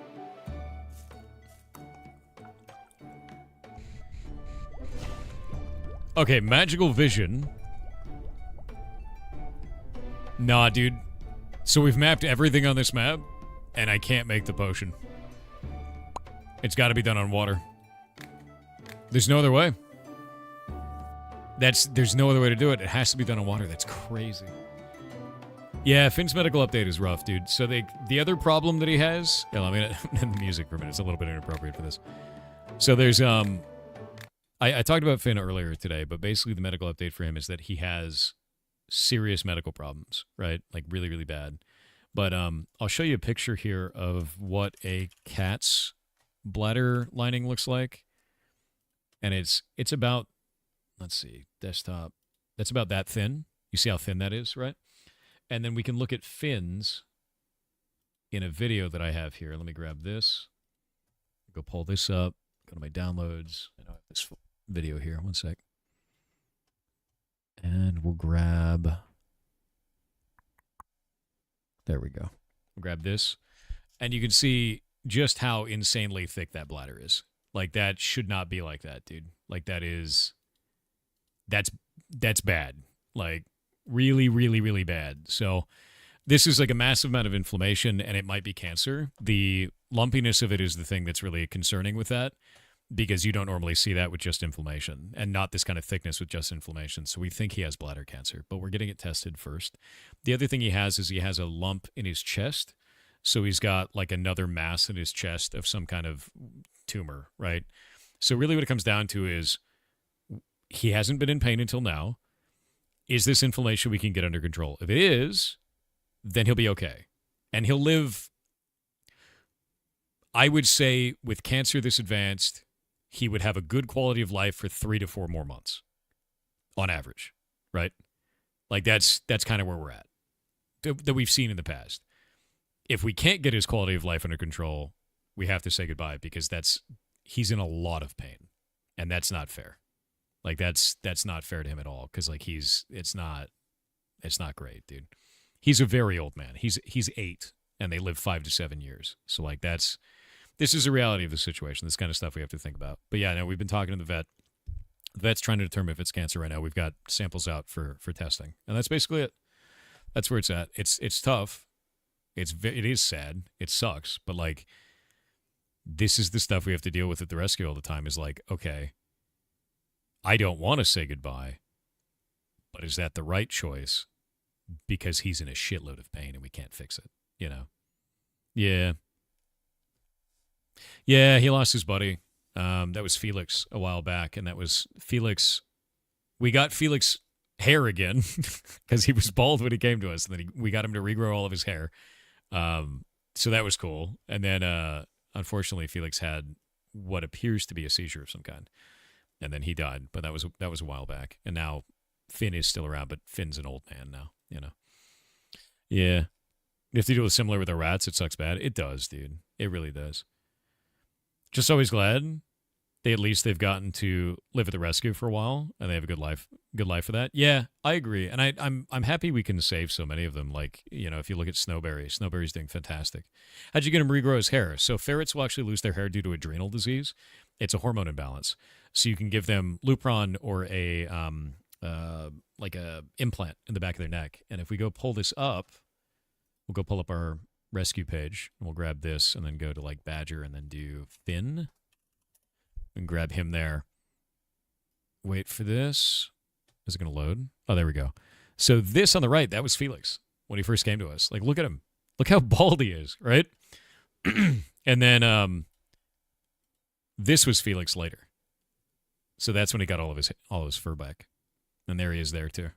A: Okay, magical vision. Nah, dude. So we've mapped everything on this map, and I can't make the potion. It's got to be done on water. There's no other way. There's no other way to do it. It has to be done on water. That's crazy. Yeah, Finn's medical update is rough, dude. So the other problem that he has... Yeah, I mean, the music for a minute. It's a little bit inappropriate for this. So there's... I talked about Finn earlier today, but basically the medical update for him is that he has serious medical problems, right? Like really, really bad. But I'll show you a picture here of what a cat's bladder lining looks like. And it's about, let's see, desktop. That's about that thin. You see how thin that is, right? And then we can look at Finn's in a video that I have here. Let me grab this. Go pull this up. Go to my downloads. I have this video here. One sec. And we'll grab... There we go. We'll grab this. And you can see just how insanely thick that bladder is. Like, that should not be like that, dude. Like, that is... That's bad. Like, really, really, really bad. So this is like a massive amount of inflammation, and it might be cancer. The lumpiness of it is the thing that's really concerning with that, because you don't normally see that with just inflammation, and not this kind of thickness with just inflammation. So we think he has bladder cancer, but we're getting it tested first. The other thing he has is he has a lump in his chest. So he's got like another mass in his chest of some kind of tumor, right? So really what it comes down to is he hasn't been in pain until now. Is this inflammation we can get under control? If it is, then he'll be okay. And he'll live, I would say, with cancer this advanced, he would have a good quality of life for 3 to 4 more months on average, right? Like that's kind of where we're at, that we've seen in the past. If we can't get his quality of life under control, we have to say goodbye, because he's in a lot of pain, and that's not fair. Like that's not fair to him at all, because like it's not great, dude. He's a very old man. He's 8, and they live 5 to 7 years. So like this is a reality of the situation. This kind of stuff we have to think about. But yeah, no, we've been talking to the vet. The vet's trying to determine if it's cancer right now. We've got samples out for testing, and that's basically it. That's where it's at. It's tough. It is sad. It sucks. But like, this is the stuff we have to deal with at the rescue all the time. Is like, okay, I don't want to say goodbye, but is that the right choice? Because he's in a shitload of pain and we can't fix it, you know? Yeah. Yeah, he lost his buddy. That was Felix a while back, and that was Felix. We got Felix hair again because he was bald when he came to us, and then we got him to regrow all of his hair. So that was cool. And then, unfortunately, Felix had what appears to be a seizure of some kind. And then he died, but that was a while back. And now Finn is still around, but Finn's an old man now, you know. Yeah. You have to deal with similar with the rats. It sucks bad. It does, dude. It really does. Just always glad they've gotten to live at the rescue for a while, and they have a good life for that. Yeah, I agree. And I'm happy we can save so many of them. Like, you know, if you look at Snowberry's doing fantastic. How'd you get him to regrow his hair? So ferrets will actually lose their hair due to adrenal disease. It's a hormone imbalance. So you can give them Lupron or a like a implant in the back of their neck. And if we go pull this up, we'll go pull up our rescue page, and we'll grab this and then go to like Badger and then do Finn and grab him there. Wait for this. Is it going to load? Oh, there we go. So this on the right, that was Felix when he first came to us. Like, look at him. Look how bald he is, right? And then this was Felix later. So that's when he got all his fur back. And there he is there too.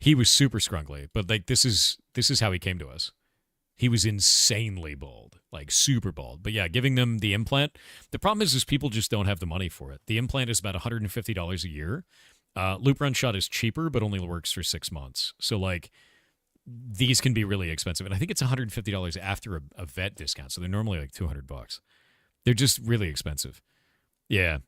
A: He was super scrunkly, but like this is how he came to us. He was insanely bald, like super bald. But yeah, giving them the implant. The problem is people just don't have the money for it. The implant is about $150 a year. Lupron shot is cheaper, but only works for 6 months. So like, these can be really expensive. And I think it's $150 after a vet discount. So they're normally like $200. They're just really expensive. Yeah.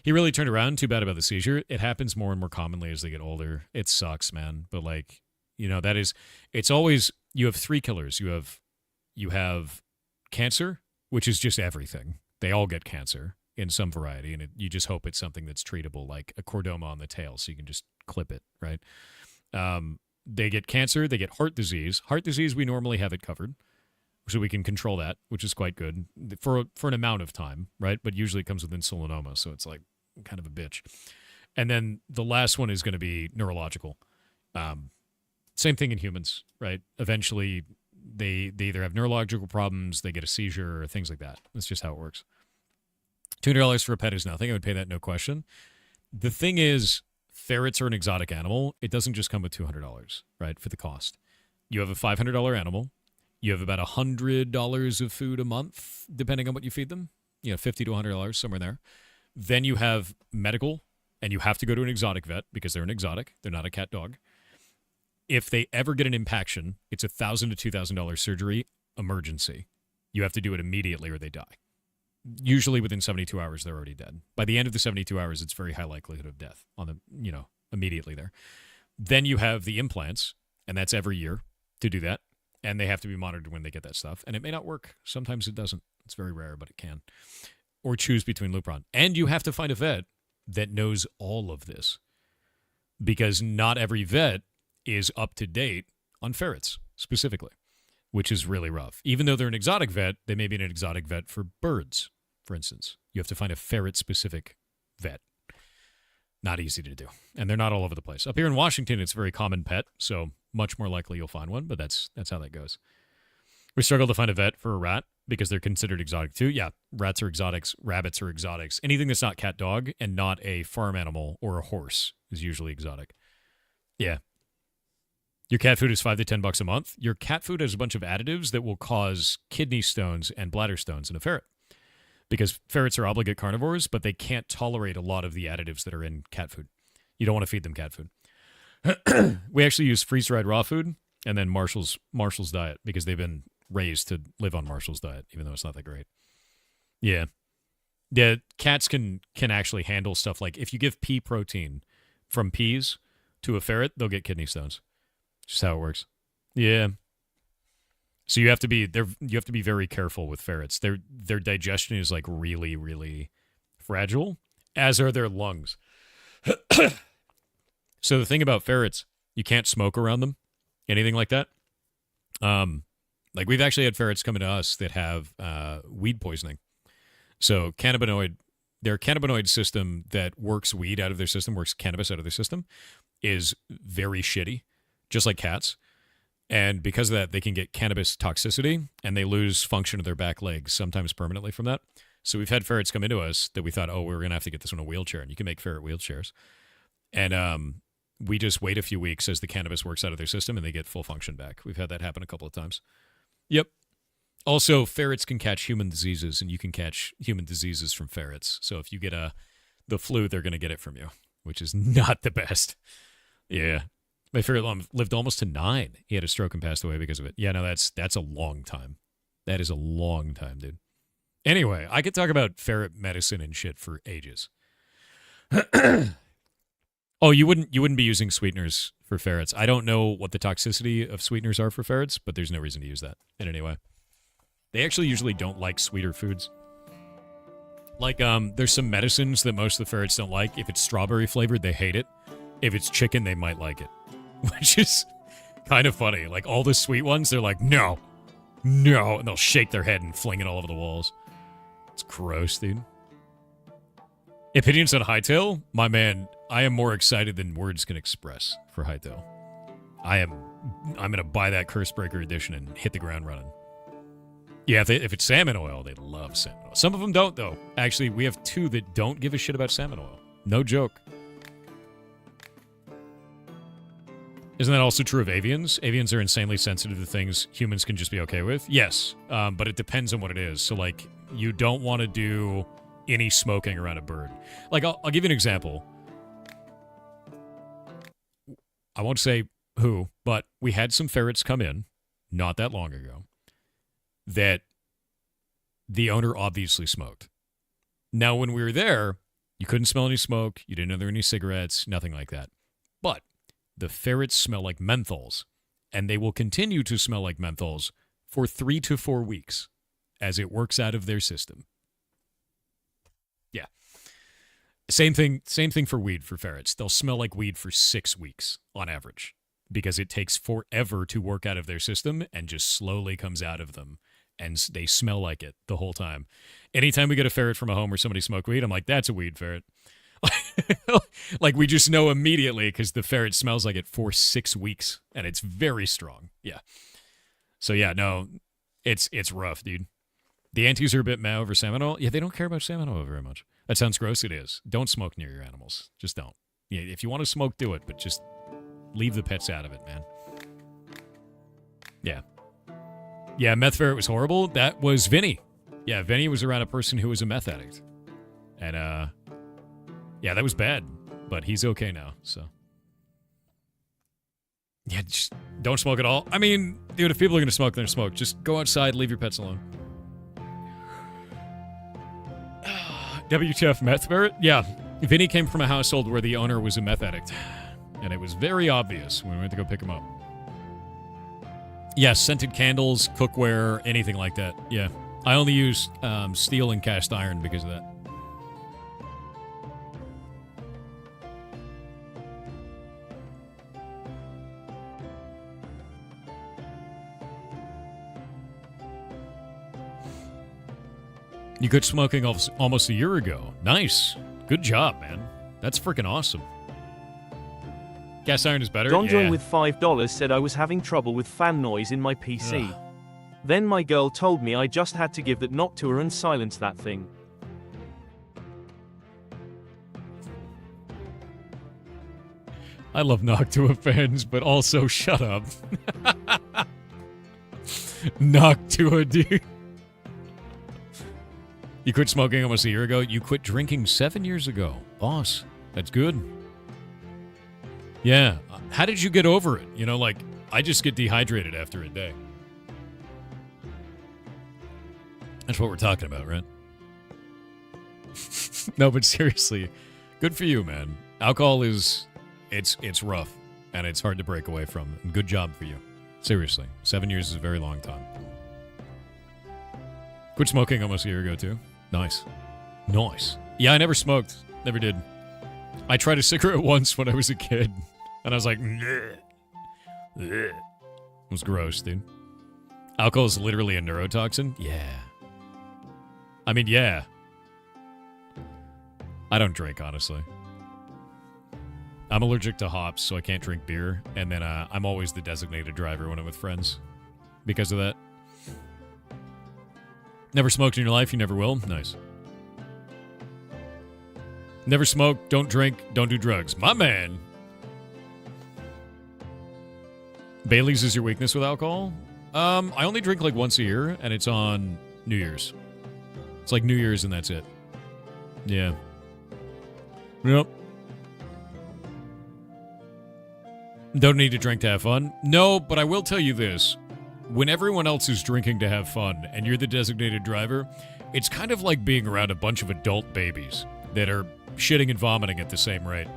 A: He really turned around. Too bad about the seizure. It happens more and more commonly as they get older. It sucks, man. But like, it's always, you have three killers. You have cancer, which is just everything. They all get cancer in some variety, and you just hope it's something that's treatable, like a chordoma on the tail, so you can just clip it, right? They get cancer. They get heart disease. Heart disease, we normally have it covered, so we can control that, which is quite good for an amount of time, right? But usually it comes with insulinoma, so it's like kind of a bitch. And then the last one is going to be neurological. Same thing in humans, right? Eventually, they either have neurological problems, they get a seizure, or things like that. That's just how it works. $200 for a pet is nothing. I would pay that, no question. The thing is, ferrets are an exotic animal. It doesn't just come with $200, right, for the cost. You have a $500 animal. You have about $100 of food a month, depending on what you feed them. $50 to $100, somewhere there. Then you have medical, and you have to go to an exotic vet because they're an exotic. They're not a cat dog. If they ever get an impaction, it's $1,000 to $2,000 surgery, emergency. You have to do it immediately or they die. Usually within 72 hours, they're already dead. By the end of the 72 hours, it's very high likelihood of death immediately there. Then you have the implants, and that's every year to do that. And they have to be monitored when they get that stuff. And it may not work. Sometimes it doesn't. It's very rare, but it can. Or choose between Lupron. And you have to find a vet that knows all of this. Because not every vet is up to date on ferrets, specifically, which is really rough. Even though they're an exotic vet, they may be an exotic vet for birds, for instance. You have to find a ferret-specific vet. Not easy to do. And they're not all over the place. Up here in Washington, it's a very common pet, so much more likely you'll find one, but that's how that goes. We struggle to find a vet for a rat because they're considered exotic too. Yeah, rats are exotics, rabbits are exotics. Anything that's not cat dog and not a farm animal or a horse is usually exotic. Yeah. Your cat food is $5 to $10 a month. Your cat food has a bunch of additives that will cause kidney stones and bladder stones in a ferret. Because ferrets are obligate carnivores, but they can't tolerate a lot of the additives that are in cat food. You don't want to feed them cat food. We actually use freeze-dried raw food and then Marshall's diet because they've been raised to live on Marshall's diet, even though it's not that great. Yeah. Yeah, cats can actually handle stuff like if you give pea protein from peas to a ferret, they'll get kidney stones. Just how it works. Yeah. So you have to be very careful with ferrets. Their digestion is like really, really fragile, as are their lungs. So the thing about ferrets, you can't smoke around them, anything like that. Like we've actually had ferrets come into us that have weed poisoning. So their cannabinoid system that works weed out of their system, works cannabis out of their system, is very shitty. Just like cats. And because of that, they can get cannabis toxicity, and they lose function of their back legs, sometimes permanently from that. So we've had ferrets come into us that we thought, we're going to have to get this one a wheelchair, and you can make ferret wheelchairs. And we just wait a few weeks as the cannabis works out of their system, and they get full function back. We've had that happen a couple of times. Yep. Also, ferrets can catch human diseases, and you can catch human diseases from ferrets. So if you get the flu, they're going to get it from you, which is not the best. Yeah. My ferret lived almost to 9. He had a stroke and passed away because of it. Yeah, no, that's a long time. That is a long time, dude. Anyway, I could talk about ferret medicine and shit for ages. Oh, you wouldn't be using sweeteners for ferrets. I don't know what the toxicity of sweeteners are for ferrets, but there's no reason to use that in any way. They actually usually don't like sweeter foods. Like, there's some medicines that most of the ferrets don't like. If it's strawberry flavored, they hate it. If it's chicken, they might like it. Which is kind of funny. Like, all the sweet ones, they're like, no. And they'll shake their head and fling it all over the walls. It's gross, dude. Opinions on Hightail? My man, I am more excited than words can express for Hightail. I'm going to buy that Cursebreaker edition and hit the ground running. Yeah, if it's salmon oil, they love salmon oil. Some of them don't, though. Actually, we have 2 that don't give a shit about salmon oil. No joke. Isn't that also true of avians? Avians are insanely sensitive to things humans can just be okay with. Yes, but it depends on what it is. So, like, you don't want to do any smoking around a bird. Like, I'll give you an example. I won't say who, but we had some ferrets come in not that long ago that the owner obviously smoked. Now, when we were there, you couldn't smell any smoke. You didn't know there were any cigarettes, nothing like that. But the ferrets smell like menthols, and they will continue to smell like menthols for 3 to 4 weeks as it works out of their system. Yeah. Same thing for weed for ferrets. They'll smell like weed for 6 weeks on average because it takes forever to work out of their system and just slowly comes out of them. And they smell like it the whole time. Anytime we get a ferret from a home where somebody smoked weed, I'm like, that's a weed ferret. Like, we just know immediately because the ferret smells like it for 6 weeks, and it's very strong. Yeah. So, yeah, no, it's rough, dude. The antis are a bit meh over salmon oil. Yeah, they don't care about salmon oil very much. That sounds gross. It is. Don't smoke near your animals. Just don't. Yeah, if you want to smoke, do it, but just leave the pets out of it, man. Yeah. Yeah, meth ferret was horrible. That was Vinny. Yeah, Vinny was around a person who was a meth addict. And, yeah, that was bad. But he's okay now, so. Yeah, just don't smoke at all. I mean, dude, if people are going to smoke, they're going to smoke. Just go outside, leave your pets alone. WTF meth ferret? Yeah, Vinny came from a household where the owner was a meth addict. And it was very obvious when we went to go pick him up. Yeah, scented candles, cookware, anything like that. Yeah. I only use steel and cast iron because of that. You quit smoking almost a year ago. Nice. Good job, man. That's freaking awesome. Cast iron is better?
B: Don
A: Yeah.
B: John with $5 said I was having trouble with fan noise in my PC.
A: Ugh.
B: Then my girl told me I just had to give that knock to her and silence that thing.
A: I love Noctua fans, but also shut up. Noctua, dude. You quit smoking almost a year ago. You quit drinking 7 years ago. Boss, that's good. Yeah. How did you get over it? You know, like, I just get dehydrated after a day. That's what we're talking about, right? No, but seriously, good for you, man. Alcohol is, it's rough, and it's hard to break away from. And good job for you. Seriously, 7 years is a very long time. Quit smoking almost a year ago, too. Nice. Nice. Yeah, I never smoked. Never did. I tried a cigarette once when I was a kid, and I was like, bleh. Bleh. It was gross, dude. Alcohol is literally a neurotoxin? Yeah. I mean, yeah. I don't drink, honestly. I'm allergic to hops, so I can't drink beer, and then I'm always the designated driver when I'm with friends because of that. Never smoked in your life, you never will? Nice. Never smoke, don't drink, don't do drugs. My man! Bailey's is your weakness with alcohol? I only drink like once a year, and it's on New Year's. It's like New Year's and that's it. Yeah. Yep. Don't need to drink to have fun? No, but I will tell you this. When everyone else is drinking to have fun and you're the designated driver, it's kind of like being around a bunch of adult babies that are shitting and vomiting at the same rate.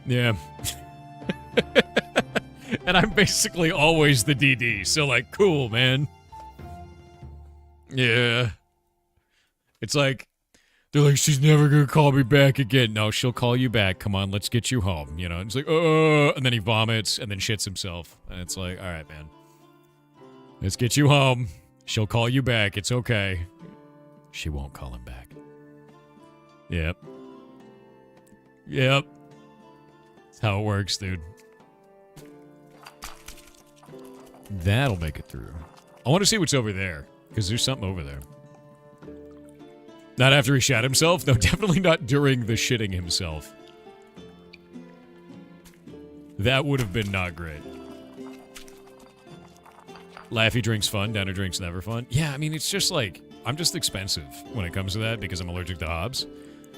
A: Yeah. And I'm basically always the DD, so like, cool, man. Yeah. It's like, they're like, she's never gonna call me back again. No, she'll call you back. Come on, let's get you home. You know, it's like, and then he vomits and then shits himself. And it's like, all right, man. Let's get you home. She'll call you back. It's okay. She won't call him back. Yep. Yep. That's how it works, dude. That'll make it through. I want to see what's over there, because there's something over there. Not after he shat himself? No, definitely not during the shitting himself. That would have been not great. Laffy drinks fun, Downer drinks never fun. Yeah, I mean, it's just like, I'm just expensive when it comes to that because I'm allergic to hobs.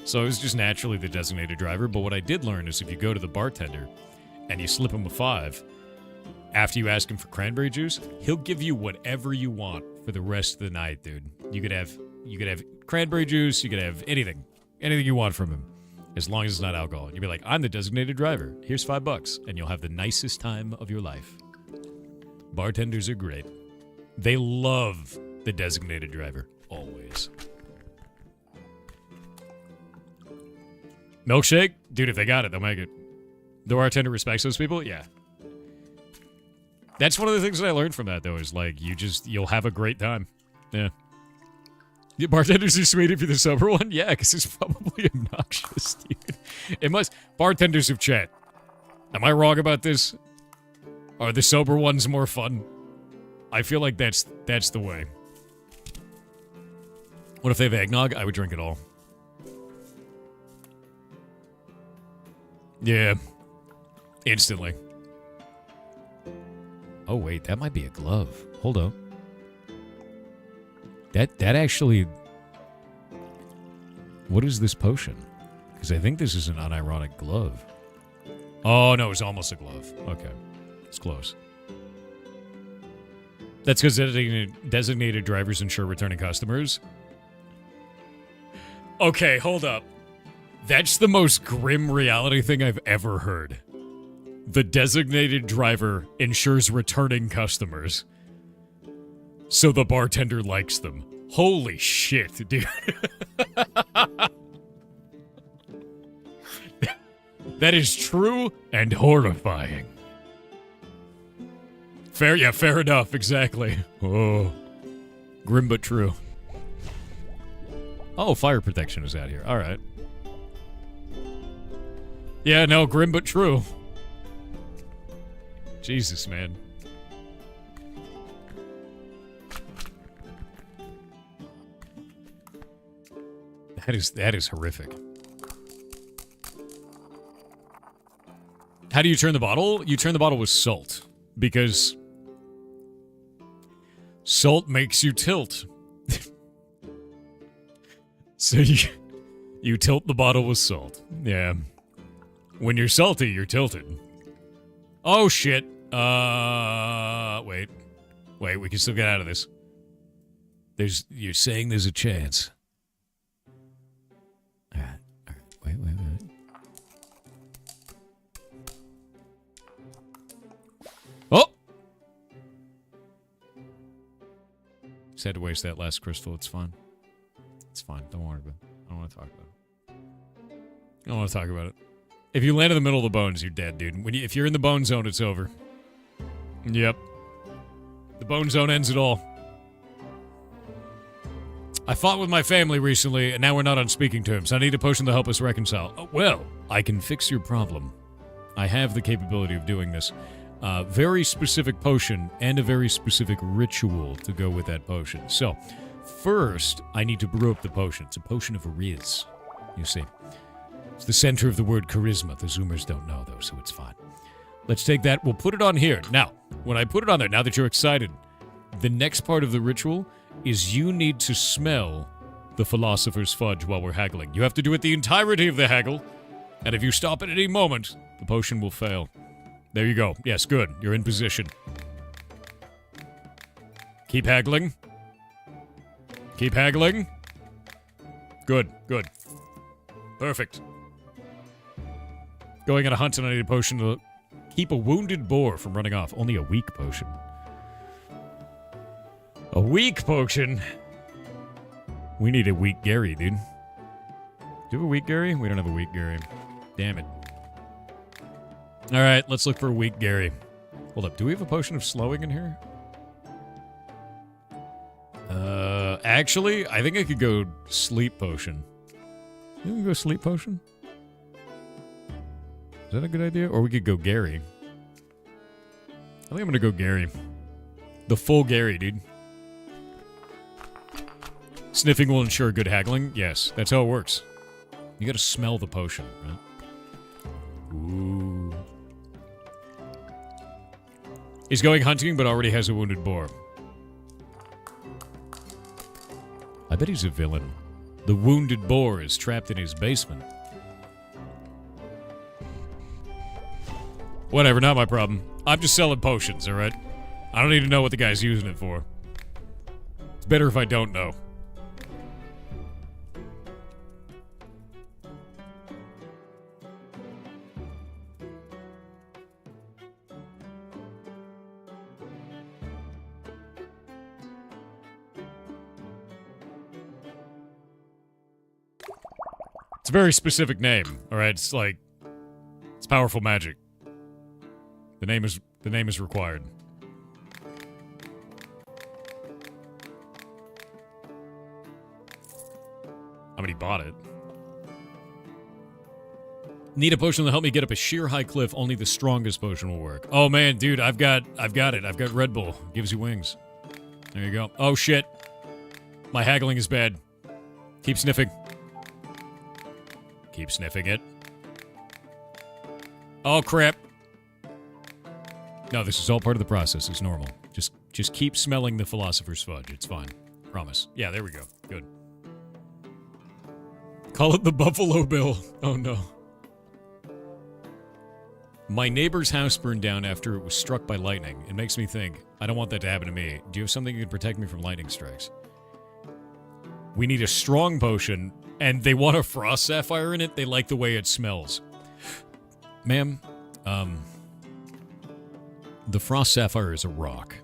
A: So I was just naturally the designated driver. But what I did learn is if you go to the bartender and you slip him a 5, after you ask him for cranberry juice, he'll give you whatever you want for the rest of the night, dude. You could have cranberry juice, you could have anything you want from him, as long as it's not alcohol. You'll be like, I'm the designated driver. Here's $5, and you'll have the nicest time of your life. Bartenders are great. They love the designated driver, always. Milkshake? Dude, if they got it, they'll make it. The bartender respects those people? Yeah. That's one of the things that I learned from that, though, is like, you'll have a great time. Yeah. The bartenders are sweet if you're the sober one? Yeah, because it's probably obnoxious, dude. Bartenders of chat. Am I wrong about this? Are the sober ones more fun? I feel like that's the way. What if they have eggnog? I would drink it all. Yeah. Instantly. Oh, wait, that might be a glove. Hold up. That actually... What is this potion? Because I think this is an unironic glove. Oh, no, it's almost a glove. Okay. It's close. That's because designated drivers ensure returning customers. Okay, hold up. That's the most grim reality thing I've ever heard. The designated driver ensures returning customers. So the bartender likes them. Holy shit, dude. That is true and horrifying. Fair enough, exactly. Oh. Grim but true. Oh, fire protection is out here. Alright. Yeah, no, grim but true. Jesus, man. That is horrific. How do you turn the bottle? You turn the bottle with salt. Because salt makes you tilt. So you tilt the bottle with salt. Yeah. When you're salty, you're tilted. Oh, shit. Wait. Wait, we can still get out of this. You're saying there's a chance. Alright. Wait. Oh! Just had to waste that last crystal. It's fine. It's fine. Don't worry about it. I don't want to talk about it. I don't want to talk about it. If you land in the middle of the bones, you're dead, dude. If you're in the bone zone, it's over. Yep. The bone zone ends it all. I fought with my family recently, and now we're not on speaking terms. I need a potion to help us reconcile. Oh, well, I can fix your problem. I have the capability of doing this. Very specific potion and a very specific ritual to go with that potion. So, first, I need to brew up the potion. It's a potion of riz, you see. It's the center of the word charisma. The Zoomers don't know, though, so it's fine. Let's take that. We'll put it on here. Now, when I put it on there, now that you're excited, the next part of the ritual is you need to smell the philosopher's fudge while we're haggling. You have to do it the entirety of the haggle, and if you stop at any moment, the potion will fail. There you go. Yes, good. You're in position. Keep haggling. Keep haggling. Good. Perfect. Going on a hunt, and I need a potion to keep a wounded boar from running off. Only a weak potion. A weak potion? We need a weak Gary, dude. Do you have a weak Gary? We don't have a weak Gary. Damn it. Alright, let's look for a weak Gary. Hold up, do we have a potion of slowing in here? Actually, I think I could go sleep potion. You can go sleep potion? Is that a good idea? Or we could go Gary. I think I'm gonna go Gary. The full Gary, dude. Sniffing will ensure good haggling. Yes, that's how it works. You gotta smell the potion, right? Ooh. He's going hunting, but already has a wounded boar. I bet he's a villain. The wounded boar is trapped in his basement. Whatever, not my problem. I'm just selling potions, alright? I don't need to know what the guy's using it for. It's better if I don't know. It's a very specific name, alright? It's like... It's powerful magic. The name is required. I mean, he bought it. Need a potion to help me get up a sheer high cliff. Only the strongest potion will work. Oh man, dude, I've got it. I've got Red Bull. Gives you wings. There you go. Oh shit. My haggling is bad. Keep sniffing. Keep sniffing it. Oh crap. No, this is all part of the process. It's normal. Just keep smelling the philosopher's fudge. It's fine. Promise. Yeah, there we go. Good. Call it the Buffalo Bill. Oh no. My neighbor's house burned down after it was struck by lightning. It makes me think, I don't want that to happen to me. Do you have something that can protect me from lightning strikes? We need a strong potion, and they want a frost sapphire in it. They like the way it smells. Ma'am, the frost sapphire is a rock.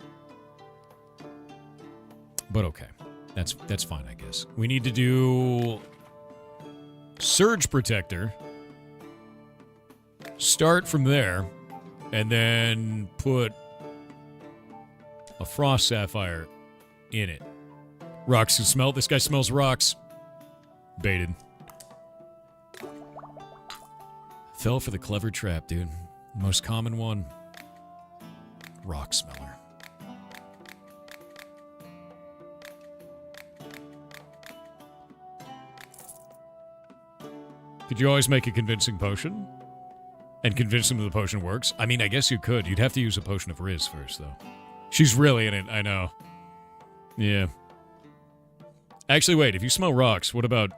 A: But okay. That's fine, I guess. We need to do surge protector. Start from there, and then put a frost sapphire in it. Rocks can smell. This guy smells rocks. Baited. Fell for the clever trap, dude. Most common one. Rock smeller. Could you always make a convincing potion? And convince him that the potion works? I mean, I guess you could. You'd have to use a potion of Riz first, though. She's really in it, I know. Yeah. Actually, wait, if you smell rocks, what about...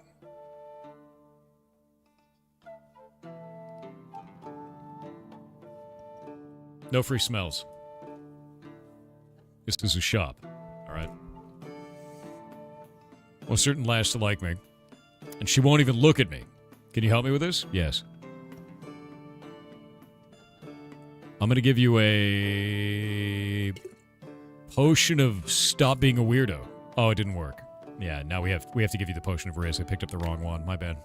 A: No free smells. This is a shop, alright? Well, certain lass to like me. And she won't even look at me. Can you help me with this? Yes. I'm gonna give you a potion of stop being a weirdo. Oh, it didn't work. Yeah, now we have to give you the potion of Riz. I picked up the wrong one. My bad.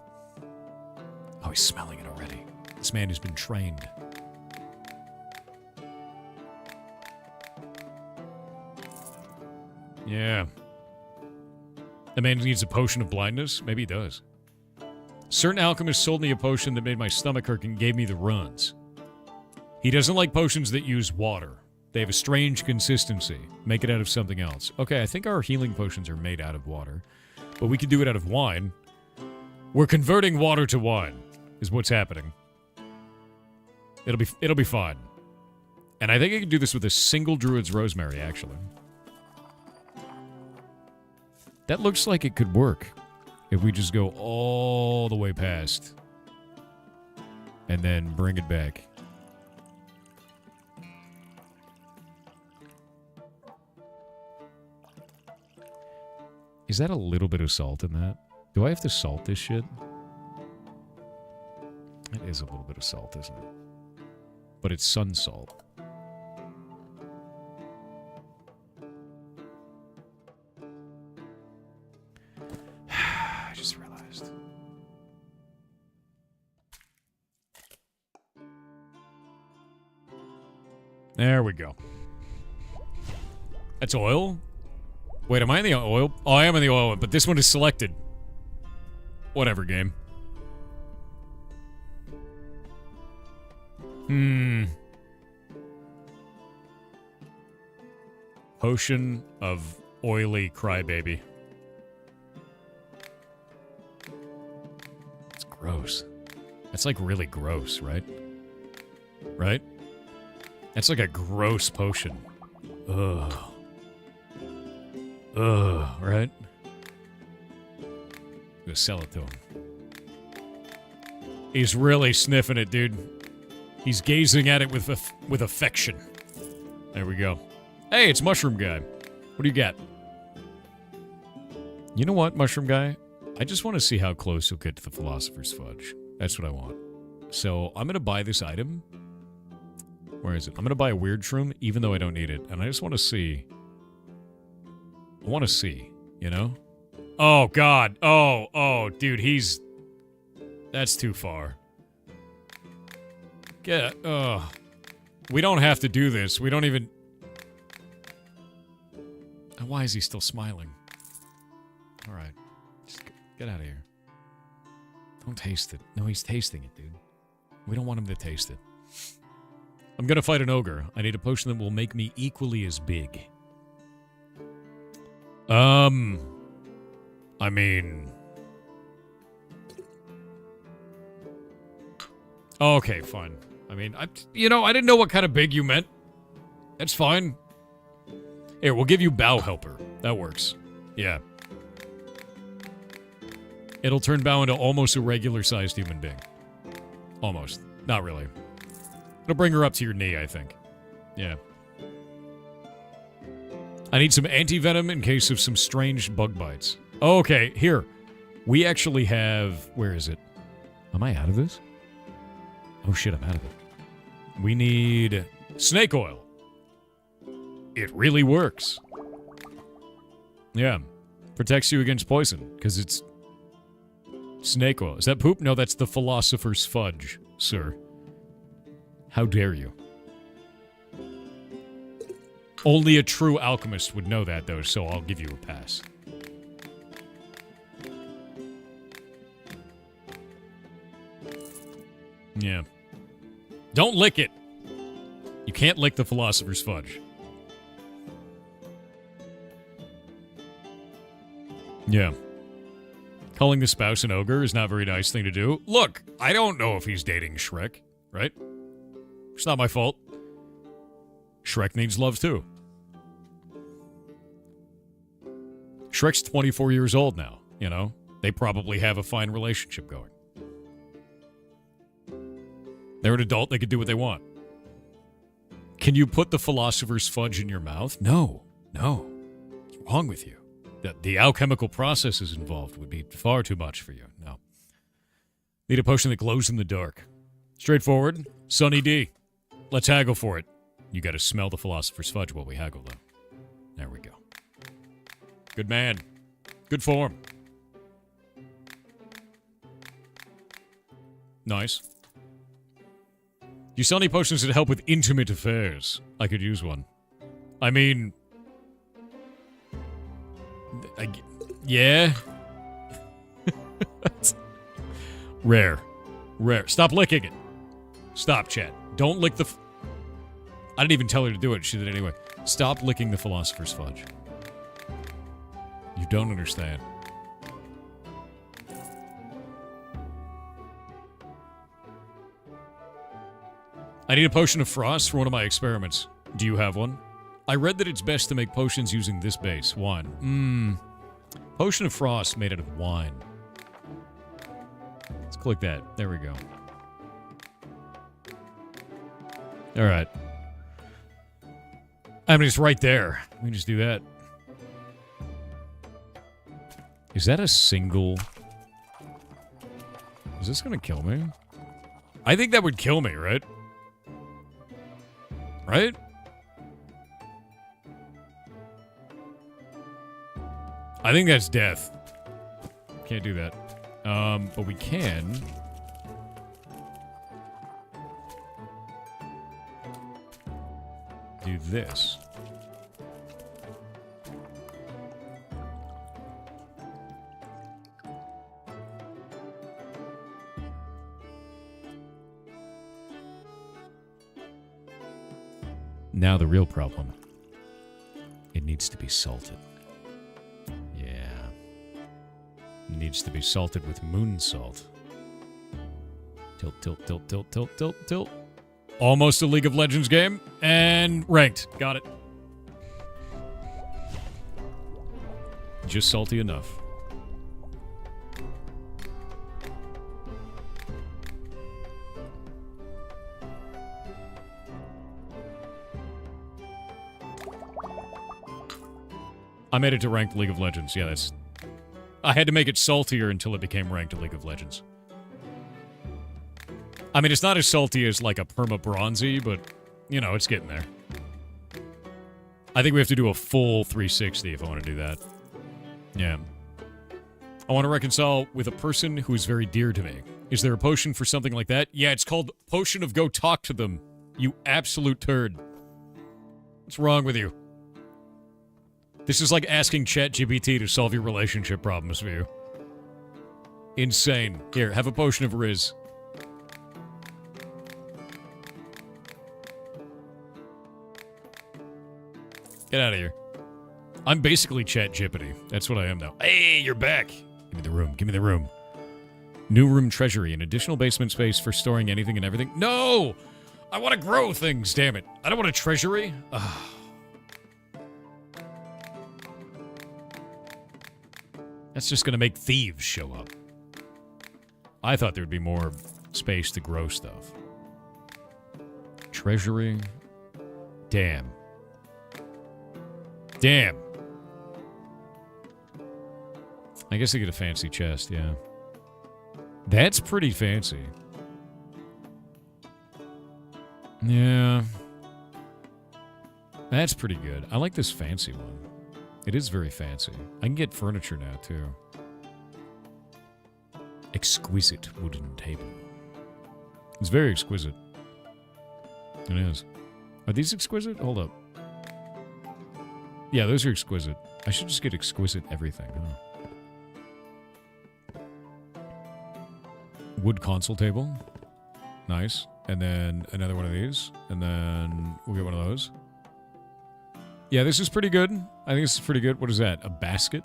A: Oh, he's smelling it already. This man has been trained. Yeah. The man needs a potion of blindness? Maybe he does. Certain alchemist sold me a potion that made my stomach hurt and gave me the runs. He doesn't like potions that use water. They have a strange consistency. Make it out of something else. Okay, I think our healing potions are made out of water. But we could do it out of wine. We're converting water to wine, is what's happening. It'll be fine. And I think I can do this with a single Druid's Rosemary, actually. That looks like it could work. If we just go all the way past. And then bring it back. Is that a little bit of salt in that? Do I have to salt this shit? It is a little bit of salt, isn't it? But it's sun salt. I just realized. There we go. That's oil? Wait, am I in the oil? Oh, I am in the oil one, but this one is selected. Whatever, game. Potion of oily crybaby. It's gross. That's like really gross, right? Right? That's like a gross potion. Ugh. Ugh, right? Go sell it to him. He's really sniffing it, dude. He's gazing at it with affection. There we go. Hey, it's Mushroom Guy. What do you got? You know what, Mushroom Guy? I just want to see how close you'll get to the Philosopher's Fudge. That's what I want. So, I'm going to buy this item. Where is it? I'm going to buy a weird shroom, even though I don't need it. And I just want to see. I want to see, you know? Oh, God. Oh, dude, he's... That's too far. We don't have to do this. We don't even... Why is he still smiling? Alright. Just get out of here. Don't taste it. No, he's tasting it, dude. We don't want him to taste it. I'm gonna fight an ogre. I need a potion that will make me equally as big. I mean... Okay, fine. I mean, I didn't know what kind of big you meant. That's fine. Here, we'll give you Bow Helper. That works. Yeah. It'll turn Bow into almost a regular-sized human being. Almost. Not really. It'll bring her up to your knee, I think. Yeah. I need some anti-venom in case of some strange bug bites. Oh, okay, here. We actually have... Where is it? Am I out of this? Oh shit, I'm out of it. We need snake oil. It really works. Yeah. Protects you against poison, because it's snake oil. Is that poop? No, that's the Philosopher's Fudge, sir. How dare you? Only a true alchemist would know that, though, so I'll give you a pass. Yeah. Don't lick it! You can't lick the Philosopher's Fudge. Yeah. Calling the spouse an ogre is not a very nice thing to do. Look, I don't know if he's dating Shrek, right? It's not my fault. Shrek needs love, too. Shrek's 24 years old now, you know? They probably have a fine relationship going. They're an adult, they can do what they want. Can you put the Philosopher's Fudge in your mouth? No. No. What's wrong with you? The alchemical processes involved would be far too much for you. No. Need a potion that glows in the dark. Straightforward. Sunny D. Let's haggle for it. You gotta smell the Philosopher's Fudge while we haggle, though. There we go. Good man. Good form. Nice. Do you sell any potions that help with intimate affairs? I could use one. I mean... yeah? Rare. Rare. Stop licking it. Stop, chat. Don't lick the... I didn't even tell her to do it. She did it anyway. Stop licking the Philosopher's Fudge. You don't understand. I need a potion of frost for one of my experiments. Do you have one? I read that it's best to make potions using this base, wine. Potion of frost made out of wine. Let's click that. There we go. Alright. I mean, it's right there. We can just do that. Is that a single... Is this gonna kill me? I think that would kill me, right? Right? I think that's death. Can't do that. But we can... do this. Now the real problem. It needs to be salted. Yeah. It needs to be salted with moon salt. Tilt, tilt, tilt, tilt, tilt, tilt, tilt. Almost a League of Legends game. And ranked. Got it. Just salty enough. I made it to ranked League of Legends. Yeah, that's... I had to make it saltier until it became ranked League of Legends. I mean, it's not as salty as, like, a perma bronzy, but, you know, it's getting there. I think we have to do a full 360 if I want to do that. Yeah. I want to reconcile with a person who is very dear to me. Is there a potion for something like that? Yeah, it's called Potion of Go Talk to Them. You absolute turd. What's wrong with you? This is like asking ChatGPT to solve your relationship problems for you. Insane. Here, have a potion of Riz. Get out of here. I'm basically ChatGPT. That's what I am now. Hey, you're back. Give me the room. Give me the room. New room treasury. An additional basement space for storing anything and everything. No! I want to grow things, damn it. I don't want a treasury. Ugh. That's just going to make thieves show up. I thought there would be more space to grow stuff. Treasury. Damn. Damn. I guess I get a fancy chest, yeah. That's pretty fancy. Yeah. That's pretty good. I like this fancy one. It is very fancy. I can get furniture now, too. Exquisite wooden table. It's very exquisite. It is. Are these exquisite? Hold up. Yeah, those are exquisite. I should just get exquisite everything, huh? Wood console table. Nice. And then another one of these. And then we'll get one of those. Yeah, this is pretty good. I think this is pretty good. What is that? A basket?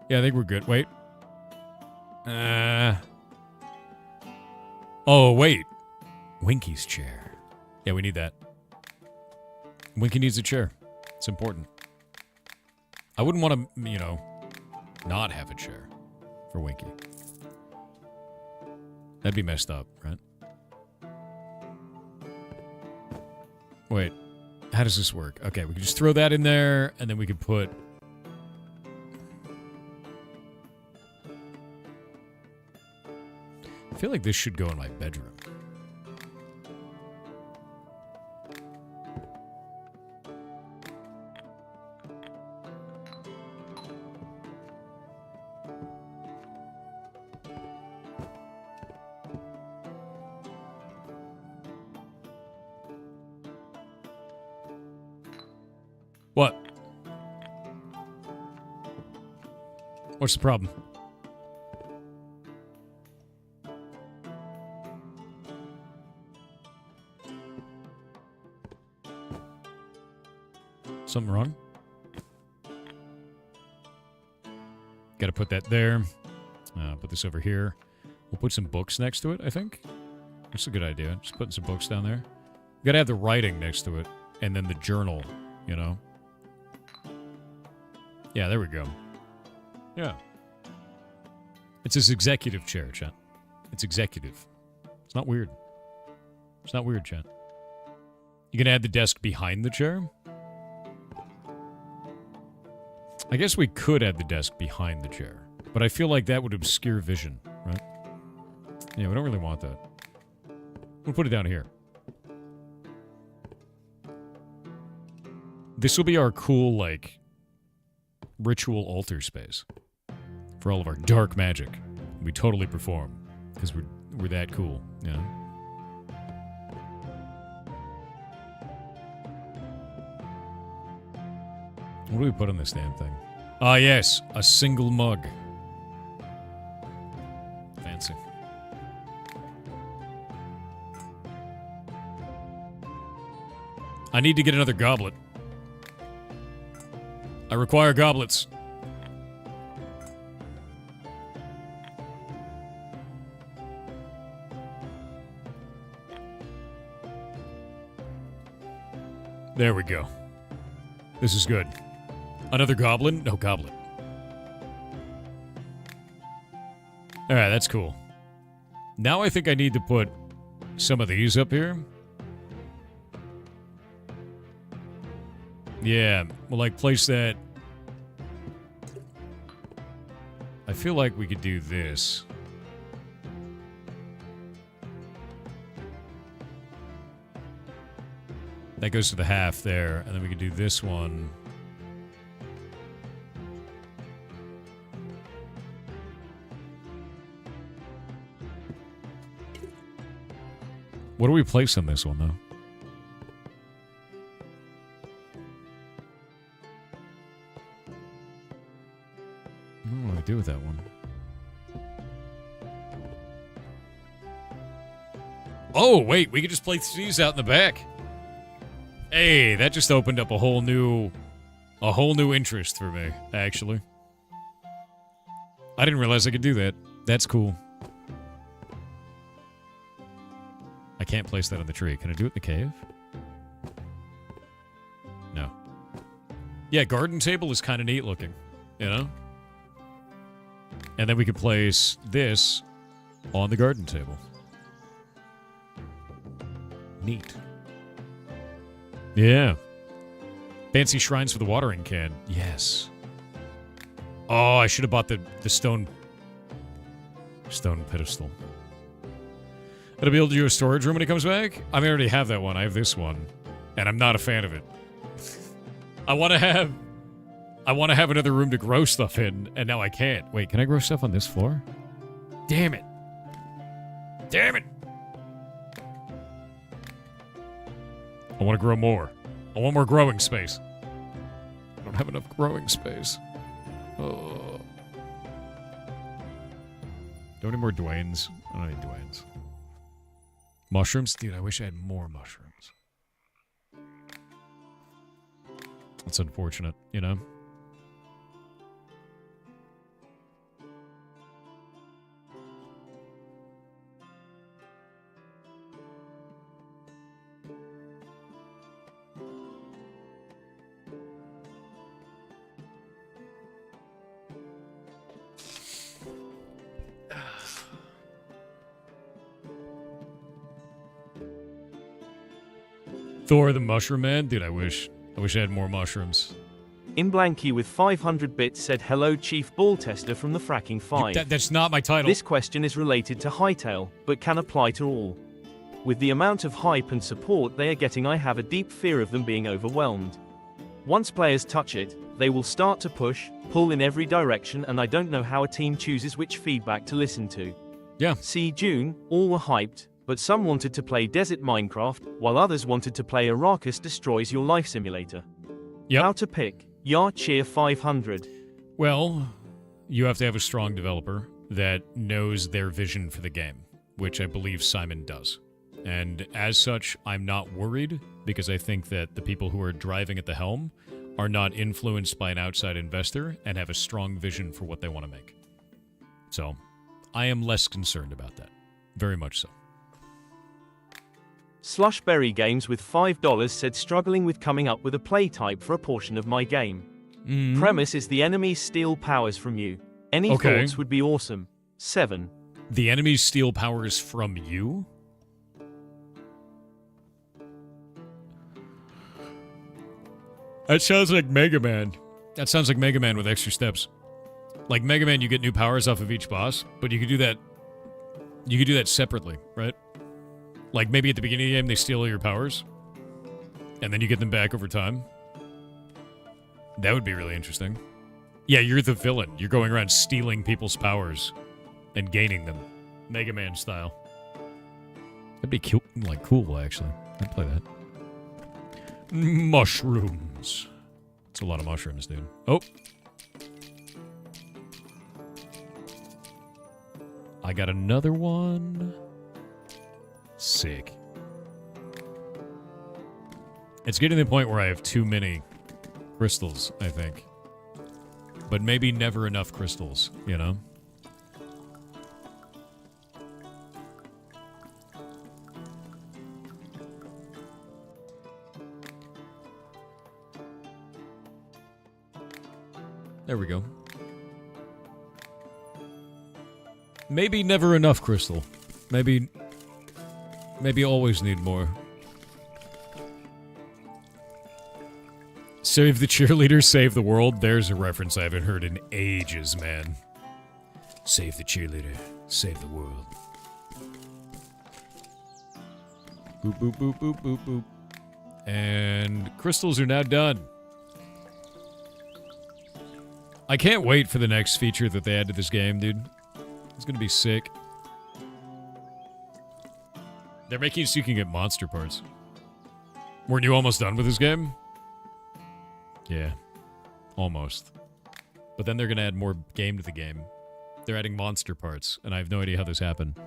A: Yeah, I think we're good. Wait. Oh, wait. Winky's chair. Yeah, we need that. Winky needs a chair. It's important. I wouldn't want to, you know, not have a chair for Winky. That'd be messed up, right? Wait. How does this work? Okay, we can just throw that in there, and then we can put... I feel like this should go in my bedroom. What? What's the problem? Something wrong? Gotta put that there. Put this over here. We'll put some books next to it, I think. That's a good idea. Just putting some books down there. Gotta have the writing next to it. And then the journal, you know? Yeah, there we go. Yeah. It's his executive chair, chat. It's executive. It's not weird. It's not weird, chat. You can add the desk behind the chair? I guess we could add the desk behind the chair. But I feel like that would obscure vision, right? Yeah, we don't really want that. We'll put it down here. This will be our cool, like, ritual altar space. For all of our dark magic. We totally perform. Because we're that cool, you know? What do we put on this damn thing? Ah, yes. A single mug. Fancy. I need to get another goblet. I require goblets. There we go. This is good. Another goblin? No, goblet. Alright, that's cool. Now I think I need to put some of these up here. Yeah, we'll like place that. I feel like we could do this. That goes to the half there, and then we could do this one. What do we place on this one, though? What do I do with that one? Oh, wait, we could just place these out in the back. Hey, that just opened up a whole new interest for me, actually. I didn't realize I could do that. That's cool. I can't place that on the tree. Can I do it in the cave? No. Yeah, garden table is kind of neat looking, you know? And then we could place this on the garden table. Neat. Yeah. Fancy shrines for the watering can. Yes. Oh, I should have bought the stone pedestal. It'll be able to do a storage room when it comes back? I already have that one. I have this one. And I'm not a fan of it. I want to have another room to grow stuff in, and now I can't. Wait, can I grow stuff on this floor? Damn it. Damn it. I want to grow more. I want more growing space. I don't have enough growing space. Oh. Do I need more Dwaynes? I don't need Dwaynes. Mushrooms? Dude, I wish I had more mushrooms. That's unfortunate, you know? Thor the Mushroom Man? Dude, I wish I had more mushrooms.
B: In Blanky with 500 bits said, hello Chief Ball Tester from the Fracking 5.
A: That's not my title.
B: This question is related to Hightail, but can apply to all. With the amount of hype and support they are getting, I have a deep fear of them being overwhelmed. Once players touch it, they will start to push, pull in every direction, and I don't know how a team chooses which feedback to listen to.
A: Yeah.
B: See June, all were hyped, but some wanted to play Desert Minecraft, while others wanted to play Arrakis Destroys Your Life Simulator.
A: Yep.
B: How to pick? Yar Cheer 500.
A: Well, you have to have a strong developer that knows their vision for the game, which I believe Simon does. And as such, I'm not worried, because I think that the people who are driving at the helm are not influenced by an outside investor and have a strong vision for what they want to make. So, I am less concerned about that. Very much so.
B: Slushberry Games with $5 said, struggling with coming up with a play type for a portion of my game. Premise is the enemies steal powers from you. Any thoughts would be awesome. 7.
A: The enemies steal powers from you? That sounds like Mega Man. That sounds like Mega Man with extra steps. Like Mega Man, you get new powers off of each boss, but you could do that. You could do that separately, right? Like maybe at the beginning of the game they steal all your powers, and then you get them back over time. That would be really interesting. Yeah, you're the villain. You're going around stealing people's powers and gaining them, Mega Man style. That'd be cool, actually. I'd play that. Mushrooms. It's a lot of mushrooms, dude. Oh. I got another one. Sick. It's getting to the point where I have too many crystals, I think. But maybe never enough crystals, you know? There we go. Maybe never enough crystal. Maybe always need more. Save the cheerleader, save the world. There's a reference I haven't heard in ages, man. Save the cheerleader, save the world. Boop, boop, boop, boop, boop, boop. And crystals are now done. I can't wait for the next feature that they add to this game, dude. It's gonna be sick. They're making it so you can get monster parts. Weren't you almost done with this game? Yeah. Almost. But then they're gonna add more game to the game. They're adding monster parts, and I have no idea how this happened.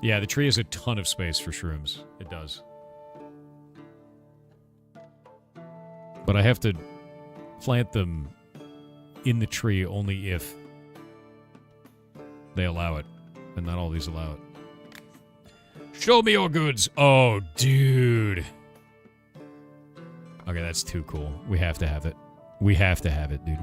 A: Yeah, the tree has a ton of space for shrooms. It does. But I have to plant them in the tree only if they allow it. And not all these allow it. Show me your goods! Oh, dude. Okay, that's too cool. We have to have it. We have to have it, dude.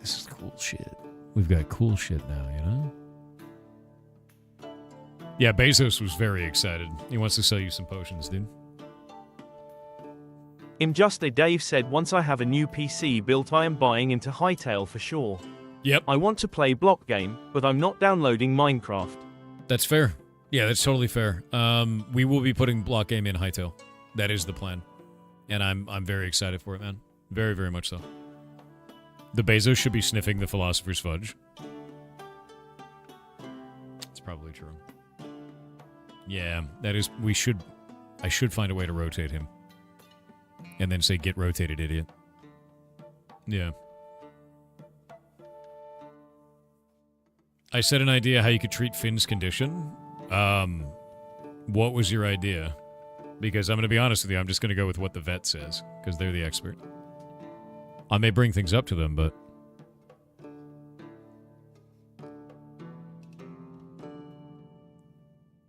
A: This is cool shit. We've got cool shit now, you know? Yeah, Bezos was very excited. He wants to sell you some potions, dude.
B: Just a Dave said, once I have a new PC built, I am buying into Hytale for sure.
A: Yep.
B: I want to play block game, but I'm not downloading Minecraft.
A: That's fair. Yeah, that's totally fair. We will be putting block game in Hytale. That is the plan. And I'm very excited for it, man. Very, very much so. The Bezos should be sniffing the Philosopher's Fudge. It's probably true. Yeah, that is... I should find a way to rotate him. And then say, get rotated, idiot. Yeah. I said an idea how you could treat Finn's condition. What was your idea? Because I'm going to be honest with you, I'm just going to go with what the vet says. Because they're the expert. I may bring things up to them, but...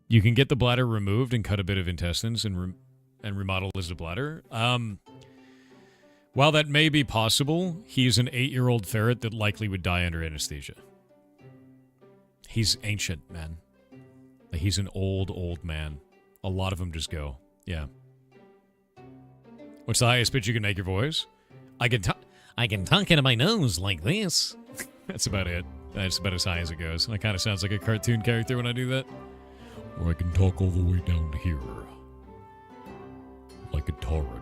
A: You can get the bladder removed and cut a bit of intestines and remodel as a bladder. While that may be possible, he's an 8-year-old ferret that likely would die under anesthesia. He's ancient, man. Like, he's an old, old man. A lot of them just go. Yeah. What's the highest pitch you can make your voice? I can talk into my nose like this. That's about it. That's about as high as it goes. It kind of sounds like a cartoon character when I do that. Or I can talk all the way down to here. Like a torrent.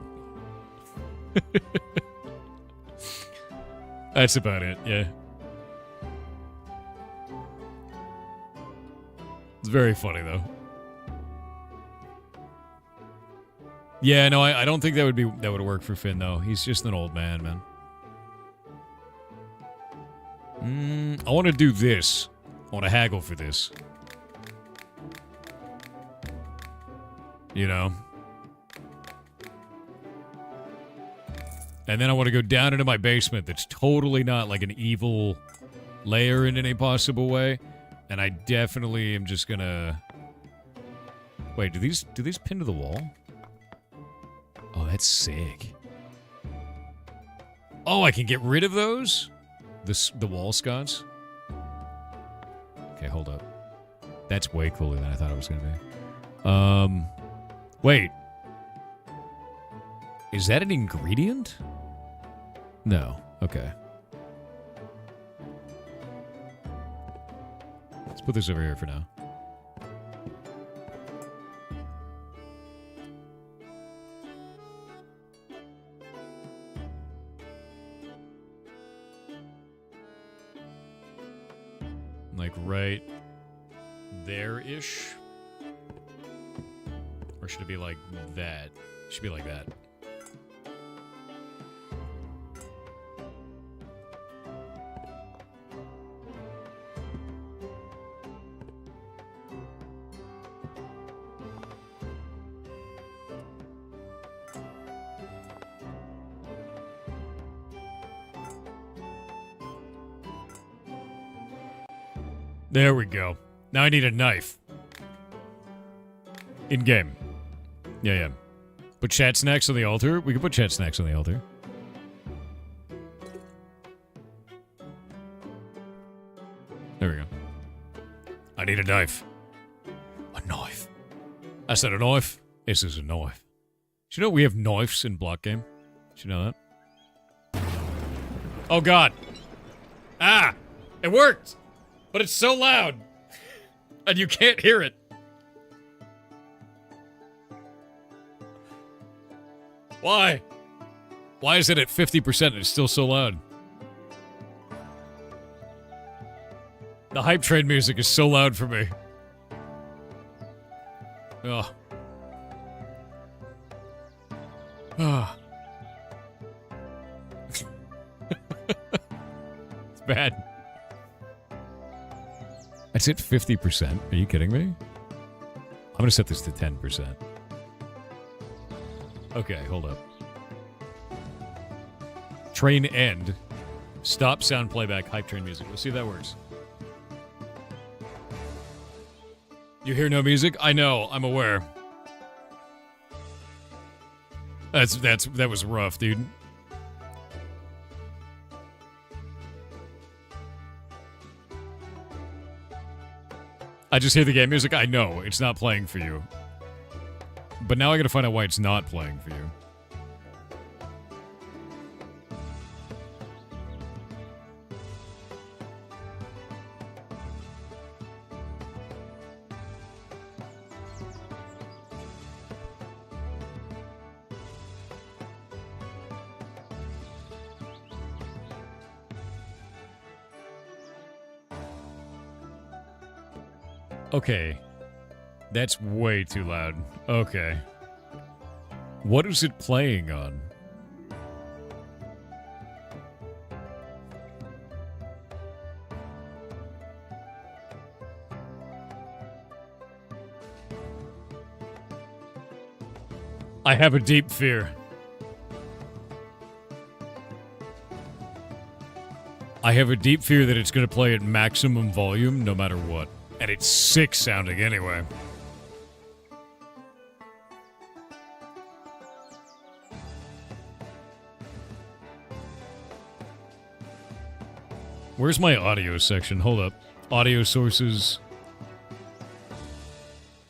A: That's about it, yeah. It's very funny, though. Yeah, no, I don't think that would work for Finn, though. He's just an old man, man. I want to do this. I want to haggle for this. You know? And then I want to go down into my basement that's totally not like an evil layer in any possible way. And I definitely am just gonna... Wait, do these pin to the wall? Oh, that's sick. Oh, I can get rid of those? The wall sconce? Okay, hold up. That's way cooler than I thought it was gonna be. Wait. Is that an ingredient? No. Okay. Let's put this over here for now. Like right there-ish? Or should it be like that? It should be like that. There we go. Now I need a knife. In game. Yeah, yeah. Put chat snacks on the altar? We can put chat snacks on the altar. There we go. I need a knife. A knife. I said a knife. This is a knife. Do you know we have knives in block game? Did you know that? Oh god. Ah! It worked! But it's so loud! And you can't hear it. Why? Why is it at 50% and it's still so loud? The hype train music is so loud for me. Ugh. Ah. It's bad. It's at 50%. Are you kidding me? I'm gonna set this to 10%. Okay, hold up. Train end. Stop sound playback, hype train music. Let's see if that works. You hear no music? I know, I'm aware. That was rough, dude. I just hear the game music. I know, it's not playing for you. But now I gotta find out why it's not playing for you. Okay. That's way too loud. Okay. What is it playing on? I have a deep fear. I have a deep fear that it's going to play at maximum volume no matter what. And it's sick sounding anyway. Where's my audio section? Hold up. Audio sources.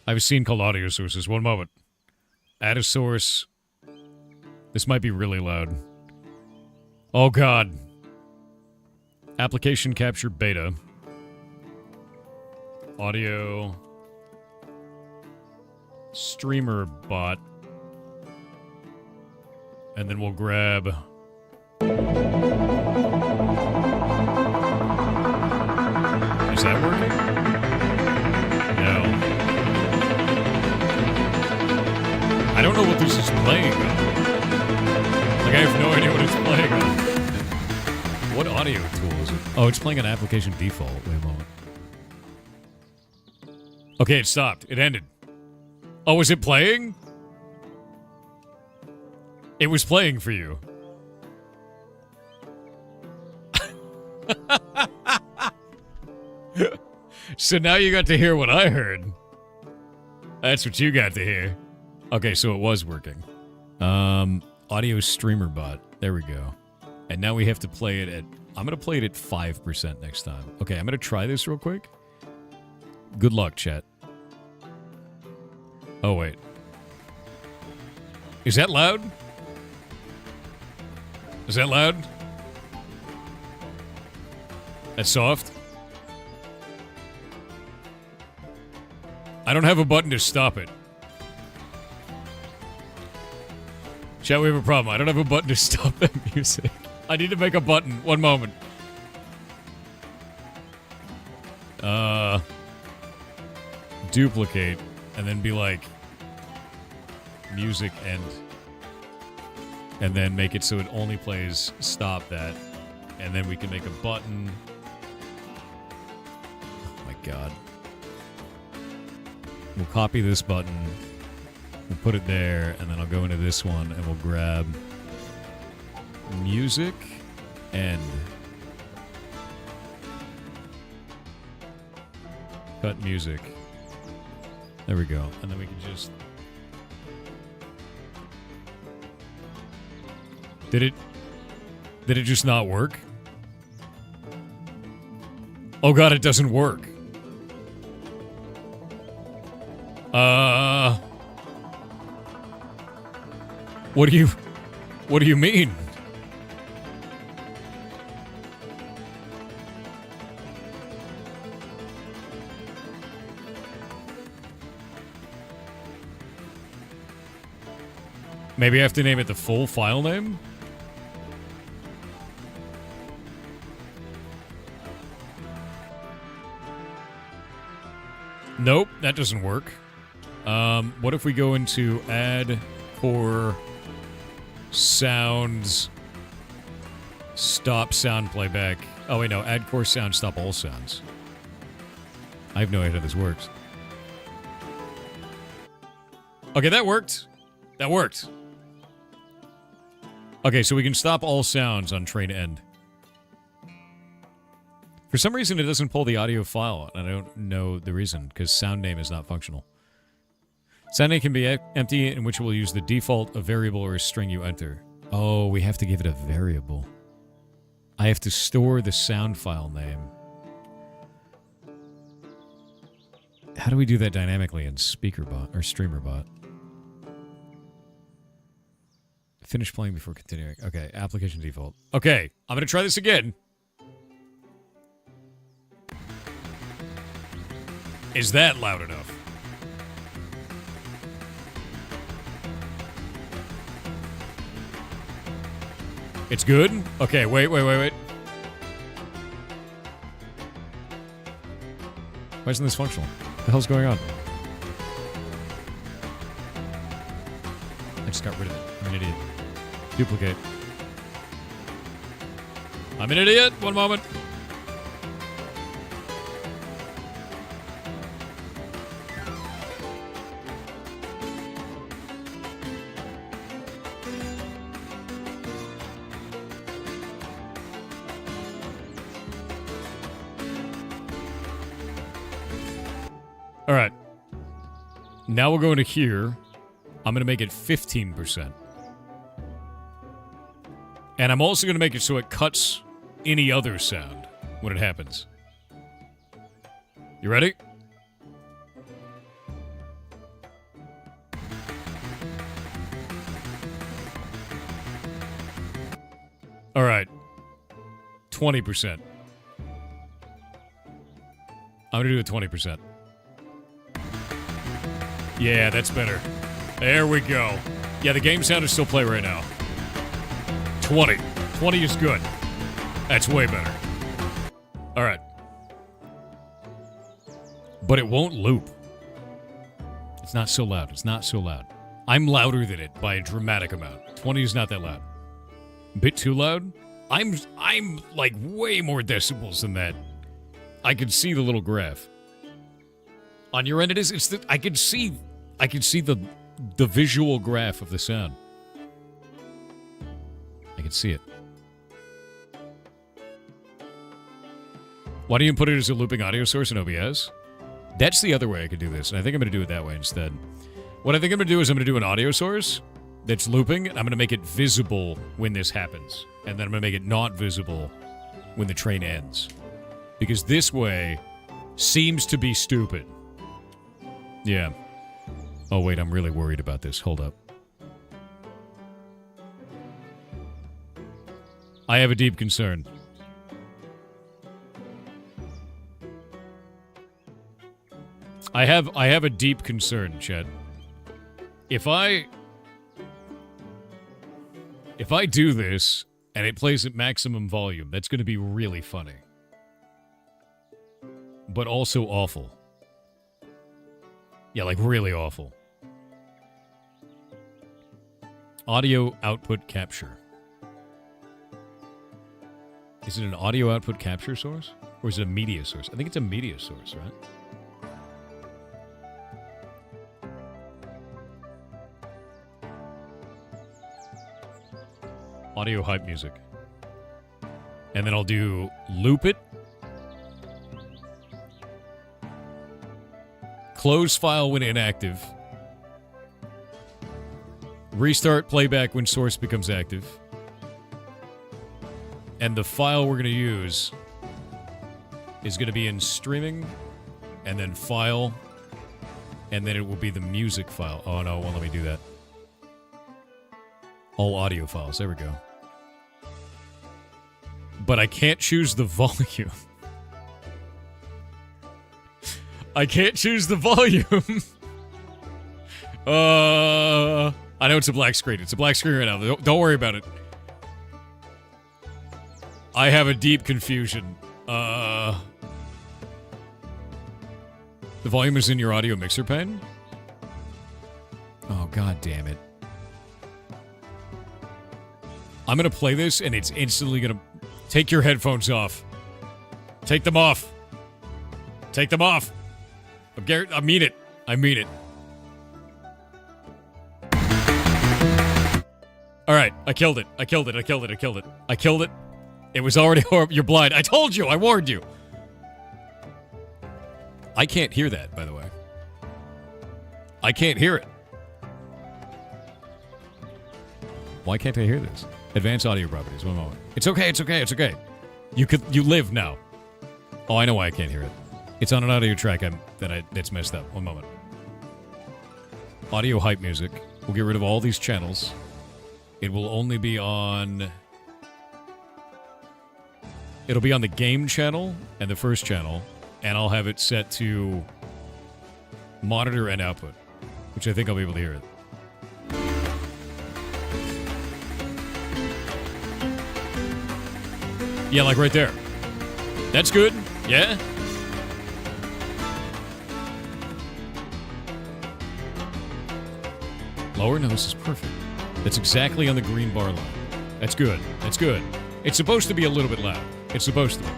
A: I have a scene called audio sources. One moment. Add a source. This might be really loud. Oh god. Application capture beta. Audio. Streamer bot. And then we'll grab... Is that working? No. I don't know what this is playing on. Like, I have no idea what it's playing on. What audio tool is it? Oh, it's playing an application default. Wait a moment. Okay, it stopped. It ended. Oh, is it playing? It was playing for you. So now you got to hear what I heard. That's what you got to hear. Okay, so it was working. Audio streamer bot. There we go. And now we have to play it at... I'm going to play it at 5% next time. Okay, I'm going to try this real quick. Good luck, chat. Oh, wait. Is that loud? Is that loud? That's soft? I don't have a button to stop it. Chat, we have a problem. I don't have a button to stop that music. I need to make a button. One moment. Duplicate. And then be like... Music end. And then make it so it only plays stop that. And then we can make a button. Oh my god. We'll copy this button. We'll put it there, and then I'll go into this one, and we'll grab music and cut music. There we go. And then we can just Did it just not work? Oh god, it doesn't work. What do you mean? Maybe I have to name it the full file name? Nope, that doesn't work. What if we go into add core sounds, stop sound playback. Oh wait, no, add core sound, stop all sounds. I have no idea how this works. Okay, that worked. That worked. Okay, so we can stop all sounds on train end. For some reason, it doesn't pull the audio file, and I don't know the reason, because sound name is not functional. Sound name can be empty, in which we'll use the default, a variable, or a string you enter. Oh, we have to give it a variable. I have to store the sound file name. How do we do that dynamically in SpeakerBot, or StreamerBot? Finish playing before continuing. Okay, application default. Okay, I'm going to try this again. Is that loud enough? It's good? Okay, wait. Why isn't this functional? What the hell's going on? I just got rid of it. I'm an idiot. Duplicate. I'm an idiot. One moment. All right. Now we'll go into here. I'm going to make it 15%. And I'm also going to make it so it cuts any other sound when it happens. You ready? All right. 20%. I'm going to do it 20%. Yeah, that's better. There we go. Yeah, the game sound is still play right now. 20. 20 is good. That's way better. All right. But it won't loop. It's not so loud. It's not so loud. I'm louder than it by a dramatic amount. 20 is not that loud. A bit too loud? I'm like way more decibels than that. I can see the little graph. On your end it is. It's the I can see the visual graph of the sound. I can see it. Why don't you put it as a looping audio source in OBS? That's the other way I could do this, and I think I'm going to do it that way instead. What I think I'm going to do is I'm going to do an audio source that's looping, and I'm going to make it visible when this happens. And then I'm going to make it not visible when the train ends. Because this way seems to be stupid. Yeah. Oh, wait, I'm really worried about this. Hold up. I have a deep concern. I have a deep concern, Chet. If I do this and it plays at maximum volume, that's going to be really funny. But also awful. Yeah, like really awful. Audio output capture. Is it an audio output capture source? Or is it a media source? I think it's a media source, right? Audio hype music. And then I'll do loop it. Close file when inactive. Restart playback when source becomes active. And the file we're going to use is going to be in streaming, and then file, and then it will be the music file. Oh, no, it won't let me do that. All audio files. There we go. But I can't choose the volume. I can't choose the volume. I know it's a black screen. It's a black screen right now. Don't worry about it. I have a deep confusion. The volume is in your audio mixer pane? Oh, god damn it. I'm gonna play this, and it's instantly gonna... Take your headphones off. Take them off. Take them off. I mean it. I mean it. Alright, I killed it. I killed it. I killed it. I killed it. I killed it. It was already horrible. You're blind. I told you. I warned you. I can't hear that, by the way. I can't hear it. Why can't I hear this? Advanced audio properties. One moment. It's okay. It's okay. It's okay. You live now. Oh, I know why I can't hear it. It's on an audio track that's messed up. One moment. Audio hype music. We'll get rid of all these channels. It will only be on... It'll be on the game channel and the first channel, and I'll have it set to monitor and output, which I think I'll be able to hear it. Yeah, like right there. That's good. Yeah? Lower? No, this is perfect. That's exactly on the green bar line. That's good. That's good. It's supposed to be a little bit loud. It's supposed to be.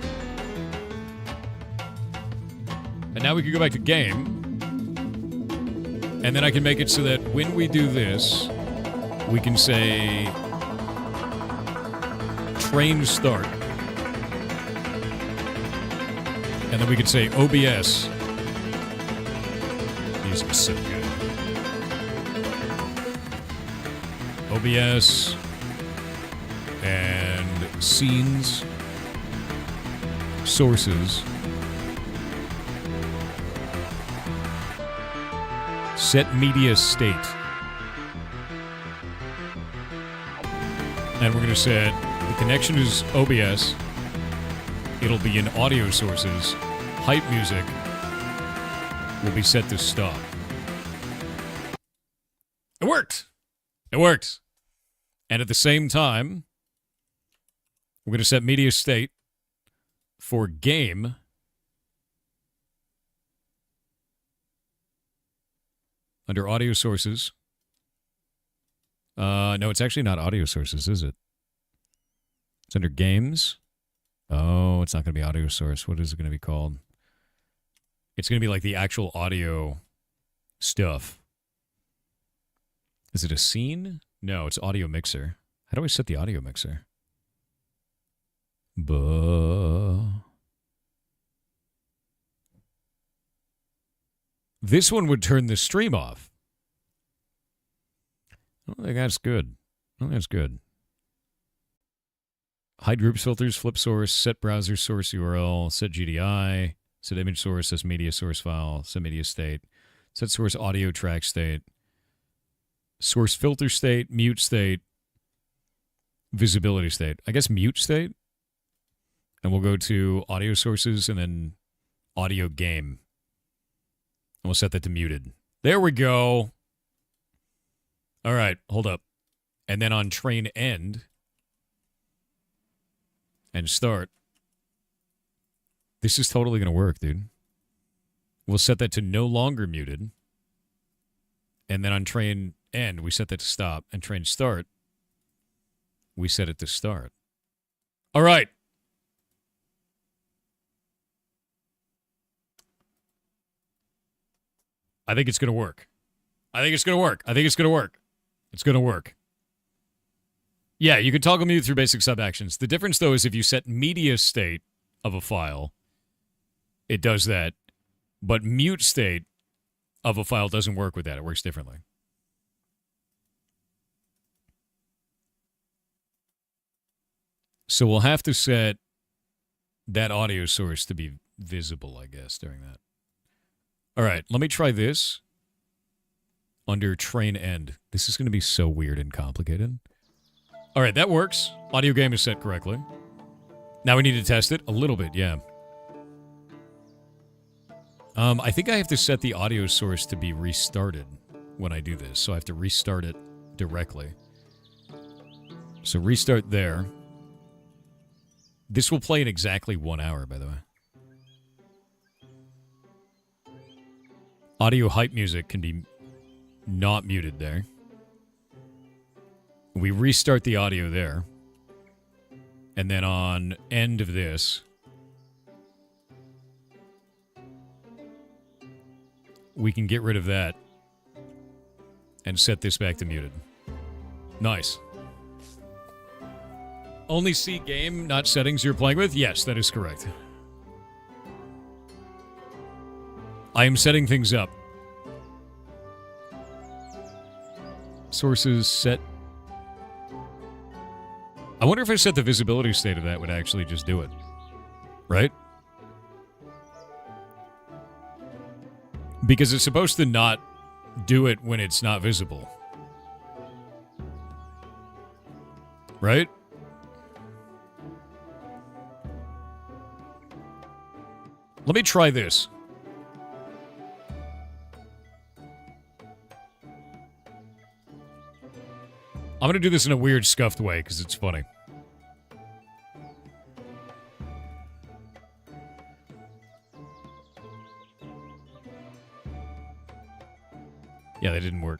A: And now we can go back to game. And then I can make it so that when we do this, we can say train start. And then we could say OBS. Music is so good. OBS and scenes, sources, set media state. And we're going to set the connection is OBS. It'll be in audio sources. Hype music will be set to stop. It worked. It worked. And at the same time, we're going to set media state for game. Under audio sources. No, it's actually not audio sources, is it? It's under games. Oh, it's not going to be audio source. What is it going to be called? It's going to be like the actual audio stuff. Is it a scene? No, it's audio mixer. How do I set the audio mixer? This one would turn the stream off. I don't think that's good. I don't think that's good. Hide groups filters, flip source, set browser source URL, set GDI, set image source, set media source file, set media state, set source audio track state, source filter state, mute state, visibility state. I guess mute state. And we'll go to audio sources and then audio game. And we'll set that to muted. There we go. All right, hold up. And then on train end and start. This is totally going to work, dude. We'll set that to no longer muted. And then on train end, we set that to stop. And train start, we set it to start. All right. I think it's going to work. I think it's going to work. I think it's going to work. It's going to work. Yeah, you can toggle mute through basic sub actions. The difference, though, is if you set media state of a file, it does that. But mute state of a file doesn't work with that. It works differently. So we'll have to set that audio source to be visible, I guess, during that. All right, let me try this under train end. This is going to be so weird and complicated. All right, that works. Audio game is set correctly. Now we need to test it a little bit, yeah. I think I have to set the audio source to be restarted when I do this, so I have to restart it directly. So restart there. This will play in exactly 1 hour, by the way. Audio hype music can be not muted there. We restart the audio there. And then on end of this, we can get rid of that and set this back to muted. Nice. Only see game, not settings you're playing with? Yes, that is correct. I am setting things up. Sources set. I wonder if I set the visibility state of that would actually just do it. Right? Because it's supposed to not do it when it's not visible. Right? Let me try this. I'm going to do this in a weird, scuffed way because it's funny. Yeah, that didn't work.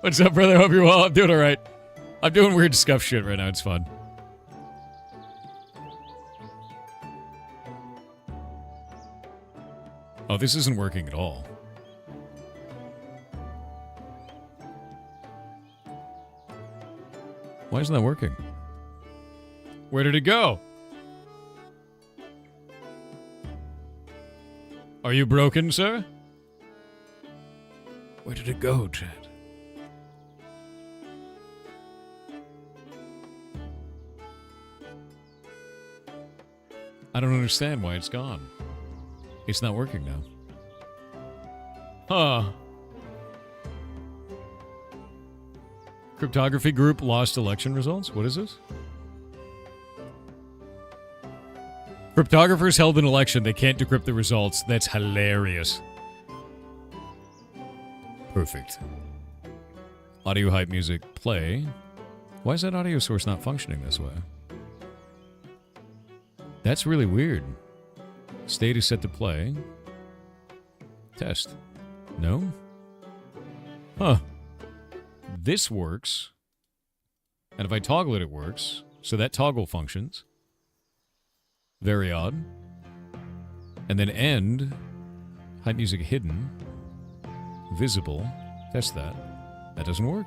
A: What's up, brother? Hope you're well. I'm doing all right. I'm doing weird, scuffed shit right now. It's fun. Oh, this isn't working at all. Why isn't that working? Where did it go? Are you broken, sir? Where did it go, Chad? I don't understand why it's gone. It's not working now. Huh. Cryptography group lost election results? What is this? Cryptographers held an election. They can't decrypt the results. That's hilarious. Perfect. Audio hype music play. Why is that audio source not functioning this way? That's really weird. State is set to play. Test. No? Huh. This works. And if I toggle it, it works. So that toggle functions. Very odd. And then end. Hype music hidden. Visible. Test that. That doesn't work.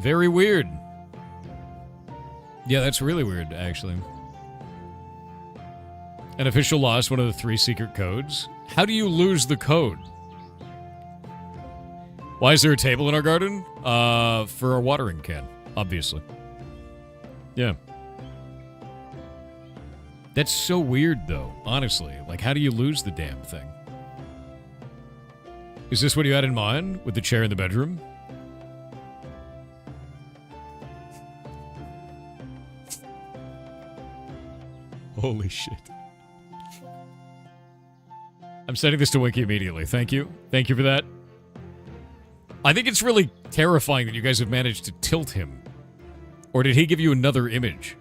A: Very weird. Yeah, that's really weird, actually. An official lost one of the 3 secret codes. How do you lose the code? Why is there a table in our garden? For a watering can, obviously. Yeah. That's so weird, though, honestly. Like, how do you lose the damn thing? Is this what you had in mind with the chair in the bedroom? Holy shit. I'm sending this to Wiki immediately. Thank you. Thank you for that. I think it's really terrifying that you guys have managed to tilt him. Or did he give you another image?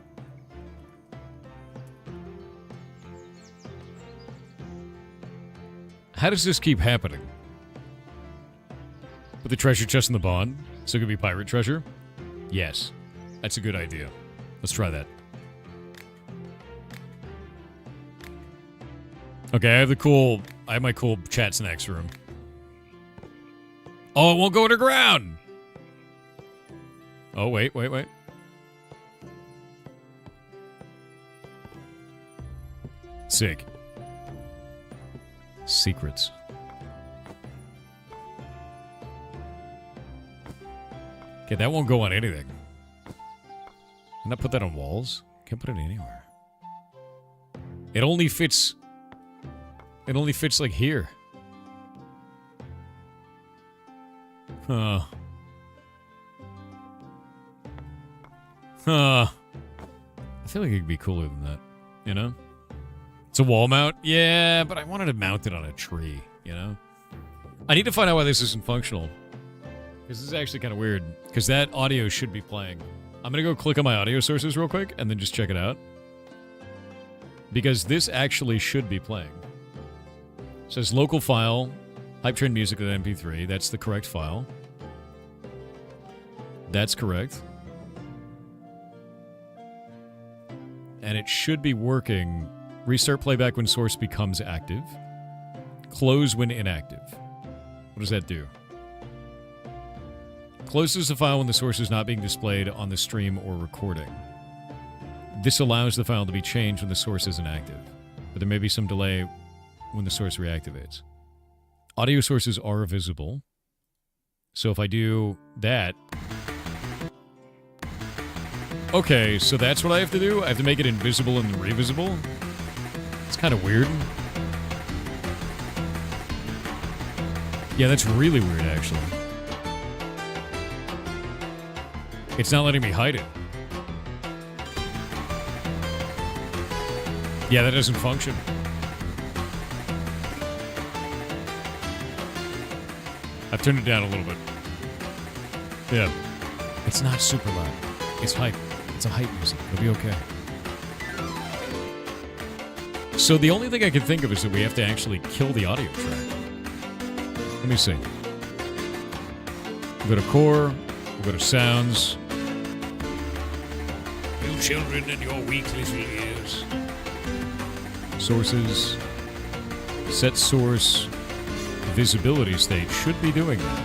A: How does this keep happening? Put the treasure chest in the bond, so it could be pirate treasure? Yes. That's a good idea. Let's try that. Okay, I have my cool chat snacks room. Oh, it won't go underground! Oh, wait. Sick. Okay, that won't go on anything. Can I put that on walls? Can't put it anywhere. It only fits... It only fits, like, here. Huh. Huh. I feel like it could be cooler than that, you know? It's a wall mount? Yeah, but I wanted to mount it on a tree, you know? I need to find out why this isn't functional. Because this is actually kind of weird. Because that audio should be playing. I'm going to go click on my audio sources real quick and then just check it out. Because this actually should be playing. It says local file, hype train music with MP3. That's the correct file. That's correct. And it should be working. Restart playback when source becomes active. Close when inactive. What does that do? Closes the file when the source is not being displayed on the stream or recording. This allows the file to be changed when the source isn't active, but there may be some delay when the source reactivates. Audio sources are visible. So if I do that... Okay, so that's what I have to do? I have to make it invisible and revisible? It's kind of weird. Yeah, that's really weird, actually. It's not letting me hide it. Yeah, that doesn't function. I've turned it down a little bit. Yeah. It's not super loud. It's hype. It's a hype music. It'll be okay. So the only thing I can think of is that we have to actually kill the audio track. Let me see. We'll go to core. We'll go to sounds. You children and your weak little ears. Sources. Set source. Visibility state should be doing that.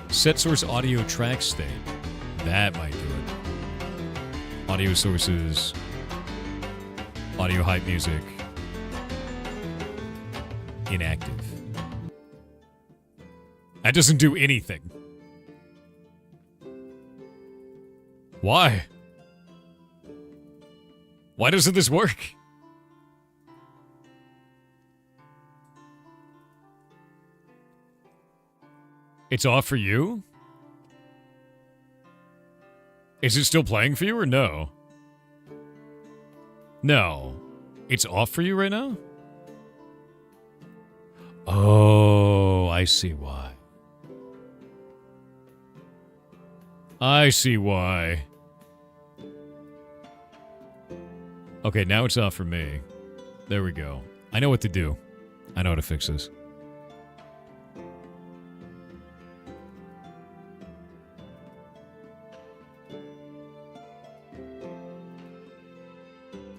A: Set source audio track state. That might do it. Audio sources. Audio hype music. Inactive. That doesn't do anything. Why? Why doesn't this work? It's off for you? Is it still playing for you or no? No. It's off for you right now? Oh, I see why. I see why. Okay, now it's off for me. There we go. I know what to do. I know how to fix this.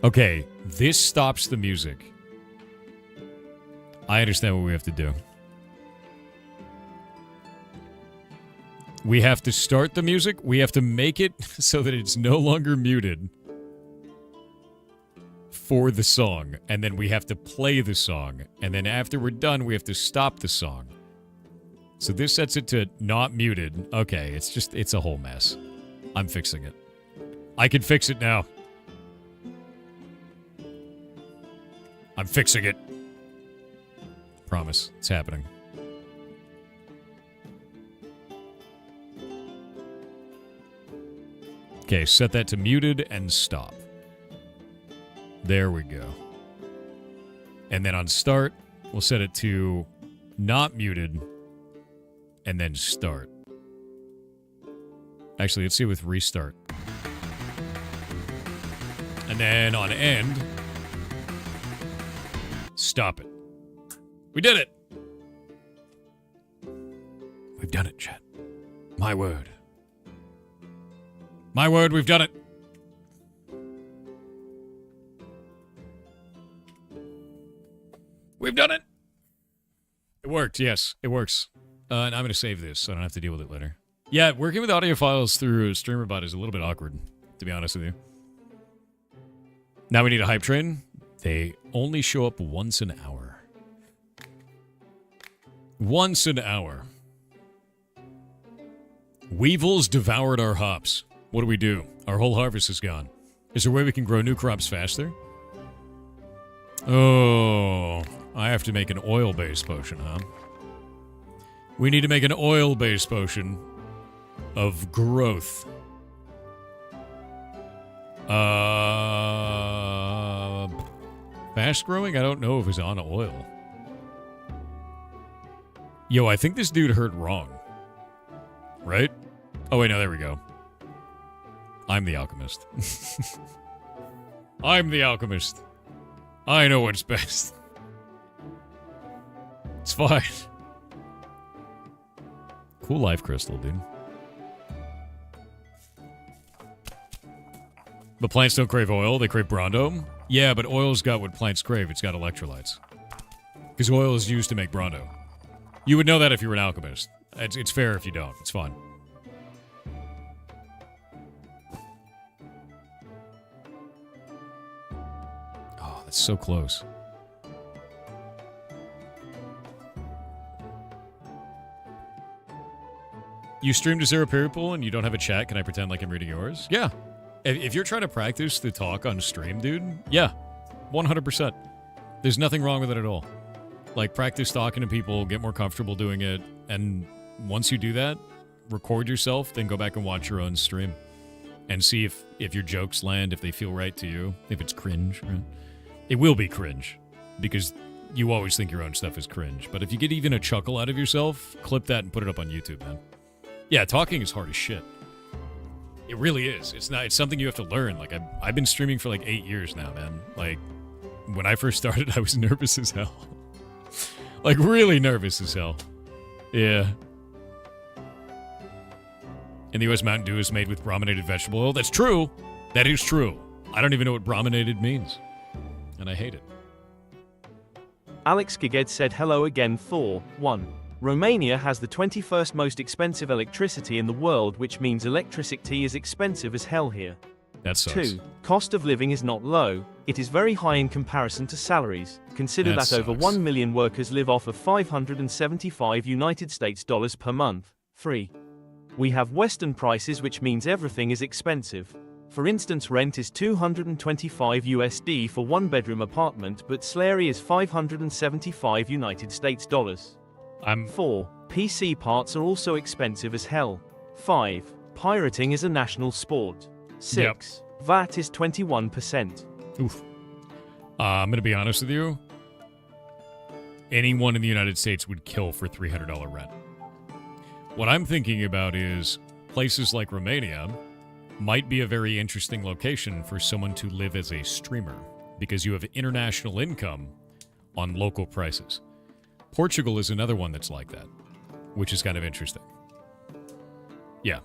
A: Okay, this stops the music. I understand what we have to do. We have to start the music. We have to make it so that it's no longer muted for the song. And then we have to play the song. And then after we're done, we have to stop the song. So this sets it to not muted. Okay, it's a whole mess. I'm fixing it. I can fix it now. I'm fixing it. Promise. It's happening. Okay, set that to muted and stop. There we go. And then on start, we'll set it to not muted and then start. Actually, let's see with restart. And then on end, stop it. We did it! We've done it, chat. My word. My word, we've done it. We've done it! It worked, yes. It works. And I'm going to save this so I don't have to deal with it later. Yeah, working with audio files through StreamerBot is a little bit awkward, to be honest with you. Now we need a hype train. They only show up once an hour. Once an hour. Weevils devoured our hops. What do we do? Our whole harvest is gone. Is there a way we can grow new crops faster? Oh, I have to make an oil-based potion, huh? We need to make an oil-based potion of growth. Fast growing? I don't know if it's on oil. Yo, I think this dude heard wrong. Right? Oh, wait, no, there we go. I'm the alchemist. I'm the alchemist. I know what's best. It's fine. Cool life crystal, dude. But plants don't crave oil, they crave Brondo. Yeah, but oil's got what plants crave, it's got electrolytes. Because oil is used to make Brondo. You would know that if you were an alchemist. It's fair if you don't, it's fun. Oh, that's so close. You stream to 0 people and you don't have a chat, can I pretend like I'm reading yours? Yeah. If you're trying to practice the talk on stream, dude, yeah. 100%. There's nothing wrong with it at all. Like, practice talking to people, get more comfortable doing it, and once you do that, record yourself, then go back and watch your own stream. And see if your jokes land, if they feel right to you, if it's cringe. Right? It will be cringe, because you always think your own stuff is cringe. But if you get even a chuckle out of yourself, clip that and put it up on YouTube, man. Yeah, talking is hard as shit. It really is. It's something you have to learn. Like, I've been streaming for like 8 years now, man. Like, when I first started, I was nervous as hell. Like, really nervous as hell. Yeah. In the U.S., Mountain Dew is made with brominated vegetable oil. That's true. That is true. I don't even know what brominated means. And I hate it.
B: Alex Giged said hello again. Thor. 1. Romania has the 21st most expensive electricity in the world, which means electricity is expensive as hell here.
A: That sucks.
B: 2. Cost of living is not low, it is very high in comparison to salaries. Consider that over 1 million workers live off of $575 per month. 3. We have Western prices, which means everything is expensive. For instance, rent is $225 for one-bedroom apartment, but Slary is $575. 4. PC parts are also expensive as hell. 5. Pirating is a national sport. 6. Yep. VAT is 21%.
A: Oof. I'm going to be honest with you. Anyone in the United States would kill for $300 rent. What I'm thinking about is places like Romania might be a very interesting location for someone to live as a streamer because you have international income on local prices. Portugal is another one that's like that, which is kind of interesting. Yeah.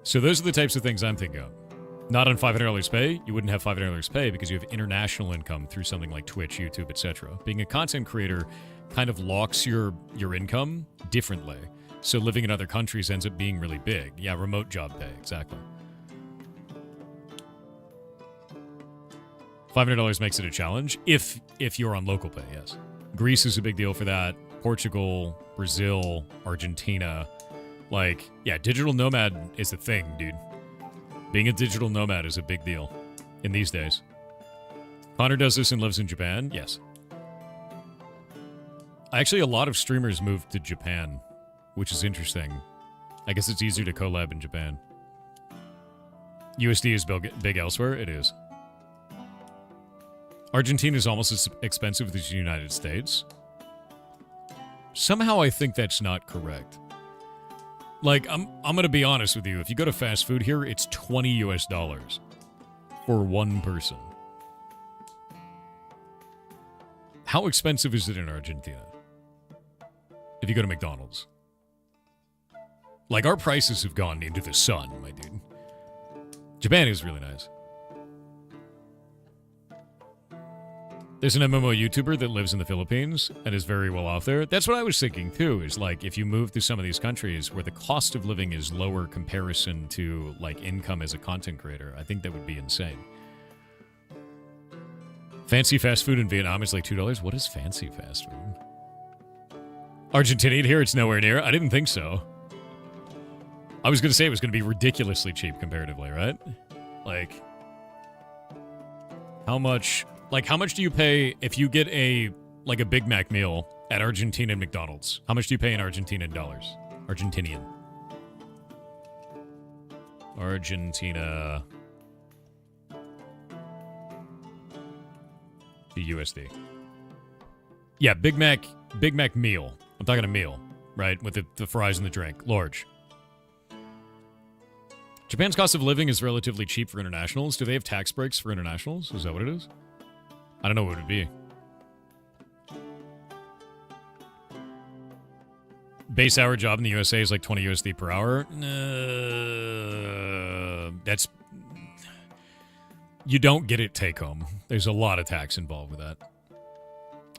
A: So those are the types of things I'm thinking of. Not on $500 pay. You wouldn't have $500 pay because you have international income through something like Twitch, YouTube, etc. Being a content creator kind of locks your income differently. So living in other countries ends up being really big. Yeah, remote job pay, exactly. $500 makes it a challenge if you're on local pay, yes. Greece is a big deal for that. Portugal, Brazil, Argentina. Like, yeah, digital nomad is a thing, dude. Being a digital nomad is a big deal in these days. Connor does this and lives in Japan? Yes. Actually, a lot of streamers moved to Japan, which is interesting. I guess it's easier to collab in Japan. USD is big elsewhere? It is. Argentina is almost as expensive as the United States. Somehow I think that's not correct. Like, I'm going to be honest with you. If you go to fast food here, it's $20 US for one person. How expensive is it in Argentina? If you go to McDonald's. Like, our prices have gone into the sun, my dude. Japan is really nice. There's an MMO YouTuber that lives in the Philippines and is very well off there. That's what I was thinking, too, is like if you move to some of these countries where the cost of living is lower comparison to like income as a content creator, I think that would be insane. Fancy fast food in Vietnam is like $2. What is fancy fast food? Argentinian here, it's nowhere near. I didn't think so. I was going to say it was going to be ridiculously cheap comparatively, right? Like, how much do you pay if you get a Big Mac meal at Argentinian McDonald's? How much do you pay in Argentinian dollars? Argentinian. Argentina to USD. Yeah, Big Mac meal. I'm talking a meal, right? With the fries and the drink. Large. Japan's cost of living is relatively cheap for internationals. Do they have tax breaks for internationals? Is that what it is? I don't know what it would be. Base hour job in the USA is like 20 USD per hour. That's... You don't get it take home. There's a lot of tax involved with that.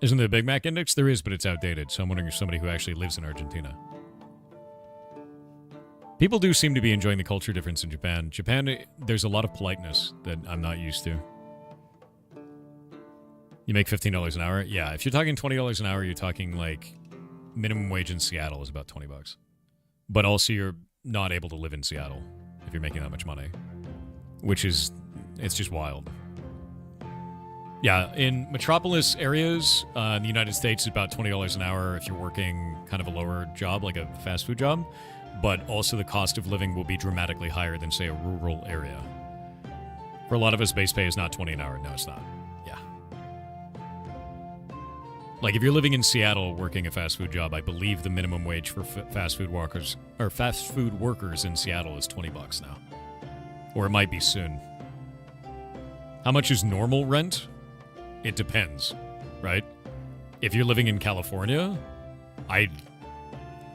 A: Isn't there a Big Mac index? There is, but it's outdated. So I'm wondering if somebody who actually lives in Argentina. People do seem to be enjoying the culture difference in Japan. Japan, there's a lot of politeness that I'm not used to. You make $15 an hour? Yeah, if you're talking $20 an hour, you're talking like minimum wage in Seattle is about $20. But also you're not able to live in Seattle if you're making that much money. Which is, it's just wild. Yeah, in metropolis areas in the United States, it's about $20 an hour if you're working kind of a lower job, like a fast food job. But also the cost of living will be dramatically higher than, say, a rural area. For a lot of us, base pay is not $20 an hour. No, it's not. Yeah. Like, if you're living in Seattle working a fast food job, I believe the minimum wage for fast food workers in Seattle is $20 now. Or it might be soon. How much is normal rent? It depends, right? If you're living in California,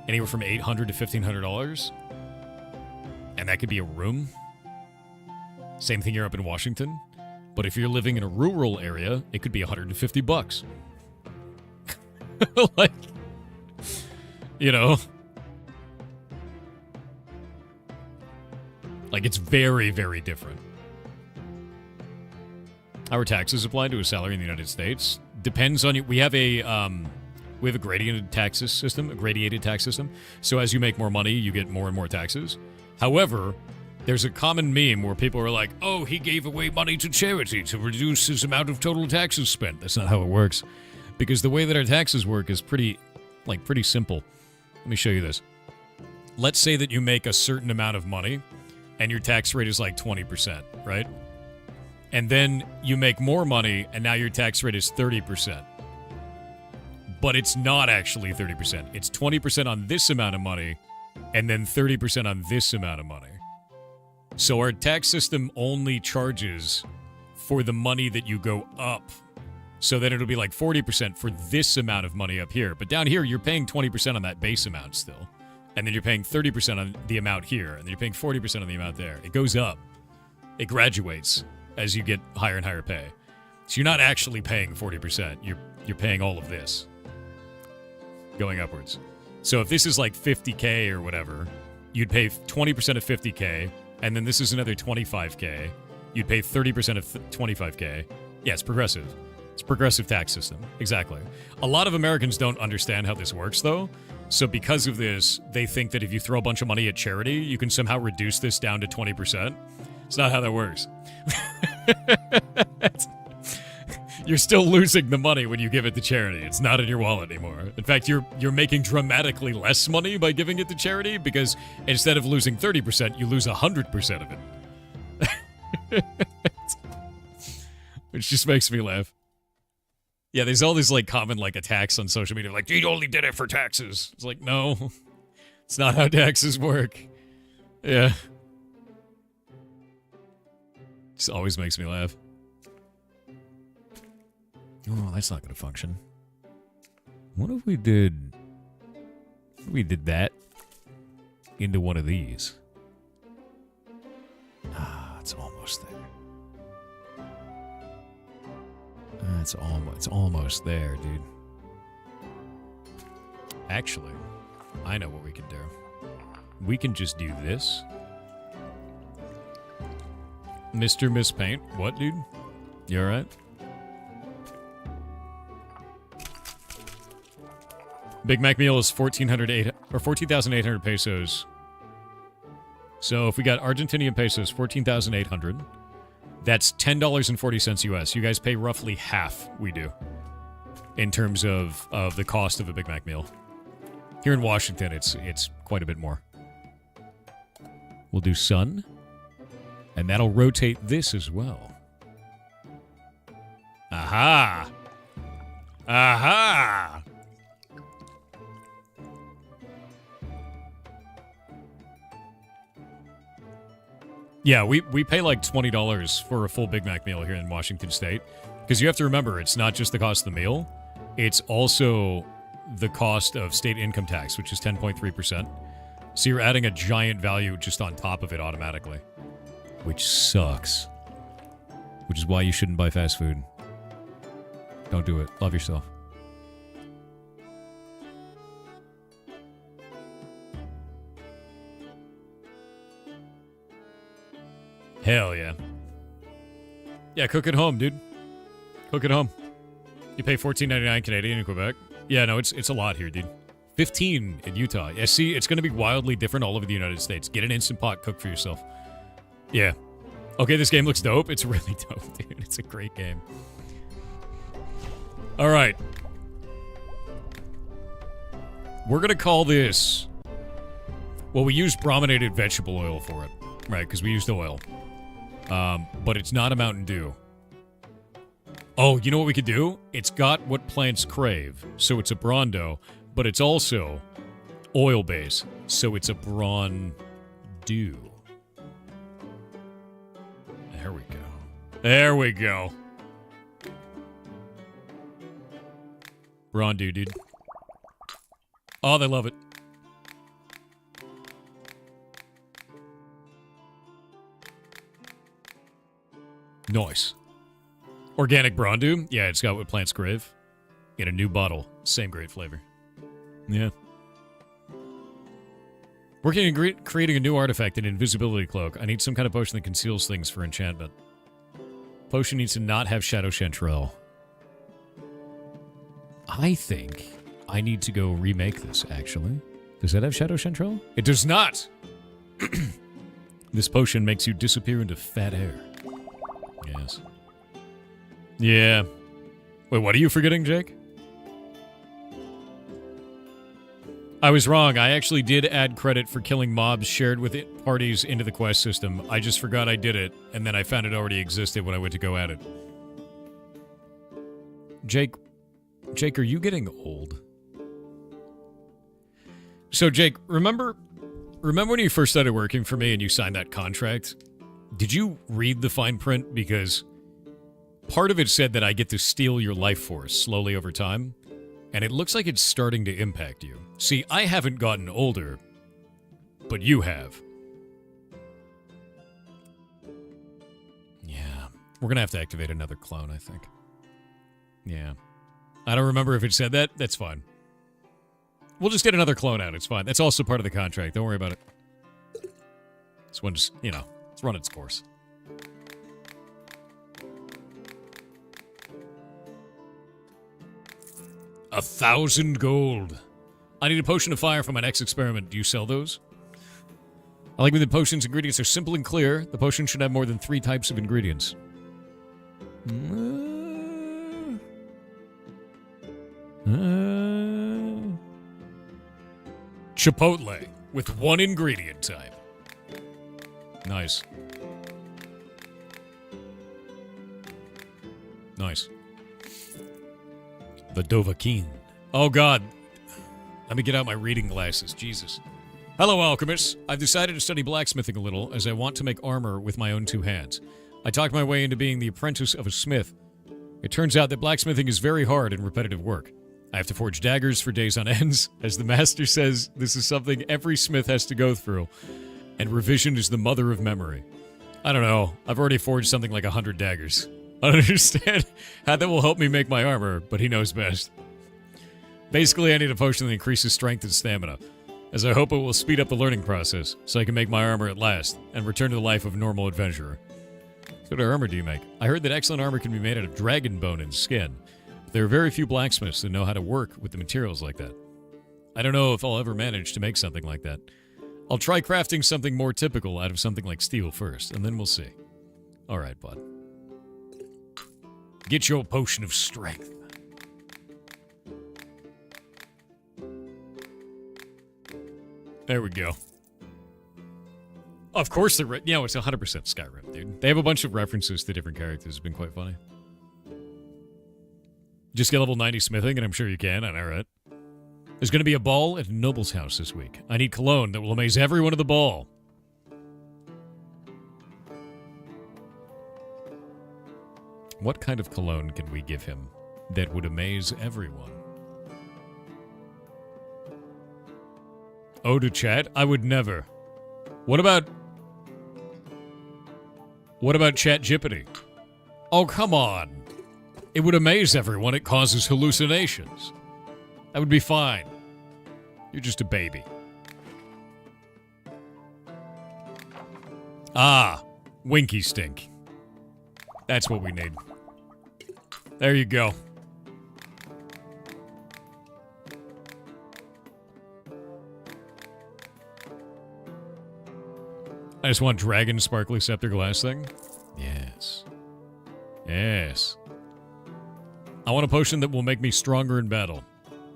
A: anywhere from $800 to $1,500, and that could be a room. Same thing here up in Washington. But if you're living in a rural area, it could be $150. Like, you know, like it's very, very different. Our taxes apply to a salary in the United States. Depends on you. We have a gradiated tax system. So as you make more money, you get more and more taxes. However, there's a common meme where people are like, "Oh, he gave away money to charity to reduce his amount of total taxes spent." That's not how it works, because the way that our taxes work is pretty simple. Let me show you this. Let's say that you make a certain amount of money, and your tax rate is like 20%, right? And then you make more money, and now your tax rate is 30%. But it's not actually 30%. It's 20% on this amount of money, and then 30% on this amount of money. So our tax system only charges for the money that you go up. So then it'll be like 40% for this amount of money up here. But down here, you're paying 20% on that base amount still. And then you're paying 30% on the amount here. And then you're paying 40% on the amount there. It goes up. It graduates as you get higher and higher pay. So you're not actually paying 40%. You're paying all of this going upwards. So if this is like 50K or whatever, you'd pay 20% of 50K, and then this is another 25K. You'd pay 30% of 25K. Yeah, it's progressive. It's a progressive tax system. Exactly. A lot of Americans don't understand how this works, though. So because of this, they think that if you throw a bunch of money at charity, you can somehow reduce this down to 20%. It's not how that works. You're still losing the money when you give it to charity. It's not in your wallet anymore. In fact, you're making dramatically less money by giving it to charity, because instead of losing 30%, you lose 100% of it. Which just makes me laugh. Yeah, there's all these like common like attacks on social media, like, "You only did it for taxes." It's like, no, it's not how taxes work. Yeah. Just always makes me laugh. Oh, that's not going to function. What if we did that into one of these? Ah, it's almost there. It's almost there, dude. Actually, I know what we can do. We can just do this. Mr. Miss Paint. What, dude? You alright? Big Mac meal is 14,800 pesos. So if we got Argentinian pesos, 14,800. That's $10.40 US. You guys pay roughly half we do in terms of the cost of a Big Mac meal. Here in Washington, it's quite a bit more. We'll do sun, and that'll rotate this as well. Aha! Aha! Yeah, we pay like $20 for a full Big Mac meal here in Washington State. Because you have to remember, it's not just the cost of the meal. It's also the cost of state income tax, which is 10.3%. So you're adding a giant value just on top of it automatically. Which sucks. Which is why you shouldn't buy fast food. Don't do it. Love yourself. Hell yeah. Yeah, cook at home, dude. Cook at home. You pay $14.99 Canadian in Quebec. Yeah, no, it's a lot here, dude. 15 in Utah. Yeah, see, it's going to be wildly different all over the United States. Get an Instant Pot, cook for yourself. Yeah. Okay, this game looks dope. It's really dope, dude. It's a great game. All right. We're going to call this... Well, we used brominated vegetable oil for it, right? Because we used oil. But it's not a Mountain Dew. Oh, you know what we could do? It's got what plants crave. So it's a Brondo, but it's also oil-based. So it's a Brawn Dew. There we go. There we go. Brawn Dew, dude. Oh, they love it. Nice. Organic Brawn Dew? Yeah, it's got what plants crave. In a new bottle. Same great flavor. Yeah. Working on creating a new artifact, an invisibility cloak. I need some kind of potion that conceals things for enchantment. Potion needs to not have Shadow Chanterelle. I think I need to go remake this, actually. Does that have Shadow Chanterelle? It does not! This potion makes you disappear into fat air. Yes. Yeah. Wait, what are you forgetting, Jake? I was wrong. I actually did add credit for killing mobs shared with it parties into the quest system. I just forgot I did it, and then I found it already existed when I went to go at it. Jake, are you getting old? So, Jake, remember when you first started working for me and you signed that contract? Did you read the fine print? Because part of it said that I get to steal your life force slowly over time, and it looks like it's starting to impact you. See, I haven't gotten older, but you have. Yeah. We're going to have to activate another clone, I think. Yeah. I don't remember if it said that. That's fine. We'll just get another clone out. It's fine. That's also part of the contract. Don't worry about it. This one just, it's run its course. $1,000 gold. I need a potion of fire for my next experiment. Do you sell those? I like when the potion's ingredients are simple and clear. The potion should have more than 3 types of ingredients. Chipotle with 1 ingredient type. Nice. Nice. The Dovahkiin. Oh, God. Let me get out my reading glasses. Jesus. Hello, alchemists. I've decided to study blacksmithing a little, as I want to make armor with my own 2 hands. I talked my way into being the apprentice of a smith. It turns out that blacksmithing is very hard and repetitive work. I have to forge daggers for days on ends. As the master says, this is something every smith has to go through. And revision is the mother of memory. I don't know. I've already forged something like 100 daggers. I don't understand how that will help me make my armor, but he knows best. Basically, I need a potion that increases strength and stamina, as I hope it will speed up the learning process, so I can make my armor at last, and return to the life of a normal adventurer. So what armor do you make? I heard that excellent armor can be made out of dragon bone and skin, but there are very few blacksmiths that know how to work with the materials like that. I don't know if I'll ever manage to make something like that. I'll try crafting something more typical out of something like steel first, and then we'll see. Alright, bud. Get your potion of strength. There we go. Of course they're... You know, it's 100% Skyrim, dude. They have a bunch of references to different characters. It's been quite funny. Just get level 90 smithing, and I'm sure you can. I know, right? There's going to be a ball at Noble's house this week. I need cologne that will amaze everyone at the ball. What kind of cologne can we give him that would amaze everyone? Oh, to chat? I would never. What about ChatGPT? Oh, come on. It would amaze everyone. It causes hallucinations. That would be fine. You're just a baby. Ah, Winky Stink. That's what we need. There you go. I just want Dragon Sparkly Scepter Glass thing. Yes. Yes. I want a potion that will make me stronger in battle.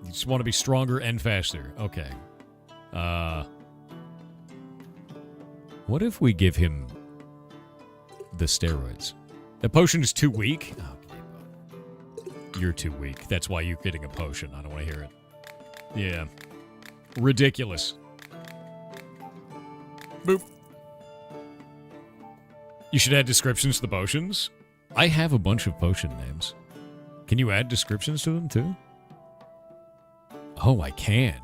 A: You just want to be stronger and faster. Okay. What if we give him the steroids? The potion is too weak? Okay, you're too weak. That's why you're getting a potion. I don't want to hear it. Yeah. Ridiculous. Boop. You should add descriptions to the potions. I have a bunch of potion names. Can you add descriptions to them too? Oh, I can.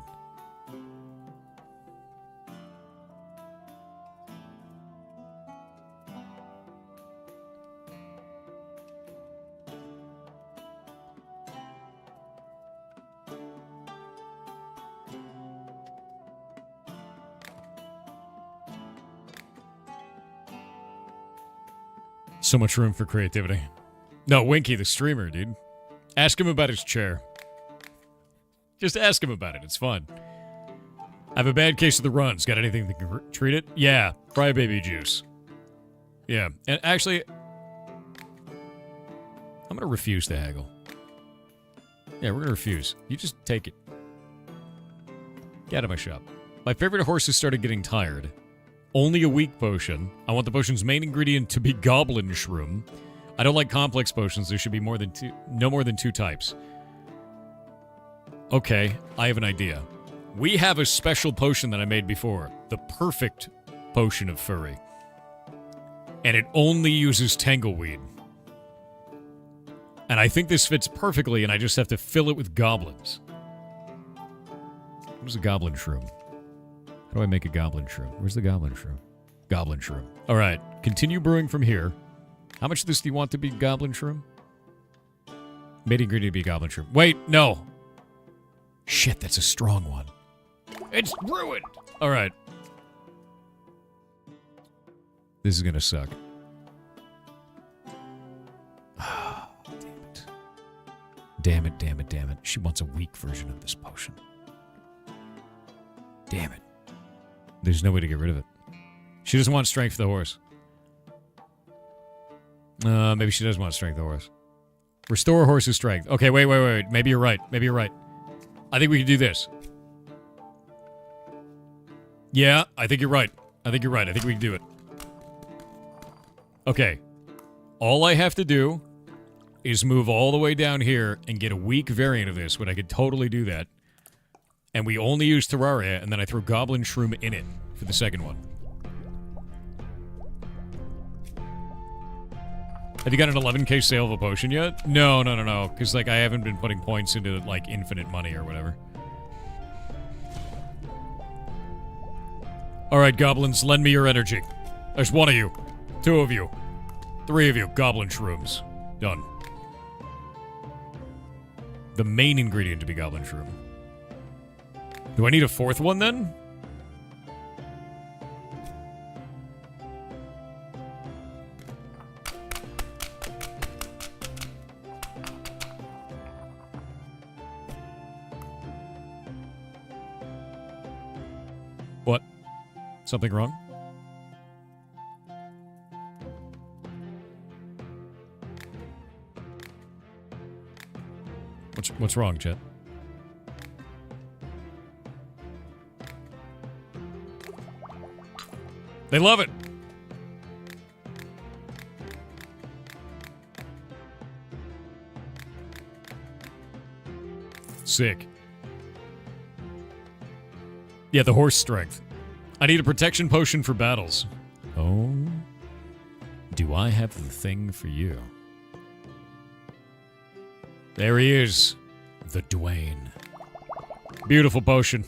A: So much room for creativity. No, Winky, the streamer, dude. Ask him about his chair. Just ask him about it. It's fun. I have a bad case of the runs. Got anything that can treat it? Yeah. Crybaby juice. Yeah. And actually, I'm going to refuse to haggle. Yeah, we're going to refuse. You just take it. Get out of my shop. My favorite horses started getting tired. Only a weak potion. I want the potion's main ingredient to be goblin shroom. I don't like complex potions. There should be no more than 2 types. Okay, I have an idea. We have a special potion that I made before. The perfect potion of furry. And it only uses tangleweed. And I think this fits perfectly, and I just have to fill it with goblins. What is a goblin shroom? How do I make a goblin shroom? Where's the goblin shroom? Goblin shroom. All right, continue brewing from here. How much of this do you want to be goblin shroom? Main ingredient to be goblin shroom. Wait, no. Shit, that's a strong one. It's ruined. All right. This is going to suck. Damn it. Damn it, damn it. She wants a weak version of this potion. Damn it. There's no way to get rid of it. She doesn't want strength for the horse. Maybe she does want strength for the horse. Restore horse's strength. Okay, wait. Maybe you're right. I think we can do this. Yeah, I think you're right. I think we can do it. Okay. All I have to do is move all the way down here and get a weak variant of this, but I could totally do that. And we only use Terraria, and then I throw Goblin Shroom in it for the second one. Have you got an 11k sale of a potion yet? No. Because, like, I haven't been putting points into, like, infinite money or whatever. Alright, goblins, lend me your energy. There's 1 of you. 2 of you. 3 of you. Goblin Shrooms. Done. The main ingredient to be Goblin Shroom. Do I need a 4th one, then? What? Something wrong? What's wrong, Chet? They love it. Sick. Yeah, the horse strength. I need a protection potion for battles. Oh. Do I have the thing for you? There he is. The Dwayne. Beautiful potion.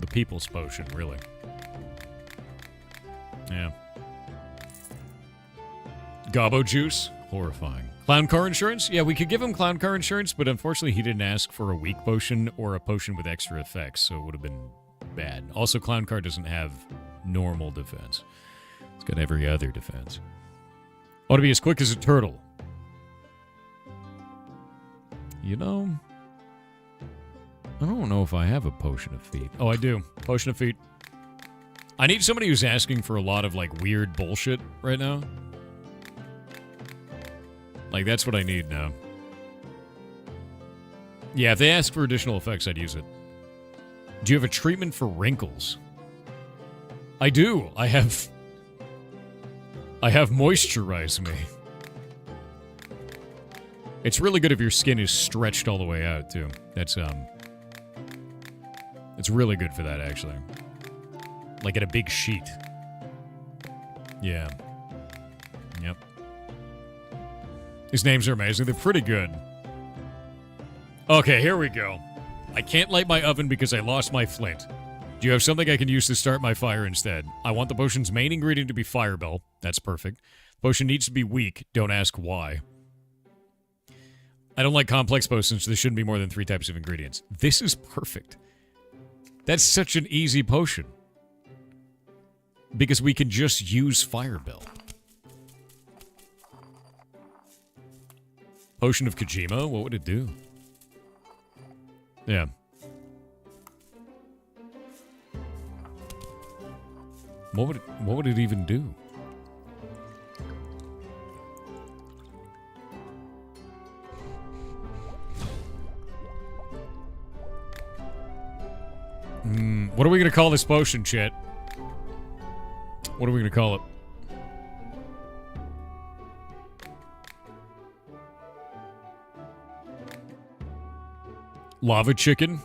A: The people's potion, really. Yeah. Gobbo juice? Horrifying. Clown car insurance? Yeah, we could give him clown car insurance, but unfortunately he didn't ask for a weak potion or a potion with extra effects, so it would have been bad. Also, clown car doesn't have normal defense. It's got every other defense. Ought to be as quick as a turtle. You know, I don't know if I have a potion of feet. Oh, I do. Potion of feet. I need somebody who's asking for a lot of, like, weird bullshit right now. Like, that's what I need now. Yeah, if they ask for additional effects, I'd use it. Do you have a treatment for wrinkles? I do. I have Moisturize Me. It's really good if your skin is stretched all the way out, too. That's, it's really good for that, actually. Like in a big sheet. Yeah. Yep. These names are amazing. They're pretty good. Okay, here we go. I can't light my oven because I lost my flint. Do you have something I can use to start my fire instead? I want the potion's main ingredient to be Firebell. That's perfect. Potion needs to be weak. Don't ask why. I don't like complex potions, so there shouldn't be more than 3 types of ingredients. This is perfect. That's such an easy potion. Because we can just use Firebell. Potion of Kojima? What would it do? Yeah. What would it even do? What are we going to call this potion, chat? What are we going to call it? Lava chicken?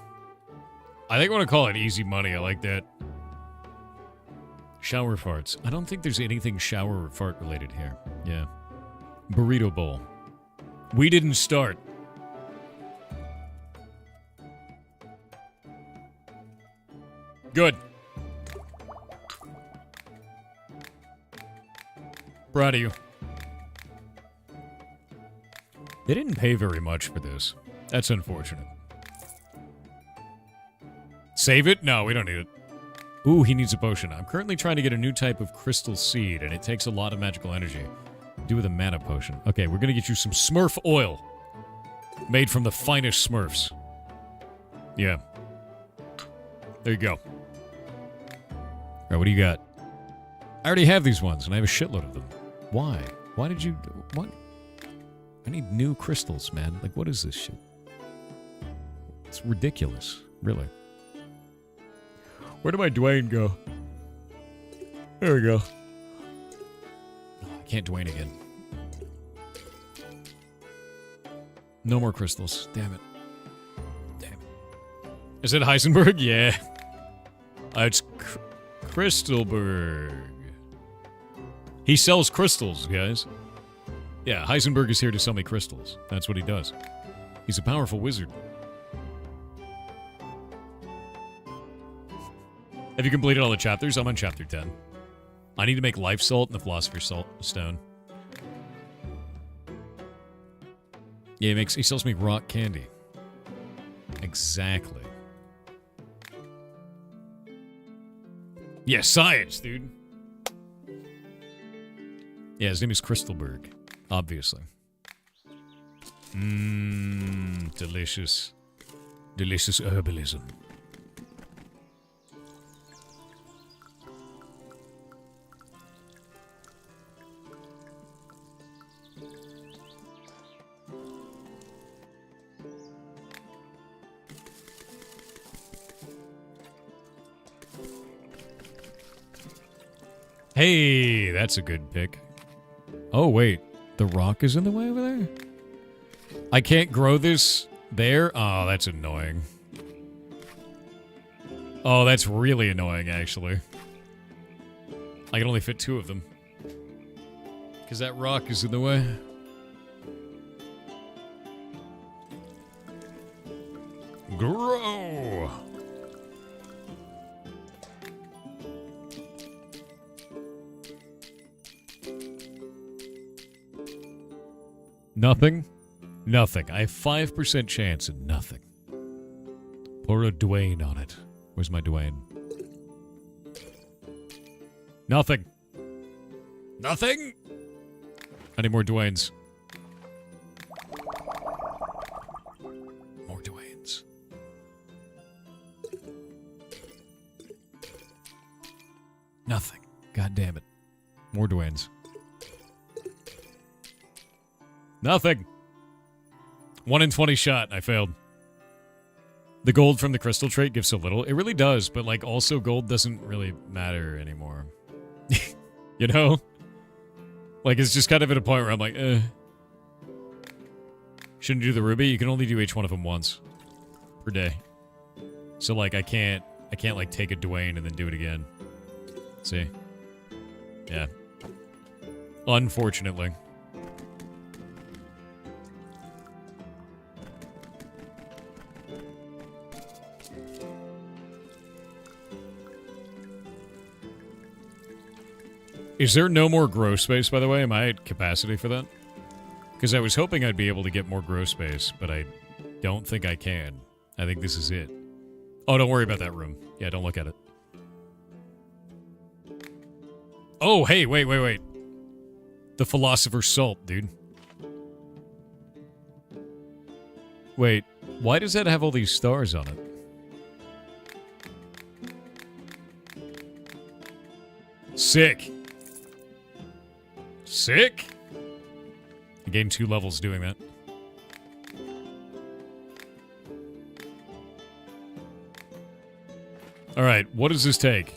A: I think I want to call it easy money. I like that. Shower farts. I don't think there's anything shower or fart related here. Yeah. Burrito bowl. We didn't start. Good. Proud of you. They didn't pay very much for this. That's unfortunate. Save it? No, we don't need it. Ooh, he needs a potion. I'm currently trying to get a new type of crystal seed, and it takes a lot of magical energy. Do with a mana potion. Okay, we're gonna get you some Smurf oil. Made from the finest Smurfs. Yeah. There you go. Alright, what do you got? I already have these ones, and I have a shitload of them. Why? Why did you... What? I need new crystals, man. Like, what is this shit? It's ridiculous. Really. Where did my Dwayne go? There we go. Oh, I can't Dwayne again. No more crystals. Damn it. Damn it. Is it Heisenberg? Yeah. It's Crystalberg. He sells crystals, guys. Yeah, Heisenberg is here to sell me crystals. That's what he does. He's a powerful wizard. Have you completed all the chapters? I'm on chapter 10. I need to make life salt and the philosopher's stone. Yeah, he sells me rock candy. Exactly. Yeah, science, dude. Yeah, his name is Crystalberg. Obviously. Delicious. Delicious herbalism. Hey, that's a good pick. Oh, wait. The rock is in the way over there? I can't grow this there? Oh, that's annoying. Oh, that's really annoying, actually. I can only fit 2 of them. Because that rock is in the way. Grow! Nothing? Nothing. I have 5% chance of nothing. Pour a Dwayne on it. Where's my Dwayne? Nothing. Nothing? I need more Dwaynes. More Dwaynes. Nothing. God damn it. More Dwaynes. Nothing. 1 in 20 shot. I failed. The gold from the crystal trait gives so little. It really does, but like also gold doesn't really matter anymore. You know? Like it's just kind of at a point where I'm like, shouldn't do the ruby. You can only do each one of them once per day. So like I can't like take a Dwayne and then do it again. See? Yeah. Unfortunately. Is there no more grow space, by the way? Am I at capacity for that? Because I was hoping I'd be able to get more grow space, but I don't think I can. I think this is it. Oh, don't worry about that room. Yeah, don't look at it. Oh, hey, wait. The Philosopher's Salt, dude. Wait, why does that have all these stars on it? Sick. Sick. I gained 2 levels doing that. Alright, what does this take?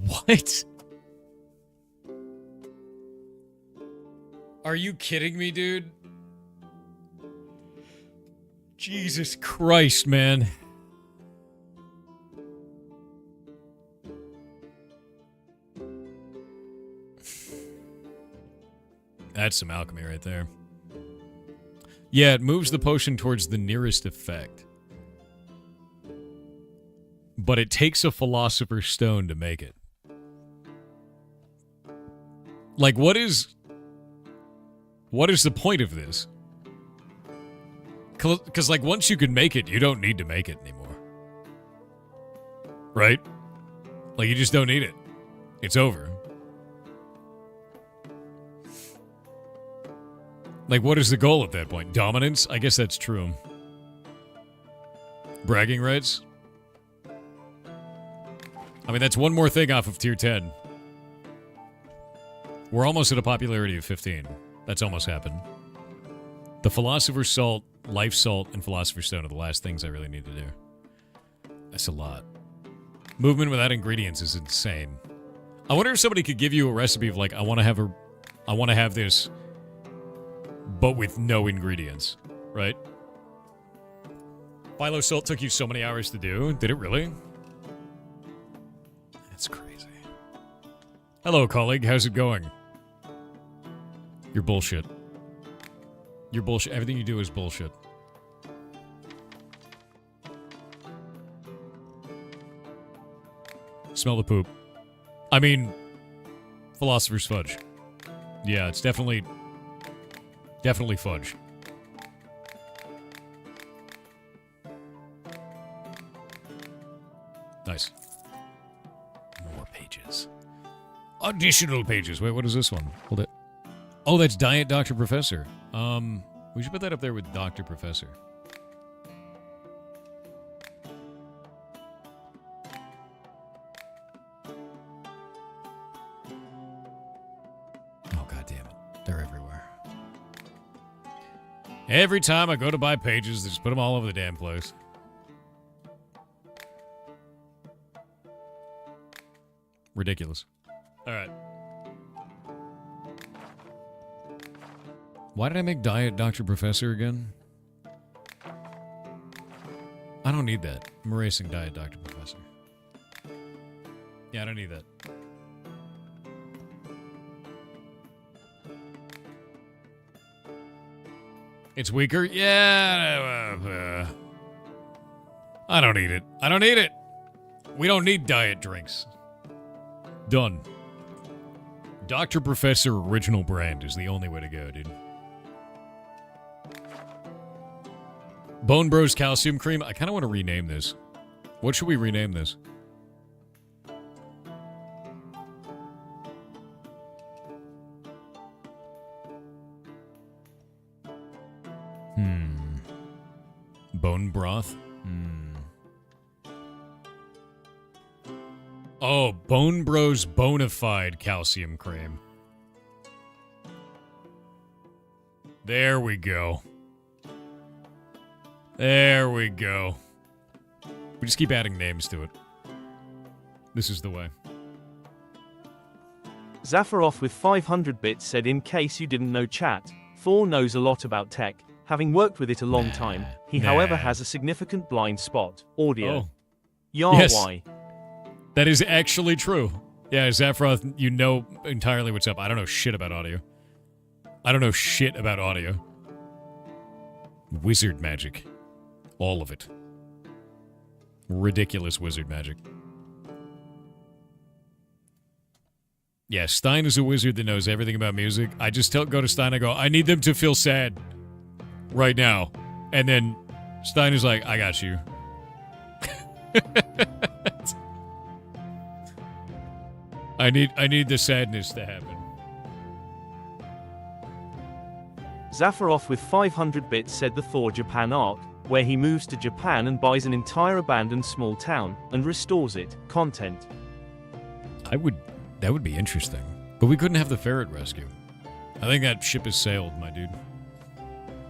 A: What? Are you kidding me, dude? Jesus Christ, man. That's some alchemy right there. Yeah, it moves the potion towards the nearest effect. But it takes a Philosopher's Stone to make it. Like, what is the point of this? Because, like, once you can make it, you don't need to make it anymore. Right? Like, you just don't need it. It's over. Like, what is the goal at that point? Dominance? I guess that's true. Bragging rights? I mean, that's one more thing off of tier 10. We're almost at a popularity of 15. That's almost happened. The Philosopher's Salt, Life Salt, and Philosopher's Stone are the last things I really need to do. That's a lot. Movement without ingredients is insane. I wonder if somebody could give you a recipe of, like, I want to have this, but with no ingredients, right? Philo Salt took you so many hours to do. Did it really? That's crazy. Hello, colleague. How's it going? You're bullshit. You're bullshit. Everything you do is bullshit. Smell the poop. I mean, Philosopher's Fudge. Yeah, it's definitely fudge. Nice. More pages. Additional pages. Wait, what is this one? Hold it. Oh, that's Diet Dr. Professor. We should put that up there with Dr. Professor. Oh, God damn it. They're everywhere. Every time I go to buy pages, they just put them all over the damn place. Ridiculous. All right. Why did I make Diet Dr. Professor again? I don't need that. I'm erasing Diet Dr. Professor. Yeah, I don't need that. It's weaker? Yeah. I don't need it. I don't need it. We don't need diet drinks. Done. Dr. Professor original brand is the only way to go, dude. Bone Bros Calcium Cream. I kind of want to rename this. What should we rename this? Bone broth? Oh, Bone Bros Bonafide Calcium Cream. There we go. There we go. We just keep adding names to it. This is the way.
B: Zafaroff with 500 bits said, in case you didn't know, chat, Thor knows a lot about tech. Having worked with it a long time, he however has a significant blind spot. Audio.
A: Oh.
B: Yes. Why?
A: That is actually true. Yeah, Zafaroff, you know entirely what's up. I don't know shit about audio. I don't know shit about audio. Wizard magic. All of it. Ridiculous wizard magic. Yeah, Stein is a wizard that knows everything about music. I just go to Stein, I go, I need them to feel sad right now. And then Stein is like, I got you. I need the sadness to happen.
B: Zafaroff with 500 bits said the Thor Japan arc, where he moves to Japan and buys an entire abandoned small town and restores it. Content.
A: That would be interesting. But we couldn't have the ferret rescue. I think that ship has sailed, my dude.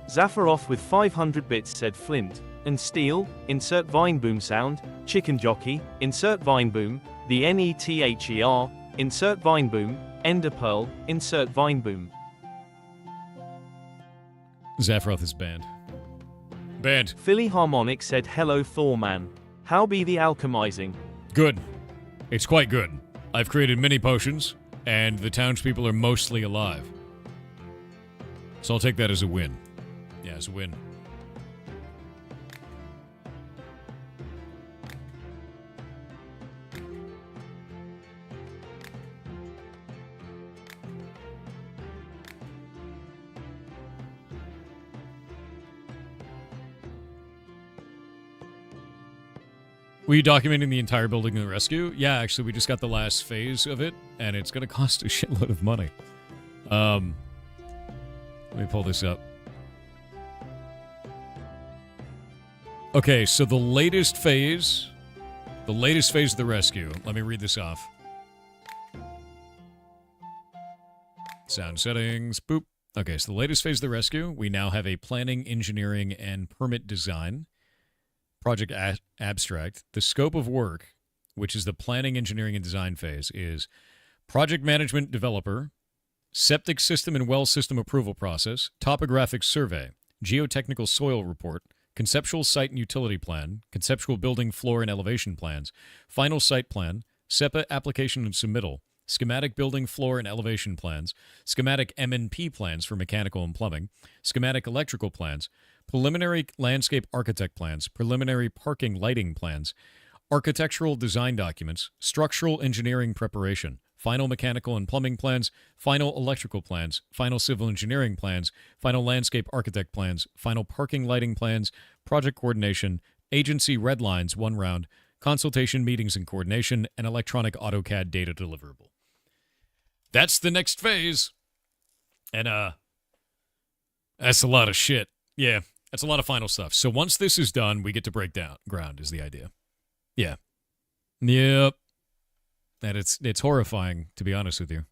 B: Zafaroff with 500 bits said Flint and Steel, insert Vine Boom sound, Chicken Jockey, insert Vine Boom, the NETHER, insert Vine Boom, Ender Pearl, insert Vine Boom.
A: Zafaroff is banned. Banned.
B: Philly Harmonic said, hello Thorman. How be the alchemizing?
A: Good. It's quite good. I've created many potions, and the townspeople are mostly alive. So I'll take that as a win. Yeah, as a win. Were you documenting the entire building of the rescue? Yeah, actually, we just got the last phase of it, and it's going to cost a shitload of money. Let me pull this up. Okay, so the latest phase of the rescue. Let me read this off. Sound settings, boop. Okay, so the latest phase of the rescue, we now have a planning, engineering, and permit design. Project abstract. The scope of work, which is the planning, engineering, and design phase, is project management developer, septic system and well system approval process, topographic survey, geotechnical soil report, conceptual site and utility plan, conceptual building floor and elevation plans, final site plan, SEPA application and submittal, schematic building floor and elevation plans, schematic M&P plans for mechanical and plumbing, schematic electrical plans, preliminary landscape architect plans, preliminary parking lighting plans, architectural design documents, structural engineering preparation, final mechanical and plumbing plans, final electrical plans, final civil engineering plans, final landscape architect plans, final parking lighting plans, project coordination, agency red lines 1 round, consultation meetings and coordination, and electronic AutoCAD data deliverable. That's the next phase. And that's a lot of shit. Yeah. That's a lot of final stuff. So once this is done, we get to break down ground is the idea. Yeah. Yep. And it's horrifying, to be honest with you.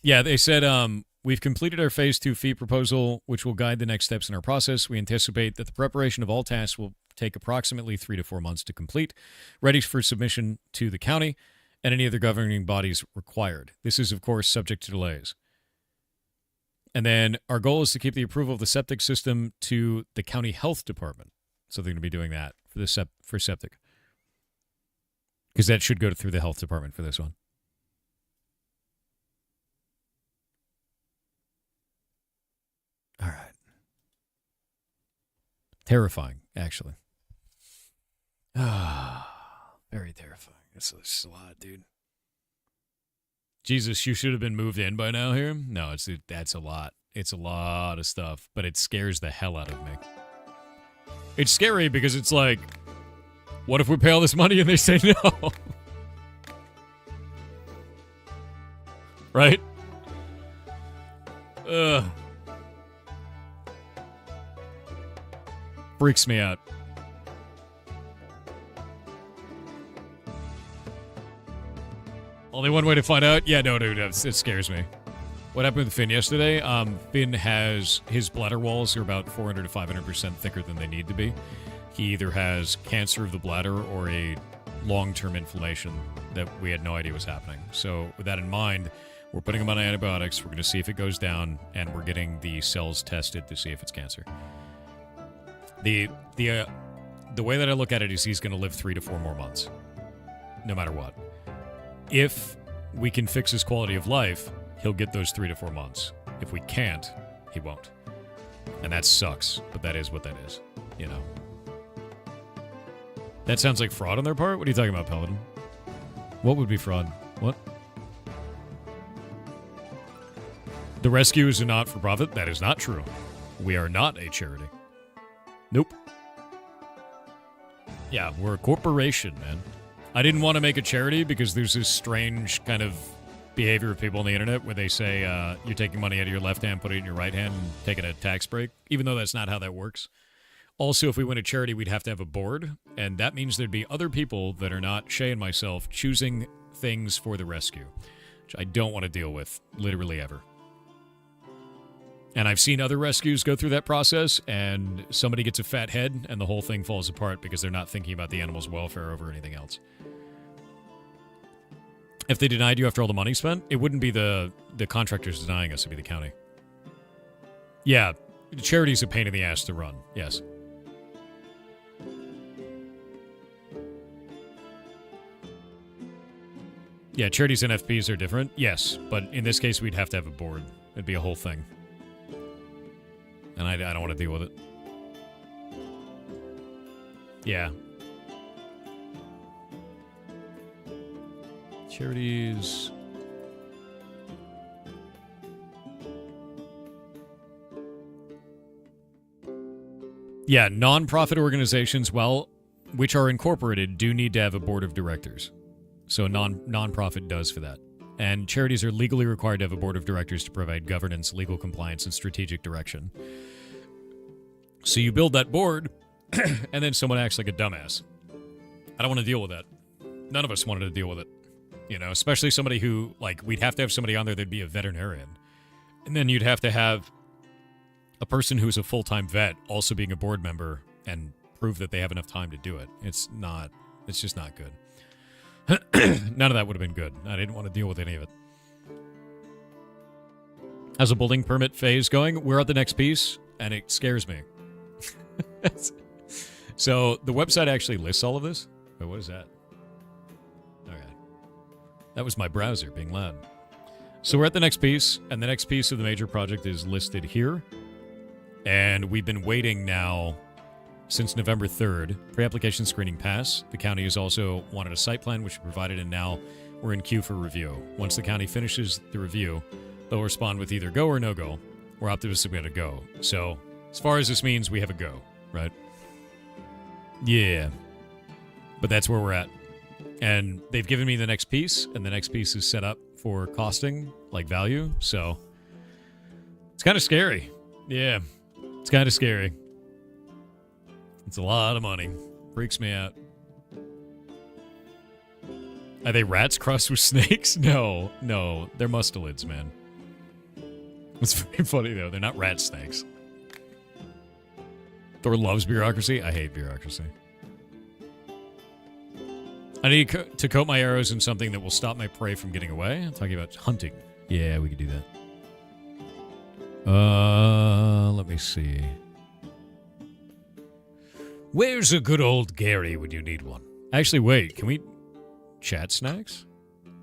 A: Yeah, they said we've completed our phase 2 fee proposal, which will guide the next steps in our process. We anticipate that the preparation of all tasks will take approximately 3 to 4 months to complete, ready for submission to the county. and any other governing bodies required. This is, of course, subject to delays. And then our goal is to keep the approval of the septic system to the county health department. So they're going to be doing that for the for septic. Because that should go through the health department for this one. All right. Terrifying, actually. Very terrifying. That's a lot, dude. Jesus, you should have been moved in by now here. No, that's a lot. It's a lot of stuff, but it scares the hell out of me. It's scary because it's like, what if we pay all this money and they say no? Right? Ugh. Freaks me out. Only one way to find out? Yeah, no, dude, it scares me. What happened with Finn yesterday? Finn has his bladder walls are about 400 to 500% thicker than they need to be. He either has cancer of the bladder or a long-term inflammation that we had no idea was happening. So with that in mind, we're putting him on antibiotics. We're going to see if it goes down, and we're getting the cells tested to see if it's cancer. The way that I look at it is he's going to live 3 to 4 more months, no matter what. If we can fix his quality of life, he'll get those 3 to 4 months. If we can't, he won't. And that sucks, but that is what that is, you know. That sounds like fraud on their part? What are you talking about, Paladin? What would be fraud? What? The rescue is a not-for-profit? That is not true. We are not a charity. Nope. Yeah, we're a corporation, man. I didn't want to make a charity because there's this strange kind of behavior of people on the internet where they say you're taking money out of your left hand, putting it in your right hand, and taking a tax break, even though that's not how that works. Also, if we went to charity, we'd have to have a board, and that means there'd be other people that are not Shay and myself choosing things for the rescue, which I don't want to deal with, literally ever. And I've seen other rescues go through that process, and somebody gets a fat head, and the whole thing falls apart because they're not thinking about the animal's welfare over anything else. If they denied you after all the money spent, it wouldn't be the contractors denying us, it'd be the county. Yeah, charity's a pain in the ass to run, yes. Yeah, charities and FPs are different, yes, but in this case, we'd have to have a board. It'd be a whole thing. And I don't want to deal with it. Yeah. Charities. Yeah, non-profit organizations, well, which are incorporated, do need to have a board of directors. So non-profit does for that. And charities are legally required to have a board of directors to provide governance, legal compliance, and strategic direction. So you build that board, and then someone acts like a dumbass. I don't want to deal with that. None of us wanted to deal with it. You know, especially somebody who, like, we'd have to have somebody on there that'd be a veterinarian. And then you'd have to have a person who's a full-time vet also being a board member and prove that they have enough time to do it. It's just not good. None of that would have been good. I didn't want to deal with any of it. How's a building permit phase going? We're at the next piece, and it scares me. So the website actually lists all of this. Wait, what is that? Okay. That was my browser being loud. So we're at the next piece, and the next piece of the major project is listed here. And we've been waiting now since November 3rd. Pre-application screening pass. The county has also wanted a site plan, which we provided, and now we're in queue for review. Once the county finishes the review, they'll respond with either go or no go. We're optimistic we have a go. So as far as this means, we have a go, right? Yeah. But that's where we're at. And they've given me the next piece, and the next piece is set up for costing, like value. So it's kind of scary. Yeah. It's kind of scary. It's a lot of money. Freaks me out. Are they rats crossed with snakes? No. They're mustelids, man. It's very funny, though. They're not rat snakes. Thor loves bureaucracy. I hate bureaucracy. I need to coat my arrows in something that will stop my prey from getting away. I'm talking about hunting. Yeah, we could do that. Let me see. Where's a good old Gary when you need one? Actually, wait. Can we chat snacks?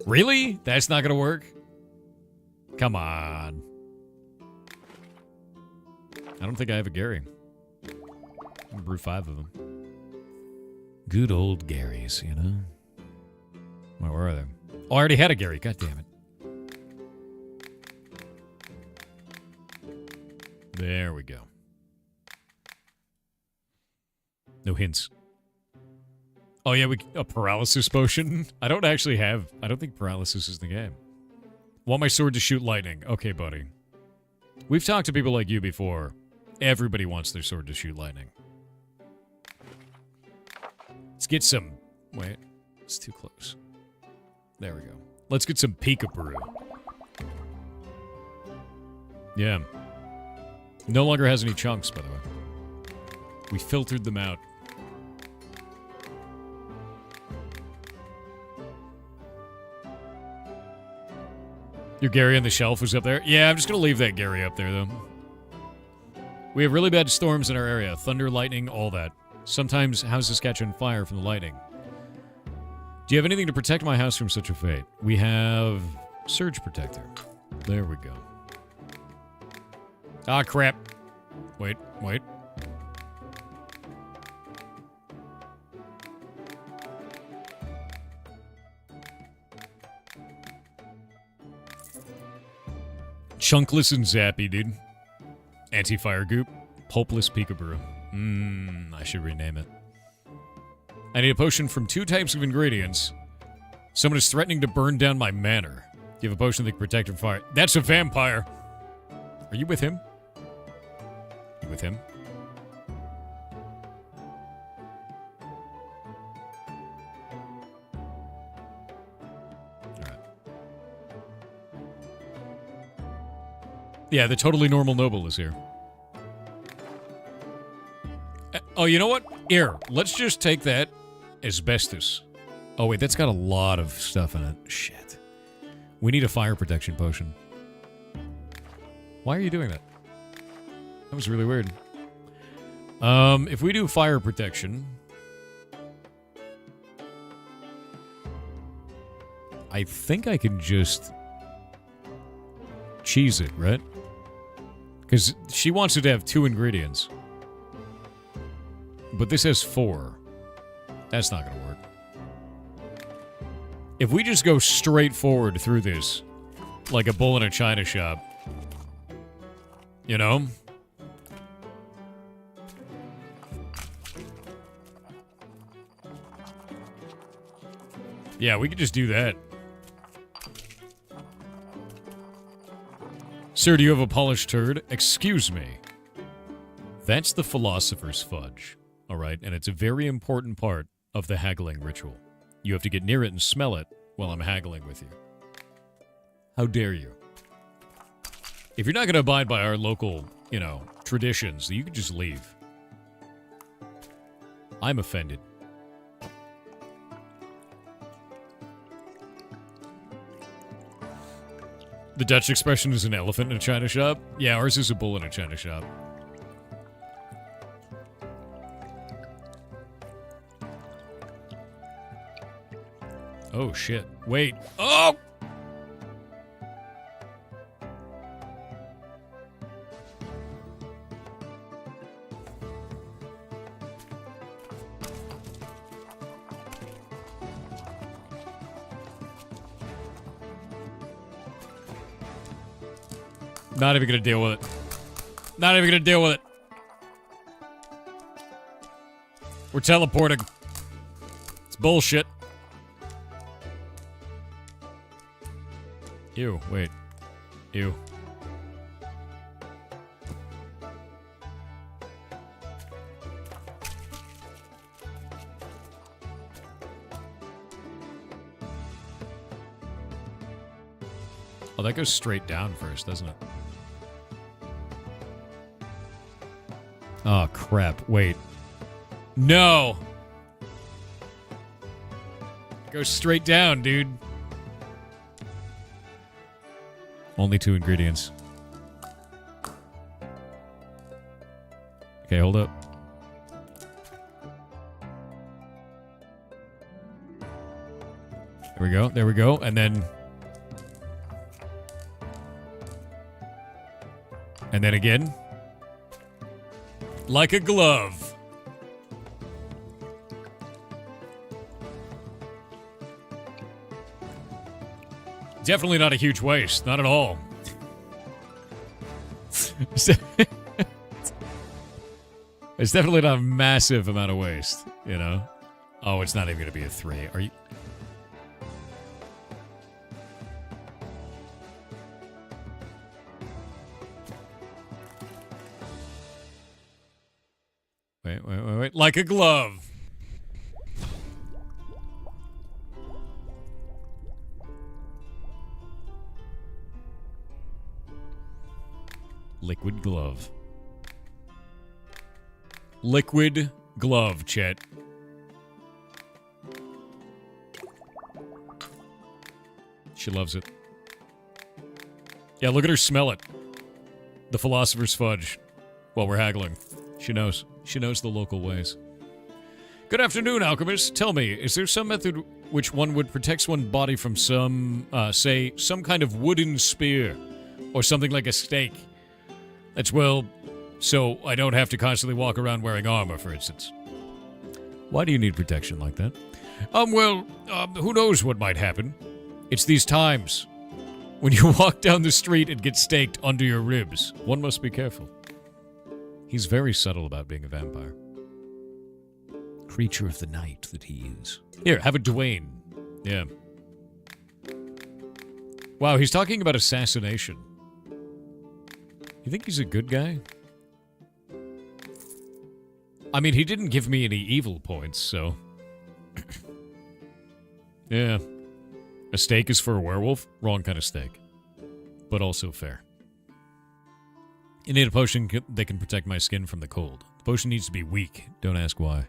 A: Really? That's not gonna work? Come on. I don't think I have a Gary. I'll brew 5 of them. Good old Garys, you know? Well, where are they? Oh, I already had a Gary. God damn it. There we go. No hints. Oh, yeah, a paralysis potion? I don't think paralysis is the game. Want my sword to shoot lightning. Okay, buddy. We've talked to people like you before. Everybody wants their sword to shoot lightning. Let's get some... Wait. It's too close. There we go. Let's get some peekaboo. Yeah. No longer has any chunks, by the way. We filtered them out. Your Gary on the shelf was up there? Yeah, I'm just going to leave that Gary up there, though. We have really bad storms in our area. Thunder, lightning, all that. Sometimes houses catch on fire from the lightning. Do you have anything to protect my house from such a fate? We have Surge Protector. There we go. Ah, crap. Wait. Chunkless and zappy, dude. Anti-fire goop. Pulpless peekaboo. I should rename it. I need a potion from 2 types of ingredients. Someone is threatening to burn down my manor. Do you have a potion that can protect from fire? That's a vampire. Are you with him? You with him? Alright. Yeah, the totally normal noble is here. Oh, you know what? Here, let's just take that asbestos. Oh, wait, that's got a lot of stuff in it. Shit. We need a fire protection potion. Why are you doing that? That was really weird. If we do fire protection... I think I can just... cheese it, right? Because she wants it to have 2 ingredients. But this has 4. That's not going to work. If we just go straight forward through this, like a bull in a china shop, you know? Yeah, we could just do that. Sir, do you have a polished turd? Excuse me. That's the philosopher's fudge. Alright, and it's a very important part of the haggling ritual. You have to get near it and smell it while I'm haggling with you. How dare you? If you're not going to abide by our local, traditions, you can just leave. I'm offended. The Dutch expression is an elephant in a china shop? Yeah, ours is a bull in a china shop. Oh, shit. Wait. Oh! Not even gonna deal with it. Not even gonna deal with it. We're teleporting. It's bullshit. Ew, wait. Ew. Oh, that goes straight down first, doesn't it? Oh, crap. Wait. No! Go straight down, dude. Only 2 ingredients. Okay, hold up. There we go. There we go. And then... And then again. Like a glove. Definitely not a huge waste. Not at all. It's definitely not a massive amount of waste, you know? Oh, it's not even going to be a 3. Are you... Wait. Like a glove. Liquid glove. Liquid glove, chat. She loves it. Yeah, look at her smell it. The philosopher's fudge. While we're haggling. She knows. She knows the local ways. Good afternoon, alchemist. Tell me, is there some method which one would protect one's body from some, say, some kind of wooden spear? Or something like a stake? That's, well, so I don't have to constantly walk around wearing armor, for instance. Why do you need protection like that? Who knows what might happen? It's these times. When you walk down the street and get staked under your ribs, one must be careful. He's very subtle about being a vampire. Creature of the night that he is. Here, have a Dwayne. Yeah. Wow, he's talking about assassination. You think he's a good guy? I mean, he didn't give me any evil points, so... Yeah. A stake is for a werewolf? Wrong kind of stake. But also fair. You need a potion that can protect my skin from the cold. The potion needs to be weak. Don't ask why.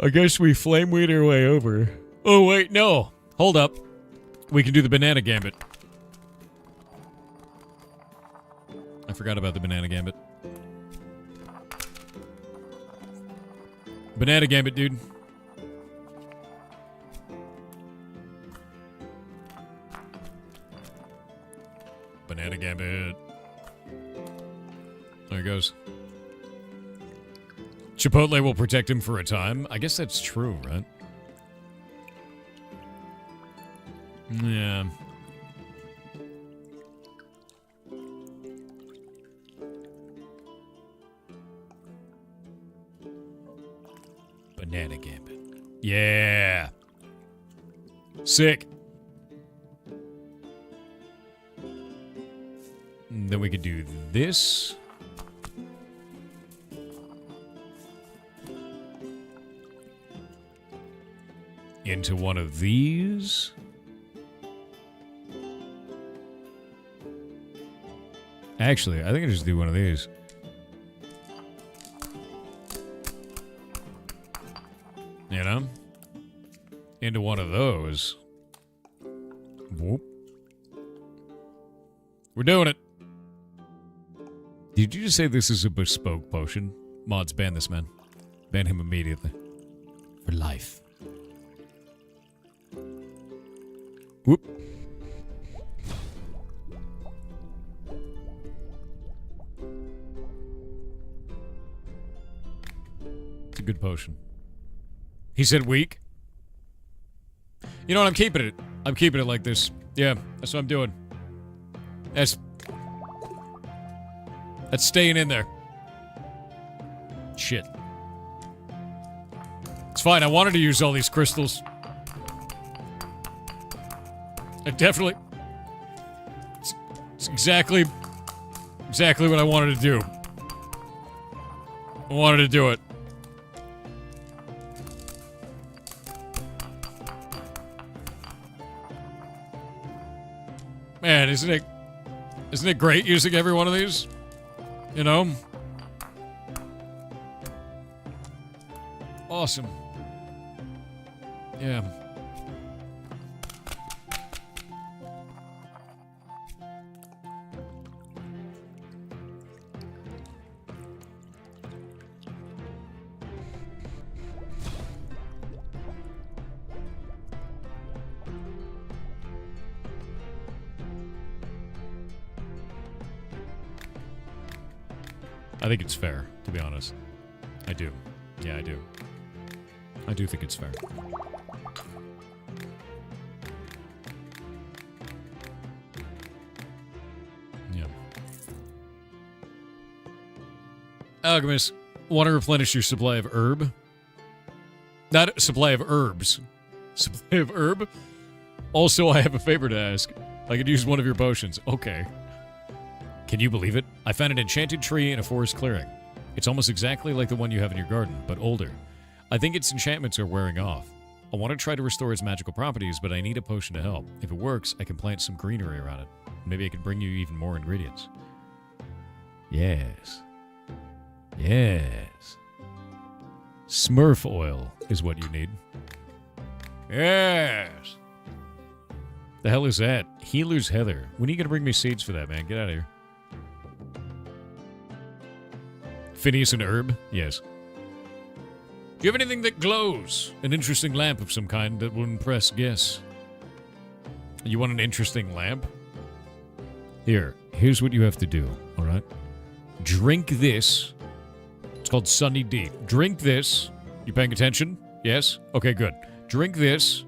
A: I guess we flame weed our way over. Oh, wait, no. Hold up. We can do the banana gambit. I forgot about the banana gambit. Banana gambit, dude. Banana gambit. There he goes. Chipotle will protect him for a time. I guess that's true, right? Yeah. Banana gambit. Yeah. Sick. And then we could do this. Into one of these. Actually, I think I just do one of these. You know? Into one of those. Whoop. We're doing it. Did you just say this is a bespoke potion? Mods, ban this man. Ban him immediately. For life. Whoop. It's a good potion. He said weak. You know what? I'm keeping it. I'm keeping it like this. Yeah, that's what I'm doing. That's staying in there. Shit. It's fine. I wanted to use all these crystals. I definitely... It's exactly what I wanted to do. I wanted to do it. Man, isn't it great using every one of these? You know? Awesome. Yeah. I think it's fair, to be honest. I do. Yeah, I do. I do think it's fair. Yeah. Alchemist, want to replenish your supply of herb? Not supply of herbs. Supply of herb? Also, I have a favor to ask. I could use one of your potions. Okay. Can you believe it? I found an enchanted tree in a forest clearing. It's almost exactly like the one you have in your garden, but older. I think its enchantments are wearing off. I want to try to restore its magical properties, but I need a potion to help. If it works, I can plant some greenery around it. Maybe I can bring you even more ingredients. Yes. Yes. Smurf oil is what you need. Yes. The hell is that? Healer's Heather. When are you going to bring me seeds for that, man? Get out of here. Phineas and herb? Yes. Do you have anything that glows? An interesting lamp of some kind that will impress guests. You want an interesting lamp? Here's what you have to do, alright? Drink this. It's called Sunny D. Drink this. You paying attention? Yes? Okay, good. Drink this.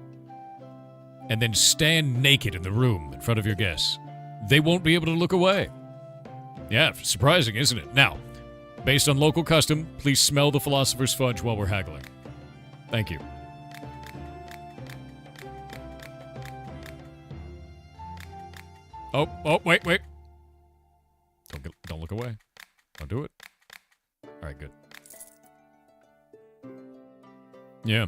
A: And then stand naked in the room in front of your guests. They won't be able to look away. Yeah, surprising, isn't it? Now, based on local custom, please smell the philosopher's fudge while we're haggling. Thank you. Oh, wait. Don't look away. Don't do it. All right, good. Yeah.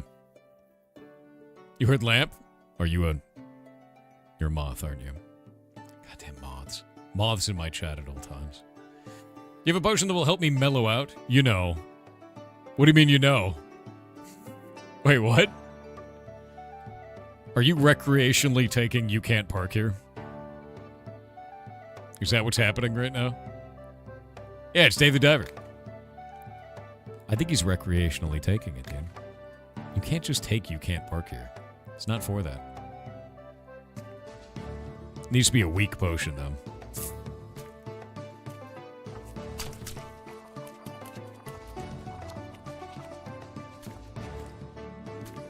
A: You heard lamp? You're a moth, aren't you? Goddamn moths. Moths in my chat at all times. You have a potion that will help me mellow out? You know. What do you mean you know? Wait, what? Are you recreationally taking You Can't Park Here? Is that what's happening right now? Yeah, it's Dave the Diver. I think he's recreationally taking it, dude. You can't just take You Can't Park Here. It's not for that. Needs to be a weak potion, though.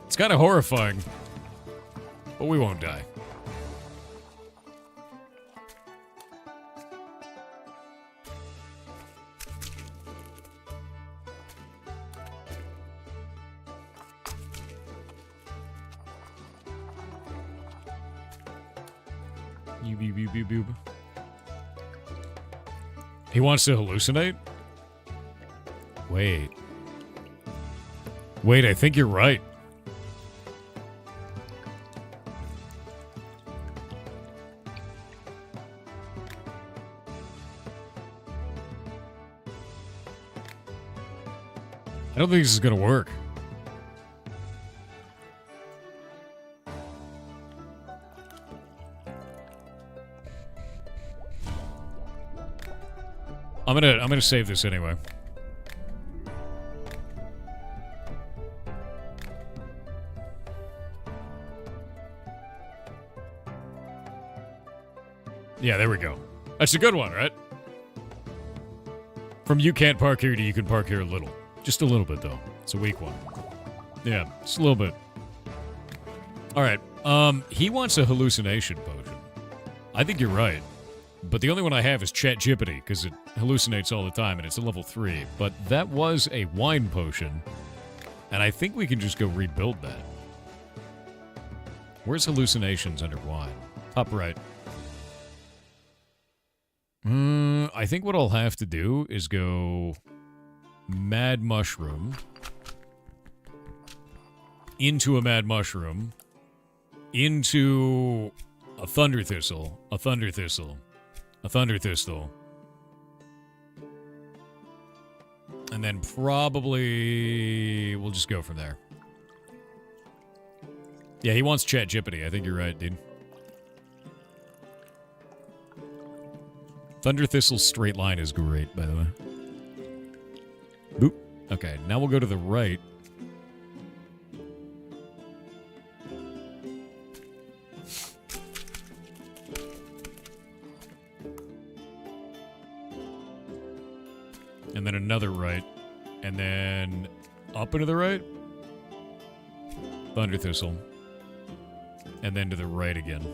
A: It's kind of horrifying, but we won't die. He wants to hallucinate? Wait, I think you're right. I don't think this is gonna work. I'm gonna save this anyway. Yeah, there we go. That's a good one, right? From You Can't Park Here to You Can Park Here a little. Just a little bit, though. It's a weak one. Yeah, just a little bit. Alright, he wants a hallucination potion. I think you're right. But the only one I have is ChatGPT, because it hallucinates all the time, and it's a level 3. But that was a wine potion, and I think we can just go rebuild that. Where's hallucinations under wine? Top right. I think what I'll have to do is go Mad Mushroom into a Mad Mushroom into a thunder thistle, a thunder thistle, a thunder thistle. And then probably we'll just go from there. Yeah, he wants Chat Jippity. I think you're right, dude. Thunder Thistle's straight line is great, by the way. Boop. Okay, now we'll go to the right. And then another right. And then up into the right. Thunder Thistle. And then to the right again.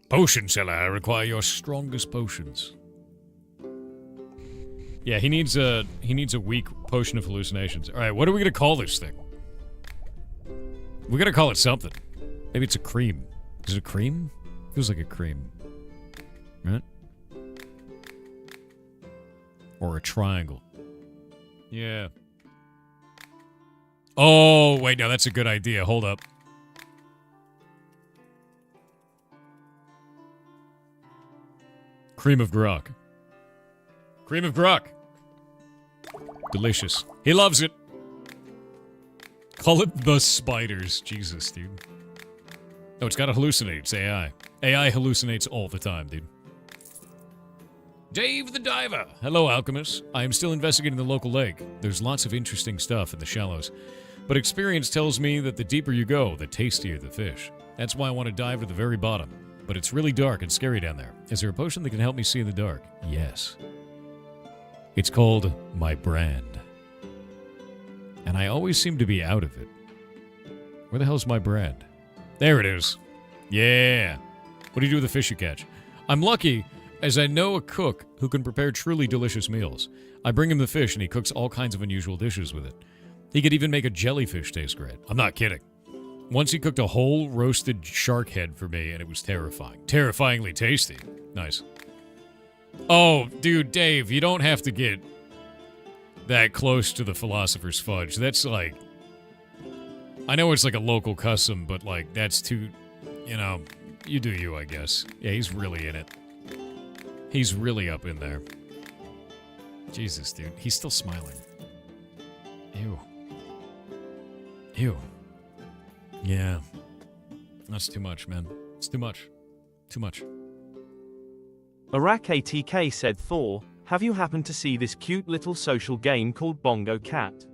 A: Potion seller, I require your strongest potions. Yeah, he needs a weak potion of hallucinations. All right, what are we gonna call this thing? We gotta call it something. Maybe it's a cream. Is it a cream? Feels like a cream, right? Or a triangle. Yeah. Oh wait, no, that's a good idea. Hold up. Cream of grok. Cream of grok. Delicious. He loves it. Call it the spiders. Jesus, dude. Oh, it's got to hallucinate. It's AI. AI hallucinates all the time, dude. Dave the Diver. Hello, Alchemist. I am still investigating the local lake. There's lots of interesting stuff in the shallows. But experience tells me that the deeper you go, the tastier the fish. That's why I want to dive to the very bottom. But it's really dark and scary down there. Is there a potion that can help me see in the dark? Yes. It's called my brand. And I always seem to be out of it. Where the hell's my brand? There it is. Yeah. What do you do with the fish you catch? I'm lucky, as I know a cook who can prepare truly delicious meals. I bring him the fish and he cooks all kinds of unusual dishes with it. He could even make a jellyfish taste great. I'm not kidding. Once he cooked a whole roasted shark head for me, and it was terrifying. Terrifyingly tasty. Nice. Oh, dude, Dave, you don't have to get that close to the philosopher's fudge. That's like... I know it's like a local custom, but like, that's too... You know, you do you, I guess. Yeah, he's really in it. He's really up in there. Jesus, dude. He's still smiling. Ew. Ew. Yeah. That's too much, man. It's too much. Too much.
B: Iraq ATK said, Thor, have you happened to see this cute little social game called Bongo Cat?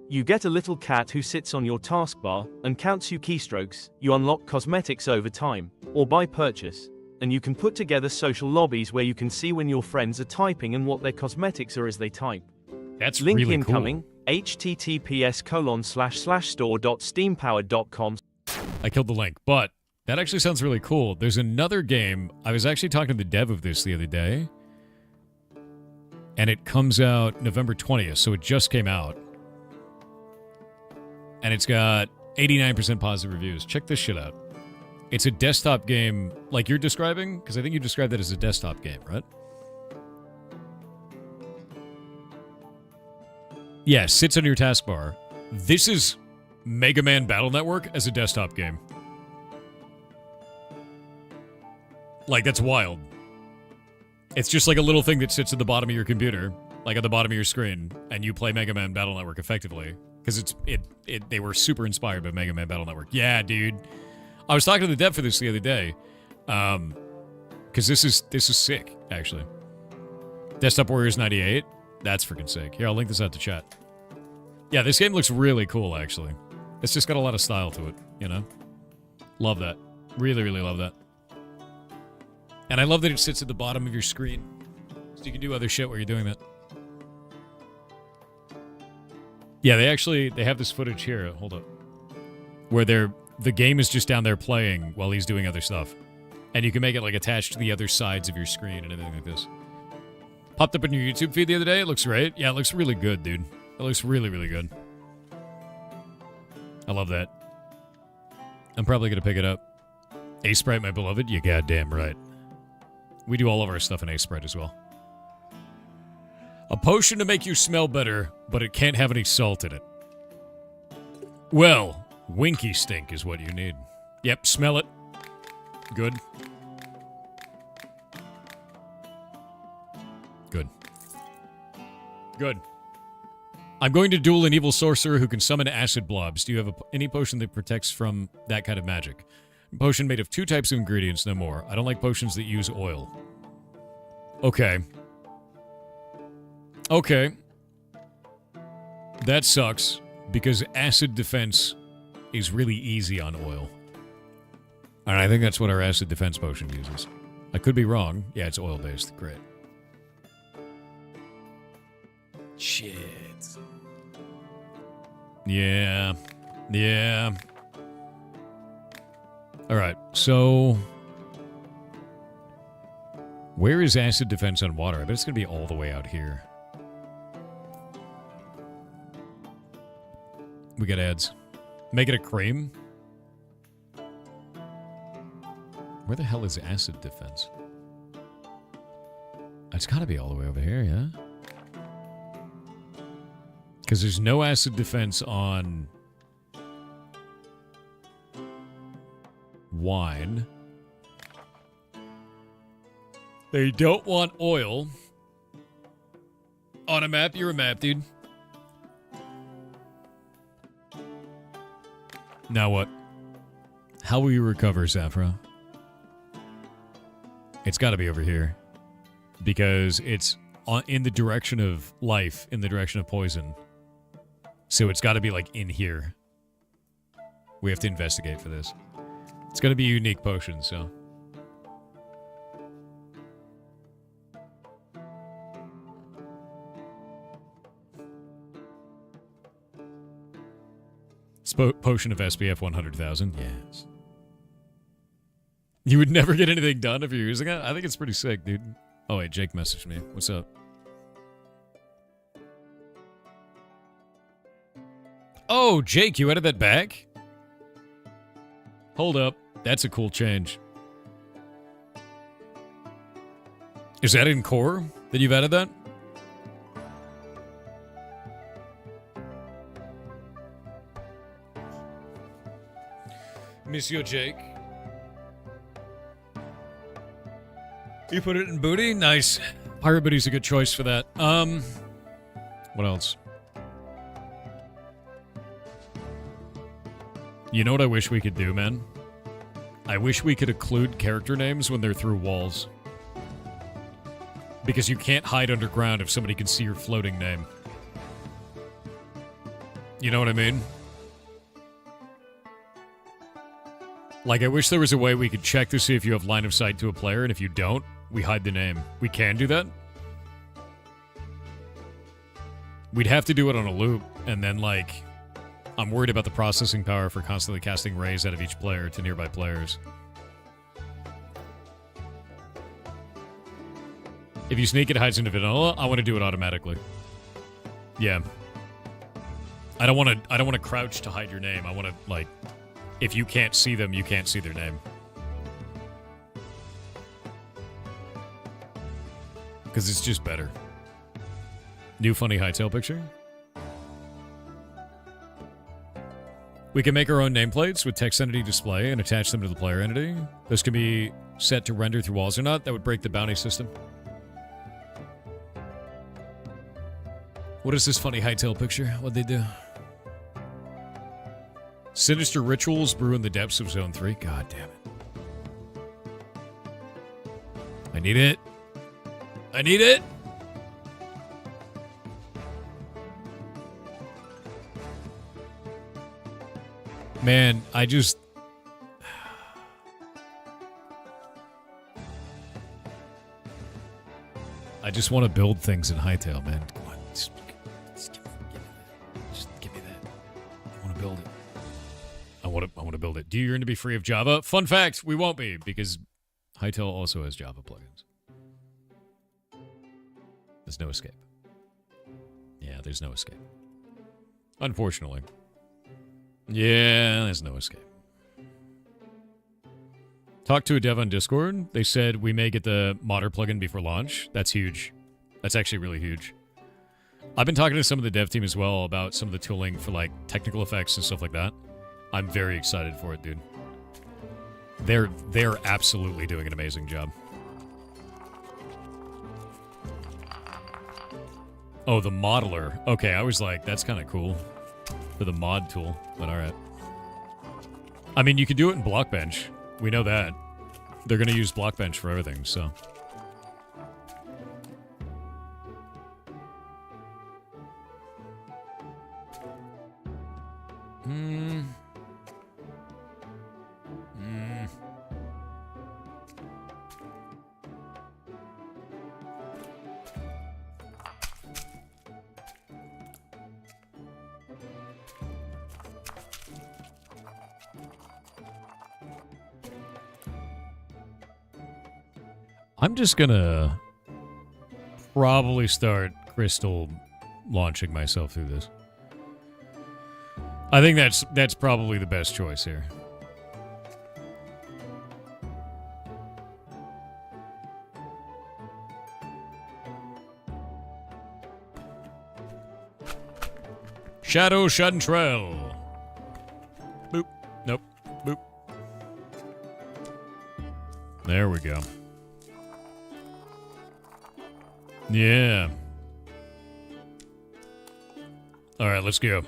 B: You get a little cat who sits on your taskbar and counts you keystrokes, you unlock cosmetics over time, or by purchase, and you can put together social lobbies where you can see when your friends are typing and what their cosmetics are as they type.
A: That's
B: Link
A: really
B: incoming,
A: cool.
B: https://store.steampowered.com.
A: I killed the link, but that actually sounds really cool. There's another game. I was actually talking to the dev of this the other day, and it comes out November 20th, so it just came out. And it's got 89% positive reviews. Check this shit out. It's a desktop game like you're describing, because I think you described that as a desktop game, right? Yeah, sits on your taskbar. This is Mega Man Battle Network as a desktop game. Like, that's wild. It's just like a little thing that sits at the bottom of your computer, like at the bottom of your screen, and you play Mega Man Battle Network effectively. Because they were super inspired by Mega Man Battle Network. Yeah, dude. I was talking to the dev for this the other day. Because this is sick, actually. Desktop Warriors 98. That's freaking sick. Here, I'll link this out to chat. Yeah, this game looks really cool, actually. It's just got a lot of style to it, you know? Love that. Really, really love that. And I love that it sits at the bottom of your screen. So you can do other shit while you're doing that. Yeah, they have this footage here. Hold up. Where the game is just down there playing while he's doing other stuff. And you can make it like attached to the other sides of your screen and everything like this. Popped up in your YouTube feed the other day. It looks great. Yeah, it looks really good, dude. It looks really, really good. I love that. I'm probably going to pick it up. A-Sprite, my beloved? You goddamn right. We do all of our stuff in A-Sprite as well. A potion to make you smell better, but it can't have any salt in it. Well, winky stink is what you need. Yep, smell it. Good. Good. Good. I'm going to duel an evil sorcerer who can summon acid blobs. Do you have any potion that protects from that kind of magic? Potion made of 2 types of ingredients, no more. I don't like potions that use oil. Okay. Okay. That sucks, because acid defense is really easy on oil. And I think that's what our acid defense potion uses. I could be wrong. Yeah, it's oil-based. Great. Shit. Yeah. Yeah. Alright, so... where is acid defense on water? I bet it's going to be all the way out here. We got ads. Make it a cream? Where the hell is acid defense? It's got to be all the way over here, yeah? Because there's no acid defense on wine. They don't want oil. On a map, you're a map, dude. Now what? How will you recover, Zafra? It's got to be over here. Because it's in the direction of life, in the direction of poison. So it's got to be, like, in here. We have to investigate for this. It's going to be a unique potion, so... Potion of SPF 100,000. Yes. You would never get anything done if you're using it? I think it's pretty sick, dude. Oh, wait, Jake messaged me. What's up? Oh, Jake, you added that back? Hold up. That's a cool change. Is that in core that you've added that? Monsieur Jake. You put it in booty? Nice. Pirate Booty's a good choice for that. What else? You know what I wish we could do, man? I wish we could occlude character names when they're through walls. Because you can't hide underground if somebody can see your floating name. You know what I mean? Like, I wish there was a way we could check to see if you have line of sight to a player, and if you don't, we hide the name. We can do that? We'd have to do it on a loop, and then, like, I'm worried about the processing power for constantly casting rays out of each player to nearby players. If you sneak it hides into vanilla, I want to do it automatically. Yeah. I don't want to crouch to hide your name. I want to, like... if you can't see them, you can't see their name. Because it's just better. New funny hightail picture. We can make our own nameplates with text entity display and attach them to the player entity. Those can be set to render through walls or not. That would break the bounty system. What is this funny hightail picture? What'd they do? Sinister rituals brew in the depths of Zone 3. God damn it. I need it. I need it. Man, I just... I just want to build things in Hightail, man. Come on. Just give me that. I want to build it. I want to build it. Do you yearn to be free of Java? Fun fact, we won't be, because Hightail also has Java plugins. There's no escape. Yeah, there's no escape. Unfortunately. Yeah, there's no escape. Talked to a dev on Discord. They said we may get the modder plugin before launch. That's huge. That's actually really huge. I've been talking to some of the dev team as well about some of the tooling for like technical effects and stuff like that. I'm very excited for it, dude. They're absolutely doing an amazing job. Oh, the modeler. Okay, I was like, that's kind of cool for the mod tool, but all right. I mean, you can do it in Blockbench. We know that. They're going to use Blockbench for everything, so. I'm just gonna probably start crystal launching myself through this. I think that's probably the best choice here. Shadow Chantrell. Boop. Nope. Boop. There we go. Yeah. Alright, let's go.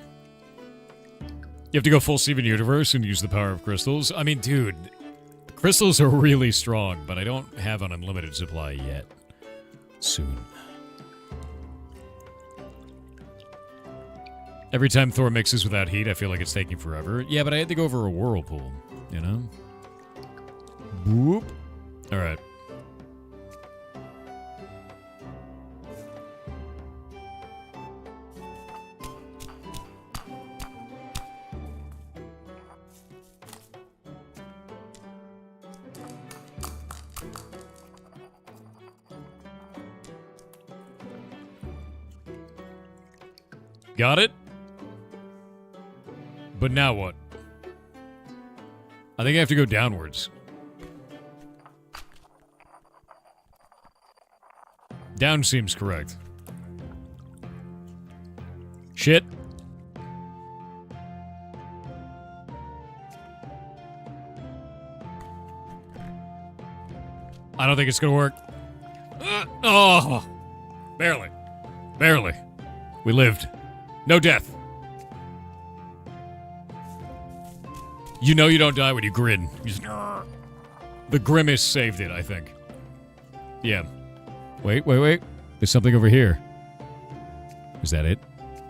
A: You have to go full Steven Universe and use the power of crystals. I mean, dude, crystals are really strong, but I don't have an unlimited supply yet. Soon. Every time Thor mixes without heat, I feel like it's taking forever. Yeah, but I had to go over a whirlpool, you know? Boop. Alright. Got it? But now what? I think I have to go downwards. Down seems correct. Shit. I don't think it's gonna work. Oh! Barely. Barely. We lived. No death. You know you don't die when you grin. You just, the grimace saved it, I think. Yeah. Wait. There's something over here. Is that it?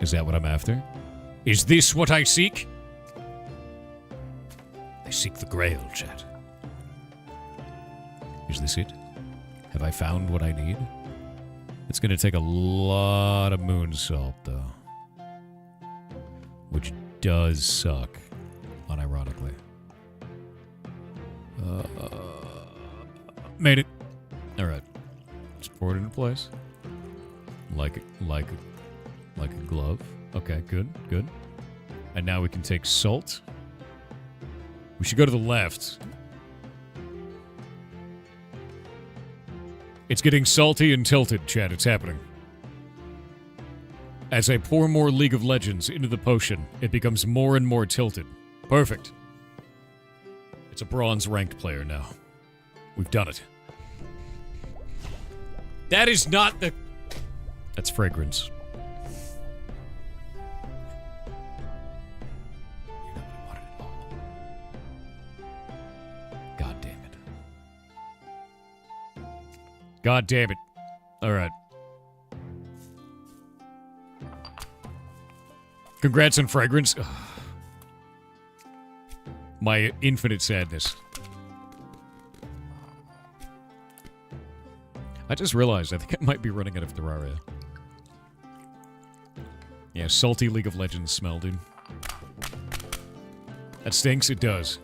A: Is that what I'm after? Is this what I seek? I seek the Grail, chat. Is this it? Have I found what I need? It's gonna take a lot of moon salt, though. Which does suck, unironically. Made it. All right. Just pour it into place. Like a glove. Okay, good. And now we can take salt. We should go to the left. It's getting salty and tilted, Chad. It's happening. As I pour more League of Legends into the potion, it becomes more and more tilted. Perfect. It's a bronze ranked player now. We've done it. That is not the... That's fragrance. You're not what I wanted at all. God damn it. God damn it. Alright. Congrats on fragrance. Ugh. My infinite sadness. I just realized I think I might be running out of Terraria. Yeah, salty League of Legends smell, dude. That stinks? It does.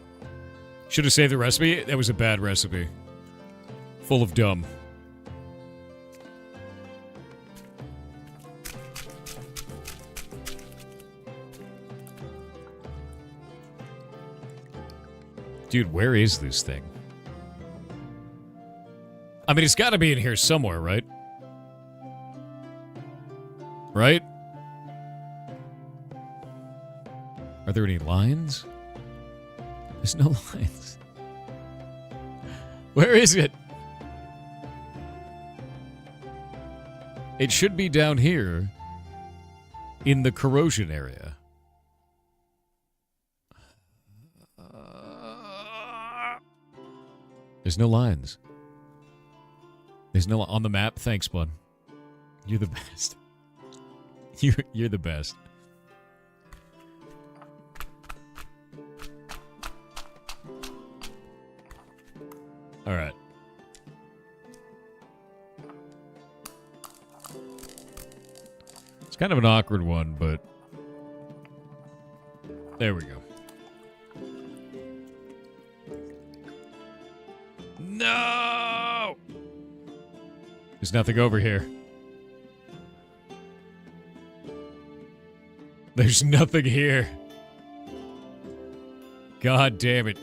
A: Should have saved the recipe? That was a bad recipe. Full of dumb. Dude, where is this thing? I mean, it's got to be in here somewhere, right? Right? Are there any lines? There's no lines. Where is it? It should be down here in the corrosion area. There's no lines. There's no on the map. Thanks, bud. You're the best. You're the best. All right. It's kind of an awkward one, but there we go. No! There's nothing over here. There's nothing here. God damn it.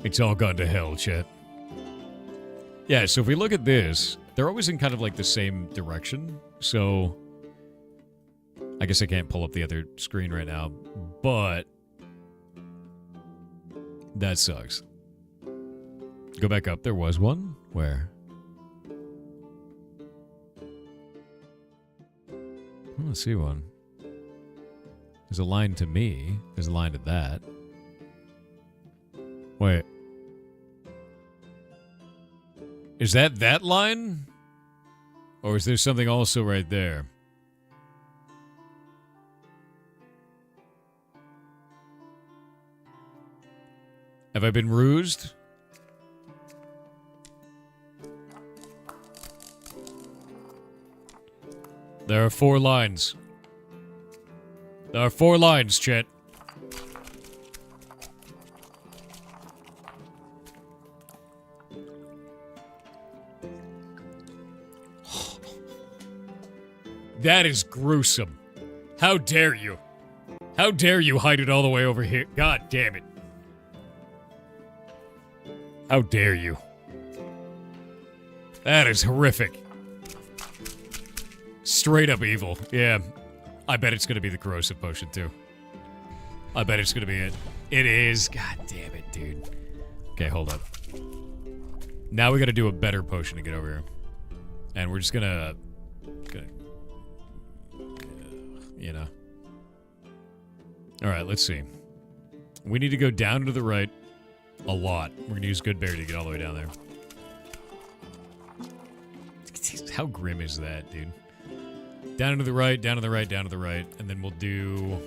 A: It's all gone to hell, chat. Yeah, so if we look at this, they're always in kind of like the same direction. So I guess I can't pull up the other screen right now, but that sucks. Go back up. There was one. Where? I don't see one. There's a line to me. There's a line to that. Wait. Is that line? Or is there something also right there? Have I been rused? There are 4 lines. There are 4 lines, chat. That is gruesome. How dare you? How dare you hide it all the way over here? God damn it. How dare you? That is horrific. Straight up evil. Yeah. I bet it's going to be the corrosive potion, too. I bet it's going to be it. It is. God damn it, dude. Okay, hold up. Now we got to do a better potion to get over here. And we're just going to... you know. Alright, let's see. We need to go down to the right a lot. We're going to use Good Berry to get all the way down there. How grim is that, dude? Down and to the right, down to the right, down to the right. And then we'll do...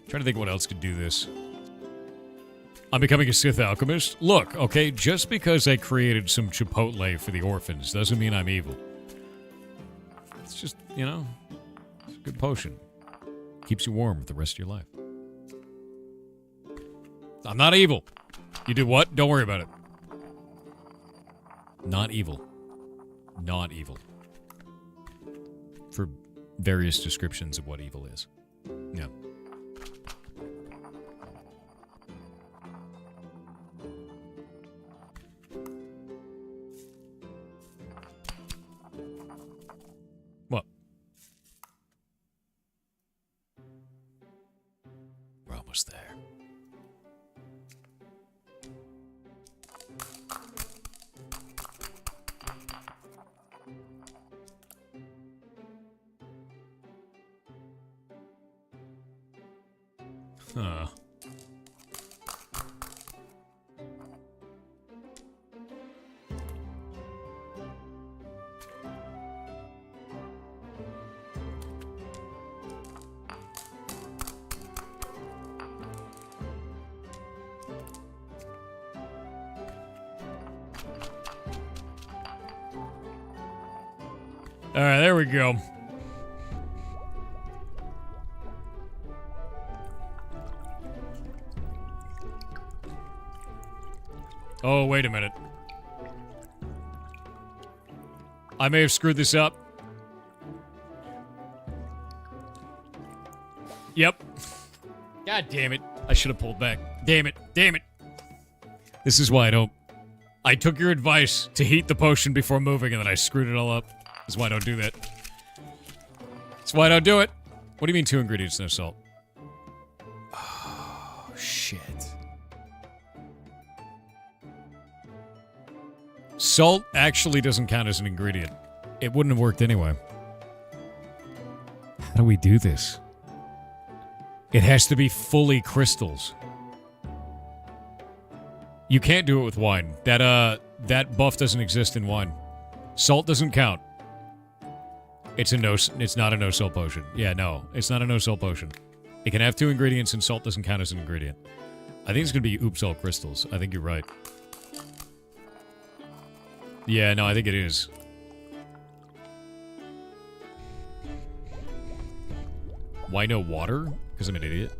A: trying to think what else could do this. I'm becoming a Sith alchemist. Look, okay, just because I created some Chipotle for the orphans doesn't mean I'm evil. It's just, you know, it's a good potion. Keeps you warm the rest of your life. I'm not evil. You did what? Don't worry about it. Not evil. Not evil. For various descriptions of what evil is. Yeah. What? We're almost there. Huh. All right, there we go. Oh, wait a minute. I may have screwed this up. Yep. God damn it. I should have pulled back. Damn it. Damn it. This is why I don't... I took your advice to heat the potion before moving, and then I screwed it all up. That's why I don't do that. That's why I don't do it. What do you mean 2 ingredients, no salt? Oh, shit. Salt actually doesn't count as an ingredient. It wouldn't have worked anyway. How do we do this? It has to be fully crystals. You can't do it with wine. That buff doesn't exist in wine. Salt doesn't count. It's not a no salt potion. Yeah, no. It's not a no salt potion. It can have 2 ingredients and salt doesn't count as an ingredient. I think it's going to be oops salt crystals. I think you're right. Yeah, no, I think it is. Why no water? Because I'm an idiot.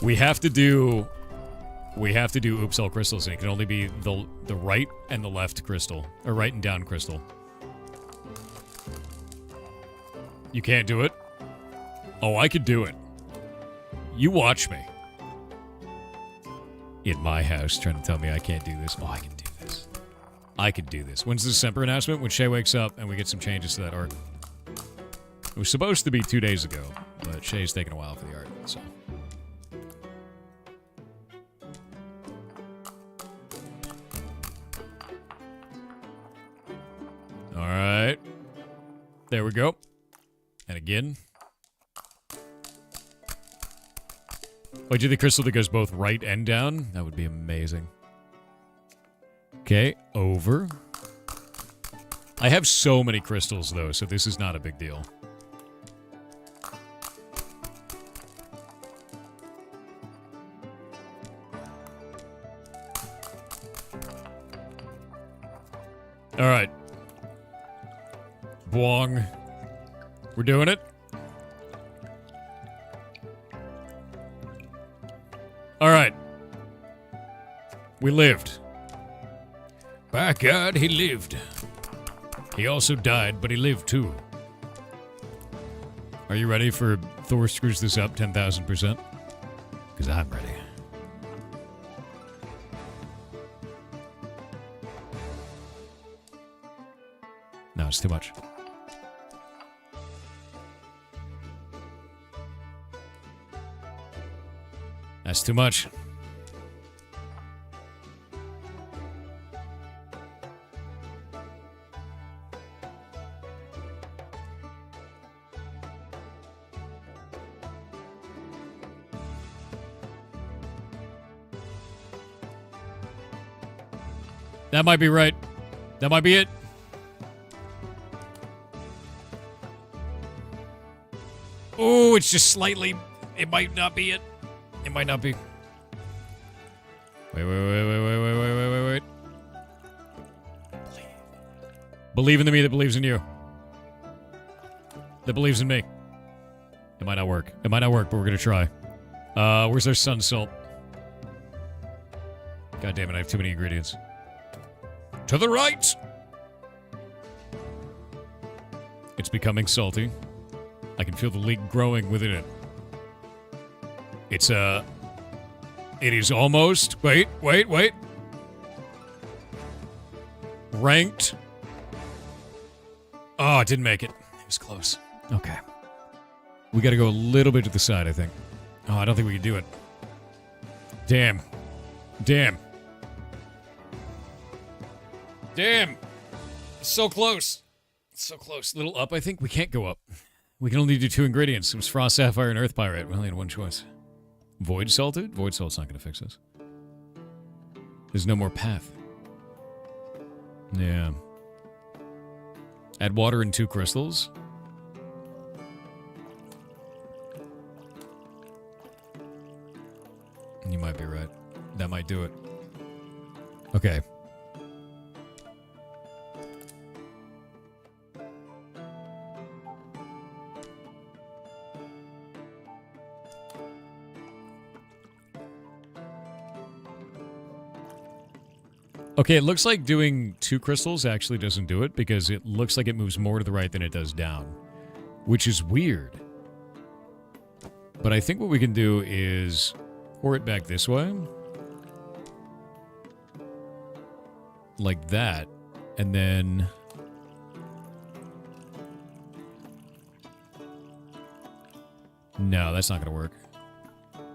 A: We have to do oops salt crystals, and it can only be the right and the left crystal. Or right and down crystal. You can't do it? Oh, I could do it. You watch me. In my house, trying to tell me I can't do this. Oh, I can do this. I can do this. When's the December announcement? When Shay wakes up and we get some changes to that art. It was supposed to be 2 days ago, but Shay's taking a while for the art, so. Alright. There we go. And again. Wait, do the crystal that goes both right and down? That would be amazing. Okay, over. I have so many crystals, though, so this is not a big deal. Alright. Bwong. We're doing it? Alright. We lived. By God, he lived. He also died, but he lived too. Are you ready for Thor screws this up 10,000%? Because I'm ready. No, it's too much. That's too much. That might be right. That might be it. Oh, it's just slightly. It might not be it. It might not be. Wait. Believe in the me that believes in you. That believes in me. It might not work. It might not work, but we're gonna try. Where's our sun salt? God damn it, I have too many ingredients. To the right! It's becoming salty. I can feel the leak growing within it. It is almost... Wait. Ranked. Oh, it didn't make it. It was close. Okay. We gotta go a little bit to the side, I think. Oh, I don't think we can do it. Damn. So close. So close. Little up, I think. We can't go up. We can only do 2 ingredients. It was Frost Sapphire and Earth Pirate. We only had one choice. Void salted? Void salt's not going to fix this. There's no more path. Yeah. Add water and 2 crystals. You might be right. That might do it. Okay. Okay, it looks like doing 2 crystals actually doesn't do it because it looks like it moves more to the right than it does down, which is weird. But I think what we can do is pour it back this way. Like that. And then No, that's not going to work.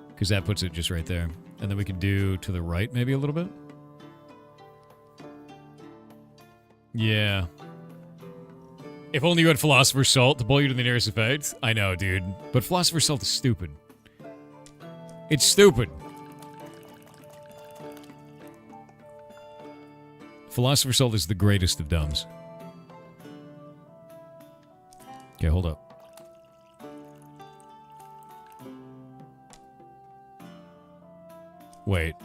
A: Because that puts it just right there. And then we can do to the right maybe a little bit. Yeah. If only you had Philosopher's Salt to pull you to the nearest effect. I know, dude. But Philosopher's Salt is stupid. It's stupid. Philosopher's Salt is the greatest of dumbs. Okay, hold up. Wait.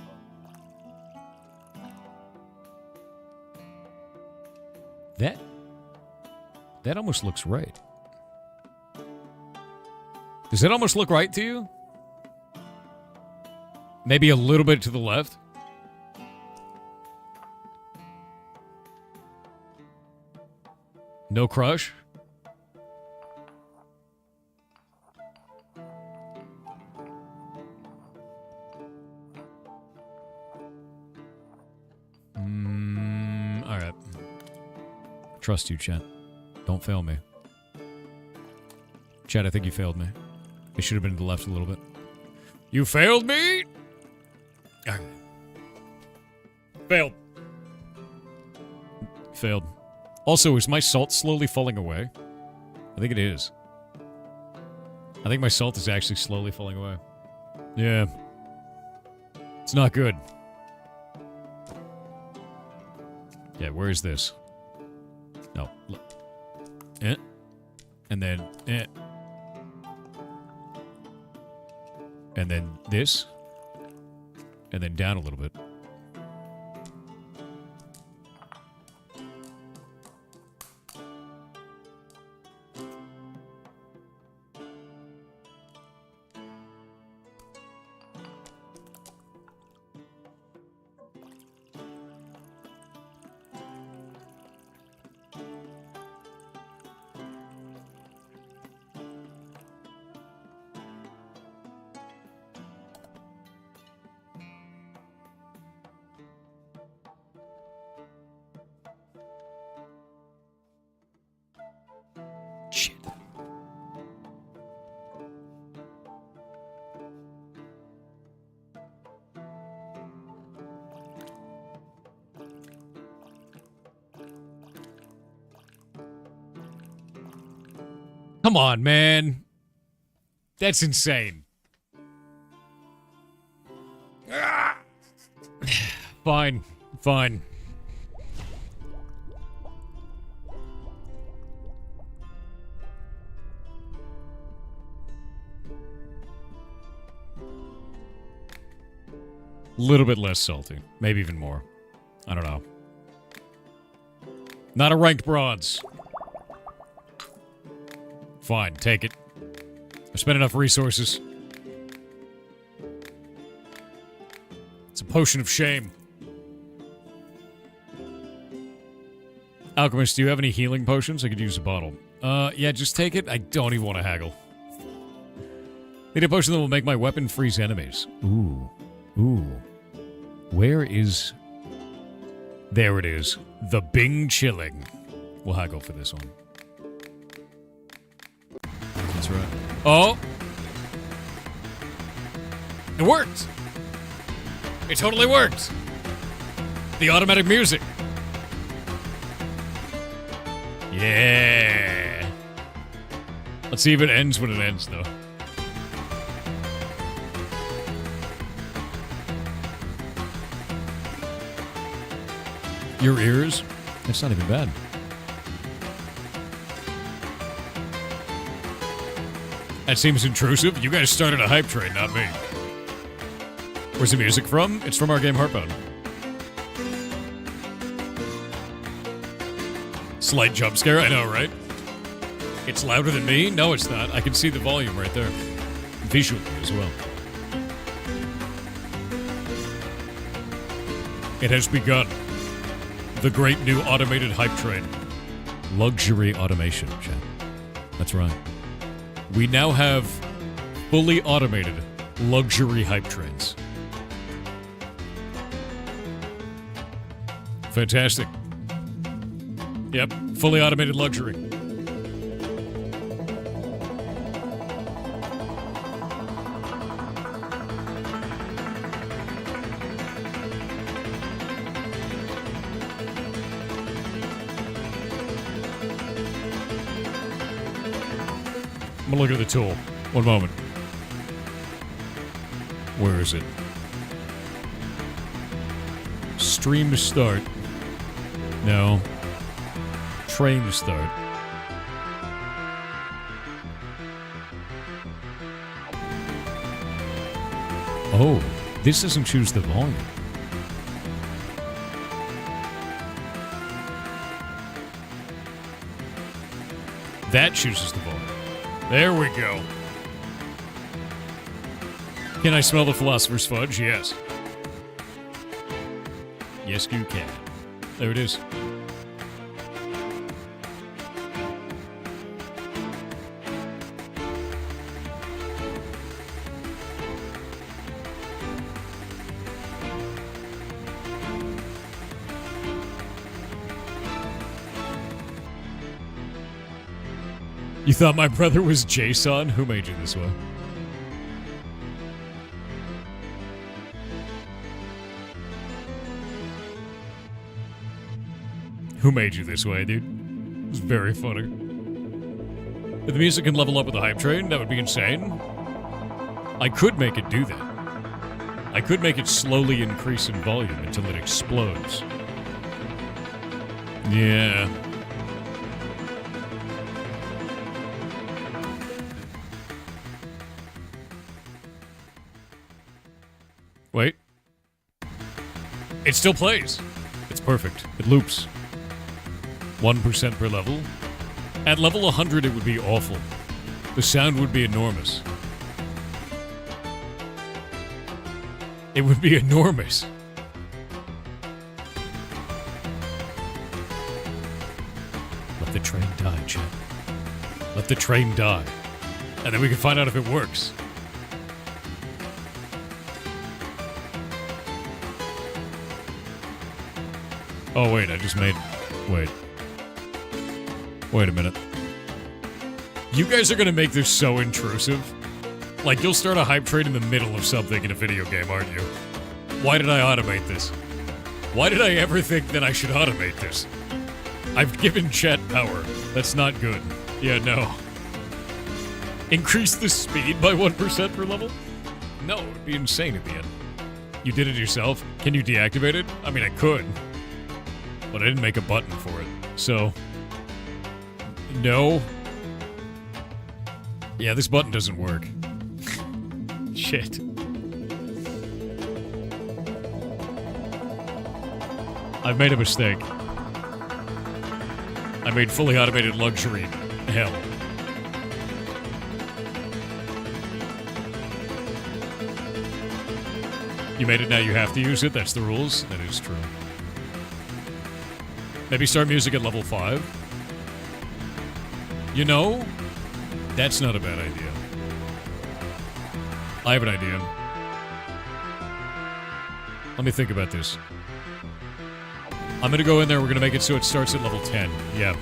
A: That almost looks right. Does it almost look right to you? Maybe a little bit to the left? No crush? Alright. Trust you, Chet. Don't fail me. Chet, I think you failed me. It should have been to the left a little bit. You failed me? Failed. Failed. Also, is my salt slowly falling away? I think it is. I think my salt is actually slowly falling away. Yeah. It's not good. Yeah, where is this? No. Look. And then and then this. And then down a little bit. Shit. Come on, man. That's insane. Fine. Fine. Little bit less salty. Maybe even more. I don't know. Not a ranked bronze. Fine, take it. I spent enough resources. It's a potion of shame. Alchemist, do you have any healing potions? I could use a bottle. Yeah, just take it. I don't even want to haggle. Need a potion that will make my weapon freeze enemies. Ooh. Ooh. Where is... There it is. The Bing Chilling. We'll haggle for this one. That's right. Oh! It worked! It totally worked! The automatic music. Yeah! Let's see if it ends when it ends, though. Your ears? That's not even bad. That seems intrusive. You guys started a hype train, not me. Where's the music from? It's from our game Heartbound. Slight jump scare, I know, right? It's louder than me? No, it's not. I can see the volume right there. Visually as well. It has begun. The great new automated hype train. Luxury automation, chat. That's right. We now have fully automated luxury hype trains. Fantastic. Yep, fully automated luxury. I'm gonna look at the tool. One moment. Where is it? Stream to start. No. Train to start. Oh, this doesn't choose the volume. That chooses the volume. There we go. Can I smell the philosopher's fudge? Yes. Yes, you can. There it is. You thought my brother was Jason? Who made you this way? Who made you this way, dude? It was very funny. If the music can level up with the hype train, that would be insane. I could make it do that. I could make it slowly increase in volume until it explodes. Yeah. Wait. It still plays. It's perfect. It loops. 1% per level. At level 100, it would be awful. The sound would be enormous. It would be enormous. Let the train die, Chet. Let the train die. And then we can find out if it works. Oh, wait, I just made... Wait. Wait a minute. You guys are gonna make this so intrusive. Like, you'll start a hype train in the middle of something in a video game, aren't you? Why did I automate this? Why did I ever think that I should automate this? I've given chat power. That's not good. Yeah, no. Increase the speed by 1% per level? No, it would be insane at the end. You did it yourself? Can you deactivate it? I mean, I could. But I didn't make a button for it, so... No. Yeah, this button doesn't work. Shit. I've made a mistake. I made fully automated luxury hell. You made it, now you have to use it? That's the rules? That is true. Maybe start music at level 5? You know, that's not a bad idea. I have an idea. Let me think about this. I'm gonna go in there, we're gonna make it so it starts at level 10. Yeah.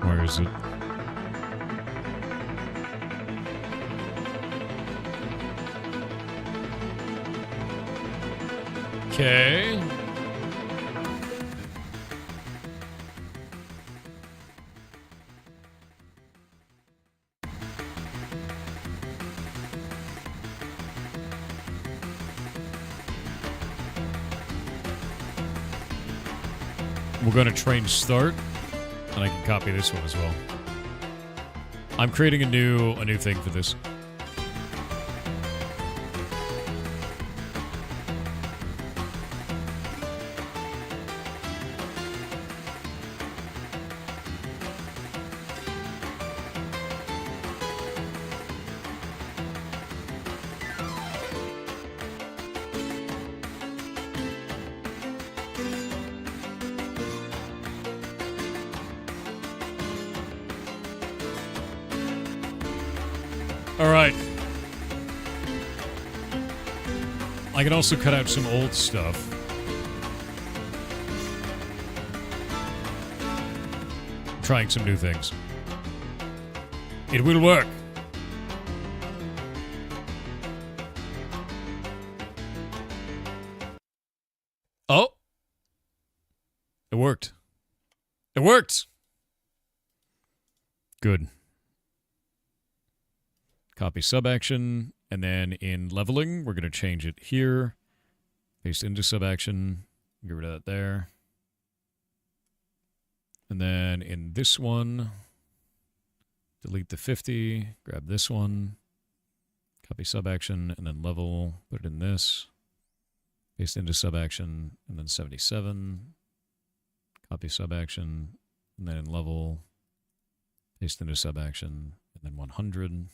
A: Where is it? Okay. We're going to train start. And I can copy this one as well. I'm creating a new thing for this. Alright. I can also cut out some old stuff. Trying some new things. It will work. Oh. It worked. It worked. Good. Copy sub action, and then in leveling, we're going to change it here. Paste into sub action. Get rid of that there. And then in this one, delete the 50, grab this one, copy sub action, and then level, put it in this. Paste into sub action, and then 77. Copy sub action, and then in level, paste into sub action, and then 100.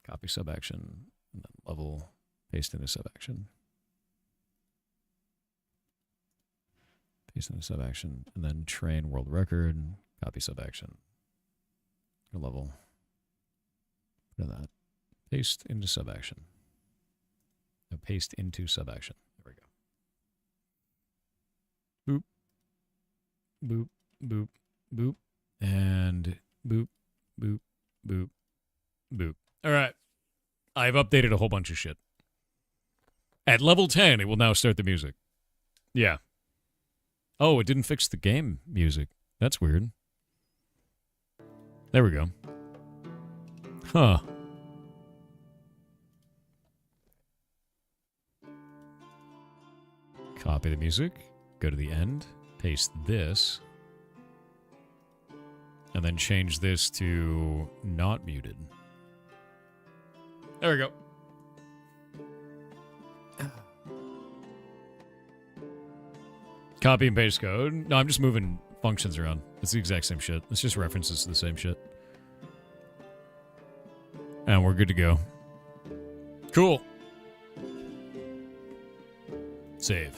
A: Copy sub action, and then level, paste into sub action. Paste into sub action, and then train world record, copy sub action. Level. Put in that. Paste into sub action. Now paste into sub action. There we go. Boop. Boop. Boop. Boop. And boop. Boop. Boop. Boop. All right. I've updated a whole bunch of shit. At level 10, it will now start the music. Yeah. Oh, it didn't fix the game music. That's weird. There we go. Huh. Copy the music. Go to the end. Paste this. And then change this to not muted. There we go. Copy and paste code. No, I'm just moving functions around. It's the exact same shit. It's just references to the same shit. And we're good to go. Cool. Save.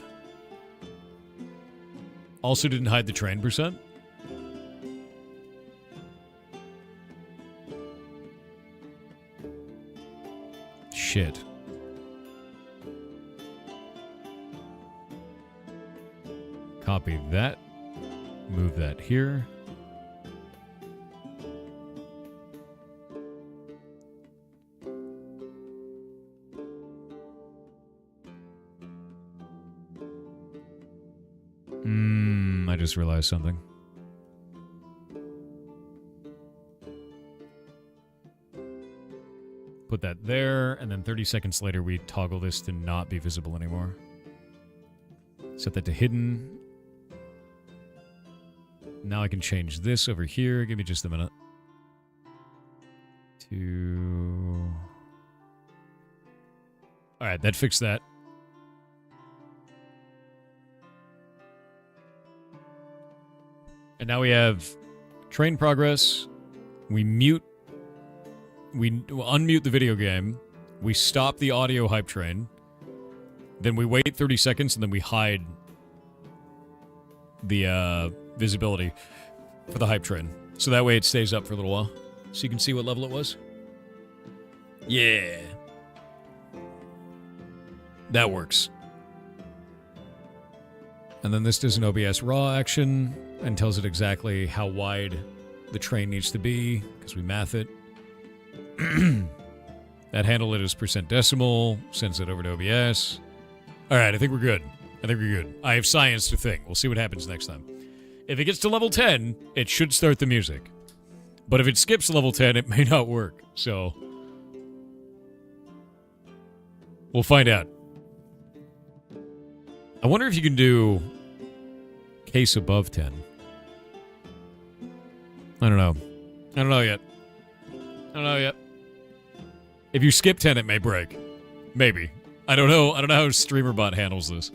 A: Also didn't hide the train percent. Shit. Copy that. Move that here. I just realized something. Put that there, and then 30 seconds later we toggle this to not be visible anymore. Set that to hidden. Now I can change this over here. Give me just a minute. Alright, that fixed that. And now we have train progress. We unmute the video game. We stop the audio hype train. Then we wait 30 seconds and then we hide the visibility for the hype train. So that way it stays up for a little while. So you can see what level it was. Yeah. That works. And then this does an OBS raw action and tells it exactly how wide the train needs to be because we math it. That handle it as percent decimal, sends it over to OBS. All right, I think we're good. I have science to think. We'll see what happens next time. If it gets to level 10, it should start the music. But if it skips level 10, it may not work. So we'll find out. I wonder if you can do case above 10. I don't know yet. If you skip 10, it may break. Maybe. I don't know how StreamerBot handles this.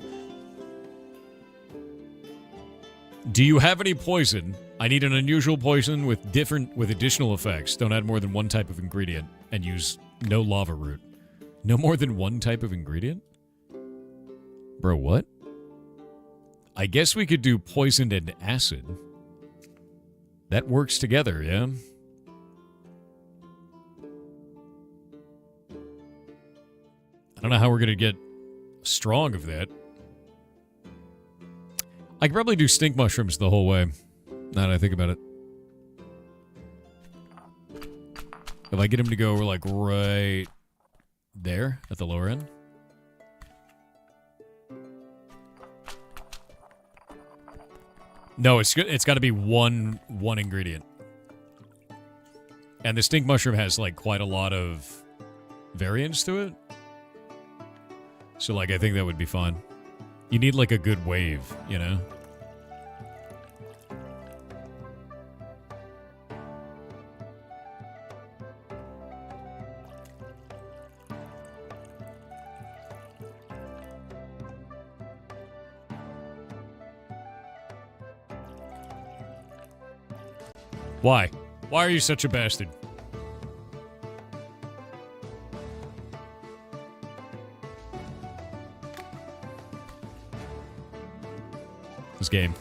A: Do you have any poison? I need an unusual poison with additional effects. Don't add more than one type of ingredient and use no lava root. No more than one type of ingredient? Bro, what? I guess we could do poisoned and acid. That works together, yeah? I don't know how we're going to get strong of that. I could probably do stink mushrooms the whole way, now that I think about it. If I get him to go, like, right there at the lower end. No, it's got to be one ingredient. And the stink mushroom has, like, quite a lot of variance to it. So, like, I think that would be fine. You need, like, a good wave, you know? Why? Why are you such a bastard? This game.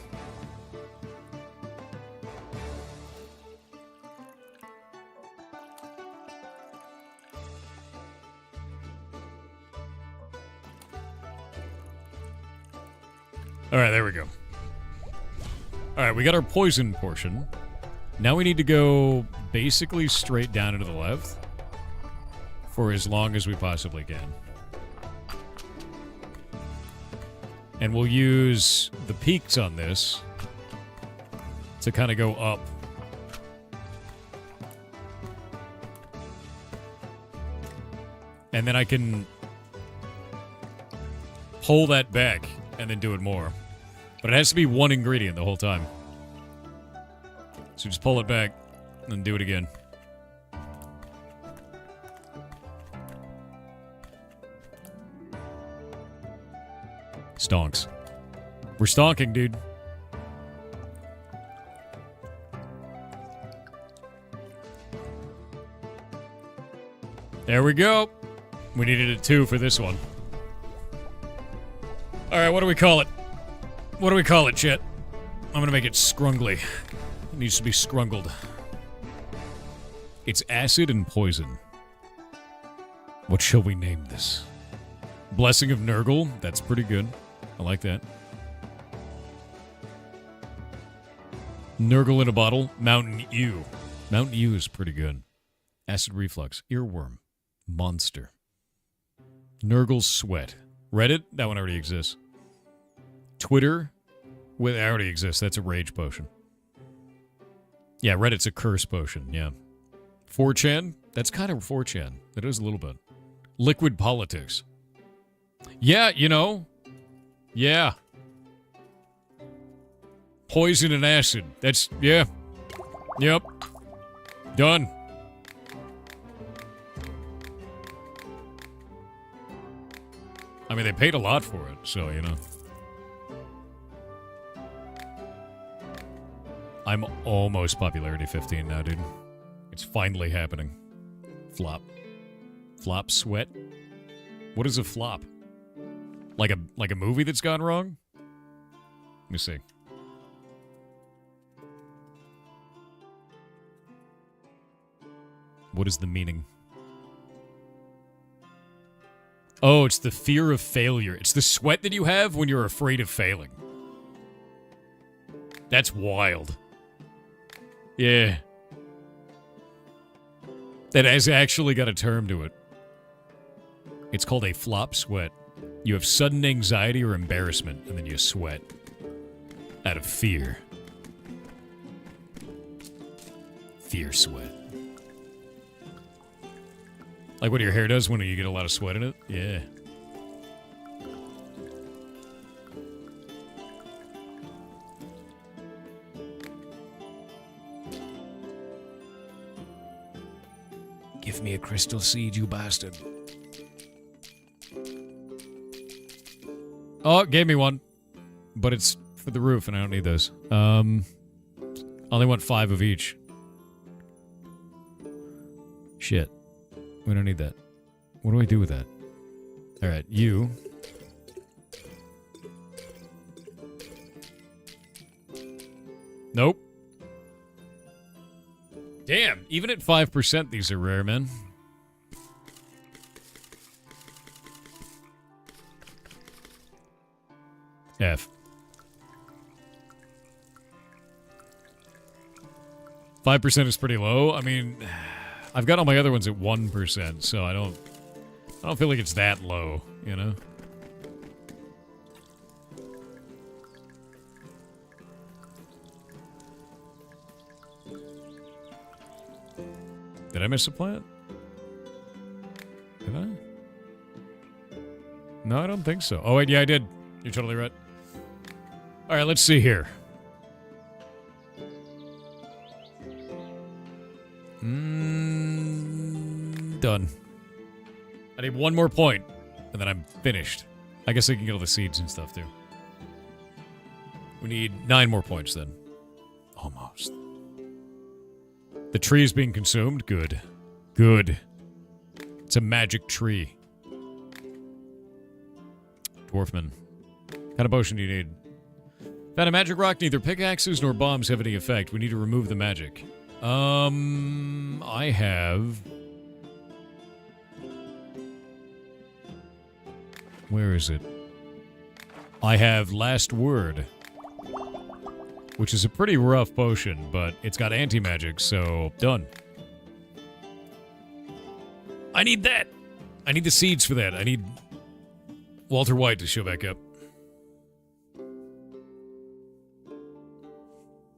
A: Alright, there we go. Alright, we got our poison portion. Now we need to go basically straight down and to the left for as long as we possibly can. And we'll use the peaks on this to kind of go up. And then I can pull that back and then do it more. But it has to be one ingredient the whole time. So just pull it back and then do it again. Stonks. We're stonking, dude. There we go. We needed a 2 for this one. Alright, what do we call it? What do we call it, chat? I'm gonna make it scrungly. It needs to be scrungled. It's acid and poison. What shall we name this? Blessing of Nurgle? That's pretty good. I like that. Nurgle in a bottle. Mountain Ew. Mountain Ew is pretty good. Acid reflux. Earworm. Monster. Nurgle's sweat. Reddit? That one already exists. Twitter? Well, that already exists. That's a rage potion. Yeah, Reddit's a curse potion, yeah. 4chan? That's kind of 4chan. That is a little bit. Liquid politics. Yeah, you know. Yeah. Poison and acid. That's, yeah. Yep. Done. I mean, they paid a lot for it, so, you know. I'm almost popularity 15 now, dude. It's finally happening. Flop. Flop sweat? What is a flop? Like a movie that's gone wrong? Let me see. What is the meaning? Oh, it's the fear of failure. It's the sweat that you have when you're afraid of failing. That's wild. Yeah. That has actually got a term to it. It's called a flop sweat. You have sudden anxiety or embarrassment, and then you sweat. Out of fear. Fear sweat. Like what your hair does when you get a lot of sweat in it? Yeah. Give me a crystal seed, you bastard. Oh, it gave me one. But it's for the roof, and I don't need those. I only want 5 of each. Shit. We don't need that. What do I do with that? Alright, you. Nope. Damn, even at 5%, these are rare, man. half. 5% is pretty low. I mean, I've got all my other ones at 1%, so I don't feel like it's that low, you know? Did I miss a plant? Did I? No, I don't think so. Oh, wait, yeah, I did. You're totally right. All right, let's see here. Done. I need one more point, and then I'm finished. I guess I can get all the seeds and stuff, too. We need 9 more points, then. Almost. The tree is being consumed? Good. Good. It's a magic tree. Dwarfman. What kind of potion do you need? Found a magic rock. Neither pickaxes nor bombs have any effect. We need to remove the magic. I have... Where is it? I have Last Word, which is a pretty rough potion, but it's got anti-magic, so done. I need that! I need the seeds for that. I need Walter White to show back up.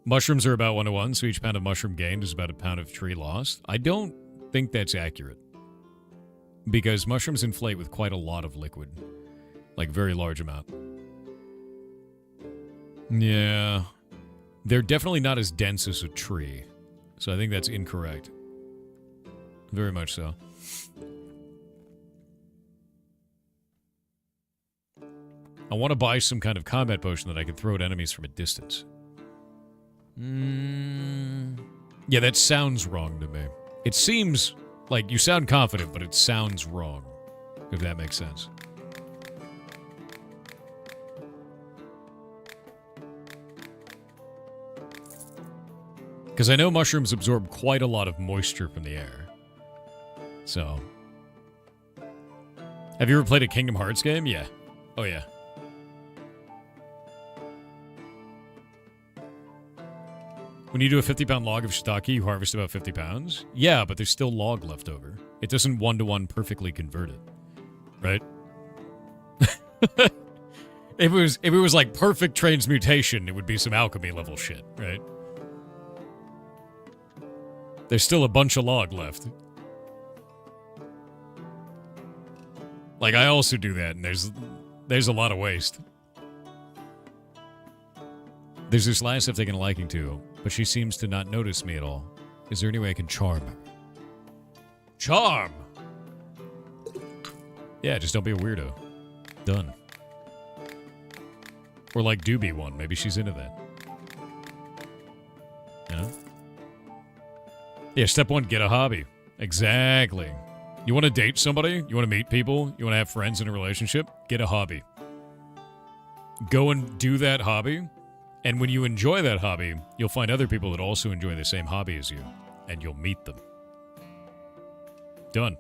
A: Mushrooms are about 1-to-1, so each pound of mushroom gained is about a pound of tree lost. I don't think that's accurate, because mushrooms inflate with quite a lot of liquid. Like, very large amount. Yeah. They're definitely not as dense as a tree. So I think that's incorrect. Very much so. I want to buy some kind of combat potion that I can throw at enemies from a distance. Yeah, that sounds wrong to me. It seems like you sound confident, but it sounds wrong. If that makes sense. Because I know mushrooms absorb quite a lot of moisture from the air. So. Have you ever played a Kingdom Hearts game? Yeah. Oh, yeah. When you do a 50-pound log of shiitake, you harvest about 50 pounds? Yeah, but there's still log left over. It doesn't 1-to-1 perfectly convert it. Right? If it was like perfect transmutation, it would be some alchemy level shit, right? There's still a bunch of log left. Like, I also do that, and there's a lot of waste. There's this lass I've taken a liking to, but she seems to not notice me at all. Is there any way I can charm her? Charm! Yeah, just don't be a weirdo. Done. Or like, do be one. Maybe she's into that. You know? Yeah, step 1, get a hobby. Exactly. You want to date somebody? You want to meet people? You want to have friends in a relationship? Get a hobby. Go and do that hobby. And when you enjoy that hobby, you'll find other people that also enjoy the same hobby as you. And you'll meet them. Done.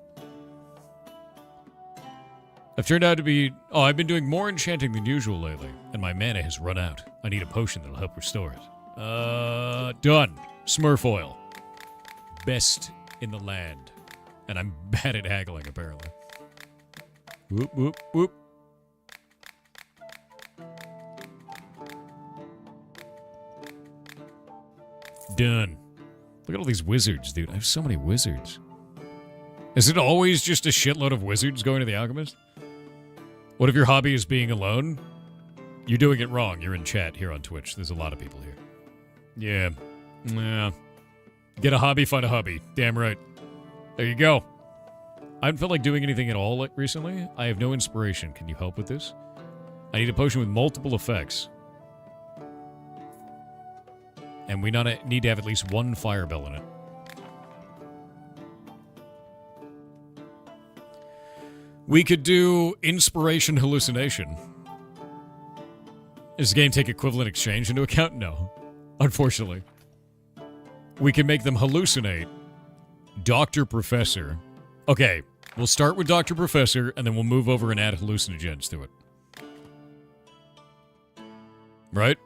A: I've turned out to be... Oh, I've been doing more enchanting than usual lately. And my mana has run out. I need a potion that'll help restore it. Done. Smurf oil. Best in the land. And I'm bad at haggling, apparently. Whoop, whoop, whoop. Done. Look at all these wizards, dude. I have so many wizards. Is it always just a shitload of wizards going to the alchemist? What if your hobby is being alone? You're doing it wrong. You're in chat here on Twitch. There's a lot of people here. Yeah. Yeah. Get a hobby, find a hobby. Damn right. There you go. I haven't felt like doing anything at all recently. I have no inspiration. Can you help with this? I need a potion with multiple effects. And we need to have at least one fire bell in it. We could do inspiration hallucination. Does the game take equivalent exchange into account? No. Unfortunately. We can make them hallucinate. Dr. Professor. Okay, we'll start with Dr. Professor, and then we'll move over and add hallucinogens to it. Right?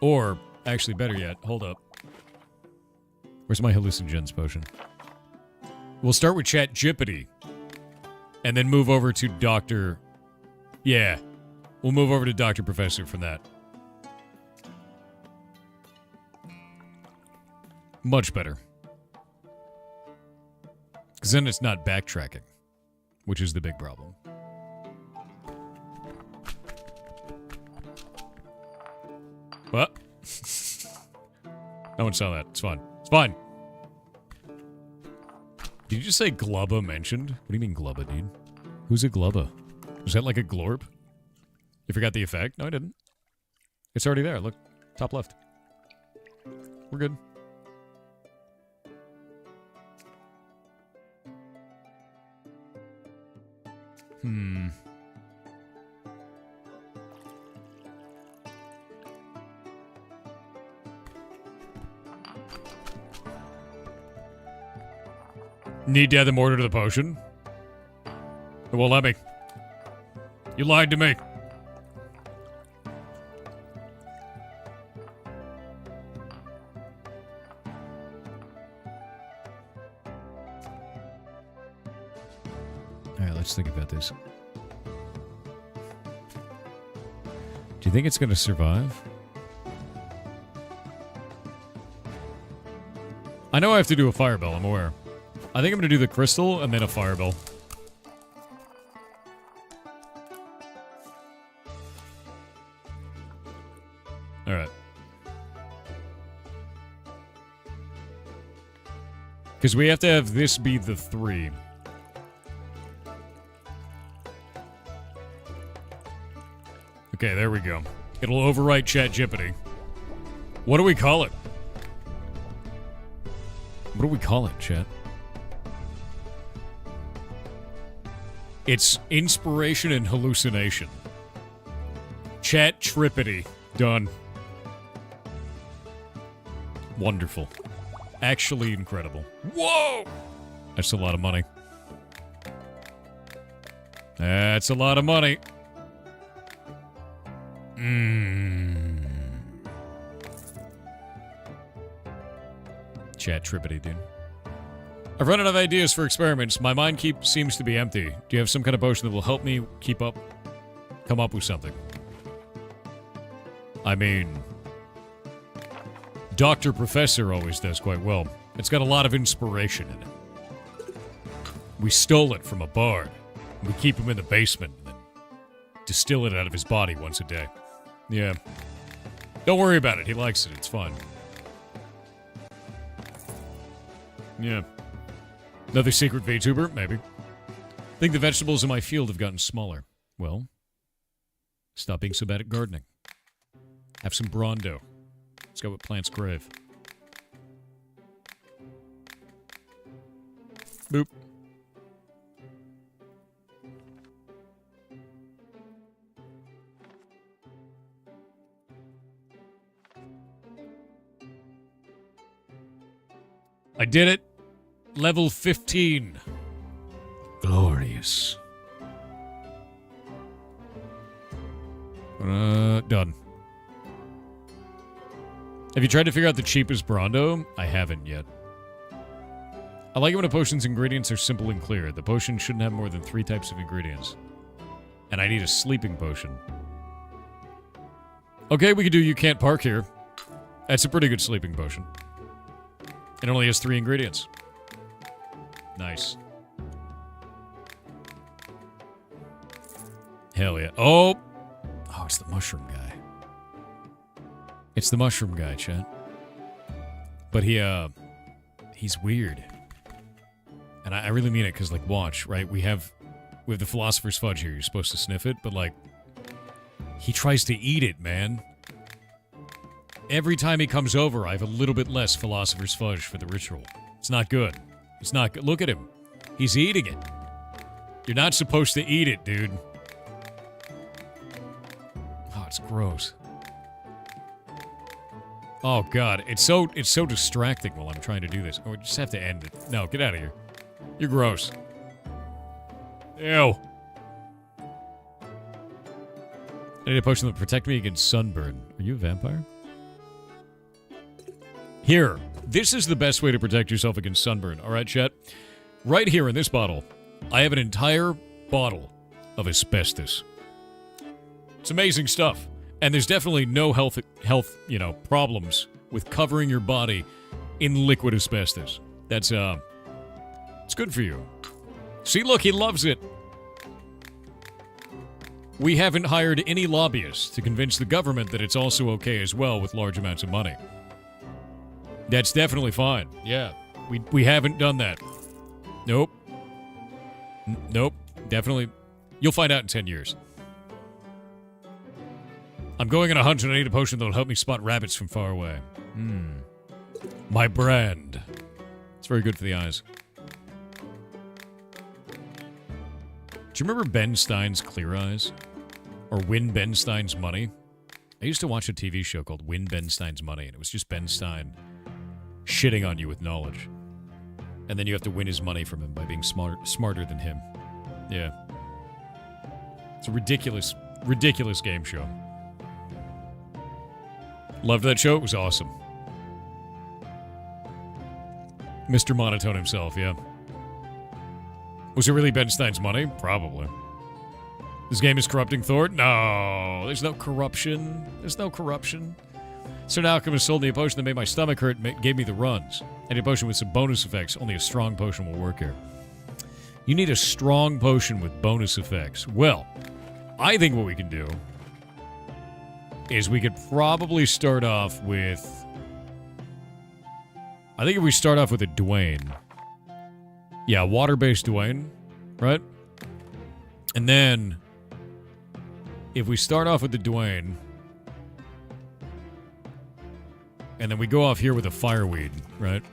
A: Or, actually better yet, hold up. Where's my hallucinogens potion? We'll start with Chat Jippity. And then move over to Dr. Yeah. We'll move over to Dr. Professor from that. Much better. Because then it's not backtracking, which is the big problem. What? No one saw that. It's fine. It's fine. Did you just say Glubba mentioned? What do you mean Glubba, dude? Who's a Glubba? Was that like a glorp? You forgot the effect? No, I didn't. It's already there. Look. Top left. We're good. Need to add the mortar to the potion? It won't let me. You lied to me. Alright, let's think about this. Do you think it's going to survive? I know I have to do a firebell, I'm aware. I think I'm going to do the crystal and then a firebell. Alright. Because we have to have this be the 3. Okay, there we go. It'll overwrite Chat Jippity. What do we call it? What do we call it, chat? It's inspiration and hallucination. Chat Trippity. Done. Wonderful. Actually incredible. Whoa! That's a lot of money. That's a lot of money. Chat Trippity, dude. I've run out of ideas for experiments. My mind seems to be empty. Do you have some kind of potion that will help me come up with something? I mean, Dr. Professor always does quite well. It's got a lot of inspiration in it. We stole it from a bard. We keep him in the basement and then distill it out of his body once a day. Yeah. Don't worry about it. He likes it. It's fun. Yeah. Another secret VTuber? Maybe. Think the vegetables in my field have gotten smaller. Well, stop being so bad at gardening. Have some Brondo. Let's go with plants crave. Boop. I did it. Level 15. Glorious. Done. Have you tried to figure out the cheapest Brondo? I haven't yet. I like it when a potion's ingredients are simple and clear. The potion shouldn't have more than 3 types of ingredients. And I need a sleeping potion. Okay, we could do You Can't Park Here. That's a pretty good sleeping potion. It only has 3 ingredients. Nice. Hell yeah. Oh! Oh, it's the mushroom guy. It's the mushroom guy, chat. But he's weird. And I really mean it, because, like, watch, right? We have the Philosopher's Fudge here. You're supposed to sniff it, but, like, he tries to eat it, man. Every time he comes over, I have a little bit less Philosopher's Fudge for the ritual. It's not good. It's not good. Look at him. He's eating it. You're not supposed to eat it, dude. Oh, it's gross. Oh, God. It's so distracting while I'm trying to do this. Oh, we just have to end it. No, get out of here. You're gross. Ew. I need a potion that will protect me against sunburn. Are you a vampire? Here. This is the best way to protect yourself against sunburn. All right, chat? Right here in this bottle, I have an entire bottle of asbestos. It's amazing stuff. And there's definitely no health, problems with covering your body in liquid asbestos. That's, it's good for you. See, look, he loves it. We haven't hired any lobbyists to convince the government that it's also okay as well with large amounts of money. That's definitely fine. Yeah, we haven't done that. Nope. Nope. Definitely. You'll find out in 10 years. I'm going on a hunt and I need a potion that'll help me spot rabbits from far away. My brand. It's very good for the eyes. Do you remember Ben Stein's Clear Eyes? Or Win Ben Stein's Money? I used to watch a TV show called Win Ben Stein's Money, and it was just Ben Stein shitting on you with knowledge. And then you have to win his money from him by being smarter than him. Yeah. It's a ridiculous, ridiculous game show. Loved that show. It was awesome. Mr. Monotone himself, yeah. Was it really Ben Stein's money? Probably. This game is corrupting Thor? No. There's no corruption. There's no corruption. So now Alchemist sold me a potion that made my stomach hurt and gave me the runs. I need a potion with some bonus effects. Only a strong potion will work here. You need a strong potion with bonus effects. Well, I think what we can do is we could probably start off with... I think if we start off with a Dwayne. Yeah, water-based Dwayne, right? And then, if we start off with the Dwayne, and then we go off here with a fireweed, right?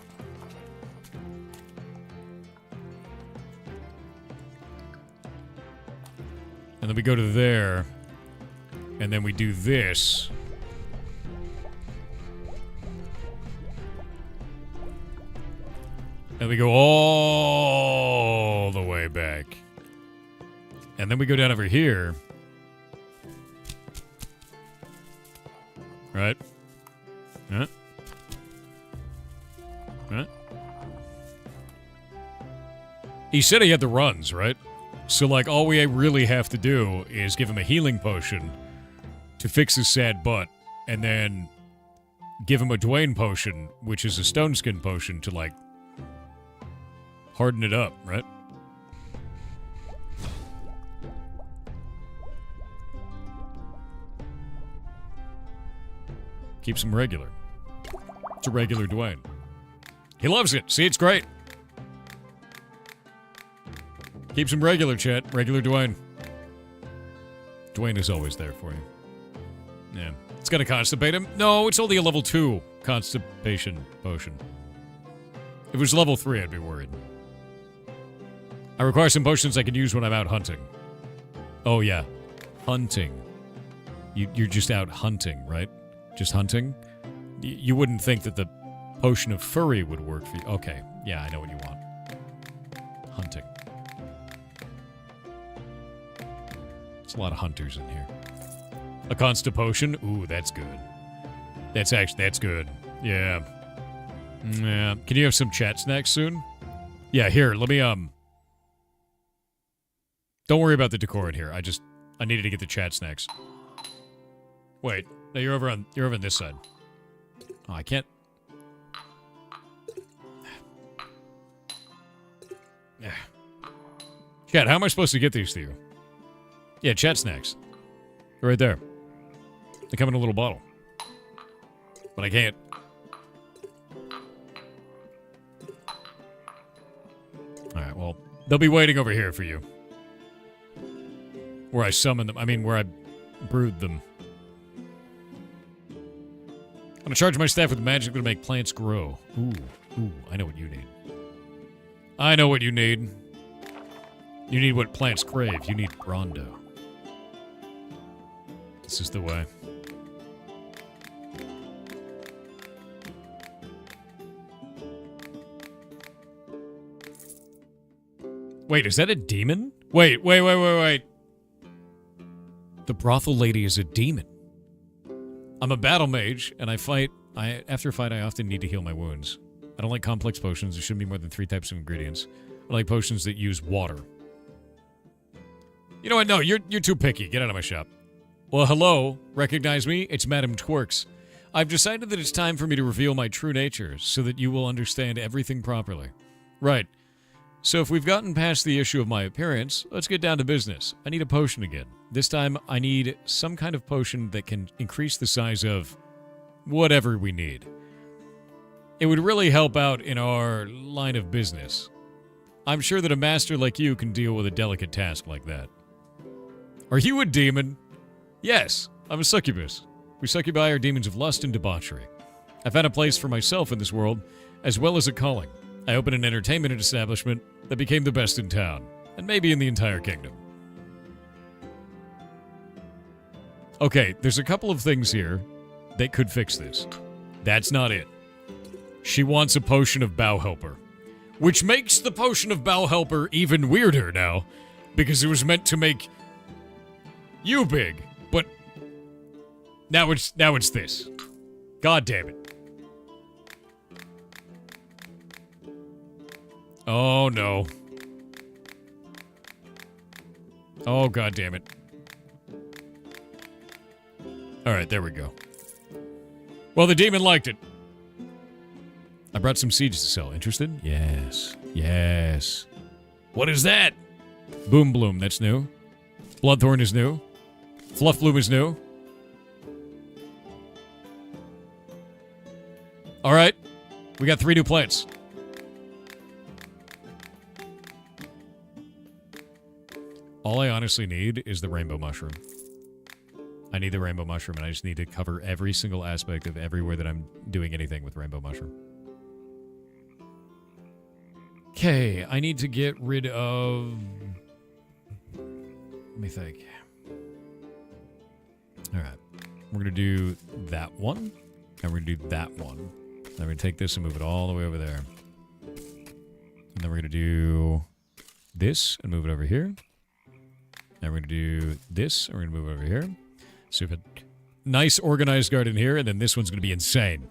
A: And then we go to there, and then we do this. And we go all the way back. And then we go down over here. Right? Huh? Huh? He said he had the runs, right? So, like, all we really have to do is give him a healing potion to fix his sad butt, and then give him a Dwayne potion, which is a stone skin potion, to, like, harden it up, right? Keeps him regular. It's a regular Dwayne. He loves it. See, it's great. Keeps him regular, chat. Regular Dwayne. Dwayne is always there for you. Yeah. It's gonna constipate him? No, it's only a level 2 constipation potion. If it was level 3, I'd be worried. I require some potions I can use when I'm out hunting. Oh, yeah. Hunting. You're just out hunting, right? Just hunting? You wouldn't think that the potion of furry would work for you. Okay. Yeah, I know what you want. Hunting. There's a lot of hunters in here. A consta potion? Ooh, that's good. That's good. Yeah. Yeah. Can you have some chat snacks soon? Yeah, here, let me, Don't worry about the decor in here. I needed to get the chat snacks. Wait. No, you're over on this side. Oh, I can't. Chat, how am I supposed to get these to you? Yeah, chat snacks. They're right there. They come in a little bottle. But I can't. Alright, well, they'll be waiting over here for you. Where I summon them. I mean, where I brewed them. I'm gonna charge my staff with magic to make plants grow. Ooh, I know what you need. I know what you need. You need what plants crave. You need Rondo. This is the way. Wait, is that a demon? Wait. The brothel lady is a demon. I'm a battle mage, and after a fight, I often need to heal my wounds. I don't like complex potions. There shouldn't be more than 3 types of ingredients. I like potions that use water. You know what? No, you're too picky. Get out of my shop. Well, hello. Recognize me? It's Madame Twerks. I've decided that it's time for me to reveal my true nature so that you will understand everything properly. Right. So if we've gotten past the issue of my appearance, let's get down to business. I need a potion again. This time, I need some kind of potion that can increase the size of whatever we need. It would really help out in our line of business. I'm sure that a master like you can deal with a delicate task like that. Are you a demon? Yes, I'm a succubus. We succubi are demons of lust and debauchery. I found a place for myself in this world, as well as a calling. I opened an entertainment establishment that became the best in town, and maybe in the entire kingdom. Okay, there's a couple of things here that could fix this. That's not it. She wants a potion of Bow Helper, which makes the potion of Bow Helper even weirder now, because it was meant to make you big, but now it's this. God damn it. Oh no. Oh god damn it. Alright, there we go. Well, the demon liked it. I brought some seeds to sell. Interested? Yes. Yes. What is that? Boom Bloom, that's new. Bloodthorn is new. Fluff Bloom is new. Alright. We got 3 new plants. All I honestly need is the rainbow mushroom. I need the rainbow mushroom, and I just need to cover every single aspect of everywhere that I'm doing anything with rainbow mushroom. Okay, I need to get rid of... Let me think. Alright. We're going to do that one, and we're going to do that one. Then we're going to take this and move it all the way over there. And then we're going to do this and move it over here. And we're going to do this, and we're going to move it over here. So we have a nice organized garden here, and then this one's going to be insane.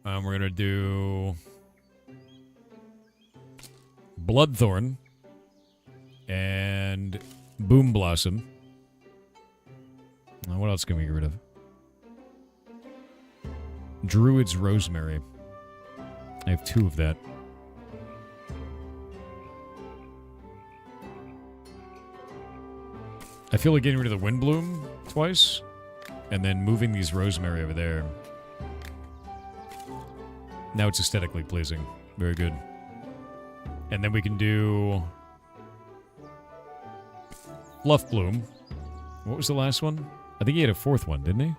A: We're going to do Bloodthorn and Boom Blossom. What else can we get rid of? Druid's Rosemary. I have 2 of that. I feel like getting rid of the Windbloom twice, and then moving these Rosemary over there. Now it's aesthetically pleasing. Very good. And then we can do Fluff Bloom. What was the last one? I think he had a 4th one, didn't he?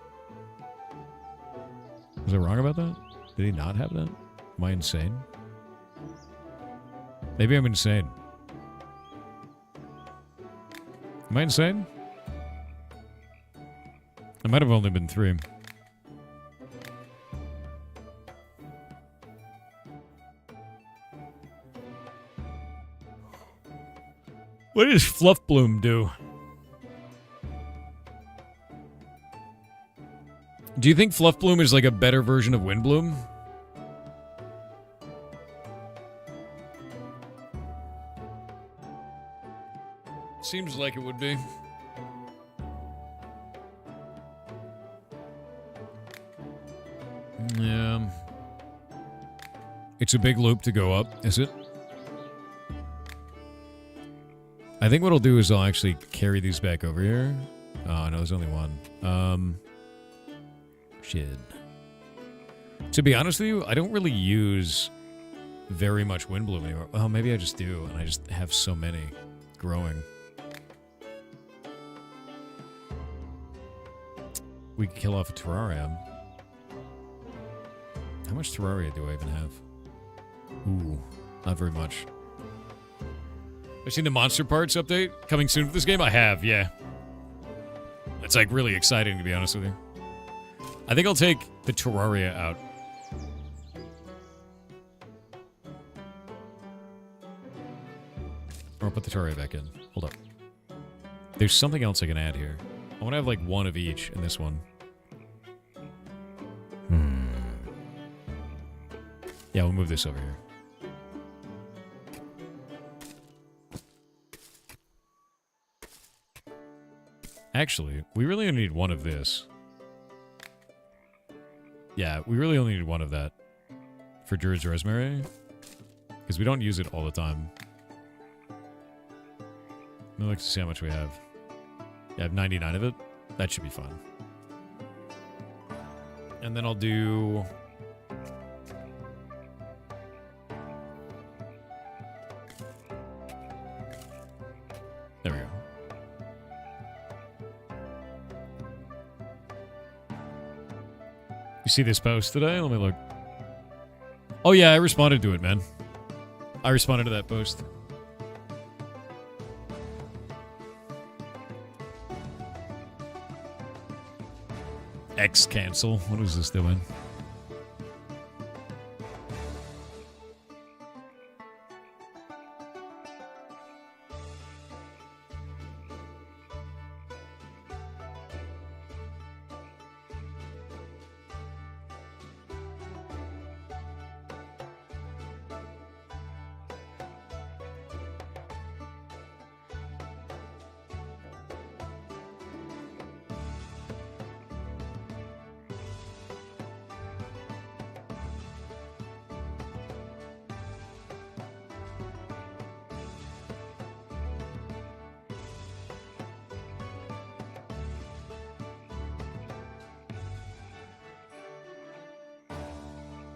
A: Was I wrong about that? Did he not have that? Am I insane? Maybe I'm insane. Am I insane? It might have only been 3. What does Fluff Bloom do? Do you think Fluff Bloom is like a better version of Windbloom? Seems like it would be. Yeah. It's a big loop to go up, is it? I think what I'll do is I'll actually carry these back over here. Oh, no, there's only one. Shit. To be honest with you, I don't really use very much Windbloom anymore. Well, maybe I just do, and I just have so many growing. We could kill off a Terraria. How much Terraria do I even have? Ooh, not very much. I've seen the Monster Parts update coming soon for this game. I have, yeah. It's like really exciting, to be honest with you. I think I'll take the Terraria out. Or I'll put the Terraria back in. Hold up. There's something else I can add here. I want to have like one of each in this one. Yeah, we'll move this over here. Actually, we really only need one of this. Yeah, we really only need one of that for Druid's Rosemary. Because we don't use it all the time. I'd like to see how much we have. Yeah, I have 99 of it. That should be fun. And then I'll do... There we go. You see this post today? Let me look. Oh yeah, I responded to it, man. I responded to that post. X cancel. What is this doing?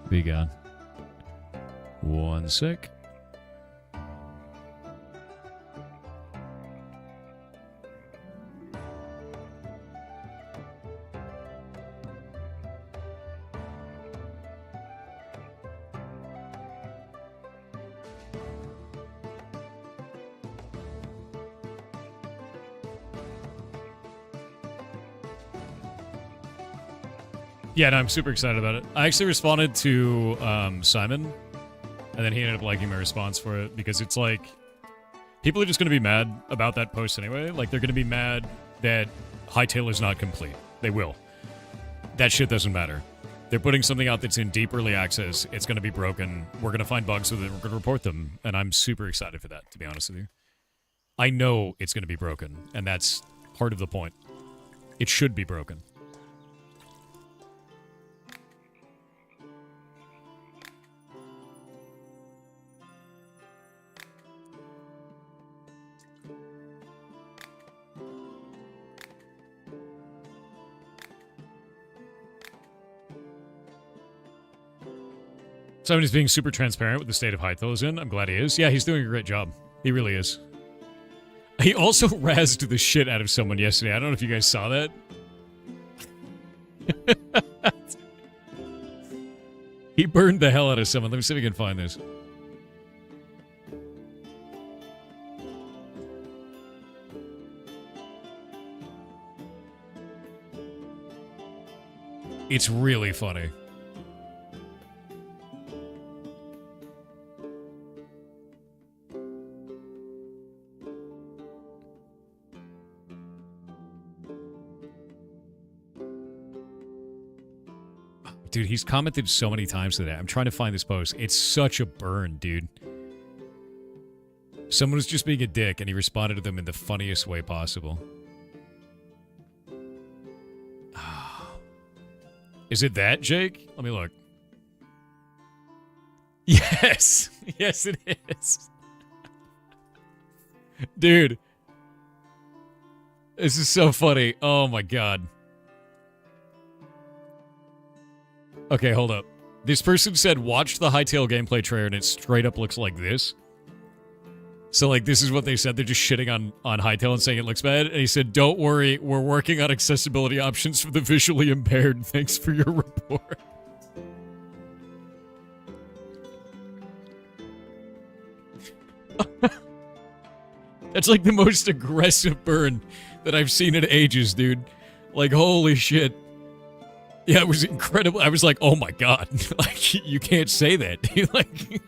A: Be gone. One sec. Yeah, no, I'm super excited about it. I actually responded to Simon, and then he ended up liking my response for it, because it's like, people are just going to be mad about that post anyway. Like, they're going to be mad that Hightail is not complete. They will. That shit doesn't matter. They're putting something out that's in deep early access. It's going to be broken. We're going to find bugs with it. We're going to report them, and I'm super excited for that, to be honest with you. I know it's going to be broken, and that's part of the point. It should be broken. Somebody's being super transparent with the state of Hythel is in. I'm glad he is. Yeah, he's doing a great job. He really is. He also razzed the shit out of someone yesterday. I don't know if you guys saw that. He burned the hell out of someone. Let me see if I can find this. It's really funny. Dude, he's commented so many times today. I'm trying to find this post. It's such a burn, dude. Someone was just being a dick, and he responded to them in the funniest way possible. Is it that, Jake? Let me look. Yes! Yes, it is. Dude. This is so funny. Oh, my God. Okay, hold up. This person said, watch the Hightail gameplay trailer, and it straight up looks like this. So, like, this is what they said. They're just shitting on Hightail and saying it looks bad. And he said, don't worry, we're working on accessibility options for the visually impaired. Thanks for your report. That's, like, the most aggressive burn that I've seen in ages, dude. Like, holy shit. Yeah, it was incredible. I was like, oh my God. Like, you can't say that. Like,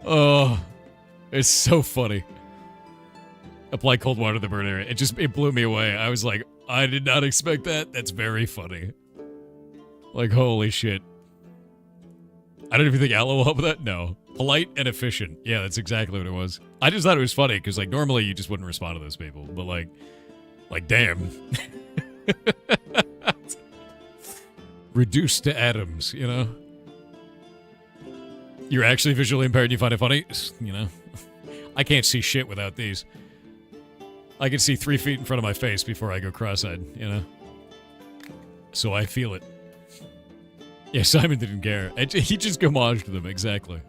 A: oh, it's so funny. Apply cold water to the burn area. It blew me away. I was like, I did not expect that. That's very funny. Like, holy shit. I don't even think aloe will help with that. No. Polite and efficient. Yeah, that's exactly what it was. I just thought it was funny because, like, normally you just wouldn't respond to those people. But, like damn. Reduced to atoms, you know? You're actually visually impaired and you find it funny? You know? I can't see shit without these. I can see 3 feet in front of my face before I go cross-eyed, you know? So I feel it. Yeah, Simon didn't care. He just homaged them, exactly.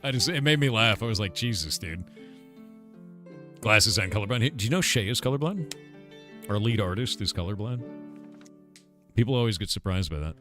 A: It made me laugh. I was like, Jesus, dude. Glasses and colorblind. Do you know Shay is colorblind? Our lead artist is colorblind. People always get surprised by that.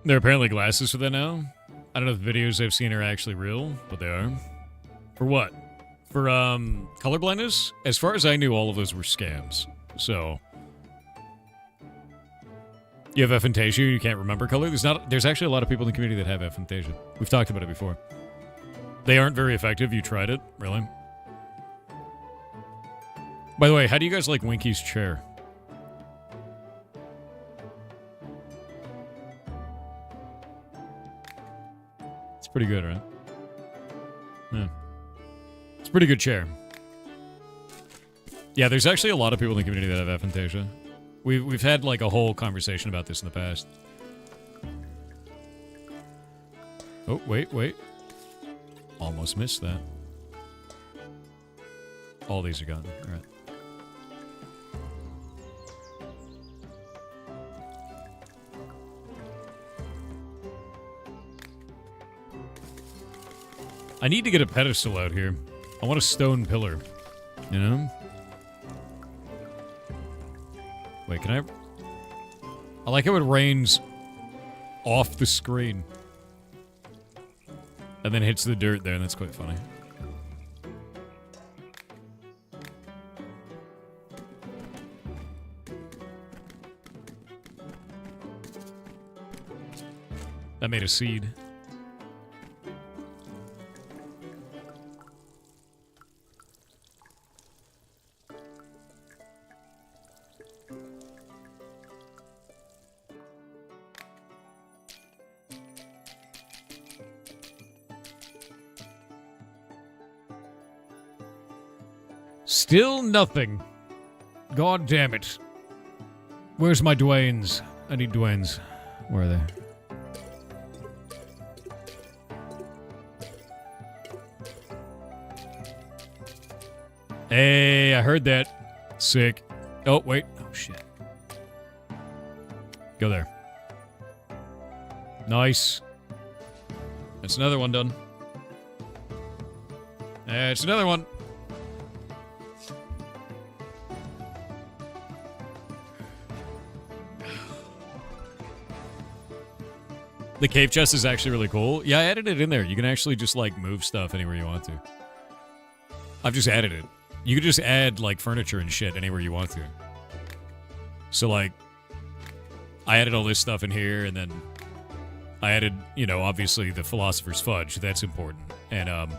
A: There are apparently glasses for that now. I don't know if the videos I've seen are actually real, but they are. For what? For color blindness? As far as I knew, all of those were scams. So you have aphantasia, you can't remember color. There's actually a lot of people in the community that have aphantasia. We've talked about it before. They aren't very effective. You tried it, really? By the way, how do you guys like Winky's chair? It's pretty good, right? Yeah. It's a pretty good chair. Yeah, there's actually a lot of people in the community that have aphantasia. We've had like a whole conversation about this in the past. Oh, wait. Almost missed that. All these are gone. All right. I need to get a pedestal out here. I want a stone pillar. You know? Wait, can I like how it rains off the screen. And then hits the dirt there, and that's quite funny. That made a seed. Still nothing. God damn it. Where's my Dwaynes? I need Dwaynes. Where are they? Hey, I heard that. Sick. Oh, wait. Oh, shit. Go there. Nice. That's another one done. That's another one. The cave chest is actually really cool. Yeah, I added it in there. You can actually just, like, move stuff anywhere you want to. I've just added it. You can just add, like, furniture and shit anywhere you want to. So, like, I added all this stuff in here, and then I added, you know, obviously the Philosopher's Fudge. That's important. And,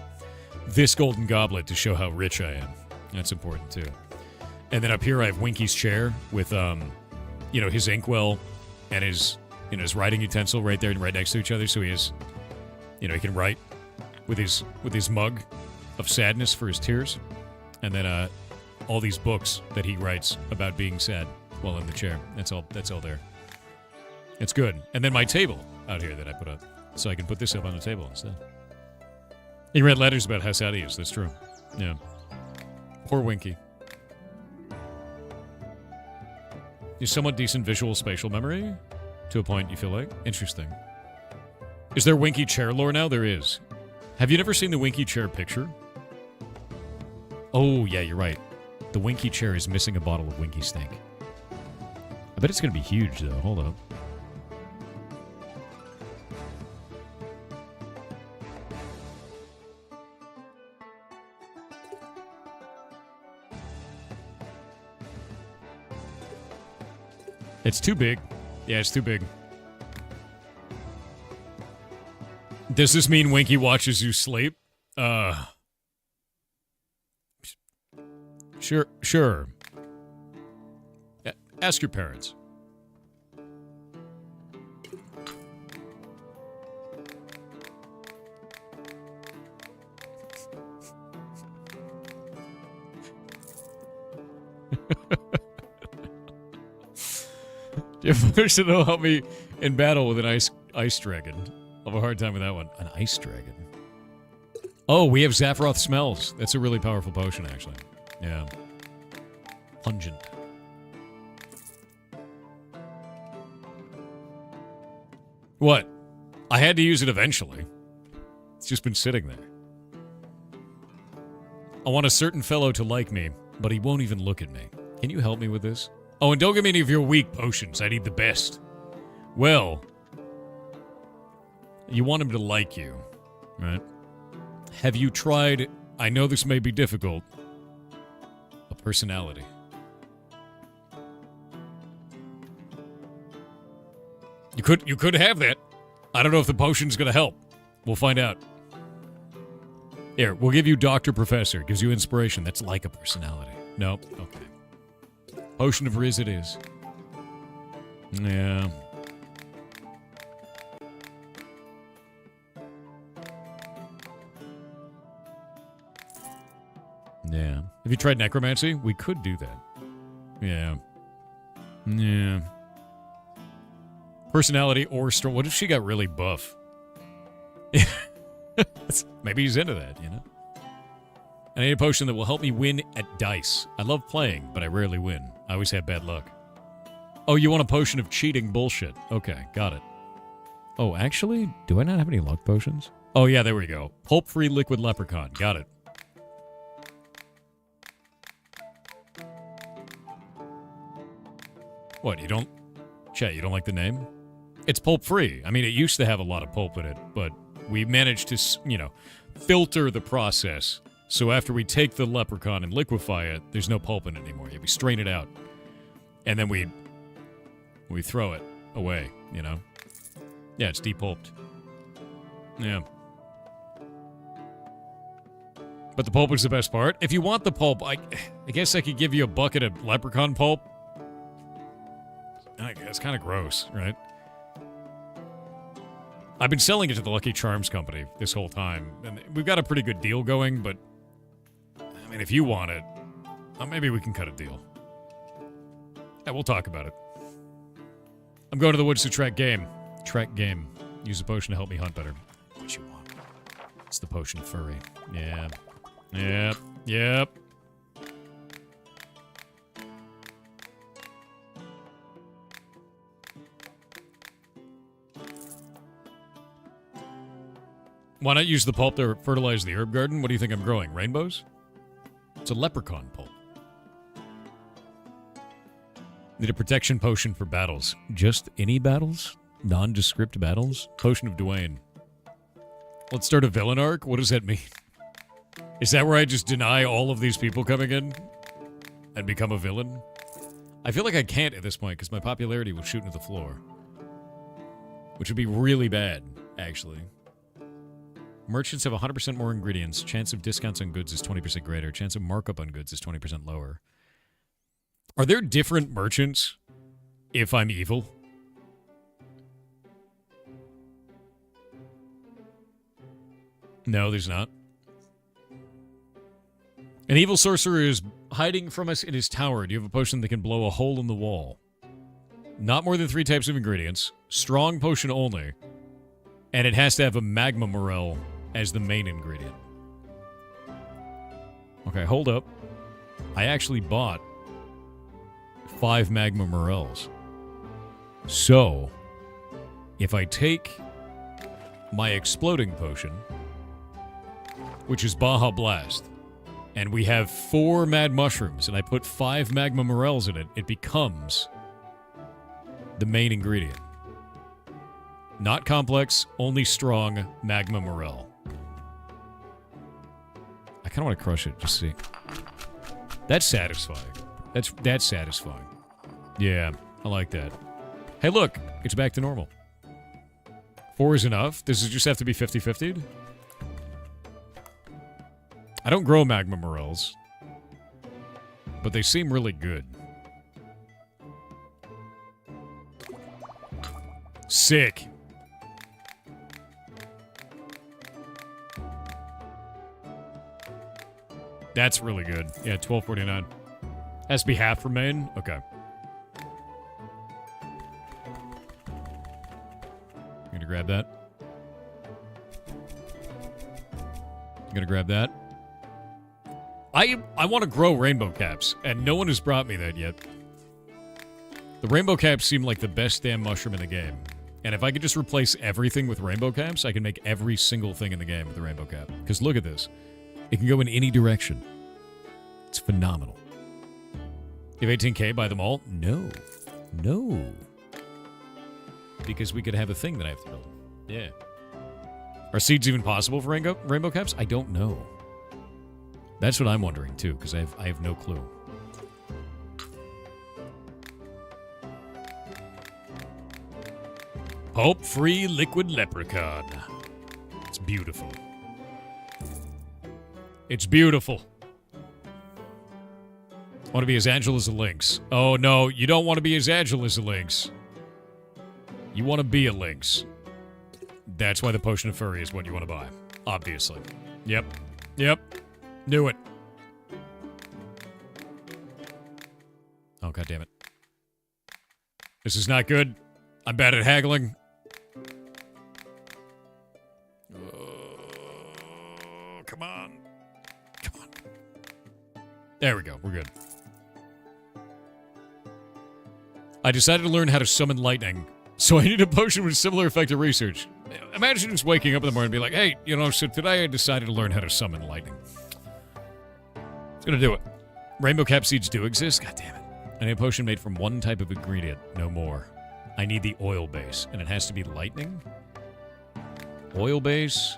A: this golden goblet to show how rich I am. That's important, too. And then up here I have Winky's chair with, you know, his inkwell and his you know, his writing utensil right there and right next to each other, so he has, you know, he can write with his mug of sadness for his tears, and then all these books that he writes about being sad while in the chair. That's all there. It's good. And then my table out here that I put up, so I can put this up on the table instead. He read letters about how sad he is. That's true. Yeah. Poor Winky. Is somewhat decent visual spatial memory to a point, you feel like? Interesting. Is there Winky chair lore now? There is. Have you never seen the Winky chair picture? Oh, yeah, you're right. The Winky chair is missing a bottle of Winky Stink. I bet it's going to be huge, though. Hold up. It's too big. Yeah, it's too big. Does this mean Winky watches you sleep? Sure. Ask your parents. You have a person that'll help me in battle with an ice dragon. I'll have a hard time with that one. An ice dragon. Oh, we have Zaphiroth Smells. That's a really powerful potion, actually. Yeah. Pungent. What? I had to use it eventually. It's just been sitting there. I want a certain fellow to like me, but he won't even look at me. Can you help me with this? Oh, and don't give me any of your weak potions. I need the best. Well, you want him to like you, right? Have you tried, I know this may be difficult, a personality? You could have that. I don't know if the potion's going to help. We'll find out. Here, we'll give you Dr. Professor. Gives you inspiration. That's like a personality. Nope. Okay. Potion of Riz it is. Yeah. Yeah. Have you tried necromancy? We could do that. Yeah. Yeah. Personality or strong. What if she got really buff? Maybe he's into that, you know? I need a potion that will help me win at dice. I love playing, but I rarely win. I always have bad luck. Oh, you want a potion of cheating bullshit. Okay, got it. Oh, actually, do I not have any luck potions? Oh, yeah, there we go. Pulp-free liquid leprechaun. Got it. What, you don't... Chat, you don't like the name? It's pulp-free. I mean, it used to have a lot of pulp in it, but we managed to, you know, filter the process. So after we take the leprechaun and liquefy it, there's no pulp in it anymore. Yeah, we strain it out. And then we throw it away, you know? Yeah, it's depulped. Yeah. But the pulp is the best part. If you want the pulp, I guess I could give you a bucket of leprechaun pulp. It's kind of gross, right? I've been selling it to the Lucky Charms company this whole time, and we've got a pretty good deal going, but, I mean, if you want it, maybe we can cut a deal. Yeah, we'll talk about it. I'm going to the woods to track game. Track game. Use a potion to help me hunt better. What you want? It's the potion of furry. Yeah. Yep. Yep. Why not use the pulp to fertilize the herb garden? What do you think I'm growing? Rainbows? It's a leprechaun pulp. Need a protection potion for battles. Just any battles? Nondescript battles? Potion of Dwayne. Let's start a villain arc? What does that mean? Is that where I just deny all of these people coming in and become a villain? I feel like I can't at this point because my popularity will shoot into the floor. Which would be really bad, actually. Merchants have 100% more ingredients. Chance of discounts on goods is 20% greater. Chance of markup on goods is 20% lower. Are there different merchants if I'm evil? No, there's not. An evil sorcerer is hiding from us in his tower. Do you have a potion that can blow a hole in the wall? Not more than 3 types of ingredients. Strong potion only. And it has to have a magma morel as the main ingredient. Okay, hold up. I actually bought 5 magma morels. So, if I take my exploding potion, which is Baja Blast, and we have 4 mad mushrooms, and I put 5 magma morels in it, it becomes the main ingredient. Not complex, only strong magma morel. I kind of want to crush it, just see. That's satisfying. That's satisfying. Yeah, I like that. Hey, look, it's back to normal. 4 is enough? Does it just have to be 50-50'd? I don't grow magma morels, but they seem really good. Sick. That's really good. Yeah, $12.49. Has to be half for main? Okay. I'm gonna grab that. I'm gonna grab that. I want to grow rainbow caps, and no one has brought me that yet. The rainbow caps seem like the best damn mushroom in the game. And if I could just replace everything with rainbow caps, I can make every single thing in the game with the rainbow cap. Because look at this. It can go in any direction. It's phenomenal. You have 18K, buy them all? No. No. Because we could have a thing that I have to build. Yeah. Are seeds even possible for rainbow caps? I don't know. That's what I'm wondering, too, because I have no clue. Hope-free liquid leprechaun. It's beautiful. It's beautiful. Want to be as agile as a lynx. Oh, no, you don't want to be as agile as a lynx. You want to be a lynx. That's why the Potion of Furry is what you want to buy. Obviously. Yep. Yep. Knew it. Oh, God damn it. This is not good. I'm bad at haggling. Oh, come on. Come on. There we go. We're good. I decided to learn how to summon lightning, so I need a potion with similar effective research. Imagine just waking up in the morning and be like, hey, you know, so today I decided to learn how to summon lightning. It's gonna do it. Rainbow cap seeds do exist? God damn it. I need a potion made from one type of ingredient, no more. I need the oil base, and it has to be lightning? Oil base?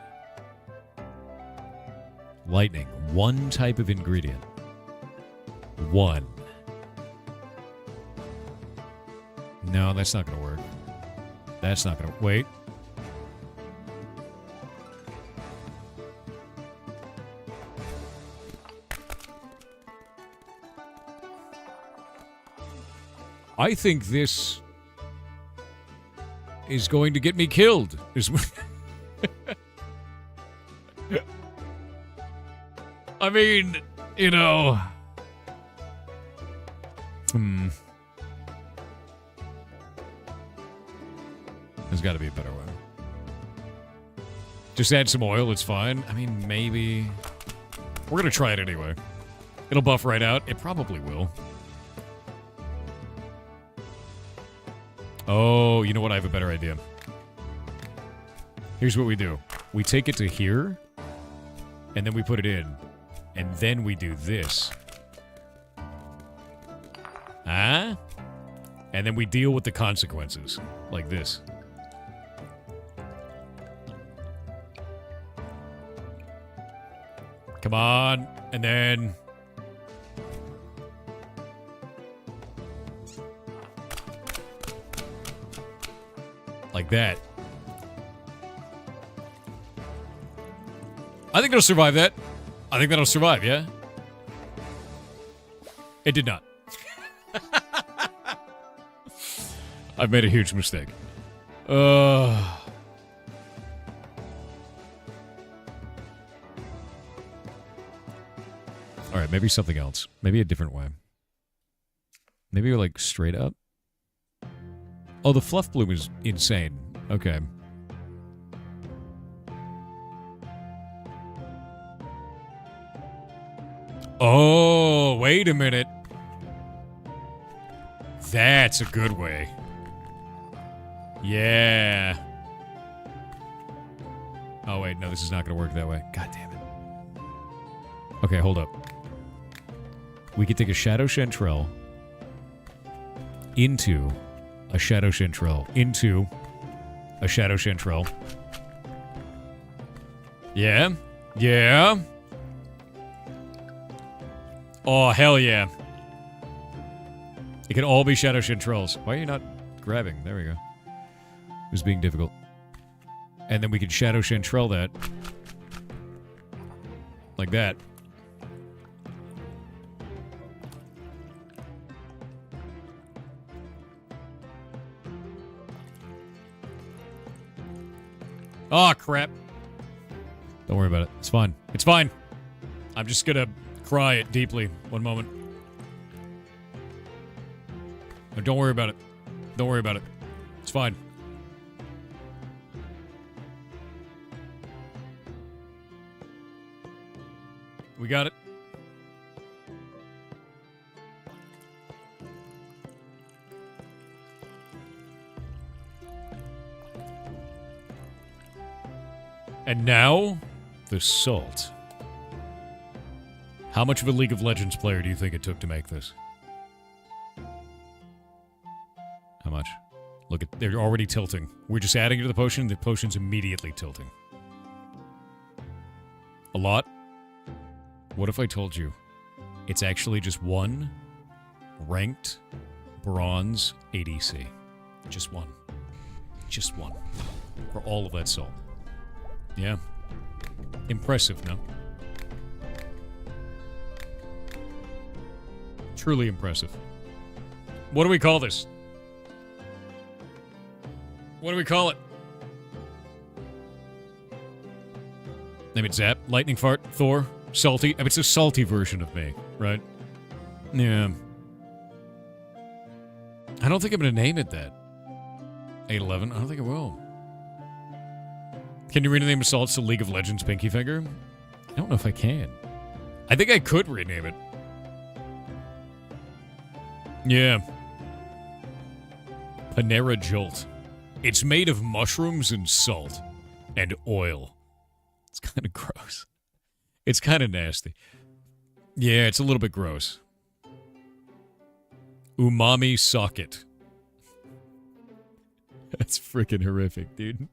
A: Lightning. One type of ingredient. One. No, that's not gonna work. That's not gonna... Wait. I think this is going to get me killed. I mean, you know... There's got to be a better way. Just add some oil, it's fine. I mean, maybe... We're going to try it anyway. It'll buff right out. It probably will. Oh, you know what? I have a better idea. Here's what we do. We take it to here, and then we put it in. And then we do this. Huh? And then we deal with the consequences. Like this. Come on. And then... like that. I think it'll survive that. I think that'll survive, yeah? It did not. I've made a huge mistake. maybe something else. Maybe a different way. Maybe you're like straight up. Oh, the fluff bloom is insane. Okay. Oh, wait a minute. That's a good way. Yeah. Oh, wait. No, this is not going to work that way. God damn it. Okay, hold up. We could take a Shadow Chanterelle into a Shadow Chanterelle into a Shadow Chanterelle. Yeah. Yeah. Oh, hell yeah. It can all be Shadow Chanterelles. Why are you not grabbing? There we go. It was being difficult. And then we could Shadow Chanterelle that. Like that. Oh, crap. Don't worry about it. It's fine. It's fine. I'm just gonna cry it deeply. One moment. No, don't worry about it. Don't worry about it. It's fine. We got it. And now, the salt. How much of a League of Legends player do you think it took to make this? How much? Look, they're already tilting. We're just adding to the potion, the potion's immediately tilting. A lot? What if I told you it's actually just one ranked bronze ADC? Just one. Just one. For all of that salt. Yeah. Impressive, no? Truly impressive. What do we call this? What do we call it? Name it Zap, Lightning Fart, Thor, Salty. I mean, it's a salty version of me, right? Yeah. I don't think I'm going to name it that. 811? I don't think I will. Can you rename the salts to League of Legends Pinky Finger? I don't know if I can. I think I could rename it. Yeah. Panera Jolt. It's made of mushrooms and salt. And oil. It's kind of gross. It's kind of nasty. Yeah, it's a little bit gross. Umami socket. That's freaking horrific, dude.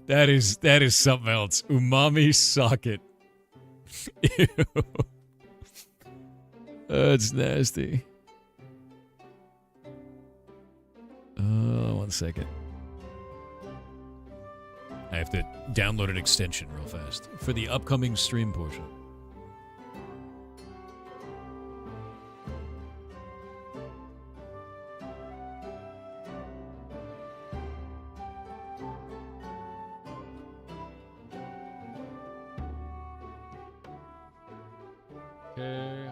A: That is something else. Umami socket. Ew. That's nasty. 1 second. I have to download an extension real fast for the upcoming stream portion. Okay.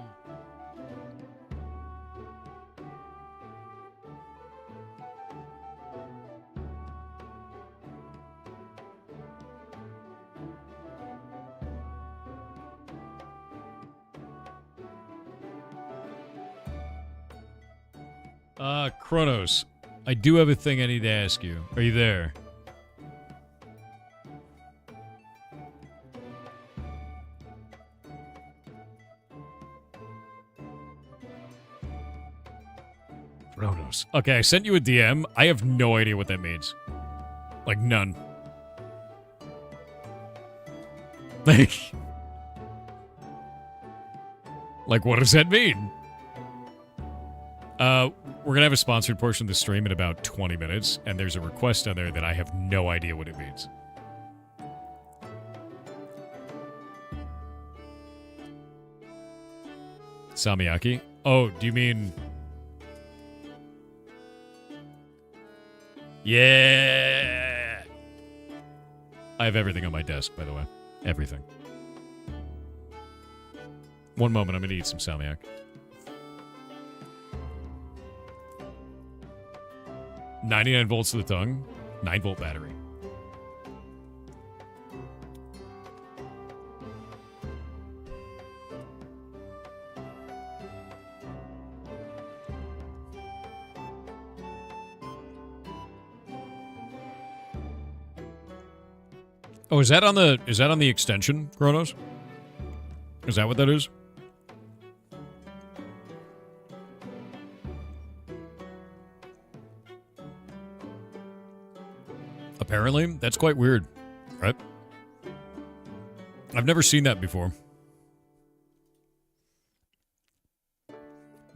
A: Kronos, I do have a thing I need to ask you. Are you there? Kronos. Okay, I sent you a DM. I have no idea what that means. Like, none. Like, what does that mean? We're gonna have a sponsored portion of the stream in about 20 minutes, and there's a request on there that I have no idea what it means. Samiyaki? Oh, do you mean... Yeah! I have everything on my desk, by the way. Everything. One moment, I'm gonna eat some salmiak. $99 volts to the tongue, 9-volt battery. Oh, is that on the extension, Kronos? Is that what that is? Apparently, that's quite weird, right? I've never seen that before.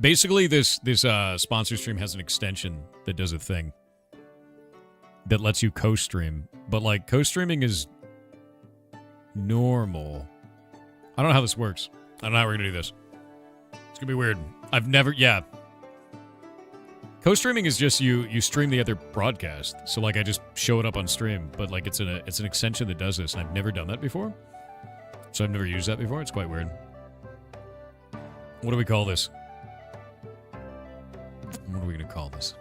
A: Basically, this sponsor stream has an extension that does a thing that lets you co-stream, but like co-streaming is normal. I don't know how this works. I don't know how we're gonna do this. It's gonna be weird. I've never, yeah. Co-streaming is just you stream the other broadcast. So like I just show it up on stream, but like it's an extension that does this, and I've never done that before. So I've never used that before. It's quite weird. What do we call this? What are we gonna call this?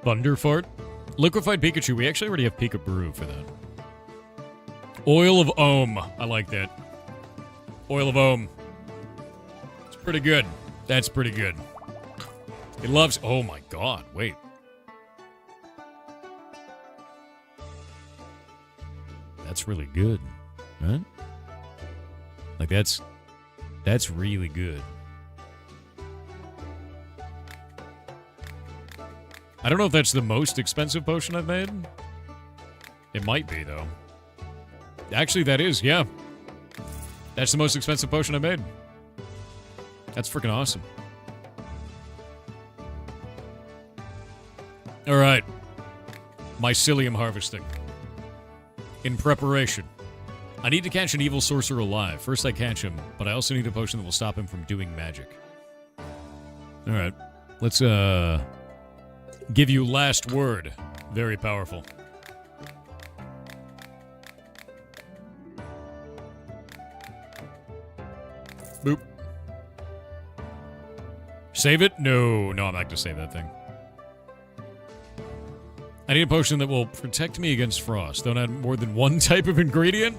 A: Thunderfart? Liquefied Pikachu. We actually already have Pika Brew for that. Oil of Ohm. I like that. Oil of Ohm. It's pretty good. That's pretty good. It loves... Oh my god, wait. That's really good, right? Like, that's really good. I don't know if that's the most expensive potion I've made. It might be, though. Actually, that is, yeah. That's the most expensive potion I made. That's freaking awesome. Alright. Mycelium harvesting. In preparation. I need to catch an evil sorcerer alive. First I catch him, but I also need a potion that will stop him from doing magic. Alright. Let's, give you last word. Very powerful. Boop. Save it? No, I'm not going to save that thing. I need a potion that will protect me against frost. Don't add more than one type of ingredient?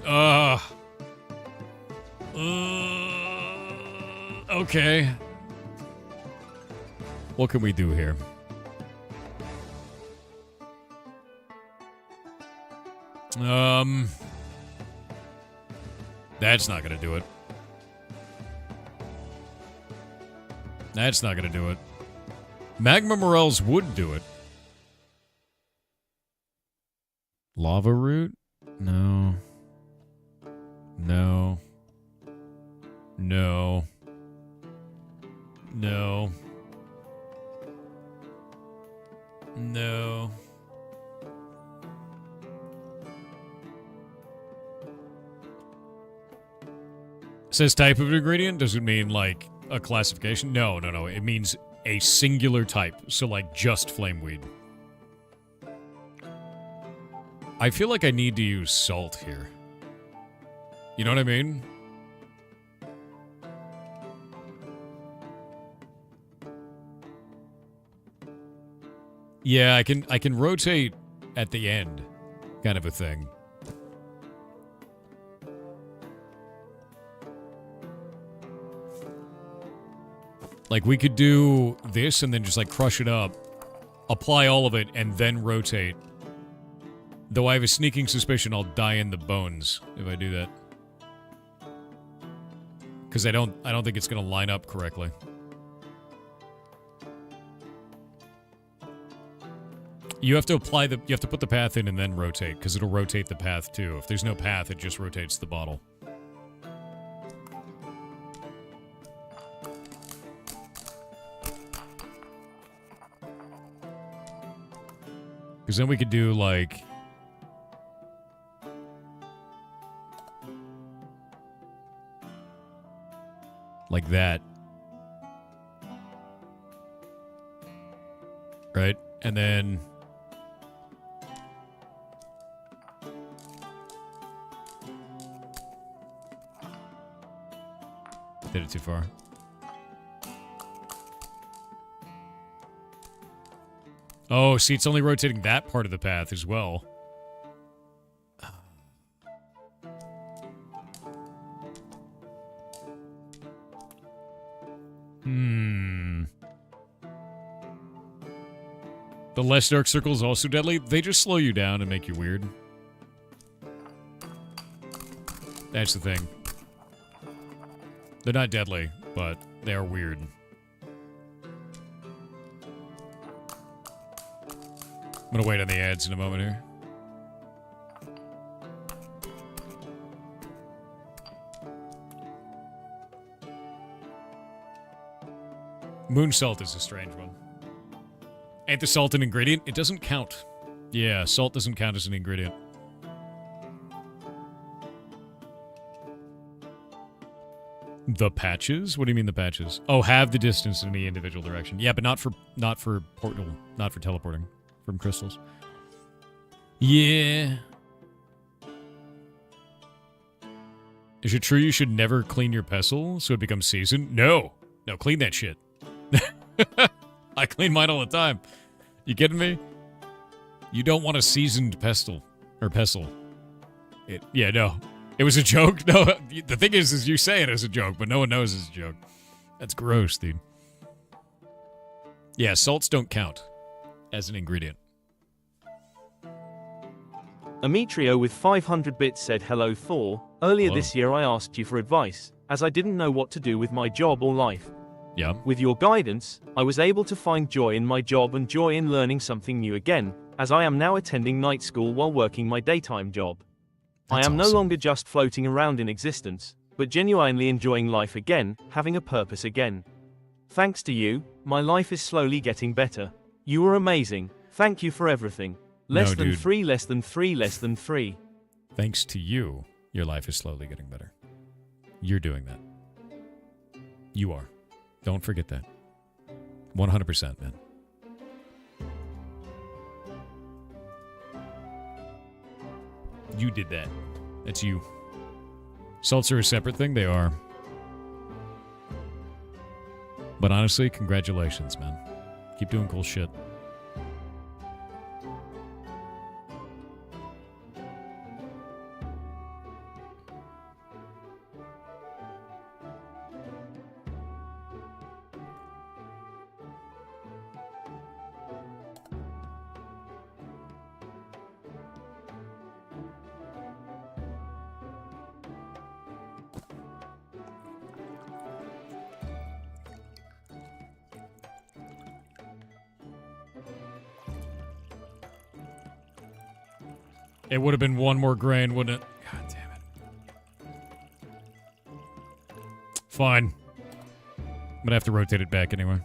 A: Okay. What can we do here? That's not gonna do it. That's not gonna do it. Magma Morels would do it. Lava root? No. No. No. No. No. It says type of ingredient? Does it mean like a classification? No. It means a singular type. So like just flameweed. I feel like I need to use salt here. You know what I mean? Yeah, I can rotate at the end, kind of a thing. Like, we could do this and then just, like, crush it up, apply all of it, and then rotate. Though I have a sneaking suspicion I'll die in the bones if I do that. Because I don't think it's going to line up correctly. You have to apply you have to put the path in and then rotate, because it'll rotate the path too. If there's no path, it just rotates the bottle. Because then we could do, like... like that. Right? And then... Did it too far. Oh, see, it's only rotating that part of the path as well. The less dark circle is also deadly. They just slow you down and make you weird. That's the thing. They're not deadly, but they are weird. I'm gonna wait on the ads in a moment here. Moon salt is a strange one. Ain't the salt an ingredient? It doesn't count. Yeah, salt doesn't count as an ingredient. The patches? What do you mean the patches? Oh, have the distance in the individual direction. Yeah, but not for portal, not for teleporting from crystals. Yeah. Is it true you should never clean your pestle so it becomes seasoned? No. No, clean that shit. I clean mine all the time. You kidding me? You don't want a seasoned pestle. Or pestle. Yeah, no. It was a joke? No, the thing is you say it as a joke, but no one knows it's a joke. That's gross, dude. Yeah, salts don't count as an ingredient.
B: Ametrio with 500 bits said, hello Thor. Earlier
A: Hello.
B: this year I asked you for advice, as I didn't know what to do with my job or life.
A: Yeah.
B: With your guidance, I was able to find joy in my job and joy in learning something new again, as I am now attending night school while working my daytime job.
A: That's
B: I am no
A: awesome.
B: longer just floating around in existence, but genuinely enjoying life again, having a purpose again. Thanks to you, my life is slowly getting better. You were amazing. Thank you for everything. Less than
A: dude.
B: 3, less than 3, less than 3.
A: Thanks to you, your life is slowly getting better. You're doing that. You are. Don't forget that. 100%, man. You did that. That's you. Salts are a separate thing? They are. But honestly, congratulations, man. Keep doing cool shit. It would have been one more grain, wouldn't it? God damn it. Fine. I'm gonna have to rotate it back anyway.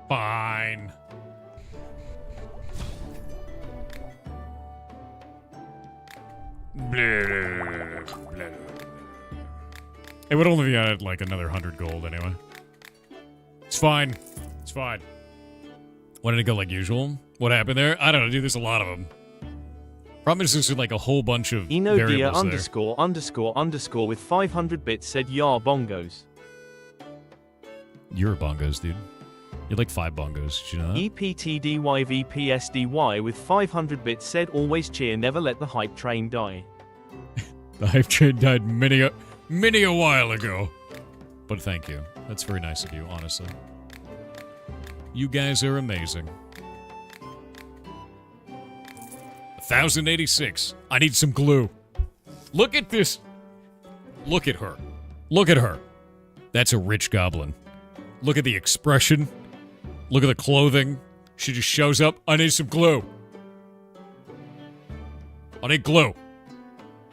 A: Fine. It would only be at like another 100 gold anyway. It's fine. It's fine. Why did it go like usual? What happened there? I don't know, dude. There's a lot of them. Problem is there's like a whole bunch of
B: Enodia
A: variables
B: _ with 500 bits said, yar bongos.
A: You're bongos, dude. You're like 5 bongos. Did you know that?
B: EPTDYVPSDY with 500 bits said, always cheer, never let the hype train die.
A: The hype train died many a while ago. But thank you. That's very nice of you, honestly. You guys are amazing. 1086. I need some glue. Look at this. Look at her. Look at her. That's a rich goblin. Look at the expression. Look at the clothing. She just shows up. I need some glue. I need glue.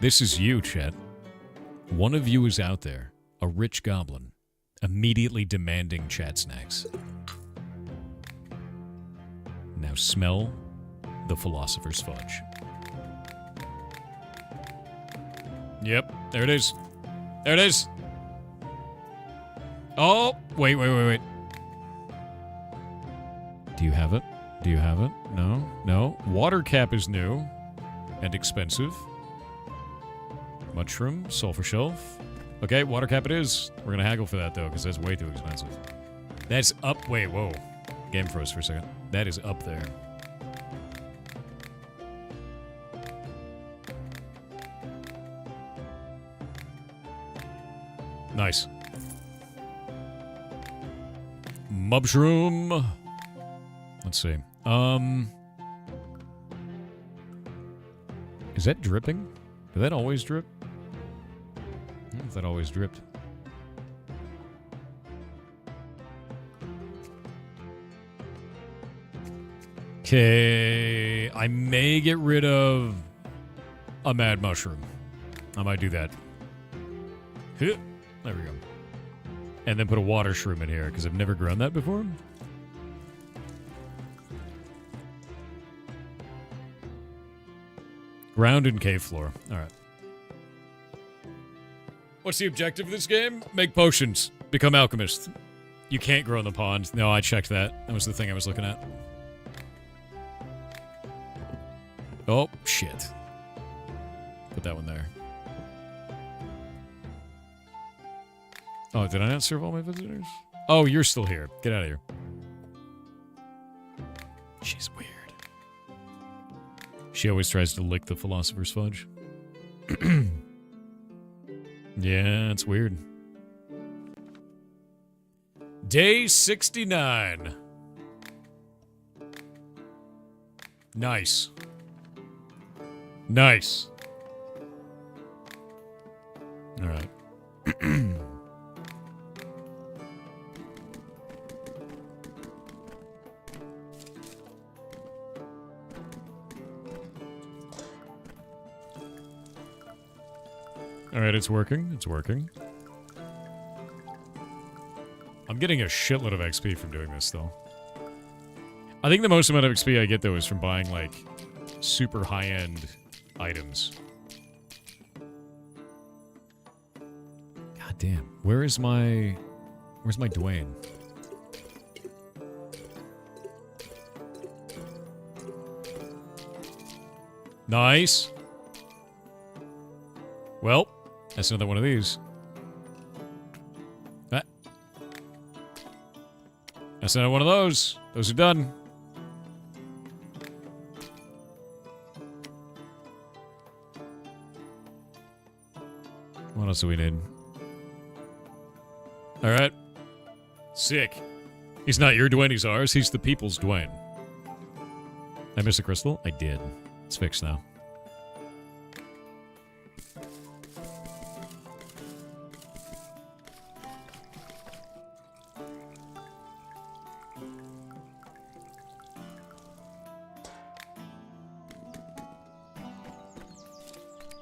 A: This is you, Chet. One of you is out there, a rich goblin, immediately demanding chat snacks. Now smell the philosopher's fudge. Yep, there it is. There it is. Oh, wait. Do you have it? Do you have it? No? No? Water cap is new and expensive. Mushroom, sulfur shelf. Okay, water cap it is. We're gonna haggle for that, though, because that's way too expensive. That's up. Wait, whoa. Game froze for a second. That is up there. Nice. Mushroom. Let's see. Is that dripping? Did that always drip? I don't know if that always dripped. Okay, I may get rid of a mad mushroom. I might do that. There we go. And then put a water shroom in here, because I've never grown that before. Ground and cave floor. Alright. What's the objective of this game? Make potions. Become alchemist. You can't grow in the pond. No, I checked that. That was the thing I was looking at. Oh, shit. Put that one there. Oh, did I not serve all my visitors? Oh, you're still here. Get out of here. She's weird. She always tries to lick the philosopher's fudge. Yeah, it's weird. Day 69. Nice. Nice. All right. All right, it's working. It's working. I'm getting a shitload of XP from doing this, though. I think the most amount of XP I get, though, is from buying, like, super high-end items. God damn. Where's my Dwayne? Nice. Well, that's another one of these. Ah. That's another one of those. Those are done. What else do we need? Alright. Sick. He's not your Dwayne, he's ours. He's the people's Dwayne. I miss a crystal? I did. It's fixed now.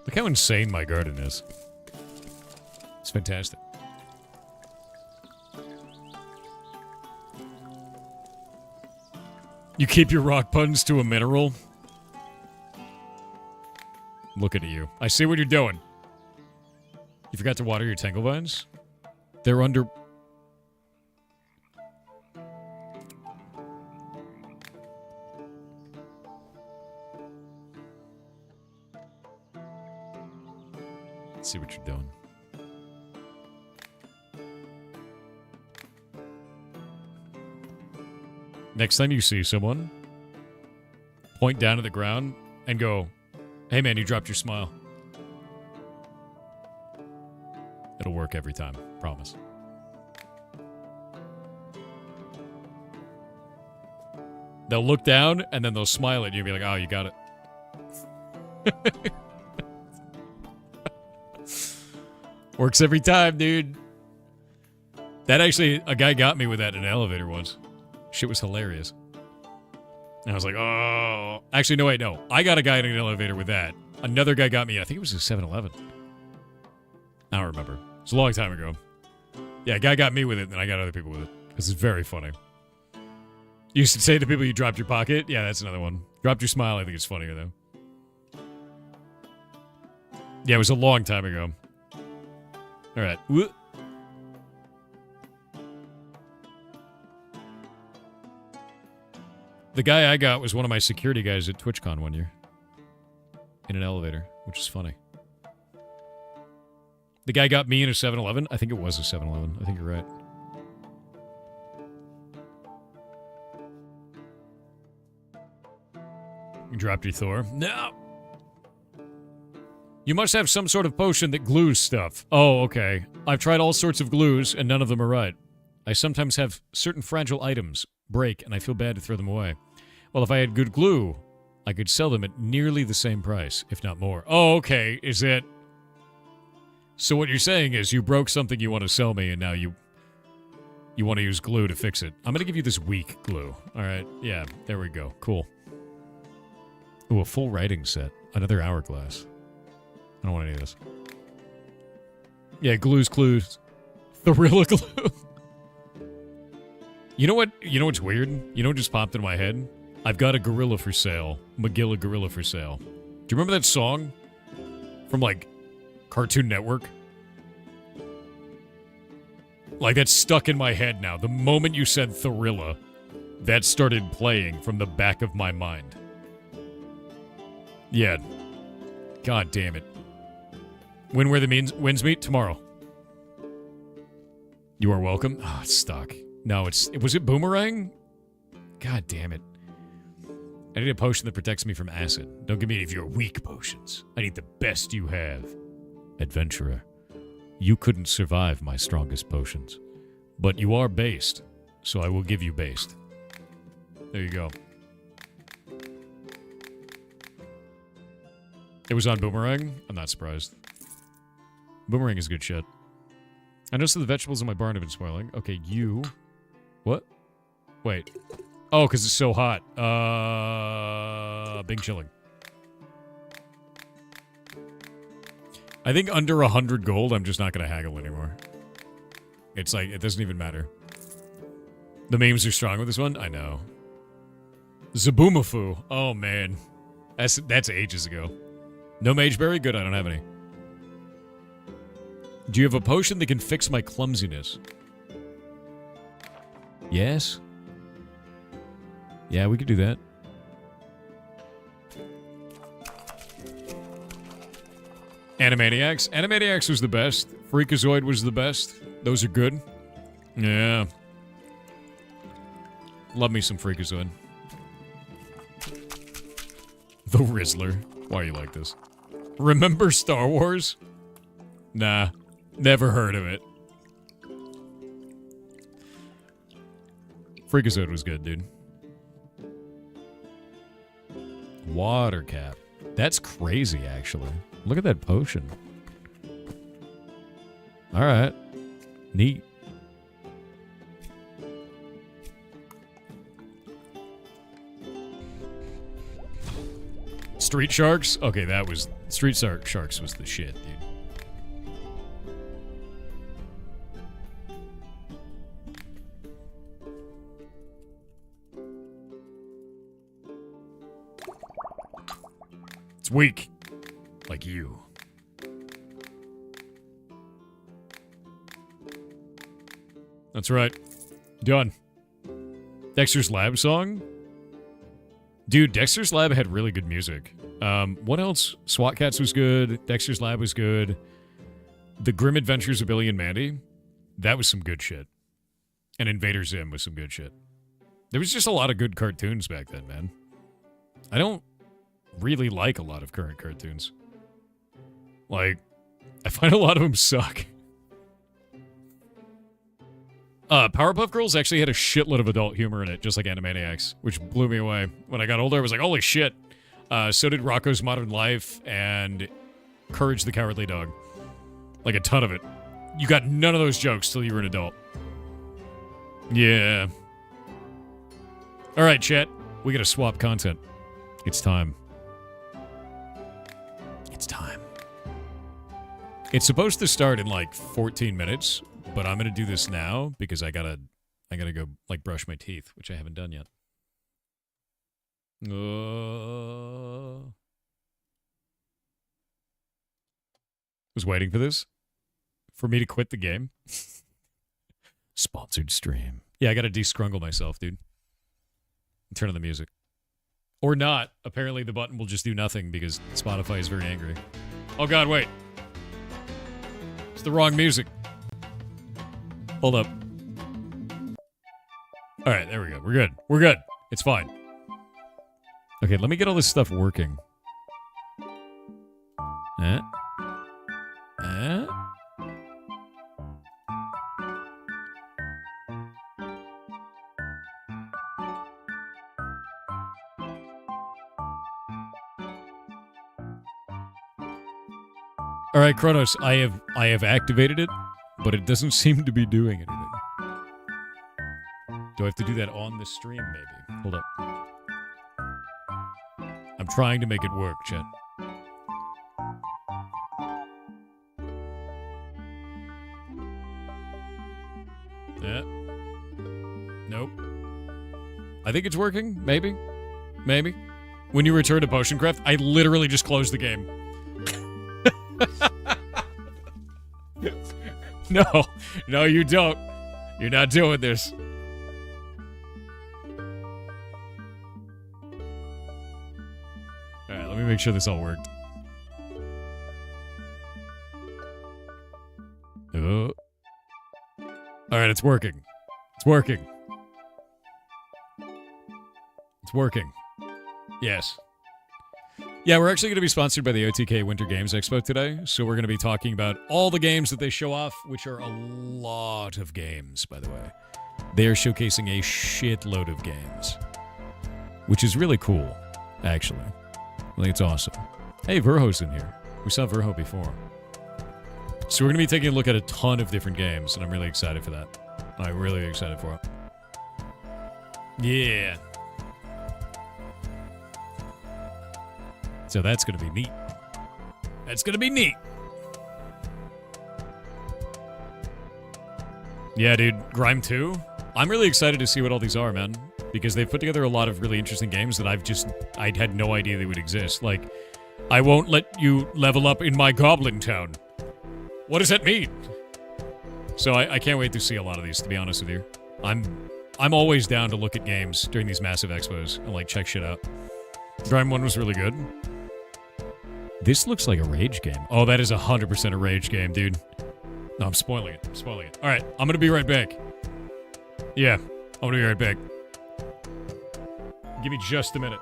A: Look how insane my garden is. It's fantastic. You keep your rock puns to a mineral? Looking at you. I see what you're doing. You forgot to water your tangle vines? They're under... Let's see what you're doing. Next time you see someone, point down to the ground and go, "Hey man, you dropped your smile." It'll work every time, promise. They'll look down and then they'll smile at you and be like, "Oh, you got it." Works every time, dude. That actually, a guy got me with that in an elevator once. Shit was hilarious. And I was like, oh. Actually, no, wait, no. I got a guy in an elevator with that. Another guy got me, I think it was a 7-Eleven. I don't remember. It's a long time ago. Yeah, a guy got me with it, and then I got other people with it. This is very funny. You used to say to people, you dropped your pocket? Yeah, that's another one. Dropped your smile, I think it's funnier, though. Yeah, it was a long time ago. All right. The guy I got was one of my security guys at TwitchCon one year. In an elevator, which is funny. The guy got me in a 7-Eleven. I think it was a 7-Eleven. I think you're right. You dropped your Thor? No! You must have some sort of potion that glues stuff. Oh, okay. I've tried all sorts of glues, and none of them are right. I sometimes have certain fragile items break, and I feel bad to throw them away. Well, if I had good glue, I could sell them at nearly the same price, if not more. Oh, okay. Is it... So what you're saying is you broke something you want to sell me, and now you want to use glue to fix it. I'm going to give you this weak glue. All right. Yeah, there we go. Cool. Ooh, a full writing set. Another hourglass. I don't want any of this. Yeah, glue's clues. Gorilla glue. You know what? You know what's weird? You know what just popped in my head? I've got a gorilla for sale. Magilla gorilla for sale. Do you remember that song? From, like, Cartoon Network? Like, that's stuck in my head now. The moment you said Thorilla, that started playing from the back of my mind. Yeah. God damn it. When were the winds meet? Tomorrow. You are welcome. Ah, it's stuck. No, was it Boomerang? God damn it. I need a potion that protects me from acid. Don't give me any of your weak potions. I need the best you have. Adventurer, you couldn't survive my strongest potions. But you are based, so I will give you based. There you go. It was on Boomerang? I'm not surprised. Boomerang is good shit. I noticed that the vegetables in my barn have been spoiling. Okay, you... What? Wait. Oh, because it's so hot. Bing chilling. I think under 100 gold, I'm just not going to haggle anymore. It's like, it doesn't even matter. The memes are strong with this one? I know. Zaboomafu. Oh, man. That's ages ago. No Mageberry? Good, I don't have any. Do you have a potion that can fix my clumsiness? Yes. Yeah, we could do that. Animaniacs? Animaniacs was the best. Freakazoid was the best. Those are good. Yeah. Love me some Freakazoid. The Rizzler. Why are you like this? Remember Star Wars? Nah. Never heard of it. Freakazoid was good, dude. Water cap. That's crazy, actually. Look at that potion. Alright. Neat. Street Sharks? Okay, that was... Street Sharks was the shit, dude. It's weak. Like you. That's right. Done. Dexter's Lab song? Dude, Dexter's Lab had really good music. What else? SWAT Cats was good. Dexter's Lab was good. The Grim Adventures of Billy and Mandy? That was some good shit. And Invader Zim was some good shit. There was just a lot of good cartoons back then, man. I don't really like a lot of current cartoons. Like, I find a lot of them suck. Powerpuff Girls actually had a shitload of adult humor in it, just like Animaniacs, which blew me away. When I got older, I was like, holy shit. So did Rocko's Modern Life and Courage the Cowardly Dog. Like a ton of it. You got none of those jokes till you were an adult. Yeah. Alright, chat. We gotta swap content. It's time. It's time. It's supposed to start in like 14 minutes, but I'm gonna do this now because I gotta go like brush my teeth, which I haven't done yet. Was waiting for this. For me to quit the game. Sponsored stream. Yeah, I gotta descrungle myself, dude. Turn on the music. Or not. Apparently the button will just do nothing because Spotify is very angry. Oh god, wait. It's the wrong music. Hold up. Alright, there we go. We're good. We're good. It's fine. Okay, let me get all this stuff working. Eh? Eh? All right, Kronos, I have activated it, but it doesn't seem to be doing anything. Do I have to do that on the stream, maybe? Hold up. I'm trying to make it work, chat. Yeah. Nope. I think it's working. Maybe. Maybe. When you return to Potioncraft, I literally just closed the game. No. No, you don't. You're not doing this. Alright, let me make sure this all worked. Oh. Alright, it's working. It's working. It's working. Yes. Yeah, we're actually going to be sponsored by the OTK Winter Games Expo today, so we're going to be talking about all the games that they show off, which are a lot of games, by the way. They are showcasing a shitload of games, which is really cool, actually. I think it's awesome. Hey, Verho's in here. We saw Verho before. So we're going to be taking a look at a ton of different games, and I'm really excited for that. I'm really excited for it. Yeah. So that's going to be neat. That's going to be neat. Yeah, dude. Grime 2? I'm really excited to see what all these are, man. Because they've put together a lot of really interesting games that I had no idea they would exist. Like, I won't let you level up in my goblin town. What does that mean? So I can't wait to see a lot of these, to be honest with you. I'm always down to look at games during these massive expos and, like, check shit out. Grime 1 was really good. This looks like a Rage game. Oh, that is 100% a Rage game, dude. No, I'm spoiling it. I'm spoiling it. All right, I'm going to be right back. Yeah, I'm going to be right back. Give me just a minute.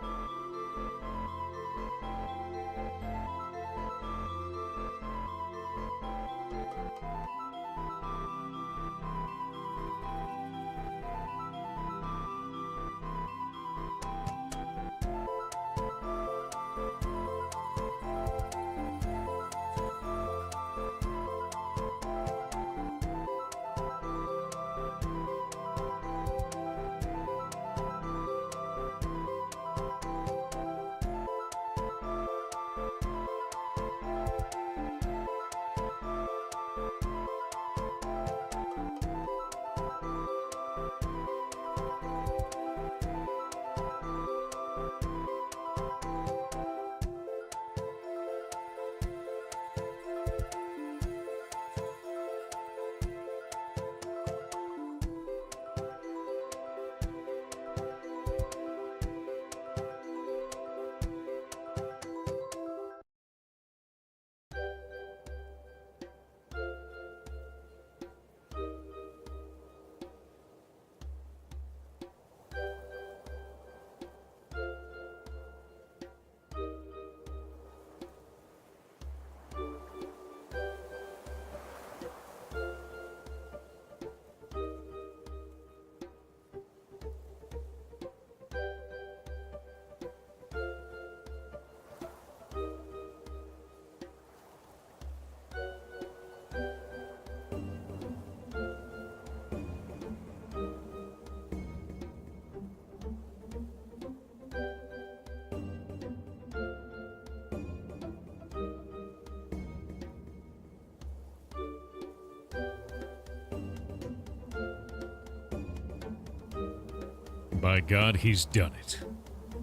A: By God, he's done it.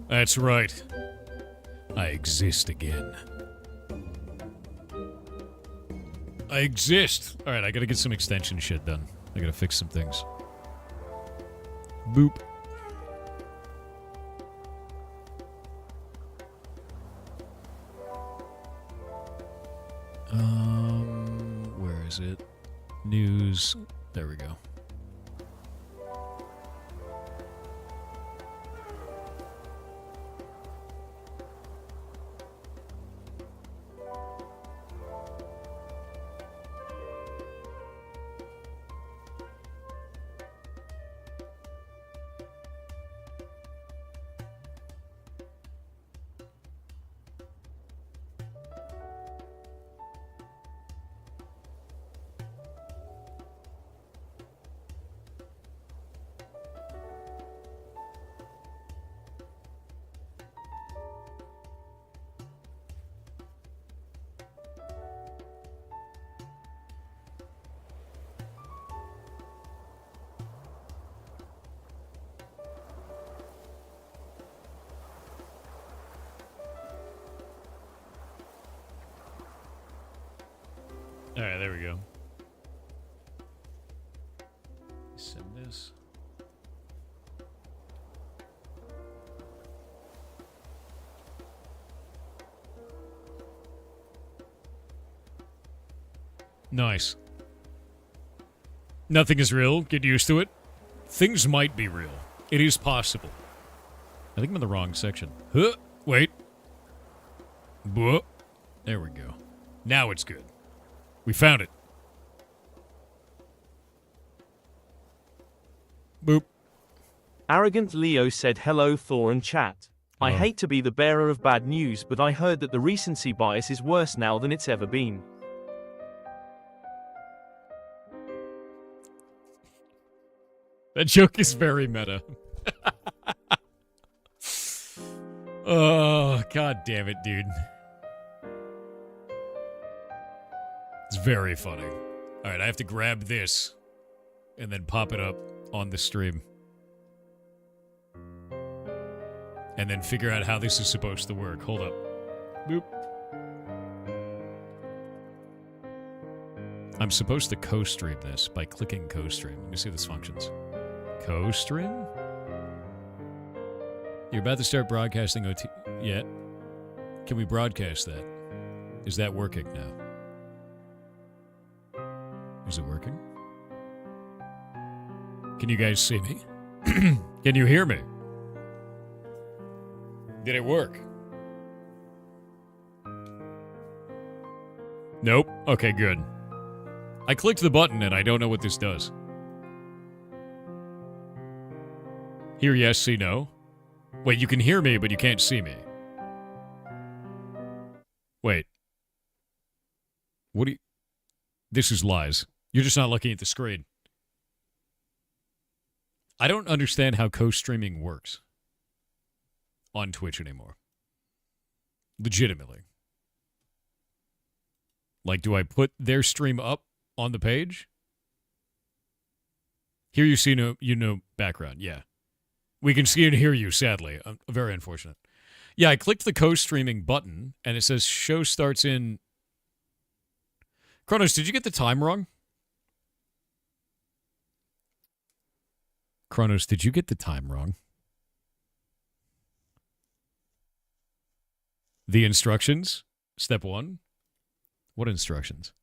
A: That's right. I exist again. I exist! Alright, I gotta get some extension shit done. I gotta fix some things. Boop. Where is it? News. There we go. All right, there we go. Send this. Nice. Nothing is real. Get used to it. Things might be real. It is possible. I think I'm in the wrong section. Huh, wait. Buh. There we go. Now it's good. We found it. Boop.
B: Arrogant Leo said hello Thor and chat. I hate to be the bearer of bad news, but I heard that the recency bias is worse now than it's ever been.
A: That joke is very meta. Oh, god damn it, dude. It's very funny. Alright, I have to grab this and then pop it up on the stream. And then figure out how this is supposed to work. Hold up. Boop. I'm supposed to co-stream this by clicking co-stream. Let me see if this functions. Co-stream? You're about to start broadcasting OT... Yet? Can we broadcast that? Is that working now? Is it working? Can you guys see me? Can you hear me? Did it work? Nope. Okay, good. I clicked the button and I don't know what this does. Hear yes, see no. Wait, you can hear me, but you can't see me. Wait. What do you... This is lies. You're just not looking at the screen. I don't understand how co-streaming works on Twitch anymore. Legitimately. Like, do I put their stream up on the page? Here you see no, you know, background. Yeah. We can see and hear you, sadly. Very unfortunate. Yeah, I clicked the co-streaming button, and it says show starts in... Kronos, did you get the time wrong? Kronos, did you get the time wrong? The instructions? Step 1? What instructions?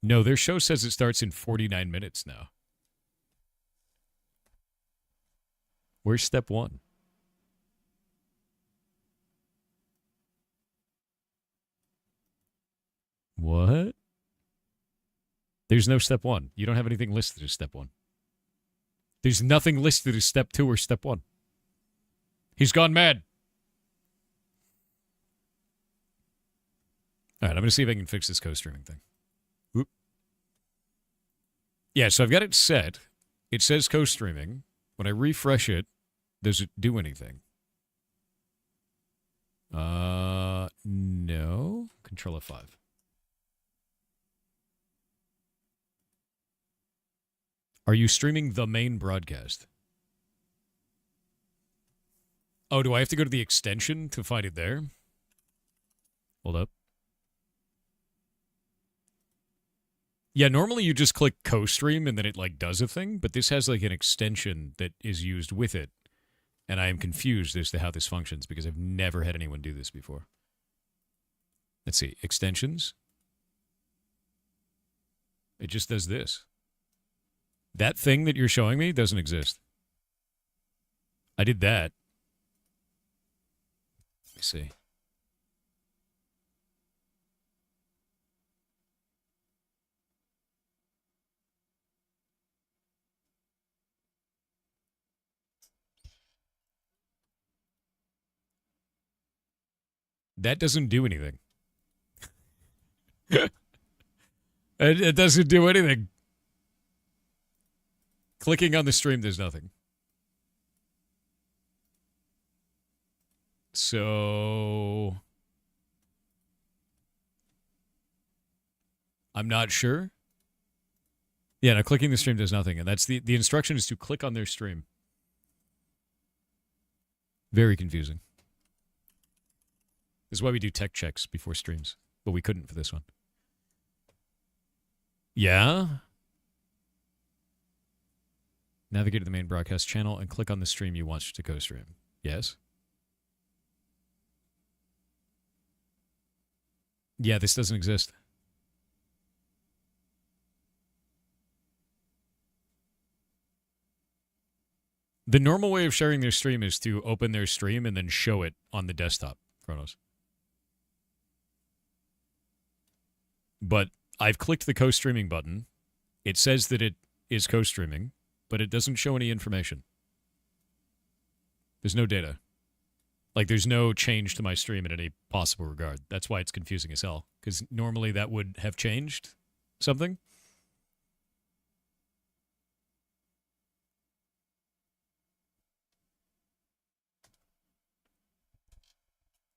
A: No, their show says it starts in 49 minutes now. Where's step 1? What? There's no step 1. You don't have anything listed as step 1. There's nothing listed as step 2 or step 1. He's gone mad. All right, I'm going to see if I can fix this co-streaming thing. Oop. Yeah, so I've got it set. It says co-streaming. When I refresh it, does it do anything? No. Control F5. Are you streaming the main broadcast? Oh, do I have to go to the extension to find it there? Hold up. Yeah, normally you just click co-stream and then it like does a thing, but this has like an extension that is used with it. And I am confused as to how this functions because I've never had anyone do this before. Let's see. Extensions. It just does this. That thing that you're showing me doesn't exist. I did that. Let me see. That doesn't do anything. It doesn't do anything. Clicking on the stream does nothing. So I'm not sure. Yeah, no, clicking the stream does nothing. And that's the instruction is to click on their stream. Very confusing. This is why we do tech checks before streams, but we couldn't for this one. Yeah? Navigate to the main broadcast channel and click on the stream you want to co-stream. Yes? Yeah, this doesn't exist. The normal way of sharing their stream is to open their stream and then show it on the desktop, Chronos. But I've clicked the co-streaming button. It says that it is co-streaming, but it doesn't show any information. There's no data. Like, there's no change to my stream in any possible regard. That's why it's confusing as hell. Because normally that would have changed something.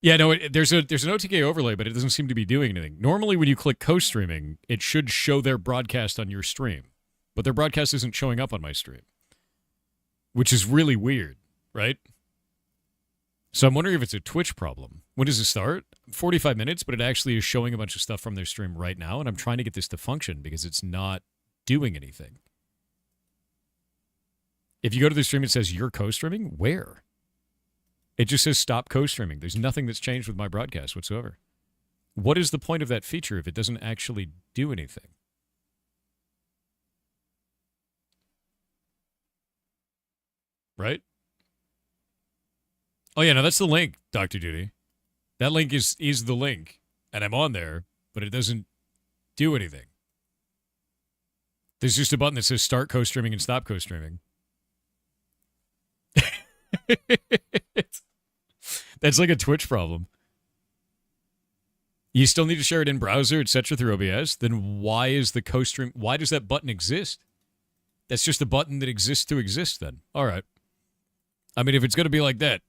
A: Yeah, no, there's an OTK overlay, but it doesn't seem to be doing anything. Normally when you click co-streaming, it should show their broadcast on your stream. But their broadcast isn't showing up on my stream. Which is really weird, right? So I'm wondering if it's a Twitch problem. When does it start? 45 minutes, but it actually is showing a bunch of stuff from their stream right now, and I'm trying to get this to function because it's not doing anything. If you go to the stream, it says you're co-streaming? Where? It just says stop co-streaming. There's nothing that's changed with my broadcast whatsoever. What is the point of that feature if it doesn't actually do anything? Right? Oh, yeah, no, that's the link, Dr. Duty. That link is the link, and I'm on there, but it doesn't do anything. There's just a button that says start co-streaming and stop co-streaming. That's like a Twitch problem. You still need to share it in browser, etc. through OBS. Then why is the co-stream? Why does that button exist? That's just a button that exists to exist. Then all right. I mean, if it's going to be like that,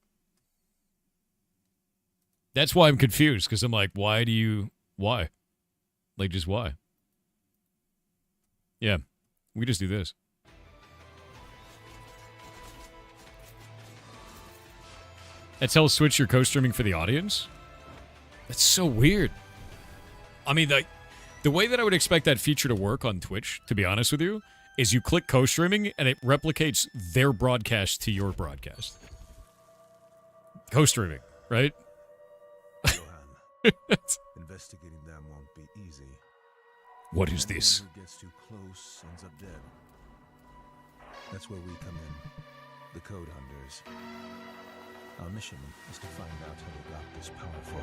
A: that's why I'm confused. Because I'm like, why? Like, just why? Yeah, we just do this. That tells Twitch you're co-streaming for the audience? That's so weird. I mean, the way that I would expect that feature to work on Twitch, to be honest with you, is you click co-streaming and it replicates their broadcast to your broadcast. Co-streaming, right?
D: Johan, investigating them won't be easy.
A: What is this?
D: Anyone who gets too close ends up dead. That's where we come in. The Code Hunters. Our mission is to find out how they got this powerful.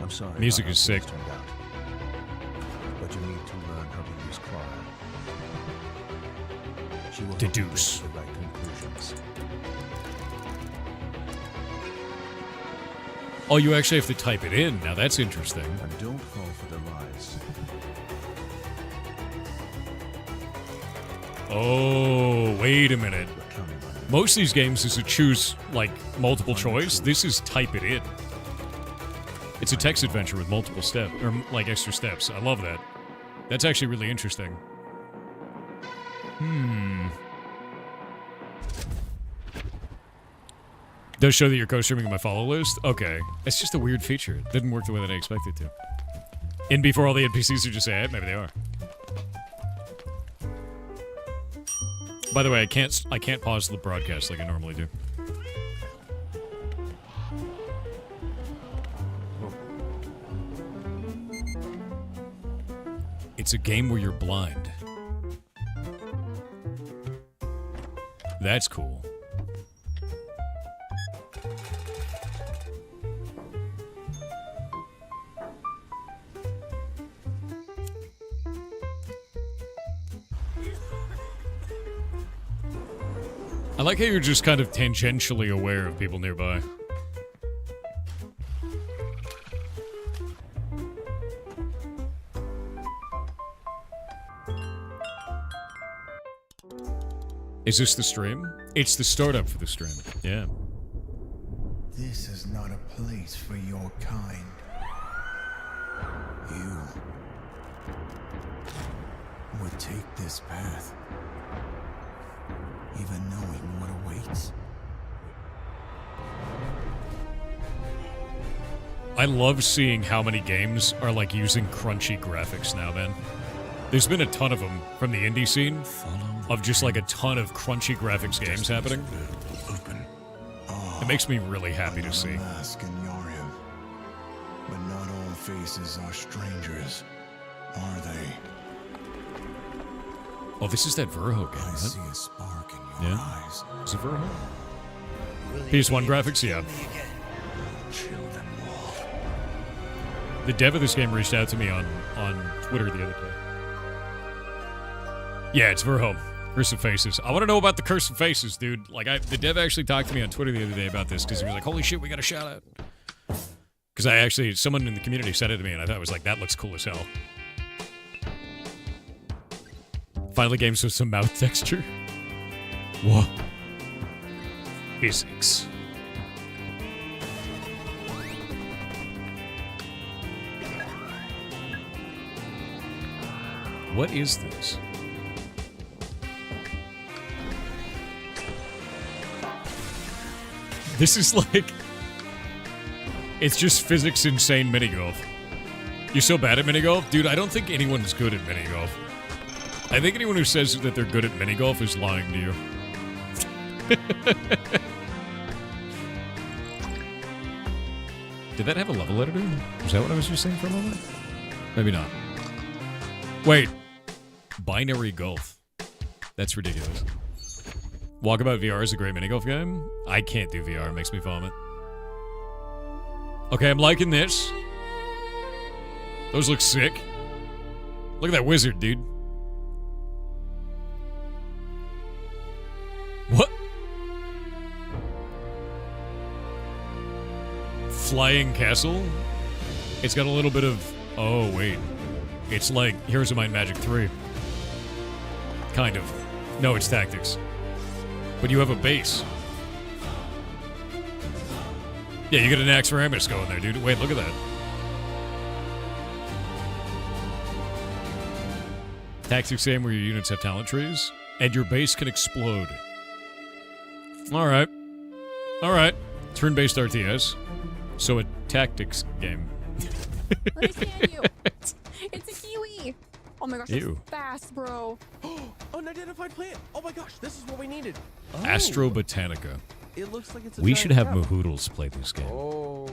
D: I'm sorry.
A: Music
D: how
A: is sick.
D: things turned out. But you need to learn how to use Clara. She will
A: Deduce.
D: help you get to the right conclusions.
A: Oh, you actually have to type it in. Now that's interesting.
D: And don't fall for the lies.
A: Oh, wait a minute.
D: You're counting on me.
A: Most of these games is to choose, like, multiple choice. This is type it in. It's a text adventure with multiple steps, or, like, extra steps. I love that. That's actually really interesting. Does show that you're co-streaming in my follow list? Okay. It's just a weird feature. It didn't work the way that I expected it to. In before all the NPCs are just say, maybe they are. By the way, I can't pause the broadcast like I normally do. It's a game where you're blind. That's cool. I like how you're just kind of tangentially aware of people nearby. Is this the stream? It's the startup for the stream. Yeah.
E: This is not a place for your kind. You would take this path, even knowing what awaits.
A: I love seeing how many games are like using crunchy graphics now, man. There's been a ton of them from the indie scene, of just like a ton of crunchy graphics games happening. It makes me really happy to see.
E: Mask and Yarim. But not all faces are strangers, are they?
A: Oh, this is that Verho game,
E: I
A: right?
E: see a spark in your
A: Yeah.
E: eyes.
A: Is it Verho? PS1 graphics, yeah.
E: Chill them all.
A: The dev of this game reached out to me on Twitter the other day. Yeah, it's Verho. Curse of Faces. I want to know about the Curse of Faces, dude. Like, the dev actually talked to me on Twitter the other day about this because he was like, holy shit, we got a shout out. Because someone in the community said it to me and I thought it was like, that looks cool as hell. Finally, games with some mouth texture. Whoa. Physics. What is this? This is like... It's just physics insane minigolf. You're so bad at minigolf? Dude, I don't think anyone's good at minigolf. I think anyone who says that they're good at minigolf is lying to you. Did that have a level editor? Was that what I was just saying for a moment? Maybe not. Wait. Binary golf. That's ridiculous. Walkabout VR is a great minigolf game. I can't do VR. It makes me vomit. Okay, I'm liking this. Those look sick. Look at that wizard, dude. What? Flying castle? It's got a little bit of... Oh, wait. It's like Heroes of Might and Magic 3. Kind of. No, it's tactics. But you have a base. Yeah, you get an Axe Ramus going there, dude. Wait, look at that. Tactics game where your units have talent trees, and your base can explode. Alright. Alright. Turn-based RTS. So a tactics game.
F: Let me scan you. It's a kiwi. Oh my gosh,
A: Ew.
F: it's fast, bro.
G: Unidentified plant. Oh my gosh, this is what we needed.
A: Astro Botanica.
G: It looks like it's a
A: We
G: giant
A: should have
G: crab.
A: Mahoodles play this game.
H: Oh,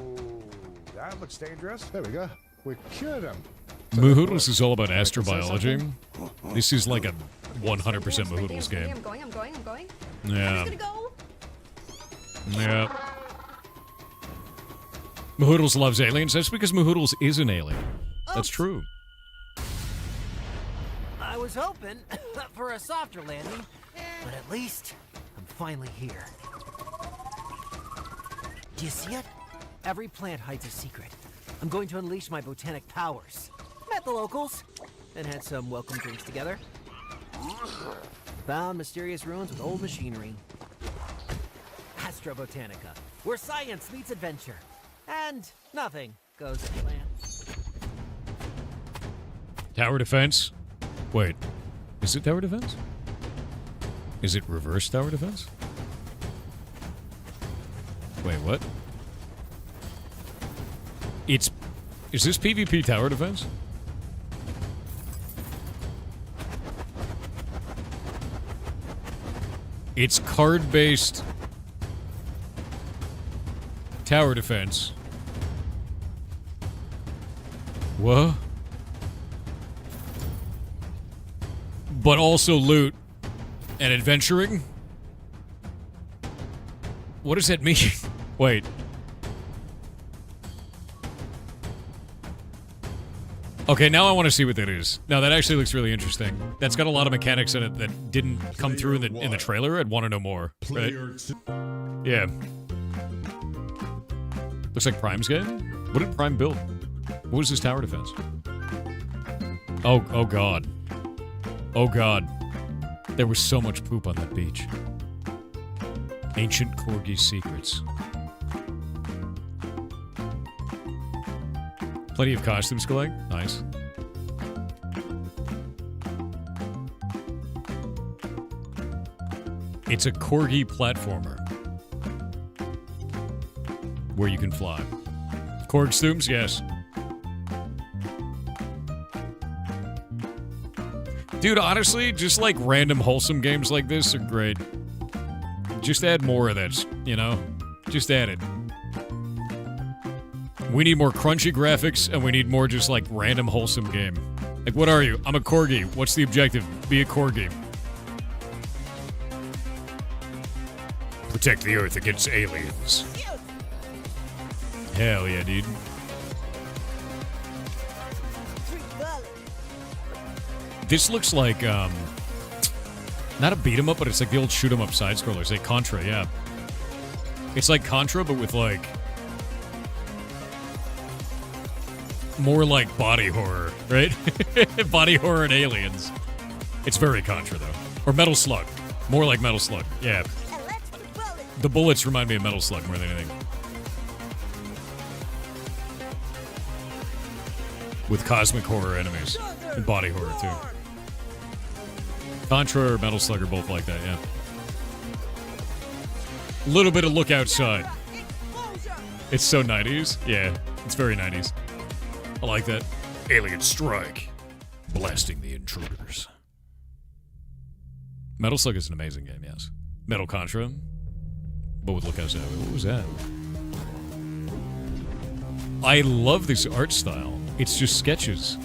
H: that looks dangerous. There we go. We cured him.
A: Mahoodles is all about astrobiology. This is like a 100% Mahoodles game.
F: I'm going.
A: Yeah.
F: I'm just gonna go.
A: Yeah. Mahoodles loves aliens. That's because Mahoodles is an alien. That's true.
I: I was hoping for a softer landing, but at least I'm finally here. Do you see it? Every plant hides a secret. I'm going to unleash my botanic powers. Met the locals, and had some welcome drinks together. Found mysterious ruins with old machinery. Astro Botanica, where science meets adventure. And nothing goes to plan.
A: Tower defense? Wait. Is it tower defense? Is it reverse tower defense? Wait, what? Is this PvP tower defense? It's card-based tower defense. What? but also loot and adventuring? What does that mean? Wait. Okay, now I want to see what that is. Now that actually looks really interesting. That's got a lot of mechanics in it that didn't come through in the trailer. I'd want to know more. Right? Yeah. Looks like Prime's game. What did Prime build? What was his tower defense? Oh god. Oh god. There was so much poop on that beach. Ancient Corgi secrets. Plenty of costumes collect. Nice. It's a Corgi platformer. Where you can fly. Corgstooms, yes. Dude, honestly, just like random wholesome games like this are great. Just add more of this, you know? Just add it. We need more crunchy graphics, and we need more just, like, random wholesome game. Like, what are you? I'm a Corgi. What's the objective? Be a Corgi. Protect the Earth against aliens. Hell yeah, dude. This looks like, not a beat-em-up, but it's like the old shoot-em-up side-scrollers. Like Contra, yeah. It's like Contra, but with, like... more like body horror, right? Body horror and aliens. It's very Contra, though. Or Metal Slug. More like Metal Slug, yeah. The bullets remind me of Metal Slug more than anything. With cosmic horror enemies. And body horror, too. Contra or Metal Slug are both like that, yeah. Little bit of look outside. It's so 90s. Yeah, it's very 90s. I like that. Alien strike. Blasting the intruders. Metal Slug is an amazing game, yes. Metal Contra. But with look outside. What was that? I love this art style. It's just sketches.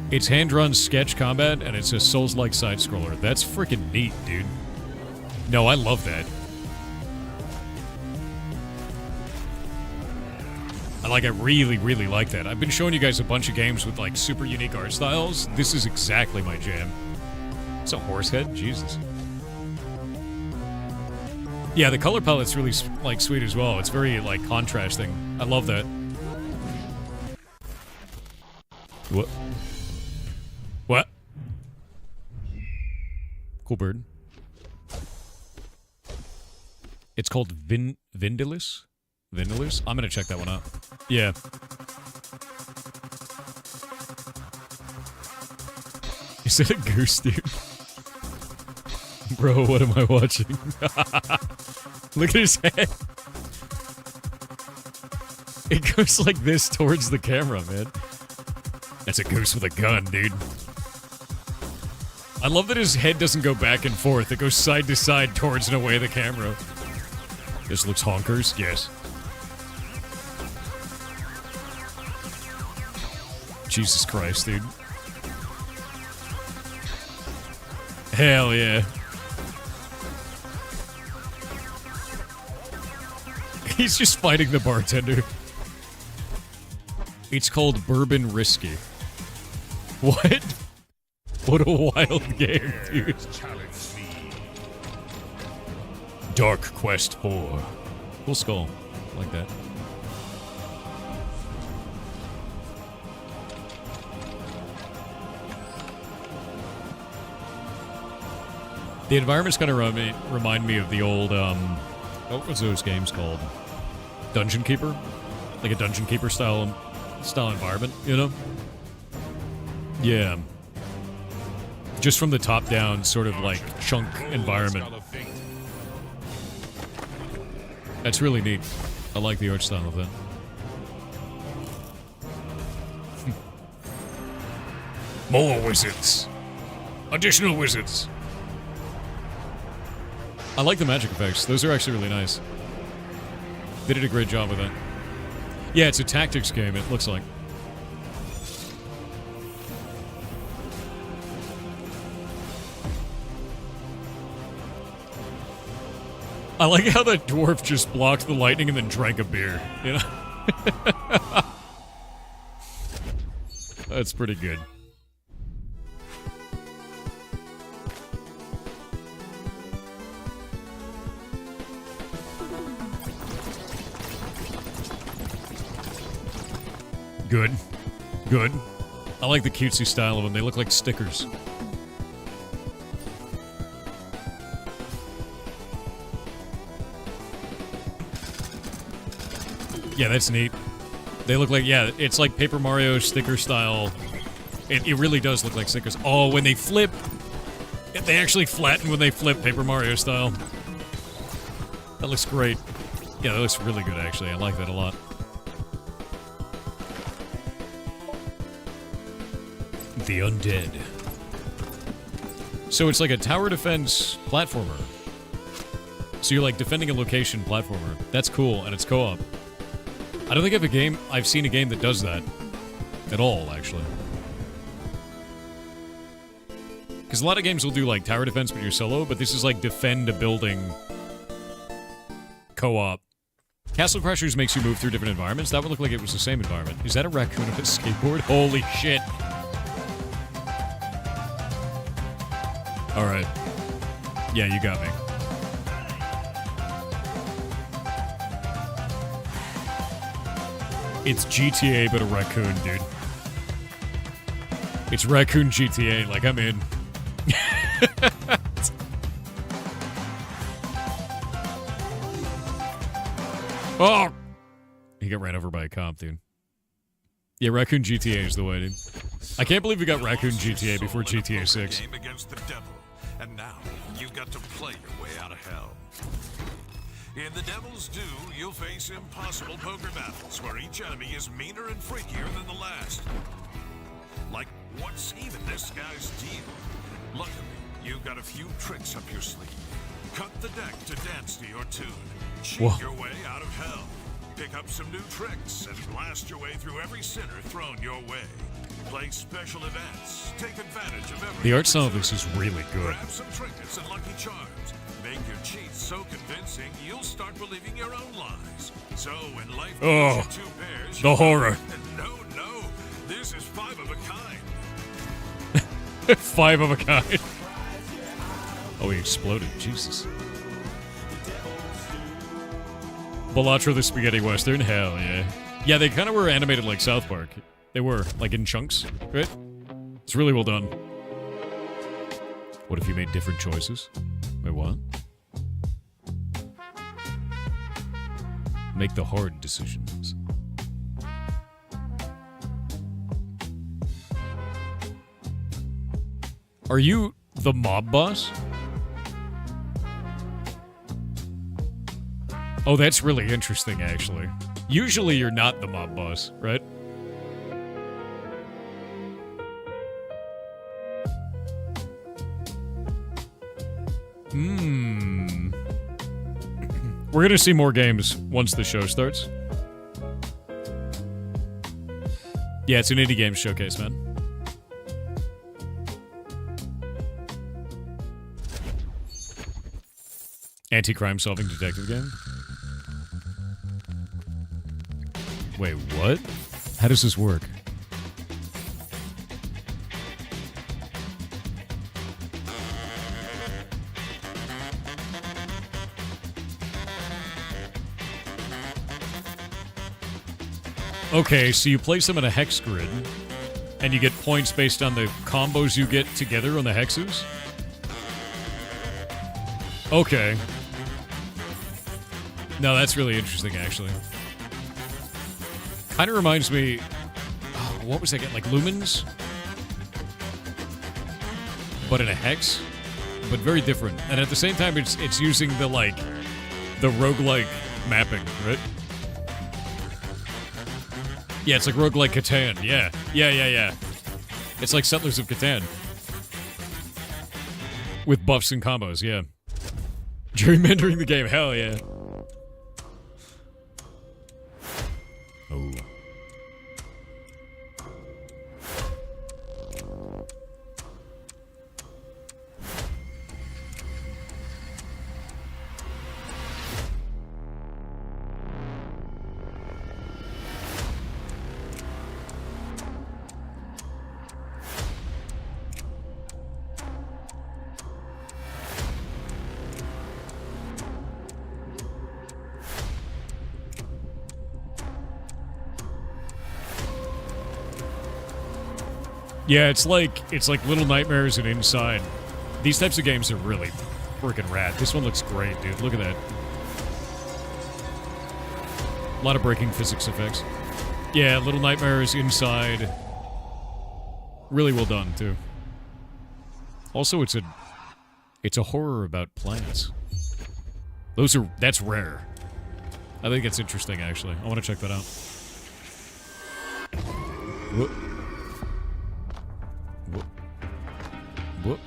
A: It's hand-drawn sketch combat, and it's a Souls-like side-scroller. That's freaking neat, dude. No, I love that. I really, really like that. I've been showing you guys a bunch of games with, like, super unique art styles. This is exactly my jam. It's a horse head? Jesus. Yeah, the color palette's really, like, sweet as well. It's very, like, contrasting. I love that. What? What? Cool bird. It's called Vindalus? Vindalus? I'm gonna check that one out. Yeah. Is that a goose, dude? Bro, what am I watching? Look at his head. It goes like this towards the camera, man. That's a goose with a gun, dude. I love that his head doesn't go back and forth. It goes side to side towards and away the camera. This looks honkers. Yes. Jesus Christ, dude. Hell yeah. He's just fighting the bartender. It's called Bourbon Risky. What? What a wild game, dude. Dark Quest 4. Cool skull. Like that. The environment's kind of remind me of the old, what was those games called? Dungeon Keeper? Like a Dungeon Keeper style environment, you know? Yeah. Just from the top down, sort of like chunk environment. That's really neat. I like the art style of that. More wizards. Additional wizards. I like the magic effects. Those are actually really nice. They did a great job with that. Yeah, it's a tactics game, it looks like. I like how the dwarf just blocked the lightning and then drank a beer, you know? That's pretty good. Good. Good. I like the cutesy style of them. They look like stickers. Yeah, that's neat. They look like, yeah, it's like Paper Mario sticker style. It really does look like stickers. Oh, when they flip, they actually flatten when they flip Paper Mario style. That looks great. Yeah, that looks really good, actually. I like that a lot. The Undead. So it's like a tower defense platformer. So you're like defending a location platformer. That's cool, and it's co-op. I don't think I've seen a game that does that at all, actually. Because a lot of games will do like tower defense but you're solo, but this is like defend a building co-op. Castle Crushers makes you move through different environments. That would look like it was the same environment. Is that a raccoon on a skateboard? Holy shit. Alright. Yeah, you got me. It's GTA, but a raccoon, dude. It's Raccoon GTA, like, I'm in. Oh! He got ran over by a cop, dude. Yeah, Raccoon GTA is the way, dude. I can't believe we got Raccoon GTA before GTA 6.
J: Game against the devil, and now you've got to play your way out of hell. In the Devil's Due, you'll face impossible poker battles where each enemy is meaner and freakier than the last. Like, what's even this guy's deal? Luckily, you've got a few tricks up your sleeve. Cut the deck to dance to your tune. Cheat your way out of hell. Pick up some new tricks and blast your way through every sinner thrown your way. Play special events. Take advantage of every...
A: The art style of this is really good.
J: Grab some trinkets and lucky charms. Make your cheats so convincing you'll start believing your own lies. So when life gives you two pairs...
A: The horror.
J: No, this is 5 of a kind.
A: 5 of a kind. Oh, he exploded. Jesus. Bellatra the Spaghetti Western? Hell yeah. Yeah, they kind of were animated like South Park. They were, like in chunks, right? It's really well done. What if you made different choices? Wait, what? Make the hard decisions. Are you the mob boss? Oh, that's really interesting, actually. Usually you're not the mob boss, right? We're gonna see more games once the show starts. Yeah, it's an indie game showcase, man. Anti-crime solving detective game? Wait, what? How does this work? Okay, so you place them in a hex grid, and you get points based on the combos you get together on the hexes? Okay. No, that's really interesting, actually. Kind of reminds me... Oh, what was that again? Like Lumens? But in a hex? But very different. And at the same time, it's using the, like... the roguelike mapping, right? Yeah, it's like roguelike Catan. Yeah. Yeah. It's like Settlers of Catan. With buffs and combos, yeah. Gerrymandering the game, hell yeah. Oh. Yeah, it's like Little Nightmares and Inside. These types of games are really freaking rad. This one looks great, dude. Look at that. A lot of breaking physics effects. Yeah, Little Nightmares, Inside. Really well done, too. Also, it's a horror about plants. That's rare. I think it's interesting, actually. I want to check that out. Whoop. Whoop. Whoop.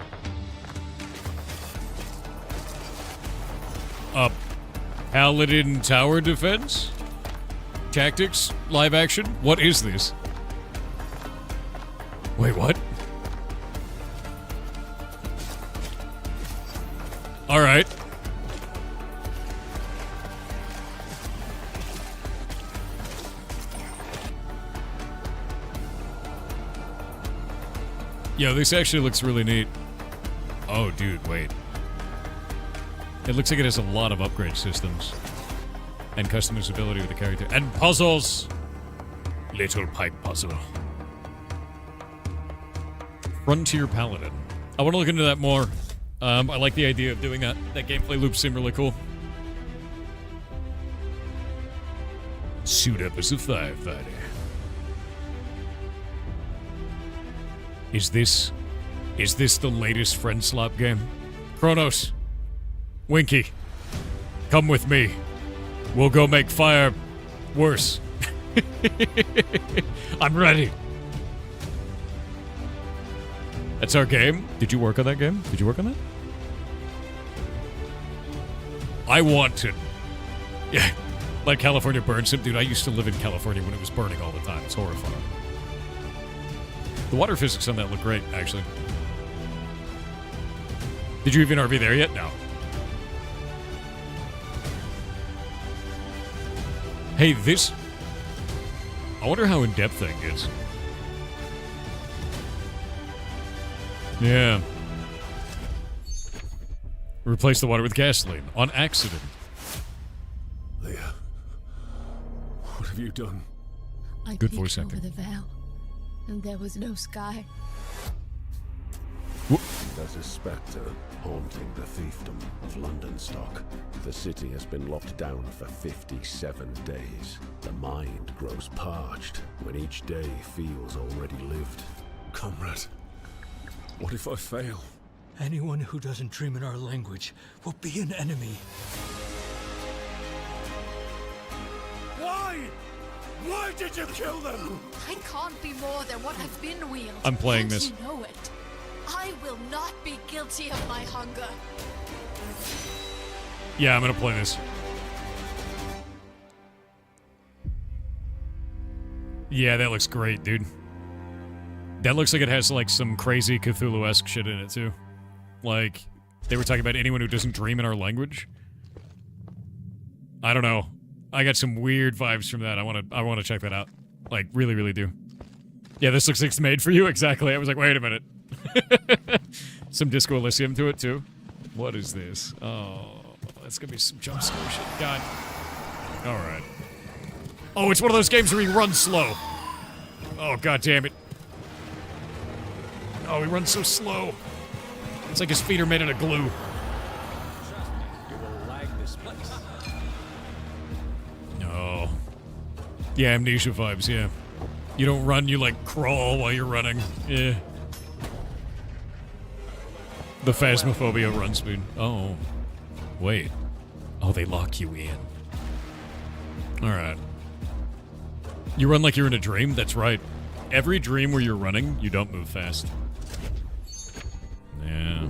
A: Paladin Tower Defense? Tactics? Live action? What is this? Wait, what? Alright. Yo, this actually looks really neat. Oh, dude, wait. It looks like it has a lot of upgrade systems. And customizability with the character. And puzzles! Little pipe puzzle. Frontier Paladin. I want to look into that more. I like the idea of doing that. That gameplay loop seemed really cool. Suit up as a firefighter. Is this the latest friend slop game? Kronos, Winky, come with me. We'll go make fire worse. I'm ready. That's our game. Did you work on that game? Did you work on that? I want to. Yeah, let California burn some. Dude, I used to live in California when it was burning all the time. It's horrifying. The water physics on that look great, actually. Did you even RV there yet? No. Hey, this... I wonder how in-depth that gets. Yeah. Replace the water with gasoline. On accident.
E: Leah, what have you done?
F: I
A: Good
F: peeked
A: voice
F: over
A: acting.
F: the veil, and there was no sky.
K: There's a spectre haunting the fiefdom of London stock. The city has been locked down for 57 days. The mind grows parched when each day feels already lived.
E: Comrade, what if I fail?
L: Anyone who doesn't dream in our language will be an enemy.
E: Why? Why did you kill them?
F: I can't be more than what I've been wielded.
A: I'm playing
F: and
A: this.
F: You know it. I will not be guilty of my hunger.
A: Yeah, I'm gonna play this. Yeah, that looks great, dude. That looks like it has, like, some crazy Cthulhu-esque shit in it, too. Like, they were talking about anyone who doesn't dream in our language. I don't know. I got some weird vibes from that. I wanna check that out. Like, really, really do. Yeah, this looks like it's made for you. Exactly. I was like, wait a minute. Some Disco Elysium to it, too. What is this? Oh, that's gonna be some jump scare shit. God. Alright. Oh, it's one of those games where he runs slow. Oh, god damn it. Oh, he runs so slow. It's like his feet are made out of glue. No. Yeah, Amnesia vibes, yeah. You don't run, you, like, crawl while you're running. Yeah. The Phasmophobia run speed. Oh. Wait. Oh, they lock you in. Alright. You run like you're in a dream? That's right. Every dream where you're running, you don't move fast. Yeah.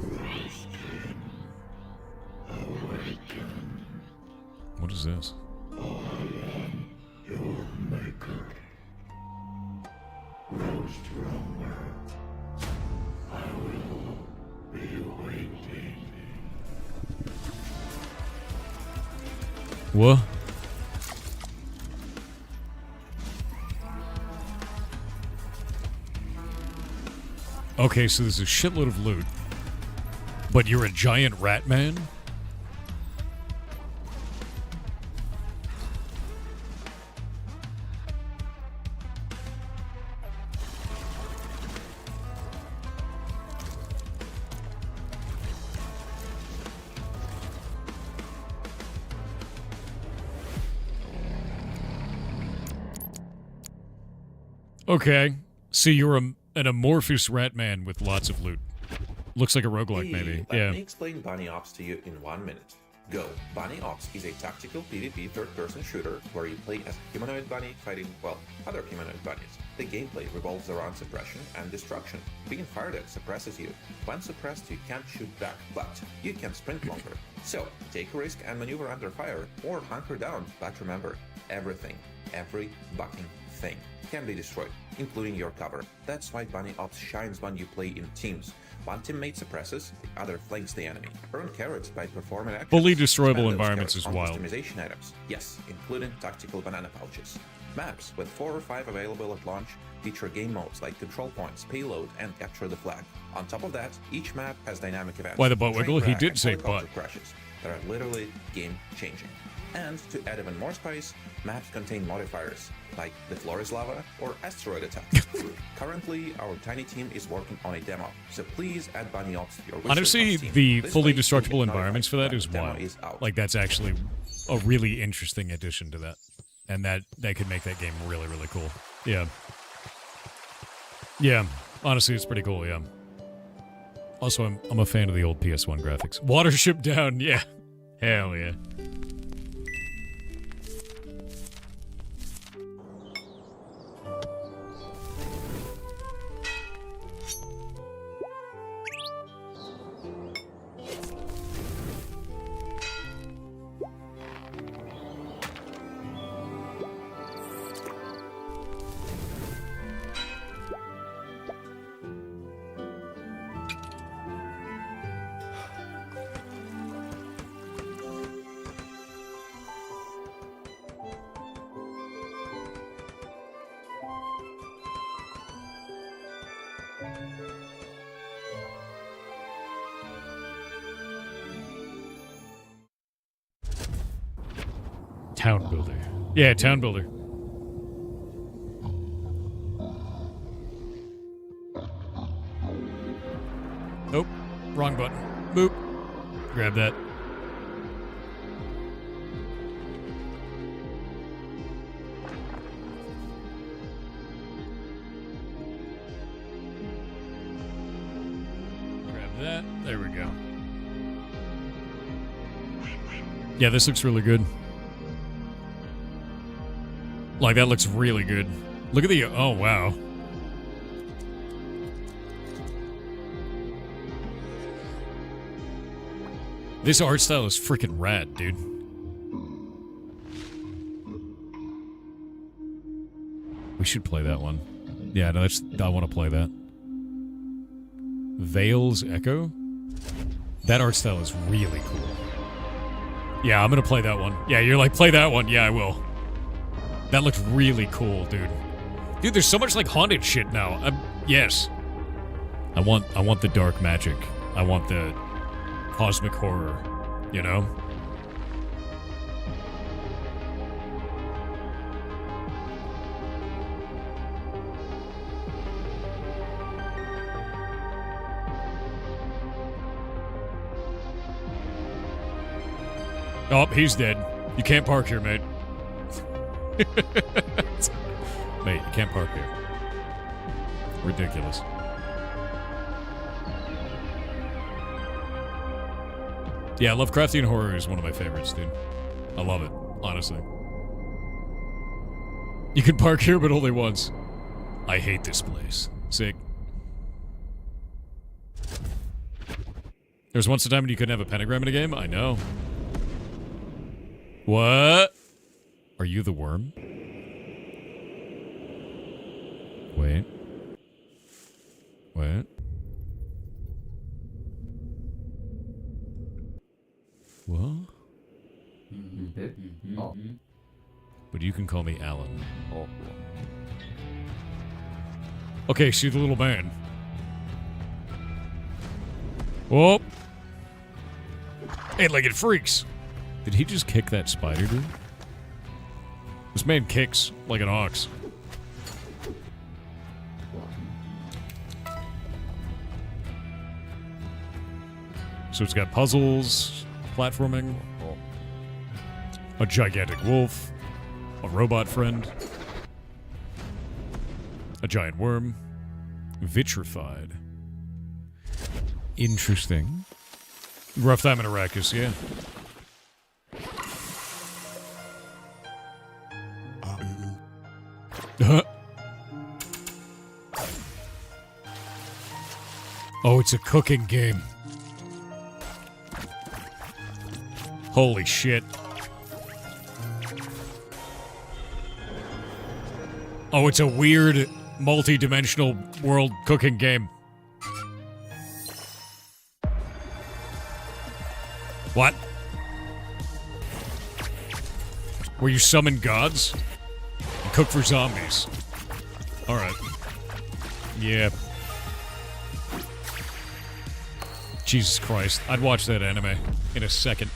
A: What is this?
E: Your maker.
A: What? Okay, so there's a shitload of loot. But you're a giant rat man? Okay, so you're an amorphous rat man with lots of loot. Looks like a roguelike, maybe.
M: Let me explain Bunny Ops to you in 1 minute. Go. Bunny Ops is a tactical PvP third-person shooter where you play as a humanoid bunny fighting, well, other humanoid bunnies. The gameplay revolves around suppression and destruction. Being fired at suppresses you. When suppressed, you can't shoot back, but you can sprint longer. So, take a risk and maneuver under fire, or hunker down, but remember, everything, every fucking thing can be destroyed, including your cover. That's why Bunny Ops shines when you play in teams. One teammate suppresses, the other flanks the enemy. Earn carrots by performing actions.
A: Fully destroyable environments is wild.
M: Customization items, yes, including tactical banana pouches. Maps, with 4 or 5 available at launch, feature game modes like control points, payload, and capture the flag. On top of that, each map has dynamic events.
A: Why the butt wiggle? He
M: Train
A: did
M: wreck
A: say
M: and helicopter
A: butt.
M: crashes that are literally game-changing. And to add even more spice, maps contain modifiers, like the floor is lava or asteroid attack. Currently, our tiny team is working on a demo, so please add Bunny Ops to your wish list
A: Honestly,
M: on Steam.
A: the
M: This
A: fully
M: way, you'll
A: destructible
M: get notified
A: environments for that
M: when
A: is
M: the demo
A: wild.
M: is out.
A: Like, that's actually a really interesting addition to that. And that could make that game really, really cool. Yeah. Yeah. Honestly, it's pretty cool, yeah. Also, I'm a fan of the old PS1 graphics. Watership down, yeah. Hell yeah. Town builder. Yeah, town builder. Nope. Wrong button. Boop. Grab that. Grab that. There we go. Yeah, this looks really good. Like, that looks really good. Look at the... Oh, wow. This art style is freaking rad, dude. We should play that one. Yeah, no, I want to play that. Vale's Echo? That art style is really cool. Yeah, I'm gonna play that one. Yeah, you're like, play that one. Yeah, I will. That looks really cool, dude. Dude, there's so much, like, haunted shit now. Yes. I want the dark magic. I want the cosmic horror, you know? Oh, he's dead. You can't park here, mate. Mate, you can't park here. Ridiculous. Yeah, Lovecraftian horror is one of my favorites, dude. I love it, honestly. You can park here, but only once. I hate this place. Sick. There's once a time when you couldn't have a pentagram in a game? I know. What? Are you the worm? Wait. What? What?
N: Oh.
A: But you can call me Alan. Oh. Okay, see the little man. Whoa! Eight-legged freaks! Did he just kick that spider, dude? This man kicks like an ox. So it's got puzzles, platforming, a gigantic wolf, a robot friend, a giant worm, vitrified. Interesting. Rough time in Arrakis, yeah. Oh, it's a cooking game. Holy shit. Oh, it's a weird, multi-dimensional world cooking game. What? Where you summon gods? And cook for zombies. Alright. Yeah. Jesus Christ. I'd watch that anime in a second.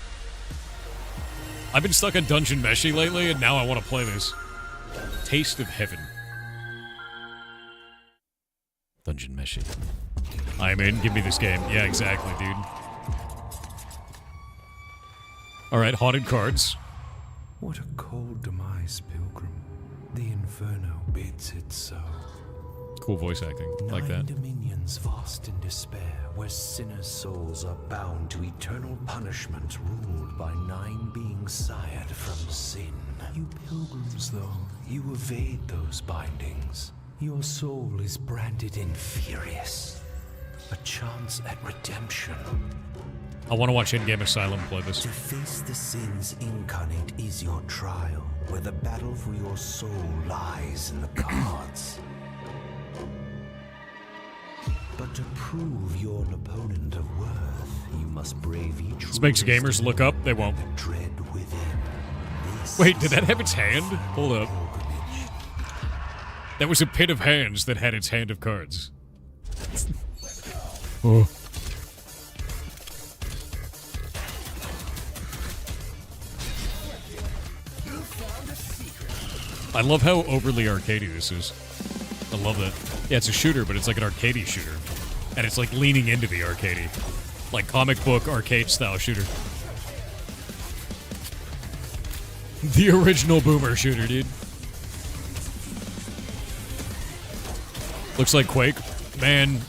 A: I've been stuck on Dungeon Meshi lately, and now I want to play this. Taste of Heaven. Dungeon Meshi. I'm in. Give me this game. Yeah, exactly, dude. Alright, haunted cards.
E: What a cold demise, Pilgrim. The Inferno bids it so.
A: Cool voice acting. Like that.
E: Dominions vast in despair, where sinners' souls are bound to eternal punishment, ruled by 9 beings sired from sin. You pilgrims, though, you evade those bindings. Your soul is branded infurious. A chance at redemption.
A: I want to watch In-Game Asylum play this.
E: To face the sins incarnate is your trial, where the battle for your soul lies in the cards. But to prove you're an opponent of worth, you must brave each.
A: This makes gamers look up. They won't.
E: Dread within.
A: Wait, did that have its hand? Hold up. That was a pit of hands that had its hand of cards. Oh. I love how overly arcadey this is. I love that. Yeah, it's a shooter, but it's like an arcadey shooter. And it's like leaning into the arcadey. Like comic book arcade style shooter. The original boomer shooter, dude. Looks like Quake. Man,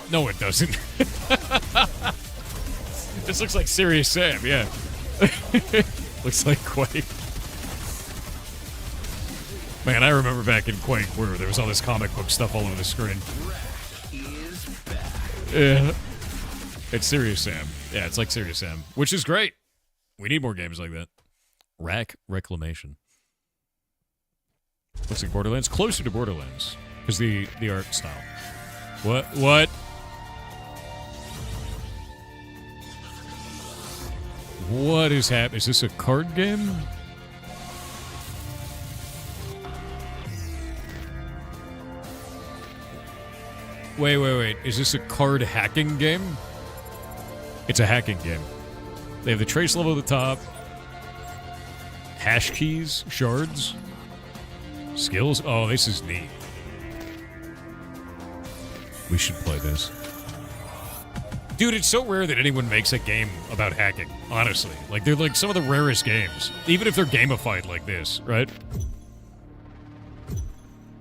A: no it doesn't. This looks like Serious Sam, yeah. Looks like Quake. Man, I remember back in Quake where there was all this comic book stuff all over the screen. Yeah. It's Serious Sam. Yeah, it's like Serious Sam, which is great. We need more games like that. Rack Reclamation. Looks like Borderlands. Closer to Borderlands. Because the art style. What? What is happening? Is this a card game? Wait. Is this a card hacking game? It's a hacking game. They have the trace level at the top. Hash keys, shards, skills. Oh, this is neat. We should play this. Dude, it's so rare that anyone makes a game about hacking, honestly. Like, they're like some of the rarest games. Even if they're gamified like this, right?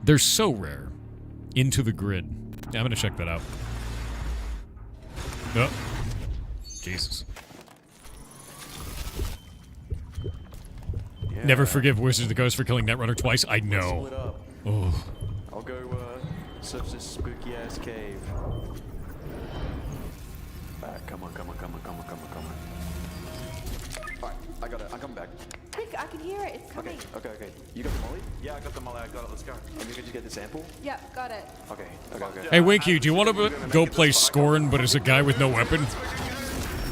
A: They're so rare. Into the Grid. Yeah, I'm gonna check that out. Oh. Jesus.
O: Yeah.
A: Never forgive Wizard of the Coast for killing Netrunner twice. I know.
O: Split up.
A: Oh.
O: I'll go search this spooky ass cave. Come on. Alright. I got it. I'm coming back.
F: Quick, I can hear it. It's coming.
O: Okay. You got the molly? Yeah, I got the molly. I got it. Let's go. And you can just get the sample?
F: Yep, got it.
O: Okay.
A: Hey, Winky, do you want to go play Scorn, but as a guy with no weapon?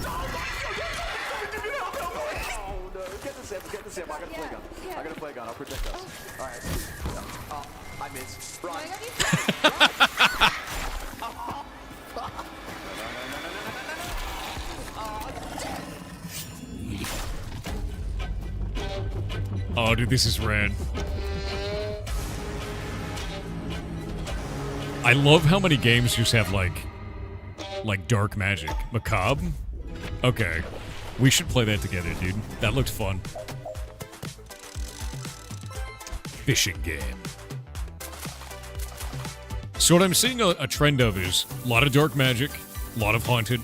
O: Oh no! Get the sample. I got a flare gun. I got a flare gun. I'll protect us. All right. Oh, I missed. Right.
A: Oh, dude, this is rad. I love how many games just have, like dark magic. Macabre? Okay. We should play that together, dude. That looked fun. Fishing game. So what I'm seeing a trend of is a lot of dark magic, a lot of haunted,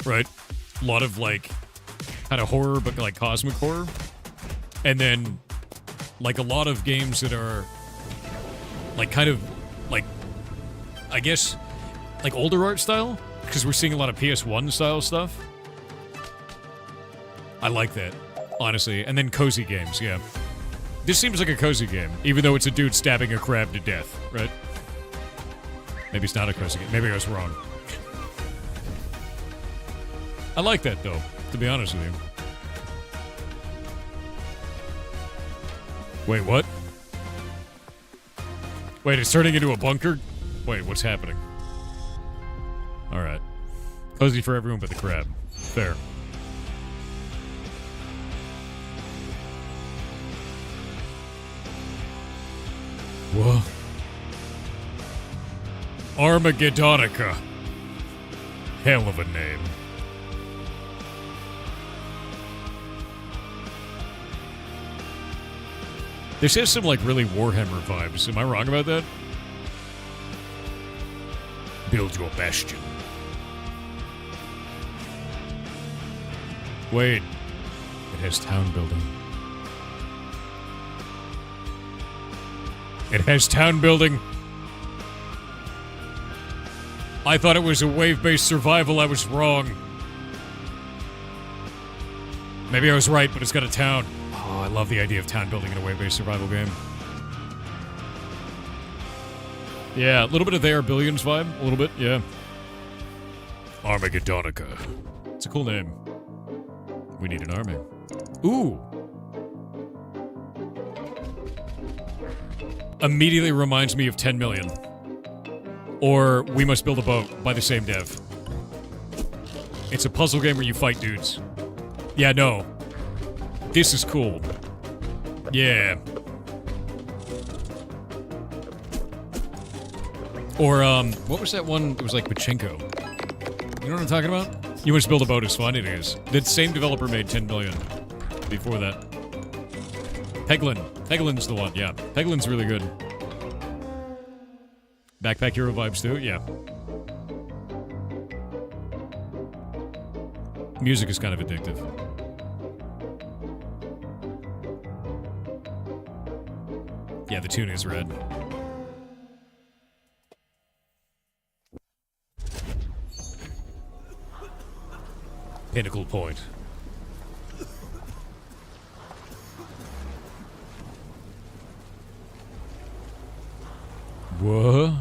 A: right? A lot of, like, kind of horror, but, like, cosmic horror. And then, like, a lot of games that are, like, kind of, like, I guess, like, older art style? Because we're seeing a lot of PS1 style stuff. I like that, honestly. And then cozy games, yeah. This seems like a cozy game, even though it's a dude stabbing a crab to death, right? Maybe it's not a cozy game. Maybe I was wrong. I like that, though, to be honest with you. Wait, what? Wait, it's turning into a bunker? Wait, what's happening? Alright. Cozy for everyone but the crab. Fair. Whoa. Armageddonica. Hell of a name. This has some, like, really Warhammer vibes. Am I wrong about that? Build your bastion. Wait. It has town building. It has town building. I thought it was a wave-based survival. I was wrong. Maybe I was right, but it's got a town. Oh, I love the idea of town building in a wave-based survival game. Yeah, a little bit of They Are Billions vibe. A little bit, yeah. Armageddonica. It's a cool name. We need an army. Ooh! Immediately reminds me of 10 Million. Or We Must Build a Boat by the same dev. It's a puzzle game where you fight dudes. Yeah, no. This is cool. Yeah. Or, what was that one? It was like Pachinko. You know what I'm talking about? You Must Build a Boat is fun, it is. The same developer made 10 Million before that. Peglin. Peglin's the one, yeah. Peglin's really good. Backpack Hero vibes too, yeah. Music is kind of addictive. Yeah, the tune is red. Pinnacle Point. What?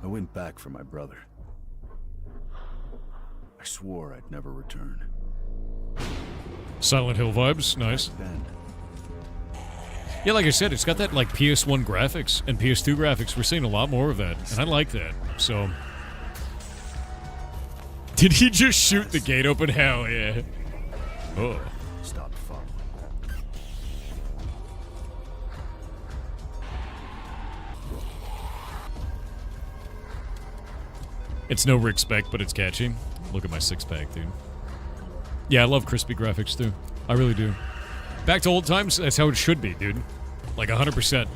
N: I went back for my brother. I swore I'd never return.
A: Silent Hill vibes, nice. Yeah, like I said, it's got that like PS1 graphics and PS2 graphics. We're seeing a lot more of that, and I like that. So, did he just shoot the gate open? Hell yeah! Oh.
N: Stop following.
A: It's no Rick Spec, but it's catchy. Look at my six-pack, dude. Yeah, I love crispy graphics, too. I really do. Back to old times, that's how it should be, dude. Like, 100%.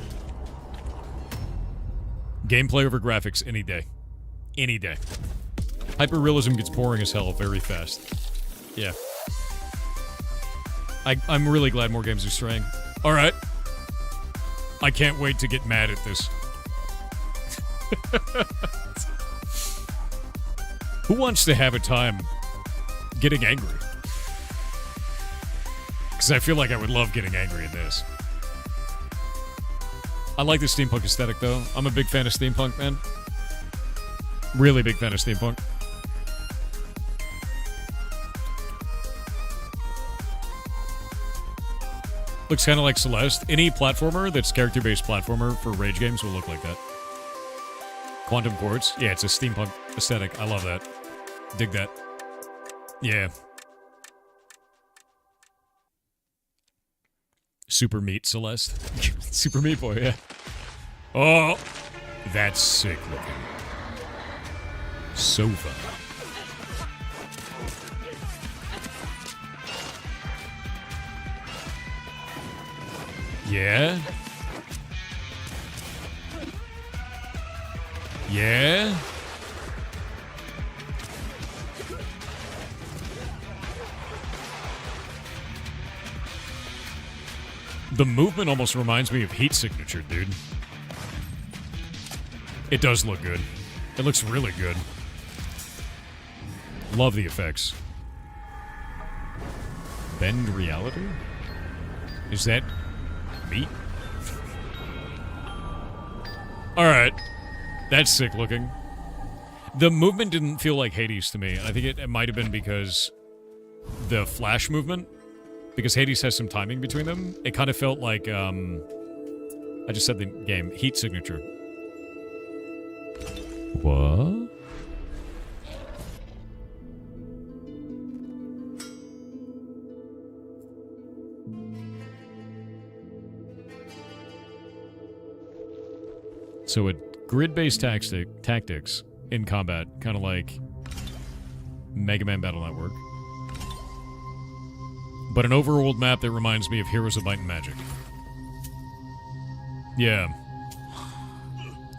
A: Gameplay over graphics any day. Any day. Hyperrealism gets boring as hell very fast. Yeah. I'm really glad more games are straying. Alright. I can't wait to get mad at this. Who wants to have a time getting angry? Because Because I feel like I would love getting angry in this. I like the steampunk aesthetic, though. I'm a big fan of steampunk, man. Really big fan of steampunk. Looks kind of like Celeste. Any platformer that's character-based platformer for Rage games will look like that. Quantum Quartz. Yeah, it's a steampunk aesthetic. I love that. Dig that. Yeah. Super Meat Celeste. Super Meat Boy, yeah. Oh, that's sick looking. Sova. Yeah. Yeah. The movement almost reminds me of Heat Signature, dude. It does look good. It looks really good. Love the effects. Bend reality? Is that meat? Alright. That's sick looking. The movement didn't feel like Hades to me. I think it might have been because the flash movement, because Hades has some timing between them. It kind of felt like, I just said the game, Heat Signature. What? So a grid-based tactics in combat, kind of like Mega Man Battle Network. But an overworld map that reminds me of Heroes of Might and Magic. Yeah.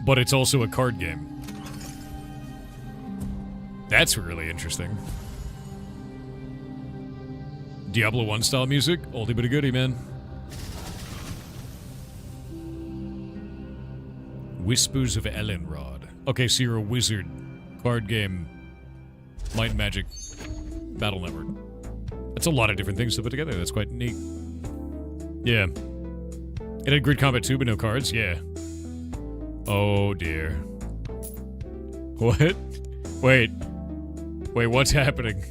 A: But it's also a card game. That's really interesting. Diablo 1 style music, oldie but a goodie, man. Whispers of Ellenrod. Okay, so you're a wizard. Card game. Might and Magic. Battle Network. That's a lot of different things to put together. That's quite neat. Yeah. It had grid combat too, but no cards? Yeah. Oh, dear. What? Wait. Wait, what's happening?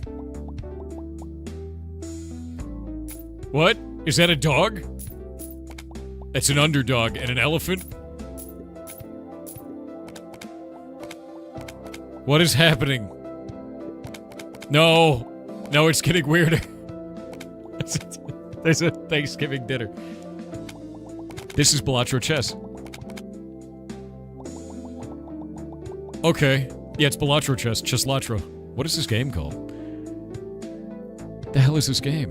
A: What? Is that a dog? That's an underdog and an elephant? What is happening? No. No, it's getting weirder. There's a Thanksgiving dinner. This is Balatro chess. Okay. Yeah, it's Balatro chess. Chesslatro. What is this game called? The hell is this game?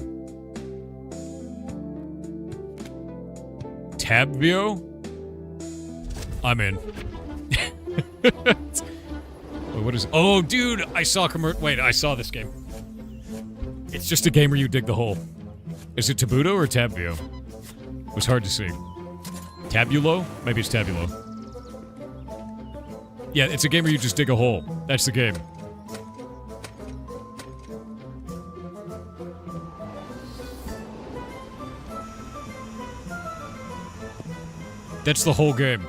A: Tabvio? I'm in. Wait, what is it? Oh, dude, I saw Wait, I saw this game. It's just a game where you dig the hole. Is it Tabuto or Tabvio? It was hard to see. Tabulo? Maybe it's Tabulo. Yeah, it's a game where you just dig a hole. That's the game. That's the whole game.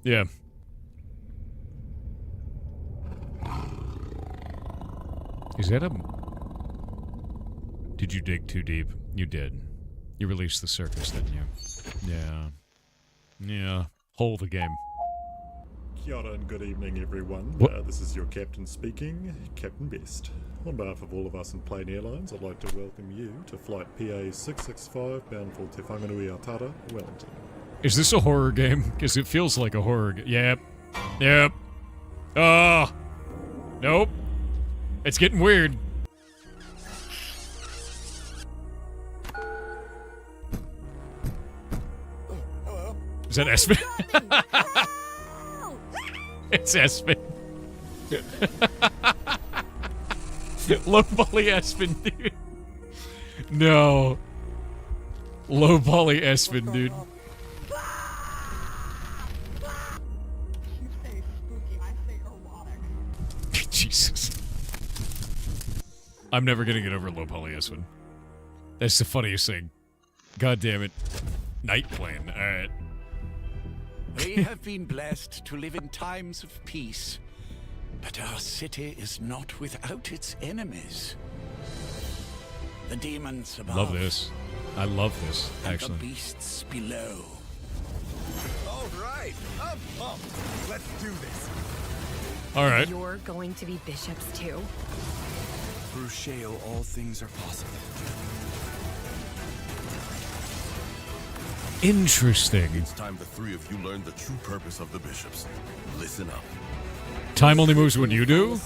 A: Yeah. Is that a... Did you dig too deep? You did. You released the circus, didn't you? Yeah. Yeah. Hole the game.
P: Kia ora and good evening, everyone. This is your captain speaking, Captain Best. On behalf of all of us in Plane Airlines, I'd like to welcome you to Flight PA 665 bound for Te Whanganui Atara, Wellington.
A: Is this a horror game? Because it feels like a horror game. Yep. Yep. Oh. Nope. It's getting weird. Is that Espen? It's Espen. Low volley Espen, dude. No. Low volley Espen, dude. Jesus. I'm never gonna get over low poly S1. That's the funniest thing. God damn it. Night plane. Alright.
Q: We have been blessed to live in times of peace, but our city is not without its enemies. The demons above.
A: Love this. I love this,
Q: and
A: actually.
Q: the beasts below.
G: All right, I'm pumped. Let's do this.
A: Alright.
F: You're going to be bishops too?
G: Through Shale, all things are possible.
A: Interesting.
R: It's time the three of you learn the true purpose of the bishops. Listen up.
A: Time only moves when you do?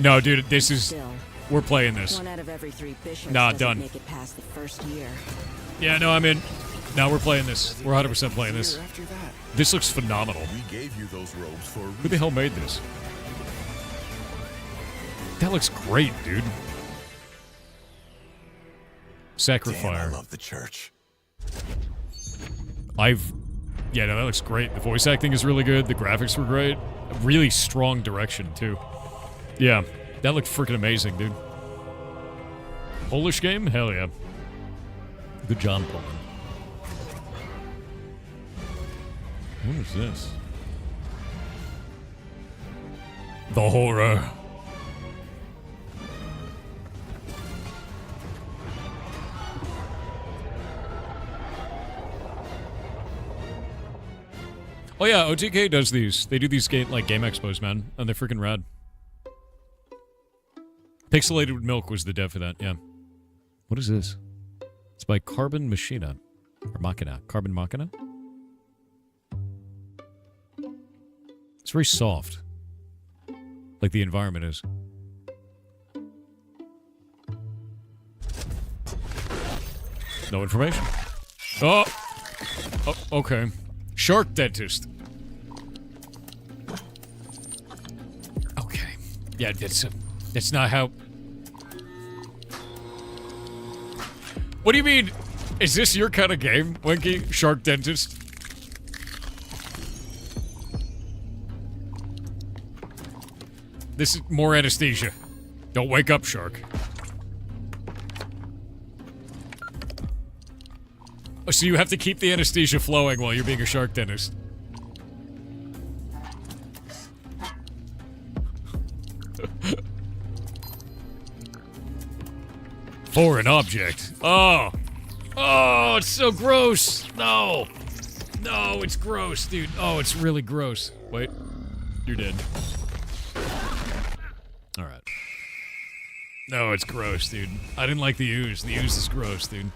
A: No, dude, this is...
S: Still,
A: We're playing this.
S: 1 out of every 3 bishops
A: Nah,
S: doesn't
A: done.
S: make it past the first year.
A: Yeah, no, I'm in. No, we're playing this. We're 100% playing this. This looks phenomenal.
R: We gave you those robes for a reason.
A: Who the hell made this? That looks great, dude. Sacrifice.
R: Damn, I love the church.
A: Yeah, no, that looks great. The voice acting is really good. The graphics were great. A really strong direction, too. Yeah, that looked freaking amazing, dude. Polish game? Hell yeah. Good job, Poland. What is this? The horror. Oh yeah, OTK does these. They do these game expos, man, and they're freaking rad. Pixelated Milk was the dev for that, yeah. What is this? It's by Carbon Machina. Or Machina. Carbon Machina? It's very soft. Like the environment is. No information. Oh! Oh, okay. Shark Dentist. Okay. Yeah, that's not how... What do you mean? Is this your kind of game, Winky? Shark Dentist? This is more anesthesia. Don't wake up, Shark. Oh, so you have to keep the anesthesia flowing while you're being a shark dentist. Foreign object. Oh. Oh, it's so gross. No. No, it's gross, dude. Oh, it's really gross. Wait. You're dead. Alright. No, it's gross, dude. I didn't like the ooze. The ooze is gross, dude.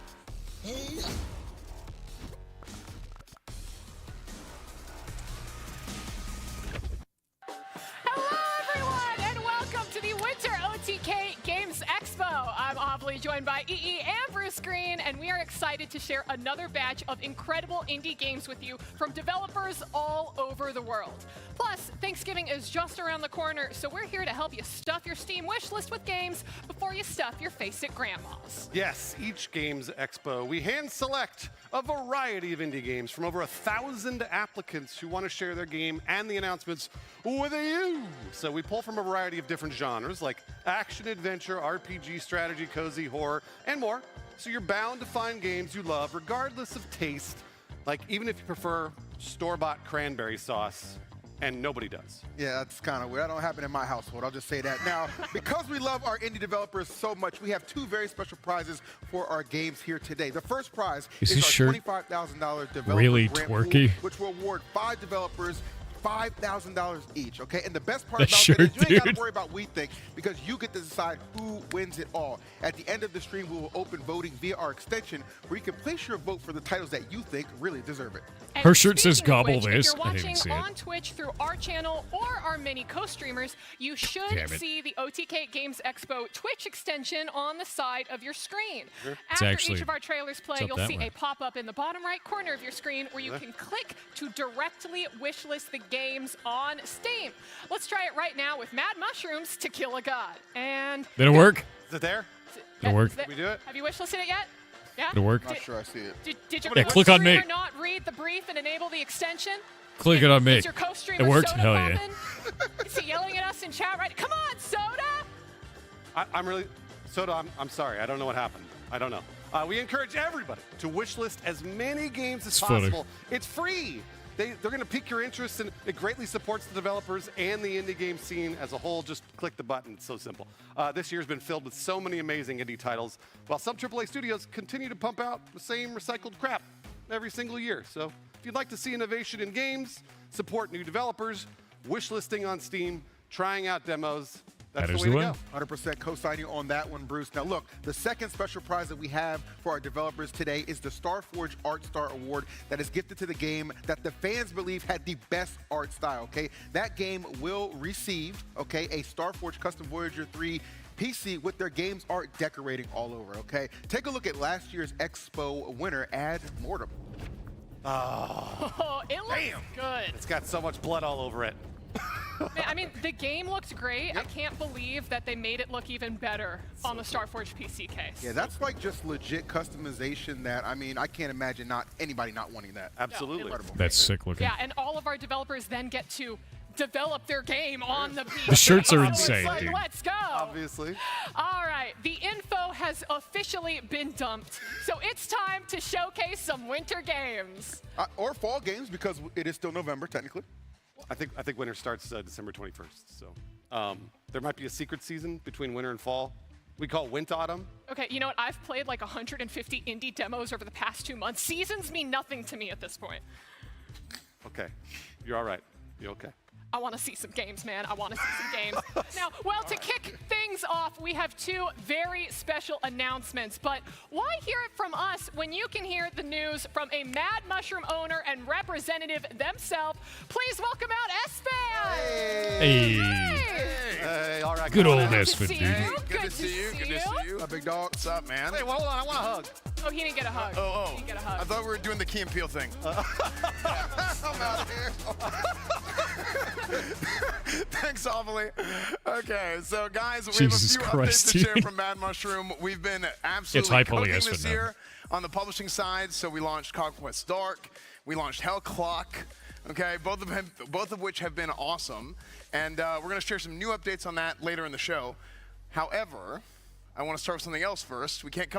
T: OTK Games Expo. I'm Aubrey, joined by EE and Bruce Green, and we are excited to share another batch of incredible indie games with you from developers all over the world. Plus, Thanksgiving is just around the corner, so we're here to help you stuff your Steam wish list with games before you stuff your face-it grandmas.
H: Yes, each Games Expo, we hand select a variety of indie games from over 1,000 applicants who want to share their game and the announcements with you. So we pull from a variety of different genres like action, adventure, RPG, strategy, cozy, horror, and more. So you're bound to find games you love regardless of taste, like even if you prefer store-bought cranberry sauce. And nobody does.
U: Yeah, that's kind of weird. That don't happen in my household. I'll just say that. Now, because we love our indie developers so much, we have 2 very special prizes for our games here today. The first prize is our $25,000 developer
A: really
U: grant
A: twerky?
U: pool, which will award 5 developers $5,000 each, okay? And the best part
A: That
U: about
A: shirt,
U: that is you ain't got
A: dude.
U: to worry about we think, because you get to decide who wins it all. At the end of the stream, we will open voting via our extension, where you can place your vote for the titles that you think really deserve it.
T: And
A: Her shirt says
T: speaking of
A: gobble
T: which,
A: this.
T: If you're
A: I didn't
T: watching
A: see it.
T: on Twitch through our channel or our many co-streamers, you should
A: Damn it.
T: see the OTK Games Expo Twitch extension on the side of your screen.
A: It's
T: After
A: actually-
T: each of our trailers play,
A: it's up
T: you'll
A: that
T: see
A: way.
T: a pop-up in the bottom right corner of your screen where you can click to directly wishlist the games on Steam. Let's try it right now with Mad Mushrooms to Kill a God. And
A: Did it work?
H: Is it there?
A: Did it work?
T: Did
H: we do it?
T: Have you wishlisted it yet? Yeah?
A: Did it work?
U: Not sure I see it.
T: Did your
A: Yeah, click on me.
T: co-streamer not read the brief and enable the extension?
A: Click it on me.
T: Is your co-streamer
A: It worked?
T: Soda
A: Hell yeah.
T: poppin'? Is he yelling at us in chat right? Come on, Soda!
H: I'm really... I'm sorry. I don't know what happened. I don't know. We encourage everybody to wish list as many games as
A: It's funny.
H: possible. It's free. They're going to pique your interest, and it greatly supports the developers and the indie game scene as a whole. Just click the button. It's so simple. This year's been filled with so many amazing indie titles, while some AAA studios continue to pump out the same recycled crap every single year. So if you'd like to see innovation in games, support new developers, wish listing on Steam, trying out demos, that's the way to go.
U: 100% co-signing on that one, Bruce. Now look, the second special prize that we have for our developers today is the StarForge Art Star Award that is gifted to the game that the fans believe had the best art style, okay? That game will receive, okay, a StarForge Custom Voyager 3 PC with their game's art decorating all over, okay? Take a look at last year's Expo winner, Ad Mortem.
T: Oh, it looks good.
H: It's got so much blood all over it.
T: Man, I mean, the game looked great. I can't believe that they made it look even better on the StarForge PC case.
U: Yeah, that's like just legit customization that, I mean, I can't imagine anybody not wanting that.
H: Absolutely.
A: That's sick looking.
T: Yeah, and all of our developers then get to develop their game on the PC.
A: The shirts are
T: So it's
A: insane,
T: like,
A: dude.
T: let's go.
H: Obviously.
T: All right, the info has officially been dumped. So it's time to showcase some winter games.
U: Or fall games, because it is still November, technically.
H: I think winter starts December 21st. So there might be a secret season between winter and fall. We call winter autumn.
T: Okay, you know what? I've played like 150 indie demos over the past 2 months. Seasons mean nothing to me at this point.
H: Okay, you're all right. You okay?
T: I want to see some games, man. I want to see some games. Now, well, to kick things off, we have two very special announcements. But why hear it from us when you can hear the news from a Mad Mushroom owner and representative themselves? Please welcome out Espan!
A: Hey.
H: All right.
A: Good old
T: Good to
A: Espen,
T: see
A: dude.
T: you.
G: Good to see you. Good to see you.
U: A big dog.
G: What's up, man?
H: Wait, hold on. I want a hug.
T: Oh, he didn't get a hug.
G: Oh.
T: He didn't get a hug.
G: I thought we were doing the Key and Peele thing.
U: I'm out of here.
G: Thanks, awfully. Okay, so guys, we
A: Jesus
G: have a few
A: Christ,
G: updates to share
A: dude.
G: from Mad Mushroom. We've been absolutely
A: hype
G: cooking
A: Espen
G: this
A: now.
G: year on the publishing side. So we launched Conquest Dark, we launched Hell Clock. Okay, both of which have been awesome, and we're going to share some new updates on that later in the show. However, I want to start with something else first. We can't come